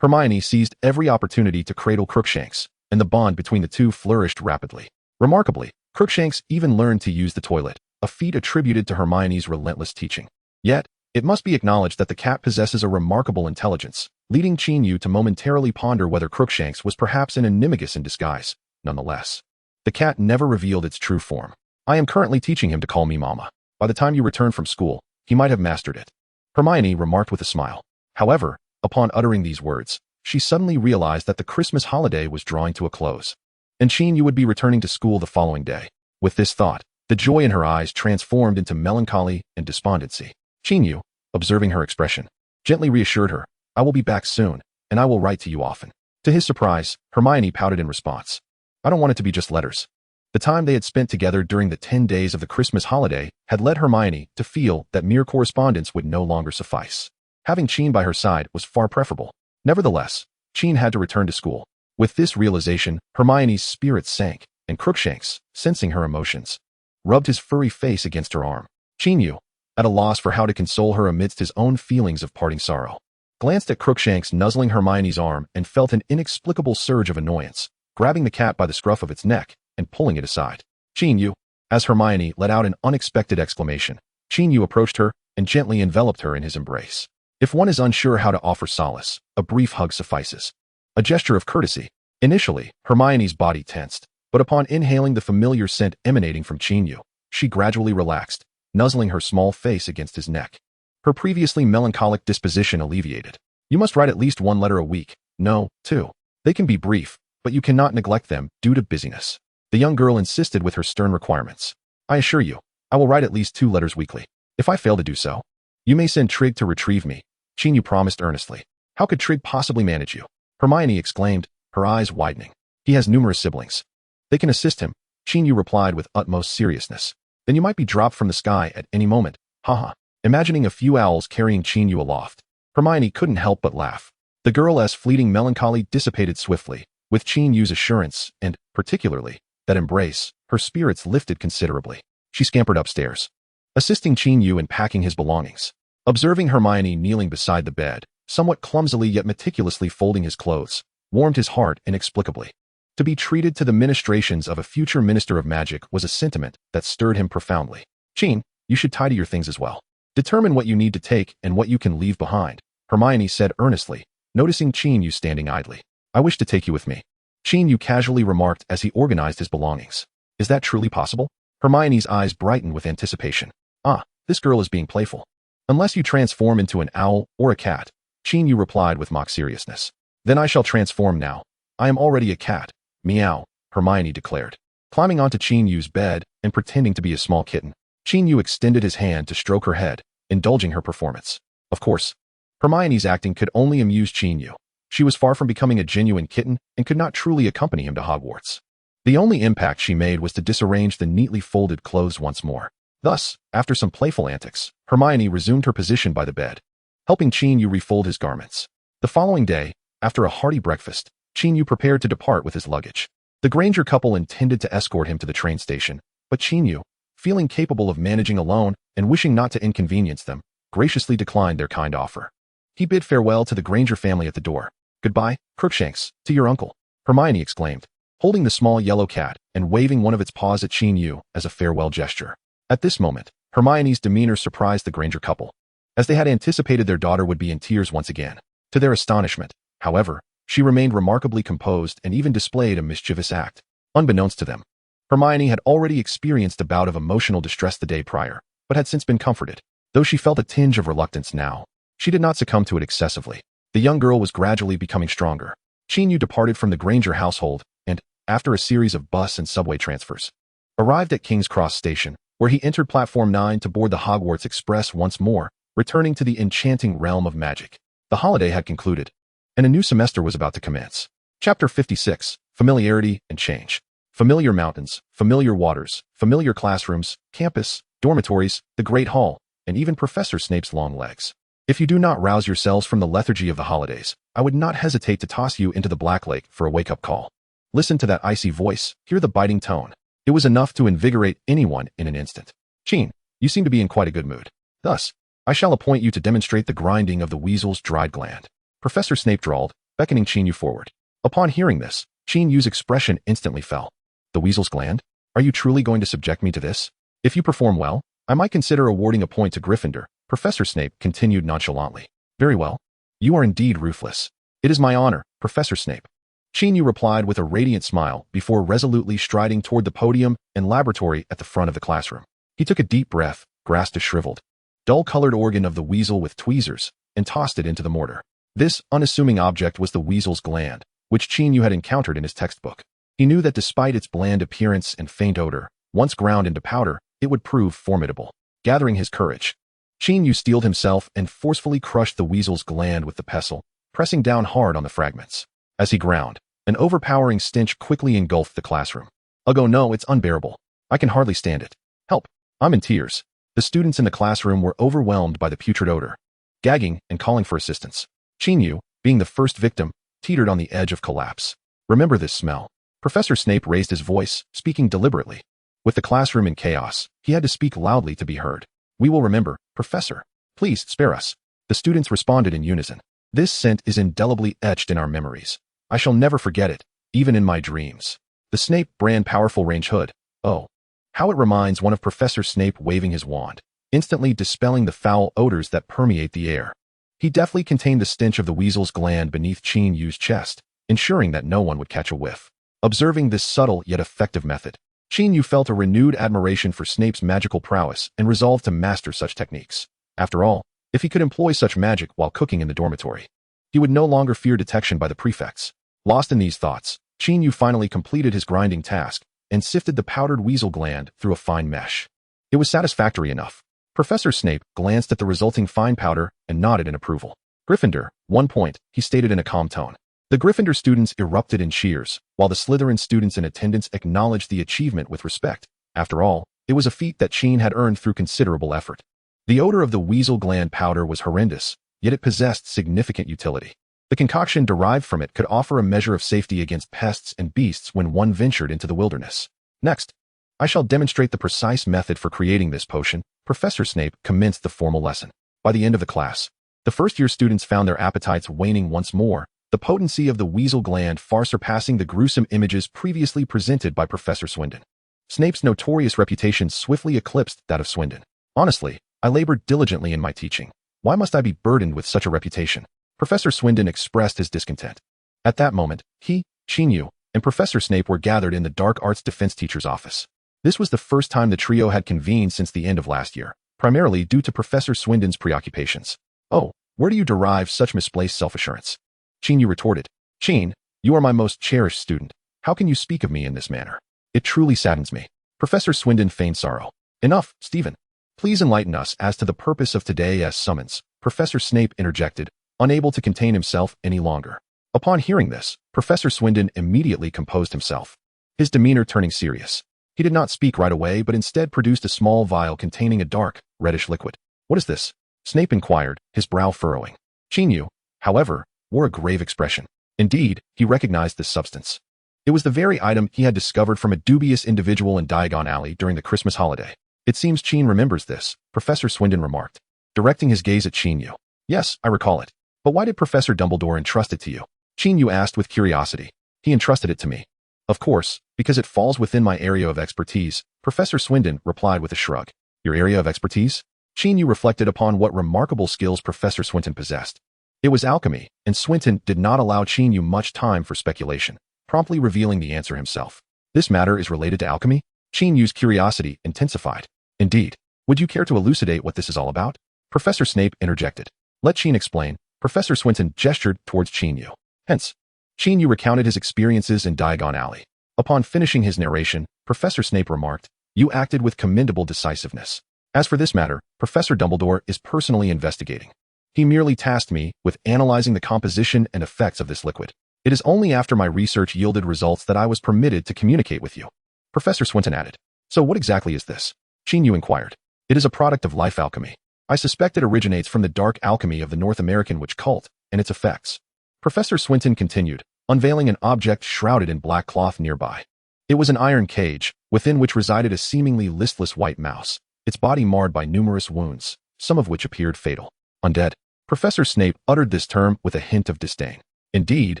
Hermione seized every opportunity to cradle Crookshanks, and the bond between the two flourished rapidly. Remarkably, Crookshanks even learned to use the toilet, a feat attributed to Hermione's relentless teaching. Yet, it must be acknowledged that the cat possesses a remarkable intelligence, leading Qin Yu to momentarily ponder whether Crookshanks was perhaps an animagus in disguise. Nonetheless, the cat never revealed its true form. I am currently teaching him to call me Mama. By the time you return from school, he might have mastered it, Hermione remarked with a smile. However, upon uttering these words, she suddenly realized that the Christmas holiday was drawing to a close, and Qin Yu would be returning to school the following day. With this thought, the joy in her eyes transformed into melancholy and despondency. Qin Yu, observing her expression, gently reassured her, I will be back soon, and I will write to you often. To his surprise, Hermione pouted in response. I don't want it to be just letters. The time they had spent together during the 10 days of the Christmas holiday had led Hermione to feel that mere correspondence would no longer suffice. Having Qin by her side was far preferable. Nevertheless, Qin had to return to school. With this realization, Hermione's spirits sank, and Crookshanks, sensing her emotions, rubbed his furry face against her arm. Qin Yu, at a loss for how to console her amidst his own feelings of parting sorrow, glanced at Crookshanks nuzzling Hermione's arm and felt an inexplicable surge of annoyance, grabbing the cat by the scruff of its neck and pulling it aside. Qin Yu, as Hermione let out an unexpected exclamation, Qin Yu approached her and gently enveloped her in his embrace. If one is unsure how to offer solace, a brief hug suffices. A gesture of courtesy. Initially, Hermione's body tensed, but upon inhaling the familiar scent emanating from Qin Yu, she gradually relaxed, nuzzling her small face against his neck. Her previously melancholic disposition alleviated. You must write at least 1 letter a week. No, 2. They can be brief, but you cannot neglect them due to busyness. The young girl insisted with her stern requirements. I assure you, I will write at least 2 letters weekly. If I fail to do so, you may send Trig to retrieve me, Qin Yu promised earnestly. How could Trig possibly manage you? Hermione exclaimed, her eyes widening. He has numerous siblings. They can assist him, Qin Yu replied with utmost seriousness. Then you might be dropped from the sky at any moment. Haha. Imagining a few owls carrying Qin Yu aloft, Hermione couldn't help but laugh. The girl's fleeting melancholy dissipated swiftly. With Qin Yu's assurance, and, particularly, that embrace, her spirits lifted considerably. She scampered upstairs, assisting Qin Yu in packing his belongings. Observing Hermione kneeling beside the bed, somewhat clumsily yet meticulously folding his clothes, warmed his heart inexplicably. To be treated to the ministrations of a future minister of magic was a sentiment that stirred him profoundly. Qin, you should tidy your things as well. Determine what you need to take and what you can leave behind, Hermione said earnestly, noticing Qin Yu standing idly. I wish to take you with me, Qin Yu casually remarked as he organized his belongings. Is that truly possible? Hermione's eyes brightened with anticipation. Ah, this girl is being playful. Unless you transform into an owl or a cat, Qin Yu replied with mock seriousness. Then I shall transform now. I am already a cat. Meow, Hermione declared. Climbing onto Qin Yu's bed and pretending to be a small kitten, Qin Yu extended his hand to stroke her head, indulging her performance. Of course, Hermione's acting could only amuse Qin Yu. She was far from becoming a genuine kitten and could not truly accompany him to Hogwarts. The only impact she made was to disarrange the neatly folded clothes once more. Thus, after some playful antics, Hermione resumed her position by the bed, helping Qin Yu refold his garments. The following day, after a hearty breakfast, Qin Yu prepared to depart with his luggage. The Granger couple intended to escort him to the train station, but Qin Yu, feeling capable of managing alone and wishing not to inconvenience them, graciously declined their kind offer. He bid farewell to the Granger family at the door. Goodbye, Crookshanks, to your uncle, Hermione exclaimed, holding the small yellow cat and waving one of its paws at Qin Yu as a farewell gesture. At this moment, Hermione's demeanor surprised the Granger couple, as they had anticipated their daughter would be in tears once again. To their astonishment, however, she remained remarkably composed and even displayed a mischievous act. Unbeknownst to them, Hermione had already experienced a bout of emotional distress the day prior, but had since been comforted. Though she felt a tinge of reluctance now, she did not succumb to it excessively. The young girl was gradually becoming stronger. Qin Yu departed from the Granger household and, after a series of bus and subway transfers, arrived at King's Cross Station, where he entered Platform 9 to board the Hogwarts Express once more, returning to the enchanting realm of magic. The holiday had concluded, and a new semester was about to commence. Chapter 56, Familiarity and Change. Familiar mountains, familiar waters, familiar classrooms, campus, dormitories, the Great Hall, and even Professor Snape's long legs. If you do not rouse yourselves from the lethargy of the holidays, I would not hesitate to toss you into the Black Lake for a wake-up call. Listen to that icy voice, hear the biting tone. It was enough to invigorate anyone in an instant. Qin, you seem to be in quite a good mood. Thus, I shall appoint you to demonstrate the grinding of the weasel's dried gland, Professor Snape drawled, beckoning Qin Yu forward. Upon hearing this, Qin Yu's expression instantly fell. The weasel's gland? Are you truly going to subject me to this? If you perform well, I might consider awarding a point to Gryffindor, Professor Snape continued nonchalantly. Very well. You are indeed ruthless. It is my honor, Professor Snape. Qin Yu replied with a radiant smile before resolutely striding toward the podium and laboratory at the front of the classroom. He took a deep breath, grasped a shriveled, dull-colored organ of the weasel with tweezers, and tossed it into the mortar. This unassuming object was the weasel's gland, which Qin Yu had encountered in his textbook. He knew that despite its bland appearance and faint odor, once ground into powder, it would prove formidable. Gathering his courage, Qin Yu steeled himself and forcefully crushed the weasel's gland with the pestle, pressing down hard on the fragments. As he ground, an overpowering stench quickly engulfed the classroom. Ugh, oh no, it's unbearable. I can hardly stand it. Help! I'm in tears. The students in the classroom were overwhelmed by the putrid odor, gagging and calling for assistance. Qin Yu, being the first victim, teetered on the edge of collapse. Remember this smell. Professor Snape raised his voice, speaking deliberately. With the classroom in chaos, he had to speak loudly to be heard. We will remember, Professor. Please spare us. The students responded in unison. This scent is indelibly etched in our memories. I shall never forget it, even in my dreams. The Snape brand powerful range hood. Oh, how it reminds one of Professor Snape waving his wand, instantly dispelling the foul odors that permeate the air. He deftly contained the stench of the weasel's gland beneath Qin Yu's chest, ensuring that no one would catch a whiff. Observing this subtle yet effective method, Qin Yu felt a renewed admiration for Snape's magical prowess and resolved to master such techniques. After all, if he could employ such magic while cooking in the dormitory, he would no longer fear detection by the prefects. Lost in these thoughts, Qin Yu finally completed his grinding task and sifted the powdered weasel gland through a fine mesh. It was satisfactory enough. Professor Snape glanced at the resulting fine powder and nodded in approval. Gryffindor, 1 point, he stated in a calm tone. The Gryffindor students erupted in cheers, while the Slytherin students in attendance acknowledged the achievement with respect. After all, it was a feat that Qin had earned through considerable effort. The odor of the weasel gland powder was horrendous, yet it possessed significant utility. The concoction derived from it could offer a measure of safety against pests and beasts when one ventured into the wilderness. Next, I shall demonstrate the precise method for creating this potion. Professor Snape commenced the formal lesson. By the end of the class, the first-year students found their appetites waning once more, the potency of the weasel gland far surpassing the gruesome images previously presented by Professor Swindon. Snape's notorious reputation swiftly eclipsed that of Swindon. Honestly, I labored diligently in my teaching. Why must I be burdened with such a reputation? Professor Swindon expressed his discontent. At that moment, he, Qin Yu, and Professor Snape were gathered in the dark arts defense teacher's office. This was the first time the trio had convened since the end of last year, primarily due to Professor Swindon's preoccupations. Oh, where do you derive such misplaced self-assurance? Qin Yu retorted. Qin, you are my most cherished student. How can you speak of me in this manner? It truly saddens me. Professor Swindon feigned sorrow. Enough, Stephen. Please enlighten us as to the purpose of today's summons. Professor Snape interjected, unable to contain himself any longer. Upon hearing this, Professor Swindon immediately composed himself, his demeanor turning serious. He did not speak right away, but instead produced a small vial containing a dark, reddish liquid. What is this? Snape inquired, his brow furrowing. Qin Yu, however, wore a grave expression. Indeed, he recognized this substance. It was the very item he had discovered from a dubious individual in Diagon Alley during the Christmas holiday. It seems Qin remembers this, Professor Swindon remarked, directing his gaze at Qin Yu. Yes, I recall it. But why did Professor Dumbledore entrust it to you? Qin Yu asked with curiosity. He entrusted it to me. Of course, because it falls within my area of expertise, Professor Swindon replied with a shrug. Your area of expertise? Qin Yu reflected upon what remarkable skills Professor Swindon possessed. It was alchemy, and Swindon did not allow Qin Yu much time for speculation, promptly revealing the answer himself. This matter is related to alchemy? Qin Yu's curiosity intensified. Indeed. Would you care to elucidate what this is all about? Professor Snape interjected. Let Qin explain. Professor Swindon gestured towards Qin Yu. Hence, Qin Yu recounted his experiences in Diagon Alley. Upon finishing his narration, Professor Snape remarked, You acted with commendable decisiveness. As for this matter, Professor Dumbledore is personally investigating. He merely tasked me with analyzing the composition and effects of this liquid. It is only after my research yielded results that I was permitted to communicate with you. Professor Swindon added. So what exactly is this? Qin Yu inquired. It is a product of life alchemy. I suspect it originates from the dark alchemy of the North American witch cult and its effects. Professor Swindon continued, unveiling an object shrouded in black cloth nearby. It was an iron cage, within which resided a seemingly listless white mouse, its body marred by numerous wounds, some of which appeared fatal. Undead. Professor Snape uttered this term with a hint of disdain. Indeed,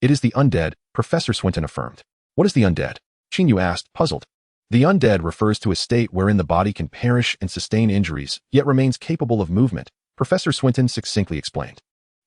it is the undead, Professor Swindon affirmed. What is the undead? Qin Yu asked, puzzled. The undead refers to a state wherein the body can perish and sustain injuries, yet remains capable of movement, Professor Swindon succinctly explained.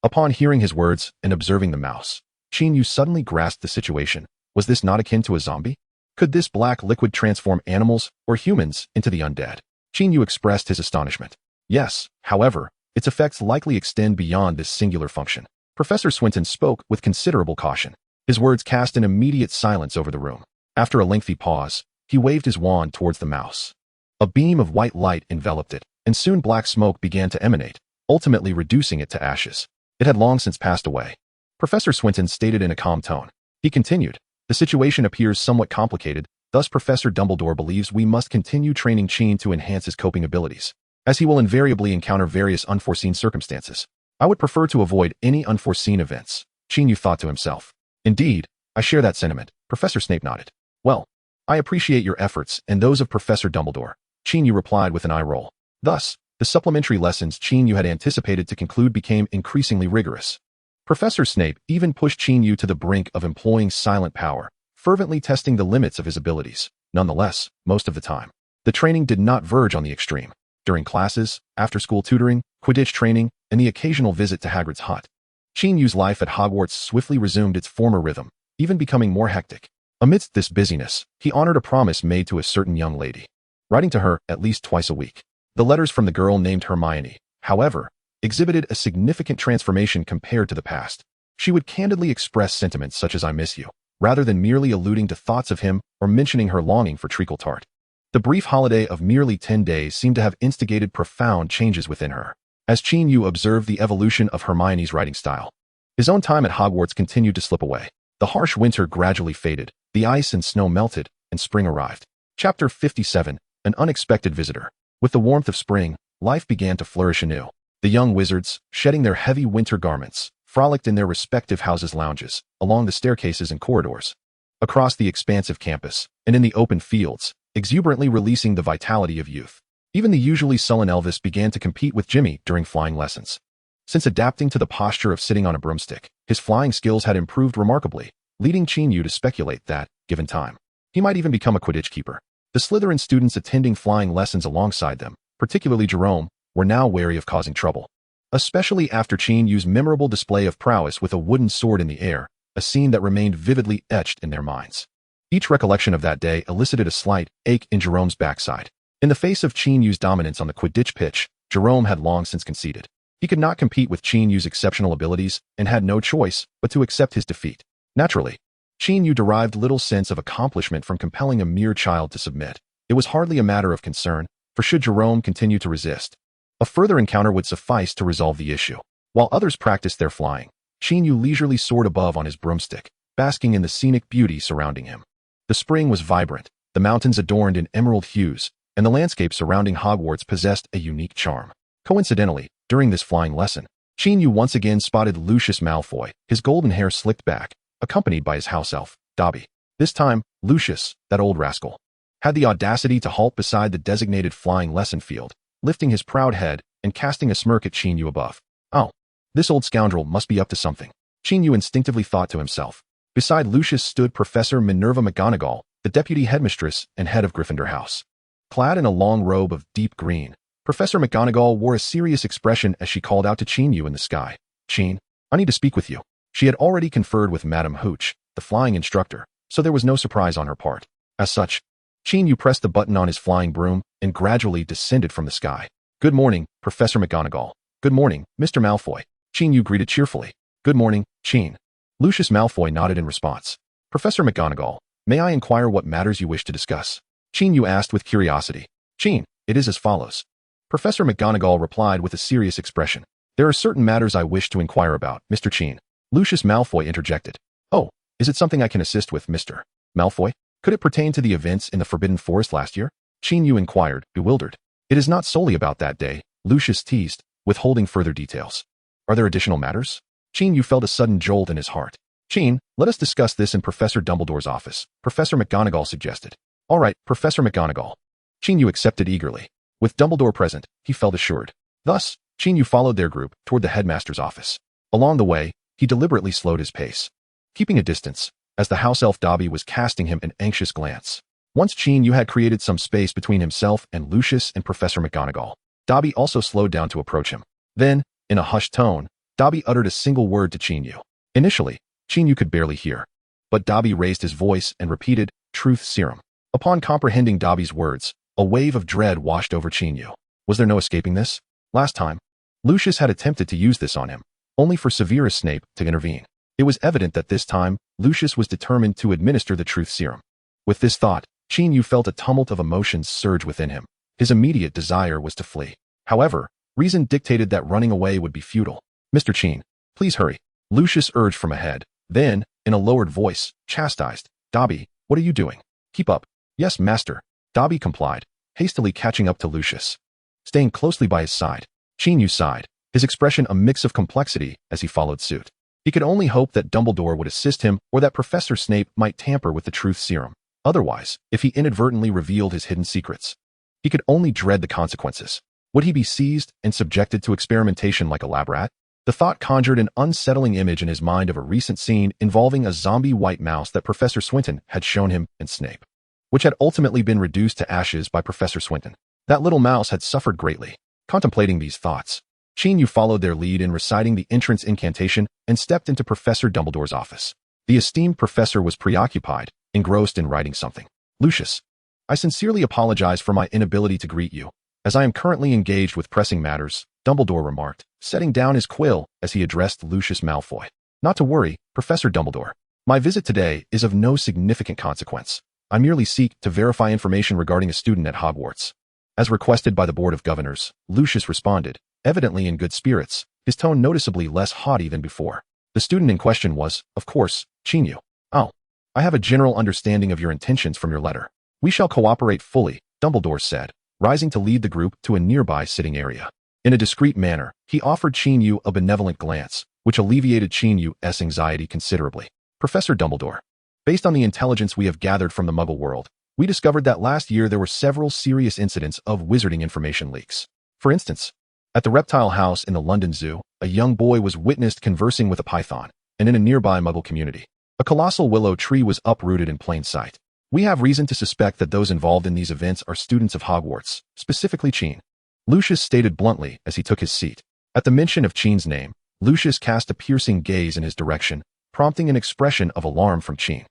Upon hearing his words and observing the mouse, Qin Yu suddenly grasped the situation. Was this not akin to a zombie? Could this black liquid transform animals or humans into the undead? Qin Yu expressed his astonishment. Yes, however, its effects likely extend beyond this singular function. Professor Swindon spoke with considerable caution. His words cast an immediate silence over the room. After a lengthy pause, he waved his wand towards the mouse. A beam of white light enveloped it, and soon black smoke began to emanate, ultimately reducing it to ashes. It had long since passed away. Professor Swindon stated in a calm tone. He continued, the situation appears somewhat complicated, thus Professor Dumbledore believes we must continue training Qin to enhance his coping abilities, as he will invariably encounter various unforeseen circumstances. I would prefer to avoid any unforeseen events, Qin Yu thought to himself. Indeed, I share that sentiment, Professor Snape nodded. Well, I appreciate your efforts and those of Professor Dumbledore, Qin Yu replied with an eye roll. Thus, the supplementary lessons Qin Yu had anticipated to conclude became increasingly rigorous. Professor Snape even pushed Qin Yu to the brink of employing silent power, fervently testing the limits of his abilities. Nonetheless, most of the time, the training did not verge on the extreme. During classes, after-school tutoring, Quidditch training, and the occasional visit to Hagrid's hut, Qin Yu's life at Hogwarts swiftly resumed its former rhythm, even becoming more hectic. Amidst this busyness, he honored a promise made to a certain young lady, writing to her at least twice a week. The letters from the girl named Hermione, however, exhibited a significant transformation compared to the past. She would candidly express sentiments such as I miss you, rather than merely alluding to thoughts of him or mentioning her longing for treacle tart. The brief holiday of merely 10 days seemed to have instigated profound changes within her, as Qin Yu observed the evolution of Hermione's writing style. His own time at Hogwarts continued to slip away. The harsh winter gradually faded, the ice and snow melted, and spring arrived. Chapter 57, An Unexpected Visitor. With the warmth of spring, life began to flourish anew. The young wizards, shedding their heavy winter garments, frolicked in their respective houses' lounges, along the staircases and corridors, across the expansive campus, and in the open fields, exuberantly releasing the vitality of youth. Even the usually sullen Elvis began to compete with Jimmy during flying lessons. Since adapting to the posture of sitting on a broomstick, his flying skills had improved remarkably, leading Qin Yu to speculate that, given time, he might even become a Quidditch keeper. The Slytherin students attending flying lessons alongside them, particularly Jerome, were now wary of causing trouble, especially after Qin Yu's memorable display of prowess with a wooden sword in the air, a scene that remained vividly etched in their minds. Each recollection of that day elicited a slight ache in Jerome's backside. In the face of Qin Yu's dominance on the Quidditch pitch, Jerome had long since conceded. He could not compete with Qin Yu's exceptional abilities and had no choice but to accept his defeat. Naturally, Qin Yu derived little sense of accomplishment from compelling a mere child to submit. It was hardly a matter of concern, for should Jerome continue to resist, a further encounter would suffice to resolve the issue. While others practiced their flying, Qin Yu leisurely soared above on his broomstick, basking in the scenic beauty surrounding him. The spring was vibrant, the mountains adorned in emerald hues, and the landscape surrounding Hogwarts possessed a unique charm. Coincidentally, during this flying lesson, Qin Yu once again spotted Lucius Malfoy, his golden hair slicked back, accompanied by his house elf, Dobby. This time, Lucius, that old rascal, had the audacity to halt beside the designated flying lesson field, lifting his proud head and casting a smirk at Qin Yu above. Oh, this old scoundrel must be up to something, Qin Yu instinctively thought to himself. Beside Lucius stood Professor Minerva McGonagall, the deputy headmistress and head of Gryffindor House. Clad in a long robe of deep green, Professor McGonagall wore a serious expression as she called out to Qin Yu in the sky. "Qin, I need to speak with you." She had already conferred with Madame Hooch, the flying instructor, so there was no surprise on her part. As such, Qin Yu pressed the button on his flying broom and gradually descended from the sky. "Good morning, Professor McGonagall." "Good morning, Mr. Malfoy," Qin Yu greeted cheerfully. "Good morning, Qin." Lucius Malfoy nodded in response. "Professor McGonagall, may I inquire what matters you wish to discuss?" Qin Yu asked with curiosity. "Qin, it is as follows." Professor McGonagall replied with a serious expression. "There are certain matters I wish to inquire about, Mr. Qin." Lucius Malfoy interjected. "Oh, is it something I can assist with, Mr. Malfoy? Could it pertain to the events in the Forbidden Forest last year?" Qin Yu inquired, bewildered. "It is not solely about that day," Lucius teased, withholding further details. "Are there additional matters?" Qin Yu felt a sudden jolt in his heart. "Qin, let us discuss this in Professor Dumbledore's office," Professor McGonagall suggested. "All right, Professor McGonagall." Qin Yu accepted eagerly. With Dumbledore present, he felt assured. Thus, Qin Yu followed their group toward the headmaster's office. Along the way, he deliberately slowed his pace, keeping a distance, as the house elf Dobby was casting him an anxious glance. Once Qin Yu had created some space between himself and Lucius and Professor McGonagall, Dobby also slowed down to approach him. Then, in a hushed tone, Dobby uttered a single word to Qin Yu. Initially, Qin Yu could barely hear, but Dobby raised his voice and repeated, "Truth Serum." Upon comprehending Dobby's words, a wave of dread washed over Qin Yu. Was there no escaping this? Last time, Lucius had attempted to use this on him, only for Severus Snape to intervene. It was evident that this time, Lucius was determined to administer the Truth Serum. With this thought, Qin Yu felt a tumult of emotions surge within him. His immediate desire was to flee. However, reason dictated that running away would be futile. "Mr. Qin, please hurry," Lucius urged from ahead. Then, in a lowered voice, chastised, "Dobby, what are you doing? Keep up." "Yes, master." Dobby complied, hastily catching up to Lucius. Staying closely by his side, Qin Yu sighed, his expression a mix of complexity as he followed suit. He could only hope that Dumbledore would assist him or that Professor Snape might tamper with the Truth Serum. Otherwise, if he inadvertently revealed his hidden secrets, he could only dread the consequences. Would he be seized and subjected to experimentation like a lab rat? The thought conjured an unsettling image in his mind of a recent scene involving a zombie white mouse that Professor Swinton had shown him and Snape, which had ultimately been reduced to ashes by Professor Swinton. That little mouse had suffered greatly. Contemplating these thoughts, Qin Yu followed their lead in reciting the entrance incantation and stepped into Professor Dumbledore's office. The esteemed professor was preoccupied, engrossed in writing something. "Lucius, I sincerely apologize for my inability to greet you, as I am currently engaged with pressing matters," Dumbledore remarked, setting down his quill as he addressed Lucius Malfoy. "Not to worry, Professor Dumbledore. My visit today is of no significant consequence. I merely seek to verify information regarding a student at Hogwarts." As requested by the Board of Governors, Lucius responded, evidently in good spirits, his tone noticeably less haughty than before. The student in question was, of course, Qin Yu. "Oh, I have a general understanding of your intentions from your letter. We shall cooperate fully," Dumbledore said, rising to lead the group to a nearby sitting area. In a discreet manner, he offered Qin Yu a benevolent glance, which alleviated Qin Yu's anxiety considerably. Professor Dumbledore. Based on the intelligence we have gathered from the Muggle world, we discovered that last year there were several serious incidents of wizarding information leaks. For instance, at the reptile house in the London Zoo, a young boy was witnessed conversing with a python, and in a nearby Muggle community, a colossal willow tree was uprooted in plain sight. We have reason to suspect that those involved in these events are students of Hogwarts, specifically Qin. Lucius stated bluntly as he took his seat. At the mention of Qin's name, Lucius cast a piercing gaze in his direction, prompting an expression of alarm from Qin.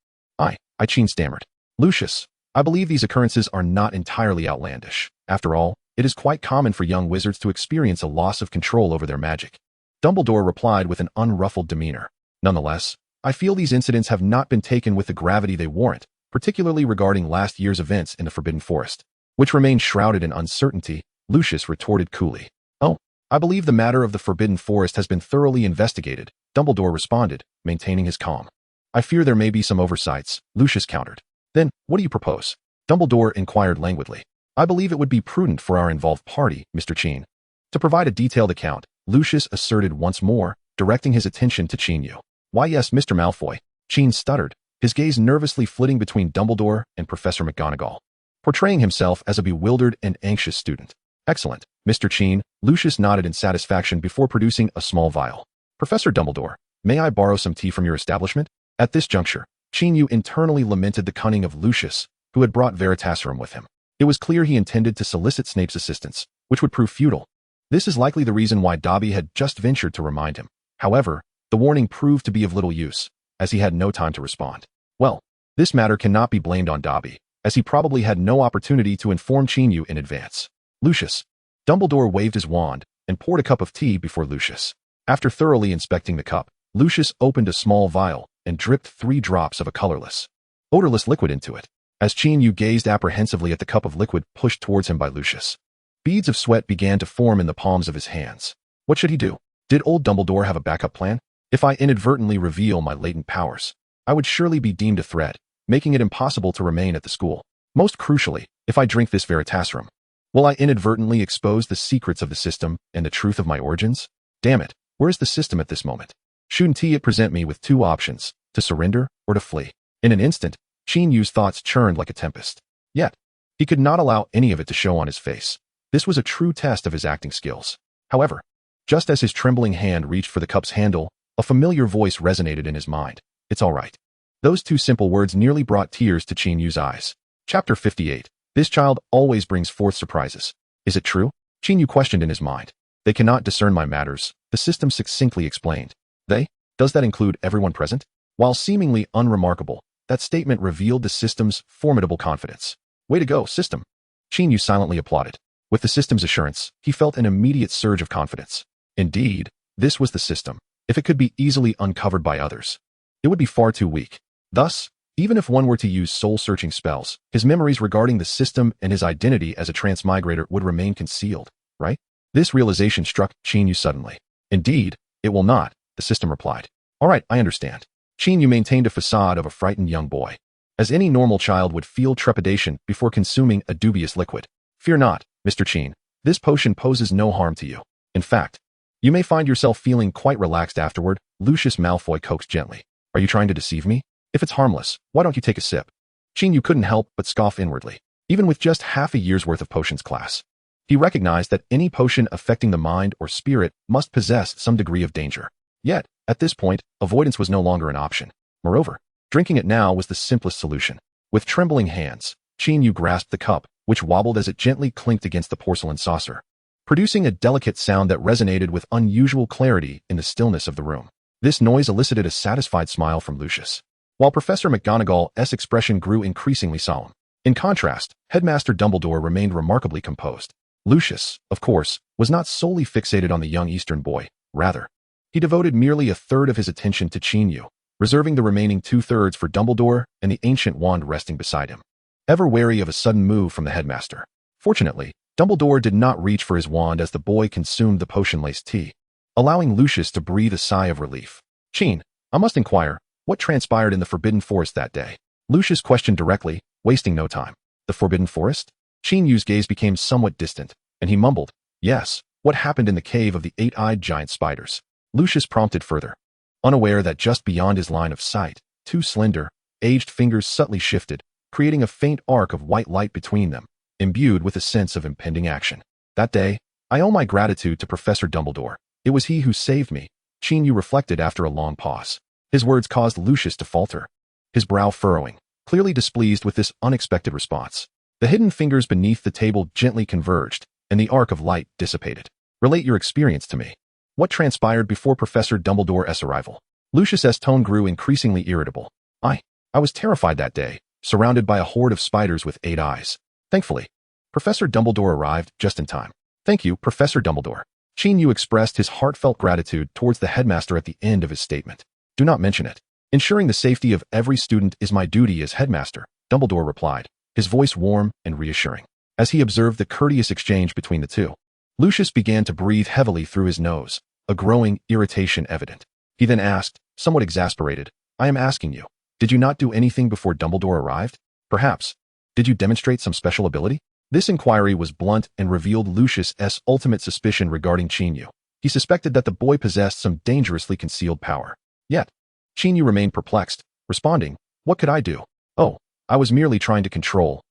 Qin stammered. Lucius, I believe these occurrences are not entirely outlandish. After all, it is quite common for young wizards to experience a loss of control over their magic. Dumbledore replied with an unruffled demeanor. Nonetheless, I feel these incidents have not been taken with the gravity they warrant, particularly regarding last year's events in the Forbidden Forest, which remain shrouded in uncertainty. Lucius retorted coolly. Oh, I believe the matter of the Forbidden Forest has been thoroughly investigated, Dumbledore responded, maintaining his calm. I fear there may be some oversights, Lucius countered. Then, what do you propose? Dumbledore inquired languidly. I believe it would be prudent for our involved party, Mr. Qin, to provide a detailed account, Lucius asserted once more, directing his attention to Qin Yu. Why yes, Mr. Malfoy, Qin stuttered, his gaze nervously flitting between Dumbledore and Professor McGonagall, portraying himself as a bewildered and anxious student. Excellent, Mr. Qin, Lucius nodded in satisfaction before producing a small vial. Professor Dumbledore, may I borrow some tea from your establishment? At this juncture, Qin Yu internally lamented the cunning of Lucius, who had brought Veritasirum with him. It was clear he intended to solicit Snape's assistance, which would prove futile. This is likely the reason why Dobby had just ventured to remind him. However, the warning proved to be of little use, as he had no time to respond. Well, this matter cannot be blamed on Dobby, as he probably had no opportunity to inform Qin Yu in advance. Lucius. Dumbledore waved his wand and poured a cup of tea before Lucius. After thoroughly inspecting the cup, Lucius opened a small vial and dripped 3 drops of a colorless, odorless liquid into it. As Qin Yu gazed apprehensively at the cup of liquid pushed towards him by Lucius, beads of sweat began to form in the palms of his hands. What should he do? Did old Dumbledore have a backup plan? If I inadvertently reveal my latent powers, I would surely be deemed a threat, making it impossible to remain at the school. Most crucially, if I drink this Veritasirum, will I inadvertently expose the secrets of the system and the truth of my origins? Damn it, where is the system at this moment? Shouldn't it present me with 2 options, to surrender or to flee? In an instant, Qin Yu's thoughts churned like a tempest. Yet, he could not allow any of it to show on his face. This was a true test of his acting skills. However, just as his trembling hand reached for the cup's handle, a familiar voice resonated in his mind. It's all right. Those 2 simple words nearly brought tears to Qin Yu's eyes. Chapter 58. This child always brings forth surprises. Is it true? Qin Yu questioned in his mind. They cannot discern my matters, the system succinctly explained. They? Does that include everyone present? While seemingly unremarkable, that statement revealed the system's formidable confidence. Way to go, system. Qin Yu silently applauded. With the system's assurance, he felt an immediate surge of confidence. Indeed, this was the system. If it could be easily uncovered by others, it would be far too weak. Thus, even if one were to use soul-searching spells, his memories regarding the system and his identity as a transmigrator would remain concealed, right? This realization struck Qin Yu suddenly. Indeed, it will not, the system replied. All right, I understand. Qin Yu maintained a facade of a frightened young boy, as any normal child would feel trepidation before consuming a dubious liquid. Fear not, Mr. Qin. This potion poses no harm to you. In fact, you may find yourself feeling quite relaxed afterward, Lucius Malfoy coaxed gently. Are you trying to deceive me? If it's harmless, why don't you take a sip? Qin Yu couldn't help but scoff inwardly. Even with just half a year's worth of potions class, he recognized that any potion affecting the mind or spirit must possess some degree of danger. Yet, at this point, avoidance was no longer an option. Moreover, drinking it now was the simplest solution. With trembling hands, Qin Yu grasped the cup, which wobbled as it gently clinked against the porcelain saucer, producing a delicate sound that resonated with unusual clarity in the stillness of the room. This noise elicited a satisfied smile from Lucius, while Professor McGonagall's expression grew increasingly solemn. In contrast, Headmaster Dumbledore remained remarkably composed. Lucius, of course, was not solely fixated on the young Eastern boy. Rather, he devoted merely a third of his attention to Qin Yu, reserving the remaining 2/3 for Dumbledore and the ancient wand resting beside him, ever wary of a sudden move from the headmaster. Fortunately, Dumbledore did not reach for his wand as the boy consumed the potion-laced tea, allowing Lucius to breathe a sigh of relief. Qin, I must inquire, what transpired in the Forbidden Forest that day? Lucius questioned directly, wasting no time. The Forbidden Forest? Qin Yu's gaze became somewhat distant, and he mumbled, yes, what happened in the cave of the 8-eyed giant spiders? Lucius prompted further, unaware that just beyond his line of sight, two slender, aged fingers subtly shifted, creating a faint arc of white light between them, imbued with a sense of impending action. That day, I owe my gratitude to Professor Dumbledore. It was he who saved me, Qin Yu reflected after a long pause. His words caused Lucius to falter, his brow furrowing, clearly displeased with this unexpected response. The hidden fingers beneath the table gently converged, and the arc of light dissipated. Relate your experience to me. What transpired before Professor Dumbledore's arrival? Lucius's tone grew increasingly irritable. I was terrified that day, surrounded by a horde of spiders with 8 eyes. Thankfully, Professor Dumbledore arrived just in time. Thank you, Professor Dumbledore. Qin Yu expressed his heartfelt gratitude towards the headmaster at the end of his statement. Do not mention it. Ensuring the safety of every student is my duty as headmaster, Dumbledore replied, his voice warm and reassuring. As he observed the courteous exchange between the two, Lucius began to breathe heavily through his nose, a growing irritation evident. He then asked, somewhat exasperated, I am asking you, did you not do anything before Dumbledore arrived? Perhaps. Did you demonstrate some special ability? This inquiry was blunt and revealed Lucius's ultimate suspicion regarding Qin Yu. He suspected that the boy possessed some dangerously concealed power. Yet, Qin Yu remained perplexed, responding, what could I do? Oh, I was merely trying to control,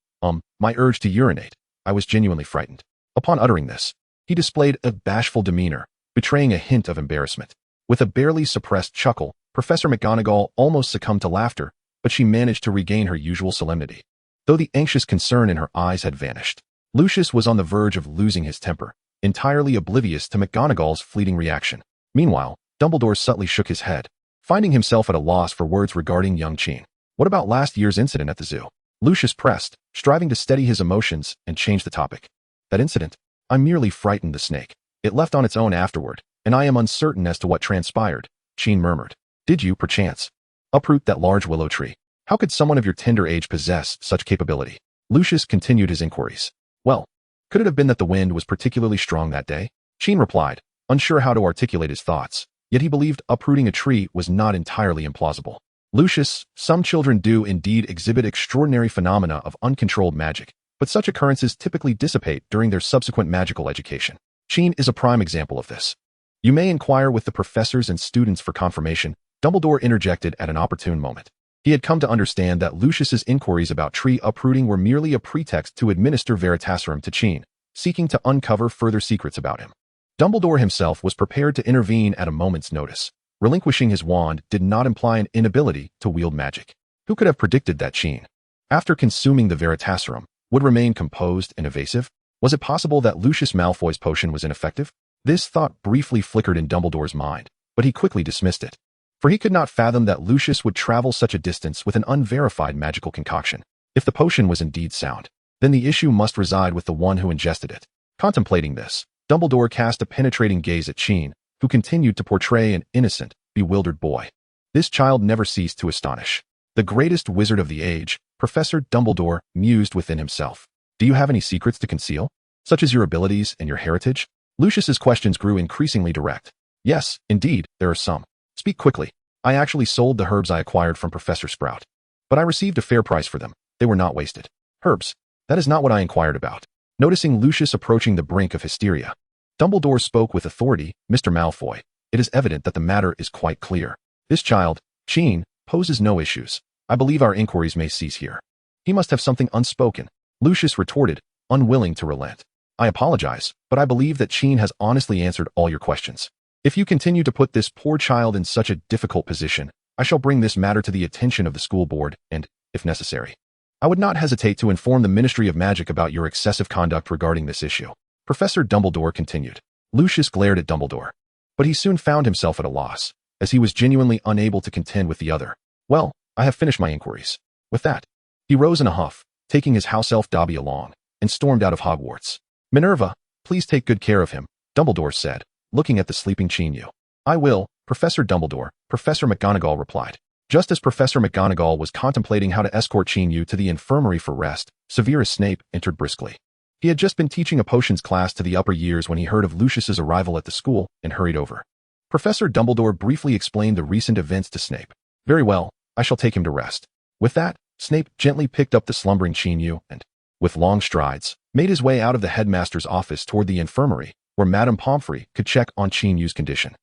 my urge to urinate. I was genuinely frightened. Upon uttering this, he displayed a bashful demeanor, betraying a hint of embarrassment. With a barely suppressed chuckle, Professor McGonagall almost succumbed to laughter, but she managed to regain her usual solemnity. Though the anxious concern in her eyes had vanished, Lucius was on the verge of losing his temper, entirely oblivious to McGonagall's fleeting reaction. Meanwhile, Dumbledore subtly shook his head, finding himself at a loss for words regarding young Qin. What about last year's incident at the zoo? Lucius pressed, striving to steady his emotions and change the topic. That incident? I merely frightened the snake. It left on its own afterward, and I am uncertain as to what transpired, Qin murmured. Did you, perchance, uproot that large willow tree? How could someone of your tender age possess such capability? Lucius continued his inquiries. Well, could it have been that the wind was particularly strong that day? Qin replied, unsure how to articulate his thoughts, yet he believed uprooting a tree was not entirely implausible. Lucius, some children do indeed exhibit extraordinary phenomena of uncontrolled magic, but such occurrences typically dissipate during their subsequent magical education. Qin is a prime example of this. You may inquire with the professors and students for confirmation, Dumbledore interjected at an opportune moment. He had come to understand that Lucius's inquiries about tree uprooting were merely a pretext to administer Veritaserum to Qin, seeking to uncover further secrets about him. Dumbledore himself was prepared to intervene at a moment's notice. Relinquishing his wand did not imply an inability to wield magic. Who could have predicted that Qin, after consuming the Veritaserum, would remain composed and evasive? Was it possible that Lucius Malfoy's potion was ineffective? This thought briefly flickered in Dumbledore's mind, but he quickly dismissed it. For he could not fathom that Lucius would travel such a distance with an unverified magical concoction. If the potion was indeed sound, then the issue must reside with the one who ingested it. Contemplating this, Dumbledore cast a penetrating gaze at Qin, who continued to portray an innocent, bewildered boy. This child never ceased to astonish. The greatest wizard of the age, Professor Dumbledore, mused within himself. Do you have any secrets to conceal, such as your abilities and your heritage? Lucius's questions grew increasingly direct. Yes, indeed, there are some. Speak quickly. I actually sold the herbs I acquired from Professor Sprout. But I received a fair price for them. They were not wasted. Herbs. That is not what I inquired about. Noticing Lucius approaching the brink of hysteria, Dumbledore spoke with authority. Mr. Malfoy, it is evident that the matter is quite clear. This child, Qin, poses no issues. I believe our inquiries may cease here. He must have something unspoken, Lucius retorted, unwilling to relent. I apologize, but I believe that Qin has honestly answered all your questions. If you continue to put this poor child in such a difficult position, I shall bring this matter to the attention of the school board and, if necessary, I would not hesitate to inform the Ministry of Magic about your excessive conduct regarding this issue. Professor Dumbledore continued. Lucius glared at Dumbledore, but he soon found himself at a loss, as he was genuinely unable to contend with the other. Well, I have finished my inquiries. With that, he rose in a huff, taking his house elf Dobby along, and stormed out of Hogwarts. Minerva, please take good care of him, Dumbledore said, looking at the sleeping Qin Yu. I will, Professor Dumbledore, Professor McGonagall replied. Just as Professor McGonagall was contemplating how to escort Qin Yu to the infirmary for rest, Severus Snape entered briskly. He had just been teaching a potions class to the upper years when he heard of Lucius's arrival at the school and hurried over. Professor Dumbledore briefly explained the recent events to Snape. Very well, I shall take him to rest. With that, Snape gently picked up the slumbering Qin Yu and, with long strides, made his way out of the headmaster's office toward the infirmary, where Madame Pomfrey could check on Qin Yu's condition.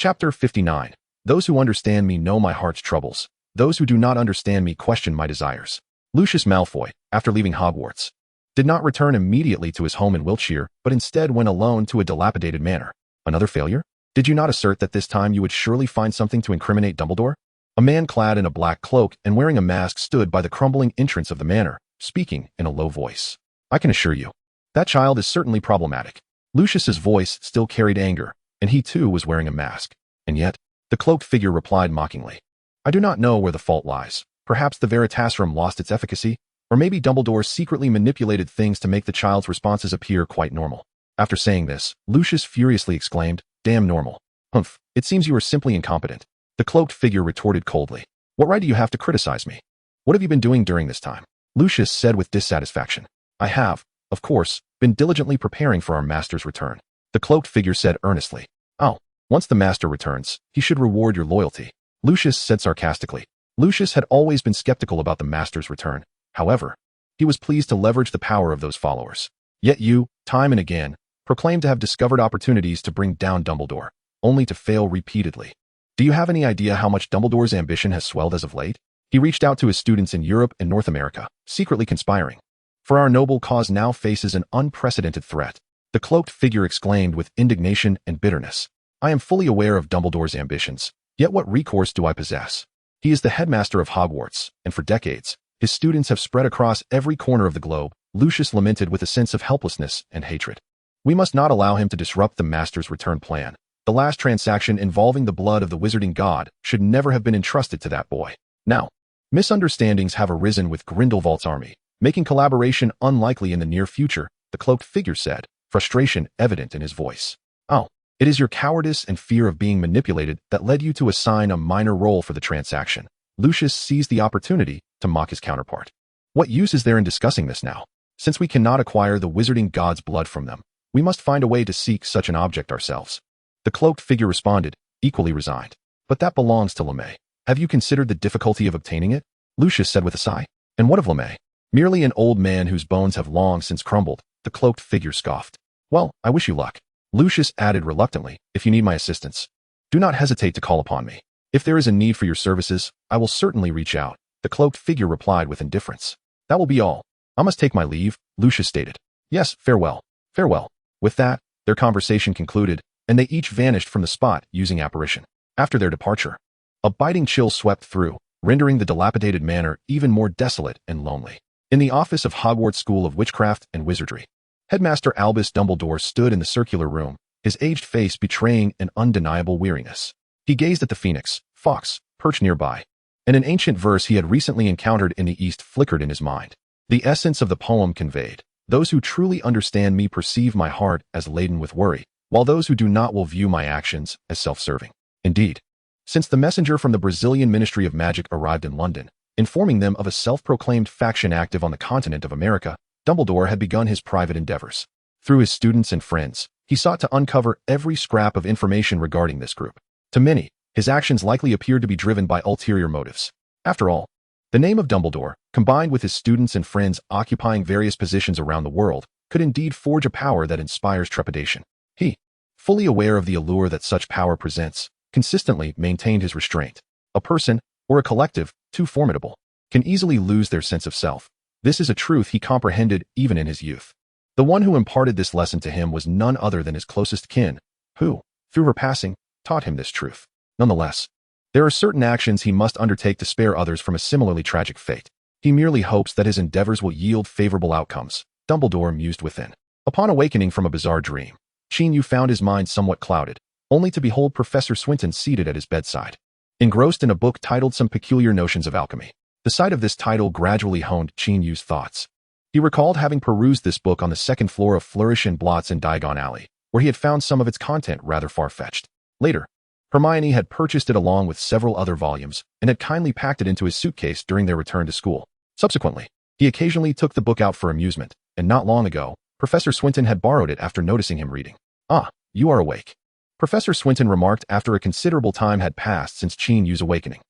Chapter 59. Those who understand me know my heart's troubles. Those who do not understand me question my desires. Lucius Malfoy, after leaving Hogwarts, did not return immediately to his home in Wiltshire, but instead went alone to a dilapidated manor. Another failure? Did you not assert that this time you would surely find something to incriminate Dumbledore? A man clad in a black cloak and wearing a mask stood by the crumbling entrance of the manor, speaking in a low voice. I can assure you, that child is certainly problematic. Lucius's voice still carried anger, and he too was wearing a mask. And yet, the cloaked figure replied mockingly, I do not know where the fault lies. Perhaps the Veritasrum lost its efficacy, or maybe Dumbledore secretly manipulated things to make the child's responses appear quite normal. After saying this, Lucius furiously exclaimed, Damn normal. Humph, it seems you are simply incompetent. The cloaked figure retorted coldly. What right do you have to criticize me? What have you been doing during this time? Lucius said with dissatisfaction. I have, of course, been diligently preparing for our master's return. The cloaked figure said earnestly. Oh, once the master returns, he should reward your loyalty. Lucius said sarcastically. Lucius had always been skeptical about the master's return. However, he was pleased to leverage the power of those followers. Yet you, time and again, proclaimed to have discovered opportunities to bring down Dumbledore, only to fail repeatedly. Do you have any idea how much Dumbledore's ambition has swelled as of late? He reached out to his students in Europe and North America, secretly conspiring. For our noble cause now faces an unprecedented threat. The cloaked figure exclaimed with indignation and bitterness. I am fully aware of Dumbledore's ambitions, yet what recourse do I possess? He is the headmaster of Hogwarts, and for decades, his students have spread across every corner of the globe. Lucius lamented with a sense of helplessness and hatred. We must not allow him to disrupt the master's return plan. The last transaction involving the blood of the wizarding god should never have been entrusted to that boy. Now, misunderstandings have arisen with Grindelwald's army, making collaboration unlikely in the near future, the cloaked figure said, frustration evident in his voice. Oh, it is your cowardice and fear of being manipulated that led you to assign a minor role for the transaction. Lucius seized the opportunity to mock his counterpart. What use is there in discussing this now? Since we cannot acquire the wizarding god's blood from them, we must find a way to seek such an object ourselves. The cloaked figure responded, equally resigned. But that belongs to LeMay. Have you considered the difficulty of obtaining it? Lucius said with a sigh. And what of LeMay? Merely an old man whose bones have long since crumbled, the cloaked figure scoffed. Well, I wish you luck. Lucius added reluctantly, if you need my assistance, do not hesitate to call upon me. If there is a need for your services, I will certainly reach out. The cloaked figure replied with indifference. That will be all. I must take my leave, Lucius stated. Yes, farewell. Farewell. With that, their conversation concluded, and they each vanished from the spot using apparition. After their departure, a biting chill swept through, rendering the dilapidated manor even more desolate and lonely. In the office of Hogwarts School of Witchcraft and Wizardry, Headmaster Albus Dumbledore stood in the circular room, his aged face betraying an undeniable weariness. He gazed at the phoenix, Fawkes, perched nearby, and an ancient verse he had recently encountered in the East flickered in his mind. The essence of the poem conveyed, those who truly understand me perceive my heart as laden with worry, while those who do not will view my actions as self-serving. Indeed, since the messenger from the Brazilian Ministry of Magic arrived in London, informing them of a self-proclaimed faction active on the continent of America, Dumbledore had begun his private endeavors. Through his students and friends, he sought to uncover every scrap of information regarding this group. To many, his actions likely appeared to be driven by ulterior motives. After all, the name of Dumbledore, combined with his students and friends occupying various positions around the world, could indeed forge a power that inspires trepidation. He, fully aware of the allure that such power presents, consistently maintained his restraint. A person, or a collective, too formidable, can easily lose their sense of self. This is a truth he comprehended even in his youth. The one who imparted this lesson to him was none other than his closest kin, who, through her passing, taught him this truth. Nonetheless, there are certain actions he must undertake to spare others from a similarly tragic fate. He merely hopes that his endeavors will yield favorable outcomes, Dumbledore mused within. Upon awakening from a bizarre dream, Qin Yu found his mind somewhat clouded, only to behold Professor Swinton seated at his bedside, engrossed in a book titled Some Peculiar Notions of Alchemy. The sight of this title gradually honed Qin Yu's thoughts. He recalled having perused this book on the second floor of Flourish and Blots in Diagon Alley, where he had found some of its content rather far-fetched. Later, Hermione had purchased it along with several other volumes and had kindly packed it into his suitcase during their return to school. Subsequently, he occasionally took the book out for amusement, and not long ago, Professor Swinton had borrowed it after noticing him reading. Ah, you are awake. Professor Swinton remarked after a considerable time had passed since Qin Yu's awakening.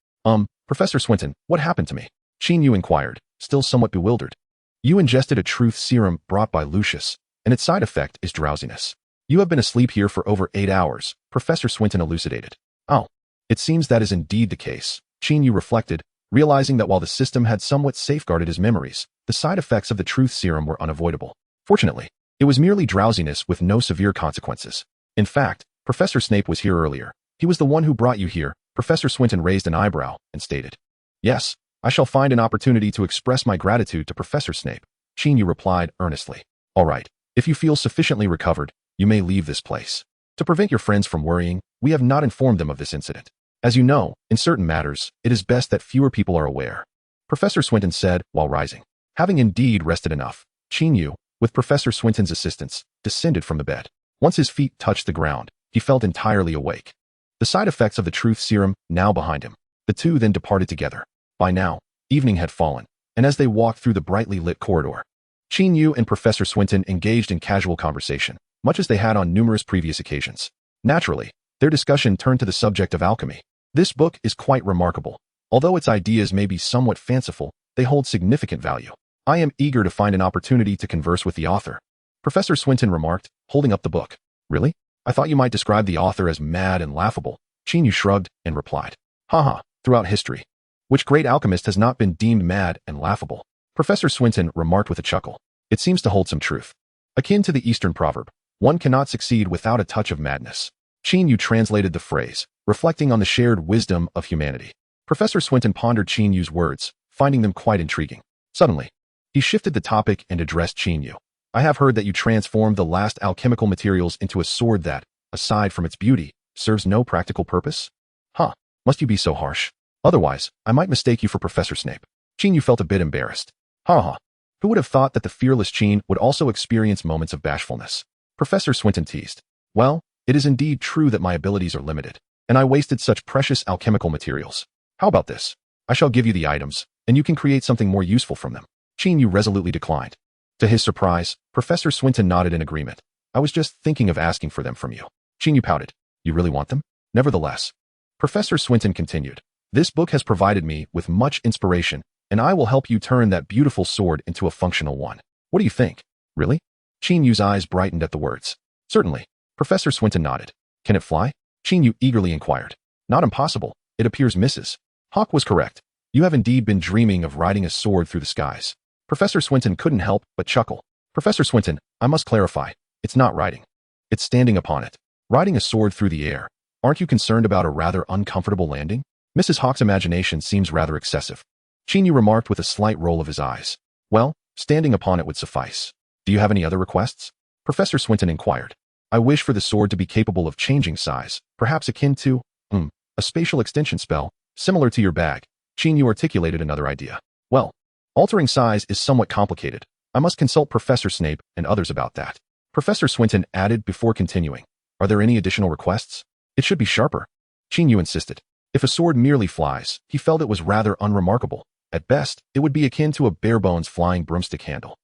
Professor Swinton, what happened to me? Qin Yu inquired, still somewhat bewildered. You ingested a truth serum brought by Lucius, and its side effect is drowsiness. You have been asleep here for over 8 hours, Professor Swinton elucidated. Oh, it seems that is indeed the case, Qin Yu reflected, realizing that while the system had somewhat safeguarded his memories, the side effects of the truth serum were unavoidable. Fortunately, it was merely drowsiness with no severe consequences. In fact, Professor Snape was here earlier. He was the one who brought you here. Professor Swinton raised an eyebrow and stated. Yes, I shall find an opportunity to express my gratitude to Professor Snape, Qin Yu replied earnestly. All right, if you feel sufficiently recovered, you may leave this place. To prevent your friends from worrying, we have not informed them of this incident. As you know, in certain matters, it is best that fewer people are aware, Professor Swinton said while rising. Having indeed rested enough, Qin Yu, with Professor Swinton's assistance, descended from the bed. Once his feet touched the ground, he felt entirely awake. The side effects of the truth serum now behind him, the two then departed together. By now, evening had fallen, and as they walked through the brightly lit corridor, Qin Yu and Professor Swinton engaged in casual conversation, much as they had on numerous previous occasions. Naturally, their discussion turned to the subject of alchemy. This book is quite remarkable. Although its ideas may be somewhat fanciful, they hold significant value. I am eager to find an opportunity to converse with the author, Professor Swinton remarked, holding up the book. Really? I thought you might describe the author as mad and laughable. Qin Yu shrugged and replied. Haha, throughout history, which great alchemist has not been deemed mad and laughable? Professor Swinton remarked with a chuckle. It seems to hold some truth. Akin to the Eastern proverb, one cannot succeed without a touch of madness. Qin Yu translated the phrase, reflecting on the shared wisdom of humanity. Professor Swinton pondered Qin Yu's words, finding them quite intriguing. Suddenly, he shifted the topic and addressed Qin Yu. I have heard that you transformed the last alchemical materials into a sword that, aside from its beauty, serves no practical purpose? Huh, must you be so harsh? Otherwise, I might mistake you for Professor Snape. Qin Yu felt a bit embarrassed. Ha. Who would have thought that the fearless Qin would also experience moments of bashfulness? Professor Swinton teased. Well, it is indeed true that my abilities are limited, and I wasted such precious alchemical materials. How about this? I shall give you the items, and you can create something more useful from them. Qin Yu resolutely declined. To his surprise, Professor Swinton nodded in agreement. I was just thinking of asking for them from you. Qin Yu pouted. You really want them? Nevertheless, Professor Swinton continued. This book has provided me with much inspiration, and I will help you turn that beautiful sword into a functional one. What do you think? Really? Qin Yu's eyes brightened at the words. Certainly. Professor Swinton nodded. Can it fly? Qin Yu eagerly inquired. Not impossible. It appears Mrs. Hawk was correct. You have indeed been dreaming of riding a sword through the skies. Professor Swinton couldn't help but chuckle. Professor Swinton, I must clarify. It's not riding. It's standing upon it. Riding a sword through the air. Aren't you concerned about a rather uncomfortable landing? Mrs. Hawk's imagination seems rather excessive. Qin Yu remarked with a slight roll of his eyes. Well, standing upon it would suffice. Do you have any other requests? Professor Swinton inquired. I wish for the sword to be capable of changing size, perhaps akin to, a spatial extension spell, similar to your bag. Qin Yu articulated another idea. Well, altering size is somewhat complicated. I must consult Professor Snape and others about that. Professor Swinton added before continuing. Are there any additional requests? It should be sharper. Qin Yu insisted. If a sword merely flies, he felt it was rather unremarkable. At best, it would be akin to a bare-bones flying broomstick handle.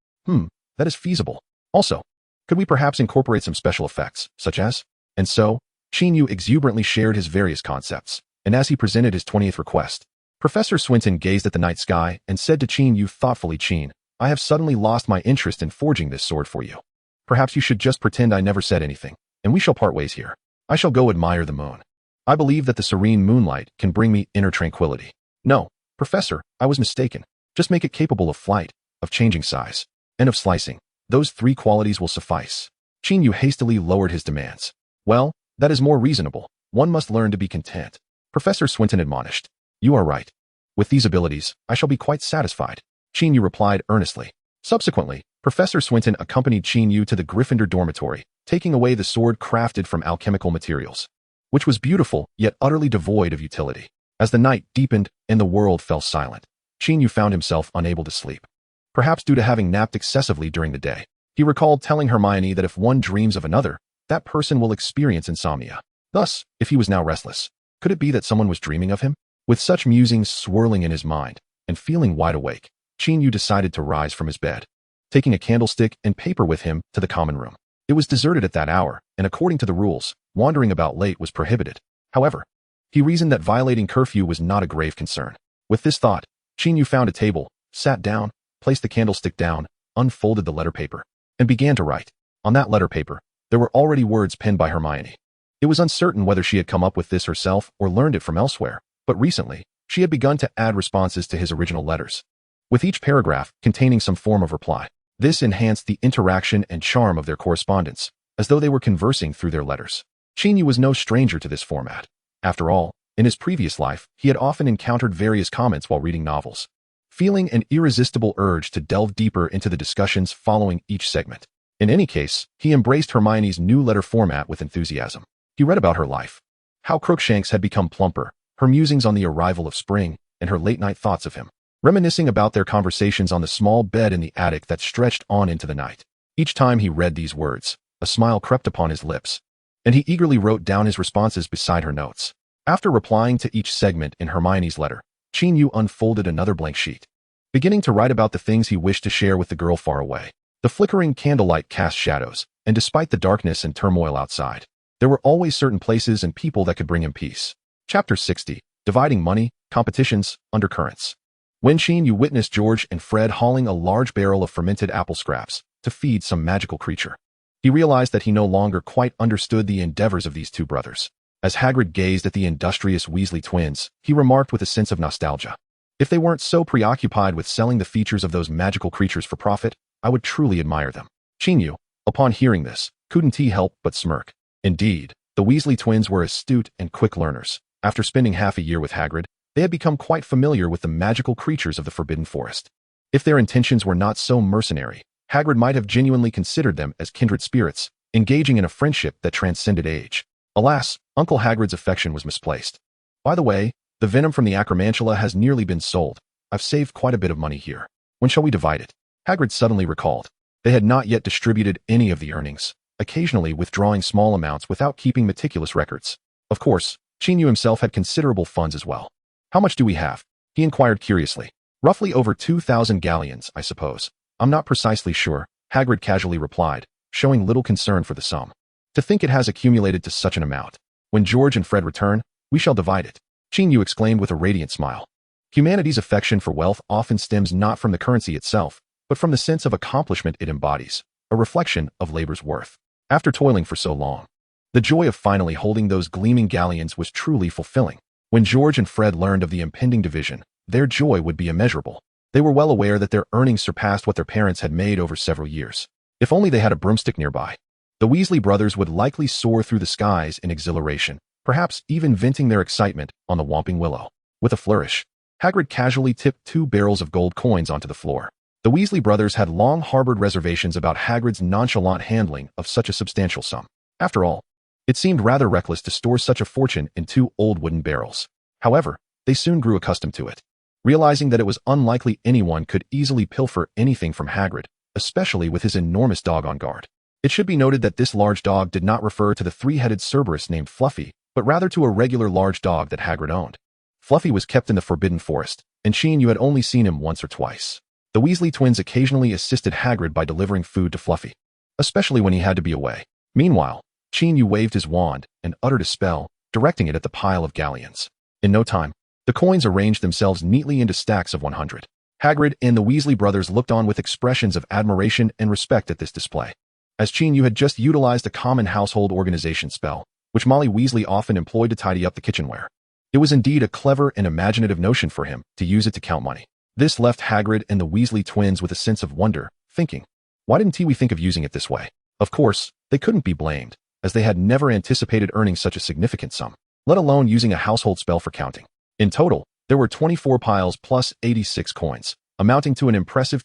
That is feasible. Also, could we perhaps incorporate some special effects, such as? And so, Qin Yu exuberantly shared his various concepts, and as he presented his 20th request, Professor Swinton gazed at the night sky and said to Qin Yu thoughtfully, Qin, I have suddenly lost my interest in forging this sword for you. Perhaps you should just pretend I never said anything, and we shall part ways here. I shall go admire the moon. I believe that the serene moonlight can bring me inner tranquility. No, Professor, I was mistaken. Just make it capable of flight, of changing size, and of slicing. Those 3 qualities will suffice. Qin Yu hastily lowered his demands. Well, that is more reasonable. One must learn to be content. Professor Swinton admonished. You are right. With these abilities, I shall be quite satisfied. Qin Yu replied earnestly. Subsequently, Professor Swinton accompanied Qin Yu to the Gryffindor dormitory, taking away the sword crafted from alchemical materials, which was beautiful yet utterly devoid of utility. As the night deepened and the world fell silent, Qin Yu found himself unable to sleep. Perhaps due to having napped excessively during the day. He recalled telling Hermione that if one dreams of another, that person will experience insomnia. Thus, if he was now restless, could it be that someone was dreaming of him? With such musings swirling in his mind, and feeling wide awake, Qin Yu decided to rise from his bed, taking a candlestick and paper with him to the common room. It was deserted at that hour, and according to the rules, wandering about late was prohibited. However, he reasoned that violating curfew was not a grave concern. With this thought, Qin Yu found a table, sat down, placed the candlestick down, unfolded the letter paper, and began to write. On that letter paper, There were already words penned by Hermione. It was uncertain whether she had come up with this herself or learned it from elsewhere, but recently, she had begun to add responses to his original letters, with each paragraph containing some form of reply. This enhanced the interaction and charm of their correspondence, as though they were conversing through their letters. Qin Yu was no stranger to this format. After all, in his previous life, he had often encountered various comments while reading novels, feeling an irresistible urge to delve deeper into the discussions following each segment. In any case, he embraced Hermione's new letter format with enthusiasm. He read about her life, how Crookshanks had become plumper, her musings on the arrival of spring, and her late-night thoughts of him, reminiscing about their conversations on the small bed in the attic that stretched on into the night. Each time he read these words, a smile crept upon his lips, and he eagerly wrote down his responses beside her notes. After replying to each segment in Hermione's letter, Qin Yu unfolded another blank sheet, beginning to write about the things he wished to share with the girl far away. The flickering candlelight cast shadows, and despite the darkness and turmoil outside, there were always certain places and people that could bring him peace. Chapter 60. Dividing Money, Competitions, Undercurrents. When Qin Yu witnessed George and Fred hauling a large barrel of fermented apple scraps to feed some magical creature, he realized that he no longer quite understood the endeavors of these two brothers. As Hagrid gazed at the industrious Weasley twins, he remarked with a sense of nostalgia, "If they weren't so preoccupied with selling the features of those magical creatures for profit, I would truly admire them." Qin Yu, upon hearing this, couldn't he help but smirk. Indeed, the Weasley twins were astute and quick learners. After spending half a year with Hagrid, they had become quite familiar with the magical creatures of the Forbidden Forest. If their intentions were not so mercenary, Hagrid might have genuinely considered them as kindred spirits, engaging in a friendship that transcended age. Alas, Uncle Hagrid's affection was misplaced. "By the way, the venom from the Acromantula has nearly been sold. I've saved quite a bit of money here. When shall we divide it?" Hagrid suddenly recalled. They had not yet distributed any of the earnings, occasionally withdrawing small amounts without keeping meticulous records. Of course, Qin Yu himself had considerable funds as well. "How much do we have?" he inquired curiously. "Roughly over 2,000 galleons, I suppose." "I'm not precisely sure," Hagrid casually replied, showing little concern for the sum. "To think it has accumulated to such an amount. When George and Fred return, we shall divide it," Qin Yu exclaimed with a radiant smile. Humanity's affection for wealth often stems not from the currency itself, but from the sense of accomplishment it embodies, a reflection of labor's worth. After toiling for so long, the joy of finally holding those gleaming galleons was truly fulfilling. When George and Fred learned of the impending division, their joy would be immeasurable. They were well aware that their earnings surpassed what their parents had made over several years. If only they had a broomstick nearby. The Weasley brothers would likely soar through the skies in exhilaration, perhaps even venting their excitement on the Whomping Willow. With a flourish, Hagrid casually tipped 2 barrels of gold coins onto the floor. The Weasley brothers had long harbored reservations about Hagrid's nonchalant handling of such a substantial sum. After all, it seemed rather reckless to store such a fortune in 2 old wooden barrels. However, they soon grew accustomed to it, realizing that it was unlikely anyone could easily pilfer anything from Hagrid, especially with his enormous dog on guard. It should be noted that this large dog did not refer to the 3-headed Cerberus named Fluffy, but rather to a regular large dog that Hagrid owned. Fluffy was kept in the Forbidden Forest, and Qin Yu had only seen him once or twice. The Weasley twins occasionally assisted Hagrid by delivering food to Fluffy, especially when he had to be away. Meanwhile, Qin Yu waved his wand and uttered a spell, directing it at the pile of galleons. In no time, the coins arranged themselves neatly into stacks of 100. Hagrid and the Weasley brothers looked on with expressions of admiration and respect at this display, as Qin Yu had just utilized a common household organization spell, which Molly Weasley often employed to tidy up the kitchenware. It was indeed a clever and imaginative notion for him to use it to count money. This left Hagrid and the Weasley twins with a sense of wonder, thinking, why didn't we think of using it this way? Of course, they couldn't be blamed, as they had never anticipated earning such a significant sum, let alone using a household spell for counting. In total, there were 24 piles plus 86 coins, amounting to an impressive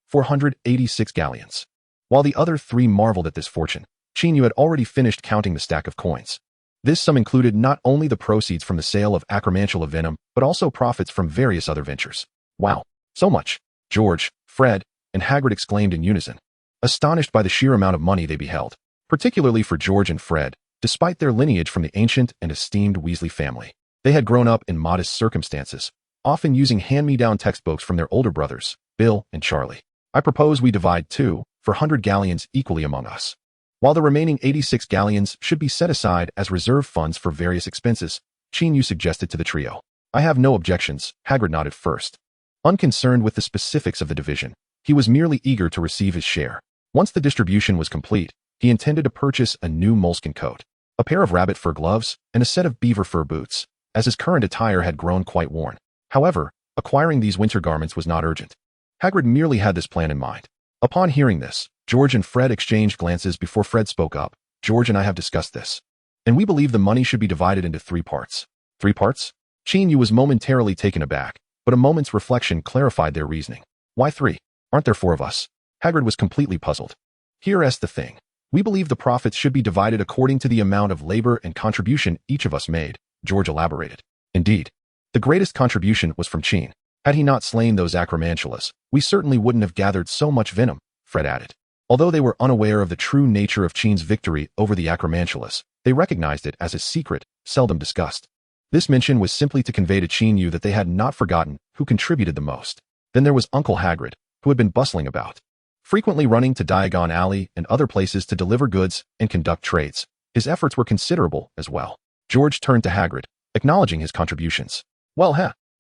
486 galleons. While the other 3 marveled at this fortune, Qin Yu had already finished counting the stack of coins. This sum included not only the proceeds from the sale of Acromantula venom, but also profits from various other ventures. Wow, so much! George, Fred, and Hagrid exclaimed in unison, astonished by the sheer amount of money they beheld, particularly for George and Fred, despite their lineage from the ancient and esteemed Weasley family. They had grown up in modest circumstances, often using hand-me-down textbooks from their older brothers, Bill and Charlie. "I propose we divide 400 galleons equally among us, while the remaining 86 galleons should be set aside as reserve funds for various expenses," Qin Yu suggested to the trio. "I have no objections," Hagrid nodded first. Unconcerned with the specifics of the division, he was merely eager to receive his share. Once the distribution was complete, he intended to purchase a new moleskin coat, a pair of rabbit fur gloves, and a set of beaver fur boots, as his current attire had grown quite worn. However, acquiring these winter garments was not urgent. Hagrid merely had this plan in mind. Upon hearing this, George and Fred exchanged glances before Fred spoke up. George and I have discussed this, and we believe the money should be divided into 3 parts. 3 parts? Qin Yu was momentarily taken aback, but a moment's reflection clarified their reasoning. Why 3? Aren't there 4 of us? Hagrid was completely puzzled. Here's the thing. We believe the profits should be divided according to the amount of labor and contribution each of us made, George elaborated. Indeed, the greatest contribution was from Qin. Had he not slain those acromantulas, we certainly wouldn't have gathered so much venom, Fred added. Although they were unaware of the true nature of Qin's victory over the acromantulas, they recognized it as a secret, seldom discussed. This mention was simply to convey to Qin Yu that they had not forgotten who contributed the most. Then there was Uncle Hagrid, who had been bustling about, frequently running to Diagon Alley and other places to deliver goods and conduct trades. His efforts were considerable as well. George turned to Hagrid, acknowledging his contributions. Well,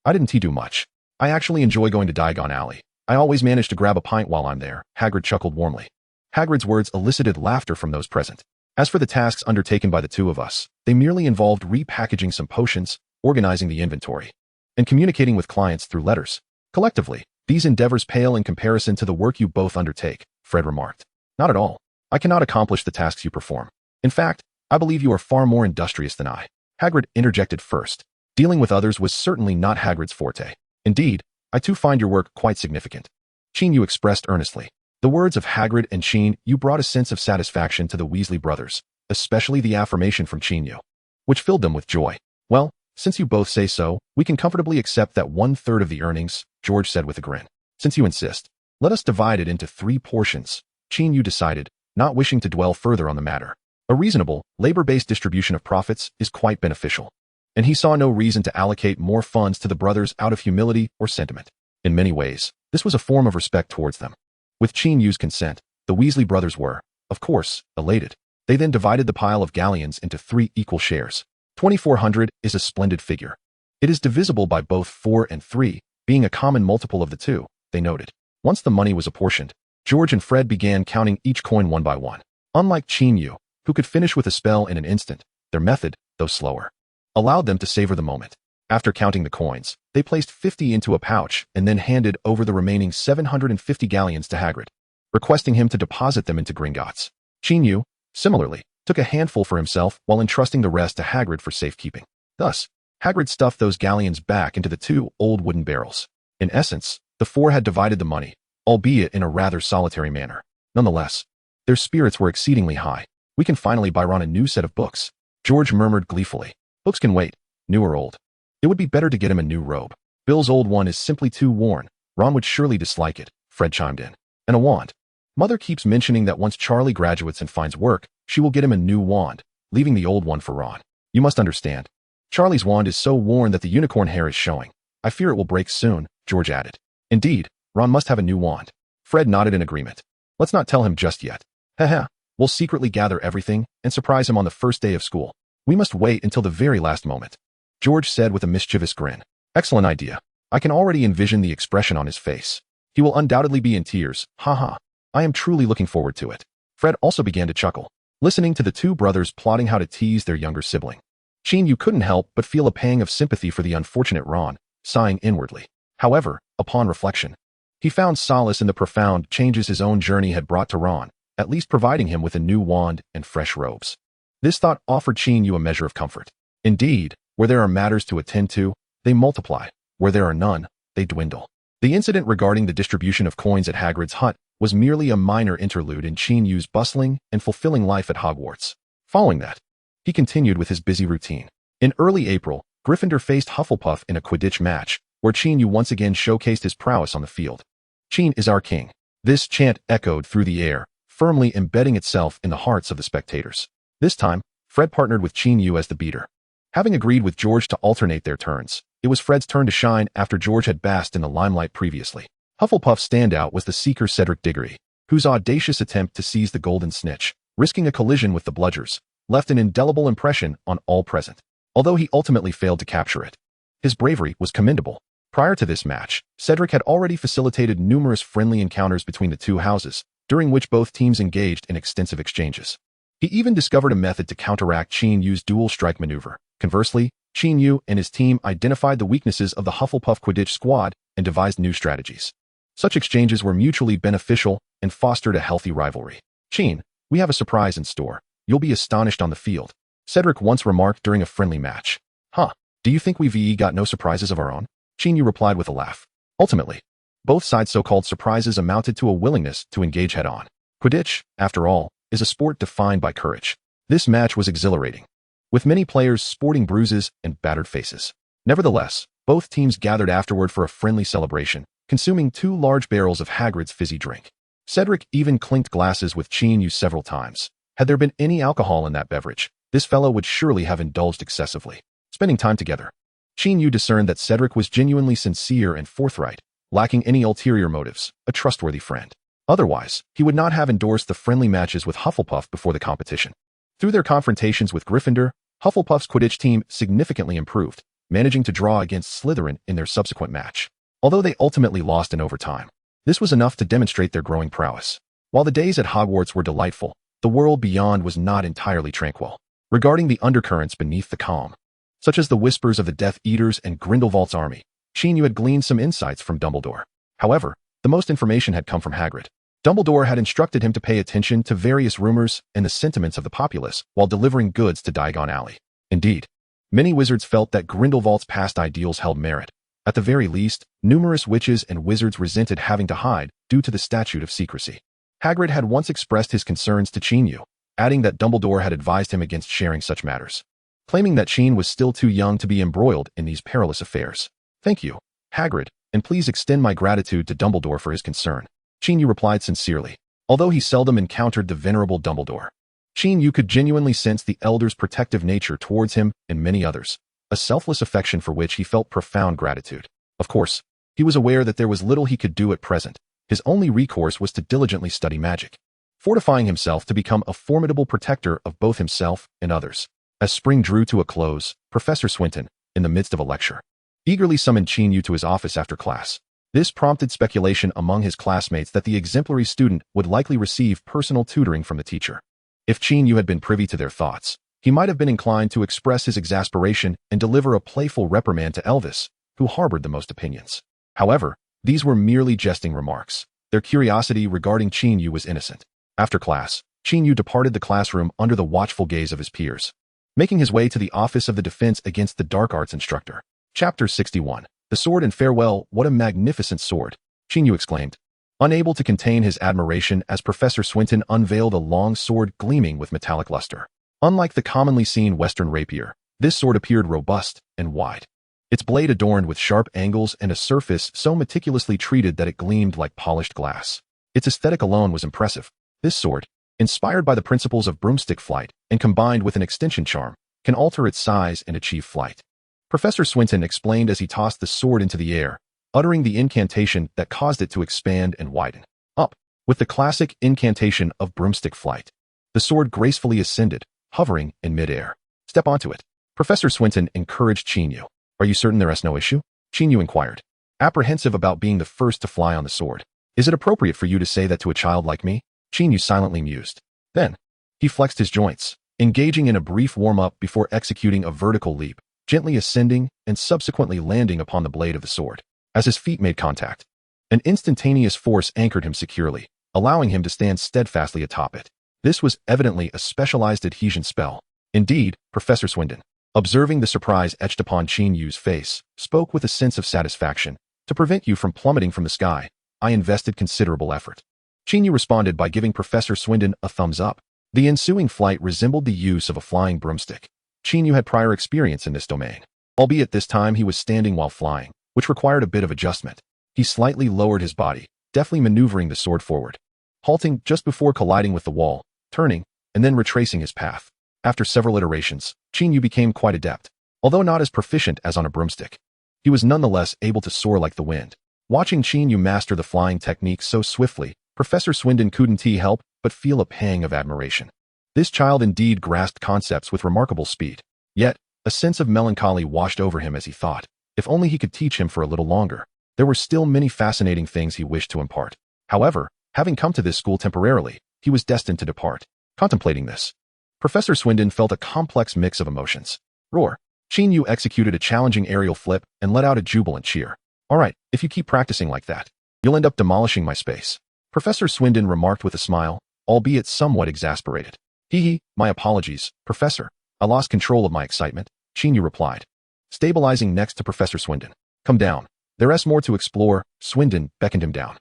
I didn't do much. I actually enjoy going to Diagon Alley. I always manage to grab a pint while I'm there, Hagrid chuckled warmly. Hagrid's words elicited laughter from those present. As for the tasks undertaken by the 2 of us, they merely involved repackaging some potions, organizing the inventory, and communicating with clients through letters. Collectively, these endeavors pale in comparison to the work you both undertake, Fred remarked. Not at all. I cannot accomplish the tasks you perform. In fact, I believe you are far more industrious than I. Hagrid interjected first. Dealing with others was certainly not Hagrid's forte. Indeed, I too find your work quite significant. Qin Yu expressed earnestly. The words of Hagrid and Qin Yu brought a sense of satisfaction to the Weasley brothers, especially the affirmation from Qin Yu, which filled them with joy. Well, since you both say so, we can comfortably accept that 1/3 of the earnings, George said with a grin. Since you insist, let us divide it into 3 portions, Qin Yu decided, not wishing to dwell further on the matter. A reasonable, labor-based distribution of profits is quite beneficial, and he saw no reason to allocate more funds to the brothers out of humility or sentiment. In many ways, this was a form of respect towards them. With Qin Yu's consent, the Weasley brothers were, of course, elated. They then divided the pile of galleons into 3 equal shares. 2,400 is a splendid figure. It is divisible by both 4 and 3, being a common multiple of the 2, they noted. Once the money was apportioned, George and Fred began counting each coin one by one. Unlike Qin Yu, who could finish with a spell in an instant, their method, though slower, allowed them to savor the moment. After counting the coins, they placed 50 into a pouch and then handed over the remaining 750 galleons to Hagrid, requesting him to deposit them into Gringotts. Qin Yu, similarly, took a handful for himself while entrusting the rest to Hagrid for safekeeping. Thus, Hagrid stuffed those galleons back into the 2 old wooden barrels. In essence, the 4 had divided the money, albeit in a rather solitary manner. Nonetheless, their spirits were exceedingly high. We can finally buy Ron a new set of books, George murmured gleefully. Books can wait, new or old. It would be better to get him a new robe. Bill's old one is simply too worn. Ron would surely dislike it, Fred chimed in. And a wand. Mother keeps mentioning that once Charlie graduates and finds work, she will get him a new wand, leaving the old one for Ron. You must understand. Charlie's wand is so worn that the unicorn hair is showing. I fear it will break soon, George added. Indeed, Ron must have a new wand. Fred nodded in agreement. Let's not tell him just yet. Haha, we'll secretly gather everything and surprise him on the first day of school. We must wait until the very last moment, George said with a mischievous grin. Excellent idea. I can already envision the expression on his face. He will undoubtedly be in tears. Haha. I am truly looking forward to it. Fred also began to chuckle, listening to the 2 brothers plotting how to tease their younger sibling. Qin Yu couldn't help but feel a pang of sympathy for the unfortunate Ron, sighing inwardly. However, upon reflection, he found solace in the profound changes his own journey had brought to Ron, at least providing him with a new wand and fresh robes. This thought offered Qin Yu a measure of comfort. Indeed, where there are matters to attend to, they multiply. Where there are none, they dwindle. The incident regarding the distribution of coins at Hagrid's hut was merely a minor interlude in Qin Yu's bustling and fulfilling life at Hogwarts. Following that, he continued with his busy routine. In early April, Gryffindor faced Hufflepuff in a Quidditch match, where Qin Yu once again showcased his prowess on the field. Qin is our king. This chant echoed through the air, firmly embedding itself in the hearts of the spectators. This time, Fred partnered with Qin Yu as the beater. Having agreed with George to alternate their turns, it was Fred's turn to shine after George had basked in the limelight previously. Hufflepuff's standout was the seeker Cedric Diggory, whose audacious attempt to seize the golden snitch, risking a collision with the bludgers, left an indelible impression on all present. Although he ultimately failed to capture it, his bravery was commendable. Prior to this match, Cedric had already facilitated numerous friendly encounters between the 2 houses, during which both teams engaged in extensive exchanges. He even discovered a method to counteract Qin Yu's dual strike maneuver. Conversely, Qin Yu and his team identified the weaknesses of the Hufflepuff Quidditch squad and devised new strategies. Such exchanges were mutually beneficial and fostered a healthy rivalry. "Qin, we have a surprise in store. You'll be astonished on the field," Cedric once remarked during a friendly match. "Huh, do you think we've got no surprises of our own?" Qin Yu replied with a laugh. Ultimately, both sides' so-called surprises amounted to a willingness to engage head-on. Quidditch, after all, is a sport defined by courage. This match was exhilarating, with many players sporting bruises and battered faces. Nevertheless, both teams gathered afterward for a friendly celebration, consuming 2 large barrels of Hagrid's fizzy drink. Cedric even clinked glasses with Qin Yu several times. Had there been any alcohol in that beverage, this fellow would surely have indulged excessively. Spending time together, Qin Yu discerned that Cedric was genuinely sincere and forthright, lacking any ulterior motives, a trustworthy friend. Otherwise, he would not have endorsed the friendly matches with Hufflepuff before the competition. Through their confrontations with Gryffindor, Hufflepuff's Quidditch team significantly improved, managing to draw against Slytherin in their subsequent match. Although they ultimately lost in overtime, this was enough to demonstrate their growing prowess. While the days at Hogwarts were delightful, the world beyond was not entirely tranquil. Regarding the undercurrents beneath the calm, such as the whispers of the Death Eaters and Grindelwald's army, Qin Yu had gleaned some insights from Dumbledore. However, the most information had come from Hagrid. Dumbledore had instructed him to pay attention to various rumors and the sentiments of the populace while delivering goods to Diagon Alley. Indeed, many wizards felt that Grindelwald's past ideals held merit. At the very least, numerous witches and wizards resented having to hide due to the statute of secrecy. Hagrid had once expressed his concerns to Qin Yu, adding that Dumbledore had advised him against sharing such matters, claiming that Qin was still too young to be embroiled in these perilous affairs. "Thank you, Hagrid, and please extend my gratitude to Dumbledore for his concern," Qin Yu replied sincerely. Although he seldom encountered the venerable Dumbledore, Qin Yu could genuinely sense the elder's protective nature towards him and many others, a selfless affection for which he felt profound gratitude. Of course, he was aware that there was little he could do at present. His only recourse was to diligently study magic, fortifying himself to become a formidable protector of both himself and others. As spring drew to a close, Professor Swinton, in the midst of a lecture, eagerly summoned Qin Yu to his office after class. This prompted speculation among his classmates that the exemplary student would likely receive personal tutoring from the teacher. If Qin Yu had been privy to their thoughts, he might have been inclined to express his exasperation and deliver a playful reprimand to Elvis, who harbored the most opinions. However, these were merely jesting remarks. Their curiosity regarding Qin Yu was innocent. After class, Qin Yu departed the classroom under the watchful gaze of his peers, making his way to the office of the Defense Against the Dark Arts instructor. Chapter 61. The Sword and Farewell. What a magnificent sword, Qin Yu exclaimed, unable to contain his admiration as Professor Swinton unveiled a long sword gleaming with metallic luster. Unlike the commonly seen Western rapier, this sword appeared robust and wide, its blade adorned with sharp angles and a surface so meticulously treated that it gleamed like polished glass. Its aesthetic alone was impressive. This sword, inspired by the principles of broomstick flight and combined with an extension charm, can alter its size and achieve flight. Professor Swinton explained as he tossed the sword into the air, uttering the incantation that caused it to expand and widen. Up, with the classic incantation of broomstick flight, the sword gracefully ascended, hovering in midair. "Step onto it," Professor Swinton encouraged Qin Yu. "Are you certain there is no issue?" Qin Yu inquired, apprehensive about being the first to fly on the sword. "Is it appropriate for you to say that to a child like me?" Qin Yu silently mused. Then, he flexed his joints, engaging in a brief warm-up before executing a vertical leap, gently ascending and subsequently landing upon the blade of the sword. As his feet made contact, an instantaneous force anchored him securely, allowing him to stand steadfastly atop it. This was evidently a specialized adhesion spell. Indeed, Professor Swinton, observing the surprise etched upon Qin Yu's face, spoke with a sense of satisfaction. "To prevent you from plummeting from the sky, I invested considerable effort." Qin Yu responded by giving Professor Swinton a thumbs up. The ensuing flight resembled the use of a flying broomstick. Qin Yu had prior experience in this domain, albeit this time he was standing while flying, which required a bit of adjustment. He slightly lowered his body, deftly maneuvering the sword forward, halting just before colliding with the wall, turning, and then retracing his path. After several iterations, Qin Yu became quite adept. Although not as proficient as on a broomstick, he was nonetheless able to soar like the wind. Watching Qin Yu master the flying technique so swiftly, Professor Swinton couldn't help but feel a pang of admiration. This child indeed grasped concepts with remarkable speed. Yet, a sense of melancholy washed over him as he thought, if only he could teach him for a little longer. There were still many fascinating things he wished to impart. However, Having come to this school temporarily, he was destined to depart. Contemplating this, Professor Swindon felt a complex mix of emotions. Roar. Qin Yu executed a challenging aerial flip and let out a jubilant cheer. All right, if you keep practicing like that, you'll end up demolishing my space. Professor Swindon remarked with a smile, albeit somewhat exasperated. Hee, my apologies, Professor. I lost control of my excitement, Qin Yu replied, stabilizing next to Professor Swindon. Come down. There's more to explore. Swindon beckoned him down.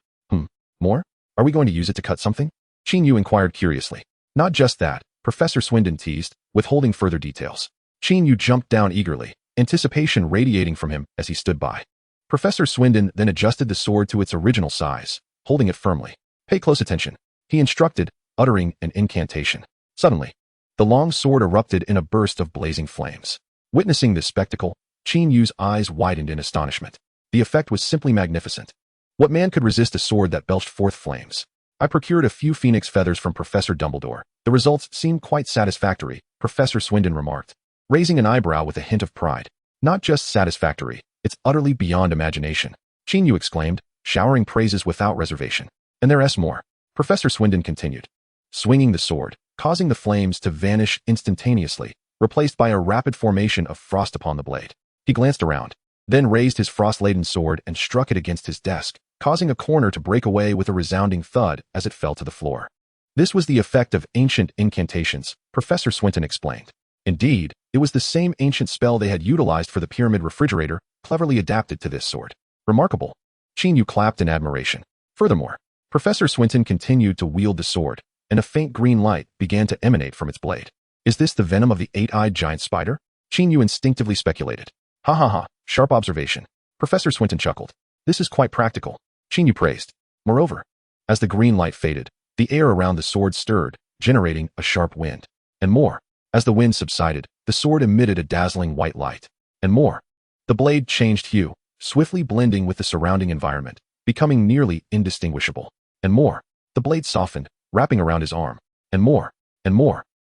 More? Are we going to use it to cut something? Qin Yu inquired curiously. Not just that, Professor Swindon teased, withholding further details. Qin Yu jumped down eagerly, anticipation radiating from him as he stood by. Professor Swindon then adjusted the sword to its original size, holding it firmly. Pay close attention, he instructed, uttering an incantation. Suddenly, the long sword erupted in a burst of blazing flames. Witnessing this spectacle, Qin Yu's eyes widened in astonishment. The effect was simply magnificent. What man could resist a sword that belched forth flames? I procured a few phoenix feathers from Professor Dumbledore. The results seemed quite satisfactory, Professor Swindon remarked, raising an eyebrow with a hint of pride. Not just satisfactory, it's utterly beyond imagination, Qin Yu exclaimed, showering praises without reservation. And there's more, Professor Swindon continued, swinging the sword, causing the flames to vanish instantaneously, replaced by a rapid formation of frost upon the blade. He glanced around, then raised his frost-laden sword and struck it against his desk, causing a corner to break away with a resounding thud as it fell to the floor. This was the effect of ancient incantations, Professor Swindon explained. Indeed, it was the same ancient spell they had utilized for the pyramid refrigerator, cleverly adapted to this sword. Remarkable. Qin Yu clapped in admiration. Furthermore, Professor Swindon continued to wield the sword, and a faint green light began to emanate from its blade. Is this the venom of the eight-eyed giant spider? Qin Yu instinctively speculated. Ha ha ha, sharp observation. Professor Swindon chuckled. This is quite practical, Qin Yu praised. Moreover, as the green light faded, the air around the sword stirred, generating a sharp wind. And more, as the wind subsided, the sword emitted a dazzling white light. And more, the blade changed hue, swiftly blending with the surrounding environment, becoming nearly indistinguishable. And more, the blade softened, wrapping around his arm. And more,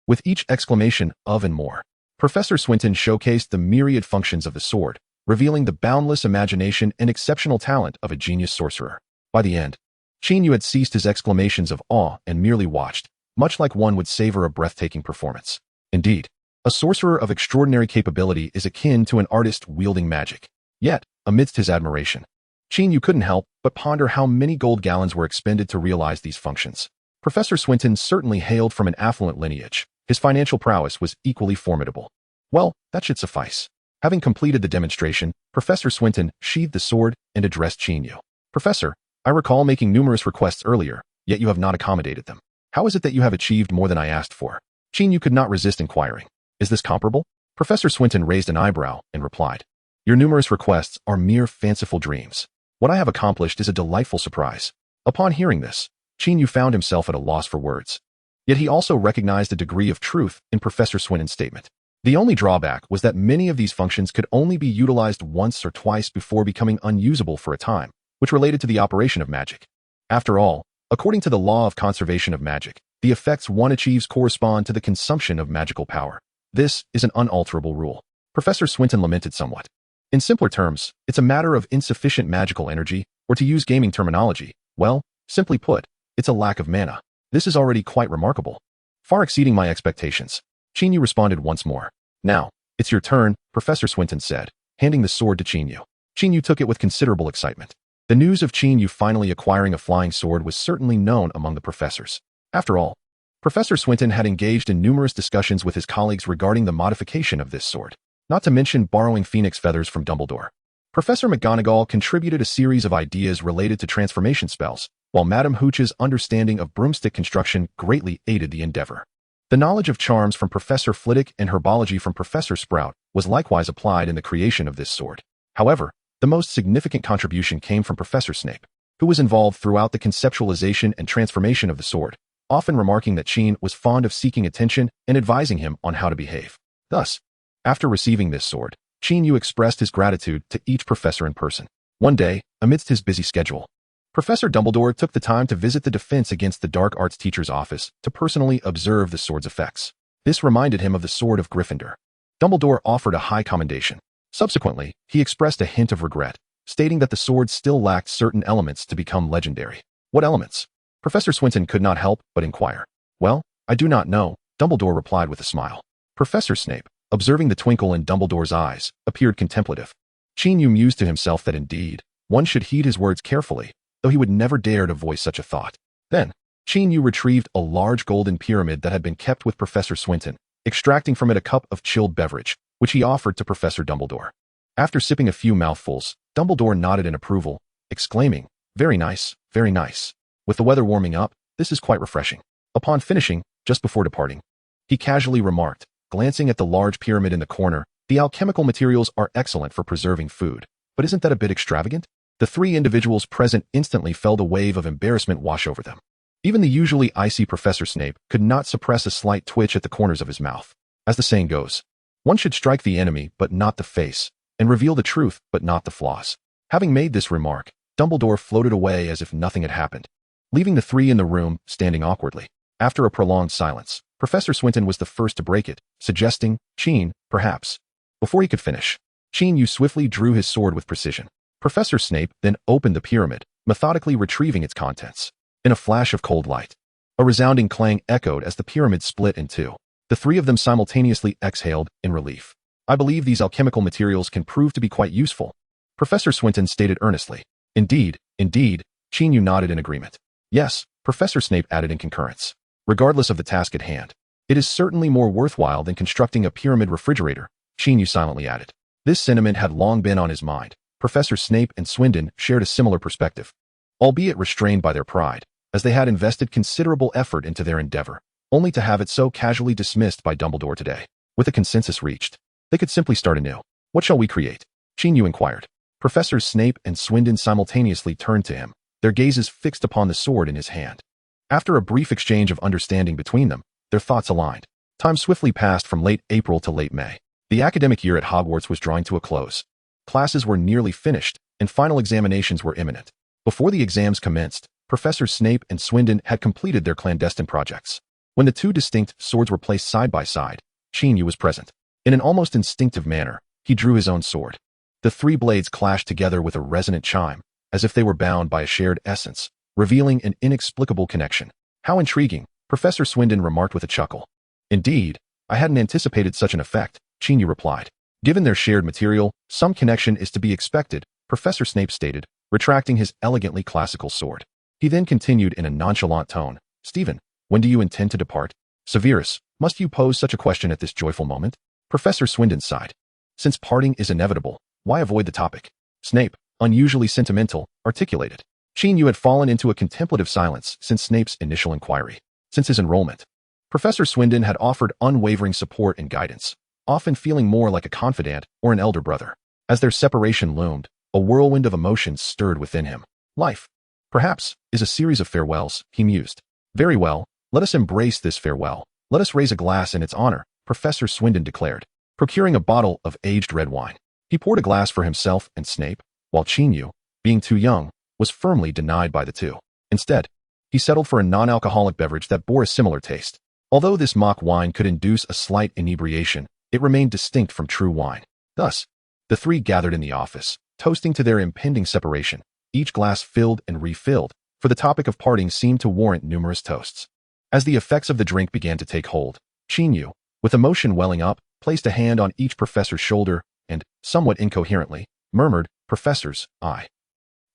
with each exclamation of and more, Professor Swindon showcased the myriad functions of the sword, revealing the boundless imagination and exceptional talent of a genius sorcerer. By the end, Qin Yu had ceased his exclamations of awe and merely watched, much like one would savor a breathtaking performance. Indeed, a sorcerer of extraordinary capability is akin to an artist wielding magic. Yet, amidst his admiration, Qin Yu couldn't help but ponder how many gold gallons were expended to realize these functions. Professor Swindon certainly hailed from an affluent lineage. His financial prowess was equally formidable. Well, that should suffice. Having completed the demonstration, Professor Swindon sheathed the sword and addressed Qin Yu. Professor, I recall making numerous requests earlier, yet you have not accommodated them. How is it that you have achieved more than I asked for? Qin Yu could not resist inquiring. Is this comparable? Professor Swindon raised an eyebrow and replied. Your numerous requests are mere fanciful dreams. What I have accomplished is a delightful surprise. Upon hearing this, Qin Yu found himself at a loss for words. Yet he also recognized a degree of truth in Professor Swindon's statement. The only drawback was that many of these functions could only be utilized once or twice before becoming unusable for a time, which related to the operation of magic. After all, according to the law of conservation of magic, the effects one achieves correspond to the consumption of magical power. This is an unalterable rule. Professor Swindon lamented somewhat. In simpler terms, it's a matter of insufficient magical energy, or to use gaming terminology, well, simply put, it's a lack of mana. This is already quite remarkable. Far exceeding my expectations. Qin Yu responded once more. Now, it's your turn, Professor Swindon said, handing the sword to Qin Yu. Qin Yu took it with considerable excitement. The news of Qin Yu finally acquiring a flying sword was certainly known among the professors. After all, Professor Swindon had engaged in numerous discussions with his colleagues regarding the modification of this sword, not to mention borrowing phoenix feathers from Dumbledore. Professor McGonagall contributed a series of ideas related to transformation spells, while Madame Hooch's understanding of broomstick construction greatly aided the endeavor. The knowledge of charms from Professor Flitwick and herbology from Professor Sprout was likewise applied in the creation of this sword. However, the most significant contribution came from Professor Snape, who was involved throughout the conceptualization and transformation of the sword, often remarking that Qin was fond of seeking attention and advising him on how to behave. Thus, after receiving this sword, Qin Yu expressed his gratitude to each professor in person. One day, amidst his busy schedule, Professor Dumbledore took the time to visit the Defense Against the Dark Arts teacher's office to personally observe the sword's effects. This reminded him of the Sword of Gryffindor. Dumbledore offered a high commendation. Subsequently, he expressed a hint of regret, stating that the sword still lacked certain elements to become legendary. What elements? Professor Swinton could not help but inquire. Well, I do not know, Dumbledore replied with a smile. Professor Snape, observing the twinkle in Dumbledore's eyes, appeared contemplative. Qin Yu mused to himself that indeed, one should heed his words carefully, though he would never dare to voice such a thought. Then, Qin Yu retrieved a large golden pyramid that had been kept with Professor Swinton, extracting from it a cup of chilled beverage, which he offered to Professor Dumbledore. After sipping a few mouthfuls, Dumbledore nodded in approval, exclaiming, very nice, very nice. With the weather warming up, this is quite refreshing. Upon finishing, just before departing, he casually remarked, glancing at the large pyramid in the corner, the alchemical materials are excellent for preserving food, but isn't that a bit extravagant? The three individuals present instantly felt a wave of embarrassment wash over them. Even the usually icy Professor Snape could not suppress a slight twitch at the corners of his mouth. As the saying goes, one should strike the enemy but not the face, and reveal the truth but not the flaws. Having made this remark, Dumbledore floated away as if nothing had happened, leaving the three in the room standing awkwardly. After a prolonged silence, Professor Swinton was the first to break it, suggesting, Qin, perhaps. Before he could finish, Qin Yu swiftly drew his sword with precision. Professor Snape then opened the pyramid, methodically retrieving its contents. In a flash of cold light, a resounding clang echoed as the pyramid split in two. The three of them simultaneously exhaled in relief. I believe these alchemical materials can prove to be quite useful, Professor Swinton stated earnestly. Indeed, indeed, Qin Yu nodded in agreement. Yes, Professor Snape added in concurrence. Regardless of the task at hand, it is certainly more worthwhile than constructing a pyramid refrigerator, Qin Yu silently added. This sentiment had long been on his mind. Professor Snape and Swinton shared a similar perspective, albeit restrained by their pride, as they had invested considerable effort into their endeavor, only to have it so casually dismissed by Dumbledore today. With a consensus reached, they could simply start anew. What shall we create? Qin Yu inquired. Professors Snape and Swinton simultaneously turned to him, their gazes fixed upon the sword in his hand. After a brief exchange of understanding between them, their thoughts aligned. Time swiftly passed from late April to late May. The academic year at Hogwarts was drawing to a close. Classes were nearly finished, and final examinations were imminent. Before the exams commenced, Professors Snape and Swinton had completed their clandestine projects. When the two distinct swords were placed side by side, Qin Yu was present. In an almost instinctive manner, he drew his own sword. The three blades clashed together with a resonant chime, as if they were bound by a shared essence, revealing an inexplicable connection. How intriguing, Professor Swinton remarked with a chuckle. Indeed, I hadn't anticipated such an effect, Qin Yu replied. Given their shared material, some connection is to be expected, Professor Snape stated, retracting his elegantly classical sword. He then continued in a nonchalant tone, Stephen, when do you intend to depart? Severus, must you pose such a question at this joyful moment? Professor Swinton sighed. Since parting is inevitable, why avoid the topic? Snape, unusually sentimental, articulated. Qin Yu had fallen into a contemplative silence since Snape's initial inquiry. Since his enrollment, Professor Swinton had offered unwavering support and guidance, often feeling more like a confidant or an elder brother. As their separation loomed, a whirlwind of emotions stirred within him. Life, perhaps, is a series of farewells, he mused. Very well, let us embrace this farewell. Let us raise a glass in its honor, Professor Swinton declared, procuring a bottle of aged red wine. He poured a glass for himself and Snape, while Qin Yu, being too young, was firmly denied by the two. Instead, he settled for a non-alcoholic beverage that bore a similar taste. Although this mock wine could induce a slight inebriation, it remained distinct from true wine. Thus, the three gathered in the office, toasting to their impending separation, each glass filled and refilled, for the topic of parting seemed to warrant numerous toasts. As the effects of the drink began to take hold, Qin Yu, with emotion welling up, placed a hand on each professor's shoulder and, somewhat incoherently, murmured, Professors, I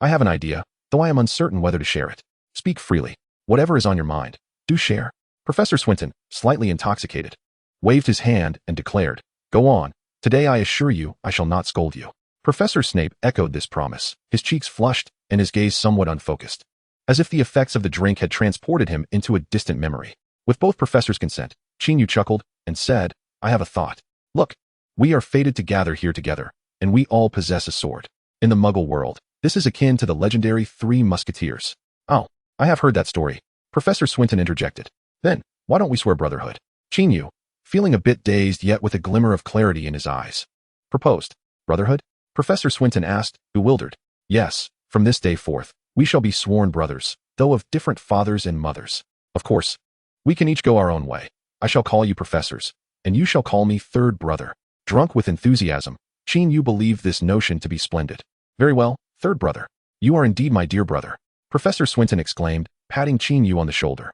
have an idea, though I am uncertain whether to share it. Speak freely. Whatever is on your mind, do share. Professor Swinton, slightly intoxicated, waved his hand and declared, Go on. Today I assure you I shall not scold you. Professor Snape echoed this promise, his cheeks flushed and his gaze somewhat unfocused, as if the effects of the drink had transported him into a distant memory. With both professors' consent, Qin Yu chuckled and said, I have a thought. Look, we are fated to gather here together, and we all possess a sword. In the Muggle world, this is akin to the legendary Three Musketeers. Oh, I have heard that story, Professor Swinton interjected. Then, why don't we swear brotherhood? Qin Yu, feeling a bit dazed yet with a glimmer of clarity in his eyes, proposed. Brotherhood? Professor Swinton asked, bewildered. Yes, from this day forth, we shall be sworn brothers, though of different fathers and mothers. Of course, we can each go our own way. I shall call you professors, and you shall call me third brother. Drunk with enthusiasm, Qin Yu believed this notion to be splendid. Very well, third brother. You are indeed my dear brother, Professor Swinton exclaimed, patting Qin Yu on the shoulder.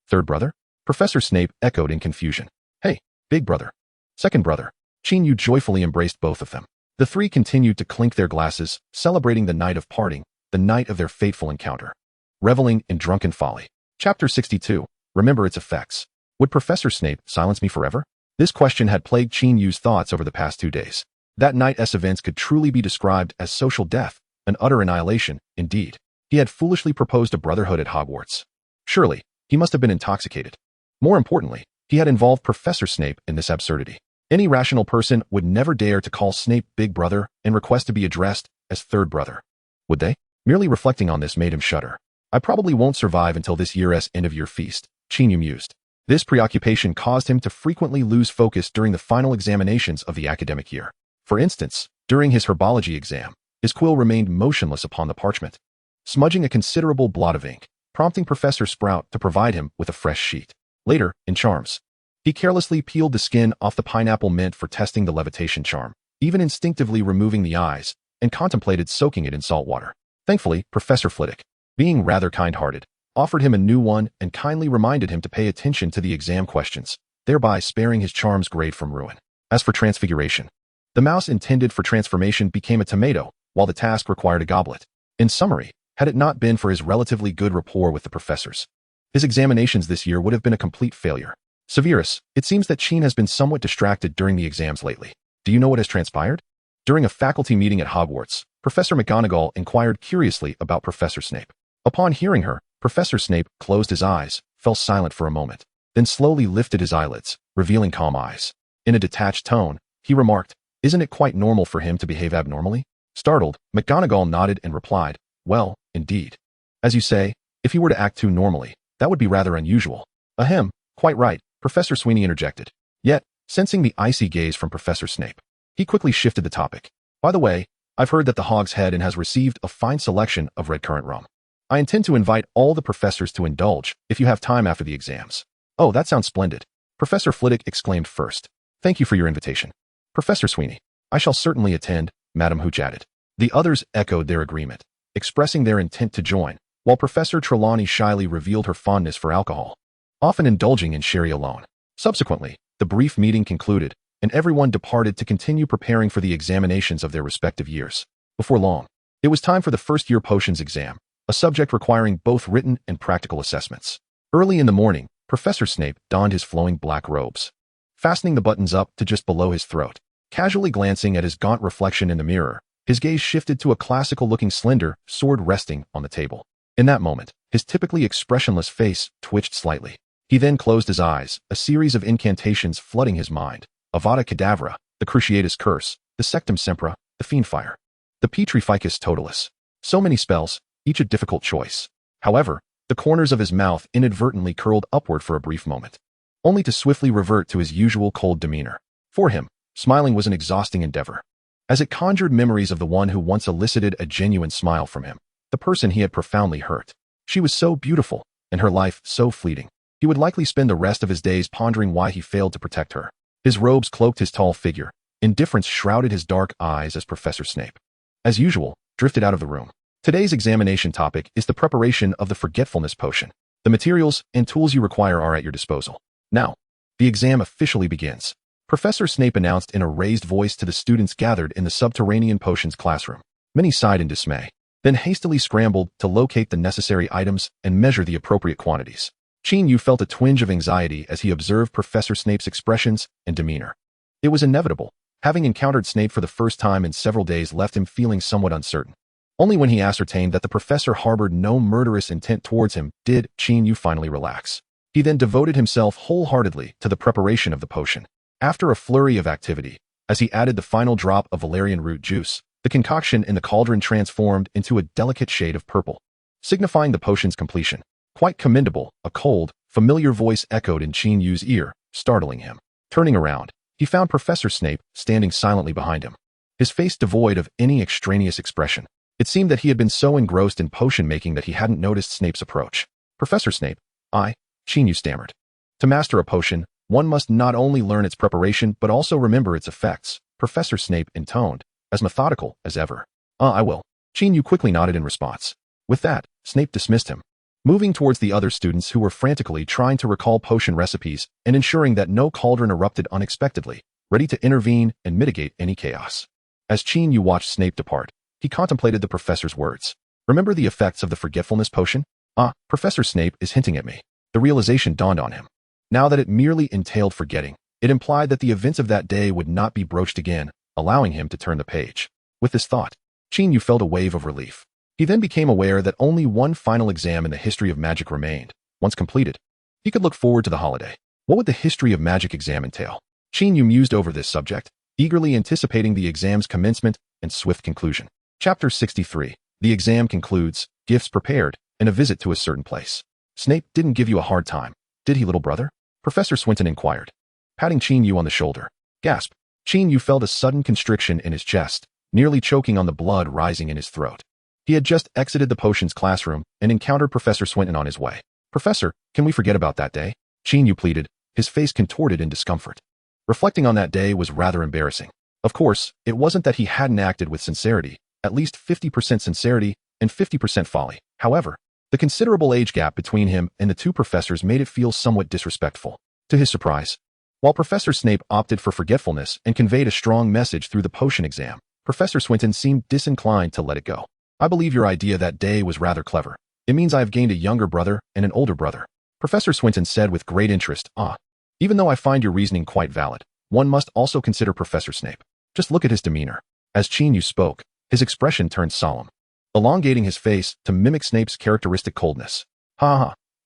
Third brother? Professor Snape echoed in confusion. Hey, big brother. Second brother. Qin Yu joyfully embraced both of them. The three continued to clink their glasses, celebrating the night of parting, the night of their fateful encounter. Reveling in drunken folly. Chapter 62. Remember its effects. Would Professor Snape silence me forever? This question had plagued Qin Yu's thoughts over the past 2 days. That night's events could truly be described as social death, an utter annihilation, indeed. He had foolishly proposed a brotherhood at Hogwarts. Surely, he must have been intoxicated. More importantly, he had involved Professor Snape in this absurdity. Any rational person would never dare to call Snape big brother and request to be addressed as third brother. Would they? Merely reflecting on this made him shudder. I probably won't survive until this year's end-of-year feast, Qin Yu mused. This preoccupation caused him to frequently lose focus during the final examinations of the academic year. For instance, during his herbology exam, his quill remained motionless upon the parchment, smudging a considerable blot of ink, prompting Professor Sprout to provide him with a fresh sheet. Later, in charms, he carelessly peeled the skin off the pineapple mint for testing the levitation charm, even instinctively removing the eyes, and contemplated soaking it in salt water. Thankfully, Professor Flitwick, being rather kind-hearted, offered him a new one and kindly reminded him to pay attention to the exam questions, thereby sparing his charm's grade from ruin. As for transfiguration, the mouse intended for transformation became a tomato, while the task required a goblet. In summary, had it not been for his relatively good rapport with the professors, his examinations this year would have been a complete failure. Severus, it seems that Qin has been somewhat distracted during the exams lately. Do you know what has transpired? During a faculty meeting at Hogwarts, Professor McGonagall inquired curiously about Professor Snape. Upon hearing her, Professor Snape closed his eyes, fell silent for a moment, then slowly lifted his eyelids, revealing calm eyes. In a detached tone, he remarked, "Isn't it quite normal for him to behave abnormally?" Startled, McGonagall nodded and replied, "Well, indeed. As you say, if he were to act too normally, that would be rather unusual." "Ahem, quite right," Professor Sweeney interjected. Yet, sensing the icy gaze from Professor Snape, he quickly shifted the topic. "By the way, I've heard that the Hog's Head and has received a fine selection of red currant rum. I intend to invite all the professors to indulge if you have time after the exams." "Oh, that sounds splendid," Professor Flitwick exclaimed first. "Thank you for your invitation." "Professor Sweeney, I shall certainly attend," Madame Hooch added. The others echoed their agreement, expressing their intent to join, while Professor Trelawney shyly revealed her fondness for alcohol, often indulging in sherry alone. Subsequently, the brief meeting concluded, and everyone departed to continue preparing for the examinations of their respective years. Before long, it was time for the first-year potions exam, a subject requiring both written and practical assessments. Early in the morning, Professor Snape donned his flowing black robes, fastening the buttons up to just below his throat. Casually glancing at his gaunt reflection in the mirror, his gaze shifted to a classical-looking slender sword resting on the table. In that moment, his typically expressionless face twitched slightly. He then closed his eyes, a series of incantations flooding his mind. Avada Kedavra, the Cruciatus Curse, the Sectum Sempra, the Fiendfire, the Petrificus Totalis. So many spells, each a difficult choice. However, the corners of his mouth inadvertently curled upward for a brief moment, only to swiftly revert to his usual cold demeanor. For him, smiling was an exhausting endeavor, as it conjured memories of the one who once elicited a genuine smile from him, the person he had profoundly hurt. She was so beautiful, and her life so fleeting. He would likely spend the rest of his days pondering why he failed to protect her. His robes cloaked his tall figure. Indifference shrouded his dark eyes as Professor Snape, as usual, drifted out of the room. Today's examination topic is the preparation of the Forgetfulness Potion. The materials and tools you require are at your disposal. Now, the exam officially begins. Professor Snape announced in a raised voice to the students gathered in the Subterranean Potions classroom. Many sighed in dismay, then hastily scrambled to locate the necessary items and measure the appropriate quantities. Qin Yu felt a twinge of anxiety as he observed Professor Snape's expressions and demeanor. It was inevitable. Having encountered Snape for the first time in several days left him feeling somewhat uncertain. Only when he ascertained that the professor harbored no murderous intent towards him did Qin Yu finally relax. He then devoted himself wholeheartedly to the preparation of the potion. After a flurry of activity, as he added the final drop of valerian root juice, the concoction in the cauldron transformed into a delicate shade of purple, signifying the potion's completion. "Quite commendable," a cold, familiar voice echoed in Qin Yu's ear, startling him. Turning around, he found Professor Snape standing silently behind him, his face devoid of any extraneous expression. It seemed that he had been so engrossed in potion making that he hadn't noticed Snape's approach. "Professor Snape, Qin Yu stammered. To master a potion, one must not only learn its preparation but also remember its effects, Professor Snape intoned, as methodical as ever. I will." Qin Yu quickly nodded in response. With that, Snape dismissed him. moving towards the other students who were frantically trying to recall potion recipes and ensuring that no cauldron erupted unexpectedly, ready to intervene and mitigate any chaos. As Qin Yu watched Snape depart, he contemplated the professor's words. Remember the effects of the forgetfulness potion? Professor Snape is hinting at me. The realization dawned on him. Now that it merely entailed forgetting, it implied that the events of that day would not be broached again, allowing him to turn the page. With this thought, Qin Yu felt a wave of relief. He then became aware that only one final exam in the history of magic remained. Once completed, he could look forward to the holiday. What would the history of magic exam entail? Qin Yu mused over this subject, eagerly anticipating the exam's commencement and swift conclusion. Chapter 63. The exam concludes, gifts prepared, and a visit to a certain place. Snape didn't give you a hard time, did he, little brother? Professor Swinton inquired, patting Qin Yu on the shoulder. Gasp. Qin Yu felt a sudden constriction in his chest, nearly choking on the blood rising in his throat. He had just exited the potions classroom and encountered Professor Swinton on his way. Professor, can we forget about that day? Qin Yu pleaded, his face contorted in discomfort. Reflecting on that day was rather embarrassing. Of course, it wasn't that he hadn't acted with sincerity, at least 50% sincerity and 50% folly. However, the considerable age gap between him and the two professors made it feel somewhat disrespectful. To his surprise, while Professor Snape opted for forgetfulness and conveyed a strong message through the potion exam, Professor Swinton seemed disinclined to let it go. I believe your idea that day was rather clever. It means I have gained a younger brother and an older brother. Professor Swinton said with great interest. Even though I find your reasoning quite valid, one must also consider Professor Snape. Just look at his demeanor. As Qin Yu spoke, his expression turned solemn, elongating his face to mimic Snape's characteristic coldness.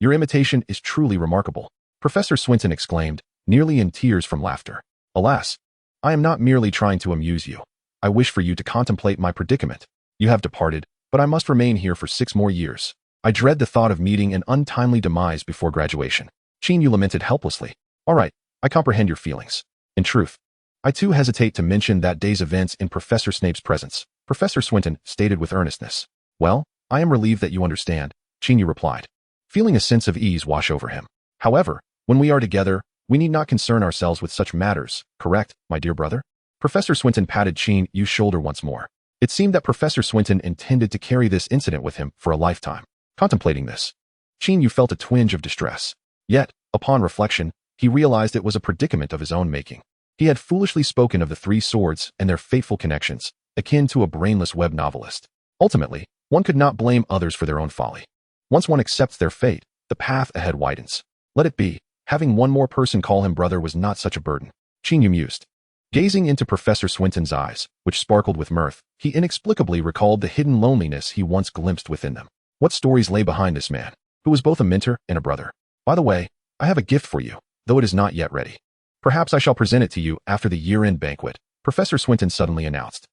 Your imitation is truly remarkable, Professor Swinton exclaimed, nearly in tears from laughter. Alas, I am not merely trying to amuse you. I wish for you to contemplate my predicament. You have departed, but I must remain here for 6 more years. I dread the thought of meeting an untimely demise before graduation. Qin Yu lamented helplessly. All right, I comprehend your feelings. In truth, I too hesitate to mention that day's events in Professor Snape's presence, Professor Swinton stated with earnestness. Well, I am relieved that you understand, Qin Yu replied, feeling a sense of ease wash over him. However, when we are together, we need not concern ourselves with such matters, correct, my dear brother? Professor Swinton patted Qin Yu's shoulder once more. It seemed that Professor Swinton intended to carry this incident with him for a lifetime. Contemplating this, Qin Yu felt a twinge of distress. Yet, upon reflection, he realized it was a predicament of his own making. He had foolishly spoken of the 3 swords and their fateful connections, akin to a brainless web novelist. Ultimately, one could not blame others for their own folly. Once one accepts their fate, the path ahead widens. Let it be. Having one more person call him brother was not such a burden. Qin Yu mused. Gazing into Professor Swinton's eyes, which sparkled with mirth, he inexplicably recalled the hidden loneliness he once glimpsed within them. What stories lay behind this man, who was both a mentor and a brother? By the way, I have a gift for you, though it is not yet ready. Perhaps I shall present it to you after the year-end banquet, Professor Swinton suddenly announced.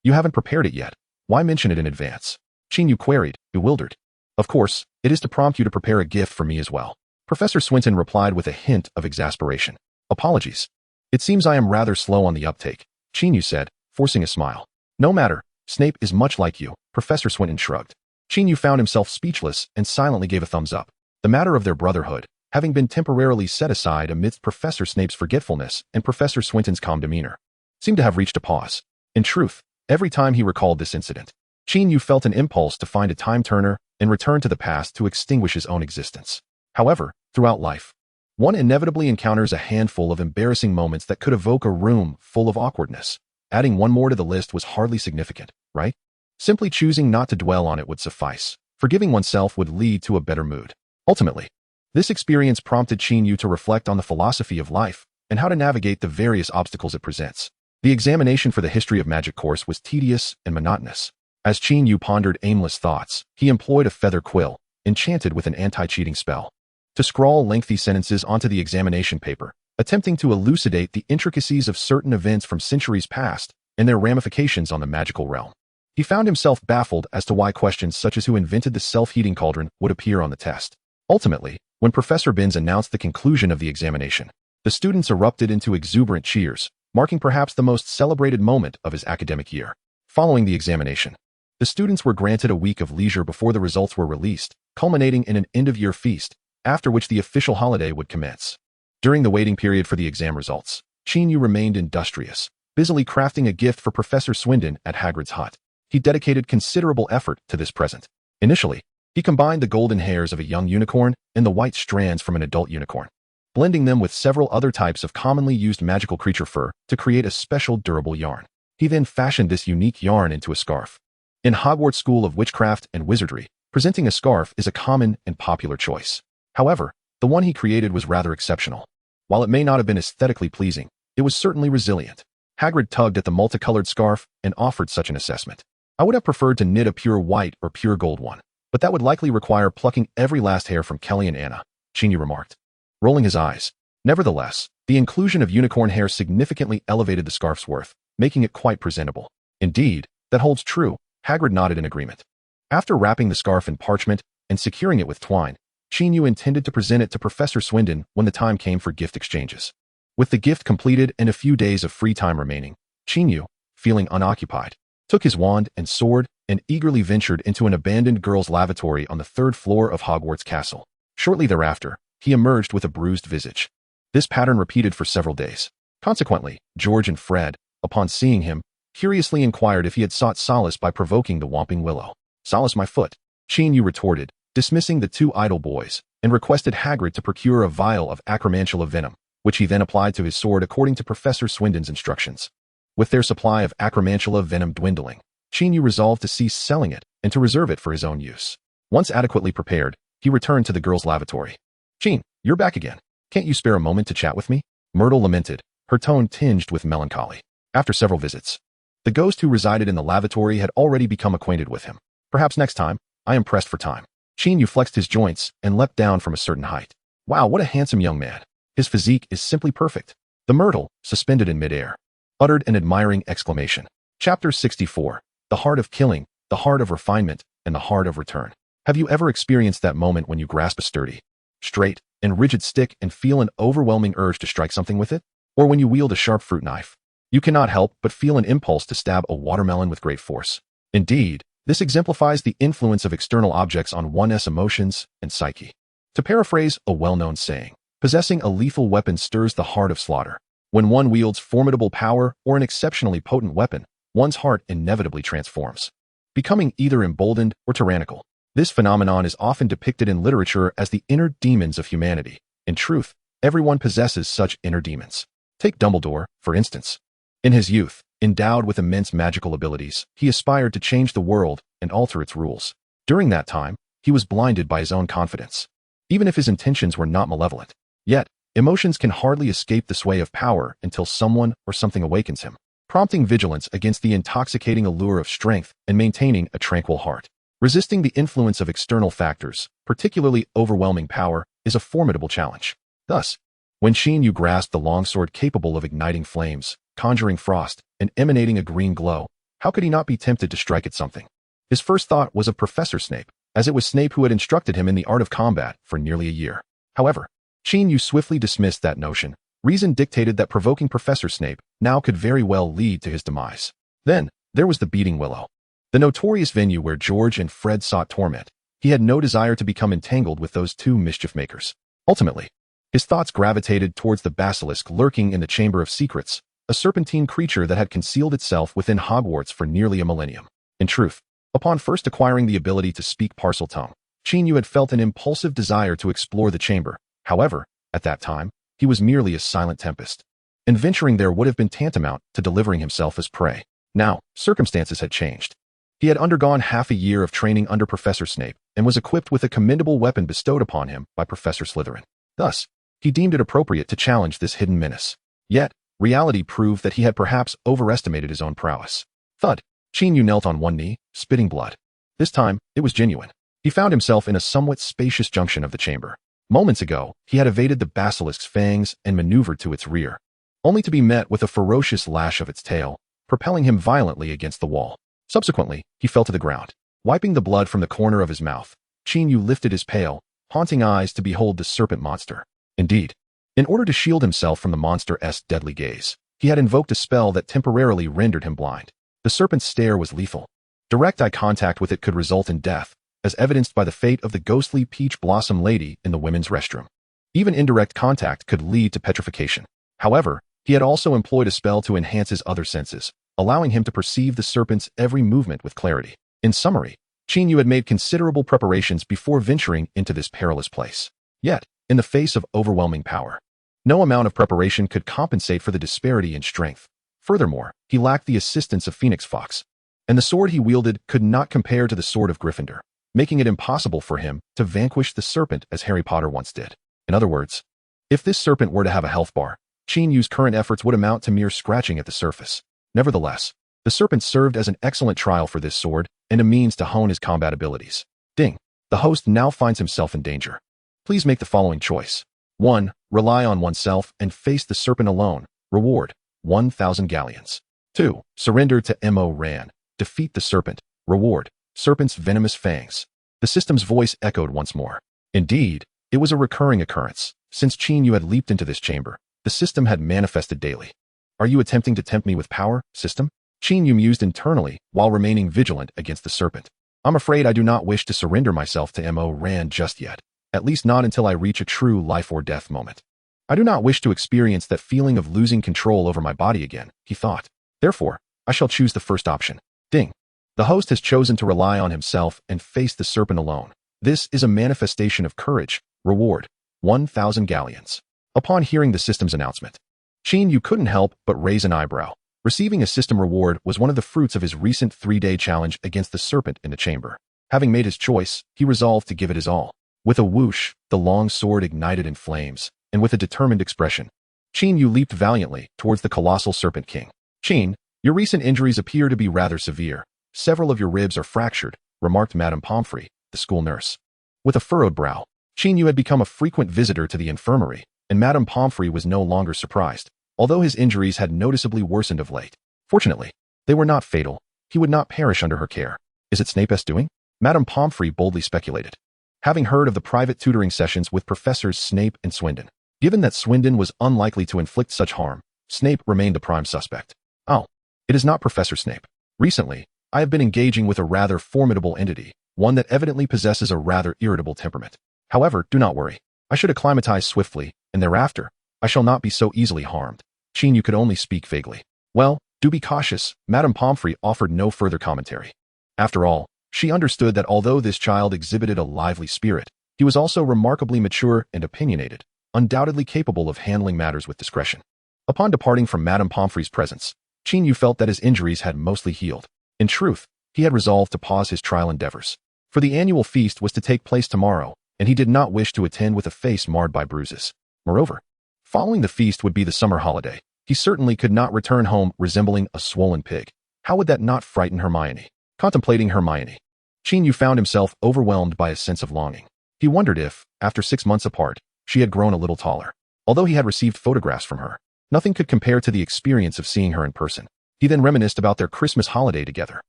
You haven't prepared it yet. Why mention it in advance? Qin Yu queried, bewildered. Of course, it is to prompt you to prepare a gift for me as well. Professor Swinton replied with a hint of exasperation. Apologies. It seems I am rather slow on the uptake, Qin Yu said, forcing a smile. No matter, Snape is much like you, Professor Swinton shrugged. Qin Yu found himself speechless and silently gave a thumbs up. The matter of their brotherhood, having been temporarily set aside amidst Professor Snape's forgetfulness and Professor Swinton's calm demeanor, seemed to have reached a pause. In truth, every time he recalled this incident, Qin Yu felt an impulse to find a time-turner and return to the past to extinguish his own existence. However, throughout life, one inevitably encounters a handful of embarrassing moments that could evoke a room full of awkwardness. Adding one more to the list was hardly significant, right? Simply choosing not to dwell on it would suffice. Forgiving oneself would lead to a better mood. Ultimately, this experience prompted Qin Yu to reflect on the philosophy of life and how to navigate the various obstacles it presents. The examination for the History of Magic course was tedious and monotonous. As Qin Yu pondered aimless thoughts, he employed a feather quill, enchanted with an anti-cheating spell, to scrawl lengthy sentences onto the examination paper, attempting to elucidate the intricacies of certain events from centuries past and their ramifications on the magical realm. He found himself baffled as to why questions such as who invented the self-heating cauldron would appear on the test. Ultimately, when Professor Binns announced the conclusion of the examination, the students erupted into exuberant cheers, marking perhaps the most celebrated moment of his academic year. Following the examination, the students were granted a week of leisure before the results were released, culminating in an end-of-year feast, after which the official holiday would commence. During the waiting period for the exam results, Qin Yu remained industrious, busily crafting a gift for Professor Swinton at Hagrid's hut. He dedicated considerable effort to this present. Initially, He combined the golden hairs of a young unicorn and the white strands from an adult unicorn, blending them with several other types of commonly used magical creature fur to create a special durable yarn. He then fashioned this unique yarn into a scarf. In Hogwarts School of Witchcraft and Wizardry, presenting a scarf is a common and popular choice. However, the one he created was rather exceptional. While it may not have been aesthetically pleasing, it was certainly resilient. Hagrid tugged at the multicolored scarf and offered such an assessment. I would have preferred to knit a pure white or pure gold one, but that would likely require plucking every last hair from Kelly and Anna, Qin Yu remarked, rolling his eyes. Nevertheless, the inclusion of unicorn hair significantly elevated the scarf's worth, making it quite presentable. Indeed, that holds true, Hagrid nodded in agreement. After wrapping the scarf in parchment and securing it with twine, Qin Yu intended to present it to Professor Swindon when the time came for gift exchanges. With the gift completed and a few days of free time remaining, Qin Yu, feeling unoccupied, took his wand and sword and eagerly ventured into an abandoned girls' lavatory on the 3rd floor of Hogwarts Castle. Shortly thereafter, he emerged with a bruised visage. This pattern repeated for several days. Consequently, George and Fred, upon seeing him, curiously inquired if he had sought solace by provoking the Whomping Willow. Solace my foot, Qin Yu retorted, dismissing the two idle boys, and requested Hagrid to procure a vial of acromantula venom, which he then applied to his sword according to Professor Swindon's instructions. With their supply of acromantula venom dwindling, Qin Yu resolved to cease selling it and to reserve it for his own use. Once adequately prepared, he returned to the girls' lavatory. Qin, you're back again. Can't you spare a moment to chat with me? Myrtle lamented, her tone tinged with melancholy. After several visits, the ghost who resided in the lavatory had already become acquainted with him. Perhaps next time, I am pressed for time. Qin Yu flexed his joints and leapt down from a certain height. Wow, what a handsome young man. His physique is simply perfect. The myrtle, suspended in midair, uttered an admiring exclamation. Chapter 64. The Heart of Killing, the Heart of Refinement, and the Heart of Return. Have you ever experienced that moment when you grasp a sturdy, straight, and rigid stick and feel an overwhelming urge to strike something with it? Or when you wield a sharp fruit knife, you cannot help but feel an impulse to stab a watermelon with great force. Indeed, this exemplifies the influence of external objects on one's emotions and psyche. To paraphrase a well-known saying, possessing a lethal weapon stirs the heart of slaughter. When one wields formidable power or an exceptionally potent weapon, one's heart inevitably transforms, becoming either emboldened or tyrannical. This phenomenon is often depicted in literature as the inner demons of humanity. In truth, everyone possesses such inner demons. Take Dumbledore, for instance. In his youth, endowed with immense magical abilities, he aspired to change the world and alter its rules. During that time, he was blinded by his own confidence, even if his intentions were not malevolent. Yet, emotions can hardly escape the sway of power until someone or something awakens him, prompting vigilance against the intoxicating allure of strength and maintaining a tranquil heart. Resisting the influence of external factors, particularly overwhelming power, is a formidable challenge. Thus, when Qin Yu grasped the longsword capable of igniting flames, conjuring frost, and emanating a green glow, how could he not be tempted to strike at something? His first thought was of Professor Snape, as it was Snape who had instructed him in the art of combat for nearly a year. However, Qin Yu swiftly dismissed that notion. Reason dictated that provoking Professor Snape now could very well lead to his demise. Then, there was the Beating Willow, the notorious venue where George and Fred sought torment. He had no desire to become entangled with those two mischief makers. Ultimately, his thoughts gravitated towards the basilisk lurking in the Chamber of Secrets, a serpentine creature that had concealed itself within Hogwarts for nearly a millennium. In truth, upon first acquiring the ability to speak Parseltongue, Qin Yu had felt an impulsive desire to explore the chamber. However, at that time, he was merely a silent tempest, and venturing there would have been tantamount to delivering himself as prey. Now, circumstances had changed. He had undergone half a year of training under Professor Snape and was equipped with a commendable weapon bestowed upon him by Professor Slytherin. Thus, he deemed it appropriate to challenge this hidden menace. Yet, reality proved that he had perhaps overestimated his own prowess. Thud! Qin Yu knelt on one knee, spitting blood. This time, it was genuine. He found himself in a somewhat spacious junction of the chamber. Moments ago, he had evaded the basilisk's fangs and maneuvered to its rear, only to be met with a ferocious lash of its tail, propelling him violently against the wall. Subsequently, he fell to the ground. Wiping the blood from the corner of his mouth, Qin Yu lifted his pale, haunting eyes to behold the serpent monster. Indeed, in order to shield himself from the monster's deadly gaze, he had invoked a spell that temporarily rendered him blind. The serpent's stare was lethal. Direct eye contact with it could result in death, as evidenced by the fate of the ghostly peach blossom lady in the women's restroom. Even indirect contact could lead to petrification. However, he had also employed a spell to enhance his other senses, allowing him to perceive the serpent's every movement with clarity. In summary, Qin Yu had made considerable preparations before venturing into this perilous place. Yet, in the face of overwhelming power, no amount of preparation could compensate for the disparity in strength. Furthermore, he lacked the assistance of Phoenix Fox, and the sword he wielded could not compare to the sword of Gryffindor, making it impossible for him to vanquish the serpent as Harry Potter once did. In other words, if this serpent were to have a health bar, Qin Yu's current efforts would amount to mere scratching at the surface. Nevertheless, the serpent served as an excellent trial for this sword and a means to hone his combat abilities. Ding. The host now finds himself in danger. Please make the following choice. 1. Rely on oneself and face the serpent alone. Reward: 1,000 galleons. 2. Surrender to Mo Ran. Defeat the serpent. Reward: serpent's venomous fangs. The system's voice echoed once more. Indeed, it was a recurring occurrence. Since Qin Yu had leaped into this chamber, the system had manifested daily. Are you attempting to tempt me with power, system? Qin Yu mused internally while remaining vigilant against the serpent. I'm afraid I do not wish to surrender myself to Mo Ran just yet, at least not until I reach a true life or death moment. I do not wish to experience that feeling of losing control over my body again, he thought. Therefore, I shall choose the first option. Ding. The host has chosen to rely on himself and face the serpent alone. This is a manifestation of courage. Reward: 1,000 galleons. Upon hearing the system's announcement, Qin Yu couldn't help but raise an eyebrow. Receiving a system reward was one of the fruits of his recent 3-day challenge against the serpent in the chamber. Having made his choice, he resolved to give it his all. With a whoosh, the long sword ignited in flames, and with a determined expression, Qin Yu leaped valiantly towards the colossal Serpent King. Qin, your recent injuries appear to be rather severe. Several of your ribs are fractured, remarked Madame Pomfrey, the school nurse. With a furrowed brow, Qin Yu had become a frequent visitor to the infirmary, and Madame Pomfrey was no longer surprised, although his injuries had noticeably worsened of late. Fortunately, they were not fatal. He would not perish under her care. Is it Snape's doing? Madame Pomfrey boldly speculated, having heard of the private tutoring sessions with Professors Snape and Swindon. Given that Swindon was unlikely to inflict such harm, Snape remained the prime suspect. Oh, it is not Professor Snape. Recently, I have been engaging with a rather formidable entity, one that evidently possesses a rather irritable temperament. However, do not worry. I should acclimatize swiftly, and thereafter, I shall not be so easily harmed. Qin Yu could only speak vaguely. Well, do be cautious. Madame Pomfrey offered no further commentary. After all, she understood that although this child exhibited a lively spirit, he was also remarkably mature and opinionated, undoubtedly capable of handling matters with discretion. Upon departing from Madame Pomfrey's presence, Qin Yu felt that his injuries had mostly healed. In truth, he had resolved to pause his trial endeavors. For the annual feast was to take place tomorrow, and he did not wish to attend with a face marred by bruises. Moreover, following the feast would be the summer holiday. He certainly could not return home resembling a swollen pig. How would that not frighten Hermione? Contemplating Hermione, Qin Yu found himself overwhelmed by a sense of longing. He wondered if, after 6 months apart, she had grown a little taller. Although he had received photographs from her, nothing could compare to the experience of seeing her in person. He then reminisced about their Christmas holiday together.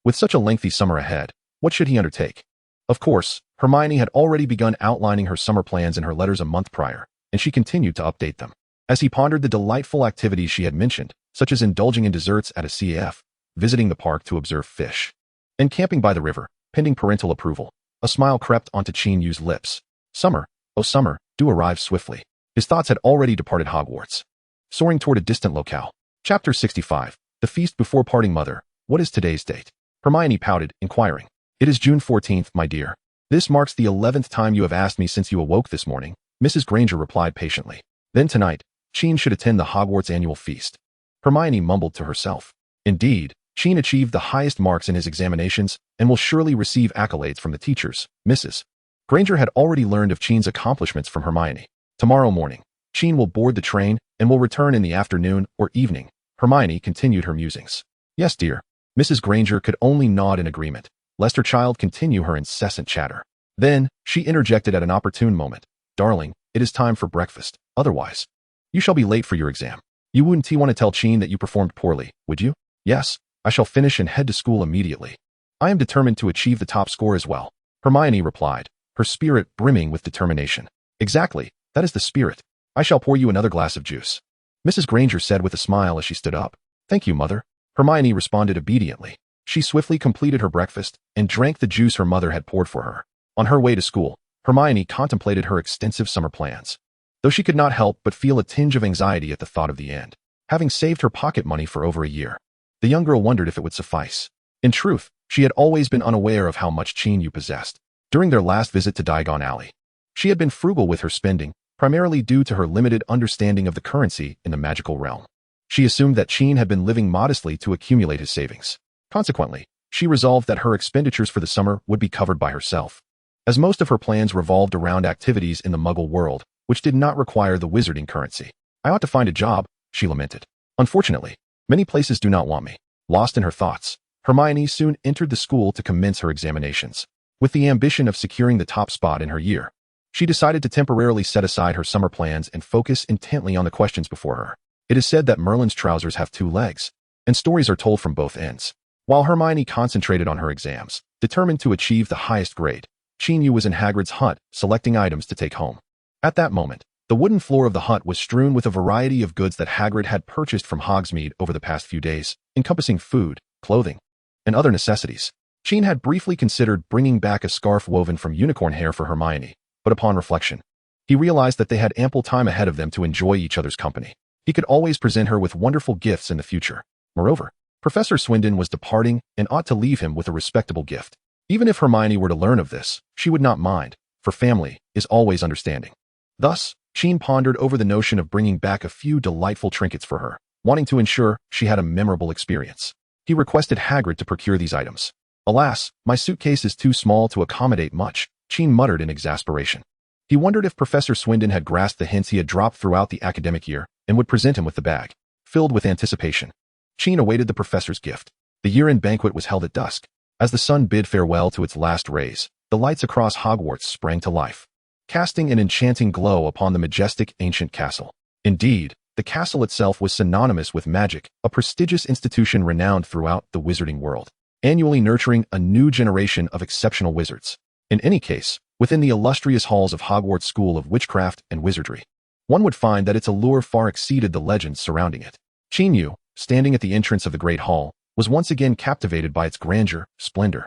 With such a lengthy summer ahead, what should he undertake? Of course, Hermione had already begun outlining her summer plans in her letters a month prior, and she continued to update them. As he pondered the delightful activities she had mentioned, such as indulging in desserts at a CAF, visiting the park to observe fish, and camping by the river, pending parental approval, a smile crept onto Qin Yu's lips. Summer, oh summer, do arrive swiftly. His thoughts had already departed Hogwarts, soaring toward a distant locale. Chapter 65. The Feast Before Parting. Mother, what is today's date? Hermione pouted, inquiring. It is June 14th, my dear. This marks the 11th time you have asked me since you awoke this morning, Mrs. Granger replied patiently. Then tonight, Qin should attend the Hogwarts annual feast. Hermione mumbled to herself. Indeed, Qin achieved the highest marks in his examinations and will surely receive accolades from the teachers. Mrs. Granger had already learned of Qin's accomplishments from Hermione. Tomorrow morning, Qin will board the train and will return in the afternoon or evening. Hermione continued her musings. Yes, dear. Mrs. Granger could only nod in agreement, lest her child continue her incessant chatter. Then, she interjected at an opportune moment. Darling, it is time for breakfast. Otherwise, you shall be late for your exam. You wouldn't want to tell Qin that you performed poorly, would you? Yes, I shall finish and head to school immediately. I am determined to achieve the top score as well. Hermione replied, her spirit brimming with determination. Exactly, that is the spirit. I shall pour you another glass of juice, Mrs. Granger said with a smile as she stood up. Thank you, mother. Hermione responded obediently. She swiftly completed her breakfast and drank the juice her mother had poured for her. On her way to school, Hermione contemplated her extensive summer plans, though she could not help but feel a tinge of anxiety at the thought of the end. Having saved her pocket money for over a year, the young girl wondered if it would suffice. In truth, She had always been unaware of how much Qin Yu possessed. During their last visit to Diagon Alley, she had been frugal with her spending, primarily due to her limited understanding of the currency in the magical realm. She assumed that Qin had been living modestly to accumulate his savings. Consequently, she resolved that her expenditures for the summer would be covered by herself. As most of her plans revolved around activities in the Muggle world, which did not require the wizarding currency. I ought to find a job, she lamented. Unfortunately, many places do not want me. Lost in her thoughts, Hermione soon entered the school to commence her examinations. With the ambition of securing the top spot in her year, she decided to temporarily set aside her summer plans and focus intently on the questions before her. It is said that Merlin's trousers have two legs, and stories are told from both ends. While Hermione concentrated on her exams, determined to achieve the highest grade, Qin Yu was in Hagrid's hut, selecting items to take home. At that moment, the wooden floor of the hut was strewn with a variety of goods that Hagrid had purchased from Hogsmeade over the past few days, encompassing food, clothing, and other necessities. Qin had briefly considered bringing back a scarf woven from unicorn hair for Hermione, but upon reflection, he realized that they had ample time ahead of them to enjoy each other's company. He could always present her with wonderful gifts in the future. Moreover, Professor Swindon was departing and ought to leave him with a respectable gift. Even if Hermione were to learn of this, she would not mind, for family is always understanding. Thus, Qin pondered over the notion of bringing back a few delightful trinkets for her, wanting to ensure she had a memorable experience. He requested Hagrid to procure these items. Alas, my suitcase is too small to accommodate much, Qin muttered in exasperation. He wondered if Professor Swindon had grasped the hints he had dropped throughout the academic year and would present him with the bag. Filled with anticipation, Qin awaited the professor's gift. The year-end banquet was held at dusk. As the sun bid farewell to its last rays, the lights across Hogwarts sprang to life, casting an enchanting glow upon the majestic ancient castle. Indeed, the castle itself was synonymous with magic, a prestigious institution renowned throughout the wizarding world, annually nurturing a new generation of exceptional wizards. In any case, within the illustrious halls of Hogwarts School of Witchcraft and Wizardry, one would find that its allure far exceeded the legends surrounding it. Qin Yu, standing at the entrance of the Great Hall, was once again captivated by its grandeur, splendor,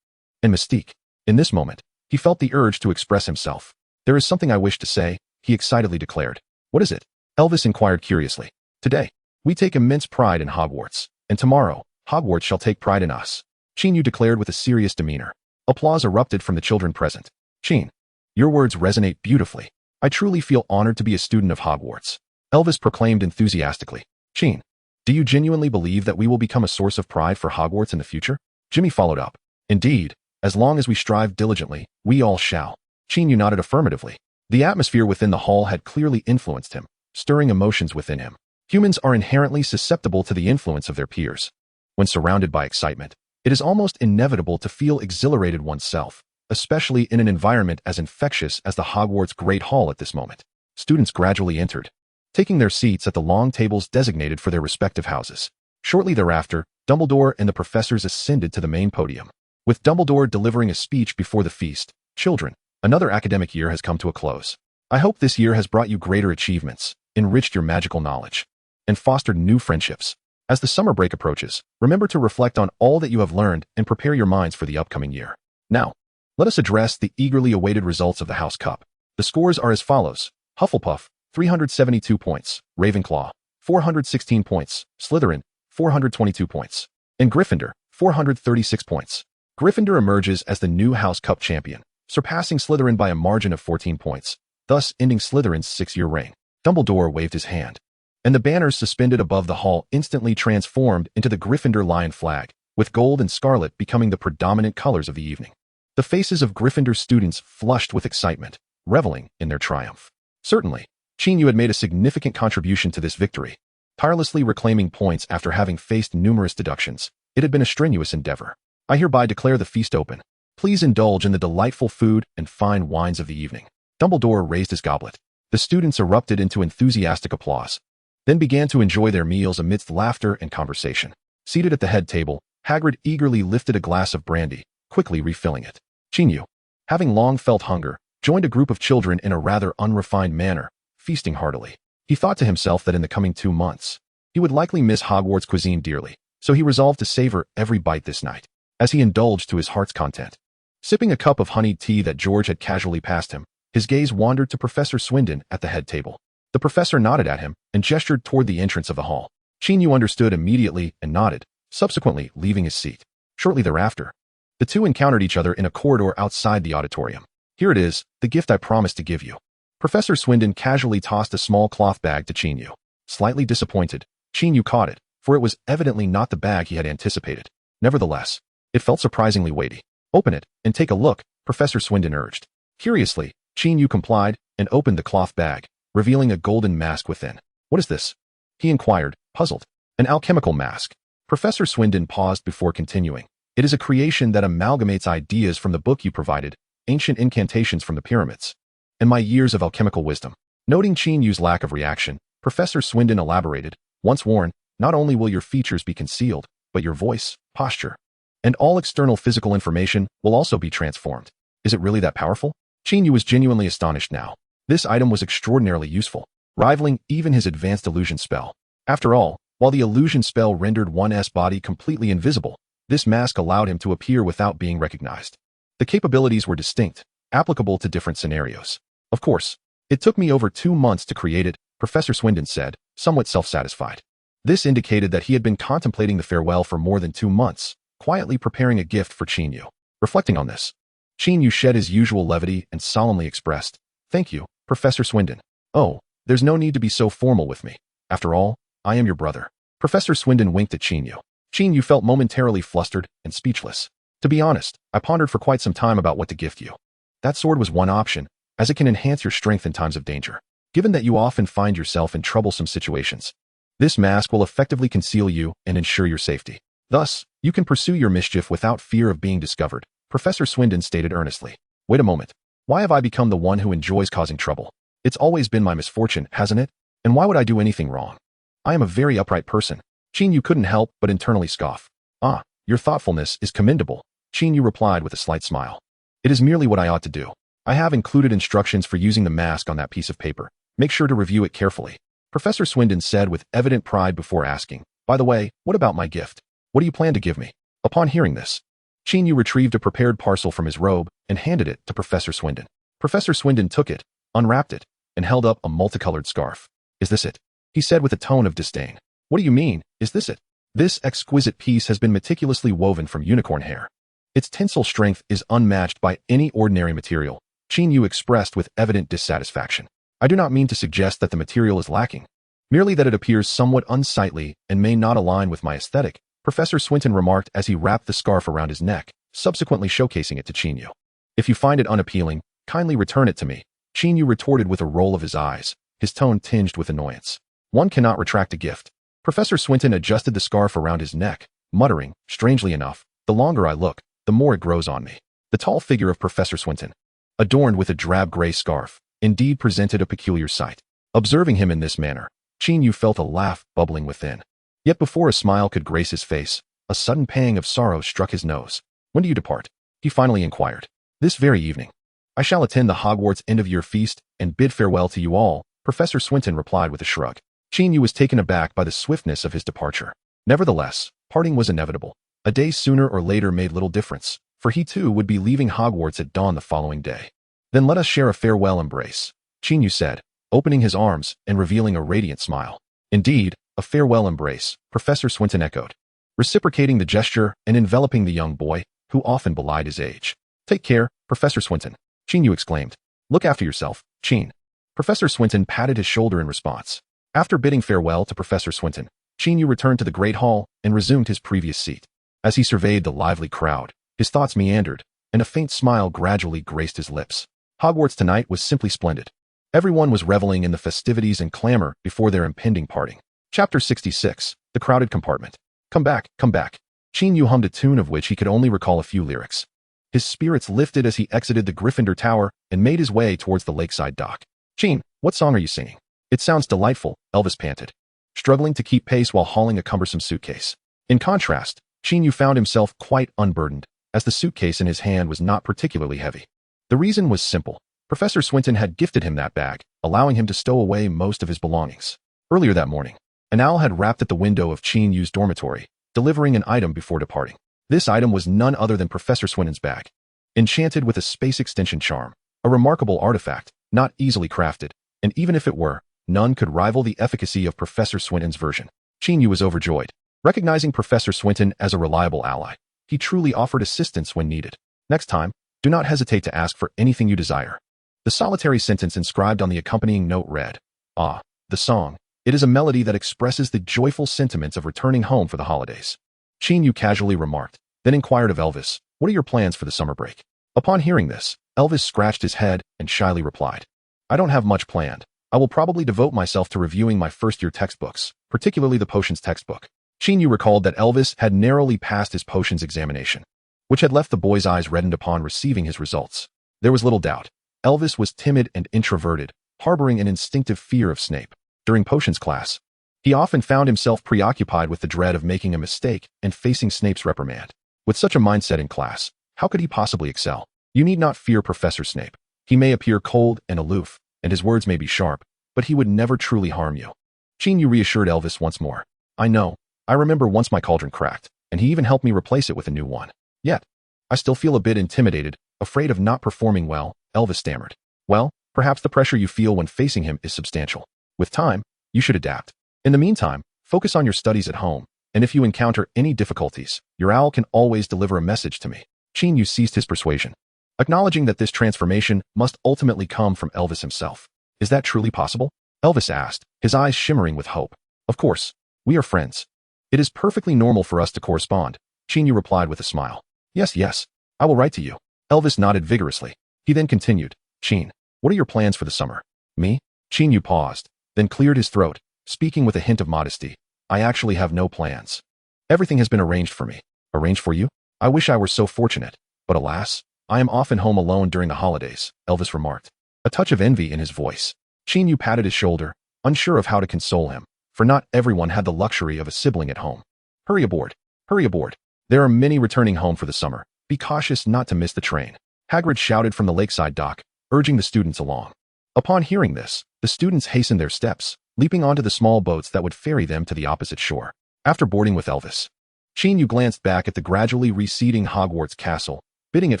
and mystique. In this moment, he felt the urge to express himself. "There is something I wish to say," he excitedly declared. "What is it?" Elvis inquired curiously. "Today, we take immense pride in Hogwarts, and tomorrow, Hogwarts shall take pride in us," Qin Yu declared with a serious demeanor. Applause erupted from the children present. "Qin, your words resonate beautifully. I truly feel honored to be a student of Hogwarts," Elvis proclaimed enthusiastically. "Qin, do you genuinely believe that we will become a source of pride for Hogwarts in the future?" Jimmy followed up. "Indeed, as long as we strive diligently, we all shall." Qin Yu nodded affirmatively. The atmosphere within the hall had clearly influenced him, stirring emotions within him. Humans are inherently susceptible to the influence of their peers. When surrounded by excitement, it is almost inevitable to feel exhilarated oneself, especially in an environment as infectious as the Hogwarts Great Hall at this moment. Students gradually entered, taking their seats at the long tables designated for their respective houses. Shortly thereafter, Dumbledore and the professors ascended to the main podium. With Dumbledore delivering a speech before the feast, "Children, another academic year has come to a close. I hope this year has brought you greater achievements, enriched your magical knowledge, and fostered new friendships. As the summer break approaches, remember to reflect on all that you have learned and prepare your minds for the upcoming year. Now, let us address the eagerly awaited results of the House Cup. The scores are as follows: Hufflepuff, 372 points, Ravenclaw, 416 points, Slytherin, 422 points, and Gryffindor, 436 points. Gryffindor emerges as the new House Cup champion, surpassing Slytherin by a margin of 14 points, thus ending Slytherin's 6-year reign. Dumbledore waved his hand, and the banners suspended above the hall instantly transformed into the Gryffindor lion flag, with gold and scarlet becoming the predominant colors of the evening. The faces of Gryffindor students flushed with excitement, reveling in their triumph. Certainly, Qin Yu had made a significant contribution to this victory. Tirelessly reclaiming points after having faced numerous deductions, it had been a strenuous endeavor. I hereby declare the feast open. Please indulge in the delightful food and fine wines of the evening." Dumbledore raised his goblet. The students erupted into enthusiastic applause, then began to enjoy their meals amidst laughter and conversation. Seated at the head table, Hagrid eagerly lifted a glass of brandy, quickly refilling it. Qin Yu, having long felt hunger, joined a group of children in a rather unrefined manner, feasting heartily. He thought to himself that in the coming 2 months, he would likely miss Hogwarts cuisine dearly, so he resolved to savor every bite this night, as he indulged to his heart's content. Sipping a cup of honeyed tea that George had casually passed him, his gaze wandered to Professor Swindon at the head table. The professor nodded at him and gestured toward the entrance of the hall. Qin Yu understood immediately and nodded, subsequently leaving his seat. Shortly thereafter, The two encountered each other in a corridor outside the auditorium. Here it is, the gift I promised to give you. Professor Swindon casually tossed a small cloth bag to Qin Yu. Slightly disappointed, Qin Yu caught it, for it was evidently not the bag he had anticipated. Nevertheless, it felt surprisingly weighty. Open it, and take a look, Professor Swindon urged. Curiously, Qin Yu complied and opened the cloth bag, revealing a golden mask within. What is this? He inquired, puzzled. An alchemical mask. Professor Swindon paused before continuing. It is a creation that amalgamates ideas from the book you provided, ancient incantations from the pyramids, and my years of alchemical wisdom. Noting Qin Yu's lack of reaction, Professor Swindon elaborated, once worn, not only will your features be concealed, but your voice, posture, and all external physical information will also be transformed. Is it really that powerful? Qin Yu was genuinely astonished now. This item was extraordinarily useful, rivaling even his advanced illusion spell. After all, while the illusion spell rendered one's body completely invisible, this mask allowed him to appear without being recognized. The capabilities were distinct, applicable to different scenarios. Of course, it took me over 2 months to create it, Professor Swindon said, somewhat self-satisfied. This indicated that he had been contemplating the farewell for more than 2 months, quietly preparing a gift for Qin Yu. Reflecting on this, Qin Yu shed his usual levity and solemnly expressed, "Thank you, Professor Swindon. Oh, there's no need to be so formal with me. After all, I am your brother." Professor Swindon winked at Qin Yu. Qin Yu felt momentarily flustered and speechless. To be honest, I pondered for quite some time about what to gift you. That sword was one option, as it can enhance your strength in times of danger. Given that you often find yourself in troublesome situations, this mask will effectively conceal you and ensure your safety. Thus, you can pursue your mischief without fear of being discovered, Professor Swindon stated earnestly. Wait a moment. Why have I become the one who enjoys causing trouble? It's always been my misfortune, hasn't it? And why would I do anything wrong? I am a very upright person. Qin Yu couldn't help but internally scoff. Ah, your thoughtfulness is commendable, Qin Yu replied with a slight smile. It is merely what I ought to do. I have included instructions for using the mask on that piece of paper. Make sure to review it carefully. Professor Swindon said with evident pride before asking, by the way, what about my gift? What do you plan to give me? Upon hearing this, Qin Yu retrieved a prepared parcel from his robe and handed it to Professor Swindon. Professor Swindon took it, unwrapped it, and held up a multicolored scarf. Is this it? He said with a tone of disdain. What do you mean, is this it? This exquisite piece has been meticulously woven from unicorn hair. Its tensile strength is unmatched by any ordinary material, Qin Yu expressed with evident dissatisfaction. I do not mean to suggest that the material is lacking, merely that it appears somewhat unsightly and may not align with my aesthetic, Professor Swindon remarked as he wrapped the scarf around his neck, subsequently showcasing it to Qin Yu. If you find it unappealing, kindly return it to me, Qin Yu retorted with a roll of his eyes, his tone tinged with annoyance. One cannot retract a gift. Professor Swindon adjusted the scarf around his neck, muttering, strangely enough, the longer I look, the more it grows on me. The tall figure of Professor Swindon, adorned with a drab gray scarf, indeed presented a peculiar sight. Observing him in this manner, Qin Yu felt a laugh bubbling within. Yet before a smile could grace his face, a sudden pang of sorrow struck his nose. When do you depart? He finally inquired. This very evening. I shall attend the Hogwarts end-of-year feast and bid farewell to you all, Professor Swindon replied with a shrug. Qin Yu was taken aback by the swiftness of his departure. Nevertheless, parting was inevitable. A day sooner or later made little difference, for he too would be leaving Hogwarts at dawn the following day. Then let us share a farewell embrace, Qin Yu said, opening his arms and revealing a radiant smile. Indeed, a farewell embrace, Professor Swindon echoed, reciprocating the gesture and enveloping the young boy, who often belied his age. Take care, Professor Swindon, Qin Yu exclaimed. Look after yourself, Qin. Professor Swindon patted his shoulder in response. After bidding farewell to Professor Swindon, Qin Yu returned to the Great Hall and resumed his previous seat. As he surveyed the lively crowd, his thoughts meandered, and a faint smile gradually graced his lips. Hogwarts tonight was simply splendid. Everyone was reveling in the festivities and clamor before their impending parting. Chapter 66, The Crowded Compartment. Come back, come back. Qin Yu hummed a tune of which he could only recall a few lyrics. His spirits lifted as he exited the Gryffindor Tower and made his way towards the lakeside dock. Qin, what song are you singing? It sounds delightful, Elvis panted, struggling to keep pace while hauling a cumbersome suitcase. In contrast, Qin Yu found himself quite unburdened, as the suitcase in his hand was not particularly heavy. The reason was simple. Professor Swindon had gifted him that bag, allowing him to stow away most of his belongings. Earlier that morning, an owl had rapped at the window of Qin Yu's dormitory, delivering an item before departing. This item was none other than Professor Swindon's bag, enchanted with a space extension charm, a remarkable artifact, not easily crafted, and even if it were, none could rival the efficacy of Professor Swindon's version. Qin Yu was overjoyed. Recognizing Professor Swindon as a reliable ally, he truly offered assistance when needed. Next time, do not hesitate to ask for anything you desire. The solitary sentence inscribed on the accompanying note read, "Ah, the song. It is a melody that expresses the joyful sentiments of returning home for the holidays." Qin Yu casually remarked, then inquired of Elvis, "What are your plans for the summer break?" Upon hearing this, Elvis scratched his head and shyly replied, "I don't have much planned. I will probably devote myself to reviewing my first-year textbooks, particularly the potions textbook." Qin Yu recalled that Elvis had narrowly passed his potions examination, which had left the boy's eyes reddened upon receiving his results. There was little doubt. Elvis was timid and introverted, harboring an instinctive fear of Snape. During potions class, he often found himself preoccupied with the dread of making a mistake and facing Snape's reprimand. With such a mindset in class, how could he possibly excel? You need not fear Professor Snape. He may appear cold and aloof, and his words may be sharp, but he would never truly harm you. Qin Yu reassured Elvis once more. "I know. I remember once my cauldron cracked, and he even helped me replace it with a new one. Yet, I still feel a bit intimidated, afraid of not performing well," Elvis stammered. "Well, perhaps the pressure you feel when facing him is substantial. With time, you should adapt. In the meantime, focus on your studies at home, and if you encounter any difficulties, your owl can always deliver a message to me." Qin Yu ceased his persuasion, acknowledging that this transformation must ultimately come from Elvis himself. "Is that truly possible?" Elvis asked, his eyes shimmering with hope. "Of course. We are friends. It is perfectly normal for us to correspond," Qin Yu replied with a smile. Yes, I will write to you." Elvis nodded vigorously. He then continued, "Qin, what are your plans for the summer?" "Me?" Qin Yu paused, then cleared his throat, speaking with a hint of modesty. "I actually have no plans. Everything has been arranged for me." "Arranged for you? I wish I were so fortunate, but alas, I am often home alone during the holidays," Elvis remarked, a touch of envy in his voice. Qin Yu patted his shoulder, unsure of how to console him, for not everyone had the luxury of a sibling at home. Hurry aboard. Hurry aboard. There are many returning home for the summer. Be cautious not to miss the train." Hagrid shouted from the lakeside dock, urging the students along. Upon hearing this, the students hastened their steps, leaping onto the small boats that would ferry them to the opposite shore. After boarding with Elvis, Qin Yu glanced back at the gradually receding Hogwarts castle, bidding it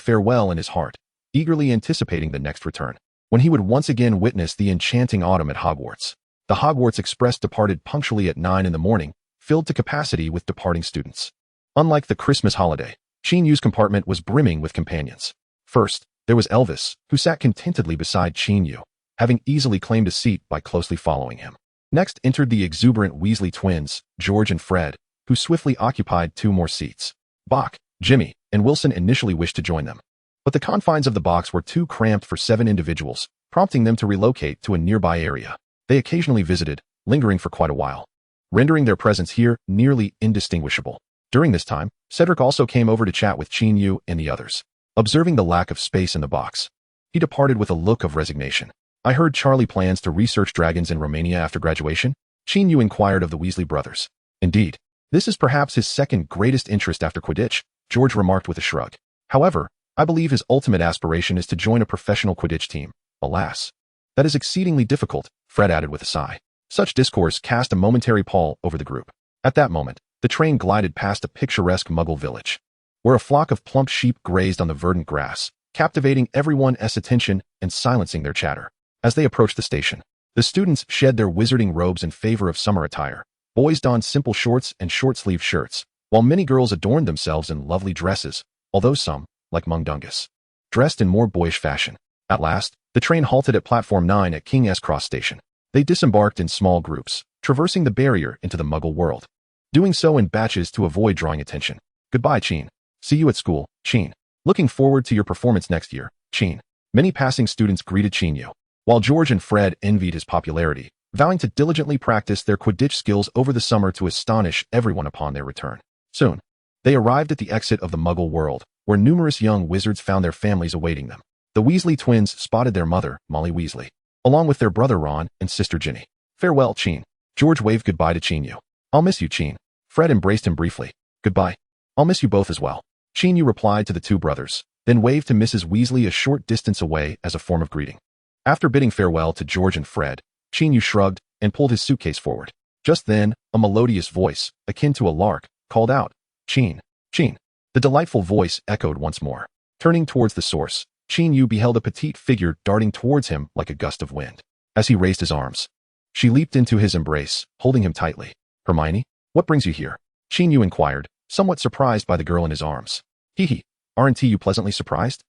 farewell in his heart, eagerly anticipating the next return, when he would once again witness the enchanting autumn at Hogwarts. The Hogwarts Express departed punctually at 9 in the morning, filled to capacity with departing students. Unlike the Christmas holiday, Qin Yu's compartment was brimming with companions. First, there was Elvis, who sat contentedly beside Qin Yu, having easily claimed a seat by closely following him. Next entered the exuberant Weasley twins, George and Fred, who swiftly occupied 2 more seats. Bach, Jimmy, and Wilson initially wished to join them, but the confines of the box were too cramped for 7 individuals, prompting them to relocate to a nearby area. They occasionally visited, lingering for quite a while, rendering their presence here nearly indistinguishable. During this time, Cedric also came over to chat with Qin Yu and the others. Observing the lack of space in the box, he departed with a look of resignation. "I heard Charlie plans to research dragons in Romania after graduation?" Qin Yu inquired of the Weasley brothers. "Indeed. This is perhaps his second greatest interest after Quidditch," George remarked with a shrug. "However, I believe his ultimate aspiration is to join a professional Quidditch team. Alas, that is exceedingly difficult," Fred added with a sigh. Such discourse cast a momentary pall over the group. At that moment, the train glided past a picturesque Muggle village, where a flock of plump sheep grazed on the verdant grass, captivating everyone's attention and silencing their chatter. As they approached the station, the students shed their wizarding robes in favor of summer attire. Boys donned simple shorts and short-sleeved shirts, while many girls adorned themselves in lovely dresses, although some, like Mundungus, dressed in more boyish fashion. At last, the train halted at Platform 9 at King's Cross Station. They disembarked in small groups, traversing the barrier into the Muggle world, doing so in batches to avoid drawing attention. "Goodbye, Qin. See you at school, Qin. Looking forward to your performance next year, Qin." Many passing students greeted Qin Yu, while George and Fred envied his popularity, vowing to diligently practice their Quidditch skills over the summer to astonish everyone upon their return. Soon, they arrived at the exit of the Muggle world, where numerous young wizards found their families awaiting them. The Weasley twins spotted their mother, Molly Weasley, along with their brother Ron and sister Ginny. "Farewell, Qin." George waved goodbye to Qin Yu. "I'll miss you, Qin." Fred embraced him briefly. "Goodbye. I'll miss you both as well." Qin Yu replied to the 2 brothers, then waved to Mrs. Weasley a short distance away as a form of greeting. After bidding farewell to George and Fred, Qin Yu shrugged and pulled his suitcase forward. Just then, a melodious voice, akin to a lark, called out, "Qin, Qin." The delightful voice echoed once more. Turning towards the source, Qin Yu beheld a petite figure darting towards him like a gust of wind. As he raised his arms, she leaped into his embrace, holding him tightly. "Hermione, what brings you here?" Qin Yu inquired, somewhat surprised by the girl in his arms. Hee hee, aren't you pleasantly surprised?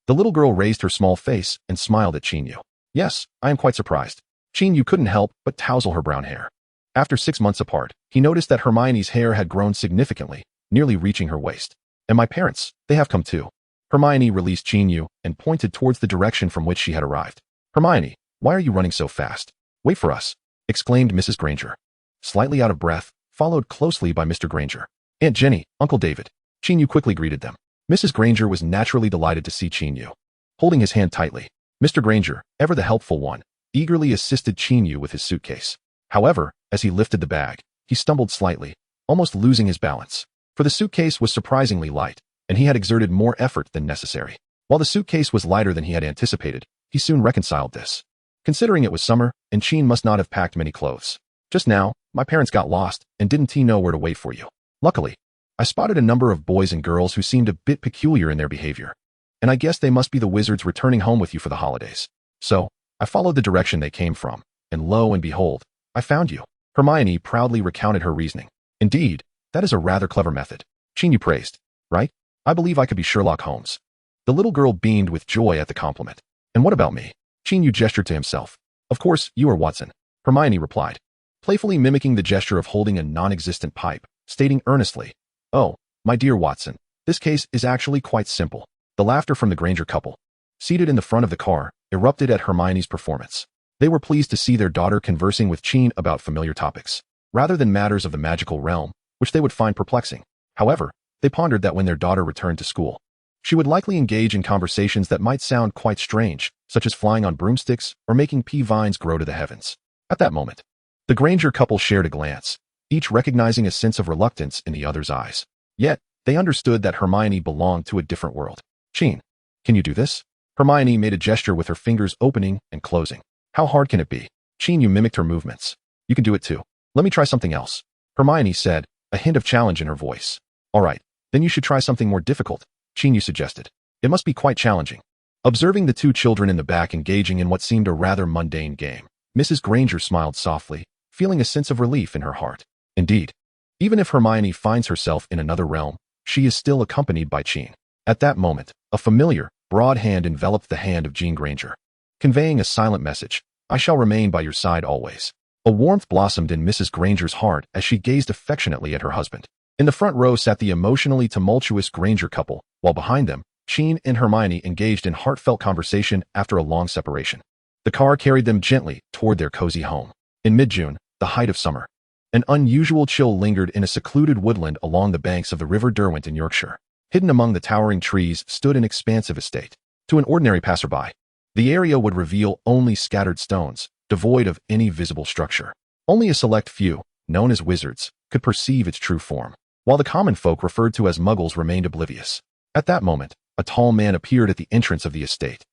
The little girl raised her small face and smiled at Qin Yu. Yes, I am quite surprised. Qin Yu couldn't help but tousle her brown hair. After 6 months apart, he noticed that Hermione's hair had grown significantly, nearly reaching her waist. And my parents, they have come too. Hermione released Qin Yu and pointed towards the direction from which she had arrived. Hermione, why are you running so fast? Wait for us, exclaimed Mrs. Granger. Slightly out of breath, followed closely by Mr. Granger. Aunt Jenny, Uncle David. Qin Yu quickly greeted them. Mrs. Granger was naturally delighted to see Qin Yu. Holding his hand tightly, Mr. Granger, ever the helpful one, eagerly assisted Qin Yu with his suitcase. However, as he lifted the bag, he stumbled slightly, almost losing his balance. For the suitcase was surprisingly light, and he had exerted more effort than necessary. While the suitcase was lighter than he had anticipated, he soon reconciled this. Considering it was summer, and Qin must not have packed many clothes. Just now, my parents got lost and didn't know where to wait for you. Luckily, I spotted a number of boys and girls who seemed a bit peculiar in their behavior, and I guess they must be the wizards returning home with you for the holidays. So, I followed the direction they came from, and lo and behold, I found you. Hermione proudly recounted her reasoning. Indeed, that is a rather clever method. Qin Yu praised. Right? I believe I could be Sherlock Holmes. The little girl beamed with joy at the compliment. And what about me? Qin Yu gestured to himself. Of course, you are Watson. Hermione replied, playfully mimicking the gesture of holding a non-existent pipe, stating earnestly, Oh, my dear Watson, this case is actually quite simple. The laughter from the Granger couple, seated in the front of the car, erupted at Hermione's performance. They were pleased to see their daughter conversing with Qin about familiar topics, rather than matters of the magical realm, which they would find perplexing. However, they pondered that when their daughter returned to school, she would likely engage in conversations that might sound quite strange, such as flying on broomsticks or making pea vines grow to the heavens. At that moment, the Granger couple shared a glance, each recognizing a sense of reluctance in the other's eyes. Yet, they understood that Hermione belonged to a different world. Qin, can you do this? Hermione made a gesture with her fingers opening and closing. How hard can it be? Qin Yu mimicked her movements. You can do it too. Let me try something else. Hermione said, a hint of challenge in her voice. All right, then you should try something more difficult, Qin Yu suggested. It must be quite challenging. Observing the two children in the back engaging in what seemed a rather mundane game, Mrs. Granger smiled softly, feeling a sense of relief in her heart. Indeed, even if Hermione finds herself in another realm, she is still accompanied by Qin. At that moment, a familiar, broad hand enveloped the hand of Jean Granger, conveying a silent message. I shall remain by your side always. A warmth blossomed in Mrs. Granger's heart as she gazed affectionately at her husband. In the front row sat the emotionally tumultuous Granger couple, while behind them, Qin and Hermione engaged in heartfelt conversation after a long separation. The car carried them gently toward their cozy home. In mid-June, the height of summer, an unusual chill lingered in a secluded woodland along the banks of the River Derwent in Yorkshire. Hidden among the towering trees stood an expansive estate. To an ordinary passerby, the area would reveal only scattered stones, devoid of any visible structure. Only a select few, known as wizards, could perceive its true form, while the common folk referred to as muggles remained oblivious. At that moment, a tall man appeared at the entrance of the estate,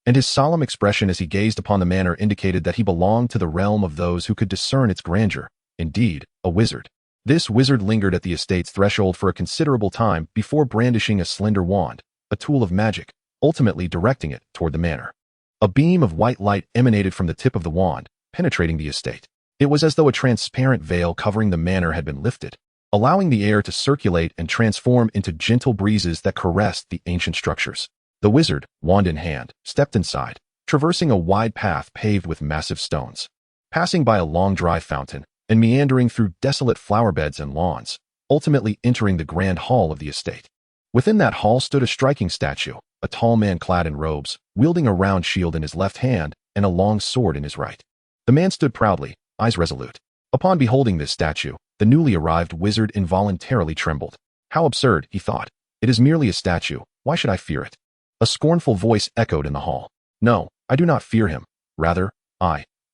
and his solemn expression as he gazed upon the manor indicated that he belonged to the realm of those who could discern its grandeur. Indeed, a wizard. This wizard lingered at the estate's threshold for a considerable time before brandishing a slender wand, a tool of magic, ultimately directing it toward the manor. A beam of white light emanated from the tip of the wand, penetrating the estate. It was as though a transparent veil covering the manor had been lifted, allowing the air to circulate and transform into gentle breezes that caressed the ancient structures. The wizard, wand in hand, stepped inside, traversing a wide path paved with massive stones, passing by a long dry fountain, and meandering through desolate flower beds and lawns, ultimately entering the grand hall of the estate. Within that hall stood a striking statue, a tall man clad in robes, wielding a round shield in his left hand and a long sword in his right. The man stood proudly, eyes resolute. Upon beholding this statue, the newly arrived wizard involuntarily trembled. How absurd, he thought. It is merely a statue. Why should I fear it? A scornful voice echoed in the hall. No, I do not fear him. Rather,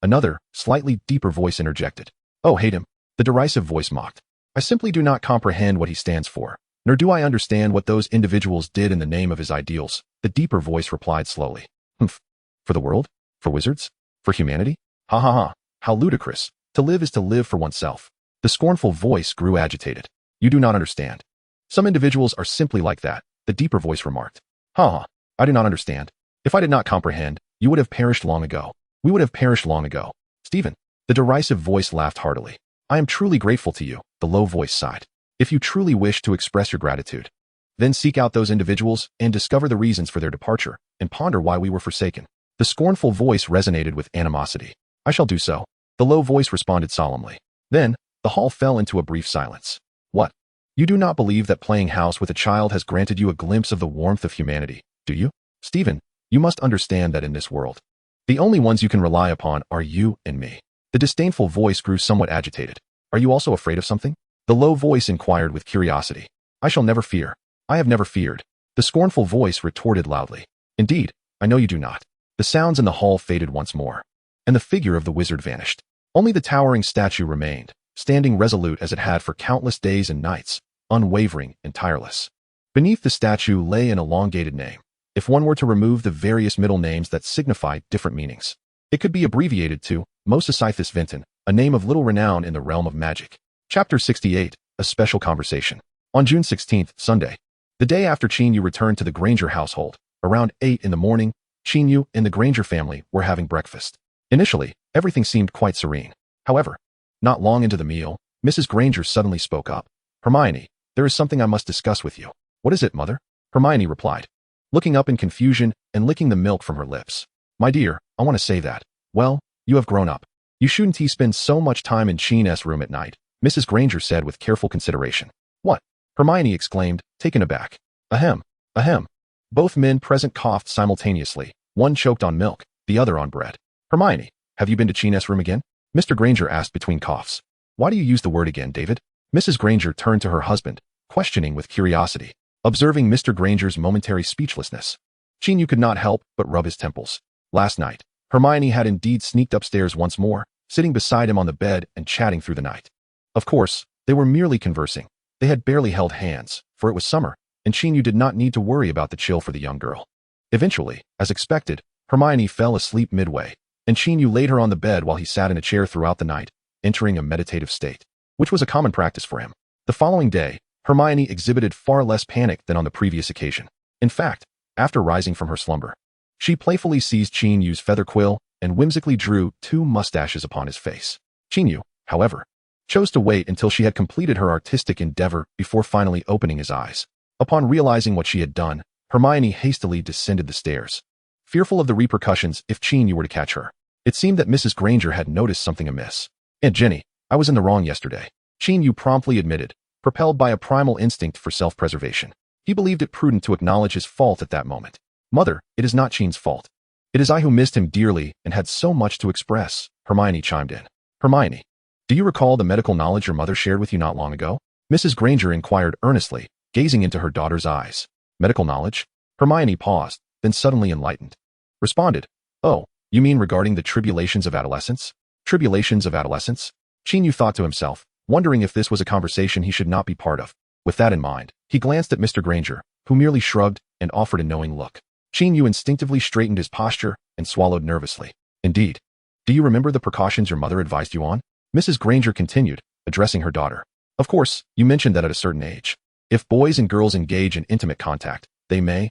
Another, slightly deeper voice interjected. Oh, hate him. The derisive voice mocked. I simply do not comprehend what he stands for, nor do I understand what those individuals did in the name of his ideals. The deeper voice replied slowly. Humph. For the world? For wizards? For humanity? Ha ha ha. How ludicrous. To live is to live for oneself. The scornful voice grew agitated. You do not understand. Some individuals are simply like that, the deeper voice remarked. Ha ha. I do not understand. If I did not comprehend, you would have perished long ago. We would have perished long ago. Stephen. The derisive voice laughed heartily. I am truly grateful to you, the low voice sighed. If you truly wish to express your gratitude, then seek out those individuals and discover the reasons for their departure and ponder why we were forsaken. The scornful voice resonated with animosity. I shall do so. The low voice responded solemnly. Then, the hall fell into a brief silence. What? You do not believe that playing house with a child has granted you a glimpse of the warmth of humanity, do you? Stephen, you must understand that in this world, the only ones you can rely upon are you and me. The disdainful voice grew somewhat agitated. Are you also afraid of something? The low voice inquired with curiosity. I shall never fear. I have never feared. The scornful voice retorted loudly. Indeed, I know you do not. The sounds in the hall faded once more, and the figure of the wizard vanished. Only the towering statue remained, standing resolute as it had for countless days and nights, unwavering and tireless. Beneath the statue lay an elongated name. If one were to remove the various middle names that signify different meanings, it could be abbreviated to Mosesiphus Vinton, a name of little renown in the realm of magic. Chapter 68, A Special Conversation. On June 16th, Sunday, the day after Qin Yu returned to the Granger household, around 8 in the morning, Qin Yu and the Granger family were having breakfast. Initially, everything seemed quite serene. However, not long into the meal, Mrs. Granger suddenly spoke up. Hermione, there is something I must discuss with you. What is it, mother? Hermione replied, looking up in confusion and licking the milk from her lips. My dear, I want to say that, well, you have grown up. You shouldn't spend so much time in Qin's room at night, Mrs. Granger said with careful consideration. What? Hermione exclaimed, taken aback. Ahem, ahem. Both men present coughed simultaneously. One choked on milk, the other on bread. Hermione, have you been to Qin's room again? Mr. Granger asked between coughs. Why do you use the word again, David? Mrs. Granger turned to her husband, questioning with curiosity. Observing Mr. Granger's momentary speechlessness, Qin Yu could not help but rub his temples. Last night, Hermione had indeed sneaked upstairs once more, sitting beside him on the bed and chatting through the night. Of course, they were merely conversing. They had barely held hands, for it was summer, and Qin Yu did not need to worry about the chill for the young girl. Eventually, as expected, Hermione fell asleep midway, and Qin Yu laid her on the bed while he sat in a chair throughout the night, entering a meditative state, which was a common practice for him. The following day, Hermione exhibited far less panic than on the previous occasion. In fact, after rising from her slumber, she playfully seized Qin Yu's feather quill and whimsically drew 2 mustaches upon his face. Qin Yu, however, chose to wait until she had completed her artistic endeavor before finally opening his eyes. Upon realizing what she had done, Hermione hastily descended the stairs, fearful of the repercussions if Qin Yu were to catch her. It seemed that Mrs. Granger had noticed something amiss. Aunt Jenny, I was in the wrong yesterday, Qin Yu promptly admitted, propelled by a primal instinct for self-preservation. He believed it prudent to acknowledge his fault at that moment. Mother, it is not Qin's fault. It is I who missed him dearly and had so much to express, Hermione chimed in. Hermione, do you recall the medical knowledge your mother shared with you not long ago? Mrs. Granger inquired earnestly, gazing into her daughter's eyes. Medical knowledge? Hermione paused, then suddenly enlightened. Responded, oh, you mean regarding the tribulations of adolescence? Tribulations of adolescence? Qin Yu thought to himself, wondering if this was a conversation he should not be part of. With that in mind, he glanced at Mr. Granger, who merely shrugged and offered a knowing look. Qin Yu instinctively straightened his posture and swallowed nervously. Indeed. Do you remember the precautions your mother advised you on? Mrs. Granger continued, addressing her daughter. Of course, you mentioned that at a certain age, if boys and girls engage in intimate contact, they may,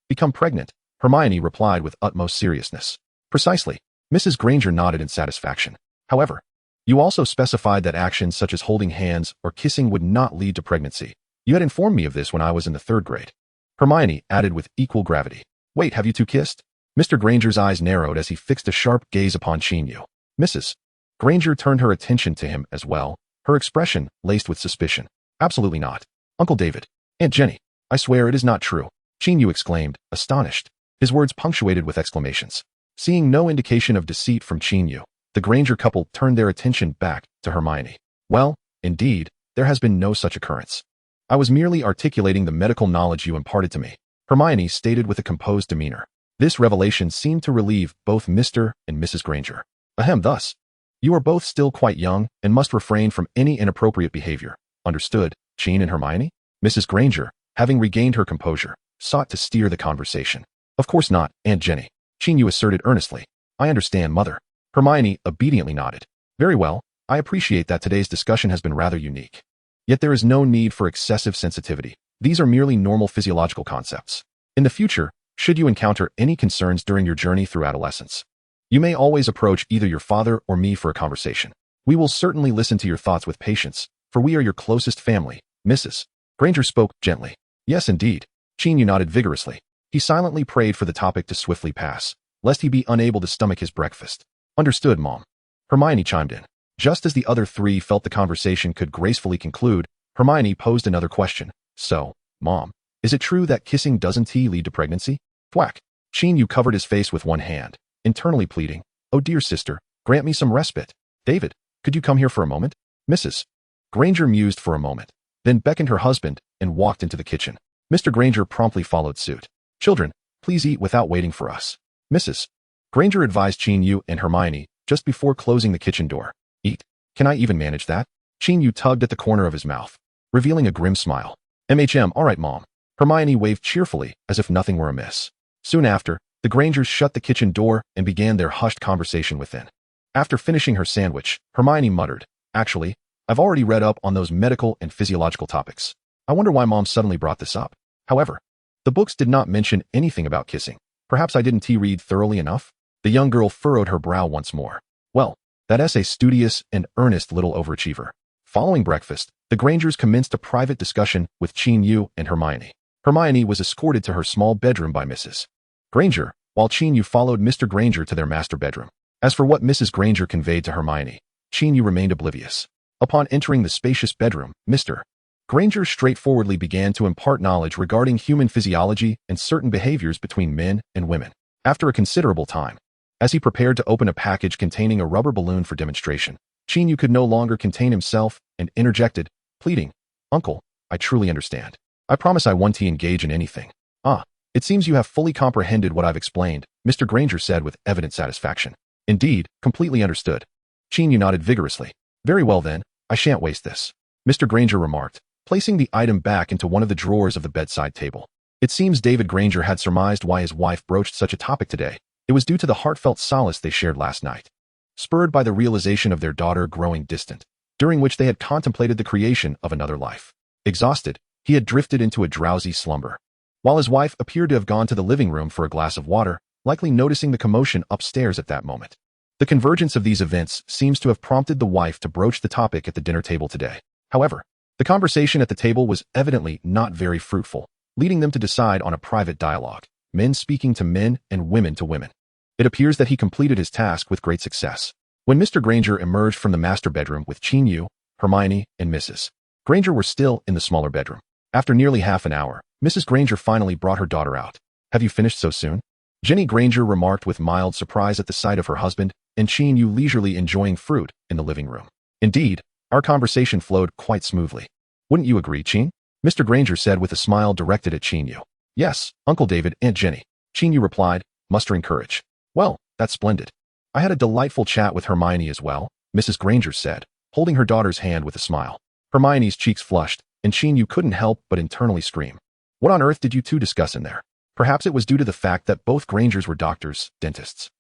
become pregnant, Hermione replied with utmost seriousness. Precisely. Mrs. Granger nodded in satisfaction. However, you also specified that actions such as holding hands or kissing would not lead to pregnancy. You had informed me of this when I was in the 3rd grade. Hermione added with equal gravity. Wait, have you two kissed? Mr. Granger's eyes narrowed as he fixed a sharp gaze upon Qin Yu. Mrs. Granger turned her attention to him as well, her expression laced with suspicion. Absolutely not. Uncle David. Aunt Jenny. I swear it is not true. Qin Yu exclaimed, astonished, his words punctuated with exclamations. Seeing no indication of deceit from Qin Yu, the Granger couple turned their attention back to Hermione. Well, indeed, there has been no such occurrence. I was merely articulating the medical knowledge you imparted to me, Hermione stated with a composed demeanor. This revelation seemed to relieve both Mr. and Mrs. Granger. Ahem, thus, you are both still quite young and must refrain from any inappropriate behavior. Understood, Qin and Hermione? Mrs. Granger, having regained her composure, sought to steer the conversation. Of course not, Aunt Jenny. Qin Yu asserted earnestly. I understand, Mother. Hermione obediently nodded. Very well, I appreciate that today's discussion has been rather unique. Yet there is no need for excessive sensitivity. These are merely normal physiological concepts. In the future, should you encounter any concerns during your journey through adolescence, you may always approach either your father or me for a conversation. We will certainly listen to your thoughts with patience, for we are your closest family, Mrs. Granger spoke gently. Yes, indeed. Qin Yu nodded vigorously. He silently prayed for the topic to swiftly pass, lest he be unable to stomach his breakfast. Understood, Mom. Hermione chimed in. Just as the other three felt the conversation could gracefully conclude, Hermione posed another question. So, Mom, is it true that kissing doesn't lead to pregnancy? Thwack. Qin Yu covered his face with one hand, internally pleading, Oh dear sister, grant me some respite. David, could you come here for a moment? Mrs. Granger mused for a moment, then beckoned her husband and walked into the kitchen. Mr. Granger promptly followed suit. Children, please eat without waiting for us. Mrs. Granger advised Qin Yu and Hermione just before closing the kitchen door. Eat? Can I even manage that? Qin Yu tugged at the corner of his mouth, revealing a grim smile. All right, Mom. Hermione waved cheerfully as if nothing were amiss. Soon after, the Grangers shut the kitchen door and began their hushed conversation within. After finishing her sandwich, Hermione muttered, Actually, I've already read up on those medical and physiological topics. I wonder why Mom suddenly brought this up. However, the books did not mention anything about kissing. Perhaps I didn't read thoroughly enough? The young girl furrowed her brow once more. Well, that's a studious and earnest little overachiever. Following breakfast, the Grangers commenced a private discussion with Qin Yu and Hermione. Hermione was escorted to her small bedroom by Mrs. Granger, while Qin Yu followed Mr. Granger to their master bedroom. As for what Mrs. Granger conveyed to Hermione, Qin Yu remained oblivious. Upon entering the spacious bedroom, Mr. Granger straightforwardly began to impart knowledge regarding human physiology and certain behaviors between men and women. After a considerable time, as he prepared to open a package containing a rubber balloon for demonstration, Qin Yu could no longer contain himself and interjected, pleading, Uncle, I truly understand. I promise I won't engage in anything. It seems you have fully comprehended what I've explained, Mr. Granger said with evident satisfaction. Indeed, completely understood. Qin Yu nodded vigorously. Very well then, I shan't waste this, Mr. Granger remarked, placing the item back into one of the drawers of the bedside table. It seems David Granger had surmised why his wife broached such a topic today. It was due to the heartfelt solace they shared last night, spurred by the realization of their daughter growing distant, during which they had contemplated the creation of another life. Exhausted, he had drifted into a drowsy slumber, while his wife appeared to have gone to the living room for a glass of water, likely noticing the commotion upstairs at that moment. The convergence of these events seems to have prompted the wife to broach the topic at the dinner table today. However, the conversation at the table was evidently not very fruitful, leading them to decide on a private dialogue, men speaking to men and women to women. It appears that he completed his task with great success. When Mr. Granger emerged from the master bedroom with Qin Yu, Hermione, and Mrs. Granger were still in the smaller bedroom. After nearly half an hour, Mrs. Granger finally brought her daughter out. Have you finished so soon? Jenny Granger remarked with mild surprise at the sight of her husband and Qin Yu leisurely enjoying fruit in the living room. Indeed, our conversation flowed quite smoothly. Wouldn't you agree, Qin? Mr. Granger said with a smile directed at Qin Yu. Yes, Uncle David, Aunt Jenny, Qin Yu replied, mustering courage. Well, that's splendid. I had a delightful chat with Hermione as well, Mrs. Granger said, holding her daughter's hand with a smile. Hermione's cheeks flushed, and Qin Yu couldn't help but internally scream. What on earth did you two discuss in there? Perhaps it was due to the fact that both Grangers were doctors, dentists.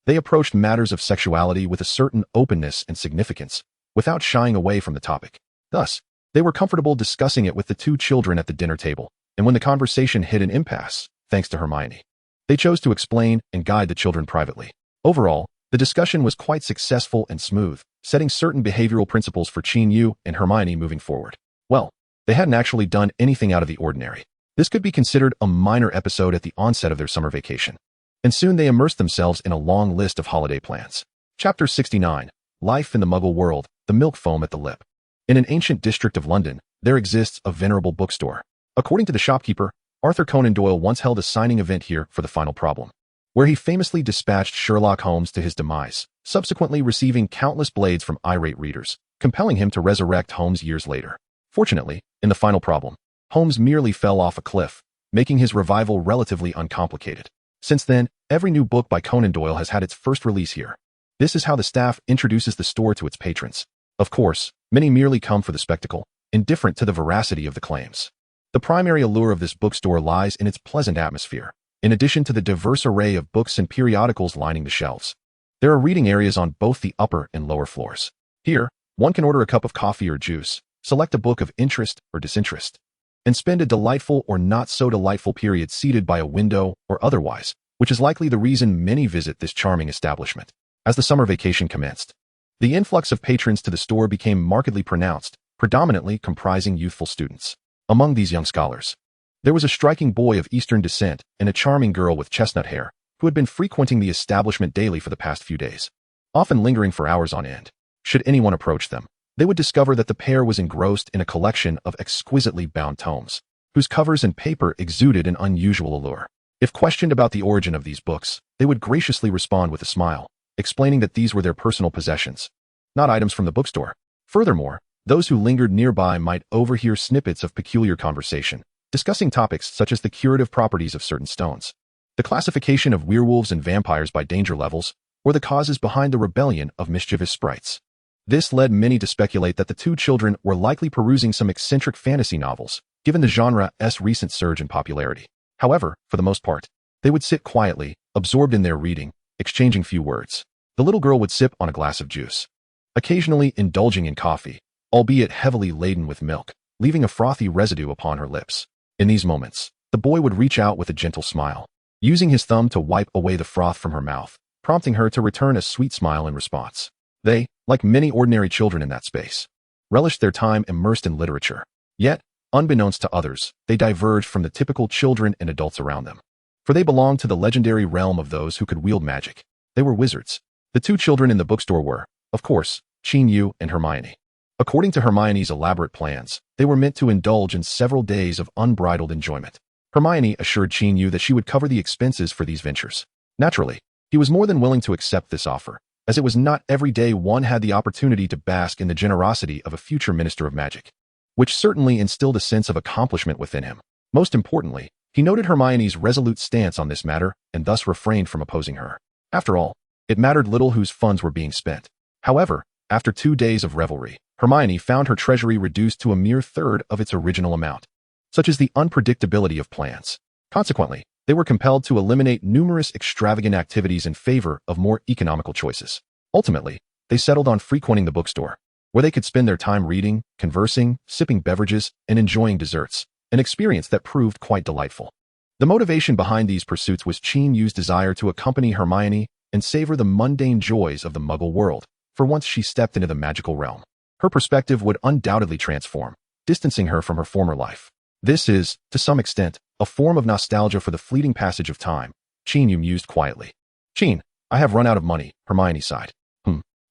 They approached matters of sexuality with a certain openness and significance, without shying away from the topic. Thus, they were comfortable discussing it with the two children at the dinner table, and when the conversation hit an impasse, thanks to Hermione, they chose to explain and guide the children privately. Overall, the discussion was quite successful and smooth, setting certain behavioral principles for Qin Yu and Hermione moving forward. Well, they hadn't actually done anything out of the ordinary. This could be considered a minor episode at the onset of their summer vacation. And soon they immersed themselves in a long list of holiday plans. Chapter 69. Life in the Muggle World, the Milk Foam at the Lip. In an ancient district of London, there exists a venerable bookstore. According to the shopkeeper, Arthur Conan Doyle once held a signing event here for the final problem, where he famously dispatched Sherlock Holmes to his demise, subsequently receiving countless blades from irate readers, compelling him to resurrect Holmes years later. Fortunately, in the final problem, Holmes merely fell off a cliff, making his revival relatively uncomplicated. Since then, every new book by Conan Doyle has had its first release here. This is how the staff introduces the store to its patrons. Of course, many merely come for the spectacle, indifferent to the veracity of the claims. The primary allure of this bookstore lies in its pleasant atmosphere. In addition to the diverse array of books and periodicals lining the shelves, there are reading areas on both the upper and lower floors. Here, one can order a cup of coffee or juice, select a book of interest or disinterest, and spend a delightful or not so delightful period seated by a window or otherwise, which is likely the reason many visit this charming establishment. As the summer vacation commenced, the influx of patrons to the store became markedly pronounced, predominantly comprising youthful students. Among these young scholars, there was a striking boy of Eastern descent and a charming girl with chestnut hair who had been frequenting the establishment daily for the past few days, often lingering for hours on end. Should anyone approach them, they would discover that the pair was engrossed in a collection of exquisitely bound tomes, whose covers and paper exuded an unusual allure. If questioned about the origin of these books, they would graciously respond with a smile, explaining that these were their personal possessions, not items from the bookstore. Furthermore, those who lingered nearby might overhear snippets of peculiar conversation, discussing topics such as the curative properties of certain stones, the classification of werewolves and vampires by danger levels, or the causes behind the rebellion of mischievous sprites. This led many to speculate that the two children were likely perusing some eccentric fantasy novels, given the genre's recent surge in popularity. However, for the most part, they would sit quietly, absorbed in their reading, exchanging few words. The little girl would sip on a glass of juice, occasionally indulging in coffee, albeit heavily laden with milk, leaving a frothy residue upon her lips. In these moments, the boy would reach out with a gentle smile, using his thumb to wipe away the froth from her mouth, prompting her to return a sweet smile in response. They, like many ordinary children in that space, relished their time immersed in literature. Yet, unbeknownst to others, they diverged from the typical children and adults around them. For they belonged to the legendary realm of those who could wield magic. They were wizards. The two children in the bookstore were, of course, Qin Yu and Hermione. According to Hermione's elaborate plans, they were meant to indulge in several days of unbridled enjoyment. Hermione assured Qin Yu that she would cover the expenses for these ventures. Naturally, he was more than willing to accept this offer, as it was not every day one had the opportunity to bask in the generosity of a future minister of magic, which certainly instilled a sense of accomplishment within him. Most importantly, he noted Hermione's resolute stance on this matter and thus refrained from opposing her. After all, it mattered little whose funds were being spent. However, after 2 days of revelry, Hermione found her treasury reduced to a mere third of its original amount, such as the unpredictability of plans. Consequently, they were compelled to eliminate numerous extravagant activities in favor of more economical choices. Ultimately, they settled on frequenting the bookstore, where they could spend their time reading, conversing, sipping beverages, and enjoying desserts, an experience that proved quite delightful. The motivation behind these pursuits was Qin Yu's desire to accompany Hermione and savor the mundane joys of the Muggle world, for once she stepped into the magical realm. Her perspective would undoubtedly transform, distancing her from her former life. This is, to some extent, a form of nostalgia for the fleeting passage of time, Qin Yu mused quietly. Qin, I have run out of money, Hermione sighed.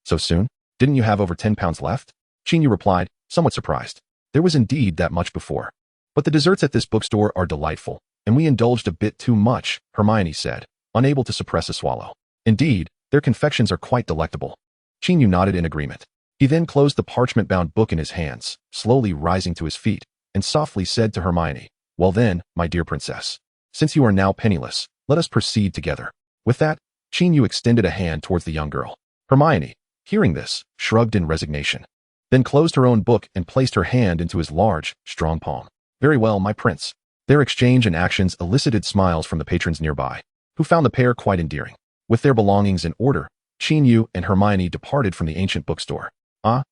So soon? Didn't you have over 10 pounds left? Qin Yu replied, somewhat surprised. There was indeed that much before. But the desserts at this bookstore are delightful, and we indulged a bit too much, Hermione said, unable to suppress a swallow. Indeed, their confections are quite delectable. Qin Yu nodded in agreement. He then closed the parchment-bound book in his hands, slowly rising to his feet, and softly said to Hermione, well then, my dear princess, since you are now penniless, let us proceed together. With that, Qin Yu extended a hand towards the young girl. Hermione, hearing this, shrugged in resignation, then closed her own book and placed her hand into his large, strong palm. Very well, my prince. Their exchange and actions elicited smiles from the patrons nearby, who found the pair quite endearing. With their belongings in order, Qin Yu and Hermione departed from the ancient bookstore.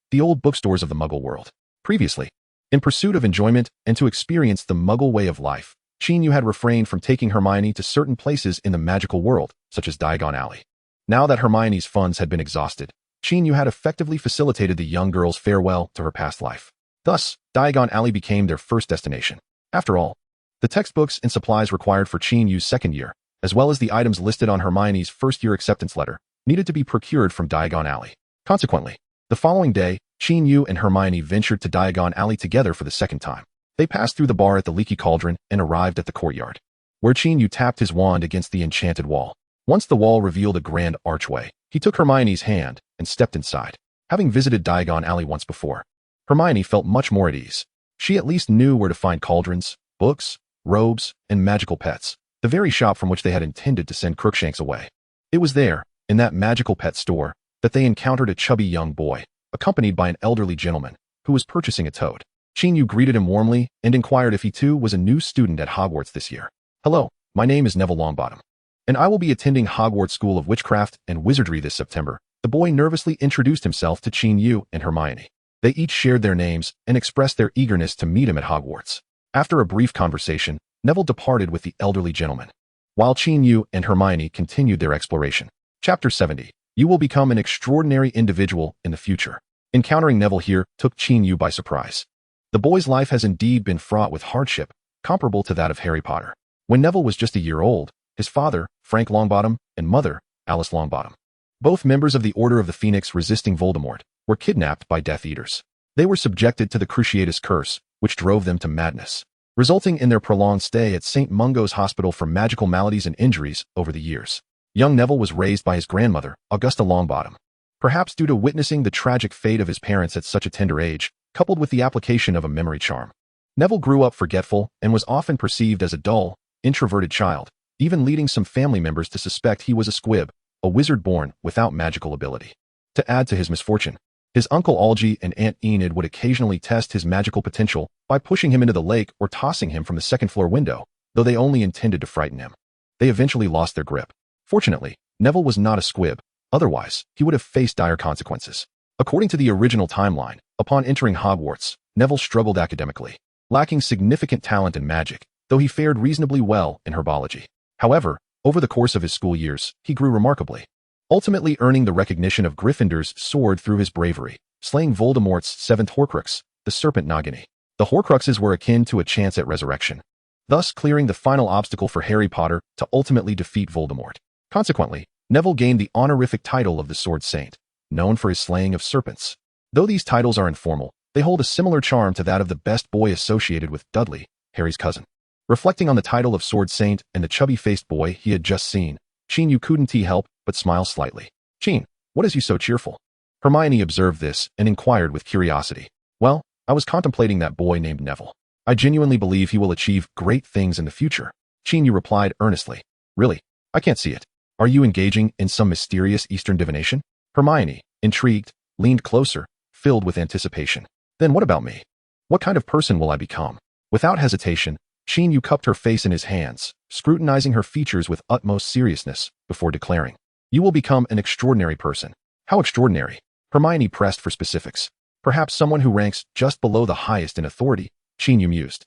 The old bookstores of the Muggle world. Previously, in pursuit of enjoyment and to experience the Muggle way of life, Qin Yu had refrained from taking Hermione to certain places in the magical world, such as Diagon Alley. Now that Hermione's funds had been exhausted, Qin Yu had effectively facilitated the young girl's farewell to her past life. Thus, Diagon Alley became their first destination. After all, the textbooks and supplies required for Qin Yu's second year, as well as the items listed on Hermione's first-year acceptance letter, needed to be procured from Diagon Alley. Consequently, the following day, Qin Yu and Hermione ventured to Diagon Alley together for the second time. They passed through the bar at the Leaky Cauldron and arrived at the courtyard, where Qin Yu tapped his wand against the enchanted wall. Once the wall revealed a grand archway, he took Hermione's hand and stepped inside. Having visited Diagon Alley once before, Hermione felt much more at ease. She at least knew where to find cauldrons, books, robes, and magical pets, the very shop from which they had intended to send Crookshanks away. It was there, in that magical pet store, that they encountered a chubby young boy, accompanied by an elderly gentleman, who was purchasing a toad. Qin Yu greeted him warmly and inquired if he too was a new student at Hogwarts this year. Hello, my name is Neville Longbottom, and I will be attending Hogwarts School of Witchcraft and Wizardry this September. The boy nervously introduced himself to Qin Yu and Hermione. They each shared their names and expressed their eagerness to meet him at Hogwarts. After a brief conversation, Neville departed with the elderly gentleman, while Qin Yu and Hermione continued their exploration. Chapter 70. You will become an extraordinary individual in the future. Encountering Neville here took Qin Yu by surprise. The boy's life has indeed been fraught with hardship, comparable to that of Harry Potter. When Neville was just a year old, his father, Frank Longbottom, and mother, Alice Longbottom, both members of the Order of the Phoenix resisting Voldemort, were kidnapped by Death Eaters. They were subjected to the Cruciatus Curse, which drove them to madness, resulting in their prolonged stay at St. Mungo's Hospital for Magical Maladies and Injuries over the years. Young Neville was raised by his grandmother, Augusta Longbottom. Perhaps due to witnessing the tragic fate of his parents at such a tender age, coupled with the application of a memory charm, Neville grew up forgetful and was often perceived as a dull, introverted child, even leading some family members to suspect he was a squib, a wizard born without magical ability. To add to his misfortune, his Uncle Algy and Aunt Enid would occasionally test his magical potential by pushing him into the lake or tossing him from the second-floor window, though they only intended to frighten him. They eventually lost their grip. Fortunately, Neville was not a squib, otherwise he would have faced dire consequences. According to the original timeline, upon entering Hogwarts, Neville struggled academically, lacking significant talent in magic, though he fared reasonably well in herbology. However, over the course of his school years, he grew remarkably, ultimately earning the recognition of Gryffindor's sword through his bravery, slaying Voldemort's seventh Horcrux, the Serpent Nagini. The Horcruxes were akin to a chance at resurrection, thus clearing the final obstacle for Harry Potter to ultimately defeat Voldemort. Consequently, Neville gained the honorific title of the Sword Saint, known for his slaying of serpents. Though these titles are informal, they hold a similar charm to that of the best boy associated with Dudley, Harry's cousin. Reflecting on the title of Sword Saint and the chubby-faced boy he had just seen, Qin Yu couldn't help but smile slightly. "Qin, what is you so cheerful?" Hermione observed this and inquired with curiosity. "Well, I was contemplating that boy named Neville. I genuinely believe he will achieve great things in the future." Qin Yu replied earnestly. "Really? I can't see it. Are you engaging in some mysterious Eastern divination?" Hermione, intrigued, leaned closer, filled with anticipation. "Then what about me? What kind of person will I become?" Without hesitation, Qin Yu cupped her face in his hands, scrutinizing her features with utmost seriousness, before declaring, "You will become an extraordinary person." "How extraordinary?" Hermione pressed for specifics. "Perhaps someone who ranks just below the highest in authority," Qin Yu mused.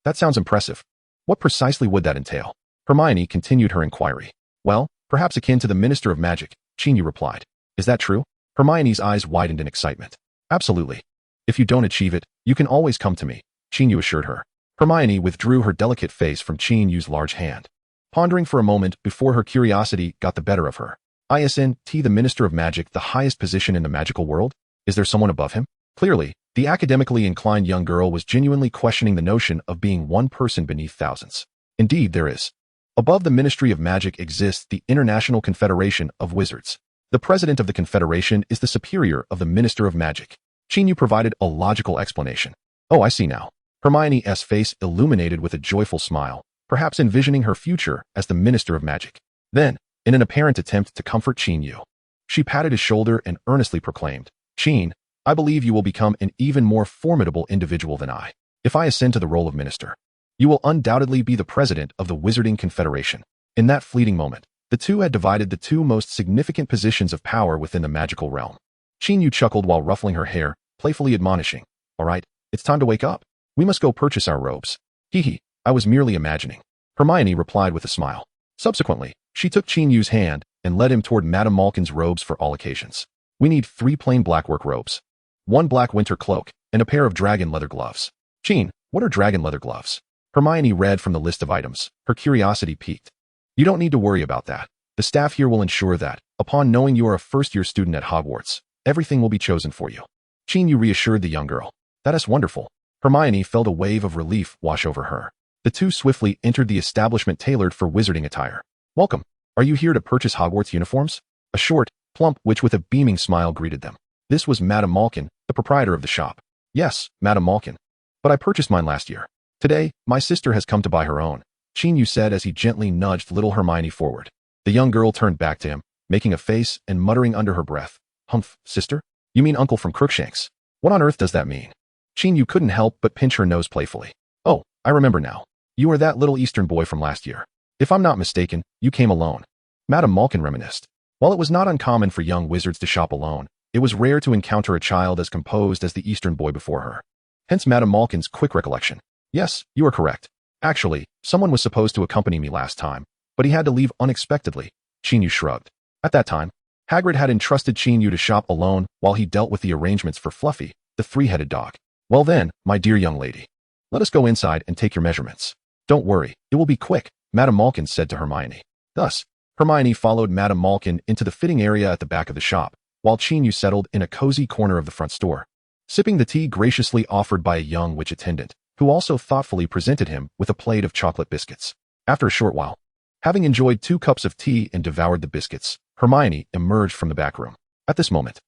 That sounds impressive. What precisely would that entail?" Hermione continued her inquiry. "Well, perhaps akin to the Minister of Magic," Qin Yu replied. "Is that true?" Hermione's eyes widened in excitement. "Absolutely. If you don't achieve it, you can always come to me," Qin Yu assured her. Hermione withdrew her delicate face from Qin Yu's large hand, pondering for a moment before her curiosity got the better of her. "Isn't the Minister of Magic the highest position in the magical world? Is there someone above him?" Clearly, the academically inclined young girl was genuinely questioning the notion of being one person beneath thousands. "Indeed, there is. Above the Ministry of Magic exists the International Confederation of Wizards. The president of the Confederation is the superior of the Minister of Magic." Qin Yu provided a logical explanation. "Oh, I see now." Hermione's face illuminated with a joyful smile, perhaps envisioning her future as the Minister of Magic. Then, in an apparent attempt to comfort Qin Yu, she patted his shoulder and earnestly proclaimed, "Qin, I believe you will become an even more formidable individual than I. If I ascend to the role of minister, you will undoubtedly be the president of the Wizarding Confederation." In that fleeting moment, the two had divided the two most significant positions of power within the magical realm. Qin Yu chuckled while ruffling her hair, playfully admonishing, "All right, it's time to wake up. We must go purchase our robes." "Hee, I was merely imagining," Hermione replied with a smile. Subsequently, she took Qin Yu's hand and led him toward Madame Malkin's robes for all occasions. "We need 3 plain black work robes, 1 black winter cloak, and a pair of dragon leather gloves." "Qin, what are dragon leather gloves?" Hermione read from the list of items, her curiosity piqued. "You don't need to worry about that. The staff here will ensure that, upon knowing you are a first-year student at Hogwarts, everything will be chosen for you." Qin Yu reassured the young girl. "That is wonderful." Hermione felt a wave of relief wash over her. The two swiftly entered the establishment tailored for wizarding attire. "Welcome. Are you here to purchase Hogwarts uniforms?" A short, plump witch with a beaming smile greeted them. This was Madame Malkin, the proprietor of the shop. "Yes, Madame Malkin. But I purchased mine last year. Today, my sister has come to buy her own," Qin Yu said as he gently nudged little Hermione forward. The young girl turned back to him, making a face and muttering under her breath, "Humph, sister? You mean Uncle from Crookshanks? What on earth does that mean?" Qin Yu couldn't help but pinch her nose playfully. "Oh, I remember now. You are that little Eastern boy from last year. If I'm not mistaken, you came alone." Madame Malkin reminisced. While it was not uncommon for young wizards to shop alone, it was rare to encounter a child as composed as the Eastern boy before her. Hence Madame Malkin's quick recollection. "Yes, you are correct. Actually, someone was supposed to accompany me last time, but he had to leave unexpectedly." Qin Yu shrugged. "At that time, Hagrid had entrusted Qin Yu to shop alone while he dealt with the arrangements for Fluffy, the three-headed dog. Well then, my dear young lady, let us go inside and take your measurements. Don't worry, it will be quick, Madame Malkin said to Hermione. Thus, Hermione followed Madame Malkin into the fitting area at the back of the shop, while Qin Yu settled in a cozy corner of the front store, sipping the tea graciously offered by a young witch attendant, who also thoughtfully presented him with a plate of chocolate biscuits. After a short while, having enjoyed 2 cups of tea and devoured the biscuits, Hermione emerged from the back room. At this moment,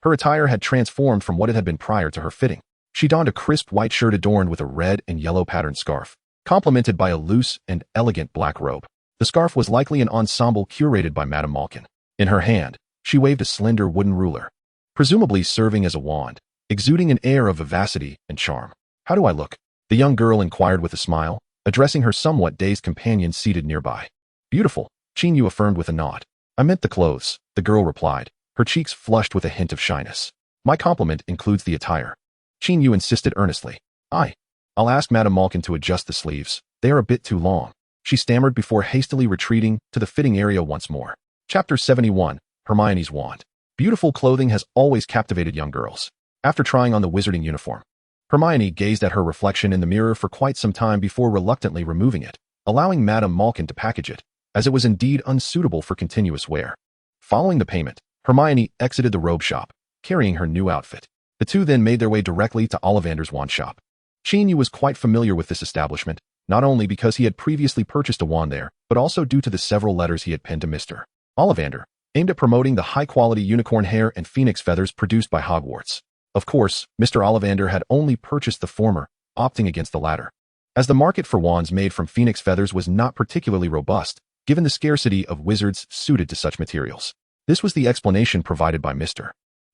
her attire had transformed from what it had been prior to her fitting. She donned a crisp white shirt adorned with a red and yellow patterned scarf, complemented by a loose and elegant black robe. The scarf was likely an ensemble curated by Madame Malkin. In her hand, she waved a slender wooden ruler, presumably serving as a wand, exuding an air of vivacity and charm. How do I look? The young girl inquired with a smile, addressing her somewhat dazed companion seated nearby. Beautiful, Qin Yu affirmed with a nod. I meant the clothes, the girl replied, her cheeks flushed with a hint of shyness. My compliment includes the attire. Qin Yu insisted earnestly. I'll ask Madame Malkin to adjust the sleeves. They are a bit too long, she stammered before hastily retreating to the fitting area once more. Chapter 71, Hermione's Wand. Beautiful clothing has always captivated young girls. After trying on the wizarding uniform, Hermione gazed at her reflection in the mirror for quite some time before reluctantly removing it, allowing Madame Malkin to package it, as it was indeed unsuitable for continuous wear. Following the payment, Hermione exited the robe shop, carrying her new outfit. The two then made their way directly to Ollivander's wand shop. Qin Yu was quite familiar with this establishment, not only because he had previously purchased a wand there, but also due to the several letters he had penned to Mr. Ollivander, aimed at promoting the high-quality unicorn hair and phoenix feathers produced by Hogwarts. Of course, Mr. Ollivander had only purchased the former, opting against the latter, as the market for wands made from phoenix feathers was not particularly robust, given the scarcity of wizards suited to such materials. This was the explanation provided by Mr.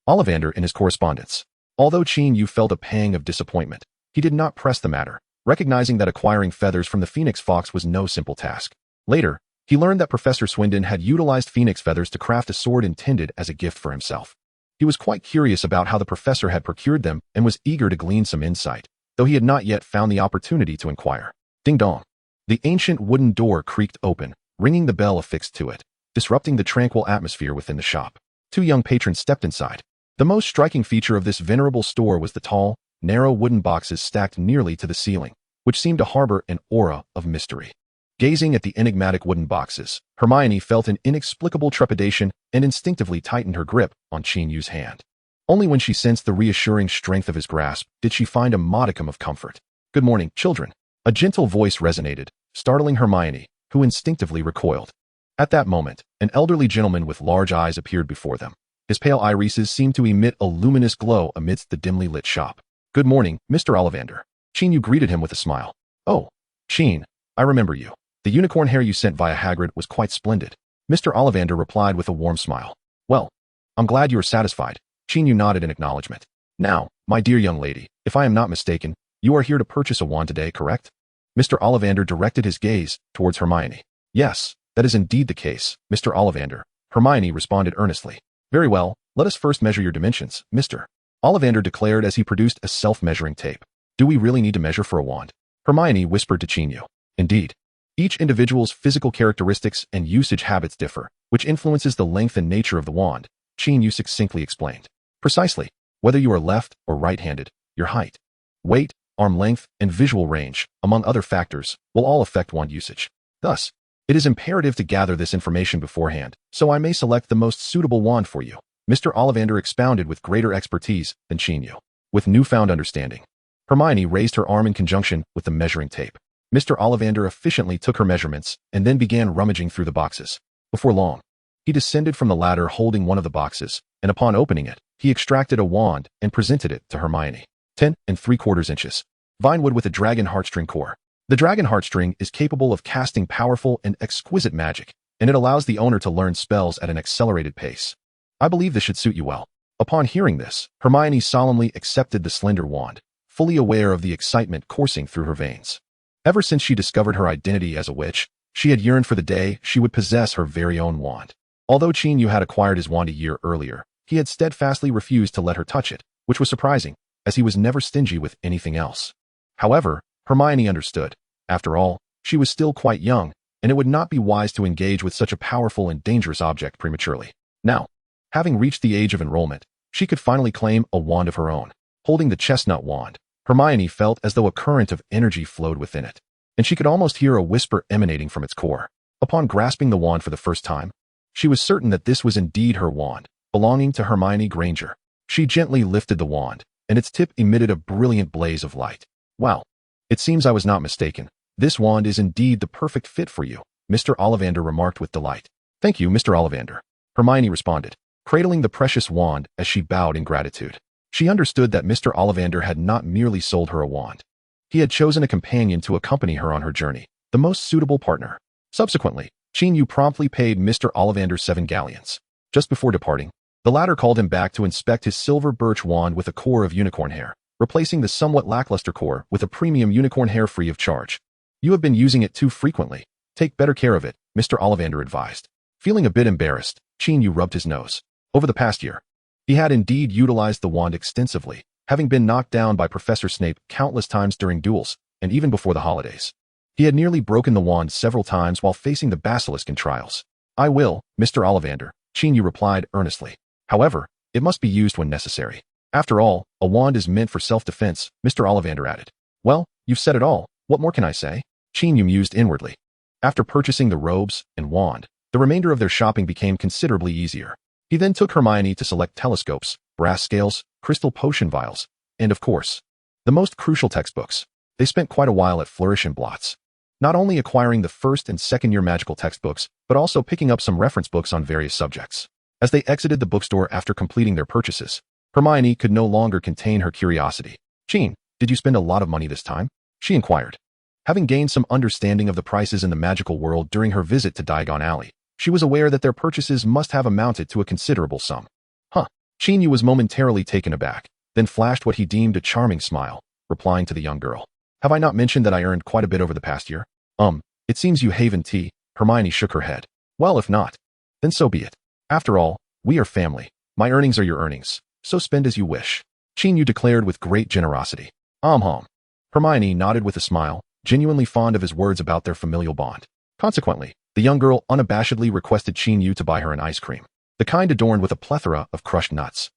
Ollivander in his correspondence. Although Qin Yu felt a pang of disappointment, he did not press the matter, recognizing that acquiring feathers from the phoenix fox was no simple task. Later, he learned that Professor Swindon had utilized phoenix feathers to craft a sword intended as a gift for himself. He was quite curious about how the professor had procured them and was eager to glean some insight, though he had not yet found the opportunity to inquire. Ding dong. The ancient wooden door creaked open, ringing the bell affixed to it, disrupting the tranquil atmosphere within the shop. 2 young patrons stepped inside. The most striking feature of this venerable store was the tall, narrow wooden boxes stacked nearly to the ceiling, which seemed to harbor an aura of mystery. Gazing at the enigmatic wooden boxes, Hermione felt an inexplicable trepidation and instinctively tightened her grip on Qin Yu's hand. Only when she sensed the reassuring strength of his grasp did she find a modicum of comfort. Good morning, children. A gentle voice resonated, startling Hermione, who instinctively recoiled. At that moment, an elderly gentleman with large eyes appeared before them. His pale irises seemed to emit a luminous glow amidst the dimly lit shop. Good morning, Mr. Ollivander. Qin Yu greeted him with a smile. Oh, Qin, I remember you. The unicorn hair you sent via Hagrid was quite splendid. Mr. Ollivander replied with a warm smile. Well, I'm glad you are satisfied. Qin Yu nodded in acknowledgement. Now, my dear young lady, if I am not mistaken, you are here to purchase a wand today, correct? Mr. Ollivander directed his gaze towards Hermione. Yes, that is indeed the case, Mr. Ollivander. Hermione responded earnestly. Very well, let us first measure your dimensions, Mr. Ollivander declared as he produced a self-measuring tape. Do we really need to measure for a wand? Hermione whispered to Qin Yu. Indeed. Each individual's physical characteristics and usage habits differ, which influences the length and nature of the wand, Qin Yu succinctly explained. Precisely. Whether you are left or right-handed, your height, weight, arm length, and visual range, among other factors, will all affect wand usage. Thus, it is imperative to gather this information beforehand, so I may select the most suitable wand for you. Mr. Ollivander expounded with greater expertise than Qin Yu. With newfound understanding, Hermione raised her arm in conjunction with the measuring tape. Mr. Ollivander efficiently took her measurements and then began rummaging through the boxes. Before long, he descended from the ladder holding one of the boxes, and upon opening it, he extracted a wand and presented it to Hermione. 10 3/4 inches. Vinewood with a dragon heartstring core. The dragon heartstring is capable of casting powerful and exquisite magic, and it allows the owner to learn spells at an accelerated pace. I believe this should suit you well. Upon hearing this, Hermione solemnly accepted the slender wand, fully aware of the excitement coursing through her veins. Ever since she discovered her identity as a witch, she had yearned for the day she would possess her very own wand. Although Qin Yu had acquired his wand a year earlier, he had steadfastly refused to let her touch it, which was surprising, as he was never stingy with anything else. However, Hermione understood. After all, she was still quite young, and it would not be wise to engage with such a powerful and dangerous object prematurely. Now, Having reached the age of enrollment, she could finally claim a wand of her own. Holding the chestnut wand, Hermione felt as though a current of energy flowed within it, and she could almost hear a whisper emanating from its core. Upon grasping the wand for the first time, she was certain that this was indeed her wand, belonging to Hermione Granger. She gently lifted the wand, and its tip emitted a brilliant blaze of light. Wow! It seems I was not mistaken. This wand is indeed the perfect fit for you, Mr. Ollivander remarked with delight. Thank you, Mr. Ollivander, Hermione responded, cradling the precious wand as she bowed in gratitude. She understood that Mr. Ollivander had not merely sold her a wand. He had chosen a companion to accompany her on her journey, the most suitable partner. Subsequently, Qin Yu promptly paid Mr. Ollivander 7 galleons. Just before departing, the latter called him back to inspect his silver birch wand with a core of unicorn hair, replacing the somewhat lackluster core with a premium unicorn hair free of charge. You have been using it too frequently. Take better care of it, Mr. Ollivander advised. Feeling a bit embarrassed, Qin Yu rubbed his nose. Over the past year, he had indeed utilized the wand extensively, having been knocked down by Professor Snape countless times during duels, and even before the holidays. He had nearly broken the wand several times while facing the basilisk in trials. I will, Mr. Ollivander, Qin Yu replied earnestly. However, it must be used when necessary. After all, a wand is meant for self-defense, Mr. Ollivander added. Well, you've said it all. What more can I say? Qin Yu mused inwardly. After purchasing the robes and wand, the remainder of their shopping became considerably easier. He then took Hermione to select telescopes, brass scales, crystal potion vials, and of course, the most crucial textbooks. They spent quite a while at Flourish and Blots, not only acquiring the first and second year magical textbooks, but also picking up some reference books on various subjects. As they exited the bookstore after completing their purchases, Hermione could no longer contain her curiosity. Qin, did you spend a lot of money this time? She inquired. Having gained some understanding of the prices in the magical world during her visit to Diagon Alley, she was aware that their purchases must have amounted to a considerable sum. Qin Yu was momentarily taken aback, then flashed what he deemed a charming smile, replying to the young girl. Have I not mentioned that I earned quite a bit over the past year? It seems you haven't. Hermione shook her head. Well, if not, then so be it. After all, we are family. My earnings are your earnings, so spend as you wish. Qin Yu declared with great generosity. Hermione nodded with a smile, genuinely fond of his words about their familial bond. Consequently, the young girl unabashedly requested Qin Yu to buy her an ice cream, the kind adorned with a plethora of crushed nuts.